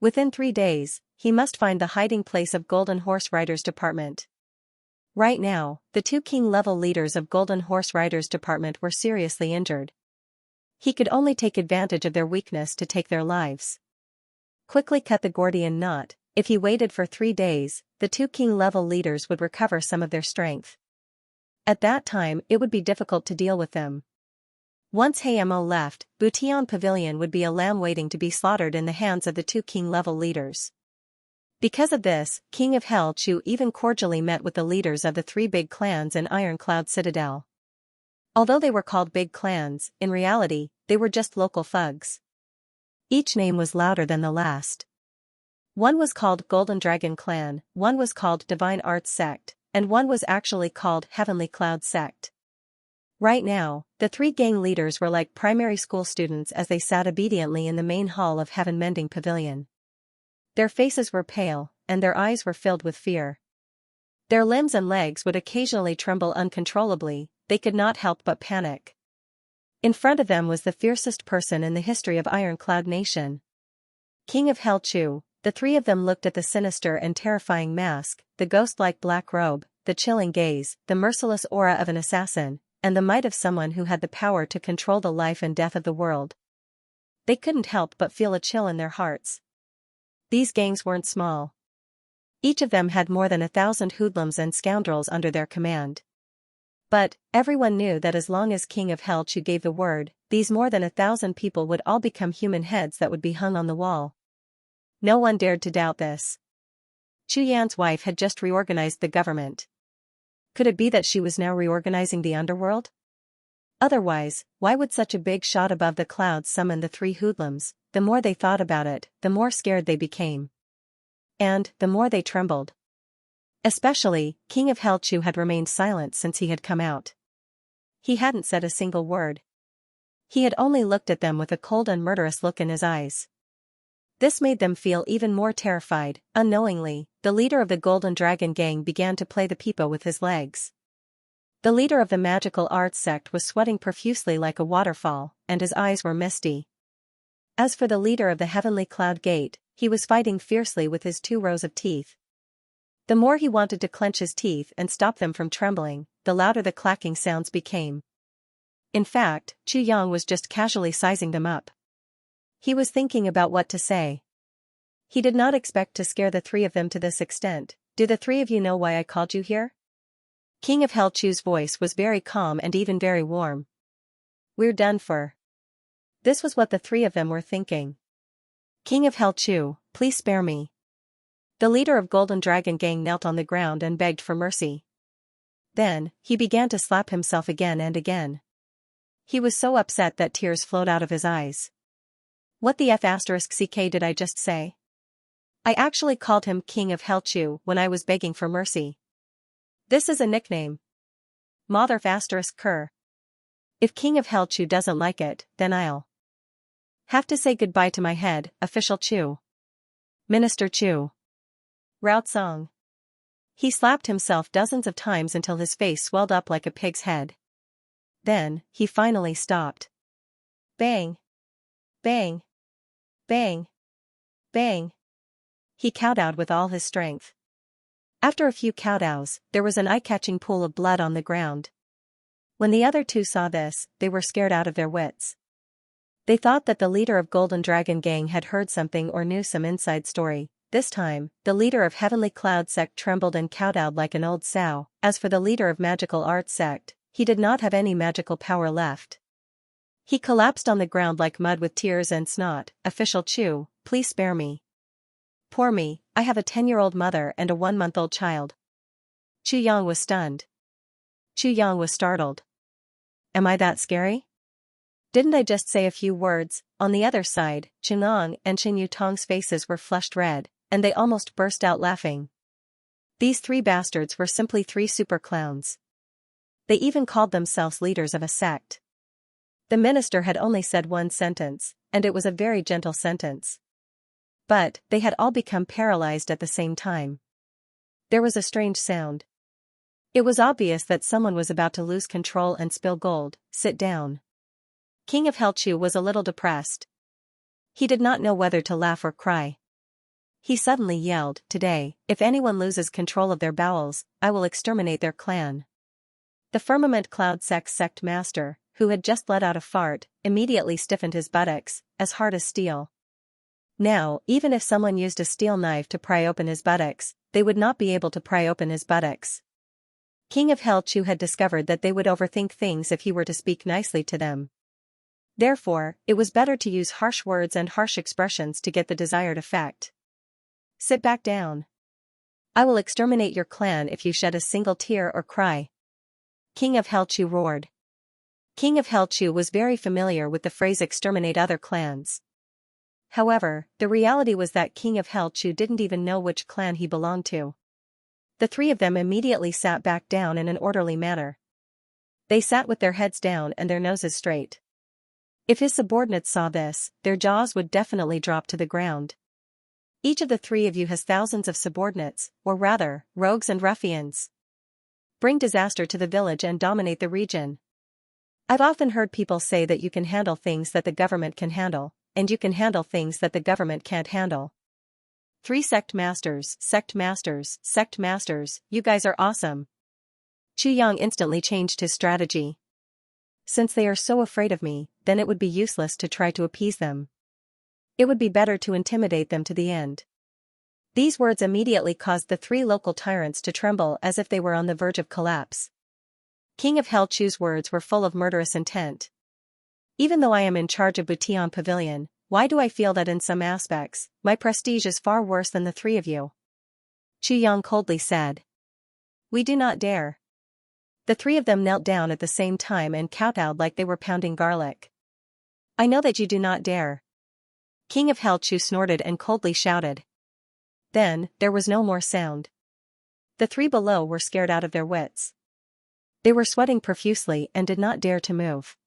Within 3 days, he must find the hiding place of Golden Horse Riders Department. Right now, the 2 king-level leaders of Golden Horse Riders Department were seriously injured. He could only take advantage of their weakness to take their lives. Quickly cut the Gordian knot. If he waited for 3 days, the 2 king-level leaders would recover some of their strength. At that time, it would be difficult to deal with them. Once Hamo left, Butian Pavilion would be a lamb waiting to be slaughtered in the hands of the 2 king-level leaders. Because of this, King of Hell Chu even cordially met with the leaders of the 3 big clans in Iron Cloud Citadel. Although they were called big clans, in reality, they were just local thugs. Each name was louder than the last. One was called Golden Dragon Clan, one was called Divine Arts Sect, and one was actually called Heavenly Cloud Sect. Right now, the 3 gang leaders were like primary school students as they sat obediently in the main hall of Heaven Mending Pavilion. Their faces were pale, and their eyes were filled with fear. Their limbs and legs would occasionally tremble uncontrollably, they could not help but panic. In front of them was the fiercest person in the history of Iron Cloud Nation. King of Hell Chu. The 3 of them looked at the sinister and terrifying mask, the ghost-like black robe, the chilling gaze, the merciless aura of an assassin, and the might of someone who had the power to control the life and death of the world. They couldn't help but feel a chill in their hearts. These gangs weren't small. Each of them had more than 1,000 hoodlums and scoundrels under their command. But, everyone knew that as long as King of Hell Chu gave the word, these more than 1,000 people would all become human heads that would be hung on the wall. No one dared to doubt this. Chu Yan's wife had just reorganized the government. Could it be that she was now reorganizing the underworld? Otherwise, why would such a big shot above the clouds summon the 3 hoodlums? The more they thought about it, the more scared they became. And, the more they trembled. Especially, King of Hell Chu had remained silent since he had come out. He hadn't said a single word. He had only looked at them with a cold and murderous look in his eyes. This made them feel even more terrified. Unknowingly, the leader of the Golden Dragon Gang began to play the pipa with his legs. The leader of the Magical Arts Sect was sweating profusely like a waterfall, and his eyes were misty. As for the leader of the Heavenly Cloud Gate, he was fighting fiercely with his 2 rows of teeth. The more he wanted to clench his teeth and stop them from trembling, the louder the clacking sounds became. In fact, Chu Yang was just casually sizing them up. He was thinking about what to say. He did not expect to scare the 3 of them to this extent. Do the 3 of you know why I called you here? King of Hell Chu's voice was very calm and even very warm. We're done for. This was what the 3 of them were thinking. King of Hell Chu, please spare me. The leader of Golden Dragon Gang knelt on the ground and begged for mercy. Then, he began to slap himself again and again. He was so upset that tears flowed out of his eyes. What the *CK did I just say? I actually called him King of Hell Chu when I was begging for mercy. This is a nickname. Mother *Ker. If King of Hell Chu doesn't like it, then I'll have to say goodbye to my head, Official Chu. Minister Chu. Route Song. He slapped himself dozens of times until his face swelled up like a pig's head. Then, he finally stopped. Bang. Bang. Bang. Bang. He kowtowed with all his strength. After a few kowtows, there was an eye-catching pool of blood on the ground. When the other 2 saw this, they were scared out of their wits. They thought that the leader of Golden Dragon Gang had heard something or knew some inside story. this time, the leader of Heavenly Cloud sect trembled and kowtowed like an old sow. As for the leader of Magical Arts sect, he did not have any magical power left. He collapsed on the ground like mud with tears and snot. Official Chu, please spare me. Poor me, I have a 10-year-old mother and a 1-month-old child. Chu Yang was stunned. Chu Yang was startled. Am I that scary? Didn't I just say a few words? On the other side, Chunong and Chen Yutong's faces were flushed red, and they almost burst out laughing. These 3 bastards were simply 3 super clowns. They even called themselves leaders of a sect. The minister had only said 1 sentence, and it was a very gentle sentence. But they had all become paralyzed at the same time. There was a strange sound. It was obvious that someone was about to lose control and spill gold. Sit down. King of Helchu was a little depressed. He did not know whether to laugh or cry. He suddenly yelled, "Today, if anyone loses control of their bowels, I will exterminate their clan." The Firmament Cloud sect master, who had just let out a fart, immediately stiffened his buttocks, as hard as steel. Now, even if someone used a steel knife to pry open his buttocks, they would not be able to pry open his buttocks. King of Helchu had discovered that they would overthink things if he were to speak nicely to them. Therefore, it was better to use harsh words and harsh expressions to get the desired effect. Sit back down. I will exterminate your clan if you shed a single tear or cry. King of Helchu roared. King of Helchu was very familiar with the phrase exterminate other clans. However, the reality was that King of Helchu didn't even know which clan he belonged to. The 3 of them immediately sat back down in an orderly manner. They sat with their heads down and their noses straight. If his subordinates saw this, their jaws would definitely drop to the ground. Each of the 3 of you has thousands of subordinates, or rather, rogues and ruffians. Bring disaster to the village and dominate the region. I've often heard people say that you can handle things that the government can handle, and you can handle things that the government can't handle. 3 sect masters, you guys are awesome. Chu Yang instantly changed his strategy. Since they are so afraid of me, then it would be useless to try to appease them. It would be better to intimidate them to the end. These words immediately caused the 3 local tyrants to tremble as if they were on the verge of collapse. King of Helchu's words were full of murderous intent. Even though I am in charge of Butian Pavilion, why do I feel that in some aspects, my prestige is far worse than the 3 of you? Chu Yang coldly said. We do not dare. The 3 of them knelt down at the same time and kowtowed like they were pounding garlic. I know that you do not dare. King of Helchu snorted and coldly shouted. Then, there was no more sound. The 3 below were scared out of their wits. They were sweating profusely and did not dare to move.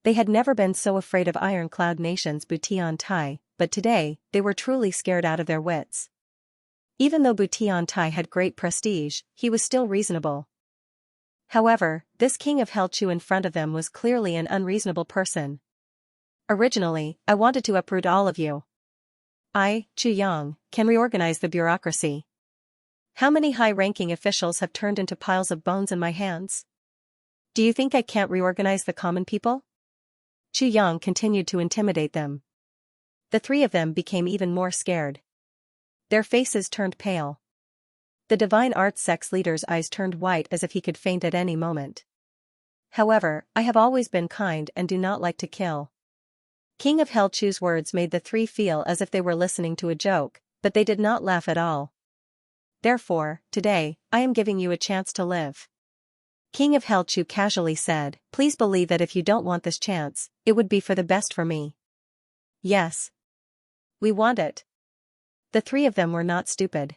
They had never been so afraid of Ironclad Nation's Butian Tai, but today, they were truly scared out of their wits. Even though Butian Tai had great prestige, he was still reasonable. However, this King of Helchu in front of them was clearly an unreasonable person. Originally, I wanted to uproot all of you. I, Chu Yang, can reorganize the bureaucracy. How many high-ranking officials have turned into piles of bones in my hands? Do you think I can't reorganize the common people? Chu Yang continued to intimidate them. The 3 of them became even more scared. Their faces turned pale. The Divine Arts sect's leader's eyes turned white as if he could faint at any moment. However, I have always been kind and do not like to kill. King of Helchu's words made the 3 feel as if they were listening to a joke, but they did not laugh at all. Therefore, today, I am giving you a chance to live. King of Helchu casually said, please believe that if you don't want this chance, it would be for the best for me. Yes. We want it. The 3 of them were not stupid.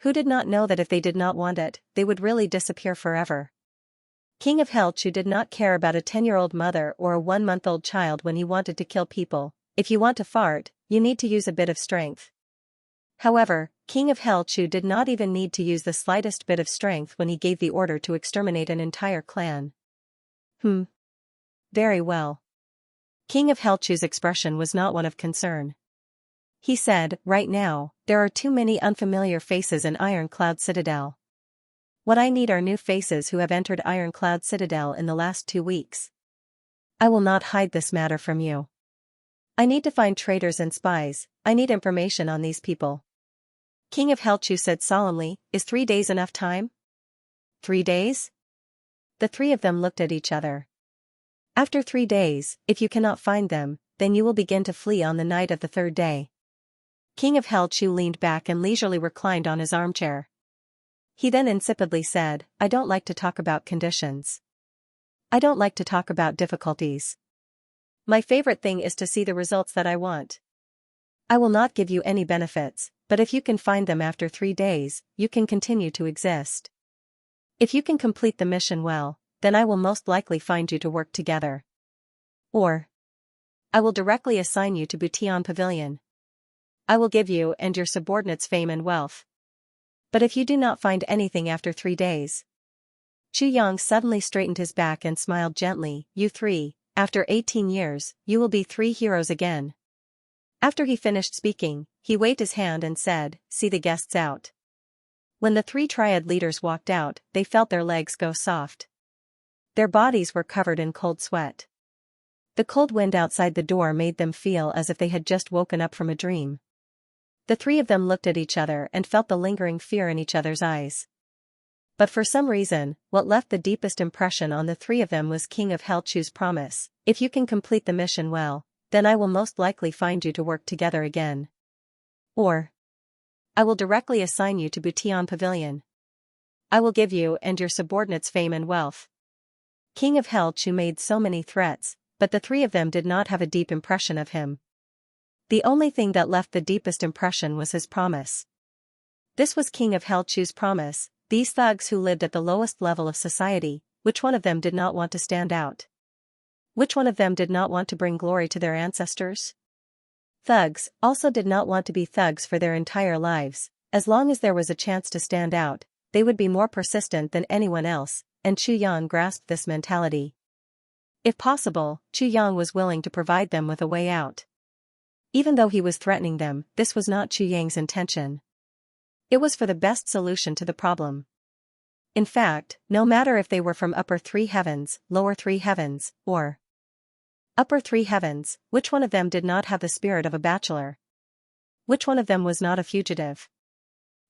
Who did not know that if they did not want it, they would really disappear forever? King of Helchu did not care about a 10-year-old mother or a 1-month-old child when he wanted to kill people. If you want to fart, you need to use a bit of strength. However, King of Helchu did not even need to use the slightest bit of strength when he gave the order to exterminate an entire clan. Very well. King of Helchu's expression was not one of concern. He said, right now, there are too many unfamiliar faces in Ironclad Citadel. What I need are new faces who have entered Ironclad Citadel in the last 2 weeks. I will not hide this matter from you. I need to find traitors and spies, I need information on these people. King of Helchu said solemnly, is 3 days enough time? 3 days? The three of them looked at each other. After 3 days, if you cannot find them, then you will begin to flee on the night of the 3rd day. King of Helchu leaned back and leisurely reclined on his armchair. He then insipidly said, I don't like to talk about conditions. I don't like to talk about difficulties. My favorite thing is to see the results that I want. I will not give you any benefits, but if you can find them after 3 days, you can continue to exist. If you can complete the mission well, then I will most likely find you to work together. Or I will directly assign you to Butian Pavilion. I will give you and your subordinates fame and wealth. But if you do not find anything after 3 days. Chu Yang suddenly straightened his back and smiled gently, you three, after 18 years, you will be 3 heroes again. After he finished speaking, he waved his hand and said, see the guests out. When the 3 triad leaders walked out, they felt their legs go soft. Their bodies were covered in cold sweat. The cold wind outside the door made them feel as if they had just woken up from a dream. The 3 of them looked at each other and felt the lingering fear in each other's eyes. But for some reason, what left the deepest impression on the 3 of them was King of Helchu's promise, if you can complete the mission well, then I will most likely find you to work together again. Or I will directly assign you to Butian Pavilion. I will give you and your subordinates fame and wealth. King of Helchu made so many threats, but the 3 of them did not have a deep impression of him. The only thing that left the deepest impression was his promise. This was King of Helchu's promise, these thugs who lived at the lowest level of society, which one of them did not want to stand out? Which one of them did not want to bring glory to their ancestors? Thugs also did not want to be thugs for their entire lives. As long as there was a chance to stand out, they would be more persistent than anyone else, and Chu Yang grasped this mentality. If possible, Chu Yang was willing to provide them with a way out. Even though he was threatening them, this was not Chu Yang's intention. It was for the best solution to the problem. In fact, no matter if they were from upper 3 heavens, lower 3 heavens, or upper 3 heavens, which one of them did not have the spirit of a bachelor? Which one of them was not a fugitive?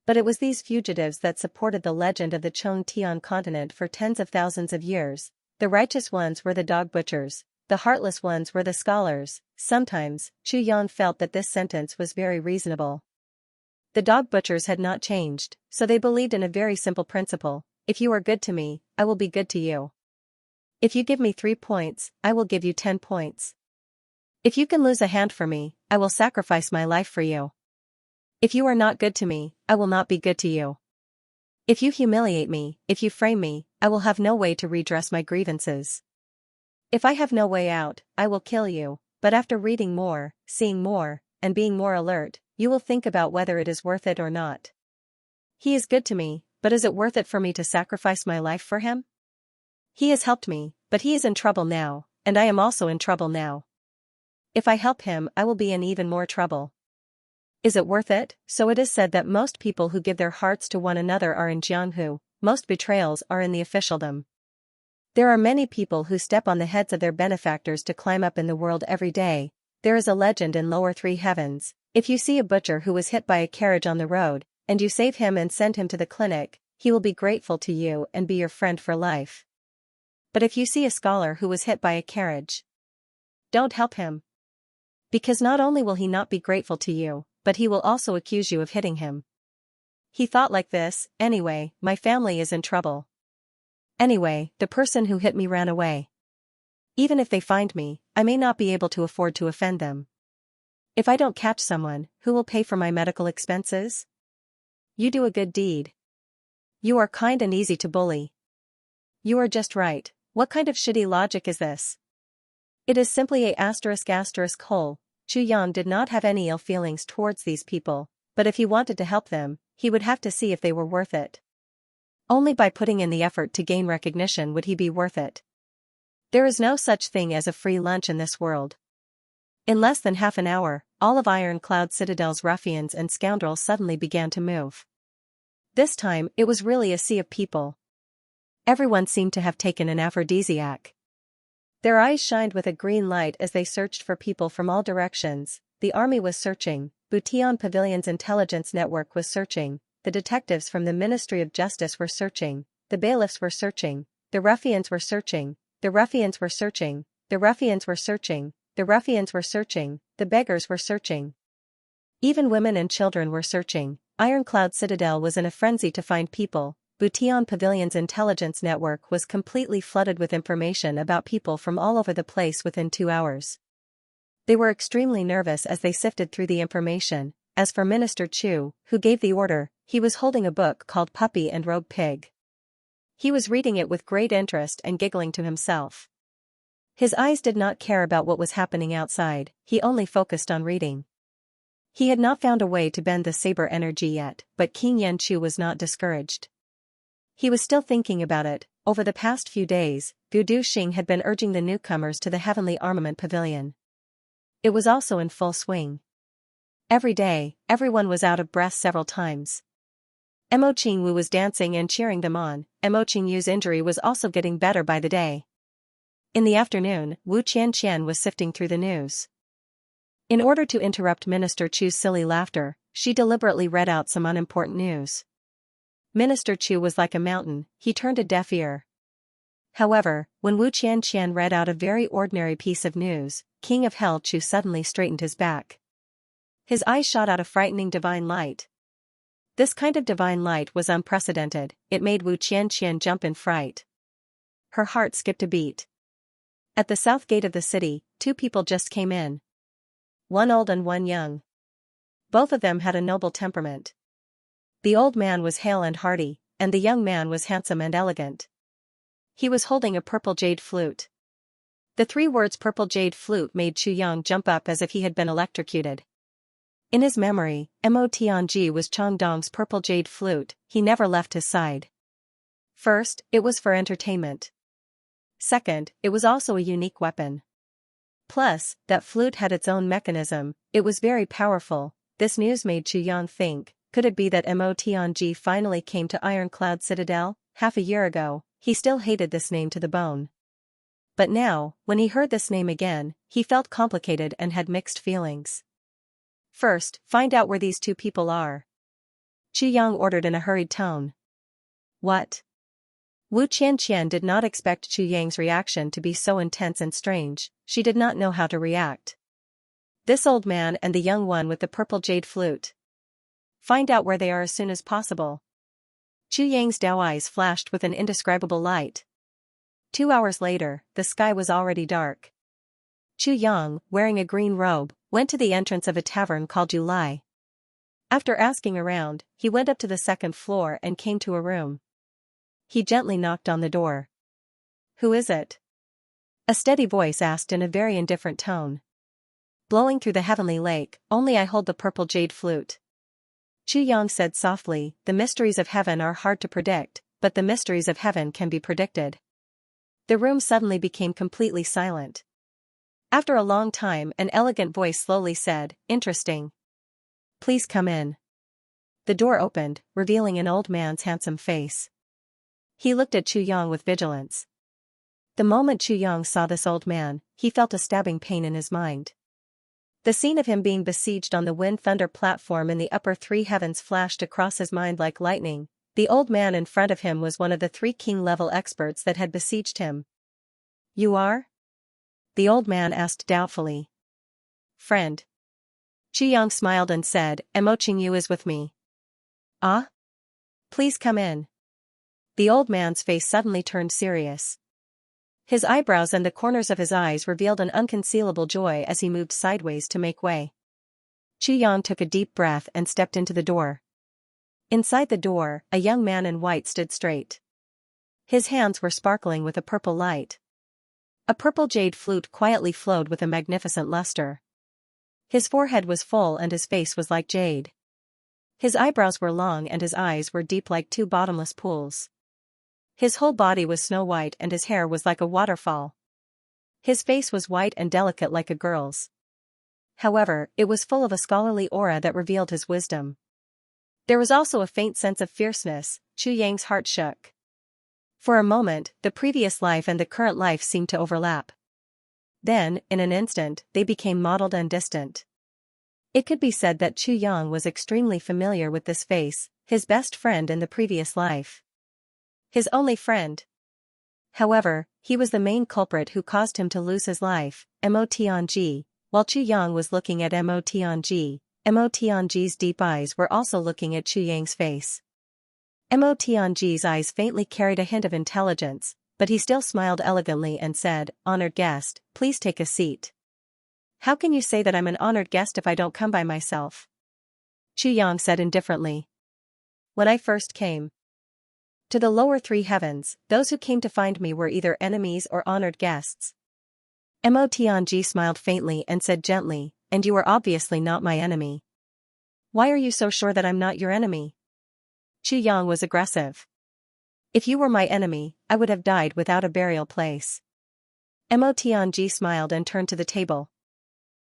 But it was these fugitives that supported the legend of the Chongtian continent for tens of thousands of years. The righteous ones were the dog butchers, the heartless ones were the scholars. Sometimes, Chu Yang felt that this sentence was very reasonable. The dog butchers had not changed, so they believed in a very simple principle, if you are good to me, I will be good to you. If you give me 3 points, I will give you 10 points. If you can lose a hand for me, I will sacrifice my life for you. If you are not good to me, I will not be good to you. If you humiliate me, if you frame me, I will have no way to redress my grievances. If I have no way out, I will kill you, but after reading more, seeing more, and being more alert, you will think about whether it is worth it or not. He is good to me, but is it worth it for me to sacrifice my life for him? He has helped me, but he is in trouble now, and I am also in trouble now. If I help him, I will be in even more trouble. Is it worth it? So it is said that most people who give their hearts to one another are in Jianghu, most betrayals are in the officialdom. There are many people who step on the heads of their benefactors to climb up in the world every day. There is a legend in lower 3 heavens, if you see a butcher who was hit by a carriage on the road, and you save him and send him to the clinic, he will be grateful to you and be your friend for life. But if you see a scholar who was hit by a carriage, don't help him. Because not only will he not be grateful to you, but he will also accuse you of hitting him. He thought like this, anyway, my family is in trouble. Anyway, the person who hit me ran away. Even if they find me, I may not be able to afford to offend them. If I don't catch someone, who will pay for my medical expenses? You do a good deed. You are kind and easy to bully. You are just right. What kind of shitty logic is this? It is simply a hole. Chu Yang did not have any ill feelings towards these people, but if he wanted to help them, he would have to see if they were worth it. Only by putting in the effort to gain recognition would he be worth it. There is no such thing as a free lunch in this world. In less than half an hour, all of Ironcloud Citadel's ruffians and scoundrels suddenly began to move. This time, it was really a sea of people. Everyone seemed to have taken an aphrodisiac. Their eyes shined with a green light as they searched for people from all directions. The army was searching, Butian Pavilion's intelligence network was searching, the detectives from the Ministry of Justice were searching, the bailiffs were searching, the ruffians were searching, the ruffians were searching, the ruffians were searching, the ruffians were searching, the beggars were searching. Even women and children were searching. Ironclad Citadel was in a frenzy to find people. Butian Pavilion's intelligence network was completely flooded with information about people from all over the place within 2 hours. They were extremely nervous as they sifted through the information. As for Minister Chu, who gave the order, he was holding a book called Puppy and Rogue Pig. He was reading it with great interest and giggling to himself. His eyes did not care about what was happening outside, he only focused on reading. He had not found a way to bend the saber energy yet, but King Yanchu was not discouraged. He was still thinking about it. Over the past few days, Gu Duxing had been urging the newcomers to the Heavenly Armament Pavilion. It was also in full swing. Every day, everyone was out of breath several times. Mo Qingwu was dancing and cheering them on. Mo Qingyu's injury was also getting better by the day. In the afternoon, Wu Qianqian was sifting through the news. In order to interrupt Minister Chu's silly laughter, she deliberately read out some unimportant news. Minister Chu was like a mountain, he turned a deaf ear. However, when Wu Qianqian read out a very ordinary piece of news, King of Hell Chu suddenly straightened his back. His eyes shot out a frightening divine light. This kind of divine light was unprecedented, it made Wu Qianqian jump in fright. Her heart skipped a beat. At the south gate of the city, 2 people just came in. One old and one young. Both of them had a noble temperament. The old man was hale and hearty, and the young man was handsome and elegant. He was holding a purple jade flute. The 3 words purple jade flute made Chu Yang jump up as if he had been electrocuted. In his memory, Mo Tianji was Chong Dong's purple jade flute, he never left his side. First, it was for entertainment. Second, it was also a unique weapon. Plus, that flute had its own mechanism, it was very powerful. This news made Chu Yang think, could it be that Mo Tianji finally came to Ironclad Citadel? Half a year ago, he still hated this name to the bone. But now, when he heard this name again, he felt complicated and had mixed feelings. First, find out where these 2 people are. Chu Yang ordered in a hurried tone. What? Wu Qianqian did not expect Chu Yang's reaction to be so intense and strange, she did not know how to react. This old man and the young one with the purple jade flute. Find out where they are as soon as possible. Chu Yang's Dao eyes flashed with an indescribable light. 2 hours later, the sky was already dark. Chu Yang, wearing a green robe, went to the entrance of a tavern called Julai. After asking around, he went up to the 2nd floor and came to a room. He gently knocked on the door. Who is it? A steady voice asked in a very indifferent tone. Blowing through the heavenly lake, only I hold the purple jade flute. Chu Yang said softly, the mysteries of heaven are hard to predict, but the mysteries of heaven can be predicted. The room suddenly became completely silent. After a long time, an elegant voice slowly said, interesting. Please come in. The door opened, revealing an old man's handsome face. He looked at Chu Yang with vigilance. The moment Chu Yang saw this old man, he felt a stabbing pain in his mind. The scene of him being besieged on the wind thunder platform in the upper 3 heavens flashed across his mind like lightning. The old man in front of him was one of the 3 king-level experts that had besieged him. You are? The old man asked doubtfully. Friend. Chu Yang smiled and said, Mo Qingyu is with me. Ah? Please come in. The old man's face suddenly turned serious. His eyebrows and the corners of his eyes revealed an unconcealable joy as he moved sideways to make way. Chu Yang took a deep breath and stepped into the door. Inside the door, a young man in white stood straight. His hands were sparkling with a purple light. A purple jade flute quietly flowed with a magnificent luster. His forehead was full and his face was like jade. His eyebrows were long and his eyes were deep like 2 bottomless pools. His whole body was snow white and his hair was like a waterfall. His face was white and delicate like a girl's. However, it was full of a scholarly aura that revealed his wisdom. There was also a faint sense of fierceness. Chu Yang's heart shook. For a moment, the previous life and the current life seemed to overlap. Then, in an instant, they became mottled and distant. It could be said that Chu Yang was extremely familiar with this face, his best friend in the previous life. His only friend. However, he was the main culprit who caused him to lose his life, Mo Tianji. While Chu Yang was looking at Mo Tianji's deep eyes were also looking at Chu Yang's face. Mo Tianji's eyes faintly carried a hint of intelligence, but he still smiled elegantly and said, "Honored guest, please take a seat." "How can you say that I'm an honored guest if I don't come by myself?" Chu Yang said indifferently. "When I first came to the lower three heavens, those who came to find me were either enemies or honored guests." Mo Tianji smiled faintly and said gently, "And you are obviously not my enemy." "Why are you so sure that I'm not your enemy?" Chu Yang was aggressive. "If you were my enemy, I would have died without a burial place." Mo Tianji smiled and turned to the table.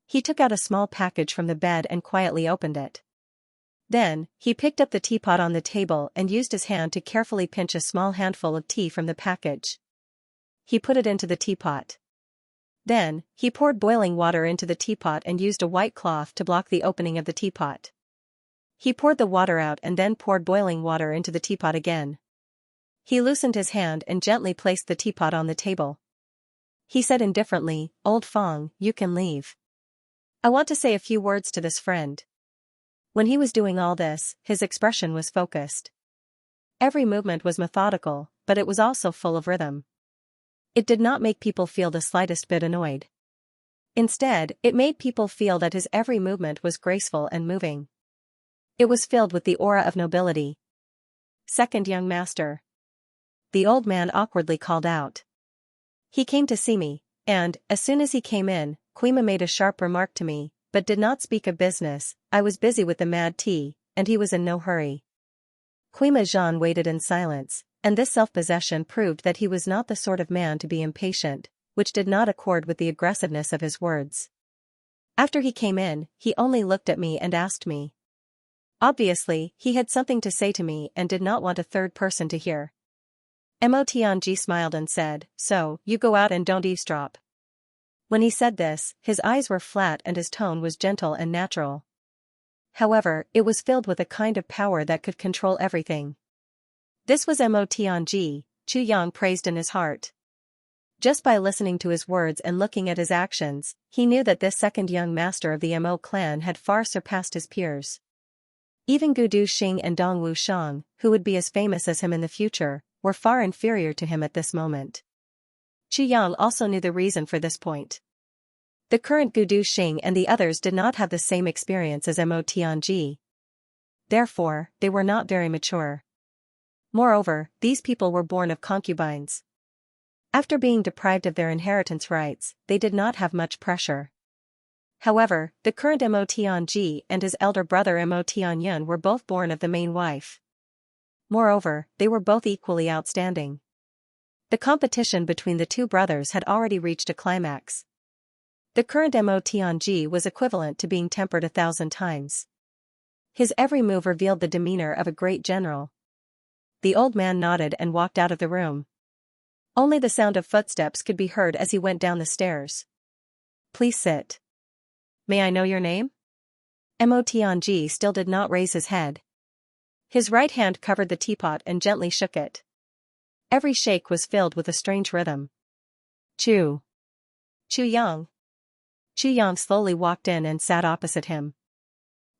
He took out a small package from the bed and quietly opened it. Then, he picked up the teapot on the table and used his hand to carefully pinch a small handful of tea from the package. He put it into the teapot. Then, he poured boiling water into the teapot and used a white cloth to block the opening of the teapot. He poured the water out and then poured boiling water into the teapot again. He loosened his hand and gently placed the teapot on the table. He said indifferently, "Old Fong, you can leave. I want to say a few words to this friend." When he was doing all this, his expression was focused. Every movement was methodical, but it was also full of rhythm. It did not make people feel the slightest bit annoyed. Instead, it made people feel that his every movement was graceful and moving. It was filled with the aura of nobility. "Second young master," the old man awkwardly called out. "He came to see me, and, as soon as he came in, Kuima made a sharp remark to me, but did not speak of business. I was busy with the mad tea, and he was in no hurry." Kuima Zhan waited in silence, and this self-possession proved that he was not the sort of man to be impatient, which did not accord with the aggressiveness of his words. After he came in, he only looked at me and asked me. Obviously, he had something to say to me and did not want a third person to hear. Mo Tianji smiled and said, "So, you go out and don't eavesdrop." When he said this, his eyes were flat and his tone was gentle and natural. However, it was filled with a kind of power that could control everything. This was Mo Tianji, Chu Yang praised in his heart. Just by listening to his words and looking at his actions, he knew that this second young master of the Mo clan had far surpassed his peers. Even Gudu Xing and Dongwu Shang, who would be as famous as him in the future, were far inferior to him at this moment. Chu Yang also knew the reason for this point. The current Gudu Xing and the others did not have the same experience as Mo Tianji. Therefore, they were not very mature. Moreover, these people were born of concubines. After being deprived of their inheritance rights, they did not have much pressure. However, the current Mo Tianji and his elder brother Mo Tianyun were both born of the main wife. Moreover, they were both equally outstanding. The competition between the two brothers had already reached a climax. The current Mo Tianji was equivalent to being tempered 1,000 times. His every move revealed the demeanor of a great general. The old man nodded and walked out of the room. Only the sound of footsteps could be heard as he went down the stairs. "Please sit." "May I know your name?" Mo Tianji still did not raise his head. His right hand covered the teapot and gently shook it. Every shake was filled with a strange rhythm. Chu Yang. Chu Yang slowly walked in and sat opposite him.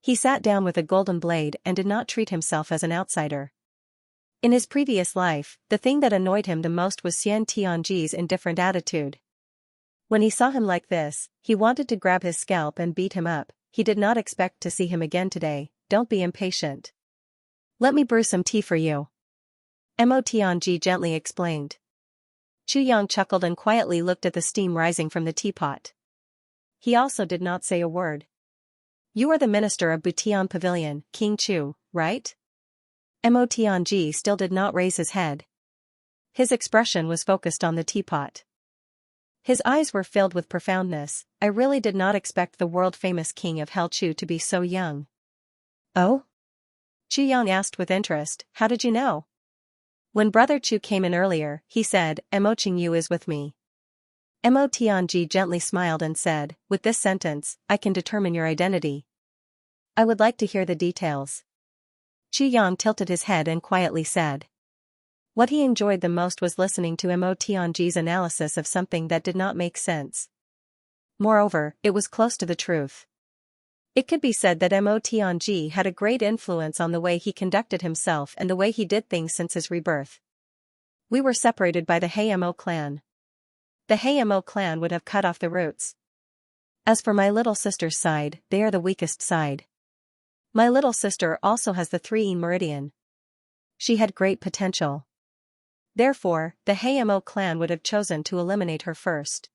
He sat down with a golden blade and did not treat himself as an outsider. In his previous life, the thing that annoyed him the most was Xian Tianji's indifferent attitude. When he saw him like this, he wanted to grab his scalp and beat him up. He did not expect to see him again today. "Don't be impatient. Let me brew some tea for you," Mo Tianji gently explained. Chu Yang chuckled and quietly looked at the steam rising from the teapot. He also did not say a word. "You are the minister of Butian Pavilion, King Chu, right?" Mo Tianji still did not raise his head. His expression was focused on the teapot. His eyes were filled with profoundness. "I really did not expect the world-famous king of Hell Chu to be so young." "Oh?" Chu Yang asked with interest, "How did you know?" "When Brother Chu came in earlier, he said, 'Mo Qingyu is with me.'" Mo Tianji gently smiled and said, "With this sentence, I can determine your identity." I would like to hear the details. Chu Yang tilted his head and quietly said. What he enjoyed the most was listening to Mo Tianji's analysis of something that did not make sense. Moreover, it was close to the truth. It could be said that Mo Tianji had a great influence on the way he conducted himself and the way he did things since his rebirth. We were separated by the Mo clan. The Mo clan would have cut off the roots. As for my little sister's side, they are the weakest side. My little sister also has the 3E meridian. She had great potential. Therefore, the Mo clan would have chosen to eliminate her first.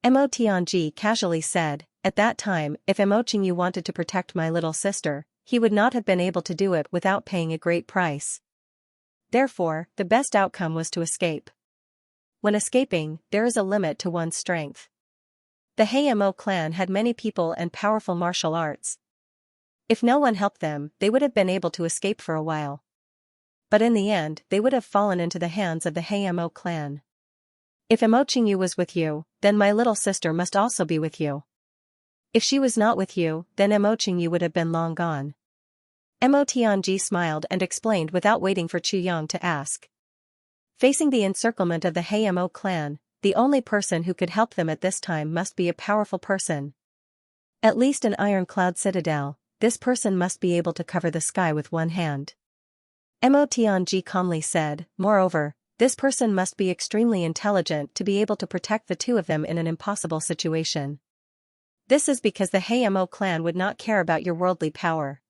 Mo Tianji casually said, at that time, if Mo Qingyu wanted to protect my little sister, he would not have been able to do it without paying a great price. Therefore, the best outcome was to escape. When escaping, there is a limit to one's strength. The Mo clan had many people and powerful martial arts. If no one helped them, they would have been able to escape for a while. But in the end, they would have fallen into the hands of the Mo clan. If Mo Qingyu was with you, then my little sister must also be with you. If she was not with you, then Mo Qingyu would have been long gone. Mo Tianji smiled and explained without waiting for Chu Yang to ask. Facing the encirclement of the Mo clan, the only person who could help them at this time must be a powerful person. At least in Ironcloud Citadel, this person must be able to cover the sky with one hand. Mo Tianji calmly said, moreover, this person must be extremely intelligent to be able to protect the two of them in an impossible situation. This is because the Mo clan would not care about your worldly power.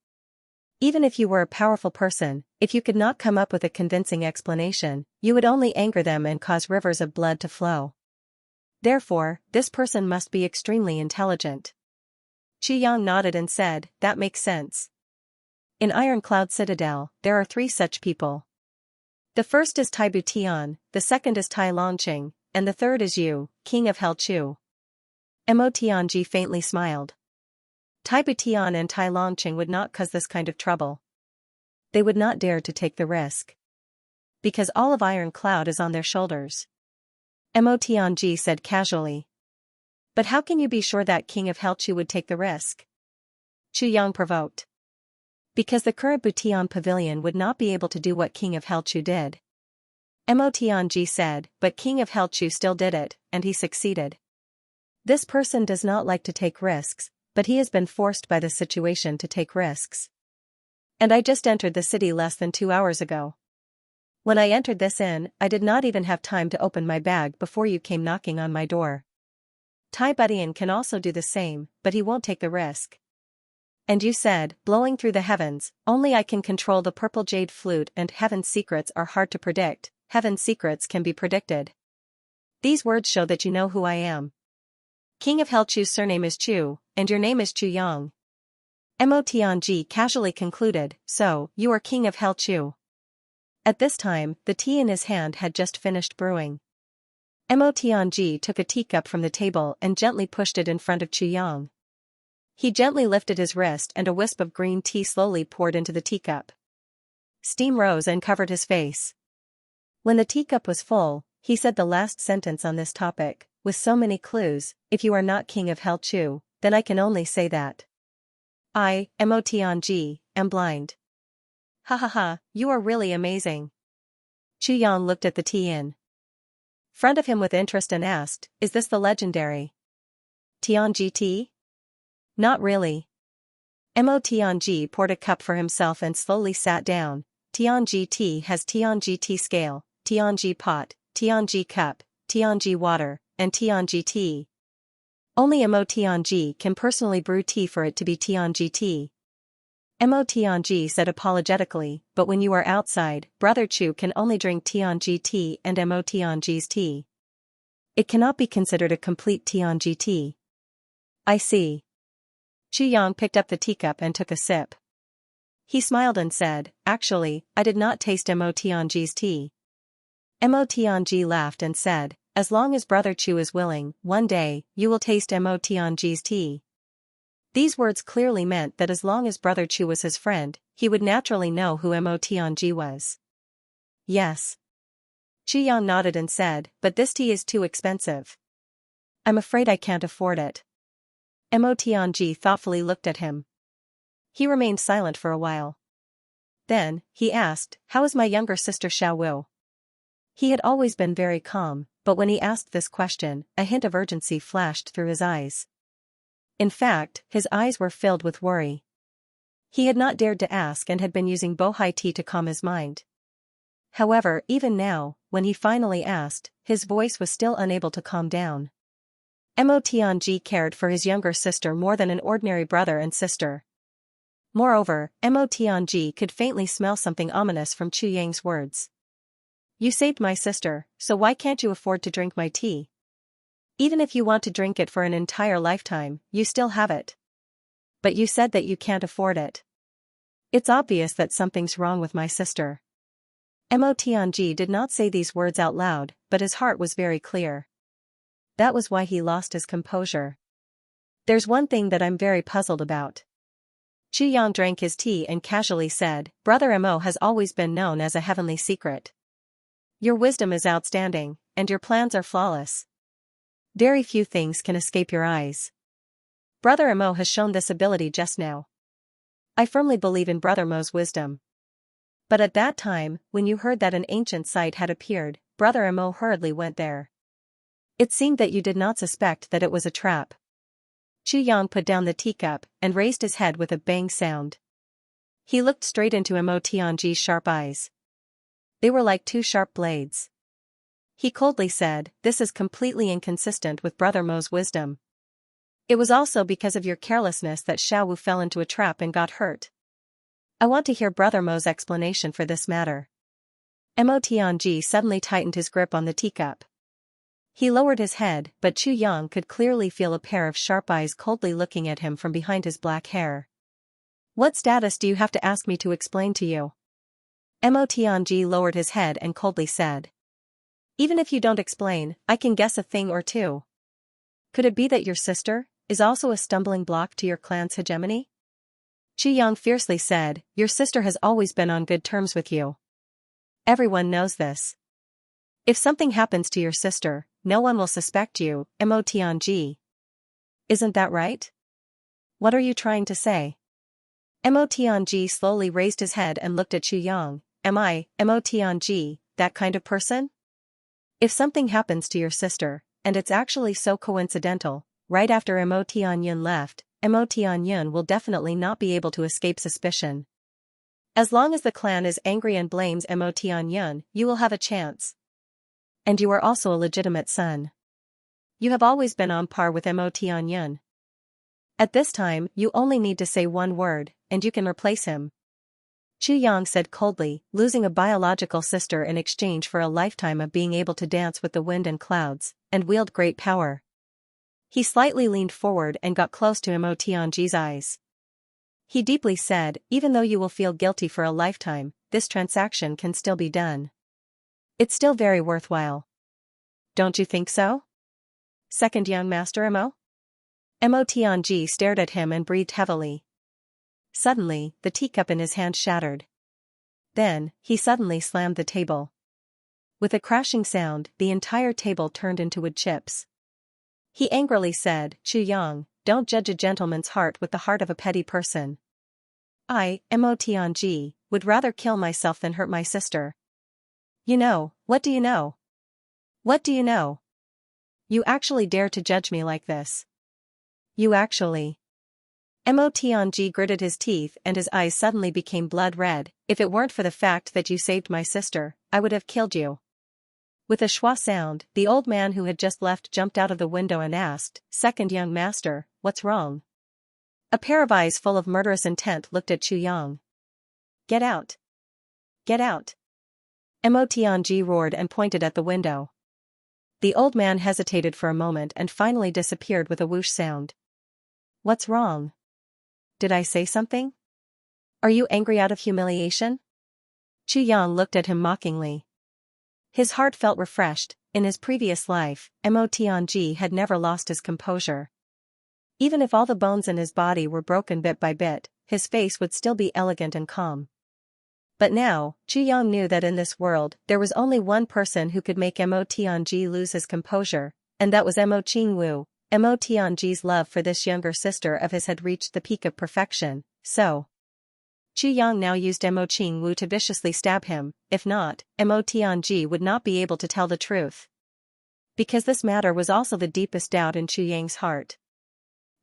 Even if you were a powerful person, if you could not come up with a convincing explanation, you would only anger them and cause rivers of blood to flow. Therefore, this person must be extremely intelligent. Chu Yang nodded and said, that makes sense. In Ironcloud Citadel, there are 3 such people. The first is Tai Butian, the second is Tai Longqing, and the third is you, King of Hell Chu. Mo Tianji faintly smiled. Tai Butian and Tai Longqing would not cause this kind of trouble. They would not dare to take the risk. Because all of Iron Cloud is on their shoulders. Mo Tianji said casually. But how can you be sure that King of Hell Chu would take the risk? Chu Yang provoked. Because the current Butian Pavilion would not be able to do what King of Hell Chu did. Mo Tianji said, but King of Hell Chu still did it, and he succeeded. This person does not like to take risks, but he has been forced by the situation to take risks. And I just entered the city less than 2 hours ago. When I entered this inn, I did not even have time to open my bag before you came knocking on my door. Tai Butian can also do the same, but he won't take the risk. And you said, blowing through the heavens, only I can control the purple jade flute and heaven's secrets are hard to predict, heaven's secrets can be predicted. These words show that you know who I am. King of Hell Chu's surname is Chu, and your name is Chu Yang. Mo Tianji casually concluded, so, you are King of Hell Chu. At this time, the tea in his hand had just finished brewing. Mo Tianji took a teacup from the table and gently pushed it in front of Chu Yang. He gently lifted his wrist and a wisp of green tea slowly poured into the teacup. Steam rose and covered his face. When the teacup was full, he said the last sentence on this topic, with so many clues, if you are not King of Hell Chu, then I can only say that. I, Mo Tianji, am blind. Ha ha ha, you are really amazing. Chu Yang looked at the tea in front of him with interest and asked, is this the legendary Tianji tea? Not really. Mo Tianji poured a cup for himself and slowly sat down. Tianji tea has Tianji tea scale, Tianji pot, Tianji cup, Tianji water, and Tianji tea. Only Mo Tianji can personally brew tea for it to be Tianji tea. Mo Tianji said apologetically, but when you are outside, Brother Chu can only drink Tianji tea and Mo Tianji's tea. It cannot be considered a complete Tianji tea. I see. Chu Yang picked up the teacup and took a sip. He smiled and said, actually, I did not taste Mo Tianji's tea. Mo Tianji laughed and said, as long as Brother Chu is willing, one day, you will taste Mo Tianji's tea. These words clearly meant that as long as Brother Chu was his friend, he would naturally know who Mo Tianji was. Yes. Chu Yang nodded and said, but this tea is too expensive. I'm afraid I can't afford it. Mo Tianji thoughtfully looked at him. He remained silent for a while. Then, he asked, "How is my younger sister Xiao Wu?" He had always been very calm, but when he asked this question, a hint of urgency flashed through his eyes. In fact, his eyes were filled with worry. He had not dared to ask and had been using bohai tea to calm his mind. However, even now, when he finally asked, his voice was still unable to calm down. Mo Tianji cared for his younger sister more than an ordinary brother and sister. Moreover, Mo Tianji could faintly smell something ominous from Chu Yang's words. "You saved my sister, so why can't you afford to drink my tea? Even if you want to drink it for an entire lifetime, you still have it. But you said that you can't afford it. It's obvious that something's wrong with my sister." Mo Tianji did not say these words out loud, but his heart was very clear. That was why he lost his composure. "There's one thing that I'm very puzzled about." Chu Yang drank his tea and casually said, "Brother Mo has always been known as a heavenly secret. Your wisdom is outstanding, and your plans are flawless. Very few things can escape your eyes. Brother Mo has shown this ability just now. I firmly believe in Brother Mo's wisdom. But at that time, when you heard that an ancient site had appeared, Brother Mo hurriedly went there. It seemed that you did not suspect that it was a trap." Chu Yang put down the teacup and raised his head with a bang sound. He looked straight into Mo Tianji's sharp eyes. They were like two sharp blades. He coldly said, "This is completely inconsistent with Brother Mo's wisdom. It was also because of your carelessness that Xiao Wu fell into a trap and got hurt. I want to hear Brother Mo's explanation for this matter." Mo Tianji suddenly tightened his grip on the teacup. He lowered his head, but Chu Yang could clearly feel a pair of sharp eyes coldly looking at him from behind his black hair. "What status do you have to ask me to explain to you?" Mo Tianji lowered his head and coldly said. "Even if you don't explain, I can guess a thing or two. Could it be that your sister is also a stumbling block to your clan's hegemony?" Chu Yang fiercely said, "Your sister has always been on good terms with you. Everyone knows this. If something happens to your sister, no one will suspect you, Mo Tianji. Isn't that right? What are you trying to say?" Mo Tianji slowly raised his head and looked at Chu Yang. "Am I, Mo Tianji, that kind of person? If something happens to your sister, and it's actually so coincidental, right after Mo Tianyun left, Mo Tianyun will definitely not be able to escape suspicion. As long as the clan is angry and blames Mo Tianyun, you will have a chance. And you are also a legitimate son. You have always been on par with Mo Tianyun. At this time, you only need to say one word, and you can replace him." Chu Yang said coldly, "Losing a biological sister in exchange for a lifetime of being able to dance with the wind and clouds, and wield great power." He slightly leaned forward and got close to Mo Tianji's eyes. He deeply said, "Even though you will feel guilty for a lifetime, this transaction can still be done. It's still very worthwhile. Don't you think so? Second young master Mo?" Mo Tianji stared at him and breathed heavily. Suddenly, the teacup in his hand shattered. Then, he suddenly slammed the table. With a crashing sound, the entire table turned into wood chips. He angrily said, "Chu Yang, don't judge a gentleman's heart with the heart of a petty person. I, Mo Tianji, would rather kill myself than hurt my sister. You know, what do you know? What do you know? You actually dare to judge me like this. You actually..." Mo Tianji gritted his teeth and his eyes suddenly became blood red. "If it weren't for the fact that you saved my sister, I would have killed you." With a schwa sound, the old man who had just left jumped out of the window and asked, "Second young master, what's wrong?" A pair of eyes full of murderous intent looked at Chu Yang. "Get out! Get out!" Mo Tianji roared and pointed at the window. The old man hesitated for a moment and finally disappeared with a whoosh sound. "What's wrong? Did I say something? Are you angry out of humiliation?" Chu Yang looked at him mockingly. His heart felt refreshed. In his previous life, Mo Tianji had never lost his composure. Even if all the bones in his body were broken bit by bit, his face would still be elegant and calm. But now, Chu Yang knew that in this world, there was only one person who could make Mo Tianji lose his composure, and that was Mo Qingwu. Mo Tianji's love for this younger sister of his had reached the peak of perfection, so. Chu Yang now used Mo Qingwu to viciously stab him, if not, Mo Tianji would not be able to tell the truth. Because this matter was also the deepest doubt in Chu Yang's heart.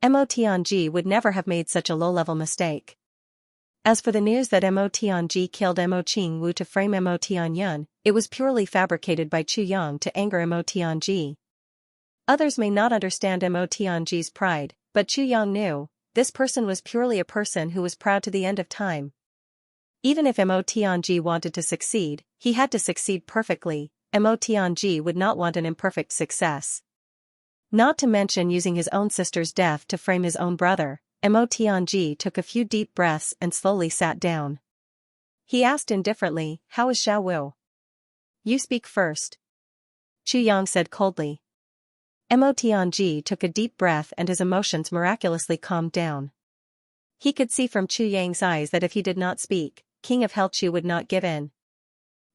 Mo Tianji would never have made such a low-level mistake. As for the news that Mo Tianji killed Mo Qingwu to frame Mo Tianyun, it was purely fabricated by Chu Yang to anger Mo Tianji. Others may not understand Mo Tianji's pride, but Chu Yang knew, this person was purely a person who was proud to the end of time. Even if Mo Tianji wanted to succeed, he had to succeed perfectly. Mo Tianji would not want an imperfect success. Not to mention using his own sister's death to frame his own brother. Mo Tianji took a few deep breaths and slowly sat down. He asked indifferently, "How is Xiao Wu?" "You speak first." Chu Yang said coldly. Mo Tianji took a deep breath and his emotions miraculously calmed down. He could see from Chu Yang's eyes that if he did not speak, King of Helchu would not give in.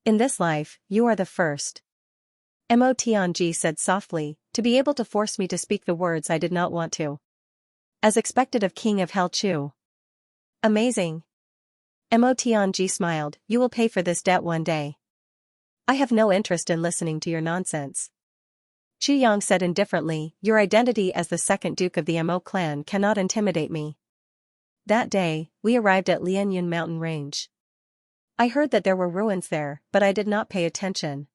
"In this life, you are the first." Mo Tianji said softly, "to be able to force me to speak the words I did not want to. As expected of King of Helchu." "Amazing." Mo Tianji smiled, "You will pay for this debt one day." "I have no interest in listening to your nonsense." Chu Yang said indifferently, "Your identity as the second duke of the Mo clan cannot intimidate me." That day, we arrived at Lianyun mountain range. I heard that there were ruins there, but I did not pay attention.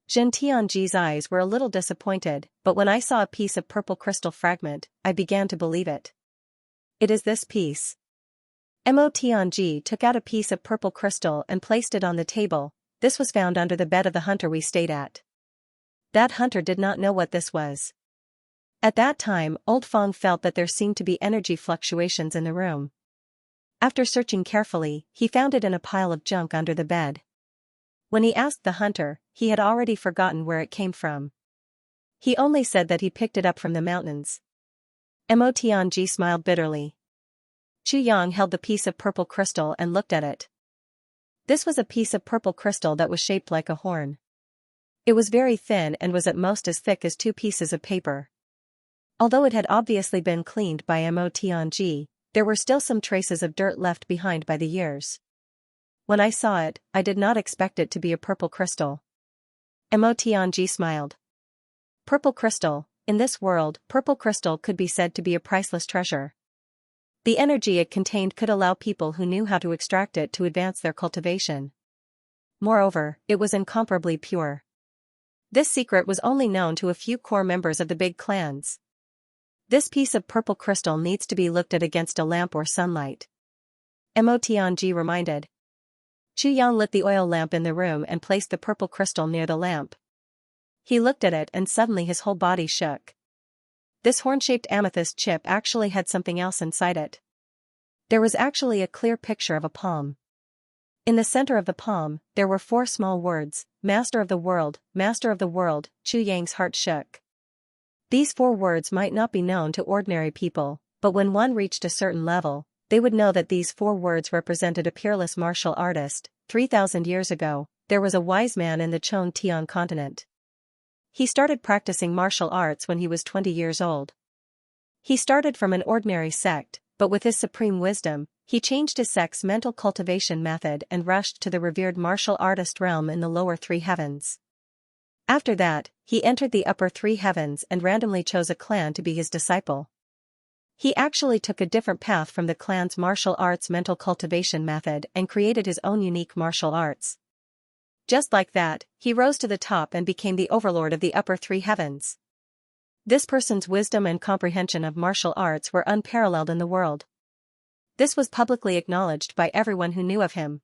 Zhen Tianji's eyes were a little disappointed, but when I saw a piece of purple crystal fragment, I began to believe it. "It is this piece." Mo Tianji took out a piece of purple crystal and placed it on the table. "This was found under the bed of the hunter we stayed at." That hunter did not know what this was. At that time, Old Fong felt that there seemed to be energy fluctuations in the room. After searching carefully, he found it in a pile of junk under the bed. When he asked the hunter, he had already forgotten where it came from. He only said that he picked it up from the mountains. Mo Tianji smiled bitterly. Chu Yang held the piece of purple crystal and looked at it. This was a piece of purple crystal that was shaped like a horn. It was very thin and was at most as thick as 2 pieces of paper. Although it had obviously been cleaned by Mo Tianji, there were still some traces of dirt left behind by the years. When I saw it, I did not expect it to be a purple crystal. Mo Tianji smiled. Purple crystal, in this world, purple crystal could be said to be a priceless treasure. The energy it contained could allow people who knew how to extract it to advance their cultivation. Moreover, it was incomparably pure. This secret was only known to a few core members of the big clans. This piece of purple crystal needs to be looked at against a lamp or sunlight. Mo Tianji reminded. Chu Yang lit the oil lamp in the room and placed the purple crystal near the lamp. He looked at it and suddenly his whole body shook. This horn-shaped amethyst chip actually had something else inside it. There was actually a clear picture of a palm. In the center of the palm, there were 4 small words, "Master of the World, Master of the World." Chu Yang's heart shook. These 4 words might not be known to ordinary people, but when one reached a certain level, they would know that these 4 words represented a peerless martial artist. 3,000 years ago, there was a wise man in the Chong Tian continent. He started practicing martial arts when he was 20 years old. He started from an ordinary sect, but with his supreme wisdom, he changed his sect's mental cultivation method and rushed to the revered martial artist realm in the lower 3 heavens. After that, he entered the upper 3 heavens and randomly chose a clan to be his disciple. He actually took a different path from the clan's martial arts mental cultivation method and created his own unique martial arts. Just like that, he rose to the top and became the overlord of the upper 3 heavens. This person's wisdom and comprehension of martial arts were unparalleled in the world. This was publicly acknowledged by everyone who knew of him.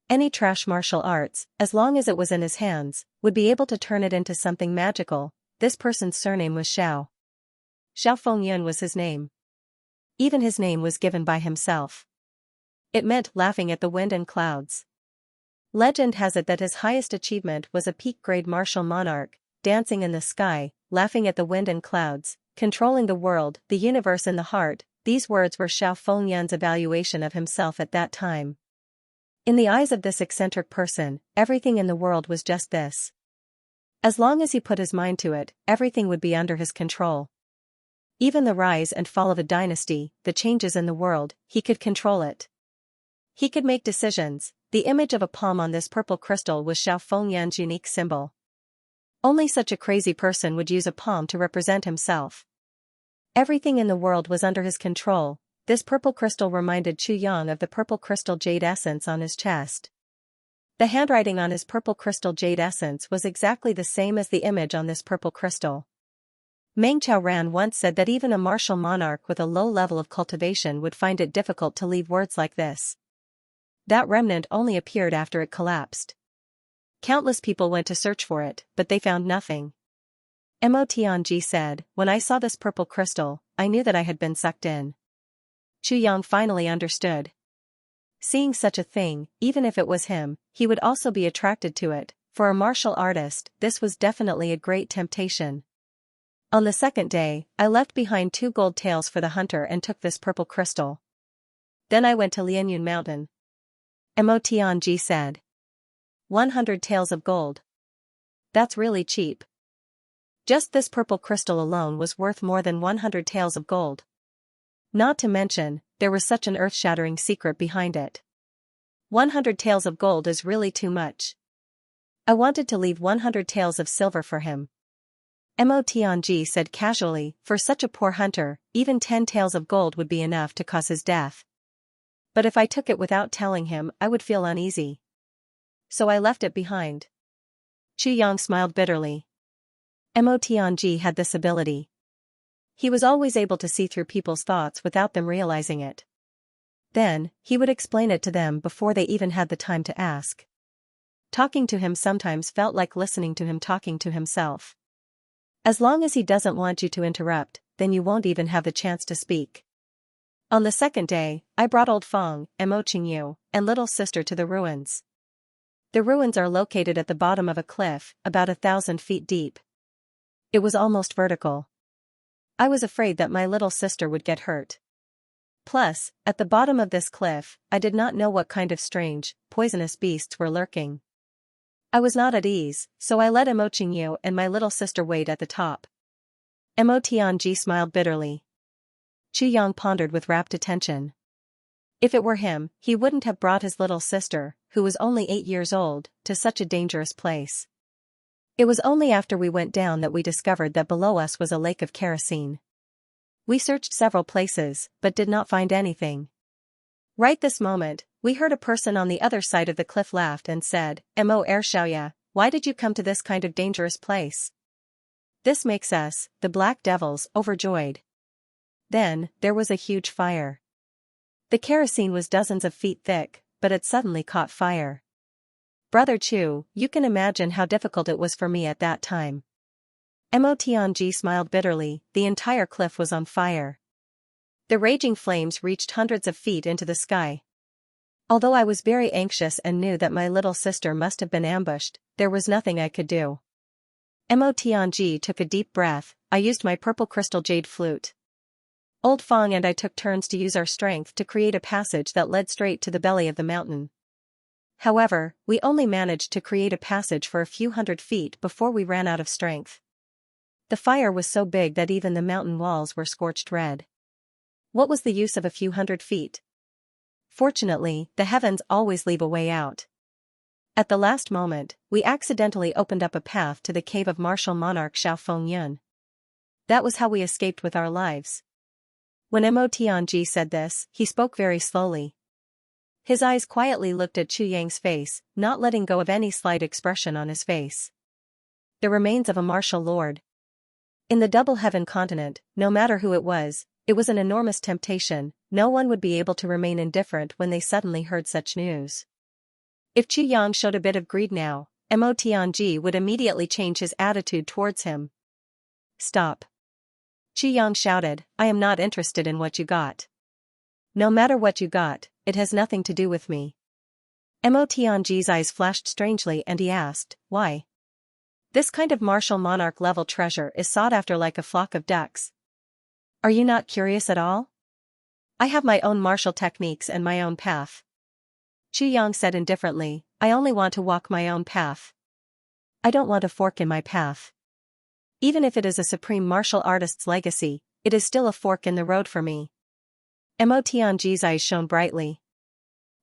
Any trash martial arts, as long as it was in his hands, would be able to turn it into something magical. This person's surname was Xiao. Xiao Fengyun was his name. Even his name was given by himself. It meant laughing at the wind and clouds. Legend has it that his highest achievement was a peak-grade martial monarch, dancing in the sky, laughing at the wind and clouds, controlling the world, the universe and the heart. These words were Xiao Fengyun's evaluation of himself at that time. In the eyes of this eccentric person, everything in the world was just this. As long as he put his mind to it, everything would be under his control. Even the rise and fall of a dynasty, the changes in the world, he could control it. He could make decisions. The image of a palm on this purple crystal was Xiao Fengyan's unique symbol. Only such a crazy person would use a palm to represent himself. Everything in the world was under his control. This purple crystal reminded Chu Yang of the purple crystal jade essence on his chest. The handwriting on his purple crystal jade essence was exactly the same as the image on this purple crystal. Meng Chaoran once said that even a martial monarch with a low level of cultivation would find it difficult to leave words like this. That remnant only appeared after it collapsed. Countless people went to search for it, but they found nothing. Mo Tianji said, "When I saw this purple crystal, I knew that I had been sucked in." Chu Yang finally understood. Seeing such a thing, even if it was him, he would also be attracted to it. For a martial artist, this was definitely a great temptation. On the second day, I left behind 2 gold tails for the hunter and took this purple crystal. Then I went to Lianyun Mountain. Mo Tianji said. 100 taels of gold. That's really cheap. Just this purple crystal alone was worth more than 100 taels of gold. Not to mention, there was such an earth-shattering secret behind it. 100 taels of gold is really too much. I wanted to leave 100 taels of silver for him. Mo Tianji said casually, for such a poor hunter, even 10 taels of gold would be enough to cause his death. But if I took it without telling him, I would feel uneasy. So I left it behind. Chu Yang smiled bitterly. Mo Tianji had this ability. He was always able to see through people's thoughts without them realizing it. Then, he would explain it to them before they even had the time to ask. Talking to him sometimes felt like listening to him talking to himself. As long as he doesn't want you to interrupt, then you won't even have the chance to speak. On the second day, I brought Old Feng, Mo Qingyu, and little sister to the ruins. The ruins are located at the bottom of a cliff, about 1,000 feet deep. It was almost vertical. I was afraid that my little sister would get hurt. Plus, at the bottom of this cliff, I did not know what kind of strange, poisonous beasts were lurking. I was not at ease, so I let Mo Qingyu and my little sister wait at the top. Mo Tianji smiled bitterly. Chu Yang pondered with rapt attention. If it were him, he wouldn't have brought his little sister, who was only 8 years old, to such a dangerous place. It was only after we went down that we discovered that below us was a lake of kerosene. We searched several places, but did not find anything. Right this moment, we heard a person on the other side of the cliff laughed and said, "Mo Xiaoya, why did you come to this kind of dangerous place?" This makes us, the Black Devils, overjoyed. Then, there was a huge fire. The kerosene was dozens of feet thick, but it suddenly caught fire. Brother Chu, you can imagine how difficult it was for me at that time. Mo Tianji smiled bitterly, the entire cliff was on fire. The raging flames reached hundreds of feet into the sky. Although I was very anxious and knew that my little sister must have been ambushed, there was nothing I could do. Mo Tianji took a deep breath. I used my purple crystal jade flute. Old Feng and I took turns to use our strength to create a passage that led straight to the belly of the mountain. However, we only managed to create a passage for a few hundred feet before we ran out of strength. The fire was so big that even the mountain walls were scorched red. What was the use of a few hundred feet? Fortunately, the heavens always leave a way out. At the last moment, we accidentally opened up a path to the cave of martial monarch Xiao Fengyun. That was how we escaped with our lives. When Mo Tianji said this, he spoke very slowly. His eyes quietly looked at Chu Yang's face, not letting go of any slight expression on his face. The remains of a martial lord. In the Double Heaven continent, no matter who it was an enormous temptation. No one would be able to remain indifferent when they suddenly heard such news. If Chu Yang showed a bit of greed now, Mo Tianji would immediately change his attitude towards him. "Stop!" Chu Yang shouted, "I am not interested in what you got. No matter what you got, it has nothing to do with me." Mo Tianji's eyes flashed strangely and he asked, "Why? This kind of martial monarch level treasure is sought after like a flock of ducks. Are you not curious at all? I have my own martial techniques and my own path." Chu Yang said indifferently, "I only want to walk my own path. I don't want a fork in my path. Even if it is a supreme martial artist's legacy, it is still a fork in the road for me. Mo Tianji's eyes shone brightly.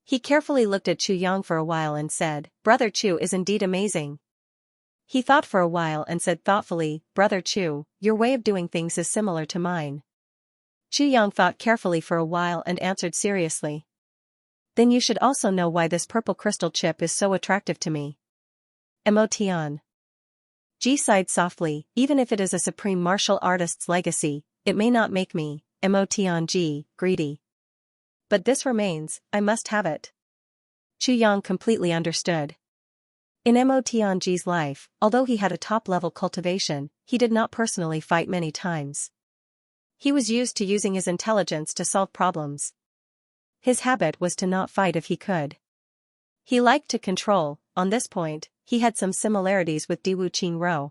He carefully looked at Chu Yang for a while and said, Brother Chu is indeed amazing. He thought for a while and said thoughtfully, Brother Chu, your way of doing things is similar to mine. Chu Yang thought carefully for a while and answered seriously. Then you should also know why this purple crystal chip is so attractive to me. Mo Tian Ji sighed softly, even if it is a supreme martial artist's legacy, it may not make me, Mo Tian Ji, greedy. But this remains, I must have it. Chu Yang completely understood. In Mo Tian Ji's life, although he had a top-level cultivation, he did not personally fight many times. He was used to using his intelligence to solve problems. His habit was to not fight if he could. He liked to control. On this point, he had some similarities with Diwu Qingro.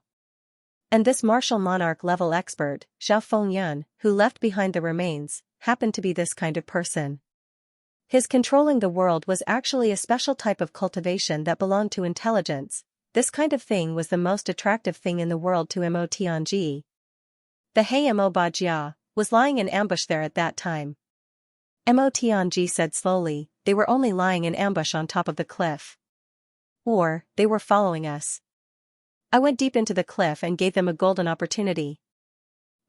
And this martial monarch-level expert, Zhao Fengyun, who left behind the remains, happened to be this kind of person. His controlling the world was actually a special type of cultivation that belonged to intelligence. This kind of thing was the most attractive thing in the world to Mo Tianji. The Hei Mo Bajia was lying in ambush there at that time. Mo Tianji said slowly, they were only lying in ambush on top of the cliff. Or, they were following us. I went deep into the cliff and gave them a golden opportunity.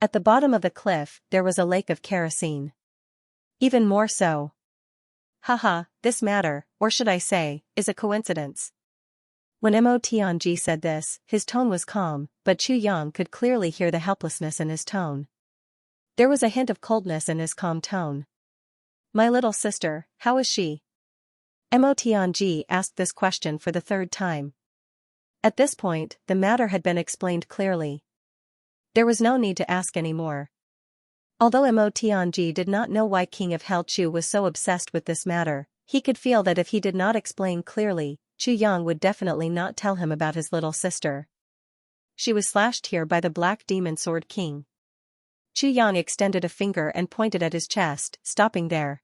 At the bottom of the cliff, there was a lake of kerosene. Even more so. Haha, this matter, or should I say, is a coincidence. When Mo Tianji said this, his tone was calm, but Chu Yang could clearly hear the helplessness in his tone. There was a hint of coldness in his calm tone. My little sister, how is she? Mo Tianji asked this question for the third time. At this point, the matter had been explained clearly. There was no need to ask any more. Although Mo Tianji did not know why King of Hell Chu was so obsessed with this matter, he could feel that if he did not explain clearly, Chu Yang would definitely not tell him about his little sister. She was slashed here by the Black Demon Sword King. Chu Yang extended a finger and pointed at his chest, stopping there.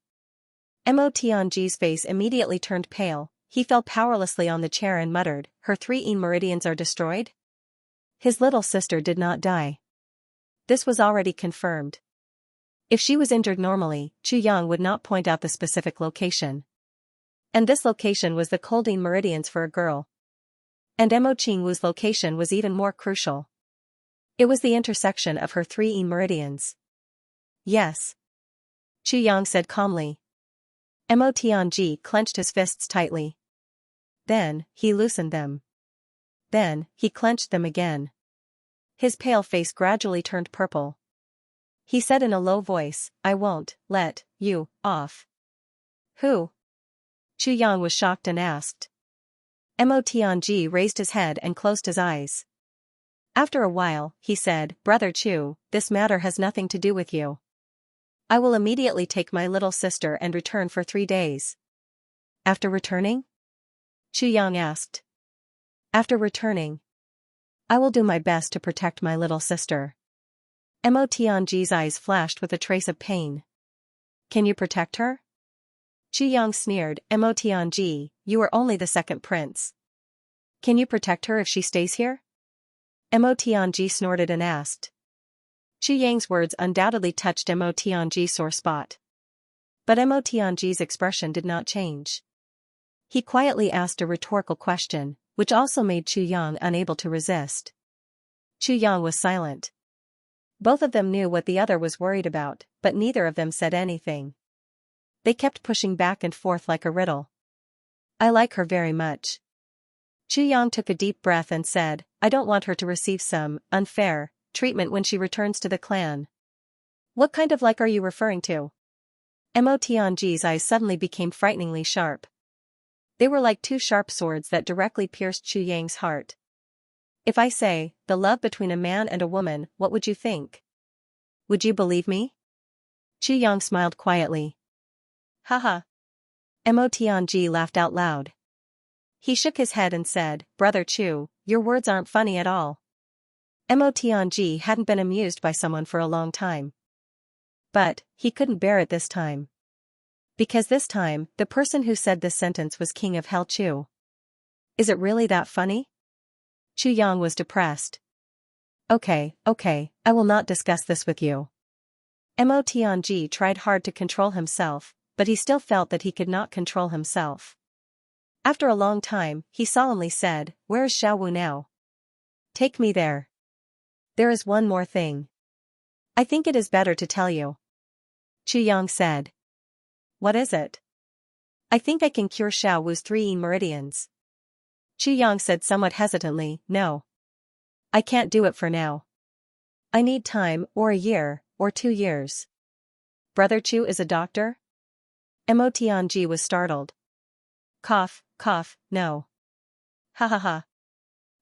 Mo Tianji's face immediately turned pale. He fell powerlessly on the chair and muttered, her 3 meridians are destroyed? His little sister did not die. This was already confirmed. If she was injured normally, Chu Yang would not point out the specific location. And this location was the Coldine meridians for a girl. And Mo Qingwu's location was even more crucial. It was the intersection of her 3 meridians. Yes. Chu Yang said calmly. Mo Tianji clenched his fists tightly. Then, he loosened them. Then, he clenched them again. His pale face gradually turned purple. He said in a low voice, I won't let you off. Who? Chu Yang was shocked and asked. Mo Tianji raised his head and closed his eyes. After a while, he said, Brother Chu, this matter has nothing to do with you. I will immediately take my little sister and return for 3 days. After returning? Chu Yang asked. After returning. I will do my best to protect my little sister. Mo Tianji's eyes flashed with a trace of pain. Can you protect her? Chu Yang sneered, Mo Tianji, you are only the second prince. Can you protect her if she stays here? Mo Tianji snorted and asked. Chu Yang's words undoubtedly touched Mo Tianji's sore spot. But Mo Tianji's expression did not change. He quietly asked a rhetorical question, which also made Chu Yang unable to resist. Chu Yang was silent. Both of them knew what the other was worried about, but neither of them said anything. They kept pushing back and forth like a riddle. I like her very much. Chu Yang took a deep breath and said, I don't want her to receive some unfair treatment when she returns to the clan. What kind of like are you referring to? Mo Tianji's eyes suddenly became frighteningly sharp. They were like 2 sharp swords that directly pierced Chu Yang's heart. If I say, the love between a man and a woman, what would you think? Would you believe me? Chu Yang smiled quietly. Haha. Mo Tianji laughed out loud. He shook his head and said, Brother Chu, your words aren't funny at all. Mo Tianji hadn't been amused by someone for a long time. But, he couldn't bear it this time. Because this time, the person who said this sentence was King of Hell Chu. Is it really that funny? Chu Yang was depressed. Okay, I will not discuss this with you. Mo Tianji tried hard to control himself, but he still felt that he could not control himself. After a long time, he solemnly said, "Where is Xiaowu now? Take me there. There is one more thing. I think it is better to tell you." Chu Yang said. "What is it?" "I think I can cure Xiaowu's 3 meridians." Chu Yang said somewhat hesitantly, "No. I can't do it for now. I need time, or a year, or 2 years. Brother Chu is a doctor?" Mo Tianji was startled. Cough, cough, no. Ha ha ha.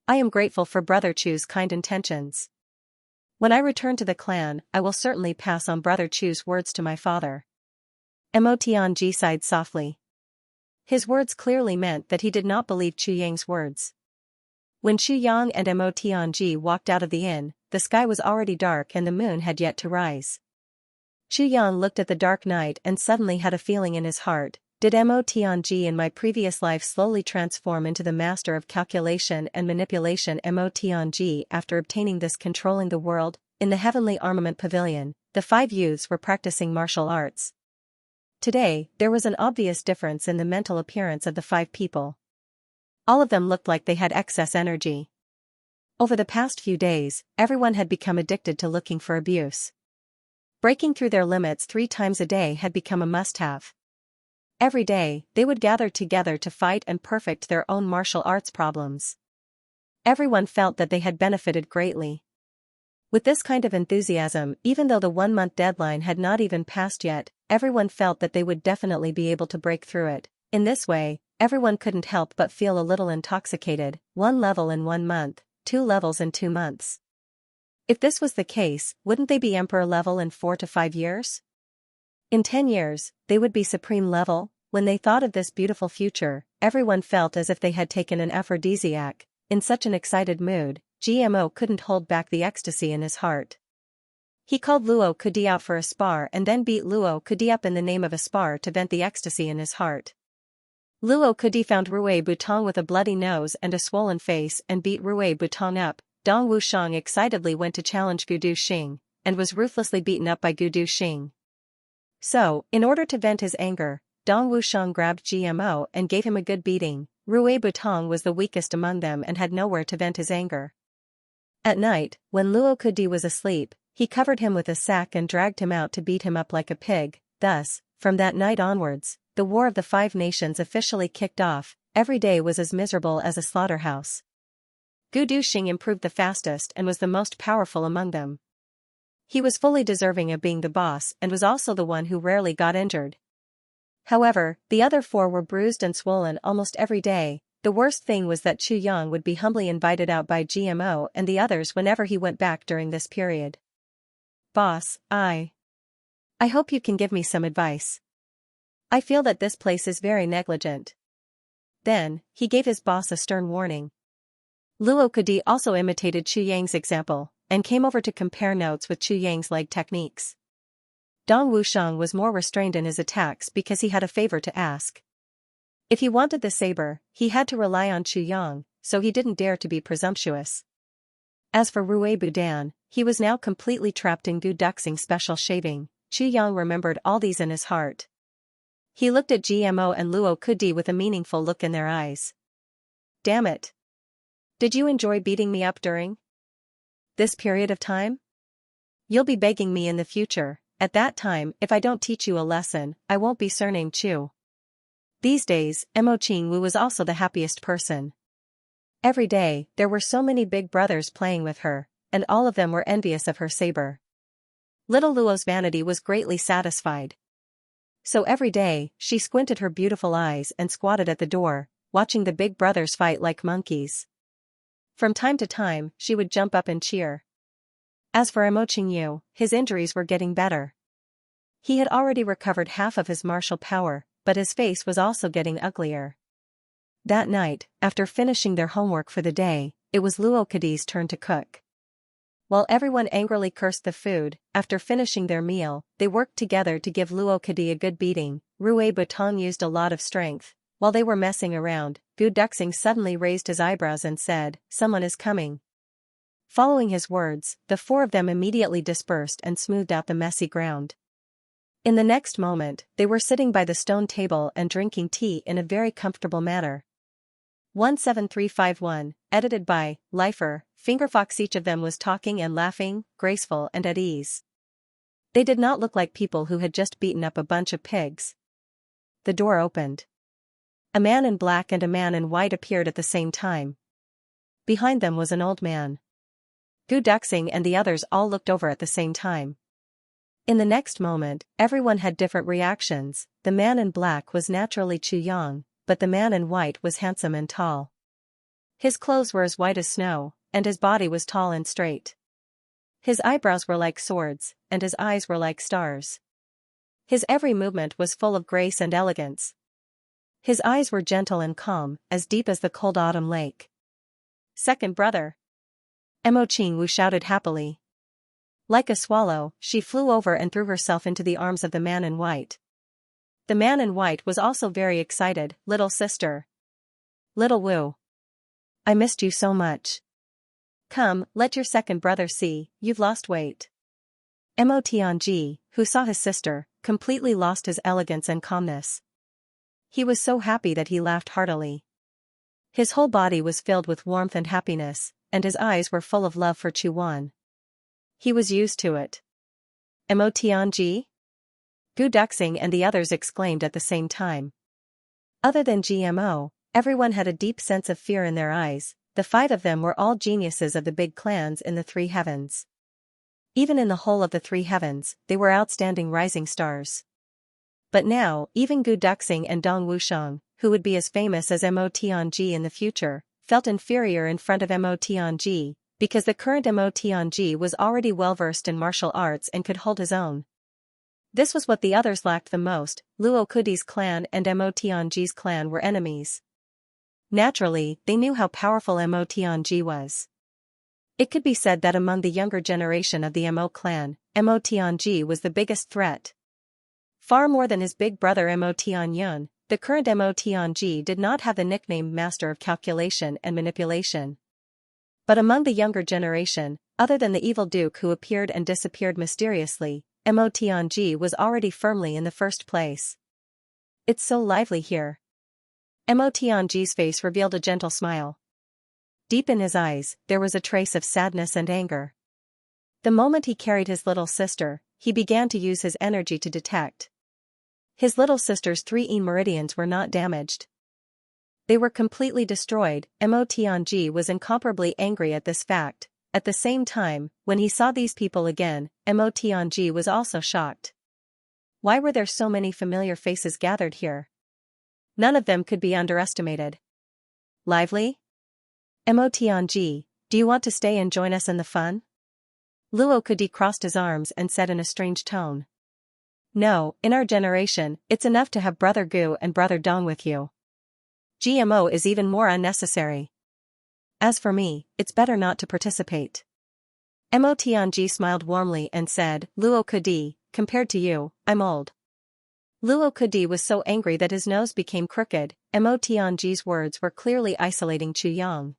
I am grateful for Brother Chu's kind intentions. When I return to the clan, I will certainly pass on Brother Chu's words to my father. Mo Tianji sighed softly. His words clearly meant that he did not believe Chu Yang's words. When Chu Yang and Mo Tianji walked out of the inn, the sky was already dark and the moon had yet to rise. Chu Yang looked at the dark night and suddenly had a feeling in his heart. Did Mo Tianji in my previous life slowly transform into the master of calculation and manipulation? Mo Tianji, after obtaining this, controlling the world? In the Heavenly Armament Pavilion, the 5 youths were practicing martial arts. Today, there was an obvious difference in the mental appearance of the 5 people. All of them looked like they had excess energy. Over the past few days, everyone had become addicted to looking for abuse. Breaking through their limits 3 times a day had become a must-have. Every day, they would gather together to fight and perfect their own martial arts problems. Everyone felt that they had benefited greatly. With this kind of enthusiasm, even though the 1-month deadline had not even passed yet, everyone felt that they would definitely be able to break through it. In this way, everyone couldn't help but feel a little intoxicated. 1 level in 1 month, 2 levels in 2 months. If this was the case, wouldn't they be Emperor level in 4 to 5 years? In 10 years, they would be supreme level. When they thought of this beautiful future, everyone felt as if they had taken an aphrodisiac. In such an excited mood, GMO couldn't hold back the ecstasy in his heart. He called Luo Kudi out for a spar and then beat Luo Kudi up in the name of a spar to vent the ecstasy in his heart. Luo Kudi found Rui Butong with a bloody nose and a swollen face and beat Rui Butong up. Dong Wushang excitedly went to challenge Gudu Xing, and was ruthlessly beaten up by Gudu Xing. So, in order to vent his anger, Dong Wushang grabbed GMO and gave him a good beating. Rui Butong was the weakest among them and had nowhere to vent his anger. At night, when Luo Kudi was asleep, he covered him with a sack and dragged him out to beat him up like a pig. Thus, from that night onwards, the War of the 5 Nations officially kicked off. Every day was as miserable as a slaughterhouse. Gudu Xing improved the fastest and was the most powerful among them. He was fully deserving of being the boss and was also the one who rarely got injured. However, the other 4 were bruised and swollen almost every day. The worst thing was that Chu Yang would be humbly invited out by GMO and the others whenever he went back during this period. "Boss, I hope you can give me some advice. I feel that this place is very negligent." Then, he gave his boss a stern warning. Luo Kudi also imitated Chu Yang's example, and came over to compare notes with Chu Yang's leg techniques. Dong Wushang was more restrained in his attacks because he had a favor to ask. If he wanted the saber, he had to rely on Chu Yang, so he didn't dare to be presumptuous. As for Rui Budan, he was now completely trapped in Gu Duxing's special shaving. Chu Yang remembered all these in his heart. He looked at GMO and Luo Kudi with a meaningful look in their eyes. "Damn it. Did you enjoy beating me up during this period of time? You'll be begging me in the future. At that time, if I don't teach you a lesson, I won't be surnamed Chu." These days, Mo Qingwu was also the happiest person. Every day, there were so many big brothers playing with her, and all of them were envious of her saber. Little Luo's vanity was greatly satisfied. So every day, she squinted her beautiful eyes and squatted at the door, watching the big brothers fight like monkeys. From time to time, she would jump up and cheer. As for Mo Qingyu, his injuries were getting better. He had already recovered half of his martial power, but his face was also getting uglier. That night, after finishing their homework for the day, it was Luo Kudi's turn to cook. While everyone angrily cursed the food, after finishing their meal, they worked together to give Luo Kudi a good beating. Rui Butong used a lot of strength. While they were messing around, Gu Duxing suddenly raised his eyebrows and said, "Someone is coming." Following his words, the four of them immediately dispersed and smoothed out the messy ground. In the next moment, they were sitting by the stone table and drinking tea in a very comfortable manner. 17351, edited by Lifer, Fingerfox. Each of them was talking and laughing, graceful and at ease. They did not look like people who had just beaten up a bunch of pigs. The door opened. A man in black and a man in white appeared at the same time. Behind them was an old man. Gu Duxing and the others all looked over at the same time. In the next moment, everyone had different reactions. The man in black was naturally Chu Yang, but the man in white was handsome and tall. His clothes were as white as snow, and his body was tall and straight. His eyebrows were like swords, and his eyes were like stars. His every movement was full of grace and elegance. His eyes were gentle and calm, as deep as the cold autumn lake. Second brother! Mo Qingwu shouted happily. Like a swallow, she flew over and threw herself into the arms of the man in white. The man in white was also very excited. Little sister. Little Wu. I missed you so much. Come, let your second brother see, you've lost weight. Mo Tianji, who saw his sister, completely lost his elegance and calmness. He was so happy that he laughed heartily. His whole body was filled with warmth and happiness, and his eyes were full of love for Chu Wan. He was used to it. Mo Tianji? Gu Duxing and the others exclaimed at the same time. Other than GMO, everyone had a deep sense of fear in their eyes. The five of them were all geniuses of the big clans in the three heavens. Even in the whole of the three heavens, they were outstanding rising stars. But now, even Gu Duxing and Dong Wushang, who would be as famous as Mo Tianji in the future, felt inferior in front of Mo Tianji, because the current Mo Tianji was already well-versed in martial arts and could hold his own. This was what the others lacked the most. Luo Kudi's clan and Mo Tianji's clan were enemies. Naturally, they knew how powerful Mo Tianji was. It could be said that among the younger generation of the Mo clan, Mo Tianji was the biggest threat. Far more than his big brother Mo Tianyun, the current Mo Tianji did not have the nickname Master of Calculation and Manipulation. But among the younger generation, other than the evil duke who appeared and disappeared mysteriously, Mo Tianji was already firmly in the first place. It's so lively here. Mo Tianji's face revealed a gentle smile. Deep in his eyes, there was a trace of sadness and anger. The moment he carried his little sister, he began to use his energy to detect. His little sister's 3 meridians were not damaged. They were completely destroyed. Mo Tianji was incomparably angry at this fact. At the same time, when he saw these people again, Mo Tianji was also shocked. Why were there so many familiar faces gathered here? None of them could be underestimated. Lively? Mo Tianji, do you want to stay and join us in the fun? Luo Kudi crossed his arms and said in a strange tone. No, in our generation, it's enough to have Brother Gu and Brother Dong with you. GMO is even more unnecessary. As for me, it's better not to participate. Mo Tianji smiled warmly and said, Luo Kudi, compared to you, I'm old. Luo Kudi was so angry that his nose became crooked. Mo Tianji's words were clearly isolating Chu Yang.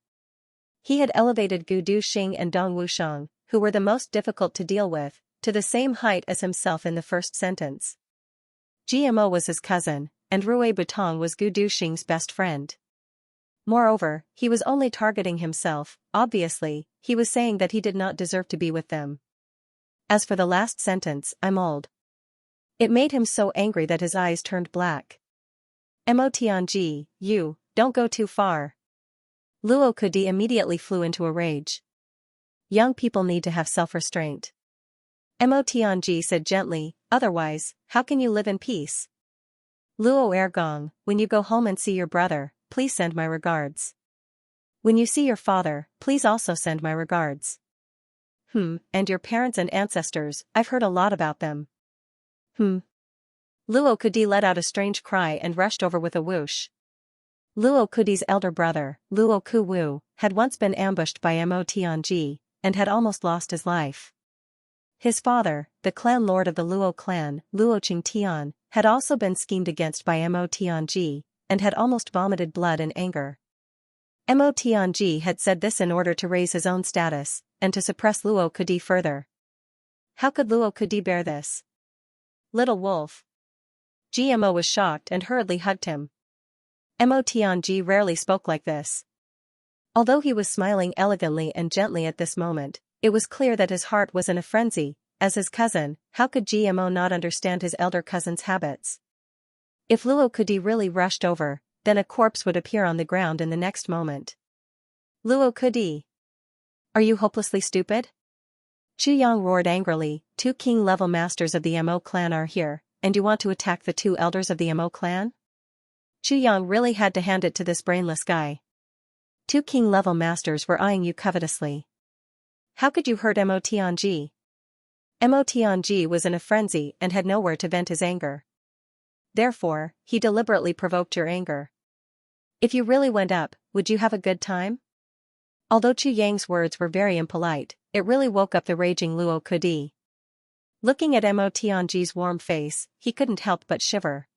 He had elevated Gu Duxing and Dong Wushang, who were the most difficult to deal with, to the same height as himself in the first sentence. GMO was his cousin, and Rui Butong was Gu Duxing's best friend. Moreover, he was only targeting himself. Obviously, he was saying that he did not deserve to be with them. As for the last sentence, I'm old. It made him so angry that his eyes turned black. Mo Tianji, you, don't go too far. Luo Kudi immediately flew into a rage. Young people need to have self-restraint. Mo Tianji said gently, otherwise, how can you live in peace? Luo Ergong, when you go home and see your brother, please send my regards. When you see your father, please also send my regards. And your parents and ancestors, I've heard a lot about them. Luo Kudi let out a strange cry and rushed over with a whoosh. Luo Kudi's elder brother, Luo Kuwu, had once been ambushed by Mo Tianji, and had almost lost his life. His father, the clan lord of the Luo clan, Luo Qingtian, had also been schemed against by Mo Tianji, and had almost vomited blood in anger. Mo Tianji had said this in order to raise his own status. and to suppress Luo Kudi further. How could Luo Kudi bear this? Little wolf. GMO was shocked and hurriedly hugged him. Mo Tianji rarely spoke like this. Although he was smiling elegantly and gently at this moment, it was clear that his heart was in a frenzy. As his cousin, how could GMO not understand his elder cousin's habits? If Luo Kudi really rushed over, then a corpse would appear on the ground in the next moment. Luo Kudi. Are you hopelessly stupid? Chu Yang roared angrily, 2 king-level masters of the Mo clan are here, and you want to attack the 2 elders of the Mo clan? Chu Yang really had to hand it to this brainless guy. 2 king-level masters were eyeing you covetously. How could you hurt Mo Tianji? Mo Tianji was in a frenzy and had nowhere to vent his anger. Therefore, he deliberately provoked your anger. If you really went up, would you have a good time? Although Chu Yang's words were very impolite, it really woke up the raging Luo Kudi. Looking at Mo Tianji's warm face, he couldn't help but shiver.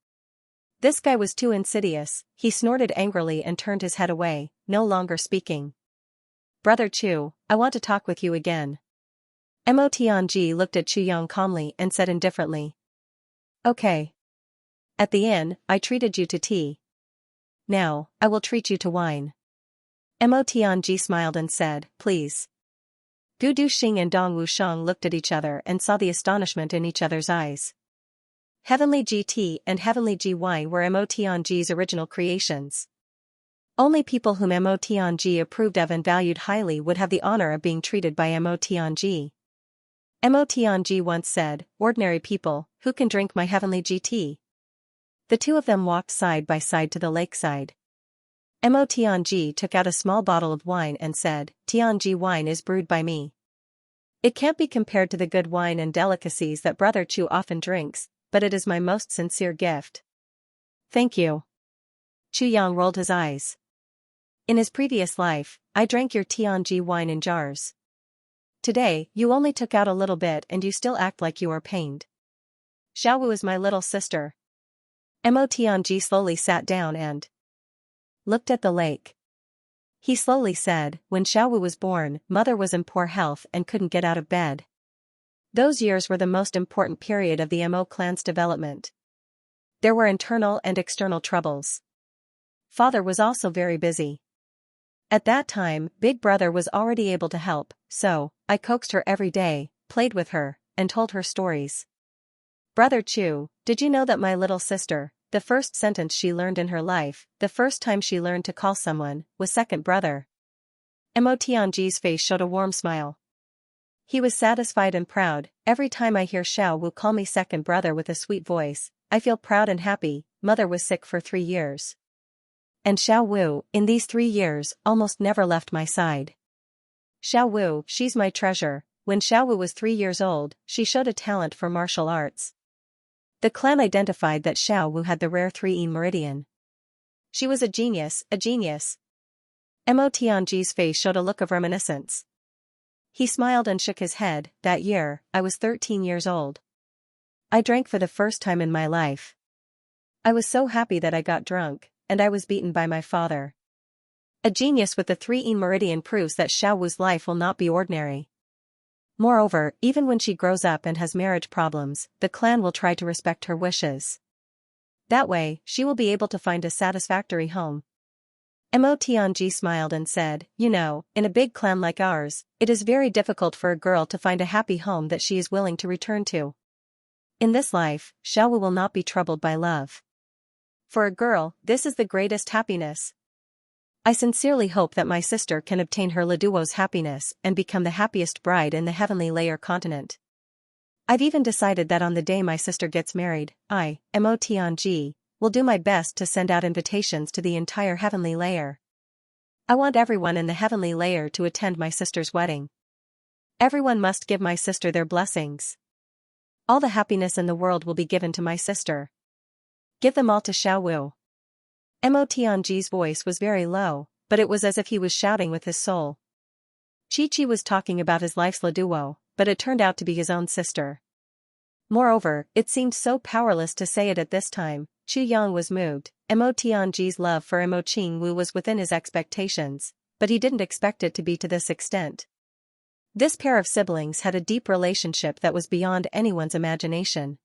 This guy was too insidious. He snorted angrily and turned his head away, no longer speaking. Brother Chu, I want to talk with you again. Mo Tianji looked at Chu Yang calmly and said indifferently. Okay. At the inn, I treated you to tea. Now, I will treat you to wine. Mo Tianji smiled and said, please. Gu Duxing and Dong Wushang looked at each other and saw the astonishment in each other's eyes. Heavenly GT and Heavenly GY were Mo Tianji's original creations. Only people whom Mo Tianji approved of and valued highly would have the honor of being treated by Mo Tianji. Mo Tianji once said, ordinary people, who can drink my Heavenly GT? The 2 of them walked side by side to the lakeside. Mo Tianji took out a small bottle of wine and said, Tianji wine is brewed by me. It can't be compared to the good wine and delicacies that Brother Chu often drinks, but it is my most sincere gift. Thank you. Chu Yang rolled his eyes. In his previous life, I drank your Tianji wine in jars. Today, you only took out a little bit and you still act like you are pained. Xiaowu is my little sister. Mo Tianji slowly sat down and looked at the lake. He slowly said, when Xiaowu was born, mother was in poor health and couldn't get out of bed. Those years were the most important period of the Mo clan's development. There were internal and external troubles. Father was also very busy. At that time, Big Brother was already able to help, so I coaxed her every day, played with her, and told her stories. Brother Chu, did you know that my little sister, the first sentence she learned in her life, the first time she learned to call someone, was second brother? Mo Tianji's face showed a warm smile. He was satisfied and proud. Every time I hear Xiao Wu call me second brother with a sweet voice, I feel proud and happy. Mother was sick for 3 years. And Xiao Wu, in these 3 years, almost never left my side. Xiao Wu, she's my treasure. When Xiao Wu was 3 years old, she showed a talent for martial arts. The clan identified that Xiao Wu had the rare 3E meridian. She was a genius, a genius. Mo Tianji's face showed a look of reminiscence. He smiled and shook his head. That year, I was 13 years old. I drank for the first time in my life. I was so happy that I got drunk, and I was beaten by my father. A genius with the 3E meridian proves that Xiao Wu's life will not be ordinary. Moreover, even when she grows up and has marriage problems, the clan will try to respect her wishes. That way, she will be able to find a satisfactory home. Mo Tianji smiled and said, you know, in a big clan like ours, it is very difficult for a girl to find a happy home that she is willing to return to. In this life, Xiao Wu will not be troubled by love. For a girl, this is the greatest happiness. I sincerely hope that my sister can obtain her Leduo's happiness and become the happiest bride in the heavenly layer continent. I've even decided that on the day my sister gets married, I, Mo Tianji, will do my best to send out invitations to the entire heavenly layer. I want everyone in the heavenly layer to attend my sister's wedding. Everyone must give my sister their blessings. All the happiness in the world will be given to my sister. Give them all to Xiao Wu. Mo Tianji's voice was very low, but it was as if he was shouting with his soul. Chi-Chi was talking about his life's Leduo, but it turned out to be his own sister. Moreover, it seemed so powerless to say it at this time. Chu Yang was moved. Mo Tianji's love for Mo Qing Wu was within his expectations, but he didn't expect it to be to this extent. This pair of siblings had a deep relationship that was beyond anyone's imagination.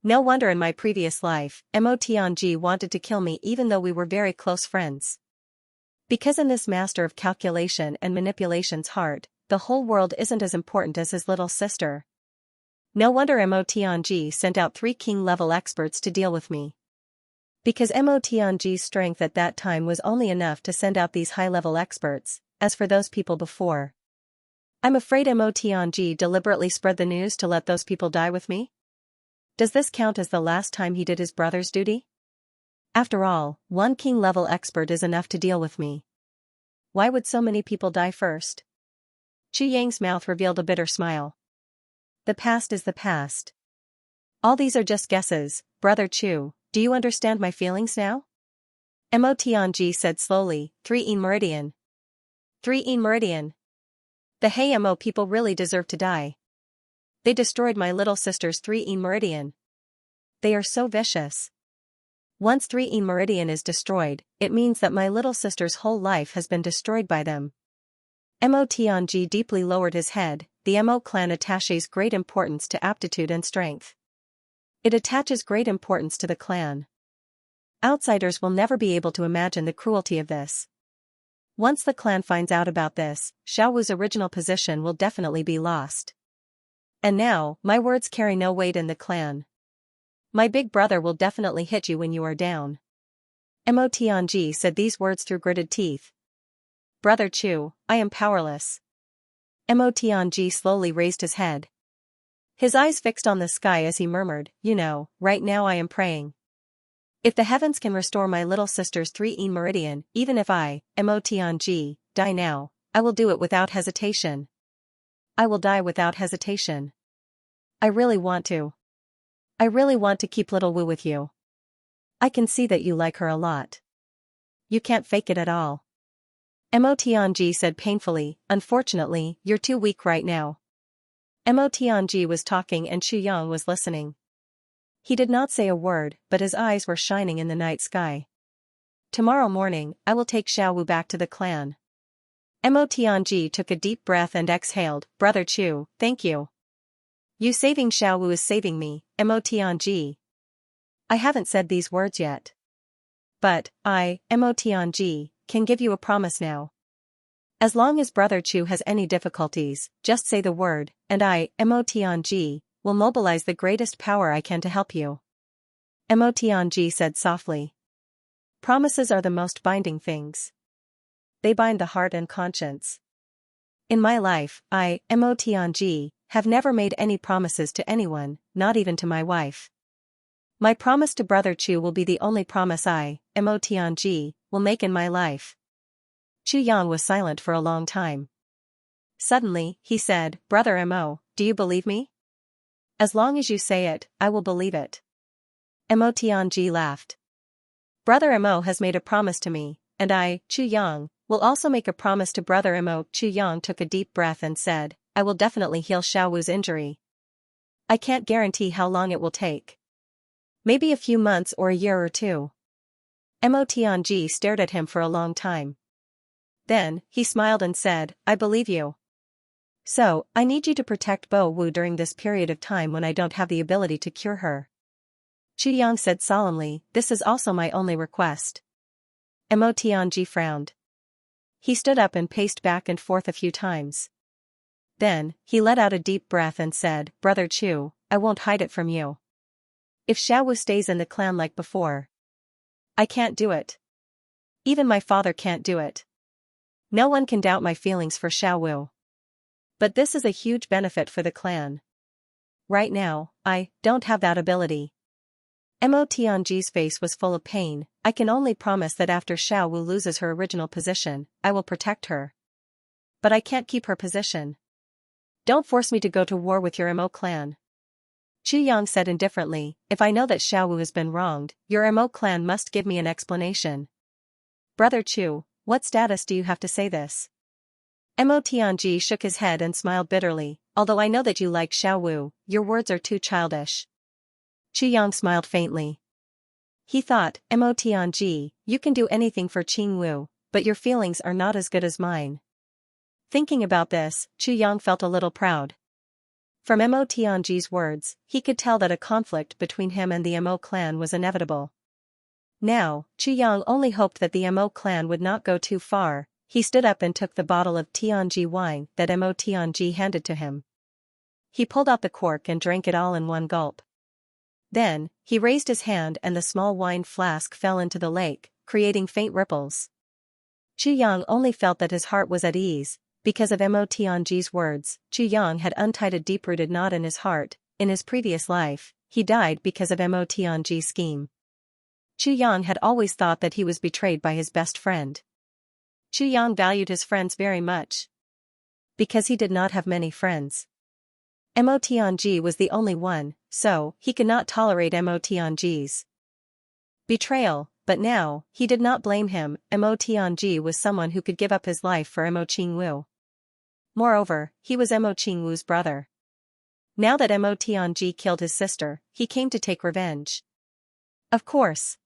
No wonder in my previous life, Mo Tianji wanted to kill me even though we were very close friends. Because in this master of calculation and manipulation's heart, the whole world isn't as important as his little sister. No wonder Mo Tianji sent out 3 king-level experts to deal with me. Because Mo Tianji's strength at that time was only enough to send out these high-level experts, as for those people before. I'm afraid Mo Tianji deliberately spread the news to let those people die with me? Does this count as the last time he did his brother's duty? After all, 1 king-level expert is enough to deal with me. Why would so many people die first? Chu Yang's mouth revealed a bitter smile. The past is the past. All these are just guesses, Brother Chu, do you understand my feelings now? Mo Tianji said slowly, 3 meridian. 3 meridian. The Mo people really deserve to die. They destroyed my little sister's 3 meridian. They are so vicious. Once 3 meridian is destroyed, it means that my little sister's whole life has been destroyed by them. Mo Tianji deeply lowered his head. The Mo clan attaches great importance to aptitude and strength. It attaches great importance to the clan. Outsiders will never be able to imagine the cruelty of this. Once the clan finds out about this, Xiaowu's original position will definitely be lost. And now, my words carry no weight in the clan. My big brother will definitely hit you when you are down. Mo Tianji said these words through gritted teeth. Brother Chu, I am powerless. Mo Tianji slowly raised his head. His eyes fixed on the sky as he murmured, right now I am praying. If the heavens can restore my little sister's 3 meridian, even if I, Mo Tianji, die now, I will do it without hesitation. I will die without hesitation. I really want to. I really want to keep little Wu with you. I can see that you like her a lot. You can't fake it at all. Mo Tianji said painfully, unfortunately, you're too weak right now. Mo Tianji was talking and Xu Yang was listening. He did not say a word, but his eyes were shining in the night sky. Tomorrow morning, I will take Xiaowu back to the clan. Mo Tianji took a deep breath and exhaled, Brother Chu, thank you. You saving Xiaowu is saving me, Mo Tianji. I haven't said these words yet. But, I, Mo Tianji, can give you a promise now. As long as Brother Chu has any difficulties, just say the word, and I, Mo Tianji, will mobilize the greatest power I can to help you. Mo Tianji said softly. Promises are the most binding things. They bind the heart and conscience. In my life, I, Mo Tianji, have never made any promises to anyone, not even to my wife. My promise to Brother Chu will be the only promise I, Mo Tianji, will make in my life. Chu Yang was silent for a long time. Suddenly, he said, Brother Mo, do you believe me? As long as you say it, I will believe it. Mo Tianji laughed. Brother Mo has made a promise to me, and I, Chu Yang, will also make a promise to Brother Mo. Chu Yang took a deep breath and said, I will definitely heal Xiaowu's injury. I can't guarantee how long it will take. Maybe a few months or a year or 2. Mo Tianji stared at him for a long time. Then, he smiled and said, I believe you. So, I need you to protect Bo Wu during this period of time when I don't have the ability to cure her. Chu Yang said solemnly, this is also my only request. Mo Tianji frowned. He stood up and paced back and forth a few times. Then, he let out a deep breath and said, Brother Chu, I won't hide it from you. If Xiaowu stays in the clan like before, I can't do it. Even my father can't do it. No one can doubt my feelings for Xiaowu. But this is a huge benefit for the clan. Right now, I don't have that ability. Mo Tianji's face was full of pain. I can only promise that after Xiaowu loses her original position, I will protect her. But I can't keep her position. Don't force me to go to war with your Mo clan. Chu Yang said indifferently, if I know that Xiaowu has been wronged, your Mo clan must give me an explanation. Brother Chu, what status do you have to say this? Mo Tianji shook his head and smiled bitterly, although I know that you like Xiaowu, your words are too childish. Chu Yang smiled faintly. He thought, Mo Tianji, you can do anything for Qing Wu, but your feelings are not as good as mine. Thinking about this, Chu Yang felt a little proud. From Mo Tianji's words, he could tell that a conflict between him and the Mo clan was inevitable. Now, Chu Yang only hoped that the Mo clan would not go too far. He stood up and took the bottle of Tianji wine that Mo Tianji handed to him. He pulled out the cork and drank it all in one gulp. Then, he raised his hand and the small wine flask fell into the lake, creating faint ripples. Chu Yang only felt that his heart was at ease. Because of Mo Tianji's words, Chu Yang had untied a deep-rooted knot in his heart. In his previous life, he died because of Mo Tianji's scheme. Chu Yang had always thought that he was betrayed by his best friend. Chu Yang valued his friends very much. Because he did not have many friends. Mo Tianji was the only one, so he could not tolerate Mo Tianji's betrayal, but now, he did not blame him. Mo Tianji was someone who could give up his life for Mo Qingwu. Moreover, he was Mo Qingwu's brother. Now that Mo Tianji killed his sister, he came to take revenge. Of course,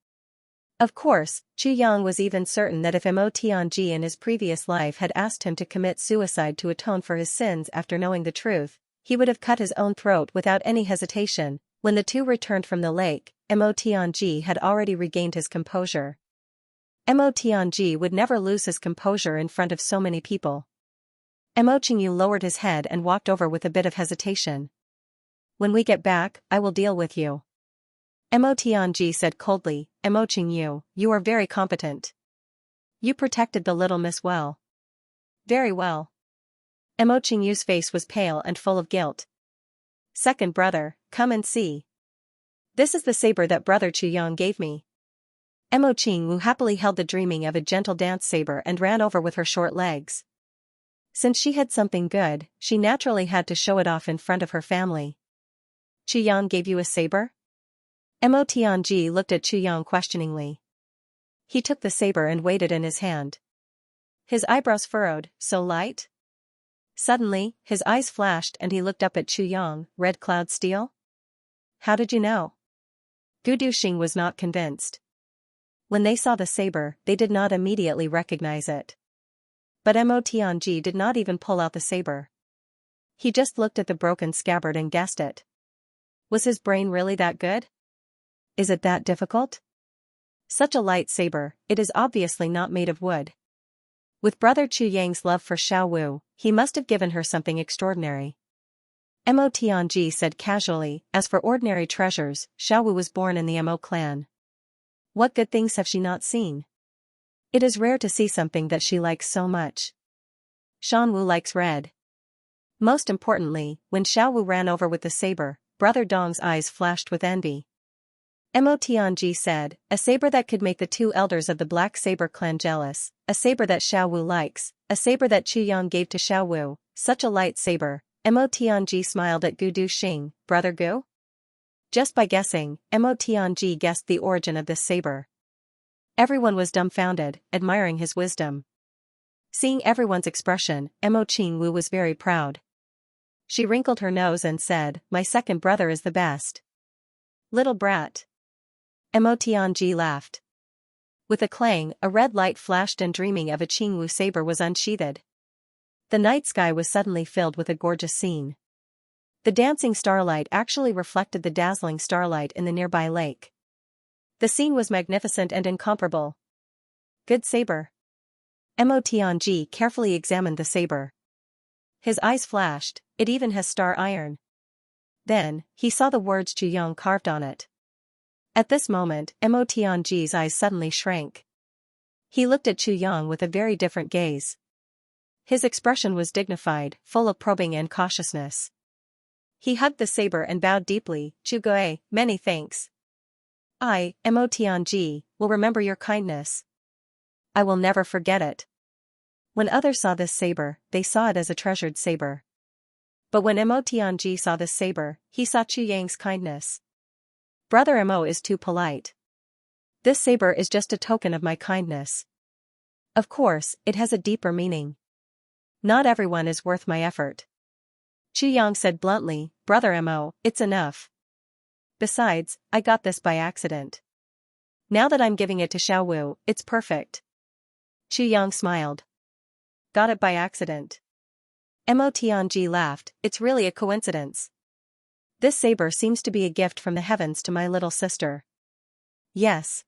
Chu Yang was even certain that if Mo Tianji in his previous life had asked him to commit suicide to atone for his sins after knowing the truth, he would have cut his own throat without any hesitation. When the two returned from the lake, Mo Tianji had already regained his composure. Mo Tianji would never lose his composure in front of so many people. Mo Qingyu lowered his head and walked over with a bit of hesitation. When we get back, I will deal with you. Mo Tianji said coldly, Mo Qingyu, you are very competent. You protected the little miss well. Very well. Mo Qingyu's face was pale and full of guilt. Second brother, come and see. This is the saber that brother Chu Yang gave me. Mo Qingyu happily held the dreaming of a gentle dance saber and ran over with her short legs. Since she had something good, she naturally had to show it off in front of her family. Chu Yang gave you a saber? Mo Tianji looked at Chu Yang questioningly. He took the saber and weighed it in his hand. His eyebrows furrowed, so light? Suddenly, his eyes flashed and he looked up at Chu Yang, Red Cloud Steel? How did you know? Gu Duxing was not convinced. When they saw the saber, they did not immediately recognize it. But Mo Tianji did not even pull out the saber. He just looked at the broken scabbard and guessed it. Was his brain really that good? Is it that difficult? Such a light saber, it is obviously not made of wood. With brother Chu Yang's love for Xiao Wu, he must have given her something extraordinary. Mo Tianji said casually, as for ordinary treasures, Xiao Wu was born in the Mo clan. What good things have she not seen? It is rare to see something that she likes so much. Shan Wu likes red. Most importantly, when Xiao Wu ran over with the saber, brother Dong's eyes flashed with envy. Mo Tianji said, a saber that could make the two elders of the Black Saber clan jealous, a saber that Xiao Wu likes, a saber that Chu Yang gave to Xiao Wu, such a light saber. Mo Tianji smiled at Gu Duxing, brother Gu? Just by guessing, Mo Tianji guessed the origin of this saber. Everyone was dumbfounded, admiring his wisdom. Seeing everyone's expression, Mo Qingwu was very proud. She wrinkled her nose and said, my second brother is the best. Little brat. Mo Tianji laughed. With a clang, a red light flashed and dreaming of a Qingwu saber was unsheathed. The night sky was suddenly filled with a gorgeous scene. The dancing starlight actually reflected the dazzling starlight in the nearby lake. The scene was magnificent and incomparable. Good saber. Mo Tianji carefully examined the saber. His eyes flashed, it even has star iron. Then, he saw the words Chu Yang carved on it. At this moment, Mo Tianji's eyes suddenly shrank. He looked at Chu Yang with a very different gaze. His expression was dignified, full of probing and cautiousness. He hugged the saber and bowed deeply, Chu Gui, many thanks. I, Mo Tianji, will remember your kindness. I will never forget it. When others saw this saber, they saw it as a treasured saber. But when Mo Tianji saw this saber, he saw Chu Yang's kindness. Brother Mo is too polite. This saber is just a token of my kindness. Of course, it has a deeper meaning. Not everyone is worth my effort. Chu Yang said bluntly, Brother Mo, it's enough. Besides, I got this by accident. Now that I'm giving it to Xiao Wu, it's perfect. Chu Yang smiled. Got it by accident. Mo Tianji laughed, it's really a coincidence. This saber seems to be a gift from the heavens to my little sister. Yes.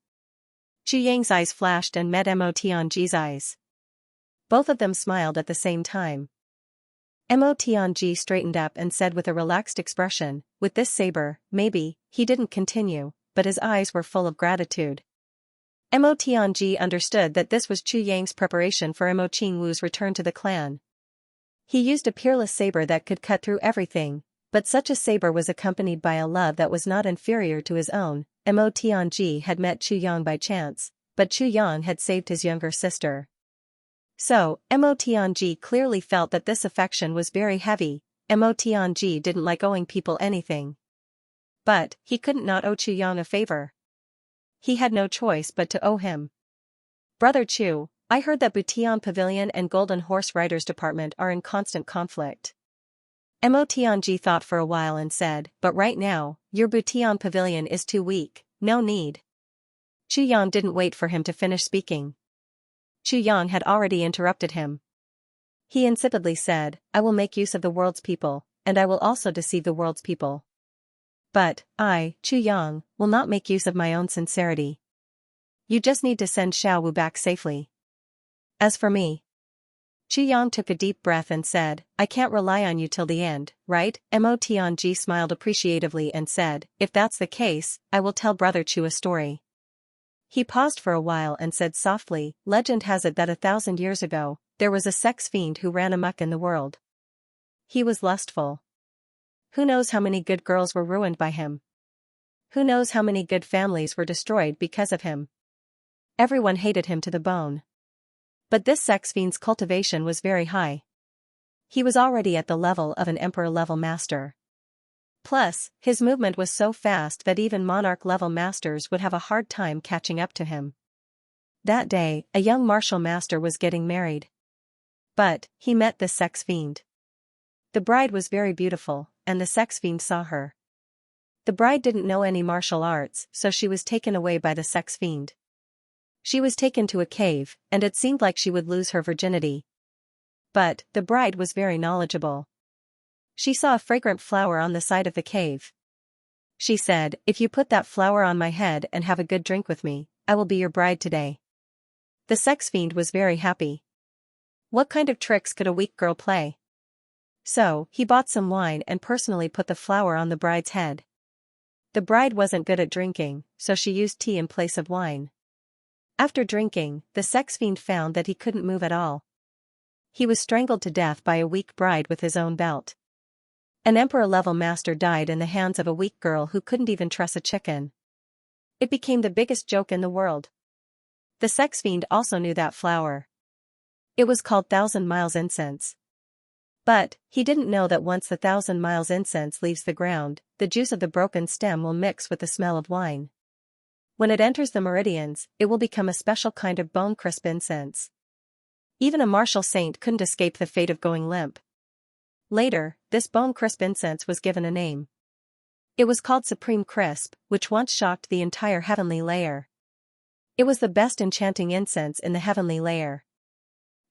Chu Yang's eyes flashed and met Mo Tianji's eyes. Both of them smiled at the same time. Mo Tianji straightened up and said with a relaxed expression, with this saber, maybe. He didn't continue, but his eyes were full of gratitude. Mo Tianji understood that this was Chu Yang's preparation for Mo Qingwu's return to the clan. He used a peerless saber that could cut through everything, but such a saber was accompanied by a love that was not inferior to his own. Mo Tianji had met Chu Yang by chance, but Chu Yang had saved his younger sister. So, Mo Tianji clearly felt that this affection was very heavy. Mo Tianji didn't like owing people anything. But, he couldn't not owe Chu Yang a favor. He had no choice but to owe him. Brother Chu, I heard that Butian Pavilion and Golden Horse Riders Department are in constant conflict. Mo Tianji thought for a while and said, but right now, your Butian Pavilion is too weak, no need. Chu Yang didn't wait for him to finish speaking. Chu Yang had already interrupted him. He insipidly said, I will make use of the world's people, and I will also deceive the world's people. But, I, Chu Yang, will not make use of my own sincerity. You just need to send Xiao Wu back safely. As for me. Chu Yang took a deep breath and said, I can't rely on you till the end, right? Mo Tianji smiled appreciatively and said, if that's the case, I will tell Brother Chu a story. He paused for a while and said softly, legend has it that 1,000 years ago, there was a sex fiend who ran amok in the world. He was lustful. Who knows how many good girls were ruined by him? Who knows how many good families were destroyed because of him? Everyone hated him to the bone. But this sex fiend's cultivation was very high. He was already at the level of an emperor-level master. Plus, his movement was so fast that even monarch-level masters would have a hard time catching up to him. That day, a young martial master was getting married. But, he met this sex fiend. The bride was very beautiful, and the sex fiend saw her. The bride didn't know any martial arts, so she was taken away by the sex fiend. She was taken to a cave, and it seemed like she would lose her virginity. But, the bride was very knowledgeable. She saw a fragrant flower on the side of the cave. She said, if you put that flower on my head and have a good drink with me, I will be your bride today. The sex fiend was very happy. What kind of tricks could a weak girl play? So, he bought some wine and personally put the flower on the bride's head. The bride wasn't good at drinking, so she used tea in place of wine. After drinking, the sex fiend found that he couldn't move at all. He was strangled to death by a weak bride with his own belt. An emperor-level master died in the hands of a weak girl who couldn't even truss a chicken. It became the biggest joke in the world. The sex fiend also knew that flower. It was called 1,000 Miles Incense. But, he didn't know that once the 1,000 Miles Incense leaves the ground, the juice of the broken stem will mix with the smell of wine. When it enters the meridians, it will become a special kind of bone-crisp incense. Even a martial saint couldn't escape the fate of going limp. Later, this bone-crisp incense was given a name. It was called Supreme Crisp, which once shocked the entire heavenly layer. It was the best enchanting incense in the heavenly layer.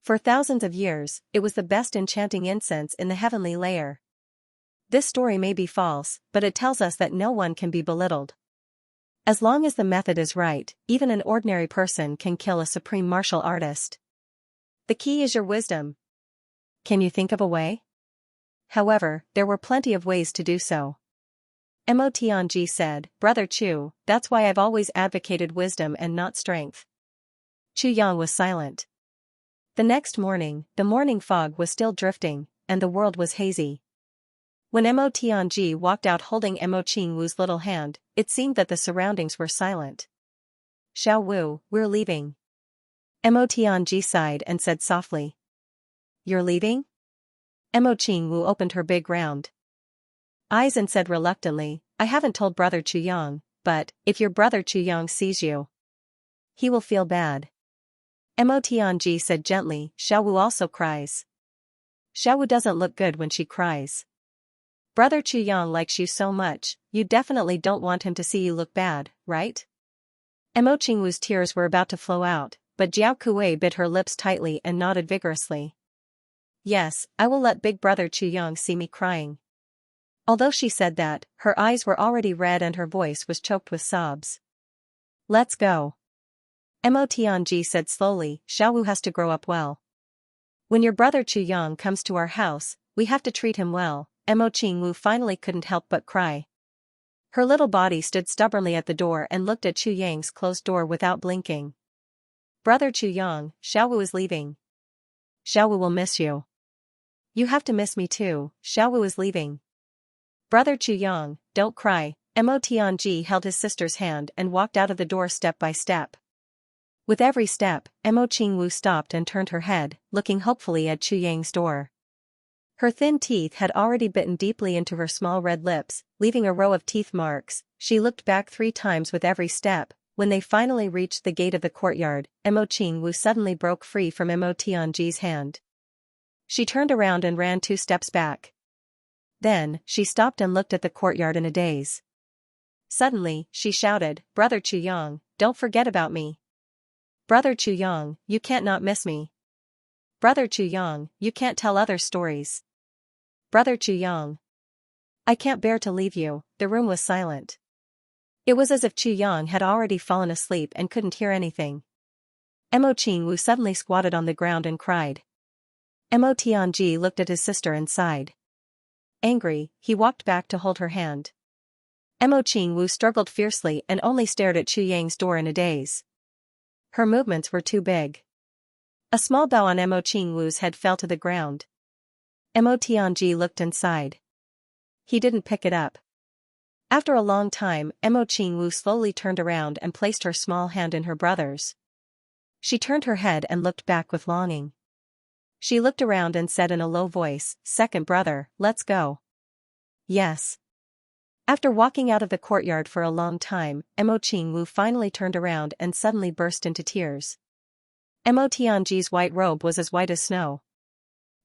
For thousands of years, it was the best enchanting incense in the heavenly layer. This story may be false, but it tells us that no one can be belittled. As long as the method is right, even an ordinary person can kill a supreme martial artist. The key is your wisdom. Can you think of a way? However, there were plenty of ways to do so. Mo Tianji said, Brother Chu, that's why I've always advocated wisdom and not strength. Chu Yang was silent. The next morning, the morning fog was still drifting, and the world was hazy. When Mo Tianji walked out holding Mo Qingwu's little hand, it seemed that the surroundings were silent. Xiao Wu, we're leaving. Mo Tianji sighed and said softly. You're leaving? Mo Qingwu opened her big round eyes and said reluctantly, I haven't told Brother Chu Yang, but, if your Brother Chu Yang sees you, he will feel bad. Mo Tianji said gently, Xiao Wu also cries. Xiao Wu doesn't look good when she cries. Brother Chu Yang likes you so much, you definitely don't want him to see you look bad, right? Mo Qingwu's tears were about to flow out, but Jiao Kuei bit her lips tightly and nodded vigorously. Yes, I will let big brother Chu Yang see me crying. Although she said that, her eyes were already red and her voice was choked with sobs. Let's go. Mo Tianji said slowly, Xiaowu has to grow up well. When your brother Chu Yang comes to our house, we have to treat him well. Mo Qingwu finally couldn't help but cry. Her little body stood stubbornly at the door and looked at Chu Yang's closed door without blinking. Brother Chu Yang, Xiaowu is leaving. Xiaowu will miss you. You have to miss me too, Xiaowu is leaving. Brother Chu Yang, don't cry. Mo Tianji held his sister's hand and walked out of the door step by step. With every step, Mo Qingwu stopped and turned her head, looking hopefully at Chu Yang's door. Her thin teeth had already bitten deeply into her small red lips, leaving a row of teeth marks. She looked back 3 times with every step. When they finally reached the gate of the courtyard, Mo Qingwu suddenly broke free from Mo Tianji's hand. She turned around and ran 2 steps back. Then, she stopped and looked at the courtyard in a daze. Suddenly, she shouted, Brother Chu Yang, don't forget about me. Brother Chu Yang, you can't not miss me. Brother Chu Yang, you can't tell other stories. Brother Chu Yang. I can't bear to leave you. The room was silent. It was as if Chu Yang had already fallen asleep and couldn't hear anything. Mo Qingwu suddenly squatted on the ground and cried. Mo Tianji looked at his sister and sighed. Angry, he walked back to hold her hand. Mo Qingwu struggled fiercely and only stared at Chu Yang's door in a daze. Her movements were too big. A small bough on Mo Qingwu's head fell to the ground. Mo Tianji looked and sighed. He didn't pick it up. After a long time, Mo Qingwu slowly turned around and placed her small hand in her brother's. She turned her head and looked back with longing. She looked around and said in a low voice, Second brother, let's go. Yes. After walking out of the courtyard for a long time, Mo Qingwu finally turned around and suddenly burst into tears. Mo Tianji's white robe was as white as snow.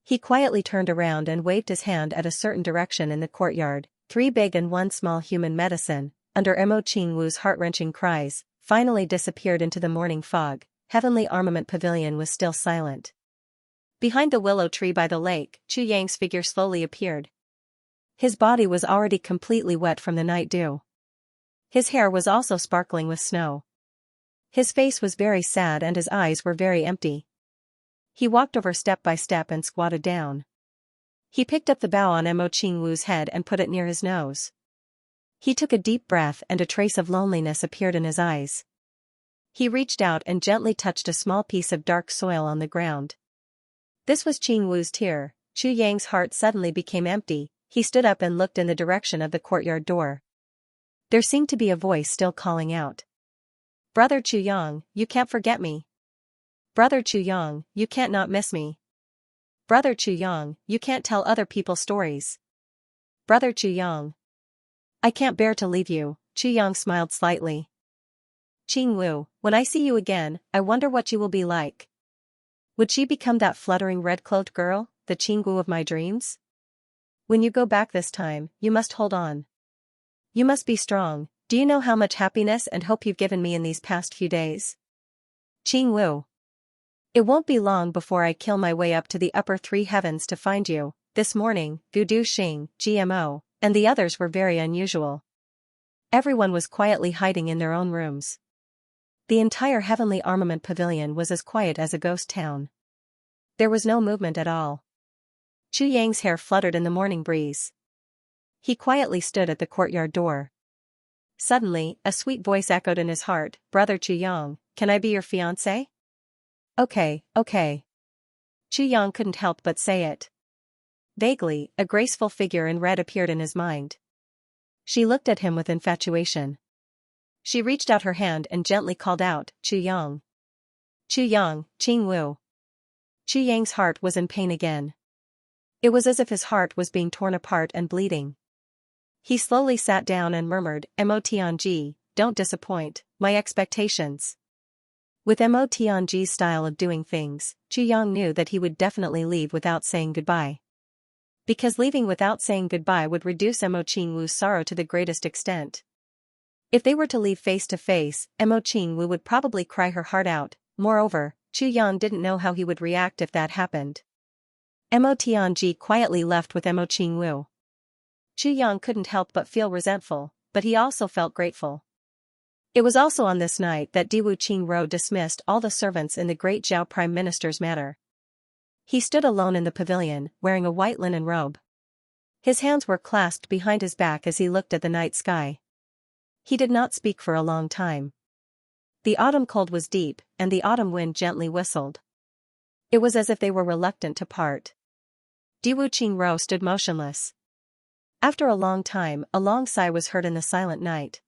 He quietly turned around and waved his hand at a certain direction in the courtyard. 3 big and 1 small human medicine, under Mo Qingwu's heart-wrenching cries, finally disappeared into the morning fog. Heavenly Armament Pavilion was still silent. Behind the willow tree by the lake, Chu Yang's figure slowly appeared. His body was already completely wet from the night dew. His hair was also sparkling with snow. His face was very sad and his eyes were very empty. He walked over step by step and squatted down. He picked up the bough on Mo Qingwu's head and put it near his nose. He took a deep breath and a trace of loneliness appeared in his eyes. He reached out and gently touched a small piece of dark soil on the ground. This was Qingwu's tear. Chu Yang's heart suddenly became empty. He stood up and looked in the direction of the courtyard door. There seemed to be a voice still calling out. Brother Chu Yang, you can't forget me. Brother Chu Yang, you can't not miss me. Brother Chu Yang, you can't tell other people stories. Brother Chu Yang. I can't bear to leave you. Chu Yang smiled slightly. Qingwu, when I see you again, I wonder what you will be like. Would she become that fluttering red-cloaked girl, the Qingwu of my dreams? When you go back this time, you must hold on. You must be strong. Do you know how much happiness and hope you've given me in these past few days? Qingwu. It won't be long before I kill my way up to the upper 3 heavens to find you. This morning, Gudu Xing, GMO, and the others were very unusual. Everyone was quietly hiding in their own rooms. The entire Heavenly Armament Pavilion was as quiet as a ghost town. There was no movement at all. Chu Yang's hair fluttered in the morning breeze. He quietly stood at the courtyard door. Suddenly, a sweet voice echoed in his heart, Brother Chu Yang, can I be your fiancé? Okay, okay. Chu Yang couldn't help but say it. Vaguely, a graceful figure in red appeared in his mind. She looked at him with infatuation. She reached out her hand and gently called out, Chu Yang. Chu Yang, Qingwu. Chu Yang's heart was in pain again. It was as if his heart was being torn apart and bleeding. He slowly sat down and murmured, Mo Tianji, don't disappoint my expectations. With Mo Tianji's style of doing things, Chu Yang knew that he would definitely leave without saying goodbye. Because leaving without saying goodbye would reduce Mo Qingwu's sorrow to the greatest extent. If they were to leave face to face, Mo Qingwu would probably cry her heart out. Moreover, Chu Yang didn't know how he would react if that happened. Mo Tianji quietly left with Mo Qingwu. Chu Yang couldn't help but feel resentful, but he also felt grateful. It was also on this night that Diwu Qingro dismissed all the servants in the great Zhao Prime Minister's manor. He stood alone in the pavilion, wearing a white linen robe. His hands were clasped behind his back as he looked at the night sky. He did not speak for a long time. The autumn cold was deep, and the autumn wind gently whistled. It was as if they were reluctant to part. Diwu Qingro stood motionless. After a long time, a long sigh was heard in the silent night.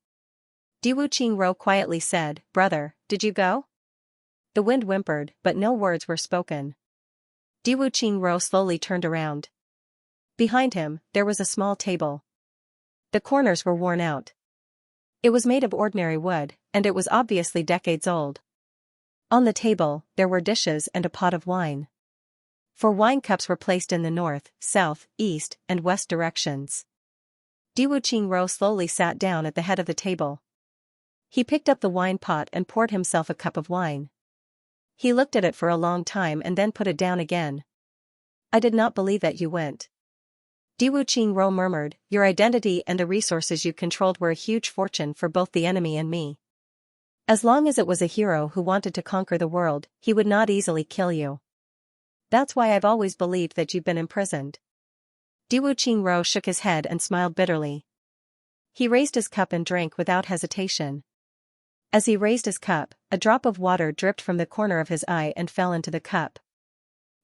Diwu Qingro quietly said, "Brother, did you go?" The wind whimpered, but no words were spoken. Diwu Qingro slowly turned around. Behind him, there was a small table. The corners were worn out. It was made of ordinary wood, and it was obviously decades old. On the table, there were dishes and a pot of wine. 4 wine cups were placed in the north, south, east, and west directions. Diwu Qingro slowly sat down at the head of the table. He picked up the wine pot and poured himself a cup of wine. He looked at it for a long time and then put it down again. "I did not believe that you went." Diwu Qingro murmured, "Your identity and the resources you controlled were a huge fortune for both the enemy and me. As long as it was a hero who wanted to conquer the world, he would not easily kill you. That's why I've always believed that you've been imprisoned." Diwu Qingro shook his head and smiled bitterly. He raised his cup and drank without hesitation. As he raised his cup, a drop of water dripped from the corner of his eye and fell into the cup.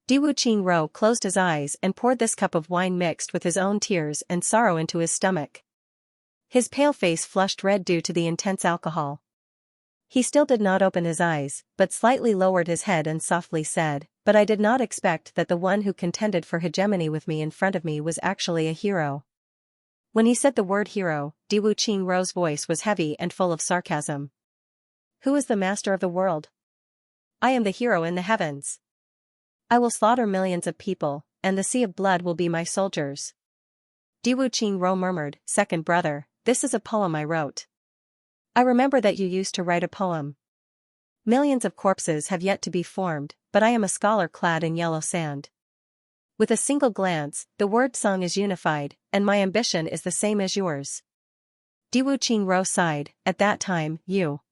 Diwu Qingro closed his eyes and poured this cup of wine mixed with his own tears and sorrow into his stomach. His pale face flushed red due to the intense alcohol. He still did not open his eyes, but slightly lowered his head and softly said, "But I did not expect that the one who contended for hegemony with me in front of me was actually a hero." When he said the word hero, Diwu Qingro's voice was heavy and full of sarcasm. "Who is the master of the world? I am the hero in the heavens. I will slaughter millions of people, and the sea of blood will be my soldiers." Diwu Qingro murmured, "Second brother, this is a poem I wrote. I remember that you used to write a poem. Millions of corpses have yet to be formed, but I am a scholar clad in yellow sand. With a single glance, the word song is unified, and my ambition is the same as yours." Diwu Qingro sighed. "At that time, you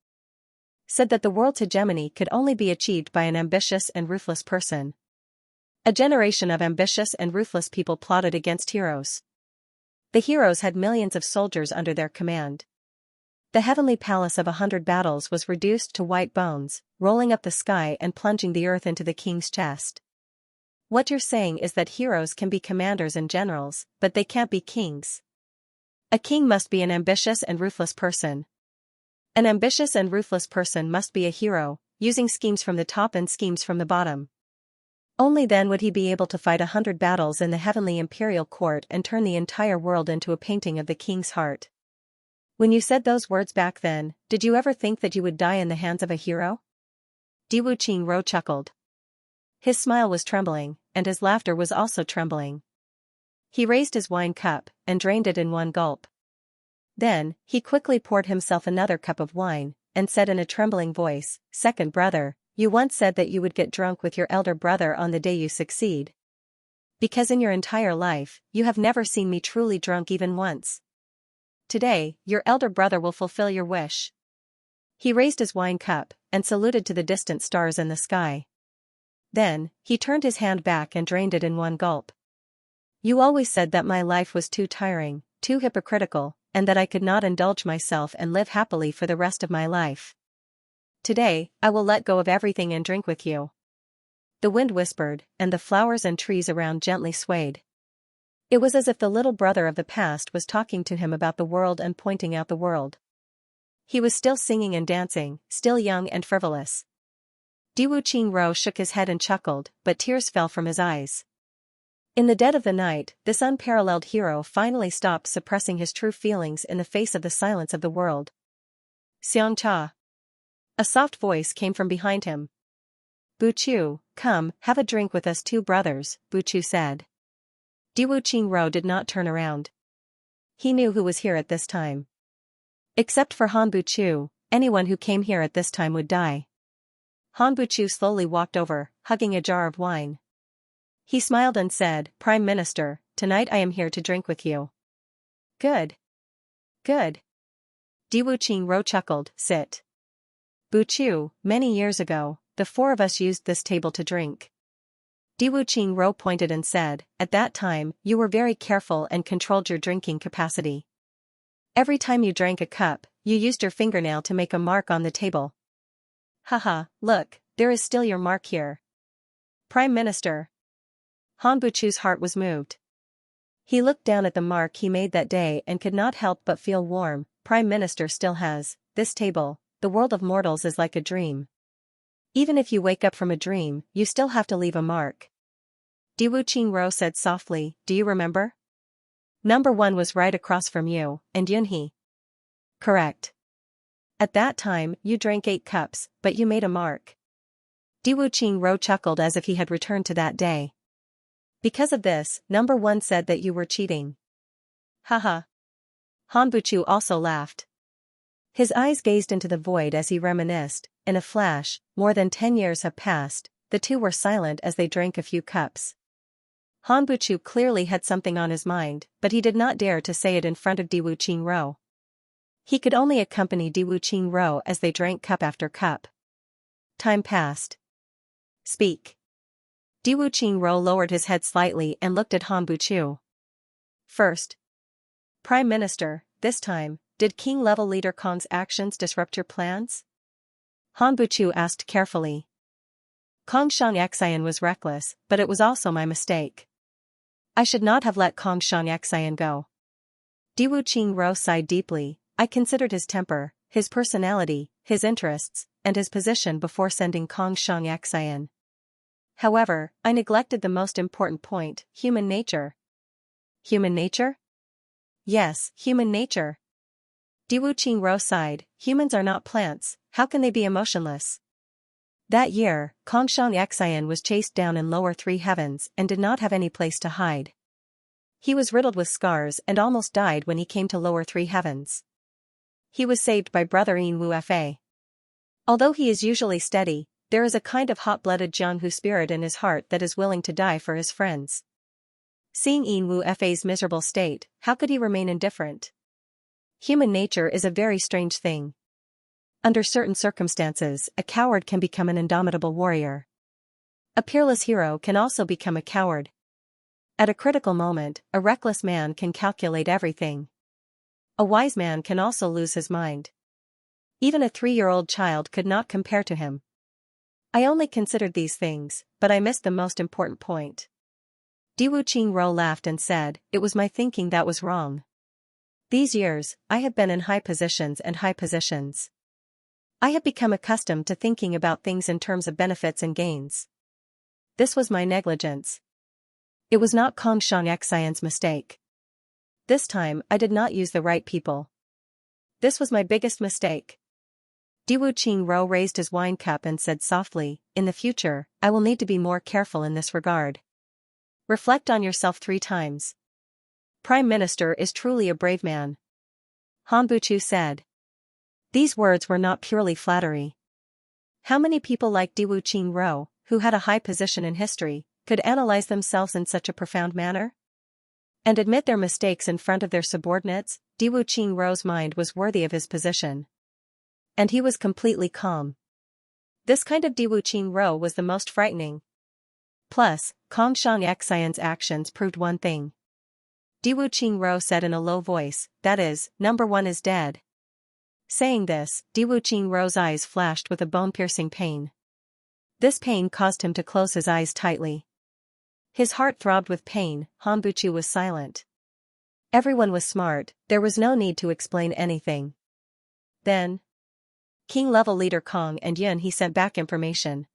said that the world's hegemony could only be achieved by an ambitious and ruthless person. A generation of ambitious and ruthless people plotted against heroes. The heroes had millions of soldiers under their command. The heavenly palace of 100 battles was reduced to white bones, rolling up the sky and plunging the earth into the king's chest. What you're saying is that heroes can be commanders and generals, but they can't be kings. A king must be an ambitious and ruthless person. An ambitious and ruthless person must be a hero, using schemes from the top and schemes from the bottom. Only then would he be able to fight 100 battles in the heavenly imperial court and turn the entire world into a painting of the king's heart. When you said those words back then, did you ever think that you would die in the hands of a hero?" Diwu Qingro chuckled. His smile was trembling, and his laughter was also trembling. He raised his wine cup and drained it in one gulp. Then, he quickly poured himself another cup of wine, and said in a trembling voice, "Second brother, you once said that you would get drunk with your elder brother on the day you succeed. Because in your entire life, you have never seen me truly drunk even once. Today, your elder brother will fulfill your wish." He raised his wine cup, and saluted to the distant stars in the sky. Then, he turned his hand back and drained it in one gulp. "You always said that my life was too tiring, too hypocritical, and that I could not indulge myself and live happily for the rest of my life. Today, I will let go of everything and drink with you." The wind whispered, and the flowers and trees around gently swayed. It was as if the little brother of the past was talking to him about the world and pointing out the world. He was still singing and dancing, still young and frivolous. Diwu Qingro shook his head and chuckled, but tears fell from his eyes. In the dead of the night, this unparalleled hero finally stopped suppressing his true feelings in the face of the silence of the world. "Xianxia." A soft voice came from behind him. "Buchu, come, have a drink with us two brothers," Buchu said. Diwu Qingro did not turn around. He knew who was here at this time. Except for Han Buchu, anyone who came here at this time would die. Han Buchu slowly walked over, hugging a jar of wine. He smiled and said, Prime Minister, tonight I am here to drink with you. Good. Good. Diwu Qingro chuckled, sit. Buchu, many years ago, the four of us used this table to drink. Diwu Qingro pointed and said, at that time, you were very careful and controlled your drinking capacity. Every time you drank a cup, you used your fingernail to make a mark on the table. Haha, look, there is still your mark here. Prime Minister. Han Buchu's heart was moved. He looked down at the mark he made that day and could not help but feel warm. Prime Minister still has this table. The world of mortals is like a dream. Even if you wake up from a dream, you still have to leave a mark. Diwu Qingro said softly, do you remember? Number 1 was right across from you, and Yunhe. Correct. At that time, you drank 8 cups, but you made a mark. Diwu Qingro chuckled as if he had returned to that day. Because of this, Number 1 said that you were cheating. Haha. Han Buchu also laughed. His eyes gazed into the void as he reminisced. In a flash, more than 10 years have passed, the two were silent as they drank a few cups. Han Buchu clearly had something on his mind, but he did not dare to say it in front of Diwu Qingro. He could only accompany Diwu Qingro as they drank cup after cup. Time passed. Speak. Diwu Qingro lowered his head slightly and looked at Han Buchu. First. Prime Minister, this time, did King-level leader Kong's actions disrupt your plans? Han Buchu asked carefully. Kong Xianxia was reckless, but it was also my mistake. I should not have let Kong Xianxia go. Diwu Qingro sighed deeply. I considered his temper, his personality, his interests, and his position before sending Kong Xianxia. However, I neglected the most important point, human nature. Human nature? Yes, human nature. Diwu Qingro sighed, humans are not plants, how can they be emotionless? That year, Kong Xianxia was chased down in lower 3 heavens and did not have any place to hide. He was riddled with scars and almost died when he came to lower 3 heavens. He was saved by brother Yin Wu Fa. Although he is usually steady, there is a kind of hot-blooded Jianghu spirit in his heart that is willing to die for his friends. Seeing Yin Wu Fa's miserable state, how could he remain indifferent? Human nature is a very strange thing. Under certain circumstances, a coward can become an indomitable warrior. A peerless hero can also become a coward. At a critical moment, a reckless man can calculate everything. A wise man can also lose his mind. Even a 3-year-old child could not compare to him. I only considered these things, but I missed the most important point. Diwu Qingro laughed and said, it was my thinking that was wrong. These years, I have been in high positions and high positions. I have become accustomed to thinking about things in terms of benefits and gains. This was my negligence. It was not Kong Xianxia's mistake. This time, I did not use the right people. This was my biggest mistake. Diwu Qingro raised his wine cup and said softly, in the future, I will need to be more careful in this regard. Reflect on yourself 3 times. Prime Minister is truly a brave man. Han Buchu said. These words were not purely flattery. How many people like Diwu Qingro, who had a high position in history, could analyze themselves in such a profound manner? And admit their mistakes in front of their subordinates? Diwu Qingro's mind was worthy of his position. And he was completely calm. This kind of Diwu Qingro was the most frightening. Plus, Kong Xianxia's actions proved one thing. Diwu Qingro said in a low voice, that is, Number 1 is dead. Saying this, Diwu Qingro's eyes flashed with a bone-piercing pain. This pain caused him to close his eyes tightly. His heart throbbed with pain. Han Buchu was silent. Everyone was smart, there was no need to explain anything. Then, King-level leader Kong and Yun he sent back information.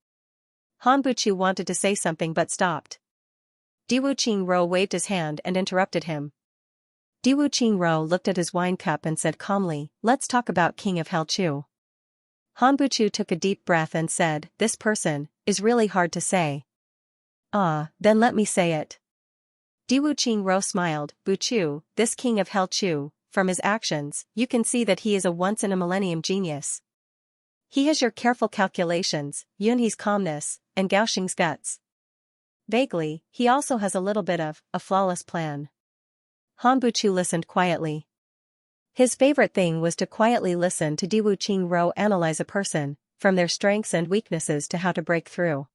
Han Buchu wanted to say something but stopped. Diwu Qingro waved his hand and interrupted him. Diwu Qingro looked at his wine cup and said calmly, let's talk about King of Hell Chu. Han Buchu took a deep breath and said, this person, is really hard to say. Ah, then let me say it. Diwu Qingro smiled, Buchu, this King of Hell Chu, from his actions, you can see that he is a once-in-a-millennium genius. He has your careful calculations, Yunhe's calmness, and Gaoxing's guts. Vaguely, he also has a little bit of a flawless plan. Han Buchu listened quietly. His favorite thing was to quietly listen to Diwu Qingro analyze a person, from their strengths and weaknesses to how to break through.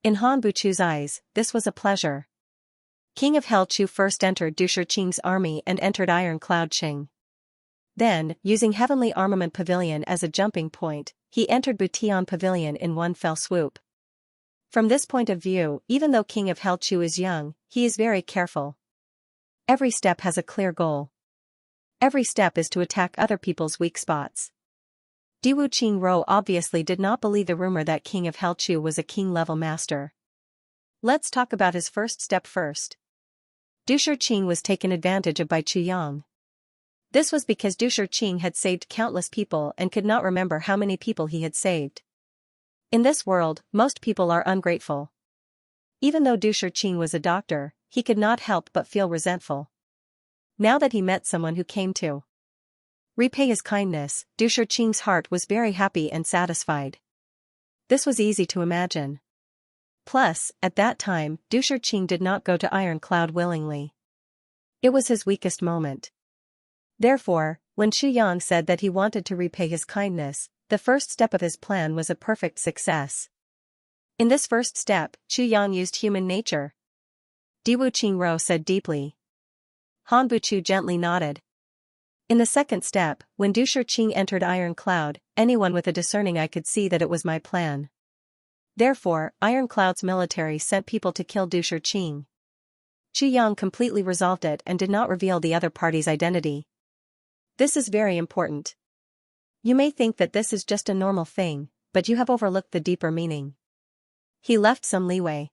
In Han Buchu's eyes, this was a pleasure. King of Hell Chu first entered Du Shiqing's army and entered Iron Cloud Qing. Then, using Heavenly Armament Pavilion as a jumping point, he entered Butian Pavilion in one fell swoop. From this point of view, even though King of Hell Chu is young, he is very careful. Every step has a clear goal. Every step is to attack other people's weak spots. Diwu Qingro obviously did not believe the rumor that King of Hell Chu was a king-level master. Let's talk about his first step first. Du Shiqing was taken advantage of by Chu Yang. This was because Du Shiqing had saved countless people and could not remember how many people he had saved. In this world, most people are ungrateful. Even though Du Shiqing was a doctor, he could not help but feel resentful. Now that he met someone who came to repay his kindness, Du Shiqing's heart was very happy and satisfied. This was easy to imagine. Plus, at that time, Du Shiqing did not go to Iron Cloud willingly. It was his weakest moment. Therefore, when Chu Yang said that he wanted to repay his kindness, the first step of his plan was a perfect success. In this first step, Chu Yang used human nature. Diwu Qingro said deeply. Han Buchu gently nodded. In the second step, when Du Shiqing entered Iron Cloud, anyone with a discerning eye could see that it was my plan. Therefore, Iron Cloud's military sent people to kill Du Shiqing. Chu Yang completely resolved it and did not reveal the other party's identity. This is very important. You may think that this is just a normal thing, but you have overlooked the deeper meaning. He left some leeway.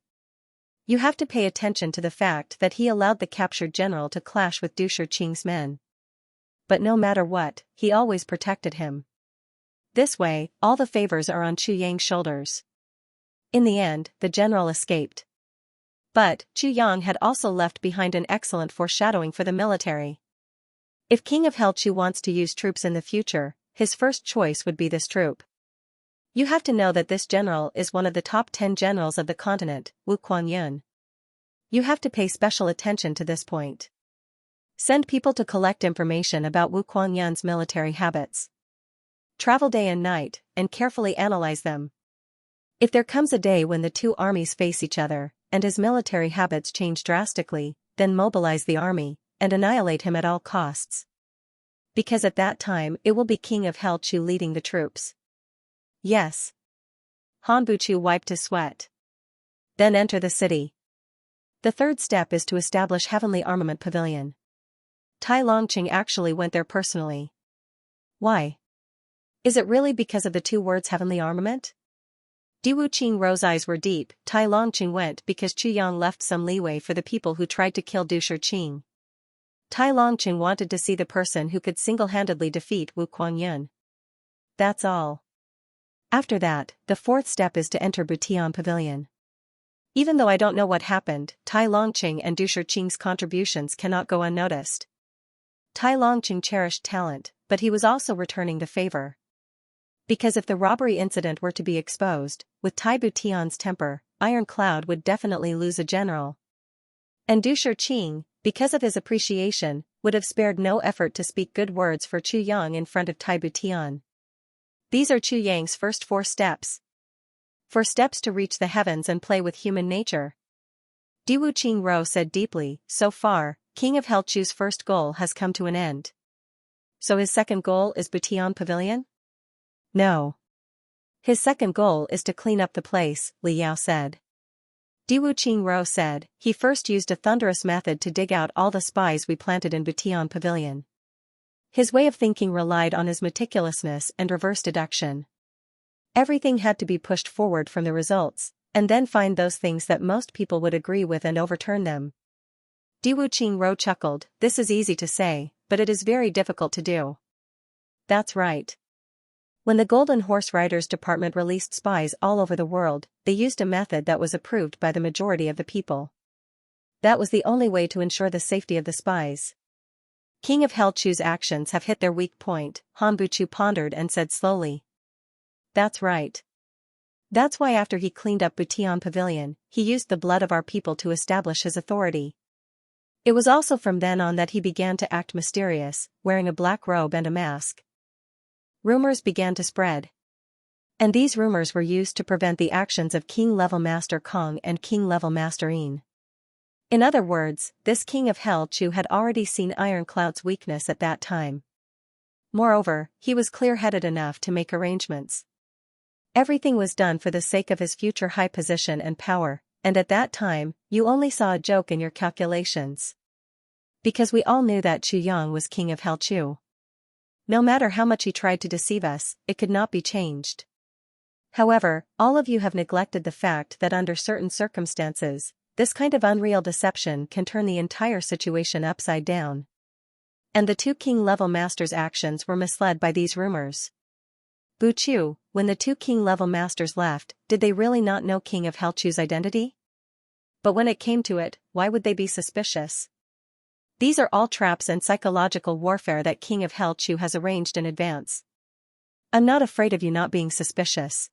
You have to pay attention to the fact that he allowed the captured general to clash with Du Shiqing's men. But no matter what, he always protected him. This way, all the favors are on Chu Yang's shoulders. In the end, the general escaped. But, Chu Yang had also left behind an excellent foreshadowing for the military. If King of Hell Chu wants to use troops in the future, his first choice would be this troop. You have to know that this general is one of the top 10 generals of the continent, Wu Kuanyun. You have to pay special attention to this point. Send people to collect information about Wu Kuanyun's military habits. Travel day and night, and carefully analyze them. If there comes a day when the two armies face each other, and his military habits change drastically, then mobilize the army, and annihilate him at all costs. Because at that time it will be King of Hell Chu leading the troops. Yes. Han Buchu wiped his sweat. Then enter the city. The third step is to establish Heavenly Armament Pavilion. Tai Longqing actually went there personally. Why? Is it really because of the two words Heavenly Armament? Diwu Qingro's eyes were deep. Tai Longqing went because Chu Yang left some leeway for the people who tried to kill Du Shiqing. Tai Longqing wanted to see the person who could single-handedly defeat Wu Kuanyun. That's all. After that, the fourth step is to enter Butian Pavilion. Even though I don't know what happened, Tai Longqing and Du Shiqing's contributions cannot go unnoticed. Tai Longqing cherished talent, but he was also returning the favor. Because if the robbery incident were to be exposed, with Tai Butian's temper, Iron Cloud would definitely lose a general. And Du Shiqing, because of his appreciation, would have spared no effort to speak good words for Chu Yang in front of Tai Butian. These are Chu Yang's first 4 steps. 4 steps to reach the heavens and play with human nature. Diwu Qingro said deeply, so far, King of Hell Chu's first goal has come to an end. So his second goal is Butian Pavilion? No. His second goal is to clean up the place, Li Yao said. Diwu Qingro said, he first used a thunderous method to dig out all the spies we planted in Butian Pavilion. His way of thinking relied on his meticulousness and reverse deduction. Everything had to be pushed forward from the results, and then find those things that most people would agree with and overturn them. Diwu Qingro chuckled, this is easy to say, but it is very difficult to do. That's right. When the Golden Horse Riders Department released spies all over the world, they used a method that was approved by the majority of the people. That was the only way to ensure the safety of the spies. King of Hell Chu's actions have hit their weak point, Han Buchu pondered and said slowly. That's right. That's why after he cleaned up Butian Pavilion, he used the blood of our people to establish his authority. It was also from then on that he began to act mysterious, wearing a black robe and a mask. Rumors began to spread. And these rumors were used to prevent the actions of King-level Master Kong and King-level Master Yin. In other words, this King of Hell Chu had already seen Ironcloud's weakness at that time. Moreover, he was clear-headed enough to make arrangements. Everything was done for the sake of his future high position and power, and at that time, you only saw a joke in your calculations. Because we all knew that Chu Yang was King of Hell Chu. No matter how much he tried to deceive us, it could not be changed. However, all of you have neglected the fact that under certain circumstances, this kind of unreal deception can turn the entire situation upside down. And the two King-level masters' actions were misled by these rumors. Bu Chu, when the two King-level masters left, did they really not know King of Hell Chu's identity? But when it came to it, why would they be suspicious? These are all traps and psychological warfare that King of Hell Chu has arranged in advance. I'm not afraid of you not being suspicious.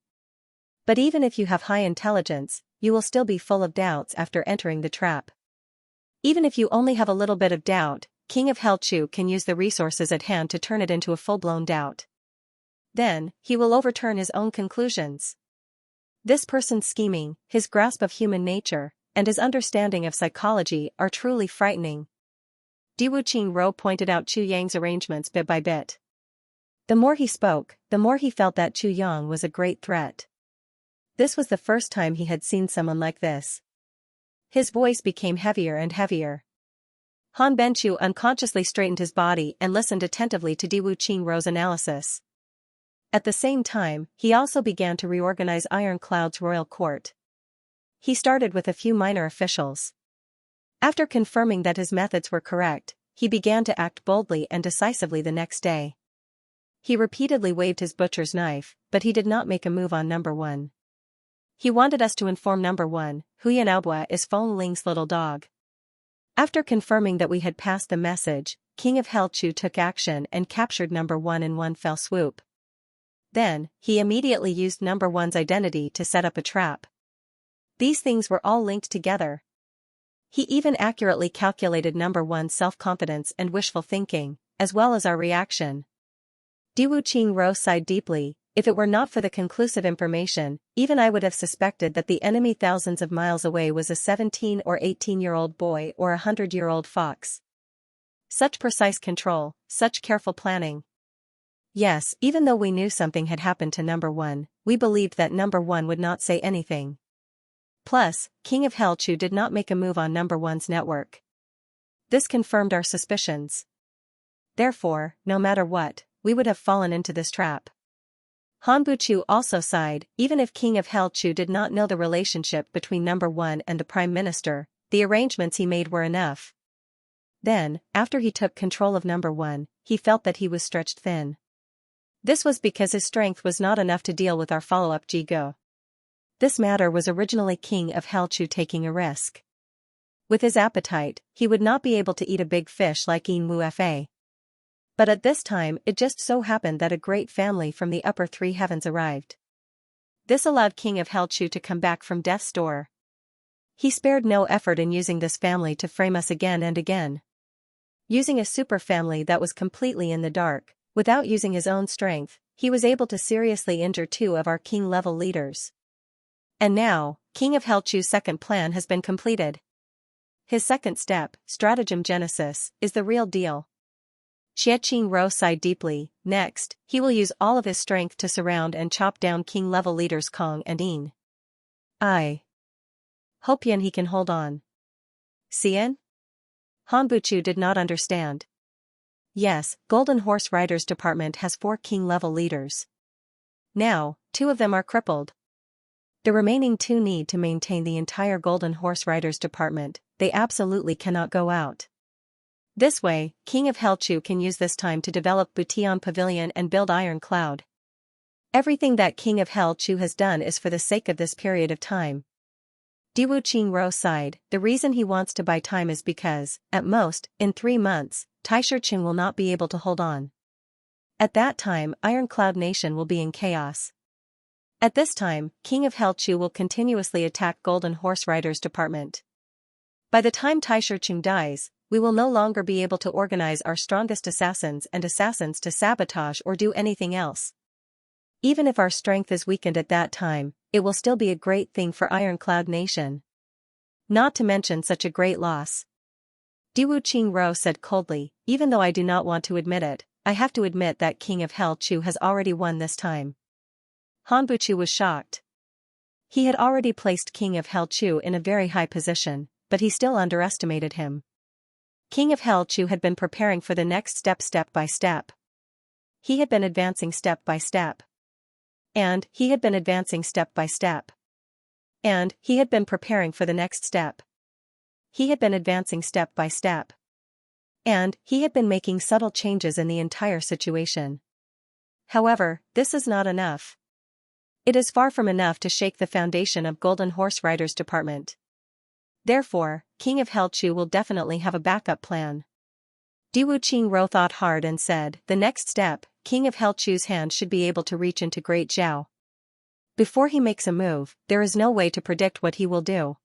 But even if you have high intelligence, you will still be full of doubts after entering the trap. Even if you only have a little bit of doubt, King of Hell Chu can use the resources at hand to turn it into a full-blown doubt. Then, he will overturn his own conclusions. This person's scheming, his grasp of human nature, and his understanding of psychology are truly frightening. Diwu Qingro pointed out Chu Yang's arrangements bit by bit. The more he spoke, the more he felt that Chu Yang was a great threat. This was the first time he had seen someone like this. His voice became heavier and heavier. Han Benchu unconsciously straightened his body and listened attentively to Diwu Qingrou's analysis. At the same time, he also began to reorganize Ironcloud's royal court. He started with a few minor officials. After confirming that his methods were correct, he began to act boldly and decisively the next day. He repeatedly waved his butcher's knife, but he did not make a move on number 1. He wanted us to inform number 1, Huyan Aobua is Feng Ling's little dog. After confirming that we had passed the message, King of Hell Chu took action and captured number 1 in one fell swoop. Then, he immediately used number 1's identity to set up a trap. These things were all linked together. He even accurately calculated number 1's self-confidence and wishful thinking, as well as our reaction. Diwu Qingro sighed deeply. If it were not for the conclusive information, even I would have suspected that the enemy thousands of miles away was a 17 or 18-year-old boy or a 100-year-old fox. Such precise control, such careful planning. Yes, even though we knew something had happened to number 1, we believed that number 1 would not say anything. Plus, King of Hell Chu did not make a move on number 1's network. This confirmed our suspicions. Therefore, no matter what, we would have fallen into this trap. Han Buchu also sighed. Even if King of Hell Chu did not know the relationship between number 1 and the Prime Minister, the arrangements he made were enough. Then, after he took control of number 1, he felt that he was stretched thin. This was because his strength was not enough to deal with our follow-up Jigo. This matter was originally King of Hell Chu taking a risk. With his appetite, he would not be able to eat a big fish like Yin Wu Fa. But at this time it just so happened that a great family from the upper 3 heavens arrived. This allowed King of Hell Chu to come back from death's door. He spared no effort in using this family to frame us again and again. Using a super family that was completely in the dark, without using his own strength, he was able to seriously injure 2 of our king-level leaders. And now, King of Hell Chu's second plan has been completed. His second step, Stratagem Genesis, is the real deal. Xie Qingro sighed deeply. Next, he will use all of his strength to surround and chop down king-level leaders Kong and Yin. I hope he can hold on. Xian? Han Buchu did not understand. Yes, Golden Horse Riders Department has 4 king-level leaders. Now, 2 of them are crippled. The remaining 2 need to maintain the entire Golden Horse Riders Department. They absolutely cannot go out. This way, King of Hell Chu can use this time to develop Butian Pavilion and build Iron Cloud. Everything that King of Hell Chu has done is for the sake of this period of time. Diwu Qingro sighed. The reason he wants to buy time is because, at most, in 3 months, Taisher Qing will not be able to hold on. At that time, Iron Cloud Nation will be in chaos. At this time, King of Hell Chu will continuously attack Golden Horse Riders Department. By the time Tai Shicheng dies, we will no longer be able to organize our strongest assassins to sabotage or do anything else. Even if our strength is weakened at that time, it will still be a great thing for Ironclad Nation. Not to mention such a great loss. Diwu Qingro said coldly, even though I do not want to admit it, I have to admit that King of Hell Chu has already won this time. Han Buchu was shocked. He had already placed King of Hell Chu in a very high position, but he still underestimated him. King of Hell Chu had been preparing for the next step by step. He had been advancing step by step. And he had been advancing step by step. And he had been preparing for the next step. He had been advancing step by step. And he had been making subtle changes in the entire situation. However, this is not enough. It is far from enough to shake the foundation of Golden Horse Riders Department. Therefore, King of Hell Chu will definitely have a backup plan. Diwu Qingro thought hard and said, the next step, King of Hell Chu's hand should be able to reach into Great Zhao. Before he makes a move, there is no way to predict what he will do.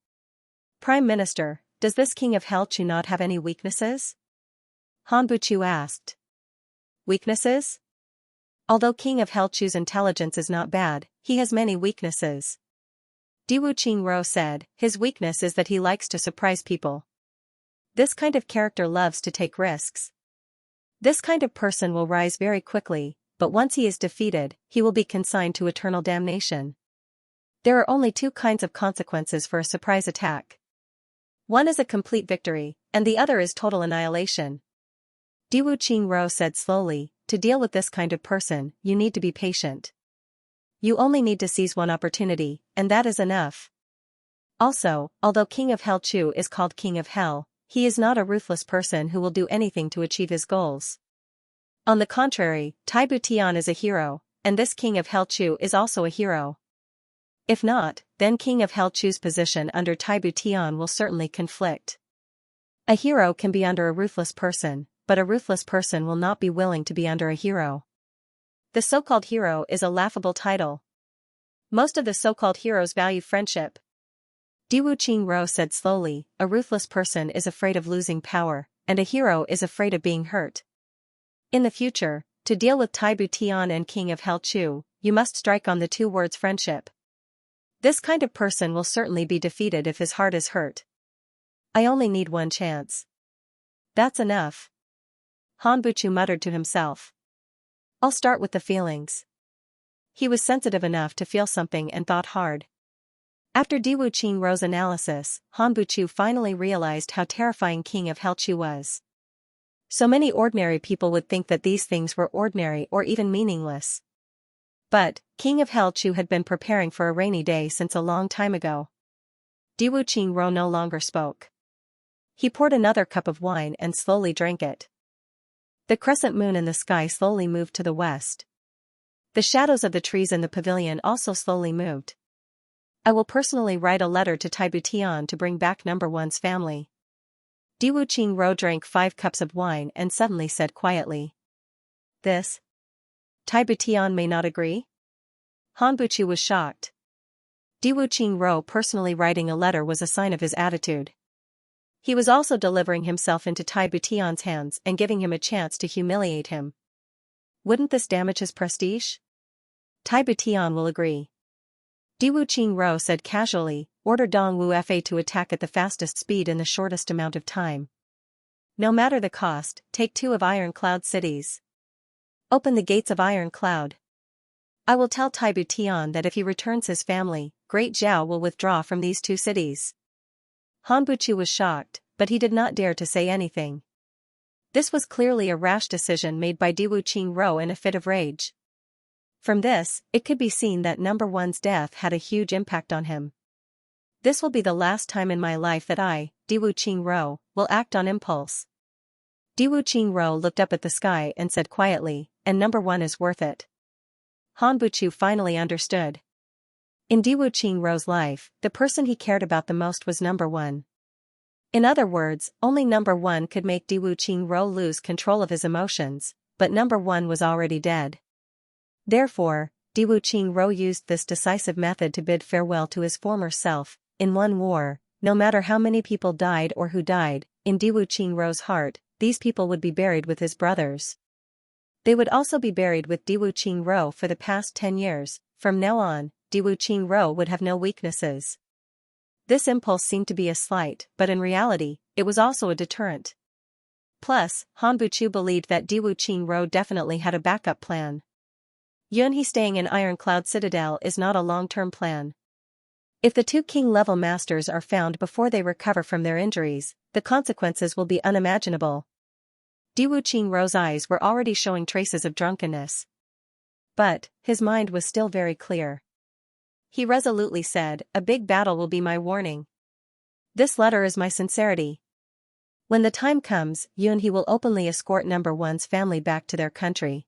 Prime Minister, does this King of Hell Chu not have any weaknesses? Han Buchu asked. Weaknesses? Although King of Hell Chu's intelligence is not bad, he has many weaknesses. Diwu Qingro said, his weakness is that he likes to surprise people. This kind of character loves to take risks. This kind of person will rise very quickly, but once he is defeated, he will be consigned to eternal damnation. There are only two kinds of consequences for a surprise attack. One is a complete victory, and the other is total annihilation. Diwu Qingro said slowly, to deal with this kind of person, you need to be patient. You only need to seize one opportunity, and that is enough. Also, although King of Hell Chu is called King of Hell, he is not a ruthless person who will do anything to achieve his goals. On the contrary, Tai Butian is a hero, and this King of Hell Chu is also a hero. If not, then King of Hell Chu's position under Tai Butian will certainly conflict. A hero can be under a ruthless person, but a ruthless person will not be willing to be under a hero. The so-called hero is a laughable title. Most of the so-called heroes value friendship. Diwu Qingro said slowly, a ruthless person is afraid of losing power, and a hero is afraid of being hurt. In the future, to deal with Tai Butian and King of Hell Chu, you must strike on the two words friendship. This kind of person will certainly be defeated if his heart is hurt. I only need one chance. That's enough. Han Buchu muttered to himself. I'll start with the feelings. He was sensitive enough to feel something and thought hard. After Diwu Qingro's analysis, Han Buchu finally realized how terrifying King of Hell Chu was. So many ordinary people would think that these things were ordinary or even meaningless. But, King of Hell Chu had been preparing for a rainy day since a long time ago. Diwu Qingro no longer spoke. He poured another cup of wine and slowly drank it. The crescent moon in the sky slowly moved to the west. The shadows of the trees in the pavilion also slowly moved. I will personally write a letter to Tai Butian to bring back number one's family. Diwu Qingro drank 5 cups of wine and suddenly said quietly. This? Tai Butian may not agree? Han Buchu was shocked. Diwu Qingro personally writing a letter was a sign of his attitude. He was also delivering himself into Tai Butian's hands and giving him a chance to humiliate him. Wouldn't this damage his prestige? Tai Butian will agree. Diwu Qingro said casually, order Dong Wu Fa to attack at the fastest speed in the shortest amount of time. No matter the cost, take 2 of Iron Cloud cities. Open the gates of Iron Cloud. I will tell Tai Butian that if he returns his family, Great Zhao will withdraw from these 2 cities. Han Buchu was shocked, but he did not dare to say anything. This was clearly a rash decision made by Diwu Qingro in a fit of rage. From this, it could be seen that number one's death had a huge impact on him. This will be the last time in my life that I, Diwu Qingro, will act on impulse. Diwu Qingro looked up at the sky and said quietly, and number one is worth it. Han Buchu finally understood. In Diwu Qingro's life, the person he cared about the most was number one. In other words, only number one could make Diwu Qingro lose control of his emotions, but number one was already dead. Therefore, Diwu Qingro used this decisive method to bid farewell to his former self. In one war, no matter how many people died or who died, in Diwu Qingro's heart, these people would be buried with his brothers. They would also be buried with Diwu Qingro for the past 10 years. From now on, Diwu Qingro would have no weaknesses. This impulse seemed to be a slight, but in reality, it was also a deterrent. Plus, Han Buchu believed that Diwu Qingro definitely had a backup plan. Yunhe staying in Iron Cloud Citadel is not a long-term plan. If the two king-level masters are found before they recover from their injuries, the consequences will be unimaginable. Diwu Qingro's eyes were already showing traces of drunkenness. But, his mind was still very clear. He resolutely said, "A big battle will be my warning. This letter is my sincerity. When the time comes, Yunhe will openly escort number one's family back to their country.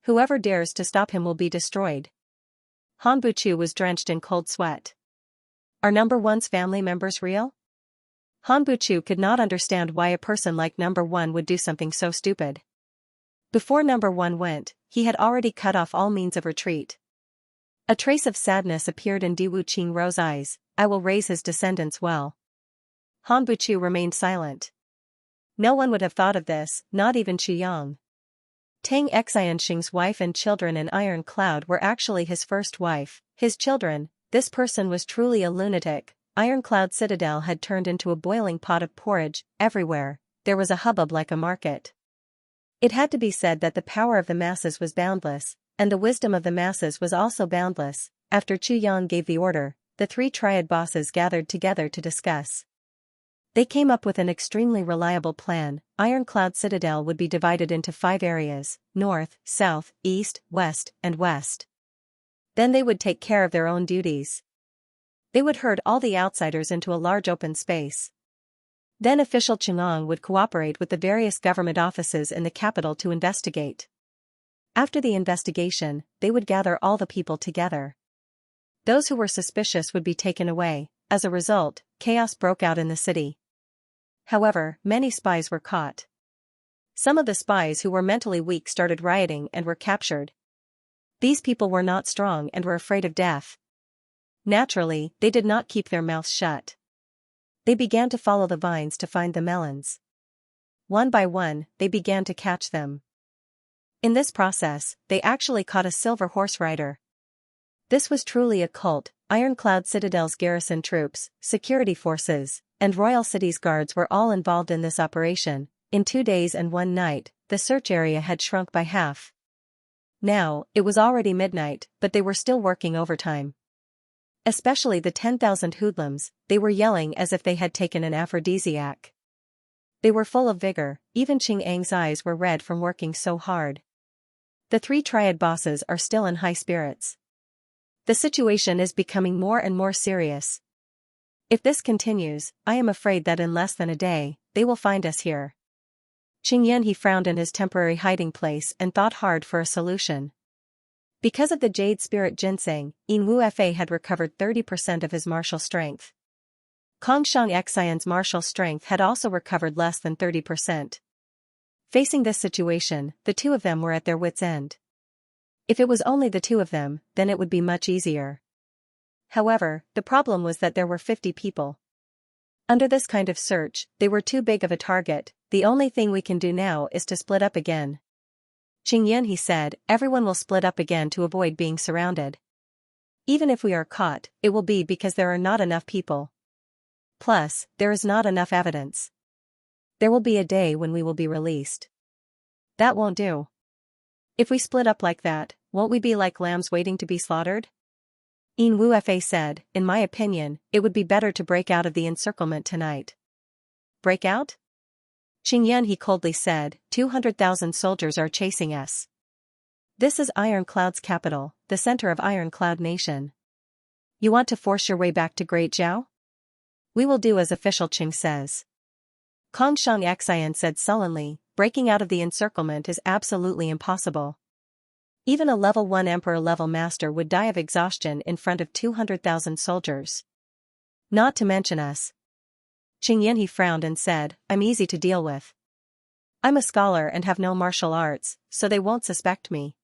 Whoever dares to stop him will be destroyed." Han Buchu was drenched in cold sweat. Are number one's family members real? Han Buchu could not understand why a person like number one would do something so stupid. Before number one went, he had already cut off all means of retreat. A trace of sadness appeared in Diwu Qingro's eyes. "I will raise his descendants well." Han Buchu remained silent. No one would have thought of this, not even Chu Yang. Tang Xianxing's wife and children in Iron Cloud were actually his first wife. His children. This person was truly a lunatic. Iron Cloud Citadel had turned into a boiling pot of porridge. Everywhere, there was a hubbub like a market. It had to be said that the power of the masses was boundless, and the wisdom of the masses was also boundless. After Chu Yang gave the order, the three triad bosses gathered together to discuss. They came up with an extremely reliable plan. Iron Cloud Citadel would be divided into 5 areas: north, south, east, west, and west. Then they would take care of their own duties. They would herd all the outsiders into a large open space. Then official Chang'an would cooperate with the various government offices in the capital to investigate. After the investigation, they would gather all the people together. Those who were suspicious would be taken away. As a result, chaos broke out in the city. However, many spies were caught. Some of the spies who were mentally weak started rioting and were captured. These people were not strong and were afraid of death. Naturally, they did not keep their mouths shut. They began to follow the vines to find the melons. One by one, they began to catch them. In this process, they actually caught a silver horse rider. This was truly a cult. Iron Cloud Citadel's garrison troops, security forces, and Royal City's guards were all involved in this operation. In 2 days and 1 night, the search area had shrunk by half. Now, it was already midnight, but they were still working overtime. Especially the 10,000 hoodlums, they were yelling as if they had taken an aphrodisiac. They were full of vigor. Even Chang'an's eyes were red from working so hard. The 3 triad bosses are still in high spirits. The situation is becoming more and more serious. If this continues, I am afraid that in less than a day, they will find us here. He frowned in his temporary hiding place and thought hard for a solution. Because of the Jade Spirit Ginseng, Yin Wu Fa had recovered 30% of his martial strength. Kongshang Xian's martial strength had also recovered less than 30%. Facing this situation, the two of them were at their wits' end. If it was only the two of them, then it would be much easier. However, the problem was that there were 50 people. Under this kind of search, they were too big of a target. The only thing we can do now is to split up again. He said, everyone will split up again to avoid being surrounded. Even if we are caught, it will be because there are not enough people. Plus, there is not enough evidence. There will be a day when we will be released. That won't do. If we split up like that, won't we be like lambs waiting to be slaughtered? Yin Wu Fa said, in my opinion, it would be better to break out of the encirclement tonight. Break out? He coldly said, 200,000 soldiers are chasing us. This is Iron Cloud's capital, the center of Iron Cloud Nation. You want to force your way back to Great Zhao? We will do as official Qing says. Kongshang Xian said sullenly, breaking out of the encirclement is absolutely impossible. Even a level 1 emperor-level master would die of exhaustion in front of 200,000 soldiers. Not to mention us. He frowned and said, I'm easy to deal with. I'm a scholar and have no martial arts, so they won't suspect me.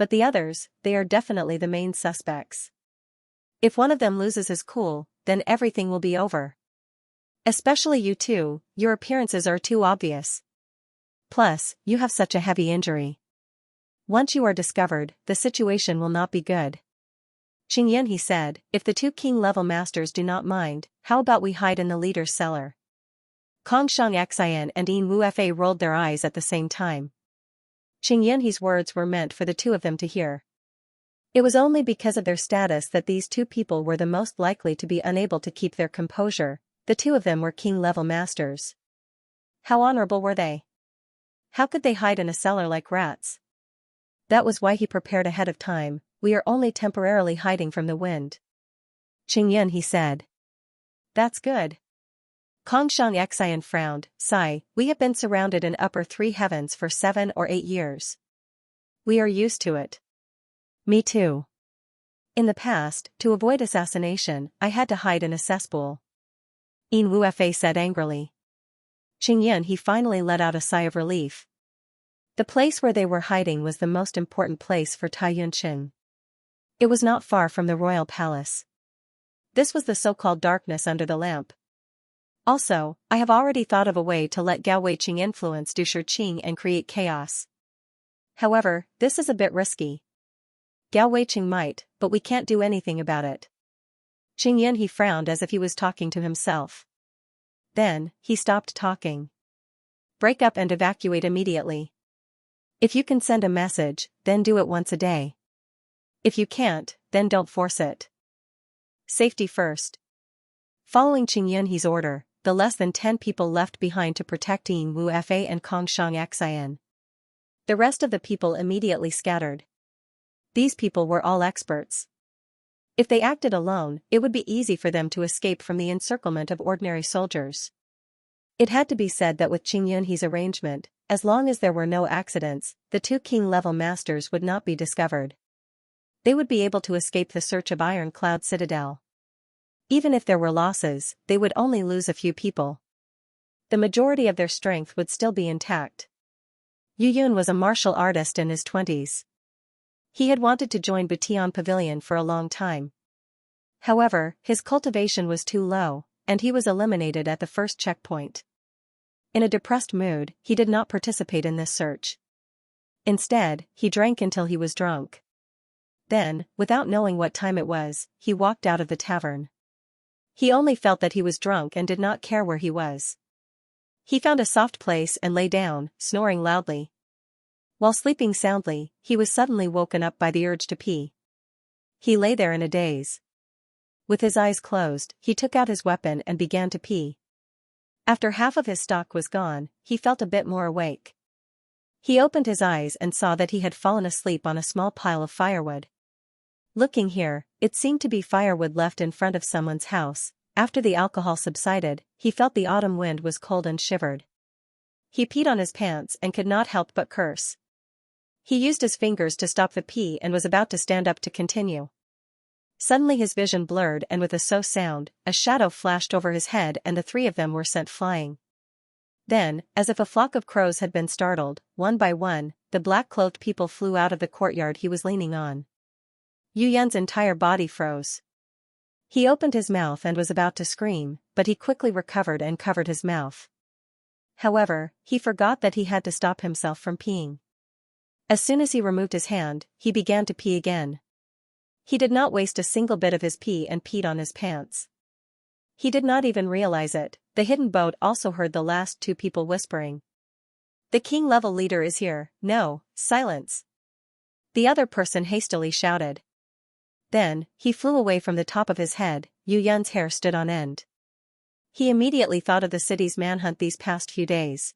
but the others, they are definitely the main suspects. If one of them loses his cool, then everything will be over. Especially you two, your appearances are too obvious. Plus, you have such a heavy injury. Once you are discovered, the situation will not be good. Qingyan, he said, if the two king-level masters do not mind, how about we hide in the leader's cellar? Kong Xianxia and Yin Wufa rolled their eyes at the same time. Qingyan's words were meant for the two of them to hear. It was only because of their status that these two people were the most likely to be unable to keep their composure. The two of them were king-level masters. How honorable were they? How could they hide in a cellar like rats? That was why he prepared ahead of time. We are only temporarily hiding from the wind. Qingyan, he said. That's good. Kong Xianxia frowned. Sigh, we have been surrounded in upper three heavens for 7 or 8 years. We are used to it. Me too. In the past, to avoid assassination, I had to hide in a cesspool. Yin Wufa said angrily. Qingyan, he finally let out a sigh of relief. The place where they were hiding was the most important place for Tai Yunqing. It was not far from the royal palace. This was the so-called darkness under the lamp. Also, I have already thought of a way to let Gao Weiqing influence Du Shiqing and create chaos. However, this is a bit risky. Gao Weiqing might, but we can't do anything about it. Qingyan, he frowned as if he was talking to himself. Then, he stopped talking. Break up and evacuate immediately. If you can send a message, then do it once a day. If you can't, then don't force it. Safety first. Following Qingyan's order, the less than 10 people left behind to protect Yin Wufa and Kong Xianxia. The rest of the people immediately scattered. These people were all experts. If they acted alone, it would be easy for them to escape from the encirclement of ordinary soldiers. It had to be said that with Qingyan's arrangement, as long as there were no accidents, the two king-level masters would not be discovered. They would be able to escape the search of Iron Cloud Citadel. Even if there were losses, they would only lose a few people. The majority of their strength would still be intact. Yu Yun was a martial artist in his 20s. He had wanted to join Butian Pavilion for a long time. However, his cultivation was too low, and he was eliminated at the first checkpoint. In a depressed mood, he did not participate in this search. Instead, he drank until he was drunk. Then, without knowing what time it was, he walked out of the tavern. He only felt that he was drunk and did not care where he was. He found a soft place and lay down, snoring loudly. While sleeping soundly, he was suddenly woken up by the urge to pee. He lay there in a daze. With his eyes closed, he took out his weapon and began to pee. After half of his stock was gone, he felt a bit more awake. He opened his eyes and saw that he had fallen asleep on a small pile of firewood. Looking here, it seemed to be firewood left in front of someone's house. After the alcohol subsided, he felt the autumn wind was cold and shivered. He peed on his pants and could not help but curse. He used his fingers to stop the pee and was about to stand up to continue. Suddenly his vision blurred and with a so sound, a shadow flashed over his head and the three of them were sent flying. Then, as if a flock of crows had been startled, one by one, the black-clothed people flew out of the courtyard he was leaning on. Yu Yan's entire body froze. He opened his mouth and was about to scream, but he quickly recovered and covered his mouth. However, he forgot that he had to stop himself from peeing. As soon as he removed his hand, he began to pee again. He did not waste a single bit of his pee and peed on his pants. He did not even realize it. The hidden boat also heard the last two people whispering. The king-level leader is here. No, silence. The other person hastily shouted. Then, he flew away from the top of his head. Yu Yan's hair stood on end. He immediately thought of the city's manhunt these past few days.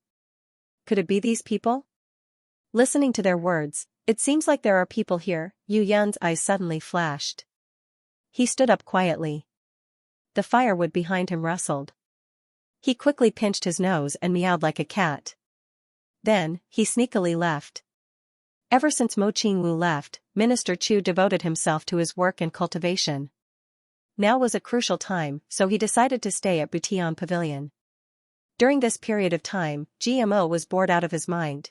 Could it be these people? Listening to their words, it seems like there are people here. Yu Yan's eyes suddenly flashed. He stood up quietly. The firewood behind him rustled. He quickly pinched his nose and meowed like a cat. Then, he sneakily left. Ever since Mo Qingwu left, Minister Chu devoted himself to his work and cultivation. Now was a crucial time, so he decided to stay at Butian Pavilion. During this period of time, GMO was bored out of his mind.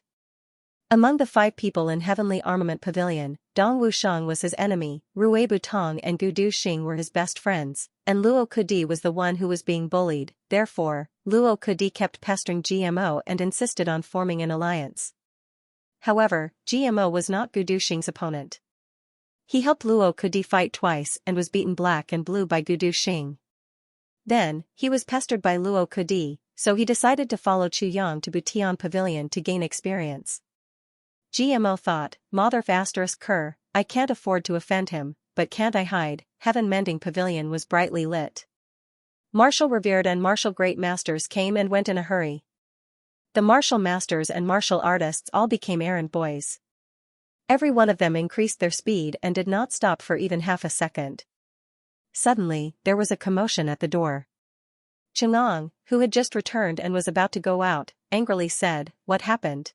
Among the 5 people in Heavenly Armament Pavilion, Dong Wushang was his enemy, Rui Butong and Gu Duxing were his best friends, and Luo Kudi was the one who was being bullied. Therefore, Luo Kudi kept pestering GMO and insisted on forming an alliance. However, GMO was not Gu Duxing's opponent. He helped Luo Kudi fight twice and was beaten black and blue by Gu Duxing. Then, he was pestered by Luo Kudi, so he decided to follow Chu Yang to Butian Pavilion to gain experience. GMO thought, Mother Cur, I can't afford to offend him, but can't I hide? Heaven Mending Pavilion was brightly lit. Martial revered and martial great masters came and went in a hurry. The martial masters and martial artists all became errand boys. Every one of them increased their speed and did not stop for even half a second. Suddenly, there was a commotion at the door. Chang'an, who had just returned and was about to go out, angrily said, What happened?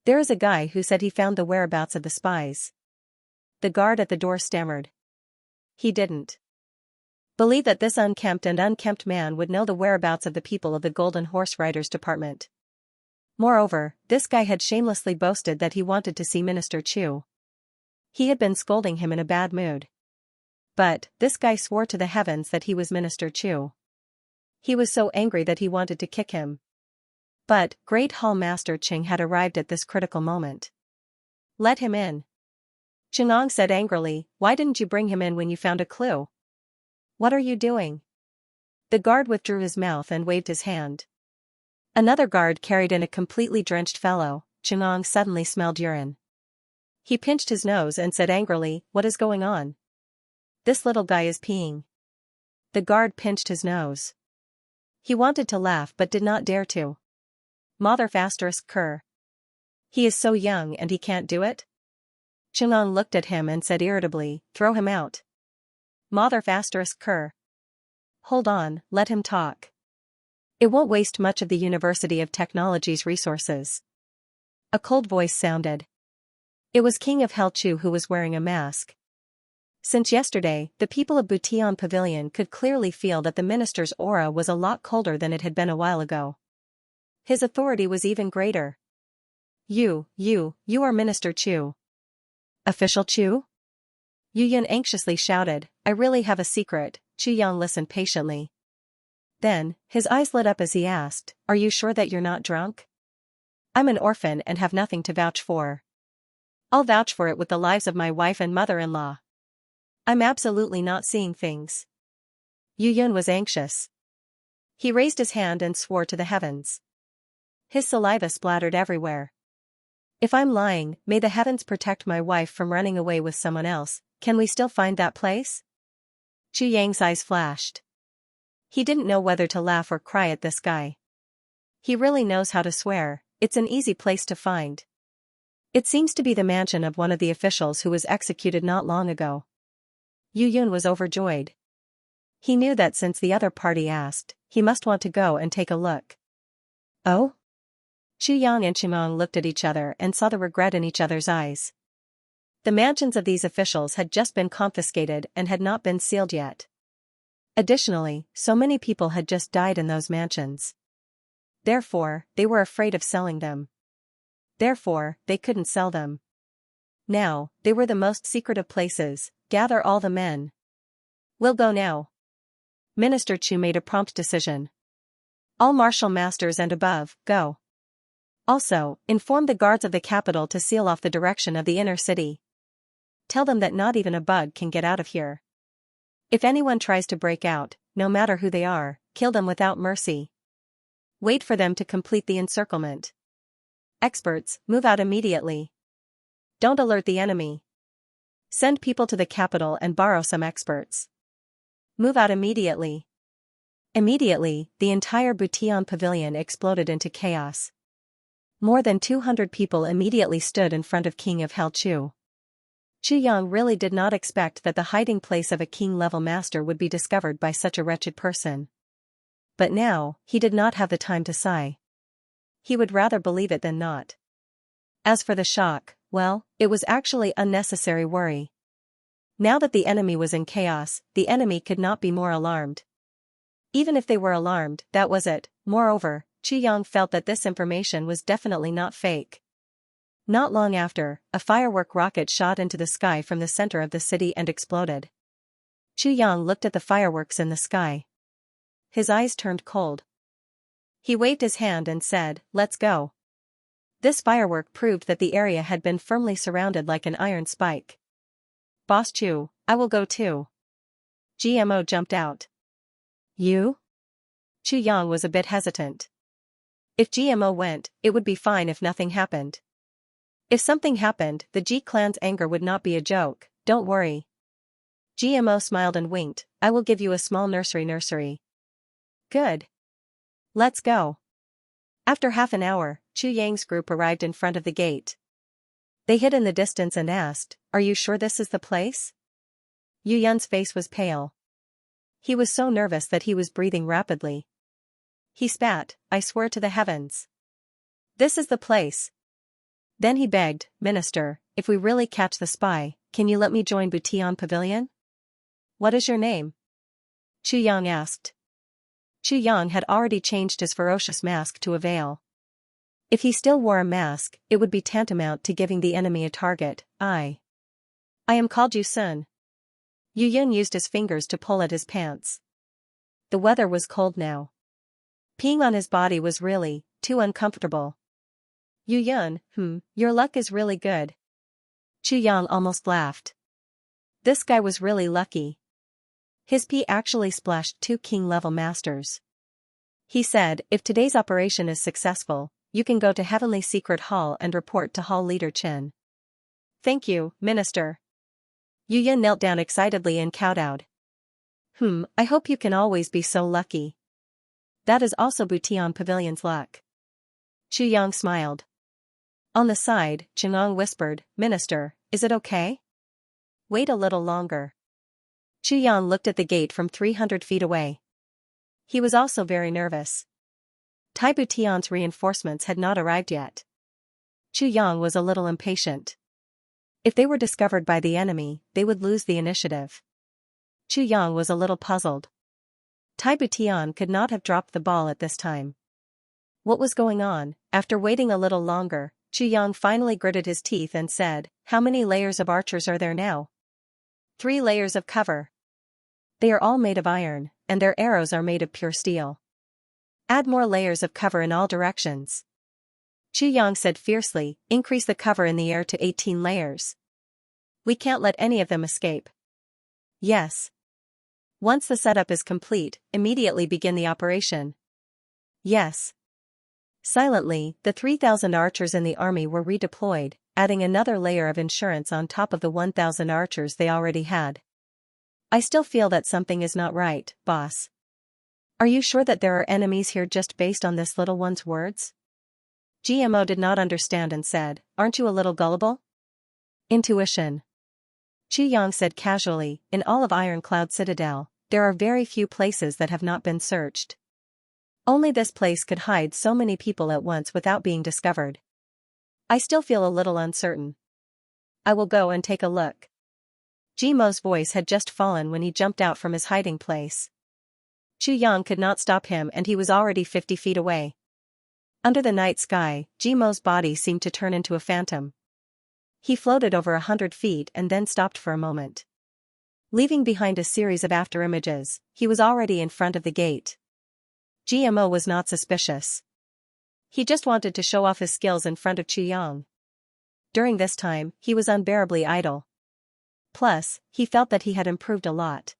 There is a guy who said he found the whereabouts of the spies. The guard at the door stammered. He didn't believe that this unkempt man would know the whereabouts of the people of the Golden Horse Riders Department. Moreover, this guy had shamelessly boasted that he wanted to see Minister Chu. He had been scolding him in a bad mood. But, this guy swore to the heavens that he was Minister Chu. He was so angry that he wanted to kick him. But, Great Hall Master Ching had arrived at this critical moment. Let him in. Chang'an said angrily, Why didn't you bring him in when you found a clue? What are you doing? The guard withdrew his mouth and waved his hand. Another guard carried in a completely drenched fellow. Chang'an suddenly smelled urine. He pinched his nose and said angrily, What is going on? This little guy is peeing. The guard pinched his nose. He wanted to laugh but did not dare to. Mother Cur. He is so young and he can't do it? Chang'an looked at him and said irritably, Throw him out. Mother Cur. Hold on, let him talk. It won't waste much of the University of Technology's resources. A cold voice sounded. It was King of Hell Chu who was wearing a mask. Since yesterday, the people of Butian Pavilion could clearly feel that the minister's aura was a lot colder than it had been a while ago. His authority was even greater. You are Minister Chu. Official Chu? Yu Yun anxiously shouted, I really have a secret. Chu Yang listened patiently. Then, his eyes lit up as he asked, Are you sure that you're not drunk? I'm an orphan and have nothing to vouch for. I'll vouch for it with the lives of my wife and mother-in-law. I'm absolutely not seeing things. Yu Yun was anxious. He raised his hand and swore to the heavens. His saliva splattered everywhere. If I'm lying, may the heavens protect my wife from running away with someone else. Can we still find that place? Chu Yang's eyes flashed. He didn't know whether to laugh or cry at this guy. He really knows how to swear. It's an easy place to find. It seems to be the mansion of one of the officials who was executed not long ago. Yu Yun was overjoyed. He knew that since the other party asked, he must want to go and take a look. Oh? Chu Yang and Chang'an looked at each other and saw the regret in each other's eyes. The mansions of these officials had just been confiscated and had not been sealed yet. Additionally, so many people had just died in those mansions. Therefore, they were afraid of selling them. Therefore, they couldn't sell them. Now, they were the most secret of places. Gather all the men. We'll go now. Minister Chu made a prompt decision. All martial masters and above, go. Also, inform the guards of the capital to seal off the direction of the inner city. Tell them that not even a bug can get out of here. If anyone tries to break out, no matter who they are, kill them without mercy. Wait for them to complete the encirclement. Experts, move out immediately. Don't alert the enemy. Send people to the capital and borrow some experts. Move out immediately. Immediately, the entire Butian Pavilion exploded into chaos. More than 200 people immediately stood in front of King of Hell Chu. Chu Yang really did not expect that the hiding place of a king-level master would be discovered by such a wretched person. But now, he did not have the time to sigh. He would rather believe it than not. As for the shock, well, it was actually unnecessary worry. Now that the enemy was in chaos, the enemy could not be more alarmed. Even if they were alarmed, that was it. Moreover, Chu Yang felt that this information was definitely not fake. Not long after, a firework rocket shot into the sky from the center of the city and exploded. Chu Yang looked at the fireworks in the sky. His eyes turned cold. He waved his hand and said, "Let's go." This firework proved that the area had been firmly surrounded like an iron spike. "Boss Chu, I will go too." GMO jumped out. "You?" Chu Yang was a bit hesitant. If GMO went, it would be fine if nothing happened. If something happened, the G clan's anger would not be a joke. "Don't worry." GMO smiled and winked. "I will give you a small nursery. Good. Let's go." After half an hour, Chu Yang's group arrived in front of the gate. They hid in the distance and asked, "Are you sure this is the place?" Yu Yun's face was pale. He was so nervous that he was breathing rapidly. He spat, "I swear to the heavens. This is the place." Then he begged, "Minister, if we really catch the spy, can you let me join Butian Pavilion?" "What is your name?" Chu Yang asked. Chu Yang had already changed his ferocious mask to a veil. If he still wore a mask, it would be tantamount to giving the enemy a target. I am called Yu Sun." Yu Yun used his fingers to pull at his pants. The weather was cold now. Peeing on his body was really too uncomfortable. "Yu Yun, your luck is really good." Chu Yang almost laughed. This guy was really lucky. His pee actually splashed 2 king-level masters. He said, "If today's operation is successful, you can go to Heavenly Secret Hall and report to Hall Leader Chen." "Thank you, Minister." Yu Yun knelt down excitedly and kowtowed. I hope you can always be so lucky." "That is also Butian Pavilion's luck." Chu Yang smiled. On the side, Chang'an whispered, "Minister, is it okay?" "Wait a little longer." Chu Yang looked at the gate from 300 feet away. He was also very nervous. Tai Butian's reinforcements had not arrived yet. Chu Yang was a little impatient. If they were discovered by the enemy, they would lose the initiative. Chu Yang was a little puzzled. Tai Butian could not have dropped the ball at this time. What was going on? After waiting a little longer, Chu Yang finally gritted his teeth and said, "How many layers of archers are there now?" 3 layers of cover. They are all made of iron, and their arrows are made of pure steel. Add more layers of cover in all directions. Chu Yang said fiercely, "Increase the cover in the air to 18 layers. We can't let any of them escape." "Yes." "Once the setup is complete, immediately begin the operation." "Yes." Silently, the 3,000 archers in the army were redeployed, adding another layer of insurance on top of the 1,000 archers they already had. "I still feel that something is not right, boss." "Are you sure that there are enemies here just based on this little one's words?" GMO did not understand and said, "Aren't you a little gullible?" "Intuition." Chu Yang said casually, "In all of Ironcloud Citadel, there are very few places that have not been searched. Only this place could hide so many people at once without being discovered. I still feel a little uncertain. I will go and take a look." GMO's voice had just fallen when he jumped out from his hiding place. Chu Yang could not stop him and he was already 50 feet away. Under the night sky, GMO's body seemed to turn into a phantom. He floated over 100 feet and then stopped for a moment. Leaving behind a series of afterimages, he was already in front of the gate. GMO was not suspicious. He just wanted to show off his skills in front of Chu Yang. During this time, he was unbearably idle. Plus, he felt that he had improved a lot.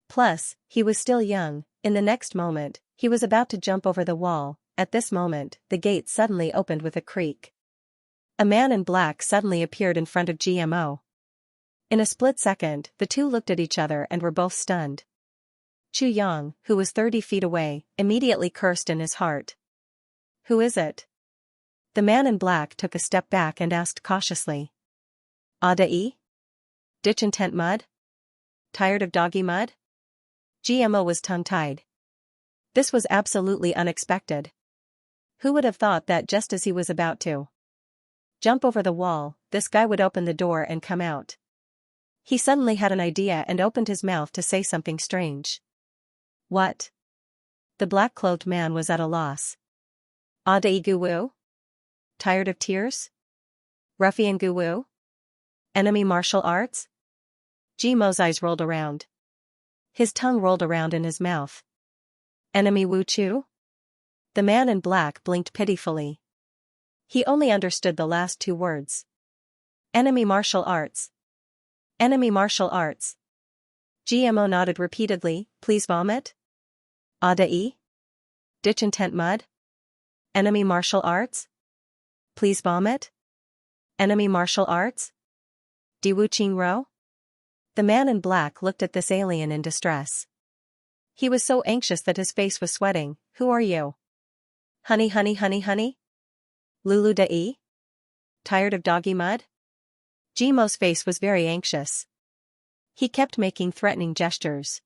Plus, he was still young. In the next moment, he was about to jump over the wall. At this moment, the gate suddenly opened with a creak. A man in black suddenly appeared in front of GMO. In a split second, the two looked at each other and were both stunned. Chu Yang, who was 30 feet away, immediately cursed in his heart. "Who is it?" The man in black took a step back and asked cautiously. "Adai? Ditch in tent mud? Tired of doggy mud?" GMO was tongue-tied. This was absolutely unexpected. Who would have thought that just as he was about to jump over the wall, this guy would open the door and come out? He suddenly had an idea and opened his mouth to say something strange. "What?" The black-clothed man was at a loss. "Adai Guwu? Tired of tears?" Ruffian Guwu? Enemy martial arts? Jimo's eyes rolled around. His tongue rolled around in his mouth. Enemy Wu Chu? The man in black blinked pitifully. He only understood the last two words. Enemy martial arts. Enemy martial arts. GMO nodded repeatedly. Please vomit? Ada-e? Ditch intent mud? Enemy martial arts? Please vomit? Enemy martial arts? Diwu Qing Ro? The man in black looked at this alien in distress. He was so anxious that his face was sweating. Who are you? Honey honey honey honey? Lulu da-e? Tired of doggy mud? Jimo's face was very anxious. He kept making threatening gestures.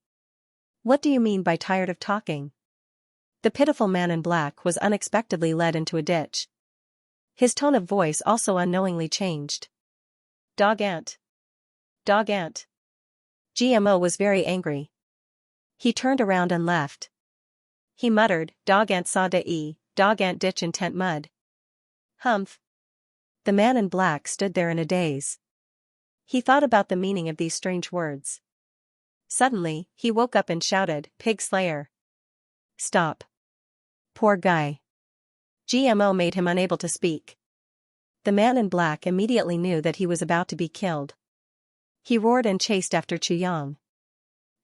What do you mean by tired of talking? The pitiful man in black was unexpectedly led into a ditch. His tone of voice also unknowingly changed. Dog ant. Dog ant. GMO was very angry. He turned around and left. He muttered, dog ant saw da-e, dog ant ditch intent mud. Humph. The man in black stood there in a daze. He thought about the meaning of these strange words. Suddenly, he woke up and shouted, Pig Slayer. Stop. Poor guy. GMO made him unable to speak. The man in black immediately knew that he was about to be killed. He roared and chased after Chu Yang.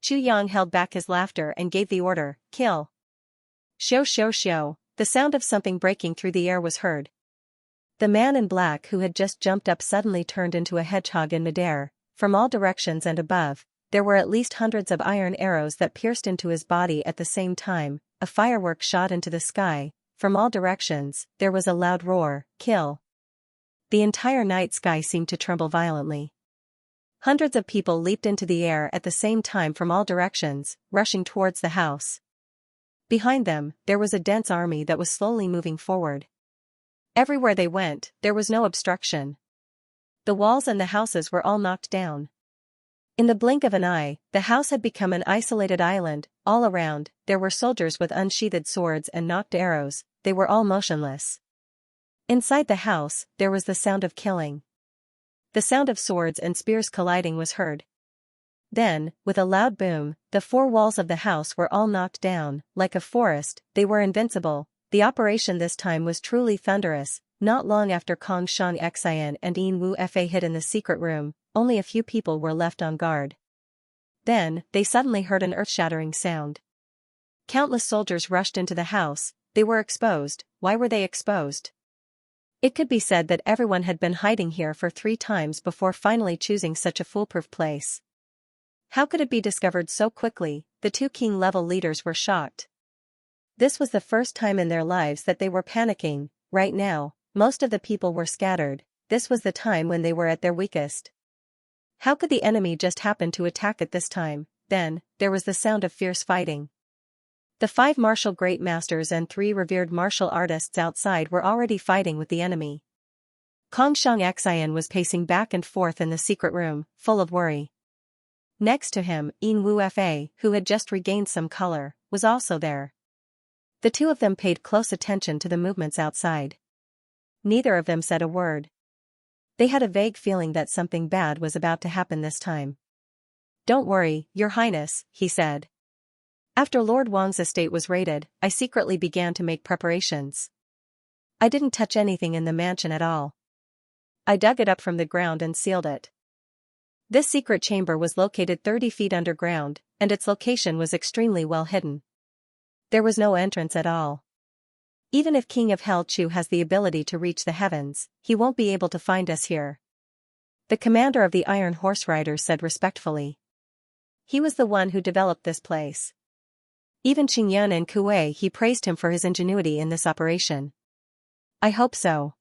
Chu Yang held back his laughter and gave the order, kill. Shoo shoo shoo, the sound of something breaking through the air was heard. The man in black who had just jumped up suddenly turned into a hedgehog in midair. From all directions and above, there were at least hundreds of iron arrows that pierced into his body at the same time. A firework shot into the sky. From all directions, there was a loud roar, kill. The entire night sky seemed to tremble violently. Hundreds of people leaped into the air at the same time from all directions, rushing towards the house. Behind them, there was a dense army that was slowly moving forward. Everywhere they went, there was no obstruction. The walls and the houses were all knocked down. In the blink of an eye, the house had become an isolated island. All around, there were soldiers with unsheathed swords and knocked arrows. They were all motionless. Inside the house, there was the sound of killing. The sound of swords and spears colliding was heard. Then, with a loud boom, the four walls of the house were all knocked down. Like a forest, they were invincible. The operation this time was truly thunderous. Not long after Kong Xianxia and Yin Wu Fa hid in the secret room, only a few people were left on guard. Then, they suddenly heard an earth-shattering sound. Countless soldiers rushed into the house. They were exposed. Why were they exposed? It could be said that everyone had been hiding here for 3 times before finally choosing such a foolproof place. How could it be discovered so quickly? The 2 king-level leaders were shocked. This was the first time in their lives that they were panicking. Right now, most of the people were scattered. This was the time when they were at their weakest. How could the enemy just happen to attack at this time? Then, there was the sound of fierce fighting. The 5 martial great masters and 3 revered martial artists outside were already fighting with the enemy. Kong Xianxia was pacing back and forth in the secret room, full of worry. Next to him, Yin Wu Fa, who had just regained some color, was also there. The 2 of them paid close attention to the movements outside. Neither of them said a word. They had a vague feeling that something bad was about to happen this time. Don't worry, Your Highness, he said. After Lord Wang's estate was raided, I secretly began to make preparations. I didn't touch anything in the mansion at all. I dug it up from the ground and sealed it. This secret chamber was located 30 feet underground, and its location was extremely well hidden. There was no entrance at all. Even if King of Hell Chu has the ability to reach the heavens, he won't be able to find us here. The commander of the Iron Horse Riders said respectfully. He was the one who developed this place. Even Qingyun and Kuei he praised him for his ingenuity in this operation. I hope so.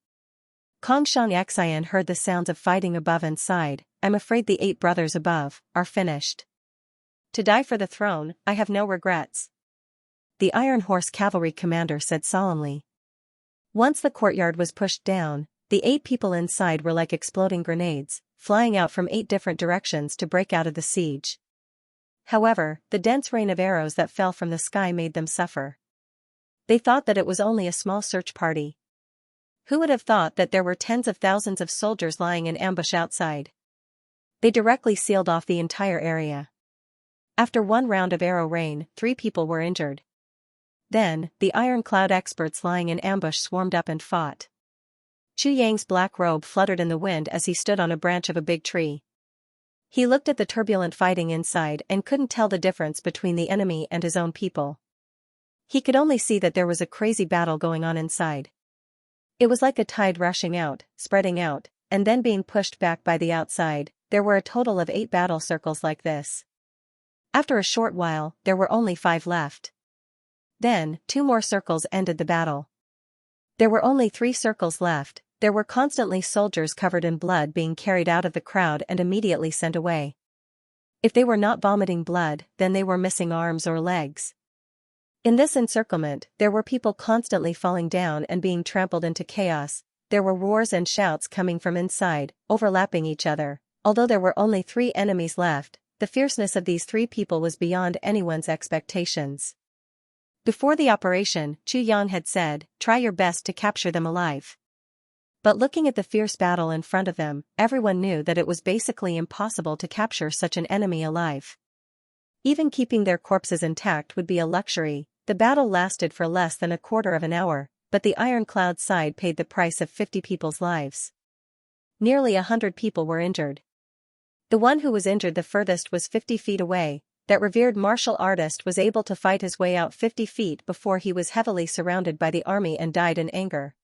Kong Xianxia heard the sounds of fighting above and sighed. I'm afraid the 8 brothers above are finished. To die for the throne, I have no regrets. The Iron Horse Cavalry commander said solemnly. Once the courtyard was pushed down, the 8 people inside were like exploding grenades, flying out from 8 different directions to break out of the siege. However, the dense rain of arrows that fell from the sky made them suffer. They thought that it was only a small search party. Who would have thought that there were tens of thousands of soldiers lying in ambush outside? They directly sealed off the entire area. After one round of arrow rain, 3 people were injured. Then, the ironclad experts lying in ambush swarmed up and fought. Chu Yang's black robe fluttered in the wind as he stood on a branch of a big tree. He looked at the turbulent fighting inside and couldn't tell the difference between the enemy and his own people. He could only see that there was a crazy battle going on inside. It was like a tide rushing out, spreading out, and then being pushed back by the outside. There were a total of 8 battle circles like this. After a short while, there were only 5 left. Then, 2 more circles ended the battle. There were only 3 circles left. There were constantly soldiers covered in blood being carried out of the crowd and immediately sent away. If they were not vomiting blood, then they were missing arms or legs. In this encirclement, there were people constantly falling down and being trampled into chaos. There were roars and shouts coming from inside, overlapping each other. Although there were only 3 enemies left, the fierceness of these 3 people was beyond anyone's expectations. Before the operation, Chu Yang had said, "Try your best to capture them alive." But looking at the fierce battle in front of them, everyone knew that it was basically impossible to capture such an enemy alive. Even keeping their corpses intact would be a luxury. The battle lasted for less than a quarter of an hour, but the ironclad side paid the price of 50 people's lives. Nearly 100 people were injured. The one who was injured the furthest was 50 feet away. That revered martial artist was able to fight his way out 50 feet before he was heavily surrounded by the army and died in anger.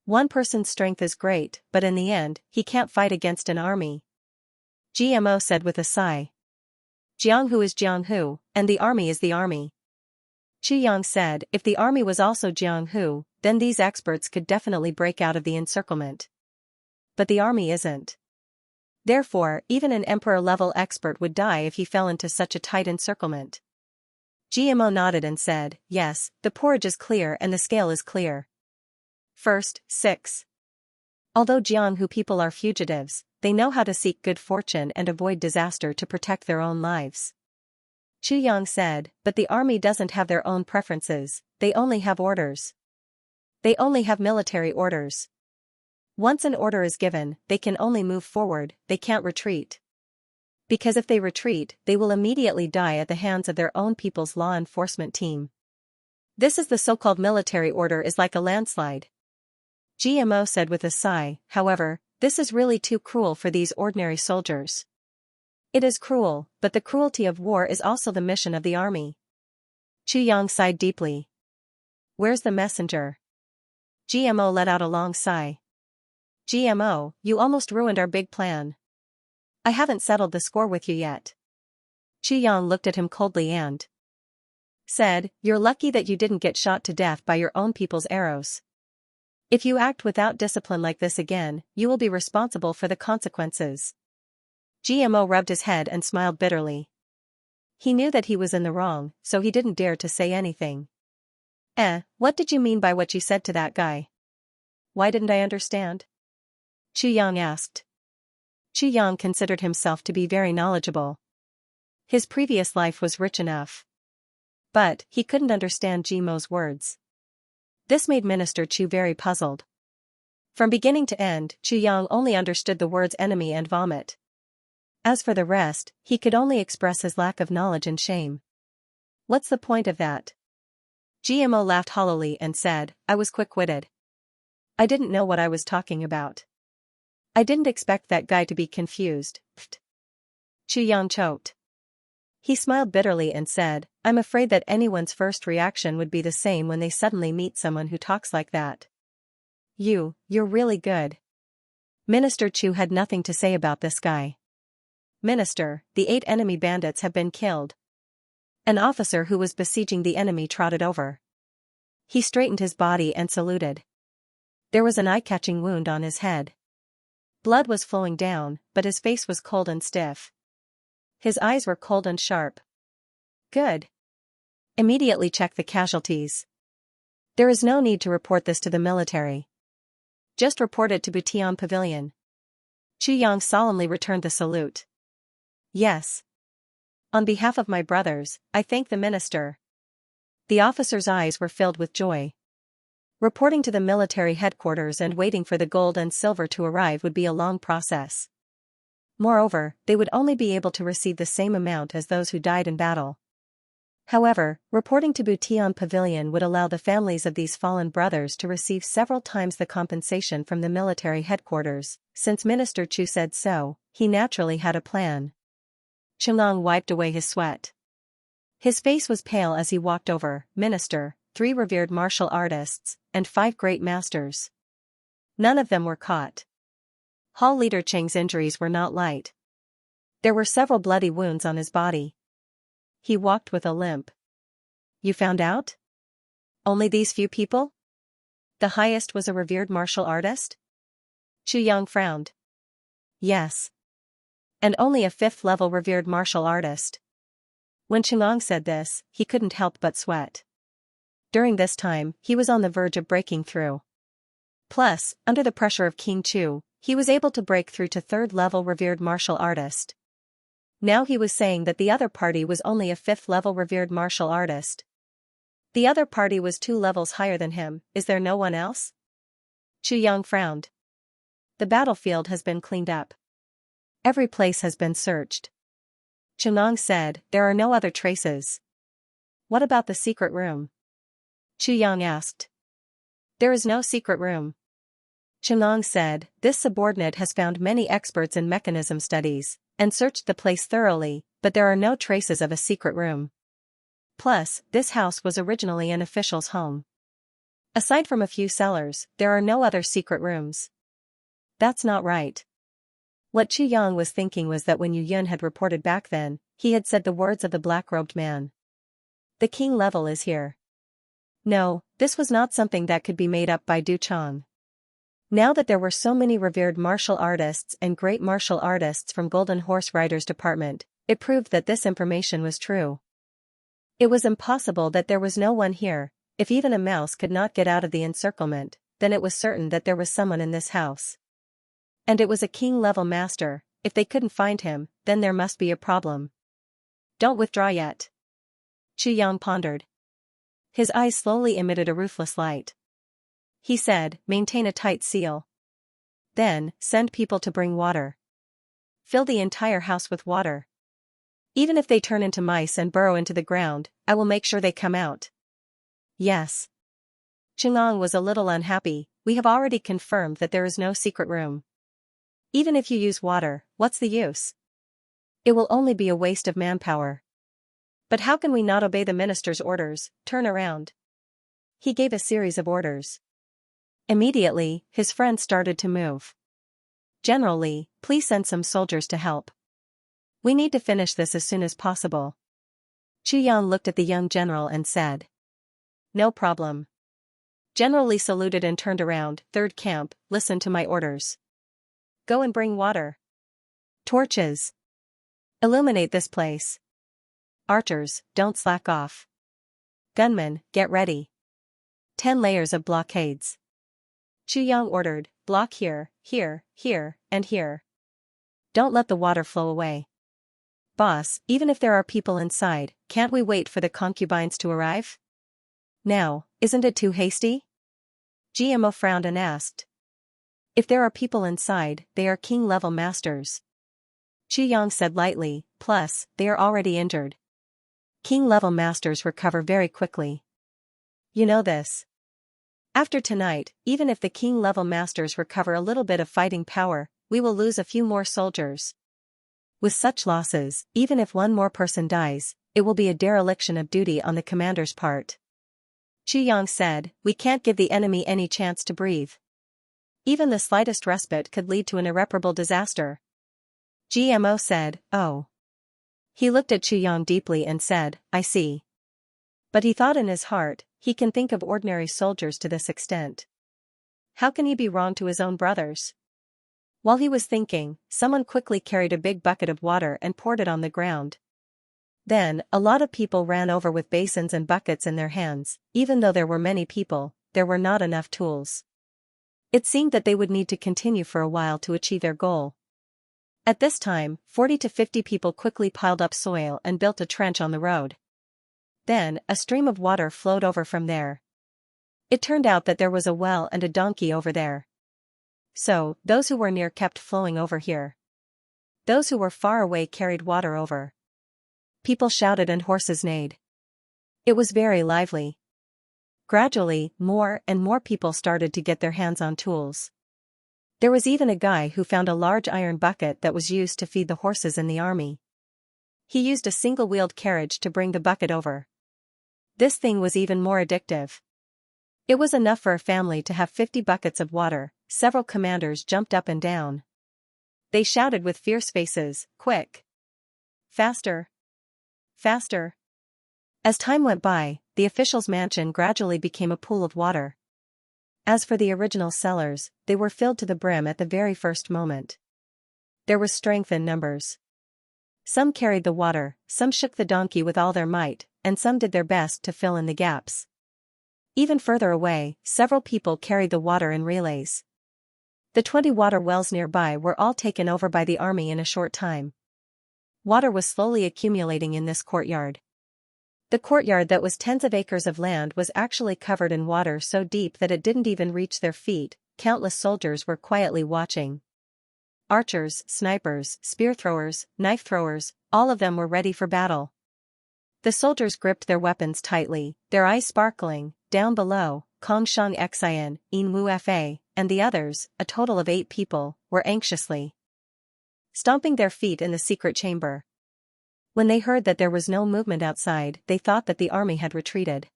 One person's strength is great, but in the end, he can't fight against an army. GMO said with a sigh. Jianghu is Jianghu, and the army is the army. Chu Yang said, if the army was also Jianghu, then these experts could definitely break out of the encirclement. But the army isn't. Therefore, even an emperor-level expert would die if he fell into such a tight encirclement. GMO nodded and said, yes, the porridge is clear and the scale is clear. First, 6. Although Jianghu people are fugitives, they know how to seek good fortune and avoid disaster to protect their own lives. Chu Yang said, but the army doesn't have their own preferences, they only have orders. They only have military orders. Once an order is given, they can only move forward, they can't retreat. Because if they retreat, they will immediately die at the hands of their own people's law enforcement team. This is the so-called military order is like a landslide. GMO said with a sigh, however, this is really too cruel for these ordinary soldiers. It is cruel, but the cruelty of war is also the mission of the army. Chu Yang sighed deeply. Where's the messenger? GMO let out a long sigh. GMO, you almost ruined our big plan. I haven't settled the score with you yet. Chu Yang looked at him coldly and said, you're lucky that you didn't get shot to death by your own people's arrows. If you act without discipline like this again, you will be responsible for the consequences. GMO rubbed his head and smiled bitterly. He knew that he was in the wrong, so he didn't dare to say anything. What did you mean by what you said to that guy? Why didn't I understand? Chu Yang asked. Chu Yang considered himself to be very knowledgeable. His previous life was rich enough. But, he couldn't understand GMO's words. This made Minister Chu very puzzled. From beginning to end, Chu Yang only understood the words enemy and vomit. As for the rest, he could only express his lack of knowledge and shame. What's the point of that? GMO laughed hollowly and said, I was quick-witted. I didn't know what I was talking about. I didn't expect that guy to be confused. Pfft. Chu Yang choked. He smiled bitterly and said, I'm afraid that anyone's first reaction would be the same when they suddenly meet someone who talks like that. You're really good. Minister Chu had nothing to say about this guy. Minister, the 8 enemy bandits have been killed. An officer who was besieging the enemy trotted over. He straightened his body and saluted. There was an eye-catching wound on his head. Blood was flowing down, but his face was cold and stiff. His eyes were cold and sharp. Good. Immediately check the casualties. There is no need to report this to the military. Just report it to Butian Pavilion. Chu Yang solemnly returned the salute. Yes. On behalf of my brothers, I thank the minister. The officer's eyes were filled with joy. Reporting to the military headquarters and waiting for the gold and silver to arrive would be a long process. Moreover, they would only be able to receive the same amount as those who died in battle. However, reporting to Butian Pavilion would allow the families of these fallen brothers to receive several times the compensation from the military headquarters. Since Minister Chu said so, he naturally had a plan. Qinglong wiped away his sweat. His face was pale as he walked over. Minister, 3 revered martial artists, and 5 great masters. None of them were caught. Hall leader Cheng's injuries were not light. There were several bloody wounds on his body. He walked with a limp. You found out? Only these few people? The highest was a revered martial artist? Chu Yang frowned. Yes. And only a 5th-level revered martial artist. When Qinglong said this, he couldn't help but sweat. During this time, he was on the verge of breaking through. Plus, under the pressure of King Chu, he was able to break through to 3rd-level revered martial artist. Now he was saying that the other party was only a 5th-level revered martial artist. The other party was 2 levels higher than him. Is there no one else? Chu Yang frowned. The battlefield has been cleaned up. Every place has been searched. Qinglong said, there are no other traces. What about the secret room? Chu Yang asked. There is no secret room. Qinglong said, this subordinate has found many experts in mechanism studies, and searched the place thoroughly, but there are no traces of a secret room. Plus, this house was originally an official's home. Aside from a few cellars, there are no other secret rooms. That's not right. What Chu Yang was thinking was that when Yu Yun had reported back then, he had said the words of the black-robed man. The king level is here. No, this was not something that could be made up by Du Chang. Now that there were so many revered martial artists and great martial artists from Golden Horse Riders Department, it proved that this information was true. It was impossible that there was no one here. If even a mouse could not get out of the encirclement, then it was certain that there was someone in this house. And it was a king-level master. If they couldn't find him, then there must be a problem. Don't withdraw yet. Chu Yang pondered. His eyes slowly emitted a ruthless light. He said, maintain a tight seal. Then, send people to bring water. Fill the entire house with water. Even if they turn into mice and burrow into the ground, I will make sure they come out. Yes. Qinglong was a little unhappy. We have already confirmed that there is no secret room. Even if you use water, what's the use? It will only be a waste of manpower. But how can we not obey the minister's orders? Turn around. He gave a series of orders. Immediately, his friend started to move. General Li, please send some soldiers to help. We need to finish this as soon as possible. Chu Yang looked at the young general and said. No problem. General Li saluted and turned around. Third camp, listen to my orders. Go and bring water. Torches. Illuminate this place. Archers, don't slack off. Gunmen, get ready. 10 layers of blockades. Chu Yang ordered, block here, here, here, and here. Don't let the water flow away. Boss, even if there are people inside, can't we wait for the concubines to arrive? Now, isn't it too hasty? GMO frowned and asked. If there are people inside, they are king-level masters. Chu Yang said lightly, plus, they are already injured. King-level masters recover very quickly. You know this. After tonight, even if the king-level masters recover a little bit of fighting power, we will lose a few more soldiers. With such losses, even if one more person dies, it will be a dereliction of duty on the commander's part. Chu Yang said, we can't give the enemy any chance to breathe. Even the slightest respite could lead to an irreparable disaster. GMO said, oh. He looked at Chu Yang deeply and said, I see. But he thought in his heart, he can think of ordinary soldiers to this extent. How can he be wrong to his own brothers? While he was thinking, someone quickly carried a big bucket of water and poured it on the ground. Then, a lot of people ran over with basins and buckets in their hands. Even though there were many people, there were not enough tools. It seemed that they would need to continue for a while to achieve their goal. At this time, 40 to 50 people quickly piled up soil and built a trench on the road. Then, a stream of water flowed over from there. It turned out that there was a well and a donkey over there. So, those who were near kept flowing over here. Those who were far away carried water over. People shouted and horses neighed. It was very lively. Gradually, more and more people started to get their hands on tools. There was even a guy who found a large iron bucket that was used to feed the horses in the army. He used a single-wheeled carriage to bring the bucket over. This thing was even more addictive. It was enough for a family to have 50 buckets of water. Several commanders jumped up and down. They shouted with fierce faces, "Quick! Faster! Faster!" As time went by, the official's mansion gradually became a pool of water. As for the original cellars, they were filled to the brim at the very first moment. There was strength in numbers. Some carried the water, some shook the donkey with all their might, and some did their best to fill in the gaps. Even further away, several people carried the water in relays. The 20 water wells nearby were all taken over by the army in a short time. Water was slowly accumulating in this courtyard. The courtyard that was tens of acres of land was actually covered in water so deep that it didn't even reach their feet. Countless soldiers were quietly watching. Archers, snipers, spear throwers, knife throwers, all of them were ready for battle. The soldiers gripped their weapons tightly, their eyes sparkling. Down below, Xianxia, Wu Fa, and the others, a total of 8 people, were anxiously stomping their feet in the secret chamber. When they heard that there was no movement outside, they thought that the army had retreated.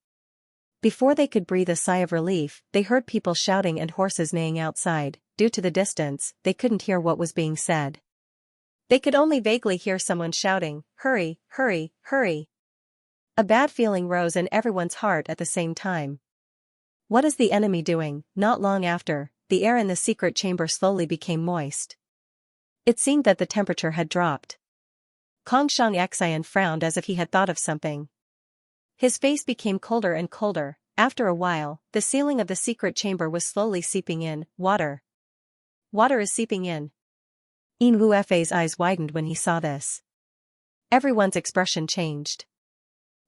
Before they could breathe a sigh of relief, they heard people shouting and horses neighing outside. Due to the distance, they couldn't hear what was being said. They could only vaguely hear someone shouting, "Hurry, hurry, hurry!" A bad feeling rose in everyone's heart at the same time. What is the enemy doing? Not long after, the air in the secret chamber slowly became moist. It seemed that the temperature had dropped. Xianxia frowned as if he had thought of something. His face became colder and colder. After a while, the ceiling of the secret chamber was slowly seeping in. Water. Water is seeping in. Wu Fa's eyes widened when he saw this. Everyone's expression changed.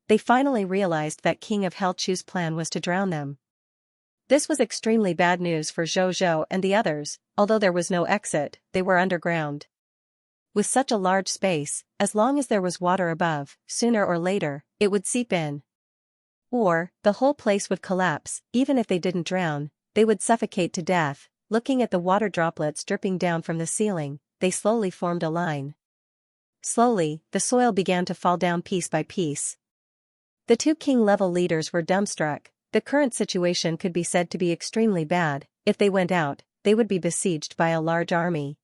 They finally realized that King of Hell Chu's plan was to drown them. This was extremely bad news for Zhou and the others. Although there was no exit, they were underground. With such a large space, as long as there was water above, sooner or later, it would seep in. Or, the whole place would collapse. Even if they didn't drown, they would suffocate to death. Looking at the water droplets dripping down from the ceiling, they slowly formed a line. Slowly, the soil began to fall down piece by piece. The 2 king-level leaders were dumbstruck. The current situation could be said to be extremely bad. If they went out, they would be besieged by a large army.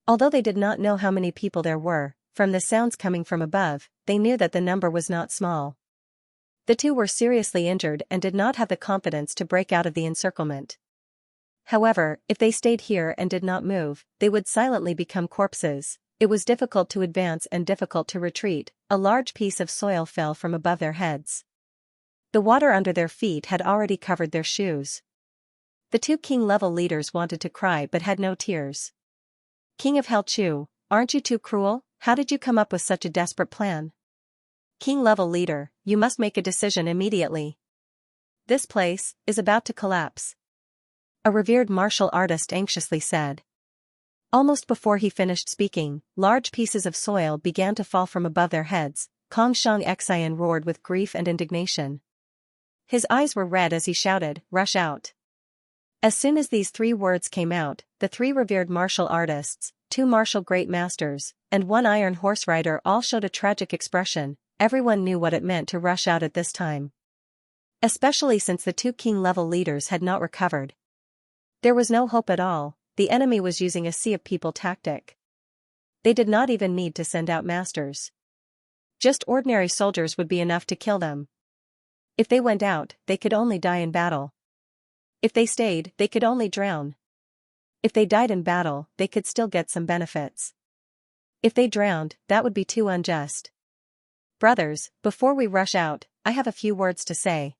Although they did not know how many people there were, from the sounds coming from above, they knew that the number was not small. The 2 were seriously injured and did not have the confidence to break out of the encirclement. However, if they stayed here and did not move, they would silently become corpses. It was difficult to advance and difficult to retreat. A large piece of soil fell from above their heads. The water under their feet had already covered their shoes. The 2 king-level leaders wanted to cry but had no tears. "King of Hell Chu, aren't you too cruel? How did you come up with such a desperate plan?" "King-level leader, you must make a decision immediately. This place is about to collapse," a revered martial artist anxiously said. Almost before he finished speaking, large pieces of soil began to fall from above their heads. Xianxia roared with grief and indignation. His eyes were red as he shouted, "Rush out." As soon as these 3 words came out, the 3 revered martial artists, 2 martial great masters, and 1 iron horse rider all showed a tragic expression. Everyone knew what it meant to rush out at this time. Especially since the 2 king-level leaders had not recovered. There was no hope at all. The enemy was using a sea of people tactic. They did not even need to send out masters. Just ordinary soldiers would be enough to kill them. If they went out, they could only die in battle. If they stayed, they could only drown. If they died in battle, they could still get some benefits. If they drowned, that would be too unjust. "Brothers, before we rush out, I have a few words to say."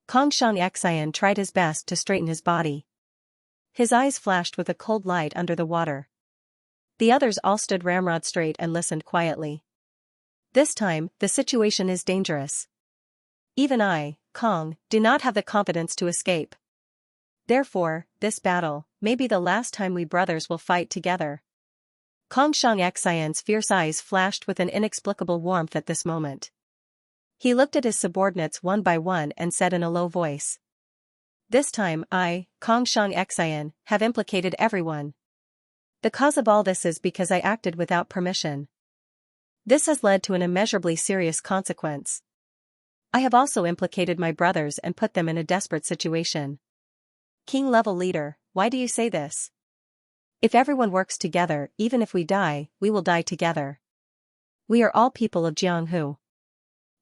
Xianxia tried his best to straighten his body. His eyes flashed with a cold light under the water. The others all stood ramrod straight and listened quietly. "This time, the situation is dangerous. Even I, Kong, do not have the confidence to escape. Therefore, this battle may be the last time we brothers will fight together. Kong Xianxian's fierce eyes flashed with an inexplicable warmth at this moment. He looked at his subordinates one by one and said in a low voice. This time I, Kong Xianxian, have implicated everyone. The cause of all this is because I acted without permission. This has led to an immeasurably serious consequence. I have also implicated my brothers and put them in a desperate situation. King-level leader, why do you say this? If everyone works together, even if we die, we will die together. We are all people of Jianghu.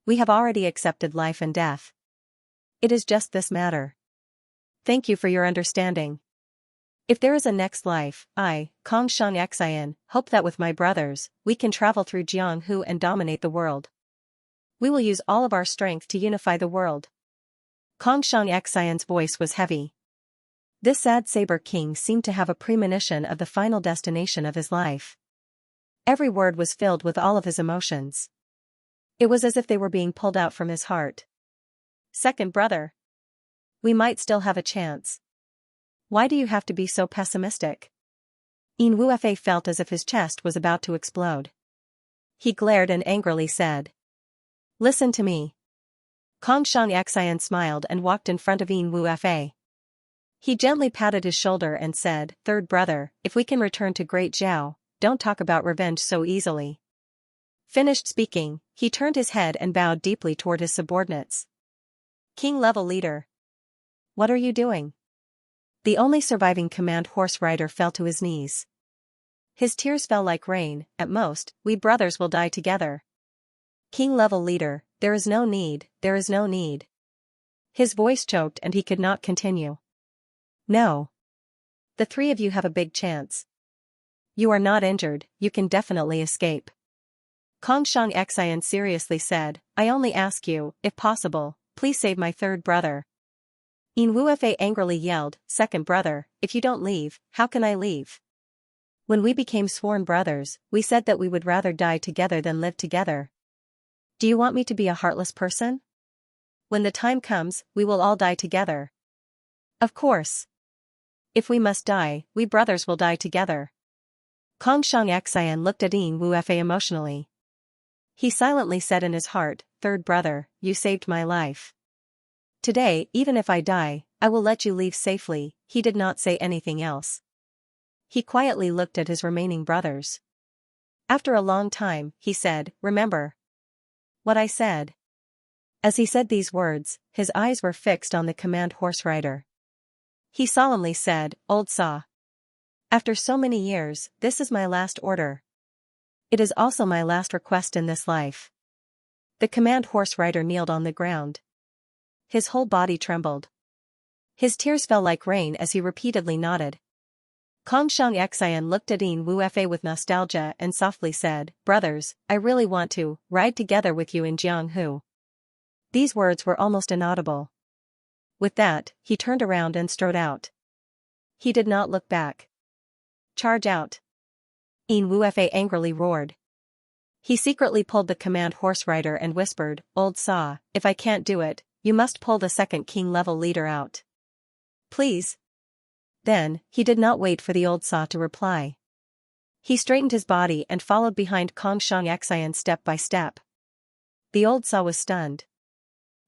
We have already accepted life and death. It is just this matter. Thank you for your understanding. If there is a next life, I, Kong Xianxian, hope that with my brothers, we can travel through Jianghu and dominate the world. We will use all of our strength to unify the world. Kong Xianxian's voice was heavy. This sad saber king seemed to have a premonition of the final destination of his life. Every word was filled with all of his emotions. It was as if they were being pulled out from his heart. Second brother. We might still have a chance. Why do you have to be so pessimistic? Yin Wuefei felt as if his chest was about to explode. He glared and angrily said. Listen to me. Kong Xianxian smiled and walked in front of Yin Wuefei. He gently patted his shoulder and said, Third brother, if we can return to Great Zhao, don't talk about revenge so easily. Finished speaking, he turned his head and bowed deeply toward his subordinates. King-level leader. What are you doing? The only surviving command horse rider fell to his knees. His tears fell like rain. At most, we brothers will die together. King-level leader, there is no need, there is no need. His voice choked and he could not continue. No. The three of you have a big chance. You are not injured, you can definitely escape. Kong Xianxian seriously said, I only ask you, if possible, please save my third brother. Yin Wuefei angrily yelled, Second brother, if you don't leave, how can I leave? When we became sworn brothers, we said that we would rather die together than live together. Do you want me to be a heartless person? When the time comes, we will all die together. Of course. If we must die, we brothers will die together. Kong Xianxian looked at Yin Wuefei emotionally. He silently said in his heart, Third brother, you saved my life. Today, even if I die, I will let you leave safely. He did not say anything else. He quietly looked at his remaining brothers. After a long time, he said, Remember what I said. As he said these words, his eyes were fixed on the command horse rider. He solemnly said, Old Saw. After so many years, this is my last order. It is also my last request in this life. The command horse rider kneeled on the ground. His whole body trembled. His tears fell like rain as he repeatedly nodded. Kong Xianxian looked at Yin Wuefei with nostalgia and softly said, Brothers, I really want to ride together with you in Jianghu. These words were almost inaudible. With that, he turned around and strode out. He did not look back. Charge out. Yin Wuefei angrily roared. He secretly pulled the command horse rider and whispered, Old Saw, if I can't do it, you must pull the second king-level leader out. Please. Then, he did not wait for the Old Saw to reply. He straightened his body and followed behind Kong Xianxian step by step. The Old Saw was stunned.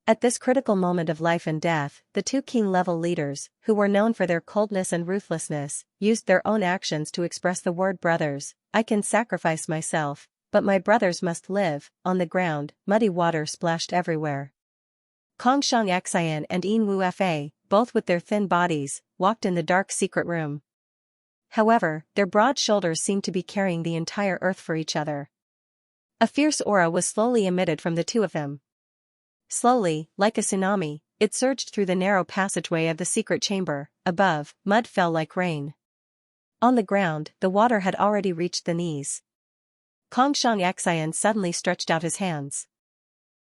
At this critical moment of life and death, the two king-level leaders, who were known for their coldness and ruthlessness, used their own actions to express the word brothers. I can sacrifice myself, but my brothers must live. On the ground, muddy water splashed everywhere. Kong Xianxian and Yin Wuefei, both with their thin bodies, walked in the dark secret room. However, their broad shoulders seemed to be carrying the entire earth for each other. A fierce aura was slowly emitted from the two of them. Slowly, like a tsunami, it surged through the narrow passageway of the secret chamber. Above, mud fell like rain. On the ground, the water had already reached the knees. Kong Xianxian suddenly stretched out his hands.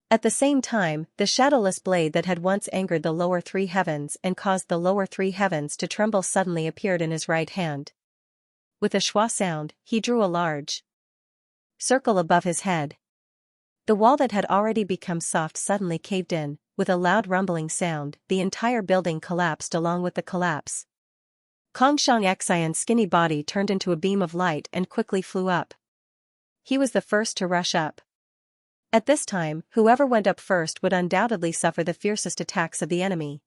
At the same time, the shadowless blade that had once angered the lower three heavens and caused the lower three heavens to tremble suddenly appeared in his right hand. With a schwa sound, he drew a large circle above his head. The wall that had already become soft suddenly caved in, with a loud rumbling sound, the entire building collapsed along with the collapse. Xianxia's skinny body turned into a beam of light and quickly flew up. He was the first to rush up. At this time, whoever went up first would undoubtedly suffer the fiercest attacks of the enemy.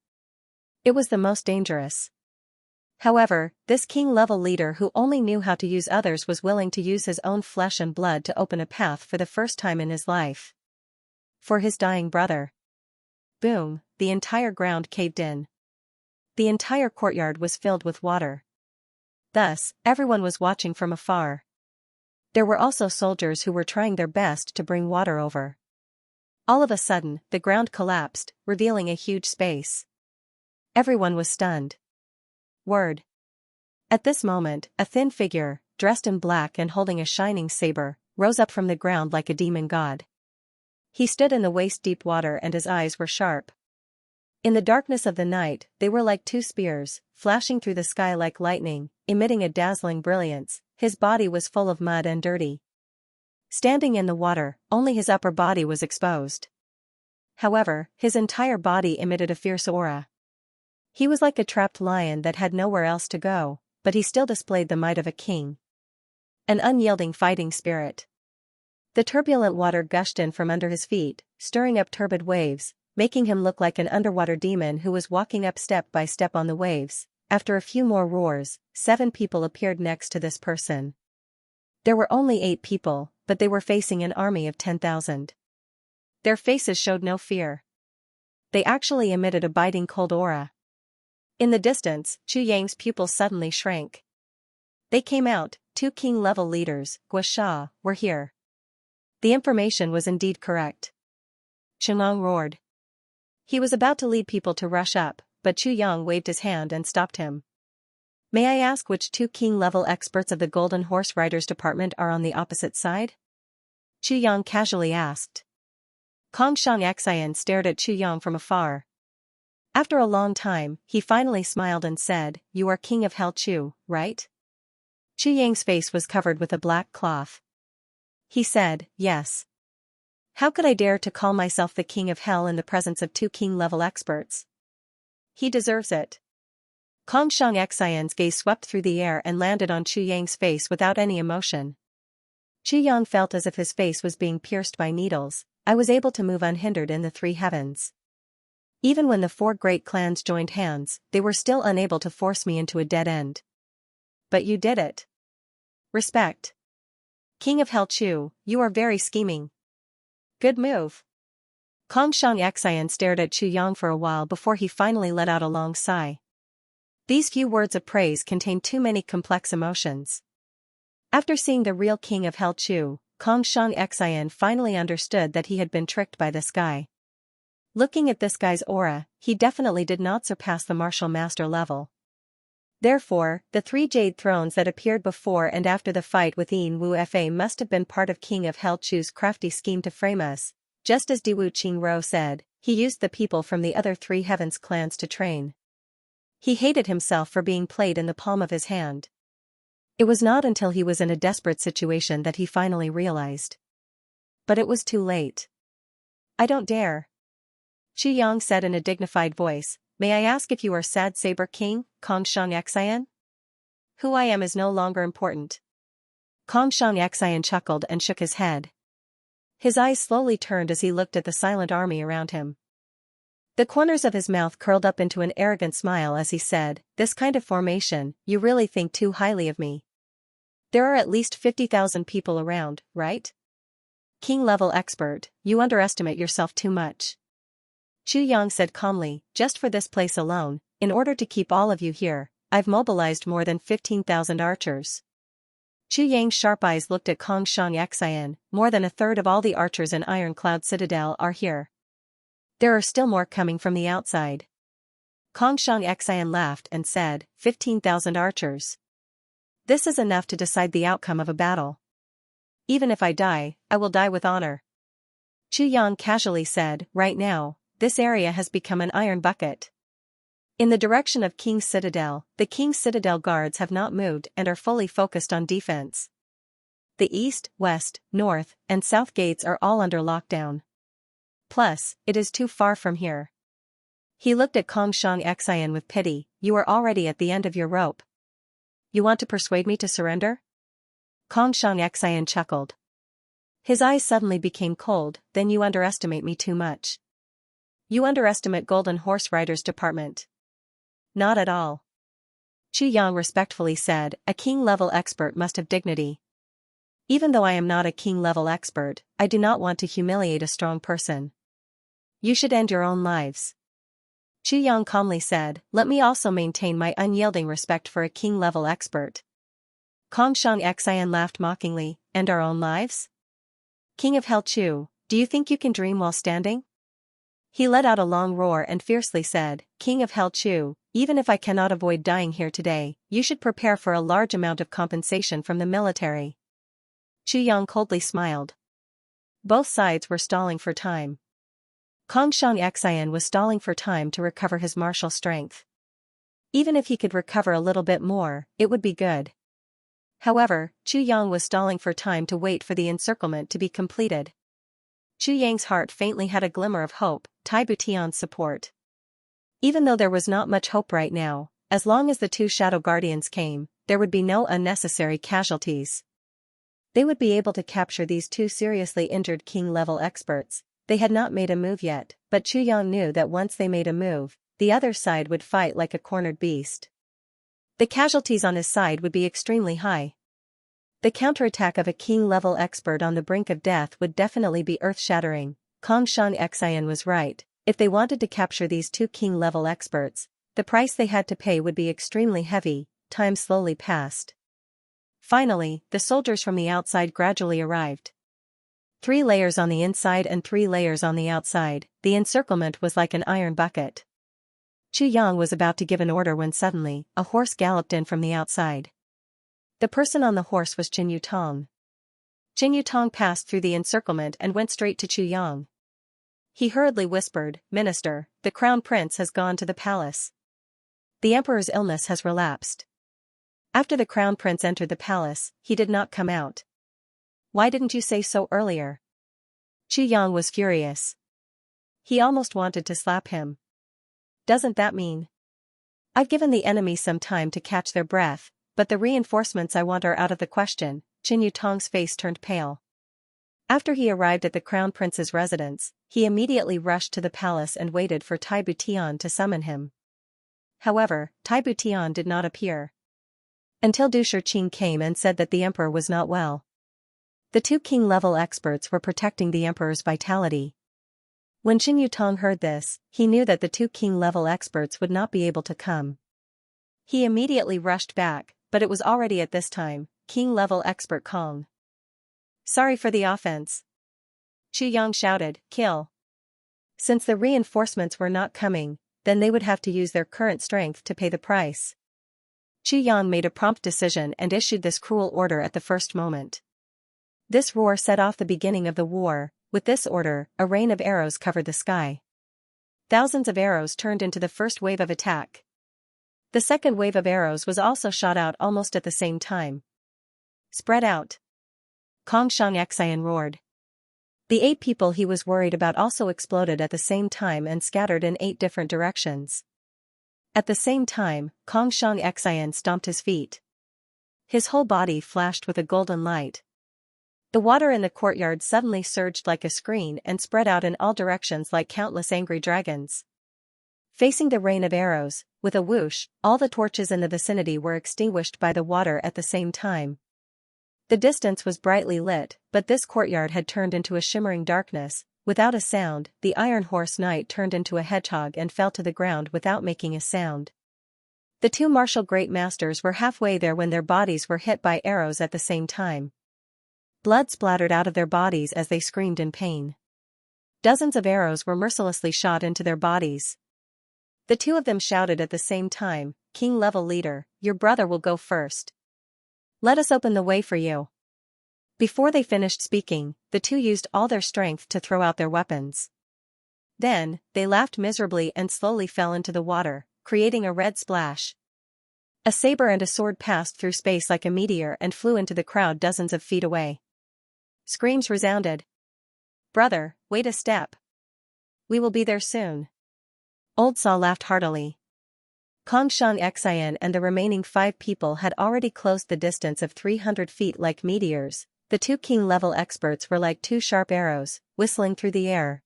It was the most dangerous. However, this king-level leader who only knew how to use others was willing to use his own flesh and blood to open a path for the first time in his life. For his dying brother. Boom, the entire ground caved in. The entire courtyard was filled with water. Thus, everyone was watching from afar. There were also soldiers who were trying their best to bring water over. All of a sudden, the ground collapsed, revealing a huge space. Everyone was stunned. Word. At this moment, a thin figure, dressed in black and holding a shining saber, rose up from the ground like a demon god. He stood in the waist-deep water and his eyes were sharp. In the darkness of the night, they were like two spears, flashing through the sky like lightning, emitting a dazzling brilliance. His body was full of mud and dirty. Standing in the water, only his upper body was exposed. However, his entire body emitted a fierce aura. He was like a trapped lion that had nowhere else to go, but he still displayed the might of a king. An unyielding fighting spirit. The turbulent water gushed in from under his feet, stirring up turbid waves, making him look like an underwater demon who was walking up step by step on the waves. After a few more roars, 7 people appeared next to this person. There were only 8 people, but they were facing an army of 10,000. Their faces showed no fear. They actually emitted a biting cold aura. In the distance, Chu Yang's pupils suddenly shrank. They came out, 2 king-level leaders, Guasha, were here. The information was indeed correct. Chunong roared. He was about to lead people to rush up, but Chu Yang waved his hand and stopped him. May I ask which 2 king-level experts of the Golden Horse Riders Department are on the opposite side? Chu Yang casually asked. Xianxia stared at Chu Yang from afar. After a long time, he finally smiled and said, "You are King of Hell Chu, right?" Chu Yang's face was covered with a black cloth. He said, "Yes. How could I dare to call myself the King of Hell in the presence of 2 king-level experts? He deserves it." Xianxia's gaze swept through the air and landed on Chu Yang's face without any emotion. Chu Yang felt as if his face was being pierced by needles. I was able to move unhindered in the 3 heavens. Even when the 4 great clans joined hands, they were still unable to force me into a dead end. But you did it. Respect. King of Hell Chu, you are very scheming. Good move. Xianxia stared at Chu Yang for a while before he finally let out a long sigh. These few words of praise contained too many complex emotions. After seeing the real King of Hell Chu, Xianxia finally understood that he had been tricked by this guy. Looking at this guy's aura, he definitely did not surpass the martial master level. Therefore, the 3 jade thrones that appeared before and after the fight with Yin Wu Fa must have been part of King of Hell Chu's crafty scheme to frame us. Just as Diwu Qingro said, he used the people from the other 3 heavens clans to train. He hated himself for being played in the palm of his hand. It was not until he was in a desperate situation that he finally realized. But it was too late. I don't dare. Chu Yang said in a dignified voice, "May I ask if you are Sad Saber King, Xianxia? Who I am is no longer important." Xianxia chuckled and shook his head. His eyes slowly turned as he looked at the silent army around him. The corners of his mouth curled up into an arrogant smile as he said, "This kind of formation, you really think too highly of me. There are at least 50,000 people around, right? King-level expert, you underestimate yourself too much." Chu Yang said calmly, "Just for this place alone, in order to keep all of you here, I've mobilized more than 15,000 archers." Chu Yang's sharp eyes looked at Xianxia. "More than a third of all the archers in Ironcloud Citadel are here. There are still more coming from the outside." Xianxia laughed and said, 15,000 archers. This is enough to decide the outcome of a battle. Even if I die, I will die with honor." Chu Yang casually said, "Right now, this area has become an iron bucket." In the direction of King's Citadel, the King's Citadel guards have not moved and are fully focused on defense. The east, west, north, and south gates are all under lockdown. Plus, it is too far from here. He looked at Xianxia with pity. You are already at the end of your rope. You want to persuade me to surrender? Xianxia chuckled. His eyes suddenly became cold. Then you underestimate me too much. You underestimate Golden Horse Riders Department. Not at all. Chu Yang respectfully said, a king-level expert must have dignity. Even though I am not a king-level expert, I do not want to humiliate a strong person. You should end your own lives. Chu Yang calmly said, let me also maintain my unyielding respect for a king-level expert. Xianxia laughed mockingly, end our own lives? King of Hell Chu, do you think you can dream while standing? He let out a long roar and fiercely said, King of Hell Chu, even if I cannot avoid dying here today, you should prepare for a large amount of compensation from the military. Chu Yang coldly smiled. Both sides were stalling for time. Xianxia was stalling for time to recover his martial strength. Even if he could recover a little bit more, it would be good. However, Chu Yang was stalling for time to wait for the encirclement to be completed. Chu Yang's heart faintly had a glimmer of hope, Tai Butian's support. Even though there was not much hope right now, as long as the two Shadow Guardians came, there would be no unnecessary casualties. They would be able to capture these two seriously injured king-level experts. They had not made a move yet, but Chu Yang knew that once they made a move, the other side would fight like a cornered beast. The casualties on his side would be extremely high. The counterattack of a king-level expert on the brink of death would definitely be earth-shattering. Xianxia was right. If they wanted to capture these two king-level experts, the price they had to pay would be extremely heavy. Time slowly passed. Finally, the soldiers from the outside gradually arrived. 3 layers on the inside and 3 layers on the outside. The encirclement was like an iron bucket. Chu Yang was about to give an order when suddenly, a horse galloped in from the outside. The person on the horse was Qin Yutong. Qin Yutong passed through the encirclement and went straight to Chu Yang. He hurriedly whispered, Minister, the crown prince has gone to the palace. The emperor's illness has relapsed. After the crown prince entered the palace, he did not come out. Why didn't you say so earlier? Chu Yang was furious. He almost wanted to slap him. Doesn't that mean? I've given the enemy some time to catch their breath, but the reinforcements I want are out of the question. Qin Yutong's face turned pale. After he arrived at the crown prince's residence, he immediately rushed to the palace and waited for Tai Butian to summon him. However, Tai Butian did not appear. Until Du Shiqing came and said that the emperor was not well. The two king-level experts were protecting the emperor's vitality. When Qin Yutong heard this, he knew that the two king-level experts would not be able to come. He immediately rushed back, but it was already at this time, king-level expert Kong. Sorry for the offense. Chu Yang shouted, kill. Since the reinforcements were not coming, then they would have to use their current strength to pay the price. Chu Yang made a prompt decision and issued this cruel order at the first moment. This roar set off the beginning of the war. With this order, a rain of arrows covered the sky. Thousands of arrows turned into the first wave of attack. The second wave of arrows was also shot out almost at the same time. Spread out. Xianxia roared. The 8 people he was worried about also exploded at the same time and scattered in 8 different directions. At the same time, Xianxia stomped his feet. His whole body flashed with a golden light. The water in the courtyard suddenly surged like a screen and spread out in all directions like countless angry dragons. Facing the rain of arrows, with a whoosh, all the torches in the vicinity were extinguished by the water at the same time. The distance was brightly lit, but this courtyard had turned into a shimmering darkness. Without a sound, the Iron Horse Knight turned into a hedgehog and fell to the ground without making a sound. The 2 martial great masters were halfway there when their bodies were hit by arrows at the same time. Blood splattered out of their bodies as they screamed in pain. Dozens of arrows were mercilessly shot into their bodies. The 2 of them shouted at the same time, King-level leader, your brother will go first. Let us open the way for you. Before they finished speaking, the 2 used all their strength to throw out their weapons. Then, they laughed miserably and slowly fell into the water, creating a red splash. A saber and a sword passed through space like a meteor and flew into the crowd dozens of feet away. Screams resounded. Brother, wait a step. We will be there soon. Old Saw laughed heartily. Xianxia and the remaining 5 people had already closed the distance of 300 feet like meteors. The 2 king-level experts were like 2 sharp arrows, whistling through the air.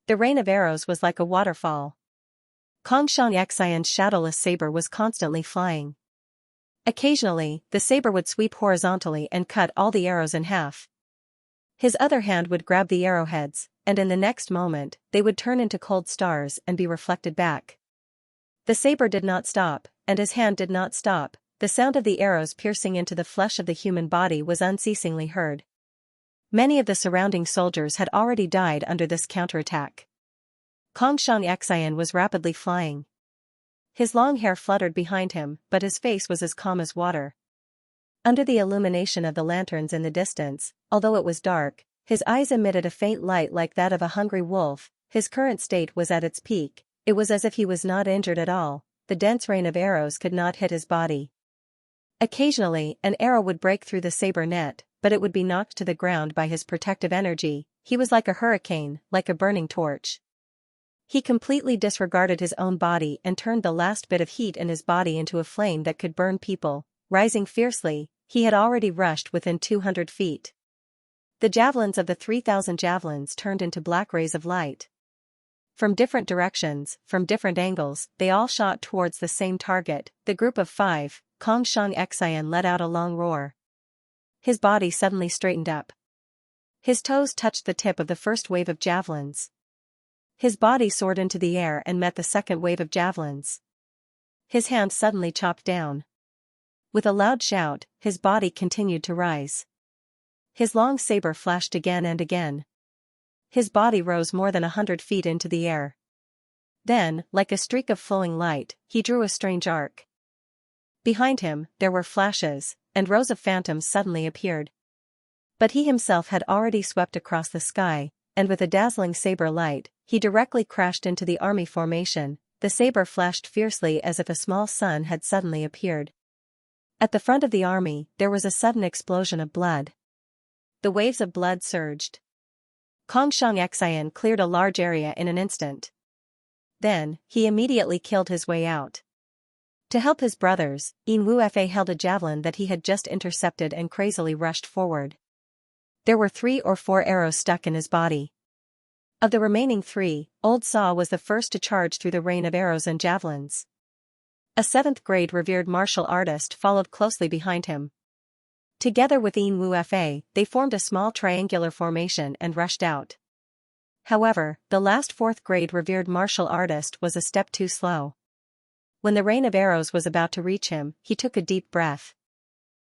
The rain of arrows was like a waterfall. Xianxia's shadowless saber was constantly flying. Occasionally, the saber would sweep horizontally and cut all the arrows in half. His other hand would grab the arrowheads, and in the next moment, they would turn into cold stars and be reflected back. The saber did not stop, and his hand did not stop. The sound of the arrows piercing into the flesh of the human body was unceasingly heard. Many of the surrounding soldiers had already died under this counterattack. Xianxia was rapidly flying. His long hair fluttered behind him, but his face was as calm as water. Under the illumination of the lanterns in the distance, although it was dark, his eyes emitted a faint light like that of a hungry wolf. His current state was at its peak. It was as if he was not injured at all. The dense rain of arrows could not hit his body. Occasionally, an arrow would break through the saber net, but it would be knocked to the ground by his protective energy. He was like a hurricane, like a burning torch. He completely disregarded his own body and turned the last bit of heat in his body into a flame that could burn people. Rising fiercely, he had already rushed within 200 feet. The javelins of the 3,000 javelins turned into black rays of light. From different directions, from different angles, they all shot towards the same target. The group of 5, Xianxia let out a long roar. His body suddenly straightened up. His toes touched the tip of the first wave of javelins. His body soared into the air and met the second wave of javelins. His hand suddenly chopped down. With a loud shout, his body continued to rise. His long saber flashed again and again. His body rose more than 100 feet into the air. Then, like a streak of flowing light, he drew a strange arc. Behind him, there were flashes, and rows of phantoms suddenly appeared. But he himself had already swept across the sky, and with a dazzling saber light, he directly crashed into the army formation. The saber flashed fiercely as if a small sun had suddenly appeared. At the front of the army, there was a sudden explosion of blood. The waves of blood surged. Xianxia cleared a large area in an instant. Then, he immediately killed his way out. To help his brothers, Xianxia held a javelin that he had just intercepted and crazily rushed forward. There were 3 or 4 arrows stuck in his body. Of the remaining 3, Old Saw was the first to charge through the rain of arrows and javelins. A 7th-grade revered martial artist followed closely behind him. Together with Xianxia, they formed a small triangular formation and rushed out. However, the last 4th-grade revered martial artist was a step too slow. When the rain of arrows was about to reach him, he took a deep breath.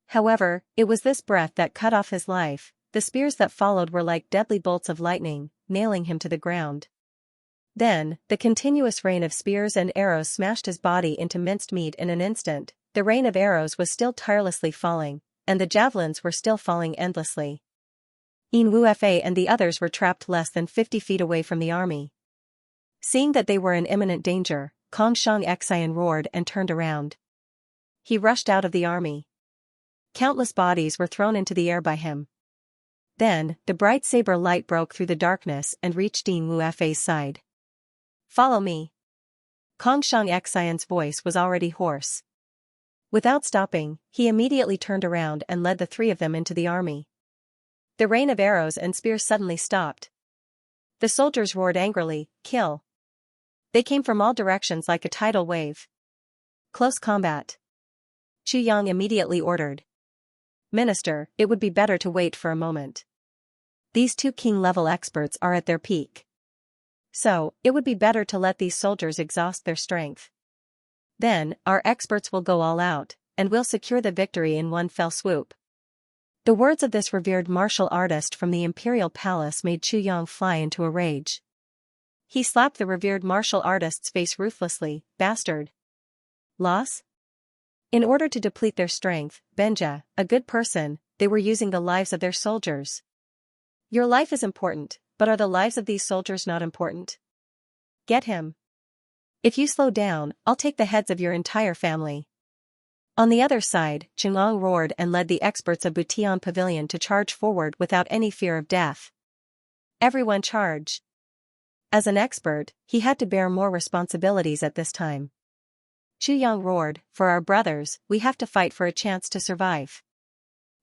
However, it was this breath that cut off his life. The spears that followed were like deadly bolts of lightning, nailing him to the ground. Then, the continuous rain of spears and arrows smashed his body into minced meat in an instant. The rain of arrows was still tirelessly falling, and the javelins were still falling endlessly. Xianxia and the others were trapped less than 50 feet away from the army. Seeing that they were in imminent danger, Xianxia roared and turned around. He rushed out of the army. Countless bodies were thrown into the air by him. Then, the bright saber light broke through the darkness and reached Xianxia's side. "Follow me." Xianxia's voice was already hoarse. Without stopping, he immediately turned around and led the 3 of them into the army. The rain of arrows and spears suddenly stopped. The soldiers roared angrily, "Kill!" They came from all directions like a tidal wave. "Close combat." Chu Yang immediately ordered. "Minister, it would be better to wait for a moment. These 2 king-level experts are at their peak. So, it would be better to let these soldiers exhaust their strength. Then, our experts will go all out, and will secure the victory in one fell swoop." The words of this revered martial artist from the imperial palace made Chu Yang fly into a rage. He slapped the revered martial artist's face ruthlessly. "Bastard! Loss?" In order to deplete their strength, Benja, a good person, they were using the lives of their soldiers. Your life is important, but are the lives of these soldiers not important? Get him. If you slow down, I'll take the heads of your entire family. On the other side, Qinglong roared and led the experts of Butian Pavilion to charge forward without any fear of death. "Everyone charge!" As an expert, he had to bear more responsibilities at this time. Chu Yang roared, "For our brothers, we have to fight for a chance to survive."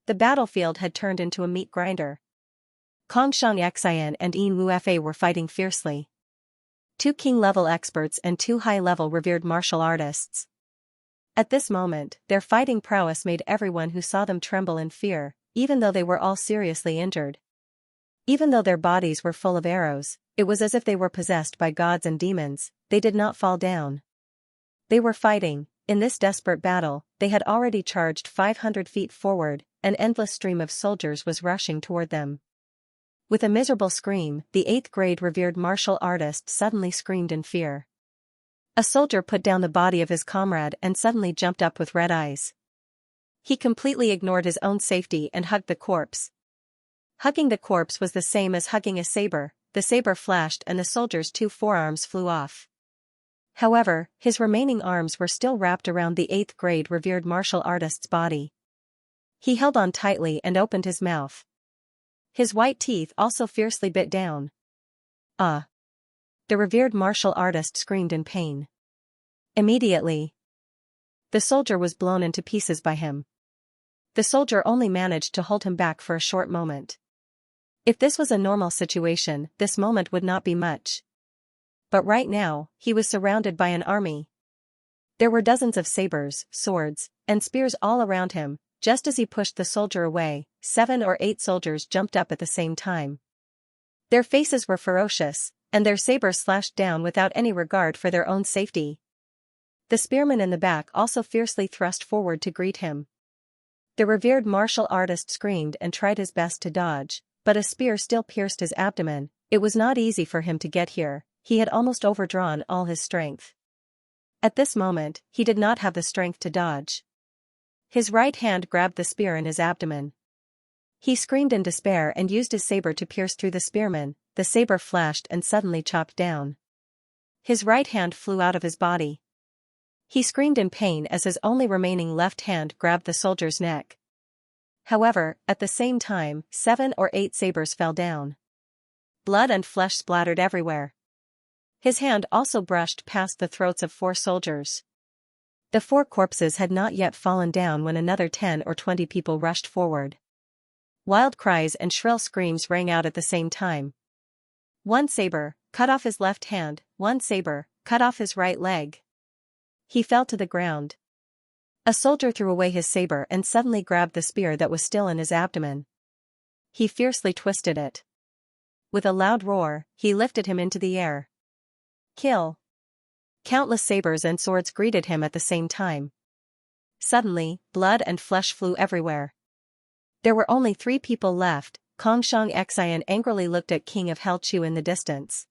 The battlefield had turned into a meat grinder. Kong Xianxia and Yin Wufa were fighting fiercely. Two king-level experts and two high-level revered martial artists. At this moment, their fighting prowess made everyone who saw them tremble in fear, even though they were all seriously injured. Even though their bodies were full of arrows, it was as if they were possessed by gods and demons. They did not fall down. They were fighting. In this desperate battle, they had already charged 500 feet forward. An endless stream of soldiers was rushing toward them. With a miserable scream, the 8th-grade revered martial artist suddenly screamed in fear. A soldier put down the body of his comrade and suddenly jumped up with red eyes. He completely ignored his own safety and hugged the corpse. Hugging the corpse was the same as hugging a saber. The saber flashed and the soldier's 2 forearms flew off. However, his remaining arms were still wrapped around the 8th-grade revered martial artist's body. He held on tightly and opened his mouth. His white teeth also fiercely bit down. "Ah!" The revered martial artist screamed in pain. Immediately, the soldier was blown into pieces by him. The soldier only managed to hold him back for a short moment. If this was a normal situation, this moment would not be much. But right now, he was surrounded by an army. There were dozens of sabers, swords, and spears all around him. Just as he pushed the soldier away, 7 or 8 soldiers jumped up at the same time. Their faces were ferocious, and their sabers slashed down without any regard for their own safety. The spearman in the back also fiercely thrust forward to greet him. The revered martial artist screamed and tried his best to dodge, but a spear still pierced his abdomen. It was not easy for him to get here. He had almost overdrawn all his strength. At this moment, he did not have the strength to dodge. His right hand grabbed the spear in his abdomen. He screamed in despair and used his saber to pierce through the spearman. The saber flashed and suddenly chopped down. His right hand flew out of his body. He screamed in pain as his only remaining left hand grabbed the soldier's neck. However, at the same time, 7 or 8 sabers fell down. Blood and flesh splattered everywhere. His hand also brushed past the throats of 4 soldiers. The 4 corpses had not yet fallen down when another 10 or 20 people rushed forward. Wild cries and shrill screams rang out at the same time. One saber, cut off his left hand, one saber, cut off his right leg. He fell to the ground. A soldier threw away his saber and suddenly grabbed the spear that was still in his abdomen. He fiercely twisted it. With a loud roar, he lifted him into the air. Kill! Countless sabers and swords greeted him at the same time. Suddenly, blood and flesh flew everywhere. There were only 3 people left. Kong Xianxia angrily looked at King of Hell Chu in the distance.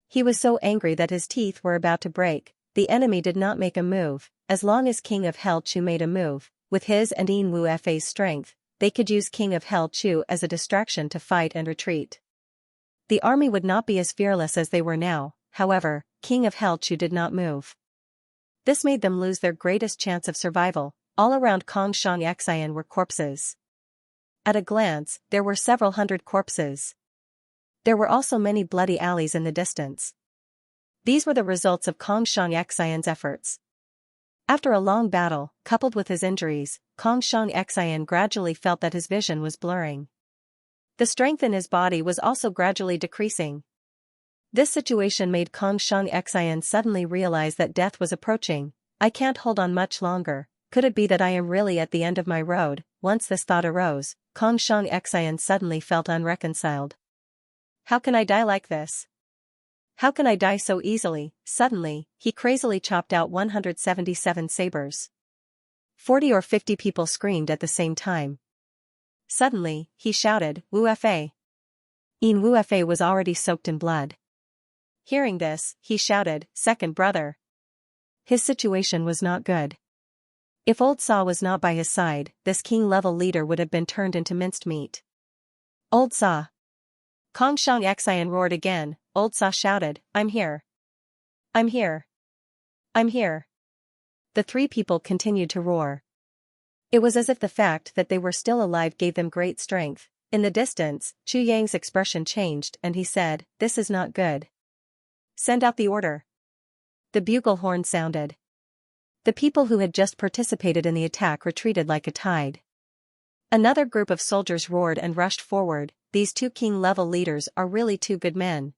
He was so angry that his teeth were about to break. The enemy did not make a move. As long as King of Hell Chu made a move, with his and Yin Wufa's strength, they could use King of Hell Chu as a distraction to fight and retreat. The army would not be as fearless as they were now. However, King of Hell Chu did not move. This made them lose their greatest chance of survival. All around Kong Xianxia were corpses. At a glance, there were several hundred corpses. There were also many bloody alleys in the distance. These were the results of Kong Xianxia's efforts. After a long battle, coupled with his injuries, Kong Xianxia gradually felt that his vision was blurring. The strength in his body was also gradually decreasing. This situation made Kong Xianxia suddenly realize that death was approaching. I can't hold on much longer. Could it be that I am really at the end of my road? Once this thought arose, Kong Xianxia suddenly felt unreconciled. How can I die like this? How can I die so easily? Suddenly, he crazily chopped out 177 sabers. 40 or 50 people screamed at the same time. Suddenly, he shouted, "Wufa!" Yin Wufa was already soaked in blood. Hearing this, he shouted, "Second brother!" His situation was not good. If Old Saw was not by his side, this king-level leader would have been turned into minced meat. Old Saw! Kong Xianxia roared again. Old Saw shouted, "I'm here! I'm here! I'm here!" The 3 people continued to roar. It was as if the fact that they were still alive gave them great strength. In the distance, Chu Yang's expression changed and he said, "This is not good." Send out the order. The bugle horn sounded. The people who had just participated in the attack retreated like a tide. Another group of soldiers roared and rushed forward. These two king-level leaders are really two good men.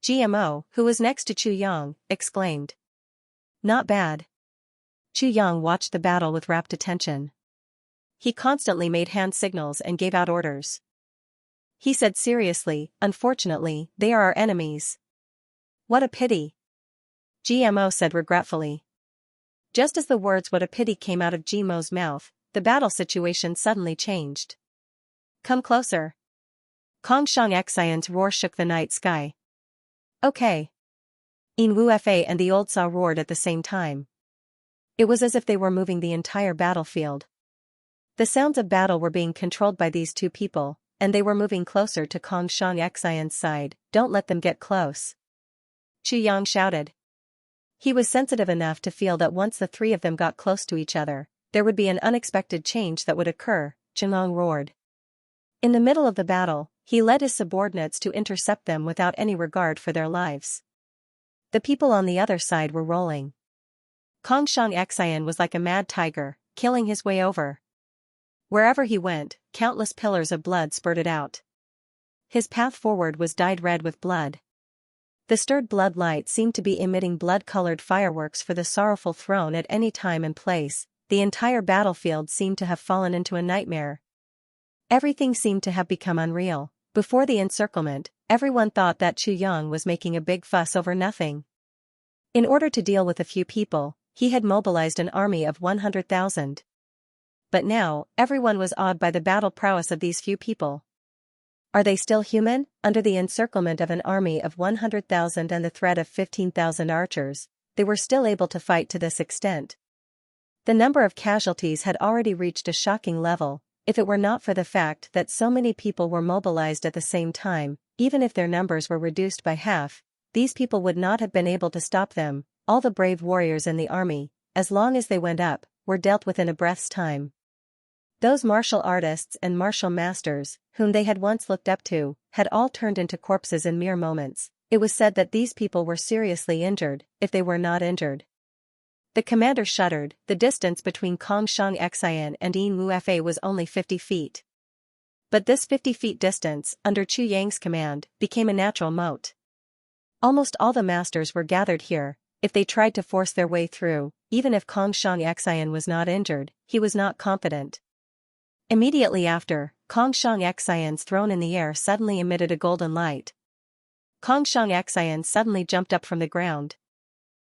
GMO, who was next to Chu Yang, exclaimed. Not bad. Chu Yang watched the battle with rapt attention. He constantly made hand signals and gave out orders. He said seriously, unfortunately, they are our enemies. What a pity. GMO said regretfully. Just as the words "what a pity" came out of GMO's mouth, the battle situation suddenly changed. Come closer. Kong Xianxia's roar shook the night sky. Okay. In Wu Fa and the old Sa roared at the same time. It was as if they were moving the entire battlefield. The sounds of battle were being controlled by these two people, and they were moving closer to Kong Xianxia's side. Don't let them get close. Chu Yang shouted. He was sensitive enough to feel that once the three of them got close to each other, there would be an unexpected change that would occur. Zhengong roared. In the middle of the battle, he led his subordinates to intercept them without any regard for their lives. The people on the other side were rolling. Kong Xianxian was like a mad tiger, killing his way over. Wherever he went, countless pillars of blood spurted out. His path forward was dyed red with blood. The stirred blood light seemed to be emitting blood-colored fireworks for the sorrowful throne at any time and place. The entire battlefield seemed to have fallen into a nightmare. Everything seemed to have become unreal. Before the encirclement, everyone thought that Chu Yang was making a big fuss over nothing. In order to deal with a few people, he had mobilized an army of 100,000. But now, everyone was awed by the battle prowess of these few people. Are they still human? Under the encirclement of an army of 100,000 and the threat of 15,000 archers, they were still able to fight to this extent. The number of casualties had already reached a shocking level. If it were not for the fact that so many people were mobilized at the same time, even if their numbers were reduced by half, these people would not have been able to stop them. All the brave warriors in the army, as long as they went up, were dealt with in a breath's time. Those martial artists and martial masters, whom they had once looked up to, had all turned into corpses in mere moments. It was said that these people were seriously injured, if they were not injured. The commander shuddered. The distance between Kong Xianxian and Yin Wu Fa was only 50 feet. But this 50 feet distance, under Chu Yang's command, became a natural moat. Almost all the masters were gathered here. If they tried to force their way through, even if Kong Xianxian was not injured, he was not confident. Immediately after, Kong Xianxian's throne in the air suddenly emitted a golden light. Kong Xianxian suddenly jumped up from the ground.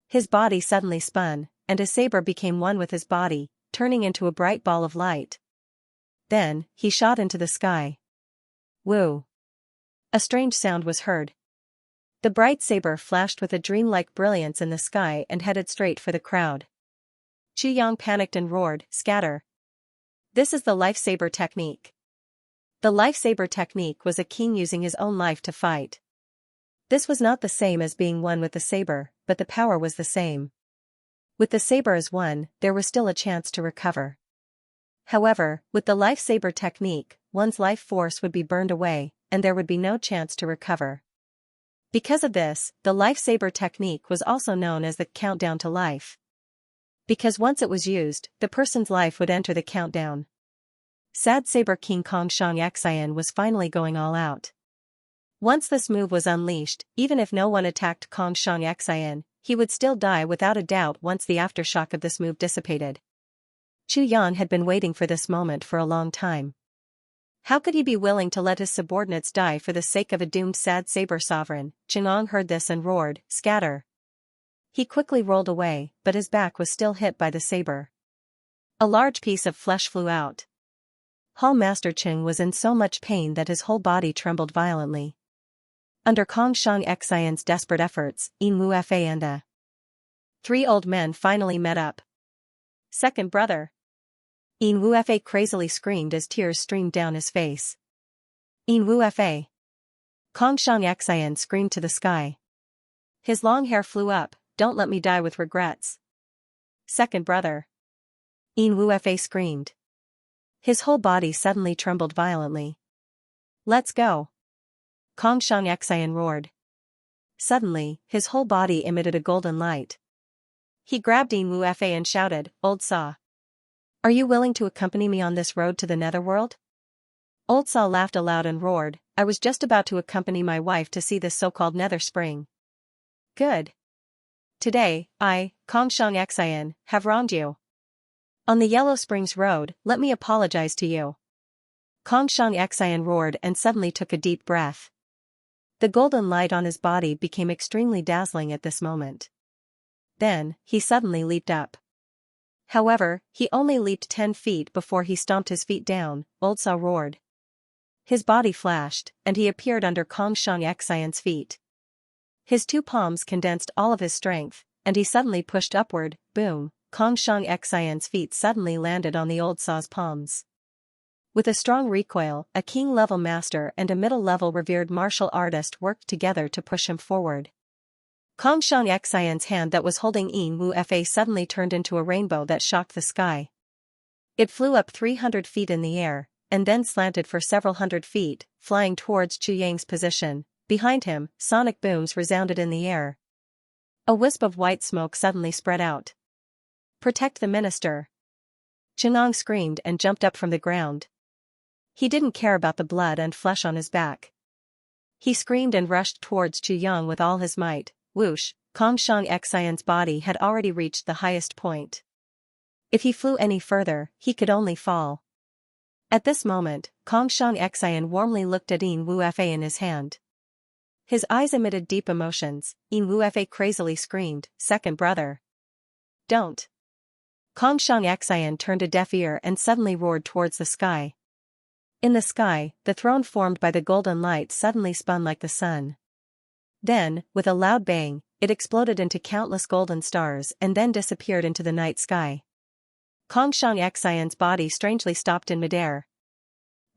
His body suddenly spun, and his saber became one with his body, turning into a bright ball of light. Then, he shot into the sky. Woo! A strange sound was heard. The bright saber flashed with a dreamlike brilliance in the sky and headed straight for the crowd. Chu Yang panicked and roared, "Scatter!" This is the life-saber technique. The life-saber technique was a king using his own life to fight. This was not the same as being one with the saber, but the power was the same. With the saber as one, there was still a chance to recover. However, with the life-saber technique, one's life force would be burned away, and there would be no chance to recover. Because of this, the life-saber technique was also known as the countdown to life. Because once it was used, the person's life would enter the countdown. Sad Saber King Kong Xianxian was finally going all out. Once this move was unleashed, even if no one attacked Kong Xianxian, he would still die without a doubt once the aftershock of this move dissipated. Chu Yang had been waiting for this moment for a long time. How could he be willing to let his subordinates die for the sake of a doomed Sad Saber sovereign? Zhengong heard this and roared, "Scatter!" He quickly rolled away, but his back was still hit by the saber. A large piece of flesh flew out. Hall Master Cheng was in so much pain that his whole body trembled violently. Under Kong Xianxian's desperate efforts, Yin Wu Fa and the three old men finally met up. "Second brother!" Yin Wu Fa crazily screamed as tears streamed down his face. "Yin Wu Fa!" Kong Xianxian screamed to the sky. His long hair flew up. "Don't let me die with regrets." "Second brother!" Yin Wu Fa screamed. His whole body suddenly trembled violently. "Let's go!" Kong Xianxian roared. Suddenly, his whole body emitted a golden light. He grabbed Yin Wu Fei and shouted, "Old Saw. Are you willing to accompany me on this road to the netherworld?" Old Saw laughed aloud and roared, "I was just about to accompany my wife to see this so-called nether spring." "Good. Today, I, Xianxia, have wronged you. On the Yellow Springs Road, let me apologize to you." Xianxia roared and suddenly took a deep breath. The golden light on his body became extremely dazzling at this moment. Then, he suddenly leaped up. However, he only leaped 10 feet before he stomped his feet down. Old Saw roared. His body flashed, and he appeared under Xianxia's feet. His two palms condensed all of his strength, and he suddenly pushed upward. Boom! Xianxia's feet suddenly landed on the Old Saw's palms. With a strong recoil, a king-level master and a middle-level revered martial artist worked together to push him forward. Xianxia's hand that was holding Yin Wu Fei suddenly turned into a rainbow that shocked the sky. It flew up 300 feet in the air, and then slanted for several hundred feet, flying towards Chu Yang's position. Behind him, sonic booms resounded in the air. A wisp of white smoke suddenly spread out. "Protect the minister!" Chunong screamed and jumped up from the ground. He didn't care about the blood and flesh on his back. He screamed and rushed towards Chu Yang with all his might. Whoosh! Xianxia's body had already reached the highest point. If he flew any further, he could only fall. At this moment, Xianxia warmly looked at Yin Wu Fei in his hand. His eyes emitted deep emotions. Yin Wu Fei crazily screamed, "Second brother! Don't!" Xianxia turned a deaf ear and suddenly roared towards the sky. In the sky, the throne formed by the golden light suddenly spun like the sun. Then, with a loud bang, it exploded into countless golden stars and then disappeared into the night sky. Xianxia's body strangely stopped in midair.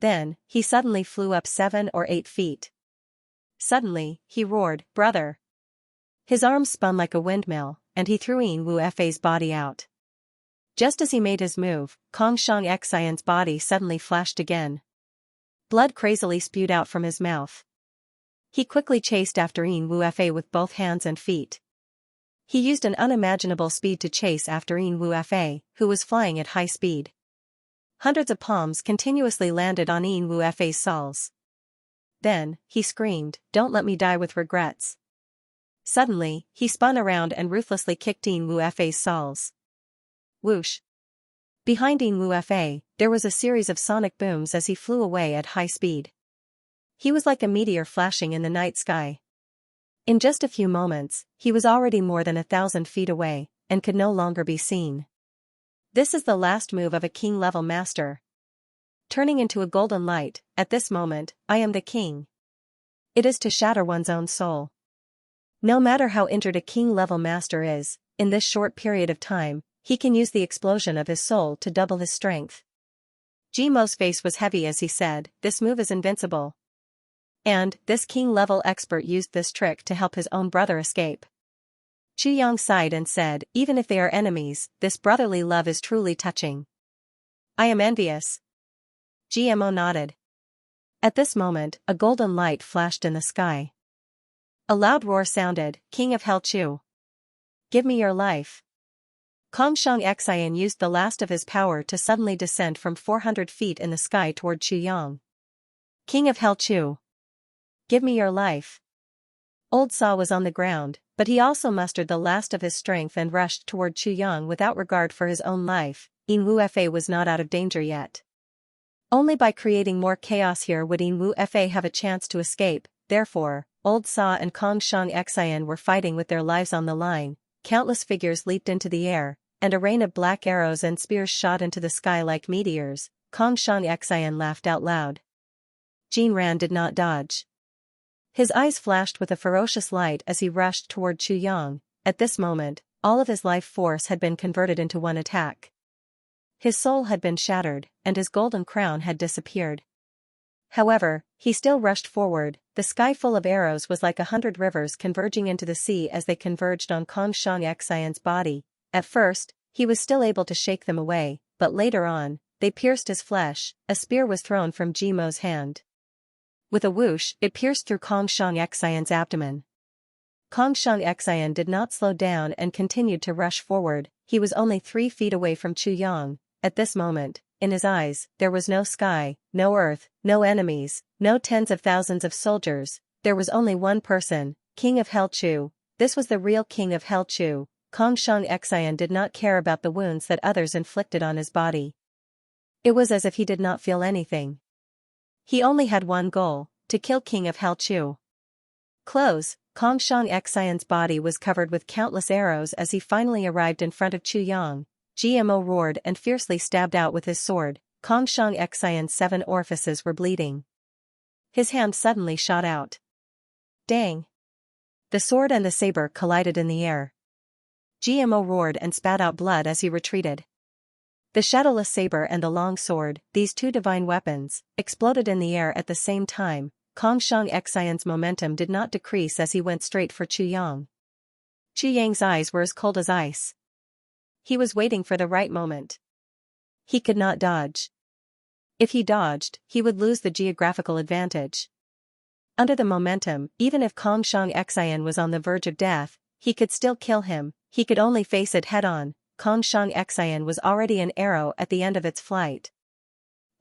Then, he suddenly flew up 7 or 8 feet. Suddenly, he roared, "Brother!" His arms spun like a windmill, and he threw Yin Wu Fei's body out. Just as he made his move, Xianxia's body suddenly flashed again. Blood crazily spewed out from his mouth. He quickly chased after Yin Wu Fei with both hands and feet. He used an unimaginable speed to chase after Yin Wu Fei, who was flying at high speed. Hundreds of palms continuously landed on Yin Wu Fei's soles. Then, he screamed, "Don't let me die with regrets." Suddenly, he spun around and ruthlessly kicked Yin Wu Fei's soles. Whoosh! Behind Yin Wu Fei, there was a series of sonic booms as he flew away at high speed. He was like a meteor flashing in the night sky. In just a few moments, he was already more than 1,000 feet away, and could no longer be seen. This is the last move of a king-level master. Turning into a golden light, at this moment, I am the king. It is to shatter one's own soul. No matter how injured a king-level master is, in this short period of time, he can use the explosion of his soul to double his strength. Jimo's face was heavy as he said, "This move is invincible." And, this king-level expert used this trick to help his own brother escape. Chu Yang sighed and said, "Even if they are enemies, this brotherly love is truly touching. I am envious." GMO nodded. At this moment, a golden light flashed in the sky. A loud roar sounded, "King of Hell Chu! Give me your life!" Xianxia used the last of his power to suddenly descend from 400 feet in the sky toward Chu Yang. "King of Hell Chu! Give me your life!" Old Saw was on the ground, but he also mustered the last of his strength and rushed toward Chu Yang without regard for his own life. Yin Wu Fei was not out of danger yet. Only by creating more chaos here would Yin Wu Fei have a chance to escape. Therefore, Old Saw and Xianxia were fighting with their lives on the line. Countless figures leaped into the air, and a rain of black arrows and spears shot into the sky like meteors. Xianxia laughed out loud. Jin Ran did not dodge. His eyes flashed with a ferocious light as he rushed toward Chu Yang. At this moment, all of his life force had been converted into one attack. His soul had been shattered, and his golden crown had disappeared. However, he still rushed forward. The sky full of arrows was like 100 rivers converging into the sea as they converged on Xianxia's body. At first, he was still able to shake them away, but later on, they pierced his flesh. A spear was thrown from Jimo's hand. With a whoosh, it pierced through Xianxia's abdomen. Kong Xianxia did not slow down and continued to rush forward. He was only 3 feet away from Chu Yang. At this moment, in his eyes, there was no sky, no earth, no enemies, no tens of thousands of soldiers. There was only one person, King of Hell Chu. This was the real King of Hell Chu. Kong Xianxia did not care about the wounds that others inflicted on his body. It was as if he did not feel anything. He only had one goal, to kill King of Hell Chu. Close. Kong Xianxia's body was covered with countless arrows as he finally arrived in front of Chu Yang. GMO roared and fiercely stabbed out with his sword. Kong Xianxia's 7 orifices were bleeding. His hand suddenly shot out. Dang! The sword and the saber collided in the air. GMO roared and spat out blood as he retreated. The shadowless saber and the long sword, these 2 divine weapons, exploded in the air at the same time. Kong Xianxia's momentum did not decrease as he went straight for Chu Yang. Chu Yang's eyes were as cold as ice. He was waiting for the right moment. He could not dodge. If he dodged, he would lose the geographical advantage. Under the momentum, even if Kong Xianxia was on the verge of death, he could still kill him. He could only face it head-on. Kong Xianxia was already an arrow at the end of its flight.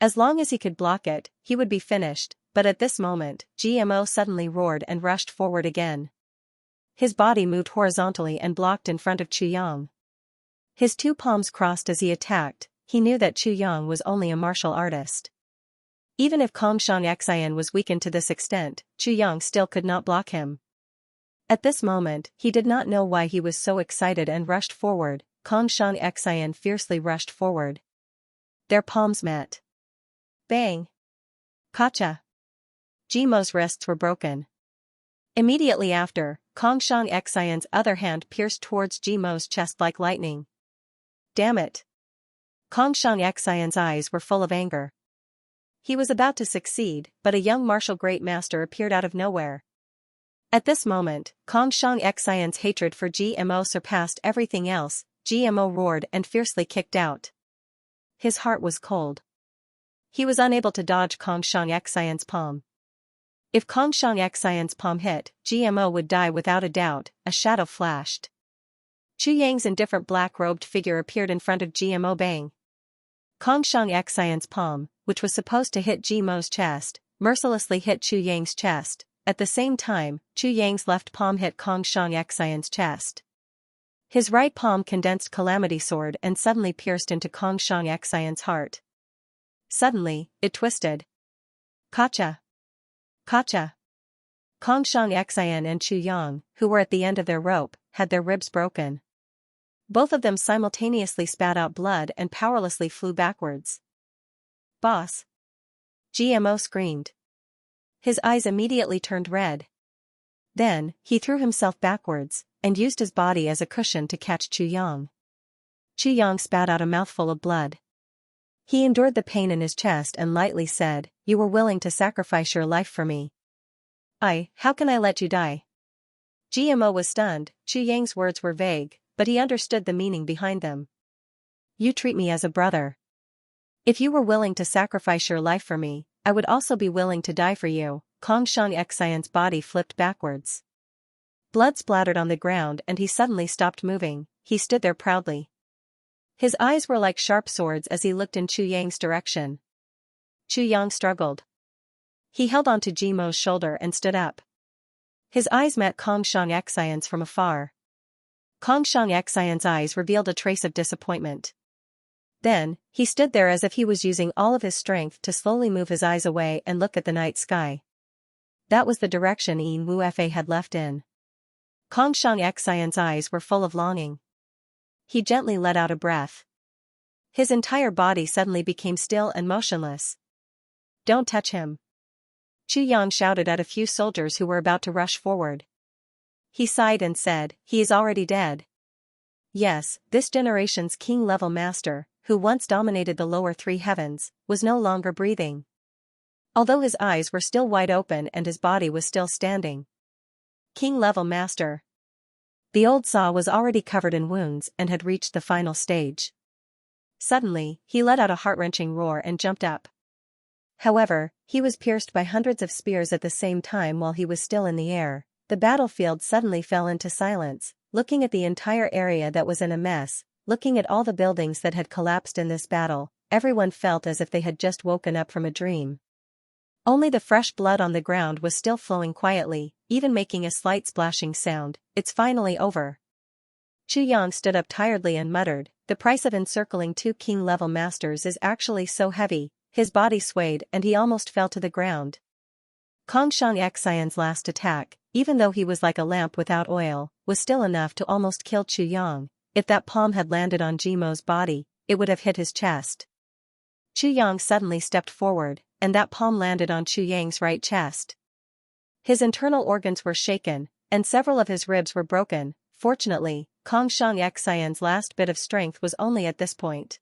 As long as he could block it, he would be finished. But at this moment, GMO suddenly roared and rushed forward again. His body moved horizontally and blocked in front of Chu Yang. His 2 palms crossed as he attacked. He knew that Chu Yang was only a martial artist. Even if Kong Xianxia was weakened to this extent, Chu Yang still could not block him. At this moment, he did not know why he was so excited and rushed forward. Kong Xianxia fiercely rushed forward. Their palms met. Bang! Gotcha! GMO's wrists were broken. Immediately after, Kong Xianxia's other hand pierced towards GMO's chest like lightning. Damn it! Kong Xianxia's eyes were full of anger. He was about to succeed, but a young martial great master appeared out of nowhere. At this moment, Kong Xianxia's hatred for GMO surpassed everything else. GMO roared and fiercely kicked out. His heart was cold. He was unable to dodge Kong Xianxia's palm. If Kong Xianxia's palm hit, GMO would die without a doubt. A shadow flashed. Chu Yang's indifferent black-robed figure appeared in front of GMO. Bang! Kong Xianxia's palm, which was supposed to hit GMO's chest, mercilessly hit Chu Yang's chest. At the same time, Chu Yang's left palm hit Kong Xianxia's chest. His right palm condensed Calamity Sword and suddenly pierced into Kong Xianxia's heart. Suddenly, it twisted. Gotcha! Gotcha! Kong Xianxia and Chu Yang, who were at the end of their rope, had their ribs broken. Both of them simultaneously spat out blood and powerlessly flew backwards. Boss! GMO screamed. His eyes immediately turned red. Then, he threw himself backwards, and used his body as a cushion to catch Chu Yang. Chu Yang spat out a mouthful of blood. He endured the pain in his chest and lightly said, "You were willing to sacrifice your life for me. How can I let you die?" GMO was stunned. Chu Yang's words were vague, but he understood the meaning behind them. You treat me as a brother. If you were willing to sacrifice your life for me, I would also be willing to die for you. Kong Xianxia's body flipped backwards. Blood splattered on the ground and he suddenly stopped moving. He stood there proudly. His eyes were like sharp swords as he looked in Chu Yang's direction. Chu Yang struggled. He held onto GMO's shoulder and stood up. His eyes met Kong Xianxia's from afar. Kong Xianxia's eyes revealed a trace of disappointment. Then, he stood there as if he was using all of his strength to slowly move his eyes away and look at the night sky. That was the direction Yin Wufa had left in. Kong Xianxia's eyes were full of longing. He gently let out a breath. His entire body suddenly became still and motionless. Don't touch him. Chu Yang shouted at a few soldiers who were about to rush forward. He sighed and said, "He is already dead." Yes, this generation's king-level master, who once dominated the lower 3 heavens, was no longer breathing. Although his eyes were still wide open and his body was still standing. King-level master. The old Saw was already covered in wounds and had reached the final stage. Suddenly, he let out a heart-wrenching roar and jumped up. However, he was pierced by hundreds of spears at the same time while he was still in the air. the battlefield suddenly fell into silence. Looking at the entire area that was in a mess, looking at all the buildings that had collapsed in this battle, everyone felt as if they had just woken up from a dream. Only the fresh blood on the ground was still flowing quietly, even making a slight splashing sound. It's finally over. Chu Yang stood up tiredly and muttered, the price of encircling 2 king-level masters is actually so heavy. His body swayed and he almost fell to the ground. Xianxia's last attack, even though he was like a lamp without oil, was still enough to almost kill Chu Yang. If that palm had landed on Jimo's body, it would have hit his chest. Chu Yang suddenly stepped forward, and that palm landed on Chu Yang's right chest. His internal organs were shaken, and several of his ribs were broken. Fortunately, Xianxia's last bit of strength was only at this point.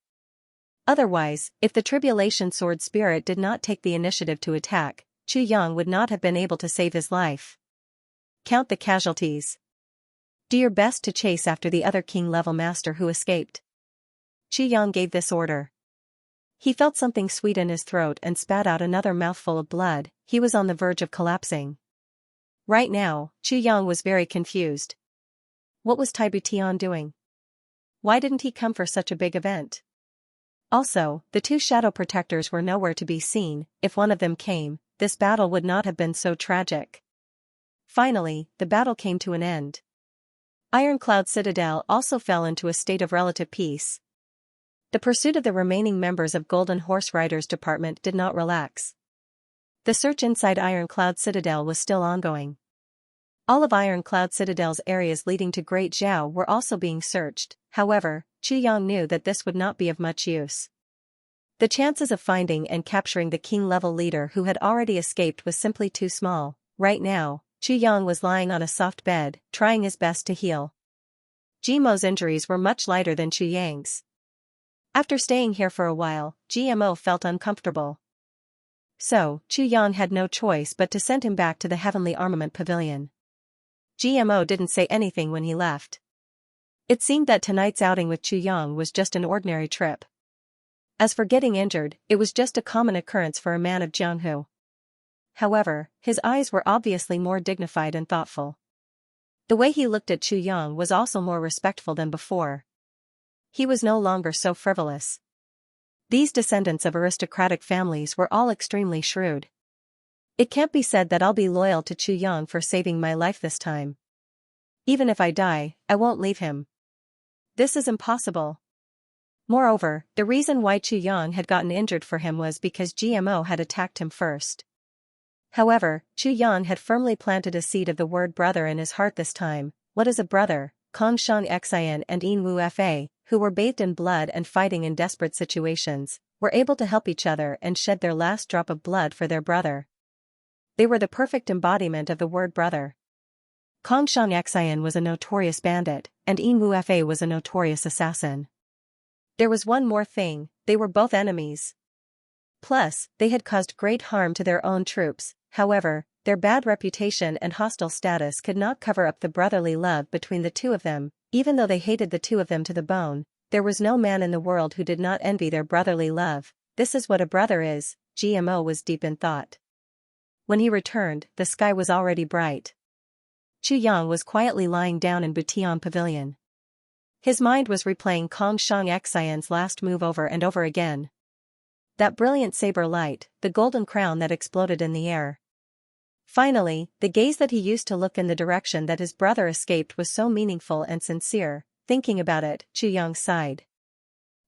Otherwise, if the Tribulation Sword Spirit did not take the initiative to attack, Chu Yang would not have been able to save his life. Count the casualties. Do your best to chase after the other king-level master who escaped. Chu Yang gave this order. He felt something sweet in his throat and spat out another mouthful of blood. He was on the verge of collapsing. Right now, Chu Yang was very confused. What was Taibu Tian doing? Why didn't he come for such a big event? Also, the 2 shadow protectors were nowhere to be seen. If one of them came, this battle would not have been so tragic. Finally, the battle came to an end. Ironcloud Citadel also fell into a state of relative peace. The pursuit of the remaining members of Golden Horse Riders Department did not relax. The search inside Ironcloud Citadel was still ongoing. All of Ironcloud Citadel's areas leading to Great Zhao were also being searched. However, Chu Yang knew that this would not be of much use. The chances of finding and capturing the king-level leader who had already escaped was simply too small. Right now, Chu Yang was lying on a soft bed, trying his best to heal. Jimo's injuries were much lighter than Chu Yang's. After staying here for a while, GMO felt uncomfortable. So, Chu Yang had no choice but to send him back to the Heavenly Armament Pavilion. GMO didn't say anything when he left. It seemed that tonight's outing with Chu Yang was just an ordinary trip. As for getting injured, it was just a common occurrence for a man of Jianghu. However, his eyes were obviously more dignified and thoughtful. The way he looked at Chu Yang was also more respectful than before. He was no longer so frivolous. These descendants of aristocratic families were all extremely shrewd. It can't be said that I'll be loyal to Chu Yang for saving my life this time. Even if I die, I won't leave him. This is impossible. Moreover, the reason why Chu Yang had gotten injured for him was because GMO had attacked him first. However, Chu Yang had firmly planted a seed of the word brother in his heart this time. What is a brother? Xianxia and Wu Fa, who were bathed in blood and fighting in desperate situations, were able to help each other and shed their last drop of blood for their brother. They were the perfect embodiment of the word brother. Xianxia was a notorious bandit, and Wu Fa was a notorious assassin. There was one more thing, they were both enemies. Plus, they had caused great harm to their own troops. However, their bad reputation and hostile status could not cover up the brotherly love between the two of them. Even though they hated the two of them to the bone, there was no man in the world who did not envy their brotherly love. This is what a brother is. GMO was deep in thought. When he returned, the sky was already bright. Chu Yang was quietly lying down in Butian Pavilion. His mind was replaying Xianxia's last move over and over again. That brilliant saber light, the golden crown that exploded in the air. Finally, the gaze that he used to look in the direction that his brother escaped was so meaningful and sincere. Thinking about it, Chu Yang sighed.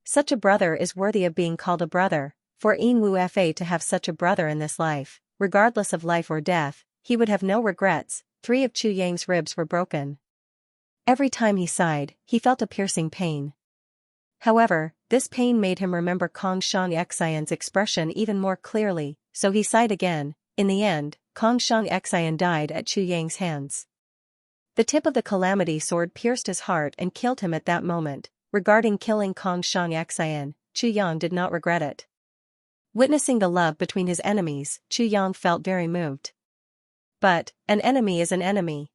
Such a brother is worthy of being called a brother. For Wu Fa to have such a brother in this life, regardless of life or death, he would have no regrets. 3 of Chu Yang's ribs were broken. Every time he sighed, he felt a piercing pain. However, this pain made him remember Xianxia's expression even more clearly, so he sighed again. In the end, Xianxia died at Chu Yang's hands. The tip of the calamity sword pierced his heart and killed him at that moment. Regarding killing Xianxia, Chu Yang did not regret it. Witnessing the love between his enemies, Chu Yang felt very moved. But, an enemy is an enemy.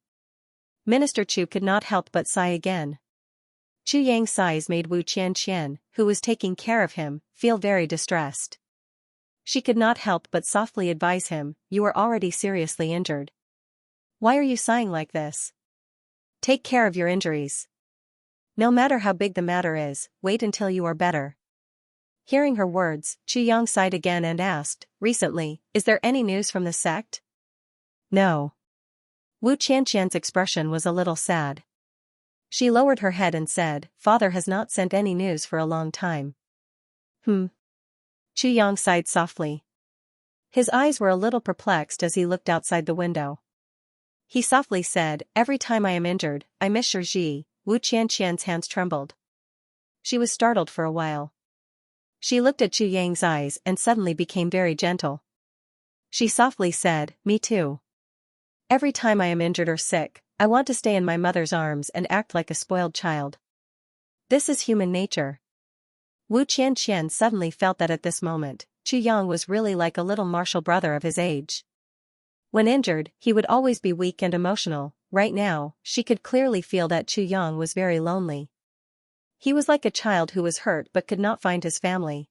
Minister Chu could not help but sigh again. Chu Yang's sighs made Wu Qianqian, who was taking care of him, feel very distressed. She could not help but softly advise him, "You are already seriously injured. Why are you sighing like this? Take care of your injuries. No matter how big the matter is, wait until you are better. Hearing her words, Yang sighed again and asked, recently, is there any news from the sect? No. Xianxia's expression was a little sad. She lowered her head and said, Father has not sent any news for a long time. Yang sighed softly. His eyes were a little perplexed as he looked outside the window. He softly said, every time I am injured, I miss Shi. Xianxia's hands trembled. She was startled for a while. She looked at Yang's eyes and suddenly became very gentle. She softly said, me too. Every time I am injured or sick, I want to stay in my mother's arms and act like a spoiled child. This is human nature. Xianxian suddenly felt that at this moment, Yang was really like a little martial brother of his age. When injured, he would always be weak and emotional. Right now, she could clearly feel that Yang was very lonely. He was like a child who was hurt but could not find his family.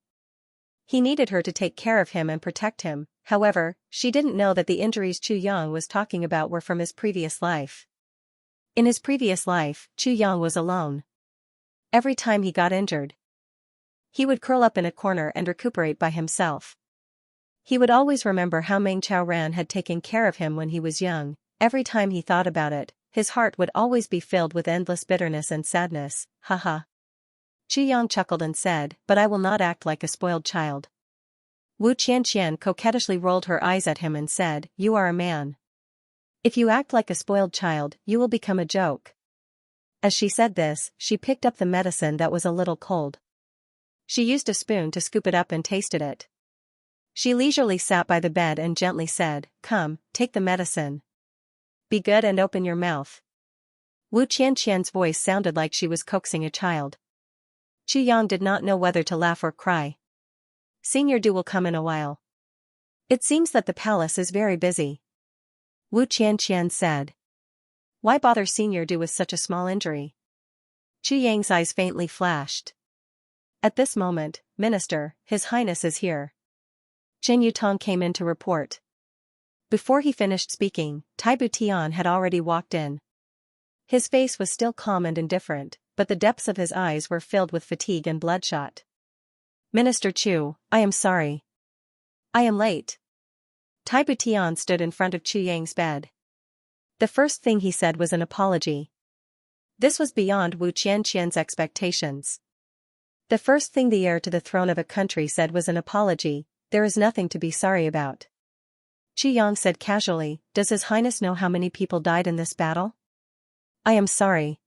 He needed her to take care of him and protect him. However, she didn't know that the injuries Yang was talking about were from his previous life. In his previous life, Yang was alone. Every time he got injured, he would curl up in a corner and recuperate by himself. He would always remember how Meng Chaoran had taken care of him when he was young. Every time he thought about it, his heart would always be filled with endless bitterness and sadness. Haha. Yang chuckled and said, but I will not act like a spoiled child. Xianxian coquettishly rolled her eyes at him and said, you are a man. If you act like a spoiled child, you will become a joke. As she said this, she picked up the medicine that was a little cold. She used a spoon to scoop it up and tasted it. She leisurely sat by the bed and gently said, come, take the medicine. Be good and open your mouth. Xianxian's voice sounded like she was coaxing a child. Yang did not know whether to laugh or cry. Senior Du will come in a while. It seems that the palace is very busy. Xianxian said. Why bother Senior Du with such a small injury? Yang's eyes faintly flashed. At this moment, Minister, His Highness is here. Jin Yutong came in to report. Before he finished speaking, Taibu Tian had already walked in. His face was still calm and indifferent, but the depths of his eyes were filled with fatigue and bloodshot. Minister Chu, I am sorry. I am late. Taibu Tian stood in front of Chu Yang's bed. The first thing he said was an apology. This was beyond Xianxian's expectations. The first thing the heir to the throne of a country said was an apology. There is nothing to be sorry about. Yang said casually, does His Highness know how many people died in this battle? I am sorry.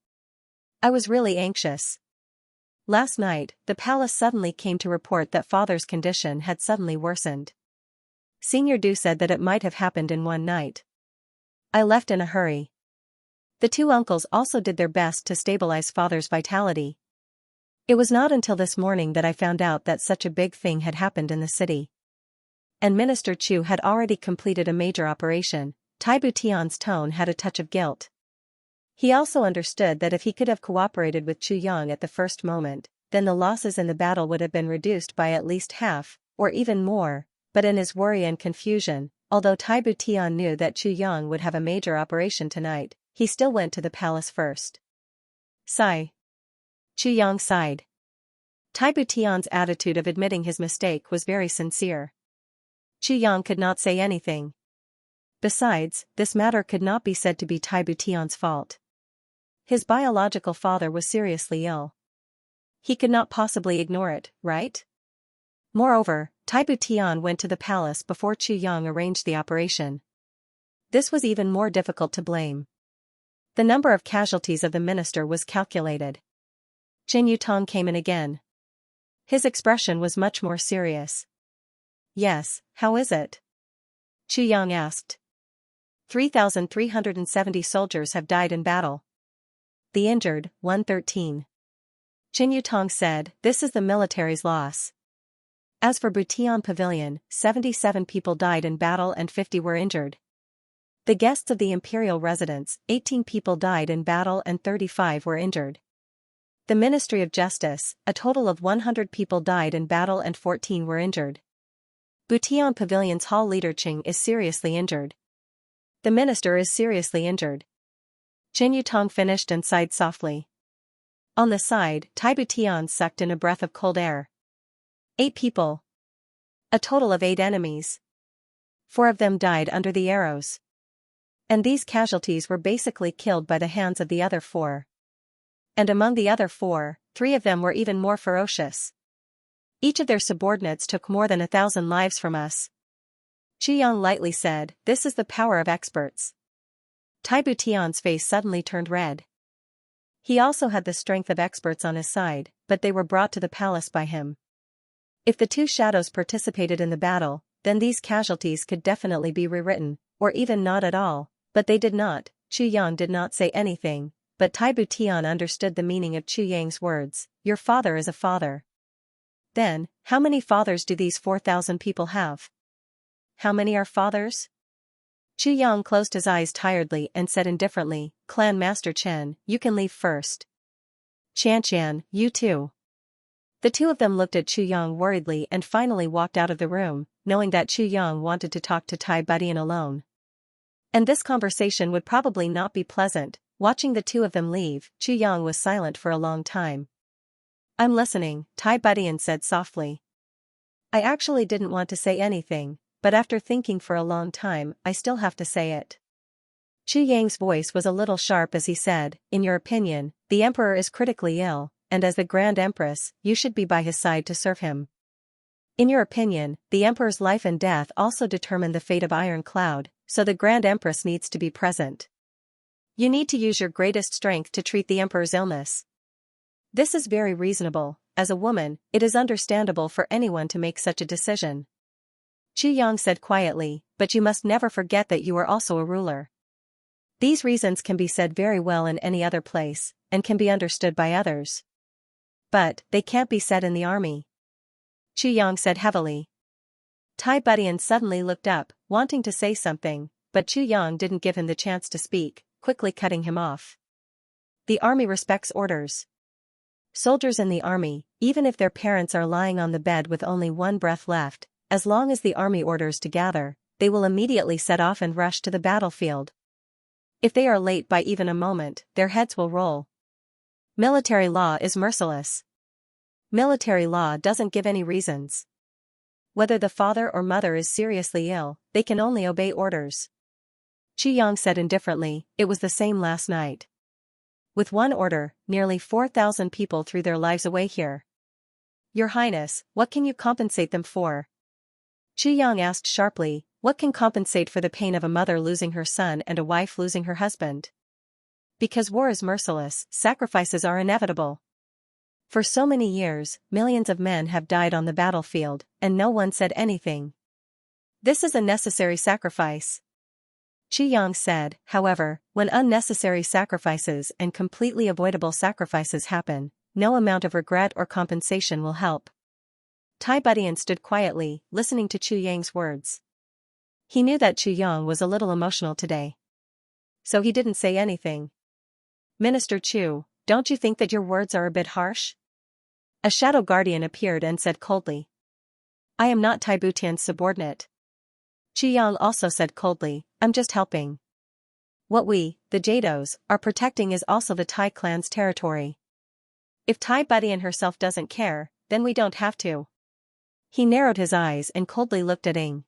I was really anxious. Last night, the palace suddenly came to report that Father's condition had suddenly worsened. Senior Du said that it might have happened in one night. I left in a hurry. The two uncles also did their best to stabilize Father's vitality. It was not until this morning that I found out that such a big thing had happened in the city. And Minister Chu had already completed a major operation. Taibu Tian's tone had a touch of guilt. He also understood that if he could have cooperated with Chu Yang at the first moment, then the losses in the battle would have been reduced by at least half, or even more, but in his worry and confusion, although Taibu Tian knew that Chu Yang would have a major operation tonight, he still went to the palace first. Sigh. Chu Yang sighed. Taibu Tian's attitude of admitting his mistake was very sincere. Chu Yang could not say anything. Besides, this matter could not be said to be Taibu Tian's fault. His biological father was seriously ill. He could not possibly ignore it, right? Moreover, Taibu Tian went to the palace before Chu Yang arranged the operation. This was even more difficult to blame. The number of casualties of the minister was calculated. Jin Yutong came in again. His expression was much more serious. Yes, how is it? Chu Yang asked. 3,370 soldiers have died in battle. The injured, 113. Jin Yutong said, this is the military's loss. As for Butian Pavilion, 77 people died in battle and 50 were injured. The guests of the imperial residence, 18 people died in battle and 35 were injured. The Ministry of Justice, a total of 100 people died in battle and 14 were injured. Butian Pavilion's hall leader Qing is seriously injured. The minister is seriously injured. Chen Yutong finished and sighed softly. On the side, Taibu Tian sucked in a breath of cold air. 8 people. A total of 8 enemies. 4 of them died under the arrows. And these casualties were basically killed by the hands of the other 4. And among the other 4, 3 of them were even more ferocious. Each of their subordinates took more than 1,000 lives from us. Qi Yang lightly said, "This is the power of experts." Taibu Tian's face suddenly turned red. He also had the strength of experts on his side, but they were brought to the palace by him. If the 2 shadows participated in the battle, then these casualties could definitely be rewritten, or even not at all, but they did not. Qi Yang did not say anything, but Taibu Tian understood the meaning of Qi Yang's words, "Your father is a father." Then, how many fathers do these 4,000 people have? How many are fathers? Qi Yang closed his eyes tiredly and said indifferently, "Clan Master Chen, you can leave first. Xianxia, you too." The 2 of them looked at Qi Yang worriedly and finally walked out of the room, knowing that Qi Yang wanted to talk to Tai Budian alone. And this conversation would probably not be pleasant. Watching the 2 of them leave, Qi Yang was silent for a long time. "I'm listening," Tai Budian said softly. "I actually didn't want to say anything, but after thinking for a long time, I still have to say it." Qi Yang's voice was a little sharp as he said, "In your opinion, the emperor is critically ill, and as the Grand Empress, you should be by his side to serve him. In your opinion, the emperor's life and death also determine the fate of Iron Cloud, so the Grand Empress needs to be present. You need to use your greatest strength to treat the emperor's illness. This is very reasonable. As a woman, it is understandable for anyone to make such a decision." Qi Yang said quietly, "But you must never forget that you are also a ruler. These reasons can be said very well in any other place, and can be understood by others. But, they can't be said in the army." Qi Yang said heavily. Tai Budian suddenly looked up, wanting to say something, but Qi Yang didn't give him the chance to speak, quickly cutting him off. "The army respects orders. Soldiers in the army, even if their parents are lying on the bed with only 1 breath left, as long as the army orders to gather, they will immediately set off and rush to the battlefield. If they are late by even a moment, their heads will roll. Military law is merciless. Military law doesn't give any reasons. Whether the father or mother is seriously ill, they can only obey orders." Qi Yang said indifferently, "It was the same last night. With 1 order, nearly 4,000 people threw their lives away here. Your Highness, what can you compensate them for?" Qi Yang asked sharply, "What can compensate for the pain of a mother losing her son and a wife losing her husband? Because war is merciless, sacrifices are inevitable. For so many years, millions of men have died on the battlefield, and no one said anything. This is a necessary sacrifice." Qi Yang said, "However, when unnecessary sacrifices and completely avoidable sacrifices happen, no amount of regret or compensation will help." Tai Budian stood quietly, listening to Qi Yang's words. He knew that Qi Yang was a little emotional today. So he didn't say anything. "Minister Chu, don't you think that your words are a bit harsh?" A shadow guardian appeared and said coldly. "I am not Tai Butian's subordinate." Qi Yang also said coldly, "I'm just helping. What we, the Jados, are protecting is also the Tai clan's territory. If Tai Budian herself doesn't care, then we don't have to." He narrowed his eyes and coldly looked at Ing.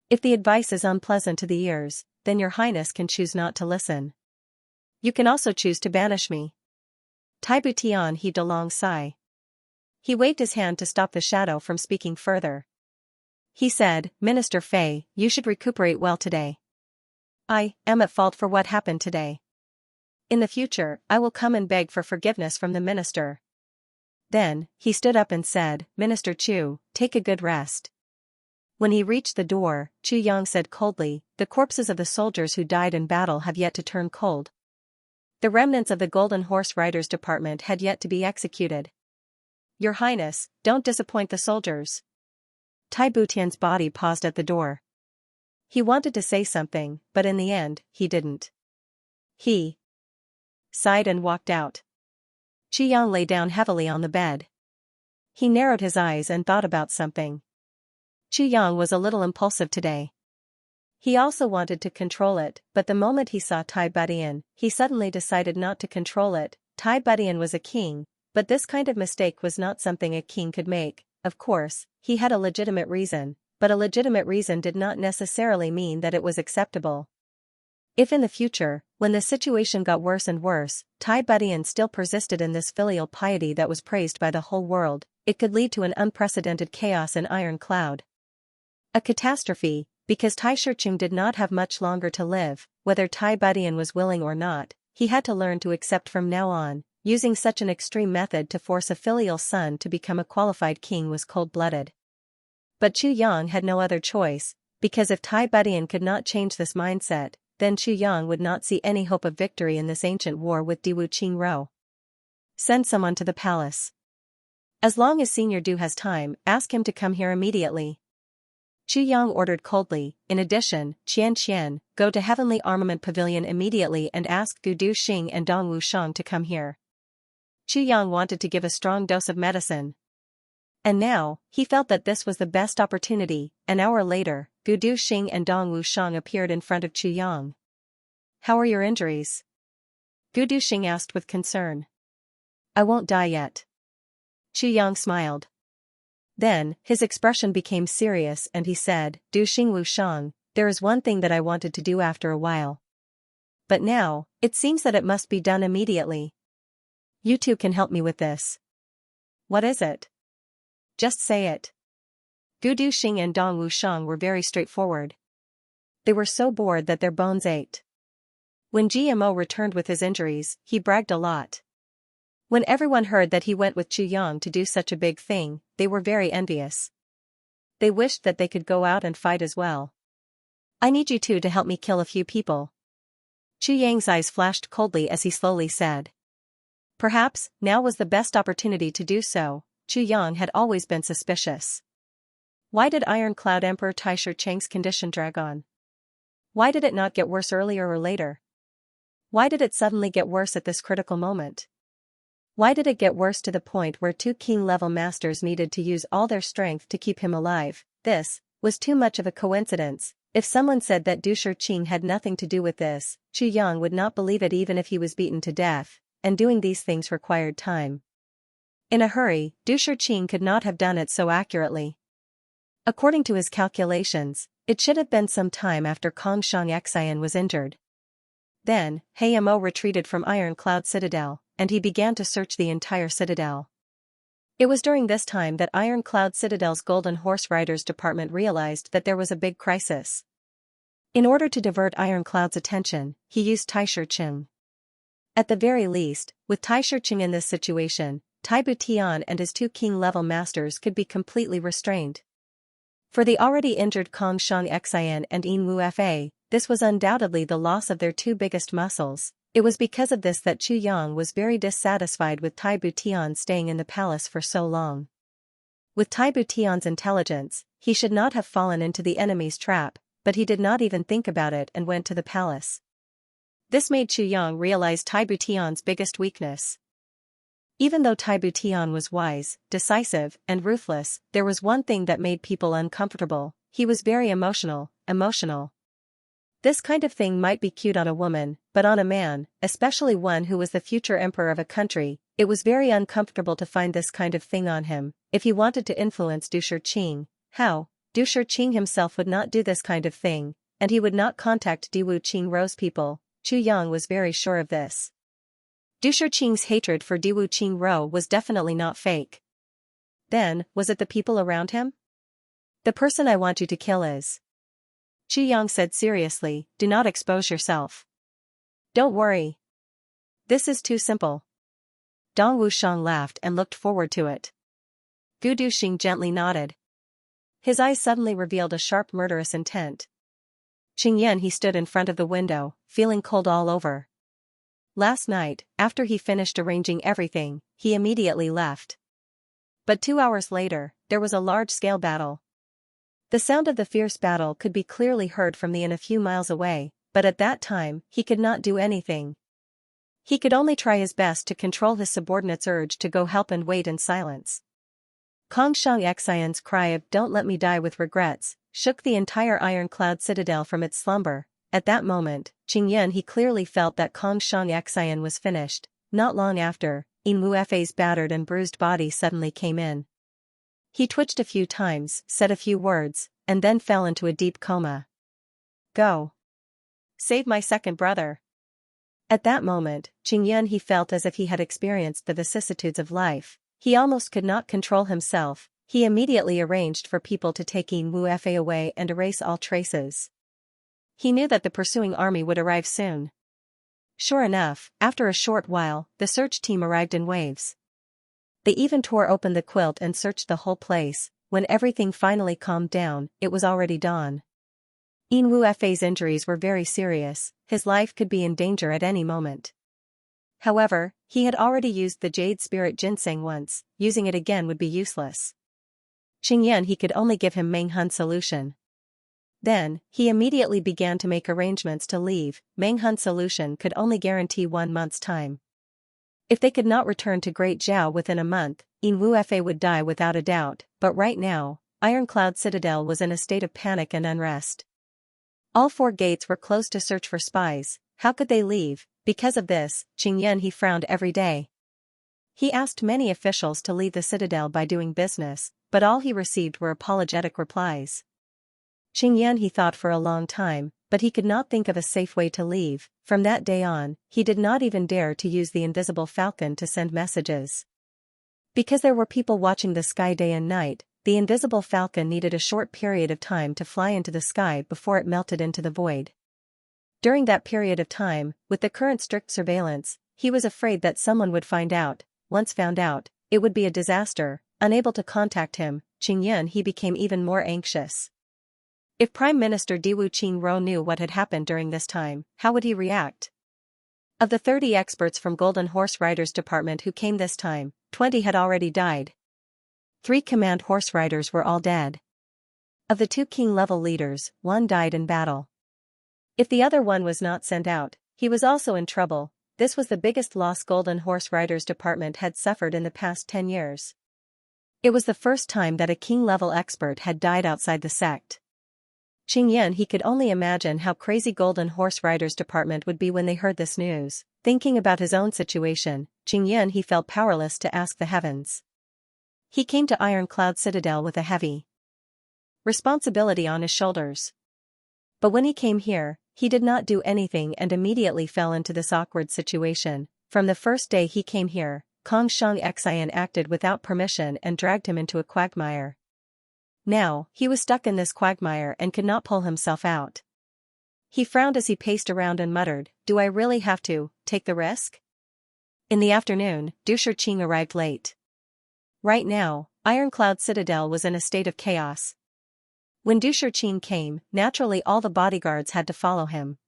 "If the advice is unpleasant to the ears, then your Highness can choose not to listen. You can also choose to banish me." Taibu Tian heaved a long sigh. He waved his hand to stop the shadow from speaking further. He said, "Minister Fei, you should recuperate well today. I am at fault for what happened today. In the future, I will come and beg for forgiveness from the minister." Then, he stood up and said, "Minister Chu, take a good rest." When he reached the door, Qi Yang said coldly, "The corpses of the soldiers who died in battle have yet to turn cold. The remnants of the Golden Horse Riders Department had yet to be executed. Your Highness, don't disappoint the soldiers." Tai Butian's body paused at the door. He wanted to say something, but in the end, he didn't. He sighed and walked out. Qi Yang lay down heavily on the bed. He narrowed his eyes and thought about something. Qi Yang was a little impulsive today. He also wanted to control it, but the moment he saw Tai Budian, he suddenly decided not to control it. Tai Budian was a king, but this kind of mistake was not something a king could make. Of course, he had a legitimate reason, but a legitimate reason did not necessarily mean that it was acceptable. If in the future, when the situation got worse and worse, Tai Budian still persisted in this filial piety that was praised by the whole world, it could lead to an unprecedented chaos in Iron Cloud. A catastrophe, because Tai Shicheng did not have much longer to live. Whether Tai Budian was willing or not, he had to learn to accept from now on. Using such an extreme method to force a filial son to become a qualified king was cold-blooded. But Chu Yang had no other choice, because if Tai Budian could not change this mindset, then Chu Yang would not see any hope of victory in this ancient war with Diwu Qingro. Send someone to the palace. As long as Senior Du has time, ask him to come here immediately. Chu Yang ordered coldly. In addition, Xianxia, go to Heavenly Armament Pavilion immediately and ask Gu Du Xing and Dong Wushang to come here. Chu Yang wanted to give a strong dose of medicine. And now, he felt that this was the best opportunity. An hour later, Gu Du Xing and Dong Wushang appeared in front of Chu Yang. How are your injuries? Gu Du Xing asked with concern. I won't die yet. Chu Yang smiled. Then, his expression became serious and he said, Du Xing Wushang, there is one thing that I wanted to do after a while. But now, it seems that it must be done immediately. You two can help me with this. What is it? Just say it. Gu Du Xing and Dong Wushang were very straightforward. They were so bored that their bones ached. When GMO returned with his injuries, he bragged a lot. When everyone heard that he went with Chu Yang to do such a big thing, they were very envious. They wished that they could go out and fight as well. I need you two to help me kill a few people. Chu Yang's eyes flashed coldly as he slowly said. Perhaps, now was the best opportunity to do so. Chu Yang had always been suspicious. Why did Iron Cloud Emperor Tai Shicheng's condition drag on? Why did it not get worse earlier or later? Why did it suddenly get worse at this critical moment? Why did it get worse to the point where two king-level masters needed to use all their strength to keep him alive? This was too much of a coincidence. If someone said that Du Shiqing had nothing to do with this, Chu Yang would not believe it even if he was beaten to death, and doing these things required time. In a hurry, Du Shiqing could not have done it so accurately. According to his calculations, it should have been some time after Xianxia was injured. Then, Mo retreated from Iron Cloud Citadel, and he began to search the entire citadel. It was during this time that Iron Cloud Citadel's Golden Horse Riders department realized that there was a big crisis. In order to divert Iron Cloud's attention, he used Tai Shicheng. At the very least, with Tai Shicheng in this situation, Tai Butian and his two king-level masters could be completely restrained. For the already injured Xianxia and Yin Wu Fa, this was undoubtedly the loss of their two biggest muscles. It was because of this that Chu Yang was very dissatisfied with Tai Butian staying in the palace for so long. With Tai Butian's intelligence, he should not have fallen into the enemy's trap, but he did not even think about it and went to the palace. This made Chu Yang realize Tai Butian's biggest weakness. Even though Tai Butian was wise, decisive, and ruthless, there was one thing that made people uncomfortable. He was very emotional. This kind of thing might be cute on a woman, but on a man, especially one who was the future emperor of a country, it was very uncomfortable to find this kind of thing on him. If he wanted to influence Du Shiqing, how? Du Shiqing himself would not do this kind of thing, and he would not contact Diwu Qingrou's people. Chu Yang was very sure of this. Du Shiqing's hatred for Diwu Qingrou was definitely not fake. Then, was it the people around him? The person I want you to kill is. Chu Yang said seriously, do not expose yourself. Don't worry. This is too simple. Dong Wushang laughed and looked forward to it. Gu Duxing gently nodded. His eyes suddenly revealed a sharp murderous intent. Qingyan he stood in front of the window, feeling cold all over. Last night, after he finished arranging everything, he immediately left. But 2 hours later, there was a large-scale battle. The sound of the fierce battle could be clearly heard from the inn a few miles away, but at that time, he could not do anything. He could only try his best to control his subordinate's urge to go help and wait in silence. Xianxia's cry of "Don't let me die with regrets" shook the entire ironclad citadel from its slumber. At that moment, Qingyan he clearly felt that Kong Xianxia was finished. Not long after, Yin Wuefei's battered and bruised body suddenly came in. He twitched a few times, said a few words, and then fell into a deep coma. Go. Save my second brother. At that moment, Qingyan he felt as if he had experienced the vicissitudes of life. He almost could not control himself. He immediately arranged for people to take Yin Wuefei away and erase all traces. He knew that the pursuing army would arrive soon. Sure enough, after a short while, the search team arrived in waves. They even tore open the quilt and searched the whole place. When everything finally calmed down, it was already dawn. Yin Wuefei's injuries were very serious. His life could be in danger at any moment. However, he had already used the Jade Spirit Ginseng once. Using it again would be useless. Qingyan he could only give him Meng Hun's solution. Then, he immediately began to make arrangements to leave. Meng Hun's solution could only guarantee 1 month's time. If they could not return to Great Zhao within a month, Yin Wuefei would die without a doubt. But right now, Ironcloud Citadel was in a state of panic and unrest. All 4 gates were closed to search for spies. How could they leave? Because of this, Qingyan he frowned every day. He asked many officials to leave the citadel by doing business, but all he received were apologetic replies. Qingyan he thought for a long time, but he could not think of a safe way to leave. From that day on, he did not even dare to use the invisible falcon to send messages. Because there were people watching the sky day and night, the invisible falcon needed a short period of time to fly into the sky before it melted into the void. During that period of time, with the current strict surveillance, he was afraid that someone would find out. Once found out, it would be a disaster. Unable to contact him, Qingyan he became even more anxious. If Prime Minister Diwu Qingro knew what had happened during this time, how would he react? Of the 30 experts from Golden Horse Riders Department who came this time, 20 had already died. 3 command horse riders were all dead. Of the 2 king-level leaders, 1 died in battle. If the other one was not sent out, he was also in trouble. This was the biggest loss Golden Horse Riders Department had suffered in the past 10 years. It was the first time that a king-level expert had died outside the sect. Qingyan he could only imagine how crazy Golden Horse Riders Department would be when they heard this news. Thinking about his own situation, Qingyan he felt powerless to ask the heavens. He came to Ironcloud Citadel with a heavy responsibility on his shoulders. But when he came here, he did not do anything and immediately fell into this awkward situation. From the first day he came here, Kong Xianxia acted without permission and dragged him into a quagmire. Now, he was stuck in this quagmire and could not pull himself out. He frowned as he paced around and muttered, "Do I really have to take the risk?" In the afternoon, Du Shiqing arrived late. Right now, Ironcloud Citadel was in a state of chaos. When Du Shiqing came, naturally all the bodyguards had to follow him.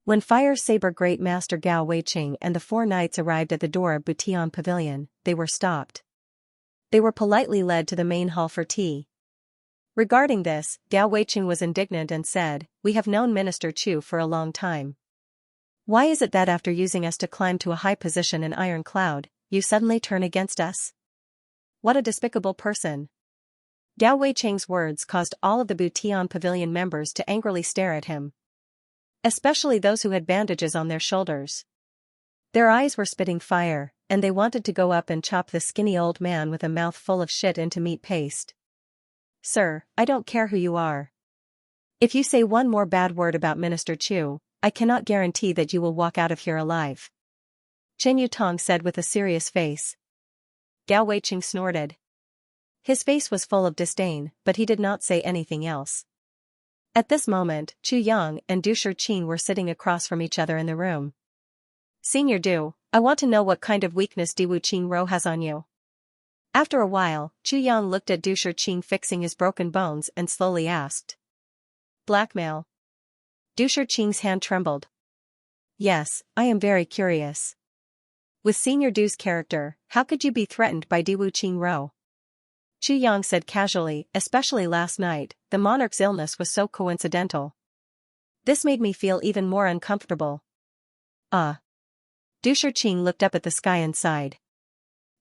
When Fire Saber Great Master Gao Weiqing and the 4 knights arrived at the door of Butian Pavilion, they were stopped. They were politely led to the main hall for tea. Regarding this, Gao Weiqing was indignant and said, "We have known Minister Chu for a long time. Why is it that after using us to climb to a high position in Iron Cloud, you suddenly turn against us? What a despicable person." Gao Weiqing's words caused all of the Butian Pavilion members to angrily stare at him. Especially those who had bandages on their shoulders. Their eyes were spitting fire, and they wanted to go up and chop the skinny old man with a mouth full of shit into meat paste. "Sir, I don't care who you are. If you say one more bad word about Minister Chu, I cannot guarantee that you will walk out of here alive," Chen Yutong said with a serious face. Gao Weiqing snorted. His face was full of disdain, but he did not say anything else. At this moment, Chu Yang and Du Shiqing were sitting across from each other in the room. "Senior Du, I want to know what kind of weakness Diwu Qingro has on you." After a while, Chu Yang looked at Du Shiqing fixing his broken bones and slowly asked. "Blackmail?" Du Shiqing's hand trembled. "Yes, I am very curious. With Senior Du's character, how could you be threatened by Diwu Qingro?" Chu Yang said casually, "Especially last night, the monarch's illness was so coincidental. This made me feel even more uncomfortable." Du Shiqing looked up at the sky and sighed.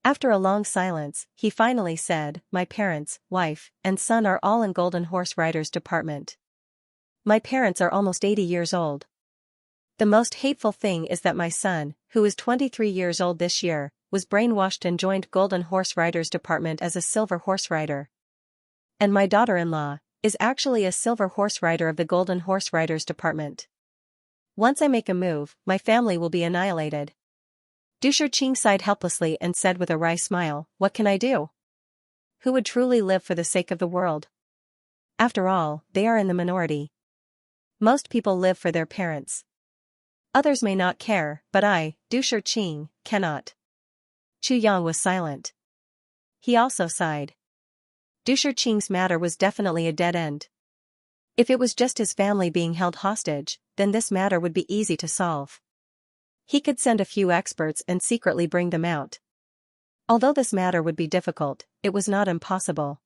After a long silence, he finally said, "My parents, wife, and son are all in Golden Horse Riders Department. My parents are almost 80 years old. The most hateful thing is that my son, who is 23 years old this year, was brainwashed and joined Golden Horse Riders Department as a silver horse rider. And my daughter-in-law is actually a silver horse rider of the Golden Horse Riders Department. Once I make a move, my family will be annihilated." Du Shurqing sighed helplessly and said with a wry smile, "What can I do? Who would truly live for the sake of the world? After all, they are in the minority. Most people live for their parents. Others may not care, but I, Du Shurqing, cannot." Chu Yang was silent. He also sighed. Du Shurqing's matter was definitely a dead end. If it was just his family being held hostage, then this matter would be easy to solve. He could send a few experts and secretly bring them out. Although this matter would be difficult, it was not impossible.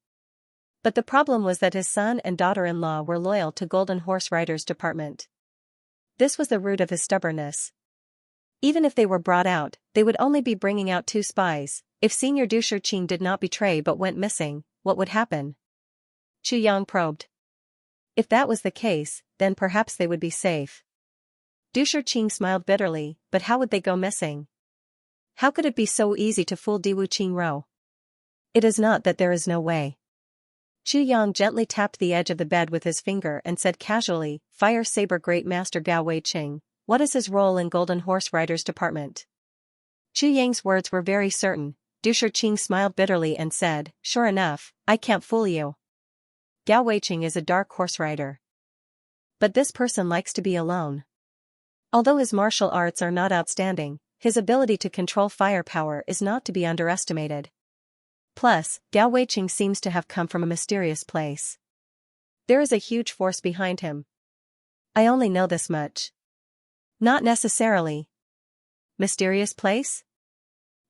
But the problem was that his son and daughter-in-law were loyal to Golden Horse Riders Department. This was the root of his stubbornness. Even if they were brought out, they would only be bringing out 2 spies. If Senior Du Shurqing did not betray but went missing, what would happen? Chu Yang probed. If that was the case, then perhaps they would be safe. Du Shurqing smiled bitterly, but how would they go missing? How could it be so easy to fool Diwu Qingro? It is not that there is no way. Chu Yang gently tapped the edge of the bed with his finger and said casually, "Fire Saber Great Master Gao Weiqing, what is his role in Golden Horse Riders Department?" Chu Yang's words were very certain. Du Shurqing smiled bitterly and said, "Sure enough, I can't fool you. Gao Weiqing is a dark horse rider. But this person likes to be alone. Although his martial arts are not outstanding, his ability to control firepower is not to be underestimated. Plus, Gao Weiqing seems to have come from a mysterious place. There is a huge force behind him. I only know this much." "Not necessarily. Mysterious place?"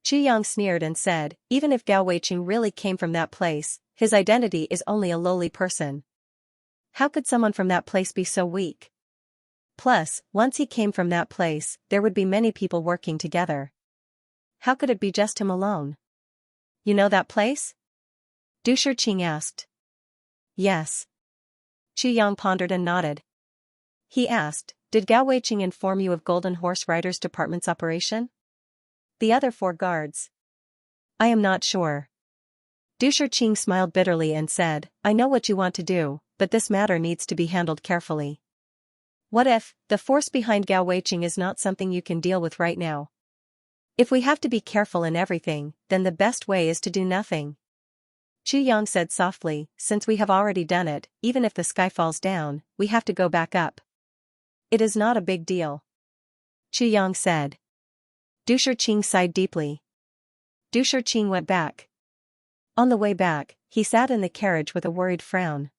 Chu Yang sneered and said, "Even if Gao Weiqing really came from that place, his identity is only a lowly person. How could someone from that place be so weak? Plus, once he came from that place, there would be many people working together. How could it be just him alone?" "You know that place?" Du Shurqing asked. "Yes." Chu Yang pondered and nodded. He asked, "Did Gao Weiqing inform you of Golden Horse Riders Department's operation?" "The other 4 guards?" "I am not sure." Du Shurqing smiled bitterly and said, "I know what you want to do, but this matter needs to be handled carefully. What if the force behind Gao Weiqing is not something you can deal with right now? If we have to be careful in everything, then the best way is to do nothing." Chu Yang said softly, "Since we have already done it, even if the sky falls down, we have to go back up. It is not a big deal." Chu Yang said. Du Shurqing sighed deeply. Du Shurqing went back. On the way back, he sat in the carriage with a worried frown.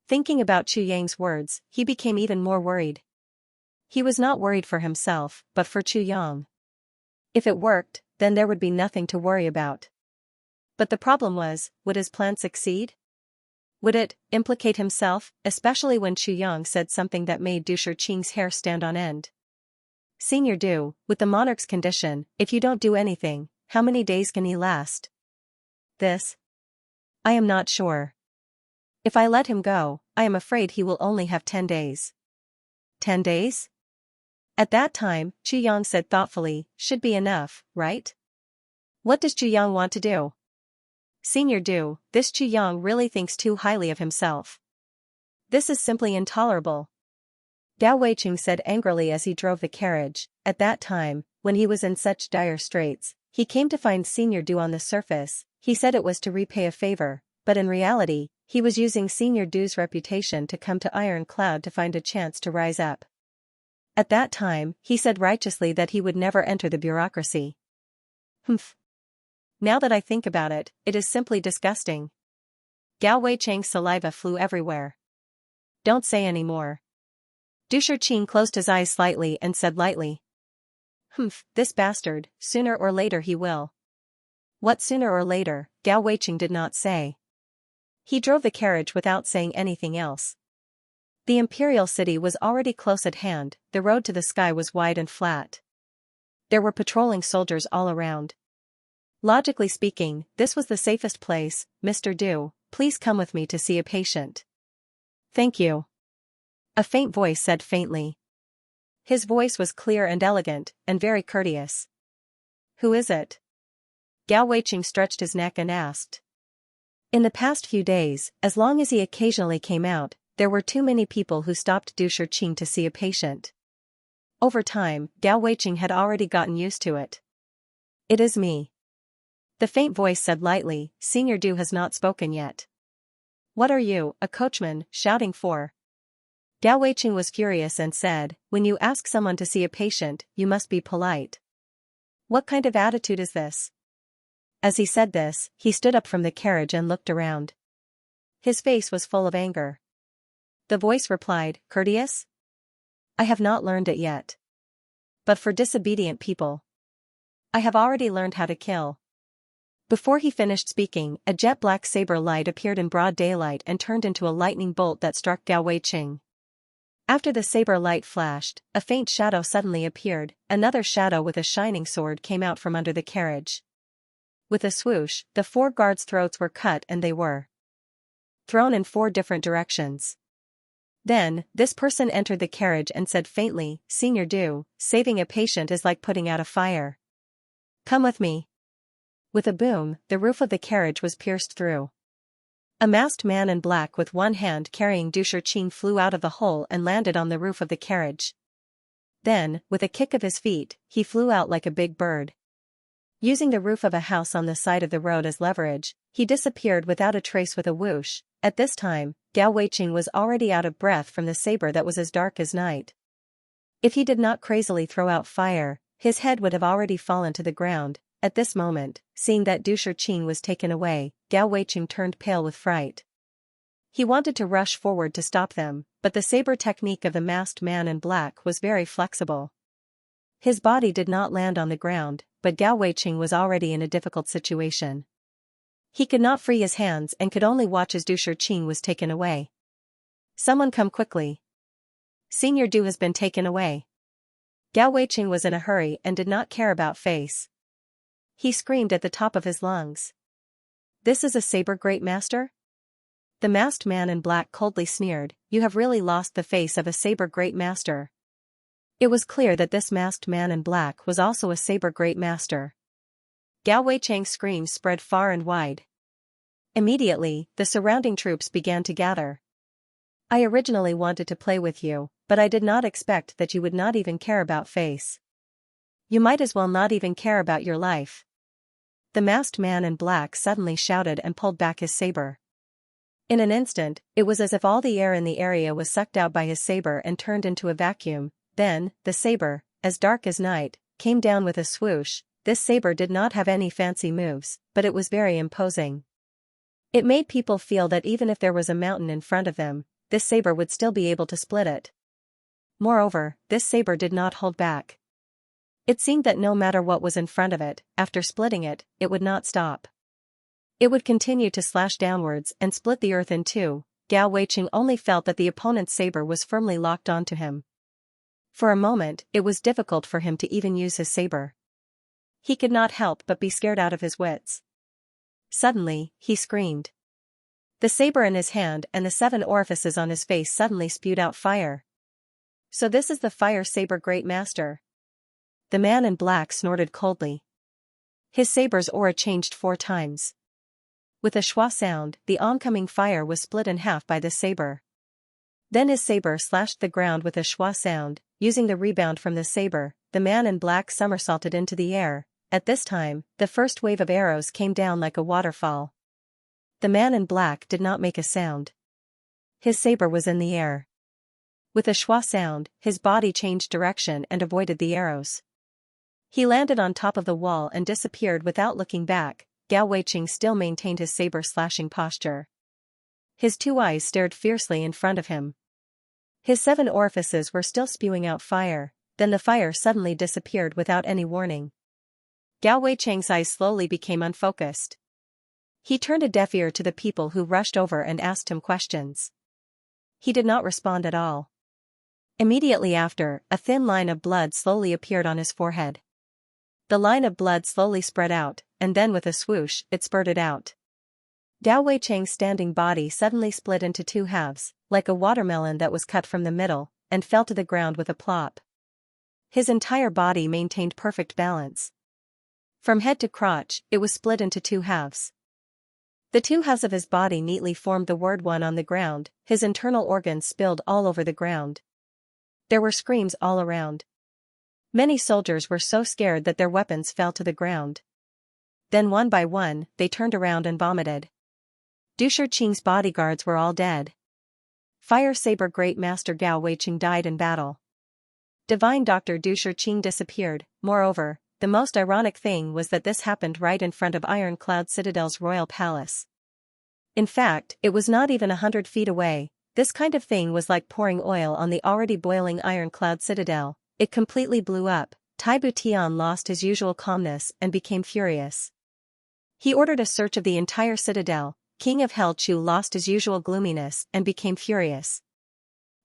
Thinking about Chu Yang's words, he became even more worried. He was not worried for himself, but for Chu Yang. If it worked, then there would be nothing to worry about. But the problem was, would his plan succeed? Would it implicate himself, especially when Chu Yang said something that made Du Shurqing's hair stand on end? "Senior Du, with the monarch's condition, if you don't do anything, how many days can he last?" "This? I am not sure. If I let him go, I am afraid he will only have 10 days. 10 days? At that time, Chu Yang said thoughtfully, should be enough, right? What does Chu Yang want to do? Senior Du, this Chu Yang really thinks too highly of himself. This is simply intolerable." Gao Weiqing said angrily as he drove the carriage. At that time, when he was in such dire straits, he came to find Senior Du on the surface. He said it was to repay a favor, but in reality, he was using Senior Du's reputation to come to Iron Cloud to find a chance to rise up. At that time, he said righteously that he would never enter the bureaucracy. Humph. Now that I think about it, it is simply disgusting. Gao Weiqing's saliva flew everywhere. "Don't say any more." Du Shurqing closed his eyes slightly and said lightly. "Humph, this bastard, sooner or later he will." What sooner or later, Gao Weiqing did not say. He drove the carriage without saying anything else. The imperial city was already close at hand. The road to the sky was wide and flat. There were patrolling soldiers all around. Logically speaking, this was the safest place. Mr. Du, please come with me to see a patient. Thank you. A faint voice said faintly. His voice was clear and elegant, and very courteous. Who is it? Gao Weiqing stretched his neck and asked. In the past few days, as long as he occasionally came out, there were too many people who stopped Du Shiqing to see a patient. Over time, Gao Weiqing had already gotten used to it. It is me. The faint voice said lightly. Senior Du has not spoken yet. What are you, a coachman, shouting for? Gao Weiqing was furious and said, when you ask someone to see a patient, you must be polite. What kind of attitude is this? As he said this, he stood up from the carriage and looked around. His face was full of anger. The voice replied, courteous? I have not learned it yet. But for disobedient people, I have already learned how to kill. Before he finished speaking, a jet-black saber light appeared in broad daylight and turned into a lightning bolt that struck Gao Weiqing. After the saber light flashed, a faint shadow suddenly appeared. Another shadow with a shining sword came out from under the carriage. With a swoosh, the 4 guards' throats were cut and they were thrown in 4 different directions. Then, this person entered the carriage and said faintly, Senior Du, saving a patient is like putting out a fire. Come with me. With a boom, the roof of the carriage was pierced through. A masked man in black with one hand carrying Du Shiqing flew out of the hole and landed on the roof of the carriage. Then, with a kick of his feet, he flew out like a big bird. Using the roof of a house on the side of the road as leverage, he disappeared without a trace with a whoosh. At this time, Gao Weiqing was already out of breath from the saber that was as dark as night. If he did not crazily throw out fire, his head would have already fallen to the ground. At this moment, seeing that Du Shiqing was taken away, Gao Weiqing turned pale with fright. He wanted to rush forward to stop them, but the saber technique of the masked man in black was very flexible. His body did not land on the ground, but Gao Weiqing was already in a difficult situation. He could not free his hands and could only watch as Du Shiqing was taken away. Someone come quickly. Senior Du has been taken away. Gao Weiqing was in a hurry and did not care about face. He screamed at the top of his lungs. This is a saber great master? The masked man in black coldly sneered, you have really lost the face of a saber great master. It was clear that this masked man in black was also a saber great master. Gao Weiqing's screams spread far and wide. Immediately, the surrounding troops began to gather. I originally wanted to play with you, but I did not expect that you would not even care about face. You might as well not even care about your life. The masked man in black suddenly shouted and pulled back his saber. In an instant, it was as if all the air in the area was sucked out by his saber and turned into a vacuum. Then, the saber, as dark as night, came down with a swoosh. This saber did not have any fancy moves, but it was very imposing. It made people feel that even if there was a mountain in front of them, this saber would still be able to split it. Moreover, this saber did not hold back. It seemed that no matter what was in front of it, after splitting it, it would not stop. It would continue to slash downwards and split the earth in two. Gao Weiqing only felt that the opponent's saber was firmly locked onto him. For a moment, it was difficult for him to even use his saber. He could not help but be scared out of his wits. Suddenly, he screamed. The saber in his hand and the 7 orifices on his face suddenly spewed out fire. So this is the fire saber great master. The man in black snorted coldly. His saber's aura changed 4 times. With a schwa sound, the oncoming fire was split in half by the saber. Then his saber slashed the ground with a schwa sound. Using the rebound from the saber, the man in black somersaulted into the air. At this time, the first wave of arrows came down like a waterfall. The man in black did not make a sound. His saber was in the air. With a schwa sound, his body changed direction and avoided the arrows. He landed on top of the wall and disappeared without looking back. Gao Weiqing still maintained his saber-slashing posture. His 2 eyes stared fiercely in front of him. His 7 orifices were still spewing out fire, then the fire suddenly disappeared without any warning. Gao Weiqing's eyes slowly became unfocused. He turned a deaf ear to the people who rushed over and asked him questions. He did not respond at all. Immediately after, a thin line of blood slowly appeared on his forehead. The line of blood slowly spread out, and then with a swoosh, it spurted out. Dao Weicheng's standing body suddenly split into two halves, like a watermelon that was cut from the middle, and fell to the ground with a plop. His entire body maintained perfect balance. From head to crotch, it was split into two halves. The two halves of his body neatly formed the word one on the ground, his internal organs spilled all over the ground. There were screams all around. Many soldiers were so scared that their weapons fell to the ground. Then one by one, they turned around and vomited. Du Shiqing's bodyguards were all dead. Fire Saber Great Master Gao Weicheng died in battle. Divine Doctor Du Shiqing disappeared. Moreover, the most ironic thing was that this happened right in front of Iron Cloud Citadel's royal palace. In fact, it was not even 100 feet away. This kind of thing was like pouring oil on the already boiling Iron Cloud Citadel. It completely blew up. Tai Butian lost his usual calmness and became furious. He ordered a search of the entire citadel. King of Hell Chu lost his usual gloominess and became furious.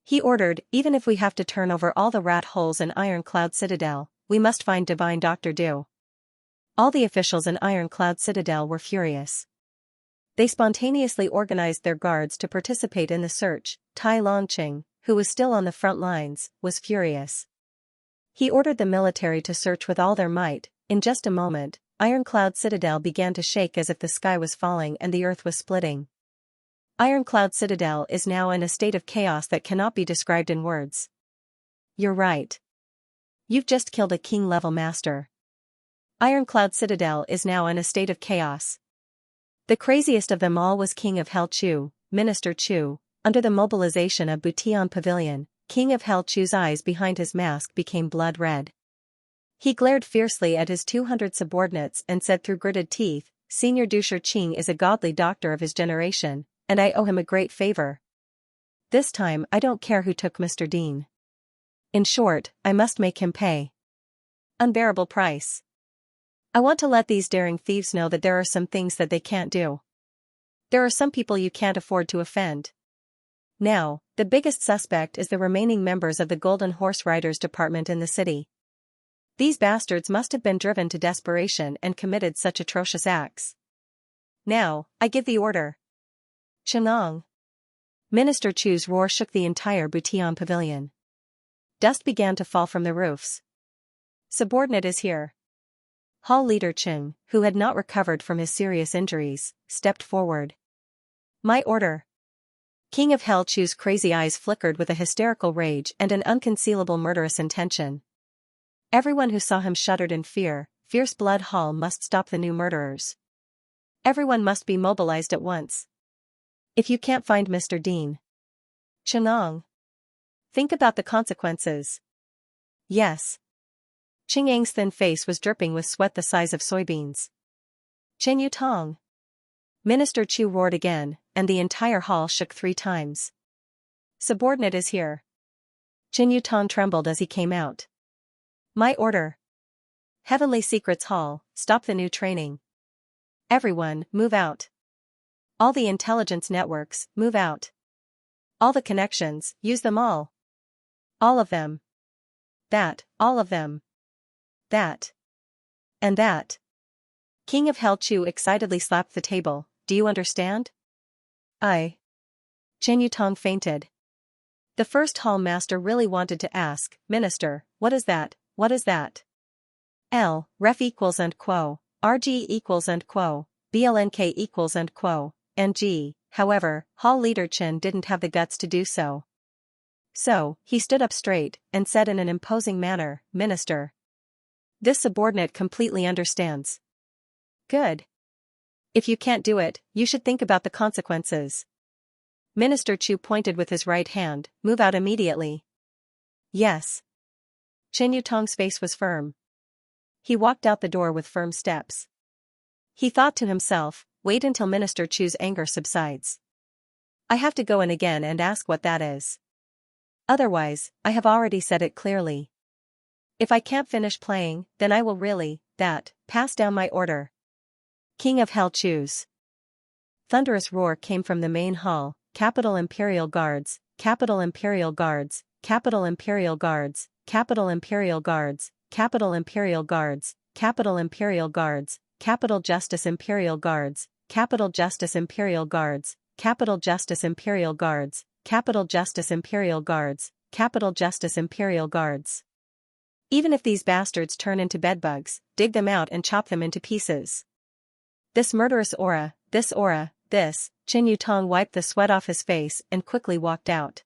He ordered, even if we have to turn over all the rat holes in Iron Cloud Citadel, we must find Divine Dr. Du. All the officials in Iron Cloud Citadel were furious. They spontaneously organized their guards to participate in the search. Tai Longqing, who was still on the front lines, was furious. He ordered the military to search with all their might. In just a moment, Iron Cloud Citadel began to shake as if the sky was falling and the earth was splitting. Iron Cloud Citadel is now in a state of chaos that cannot be described in words. You're right. You've just killed a king-level master. Iron Cloud Citadel is now in a state of chaos. The craziest of them all was King of Hell Chu, Minister Chu. Under the mobilization of Butian Pavilion, King of Hell Chu's eyes behind his mask became blood red. He glared fiercely at his 200 subordinates and said through gritted teeth, Senior Du Shiqing is a godly doctor of his generation, and I owe him a great favor. This time I don't care who took Mr. Dean. In short, I must make him pay. Unbearable price. I want to let these daring thieves know that there are some things that they can't do. There are some people you can't afford to offend. Now, the biggest suspect is the remaining members of the Golden Horse Riders Department in the city. These bastards must have been driven to desperation and committed such atrocious acts. Now, I give the order. Chenong. Minister Chu's roar shook the entire Butian Pavilion. Dust began to fall from the roofs. Subordinate is here. Hall leader Cheng, who had not recovered from his serious injuries, stepped forward. My order. King of Hell Chu's crazy eyes flickered with a hysterical rage and an unconcealable murderous intention. Everyone who saw him shuddered in fear. Fierce Blood Hall must stop the new murderers. Everyone must be mobilized at once. If you can't find Mr. Dean. Chenong. Think about the consequences. Yes. Ching Yang's thin face was dripping with sweat the size of soybeans. Chen Yutong. Minister Chu roared again, and the entire hall shook 3 times. Subordinate is here. Chen Yutong trembled as he came out. My order. Heavenly Secrets Hall, stop the new training. Everyone, move out. All the intelligence networks, move out. All the connections, use them all. All of them. That, all of them. That. And that. King of Hell Chu excitedly slapped the table. Do you understand? Chen Yutong fainted. The first hall master really wanted to ask, Minister, what is that? What is that? Ref equals and quo, RG equals and quo, BLNK equals and quo, and G. However, hall leader Chen didn't have the guts to do so. So, he stood up straight and said in an imposing manner, Minister. This subordinate completely understands. Good. If you can't do it, you should think about the consequences. Minister Chu pointed with his right hand, move out immediately. Yes. Chen Yutong's face was firm. He walked out the door with firm steps. He thought to himself, wait until Minister Chu's anger subsides. I have to go in again and ask what that is. Otherwise, I have already said it clearly. If I can't finish playing, then I will really, pass down my order. King of Hell Chu's. Thunderous roar came from the main hall, Capital Imperial Guards, Capital Imperial Guards, Capital Imperial Guards, Capital Imperial Guards, Capital Imperial Guards, Capital Imperial Guards, Capital Justice Imperial Guards, Capital Justice Imperial Guards, Capital Justice Imperial Guards, Capital Justice Imperial Guards, Capital Justice Imperial Guards. Even if these bastards turn into bedbugs, dig them out and chop them into pieces. This murderous aura, this, Qin Yutong wiped the sweat off his face and quickly walked out.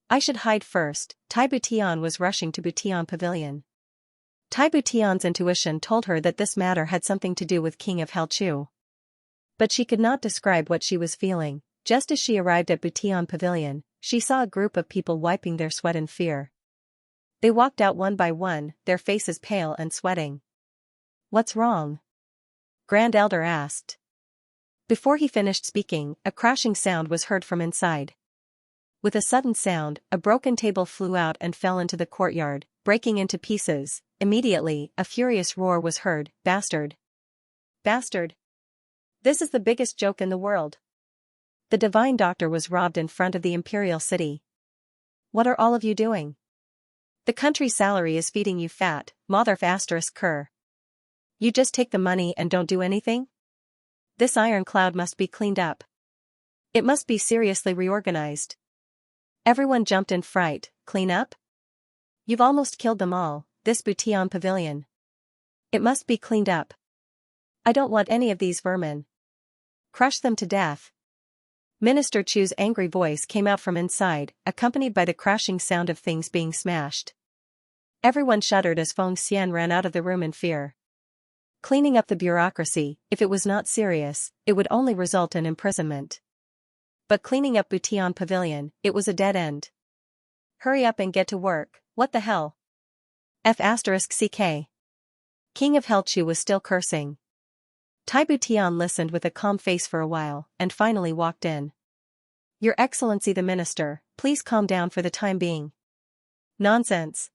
I should hide first. Tai Butian was rushing to Butian Pavilion. Tai Butian's intuition told her that this matter had something to do with King of Helchu. But she could not describe what she was feeling. Just as she arrived at Butian Pavilion, she saw a group of people wiping their sweat in fear. They walked out one by one, their faces pale and sweating. What's wrong? Grand Elder asked. Before he finished speaking, a crashing sound was heard from inside. With a sudden sound, a broken table flew out and fell into the courtyard, breaking into pieces. Immediately, a furious roar was heard. Bastard! Bastard! This is the biggest joke in the world. The divine doctor was robbed in front of the imperial city. What are all of you doing? The country's salary is feeding you fat, mother *cur. You just take the money and don't do anything? This iron cloud must be cleaned up. It must be seriously reorganized. Everyone jumped in fright. Clean up? You've almost killed them all, this Butian Pavilion. It must be cleaned up. I don't want any of these vermin. Crush them to death. Minister Chu's angry voice came out from inside, accompanied by the crashing sound of things being smashed. Everyone shuddered as Feng Xian ran out of the room in fear. Cleaning up the bureaucracy, if it was not serious, it would only result in imprisonment. But cleaning up Butian Pavilion, it was a dead end. Hurry up and get to work, what the hell? *CK. King of Helchu was still cursing. Tai Butian listened with a calm face for a while, and finally walked in. Your Excellency the Minister, please calm down for the time being. Nonsense.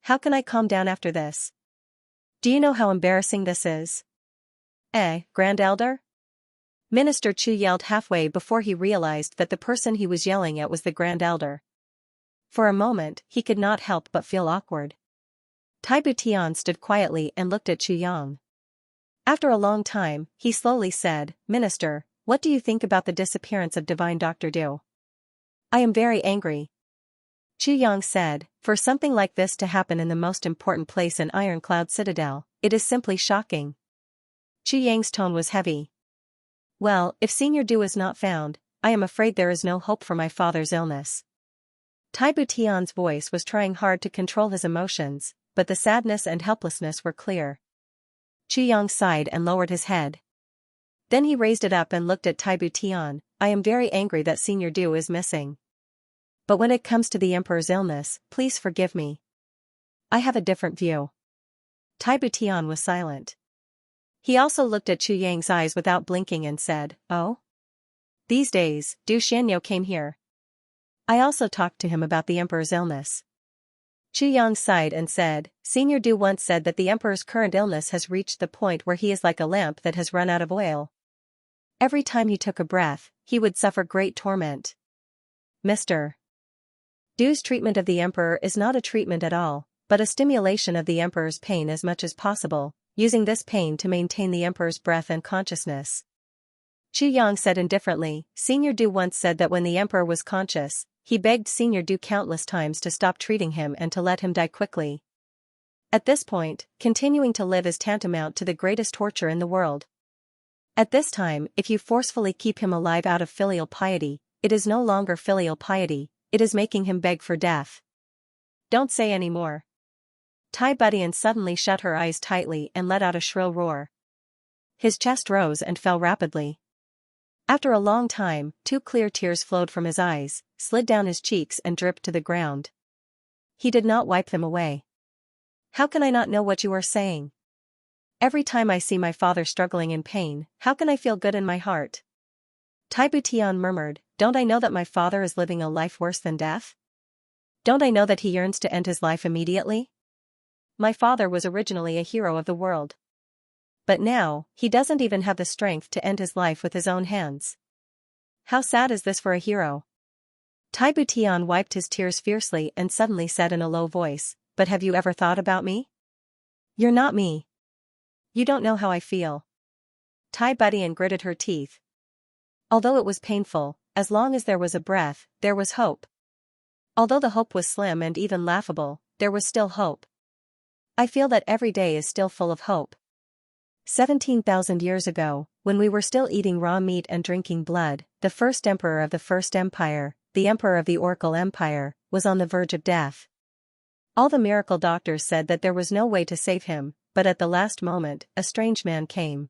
How can I calm down after this? Do you know how embarrassing this is? Grand Elder? Minister Chu yelled halfway before he realized that the person he was yelling at was the Grand Elder. For a moment, he could not help but feel awkward. Tai Butian stood quietly and looked at Chu Yang. After a long time, he slowly said, Minister, what do you think about the disappearance of Divine Dr. Du? I am very angry. Chu Yang said, for something like this to happen in the most important place in Ironcloud Citadel, it is simply shocking. Chu Yang's tone was heavy. Well, if Senior Du is not found, I am afraid there is no hope for my father's illness. Tai Butian's voice was trying hard to control his emotions, but the sadness and helplessness were clear. Chu Yang sighed and lowered his head. Then he raised it up and looked at Tai Butian. I am very angry that Senior Du is missing. But when it comes to the Emperor's illness, please forgive me. I have a different view. Tai Butian was silent. He also looked at Chu Yang's eyes without blinking and said, Oh? These days, Du Xianyo came here. I also talked to him about the Emperor's illness. Chu Yang sighed and said, Senior Du once said that the Emperor's current illness has reached the point where he is like a lamp that has run out of oil. Every time he took a breath, he would suffer great torment. Mr. Du's treatment of the Emperor is not a treatment at all, but a stimulation of the Emperor's pain as much as possible, using this pain to maintain the Emperor's breath and consciousness. Chu Yang said indifferently, Senior Du once said that when the Emperor was conscious, he begged Senior Du countless times to stop treating him and to let him die quickly. At this point, continuing to live is tantamount to the greatest torture in the world. At this time, if you forcefully keep him alive out of filial piety, it is no longer filial piety, it is making him beg for death. Don't say any more. Tai Butian suddenly shut her eyes tightly and let out a shrill roar. His chest rose and fell rapidly. After a long time, 2 clear tears flowed from his eyes, slid down his cheeks and dripped to the ground. He did not wipe them away. How can I not know what you are saying? Every time I see my father struggling in pain, how can I feel good in my heart? Tai Butian murmured, Don't I know that my father is living a life worse than death? Don't I know that he yearns to end his life immediately? My father was originally a hero of the world. But now, he doesn't even have the strength to end his life with his own hands. How sad is this for a hero? Tai Butian wiped his tears fiercely and suddenly said in a low voice, But have you ever thought about me? You're not me. You don't know how I feel. Tai Budian gritted her teeth. Although it was painful, as long as there was a breath, there was hope. Although the hope was slim and even laughable, there was still hope. I feel that every day is still full of hope. 17,000 years ago, when we were still eating raw meat and drinking blood, the first emperor of the First Empire, the emperor of the Oracle Empire, was on the verge of death. All the miracle doctors said that there was no way to save him, but at the last moment, a strange man came.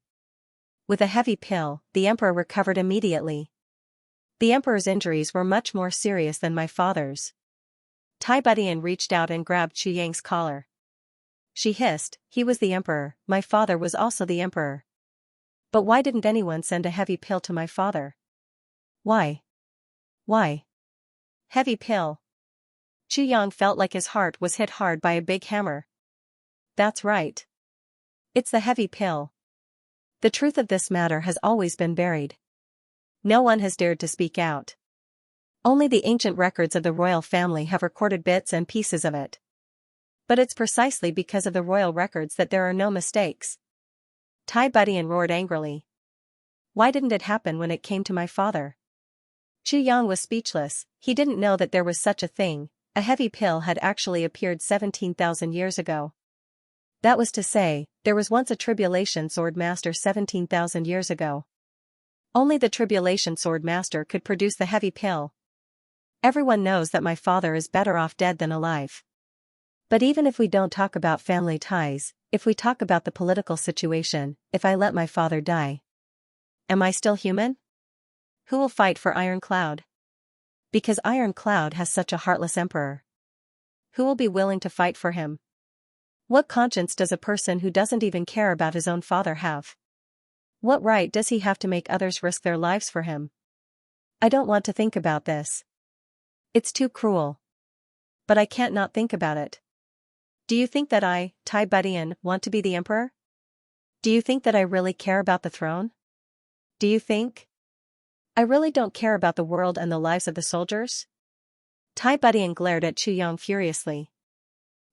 With a heavy pill, the emperor recovered immediately. The emperor's injuries were much more serious than my father's. Tai Budian reached out and grabbed Xu Yang's collar. She hissed, he was the emperor, my father was also the emperor. But why didn't anyone send a heavy pill to my father? Why? Why? Heavy pill. Xu Yang felt like his heart was hit hard by a big hammer. That's right. It's the heavy pill. The truth of this matter has always been buried. No one has dared to speak out. Only the ancient records of the royal family have recorded bits and pieces of it. But it's precisely because of the royal records that there are no mistakes. Tai Budian roared angrily. Why didn't it happen when it came to my father? Xu Yang was speechless. He didn't know that there was such a thing. A heavy pill had actually appeared 17,000 years ago. That was to say, there was once a tribulation sword master 17,000 years ago. Only the tribulation sword master could produce the heavy pill. Everyone knows that my father is better off dead than alive. But even if we don't talk about family ties, if we talk about the political situation, if I let my father die, am I still human? Who will fight for Iron Cloud? Because Iron Cloud has such a heartless emperor. Who will be willing to fight for him? What conscience does a person who doesn't even care about his own father have? What right does he have to make others risk their lives for him? I don't want to think about this. It's too cruel. But I can't not think about it. Do you think that I, Tai Budian, want to be the emperor? Do you think that I really care about the throne? Do you think? I really don't care about the world and the lives of the soldiers? Tai Budian glared at Xu Yang furiously.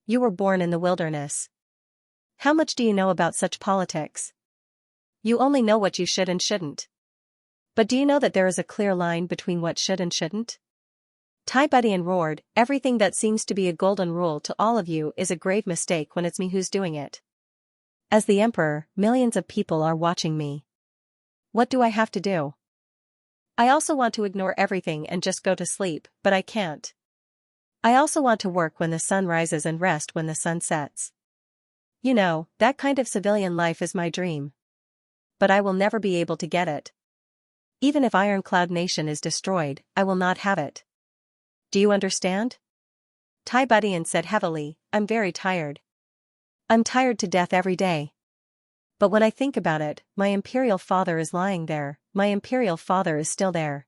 You were born in the wilderness. How much do you know about such politics? You only know what you should and shouldn't. But do you know that there is a clear line between what should and shouldn't? Tai Budian roared, everything that seems to be a golden rule to all of you is a grave mistake when it's me who's doing it. As the emperor, millions of people are watching me. What do I have to do? I also want to ignore everything and just go to sleep, but I can't. I also want to work when the sun rises and rest when the sun sets. You know, that kind of civilian life is my dream. But I will never be able to get it. Even if Iron Cloud Nation is destroyed, I will not have it. Do you understand? Tai Budian said heavily, I'm very tired. I'm tired to death every day. But when I think about it, my imperial father is lying there, my imperial father is still there.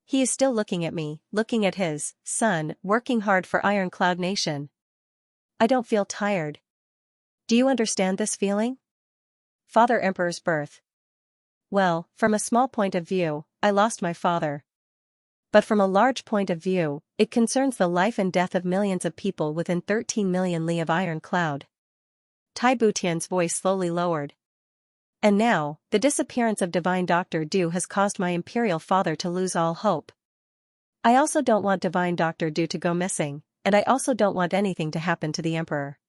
He is still looking at me, looking at his son, working hard for Iron Cloud Nation. I don't feel tired. Do you understand this feeling? Father Emperor's birth. Well, from a small point of view, I lost my father. But from a large point of view, it concerns the life and death of millions of people within 13 million li of Iron Cloud. Tai Budian's voice slowly lowered. And now, the disappearance of Divine Dr. Du has caused my imperial father to lose all hope. I also don't want Divine Dr. Du to go missing, and I also don't want anything to happen to the emperor.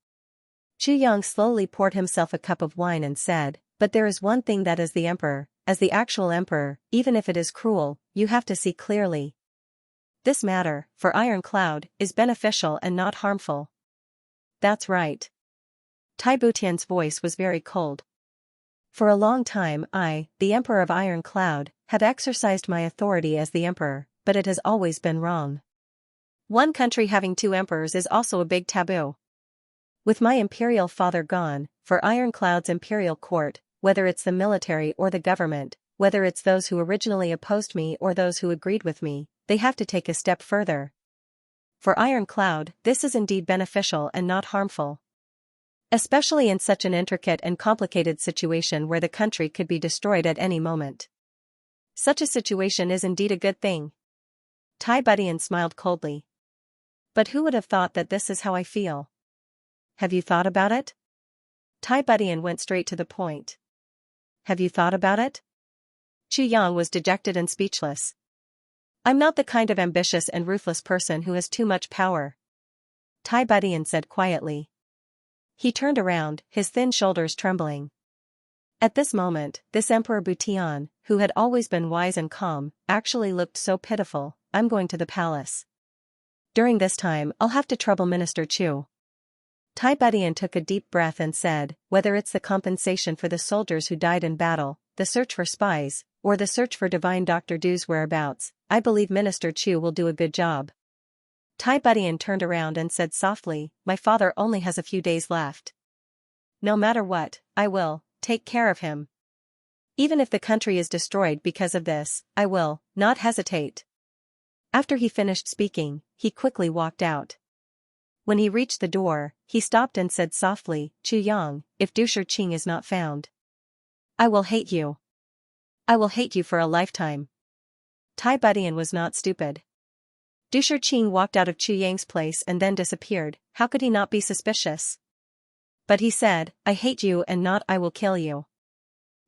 Xu Yang slowly poured himself a cup of wine and said, but there is one thing that as the emperor, as the actual emperor, even if it is cruel, you have to see clearly. This matter, for Iron Cloud, is beneficial and not harmful. That's right. Tai Budian's voice was very cold. For a long time I, the Emperor of Iron Cloud, have exercised my authority as the Emperor, but it has always been wrong. One country having two emperors is also a big taboo. With my imperial father gone, for Iron Cloud's imperial court, whether it's the military or the government, whether it's those who originally opposed me or those who agreed with me, they have to take a step further. For Iron Cloud, this is indeed beneficial and not harmful. Especially in such an intricate and complicated situation where the country could be destroyed at any moment. Such a situation is indeed a good thing. Tai Budian smiled coldly. But who would have thought that this is how I feel? Have you thought about it? Tai Budian went straight to the point. Have you thought about it? Chu Yang was dejected and speechless. I'm not the kind of ambitious and ruthless person who has too much power, Tai Budian said quietly. He turned around, his thin shoulders trembling. At this moment, this Emperor Butian, who had always been wise and calm, actually looked so pitiful. I'm going to the palace. During this time I'll have to trouble Minister Chu. Tai Budian took a deep breath and said, whether it's the compensation for the soldiers who died in battle, the search for spies, or the search for divine Dr. Du's whereabouts, I believe Minister Chu will do a good job. Tai Budian turned around and said softly, my father only has a few days left. No matter what, I will take care of him. Even if the country is destroyed because of this, I will not hesitate. After he finished speaking, he quickly walked out. When he reached the door, he stopped and said softly, Chu Yang, if Du Shiqing is not found, I will hate you. I will hate you for a lifetime. Tai Budian was not stupid. Du Shiqing walked out of Chu Yang's place and then disappeared. How could he not be suspicious? But he said, I hate you and not I will kill you.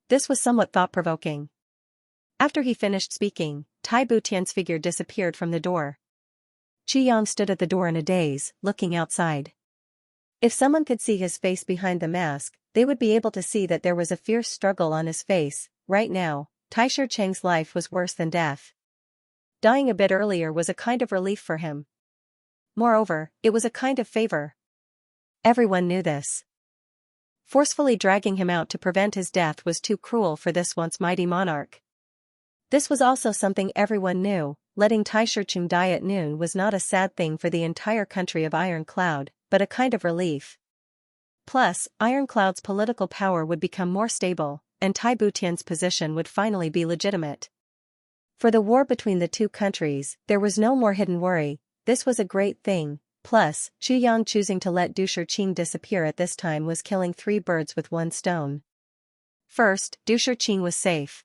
This was somewhat thought-provoking. After he finished speaking, Tai Butian's figure disappeared from the door. Chu Yang stood at the door in a daze, looking outside. If someone could see his face behind the mask, they would be able to see that there was a fierce struggle on his face. Right now, Tai Shicheng's life was worse than death. Dying a bit earlier was a kind of relief for him. Moreover, it was a kind of favor. Everyone knew this. Forcefully dragging him out to prevent his death was too cruel for this once mighty monarch. This was also something everyone knew. Letting Tai Shicheng die at noon was not a sad thing for the entire country of Iron Cloud, but a kind of relief. Plus, Iron Cloud's political power would become more stable, and Tai Butian's position would finally be legitimate. For the war between the two countries, there was no more hidden worry. This was a great thing. Plus, Chu Yang choosing to let Du Shiqing disappear at this time was killing 3 birds with 1 stone. First, Du Shiqing was safe.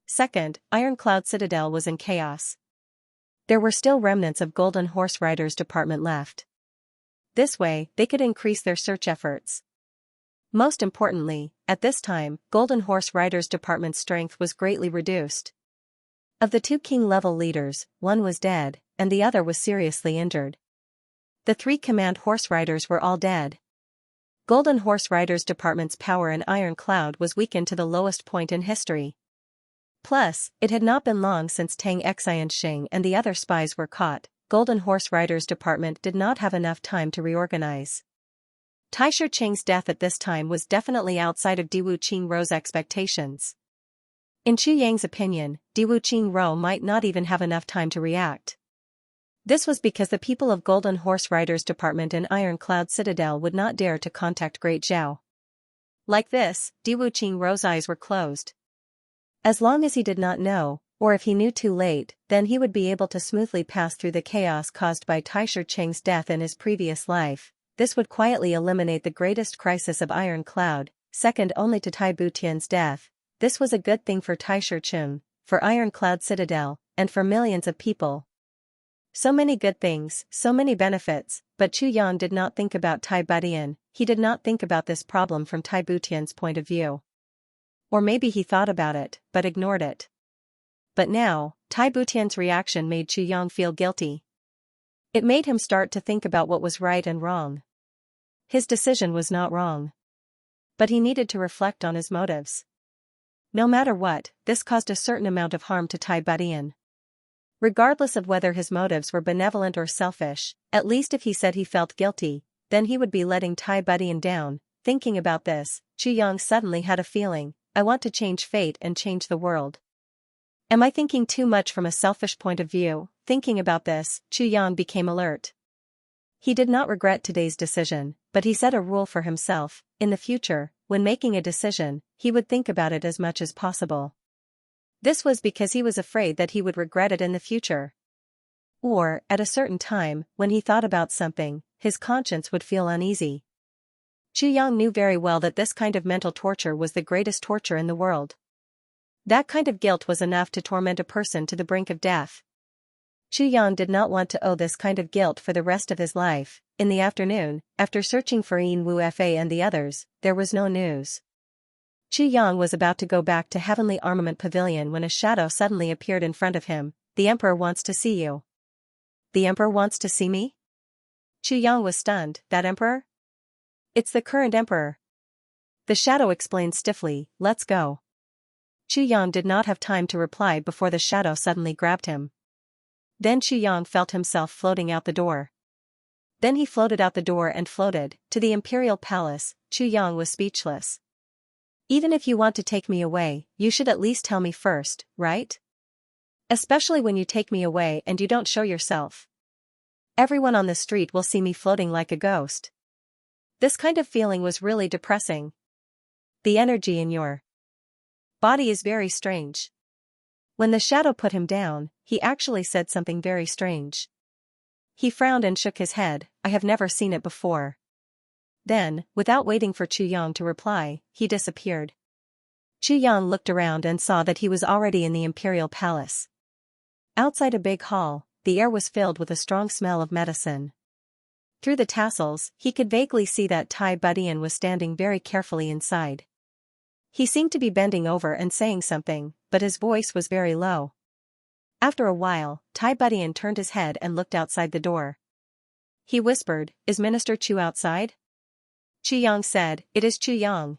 Second, Iron Cloud Citadel was in chaos. There were still remnants of Golden Horse Riders Department left. This way, they could increase their search efforts. Most importantly, at this time, Golden Horse Riders Department's strength was greatly reduced. Of the 2 king-level leaders, one was dead, and the other was seriously injured. The 3 command horse riders were all dead. Golden Horse Riders Department's power in Iron Cloud was weakened to the lowest point in history. Plus, it had not been long since Tang Xianxia and the other spies were caught. Golden Horse Riders Department did not have enough time to reorganize. Tai Shicheng's death at this time was definitely outside of Diwu Qingrou's expectations. In Chu Yang's opinion, Diwu Qingrou might not even have enough time to react. This was because the people of Golden Horse Riders Department in Iron Cloud Citadel would not dare to contact Great Zhao. Like this, Diwu Qingrou's eyes were closed. As long as he did not know, or if he knew too late, then he would be able to smoothly pass through the chaos caused by Tai Shicheng's death in his previous life. This would quietly eliminate the greatest crisis of Iron Cloud, second only to Tai Butian's death. This was a good thing for Tai Shicheng, for Iron Cloud Citadel, and for millions of people. So many good things, so many benefits, but Chu Yang did not think about Tai Budian. He did not think about this problem from Tai Butian's point of view. Or maybe he thought about it, but ignored it. But now, Tai Butian's reaction made Chu Yang feel guilty. It made him start to think about what was right and wrong. His decision was not wrong. But he needed to reflect on his motives. No matter what, this caused a certain amount of harm to Tai Budian. Regardless of whether his motives were benevolent or selfish, at least if he said he felt guilty, then he would be letting Tai Budian down. Thinking about this, Chu Yang suddenly had a feeling, I want to change fate and change the world. Am I thinking too much from a selfish point of view? Thinking about this, Chu Yang became alert. He did not regret today's decision, but he set a rule for himself. In the future, when making a decision, he would think about it as much as possible. This was because he was afraid that he would regret it in the future. Or, at a certain time, when he thought about something, his conscience would feel uneasy. Chu Yang knew very well that this kind of mental torture was the greatest torture in the world. That kind of guilt was enough to torment a person to the brink of death. Chu Yang did not want to owe this kind of guilt for the rest of his life, in the afternoon, after searching for Yin Wu Fa and the others, there was no news. Qu Yang was about to go back to Heavenly Armament Pavilion when a shadow suddenly appeared in front of him. The Emperor wants to see you. The Emperor wants to see me? Qu Yang was stunned. That Emperor? It's the current Emperor. The shadow explained stiffly, let's go. Qu Yang did not have time to reply before the shadow suddenly grabbed him. Then Qu Yang felt himself floating out the door. Then he floated out the door and floated to the Imperial Palace. Qu Yang was speechless. Even if you want to take me away, you should at least tell me first, right? Especially when you take me away and you don't show yourself. Everyone on the street will see me floating like a ghost. This kind of feeling was really depressing. The energy in your body is very strange. When the shadow put him down, he actually said something very strange. He frowned and shook his head. I have never seen it before. Then, without waiting for Qu Yang to reply, he disappeared. Qu Yang looked around and saw that he was already in the Imperial Palace. Outside a big hall, the air was filled with a strong smell of medicine. Through the tassels, he could vaguely see that Tai Budian was standing very carefully inside. He seemed to be bending over and saying something, but his voice was very low. After a while, Tai Budian turned his head and looked outside the door. He whispered, is Minister Chu outside? Qu Yang said, it is Qu Yang.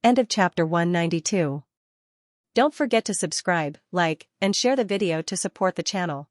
End of chapter 192. Don't forget to subscribe, like, and share the video to support the channel.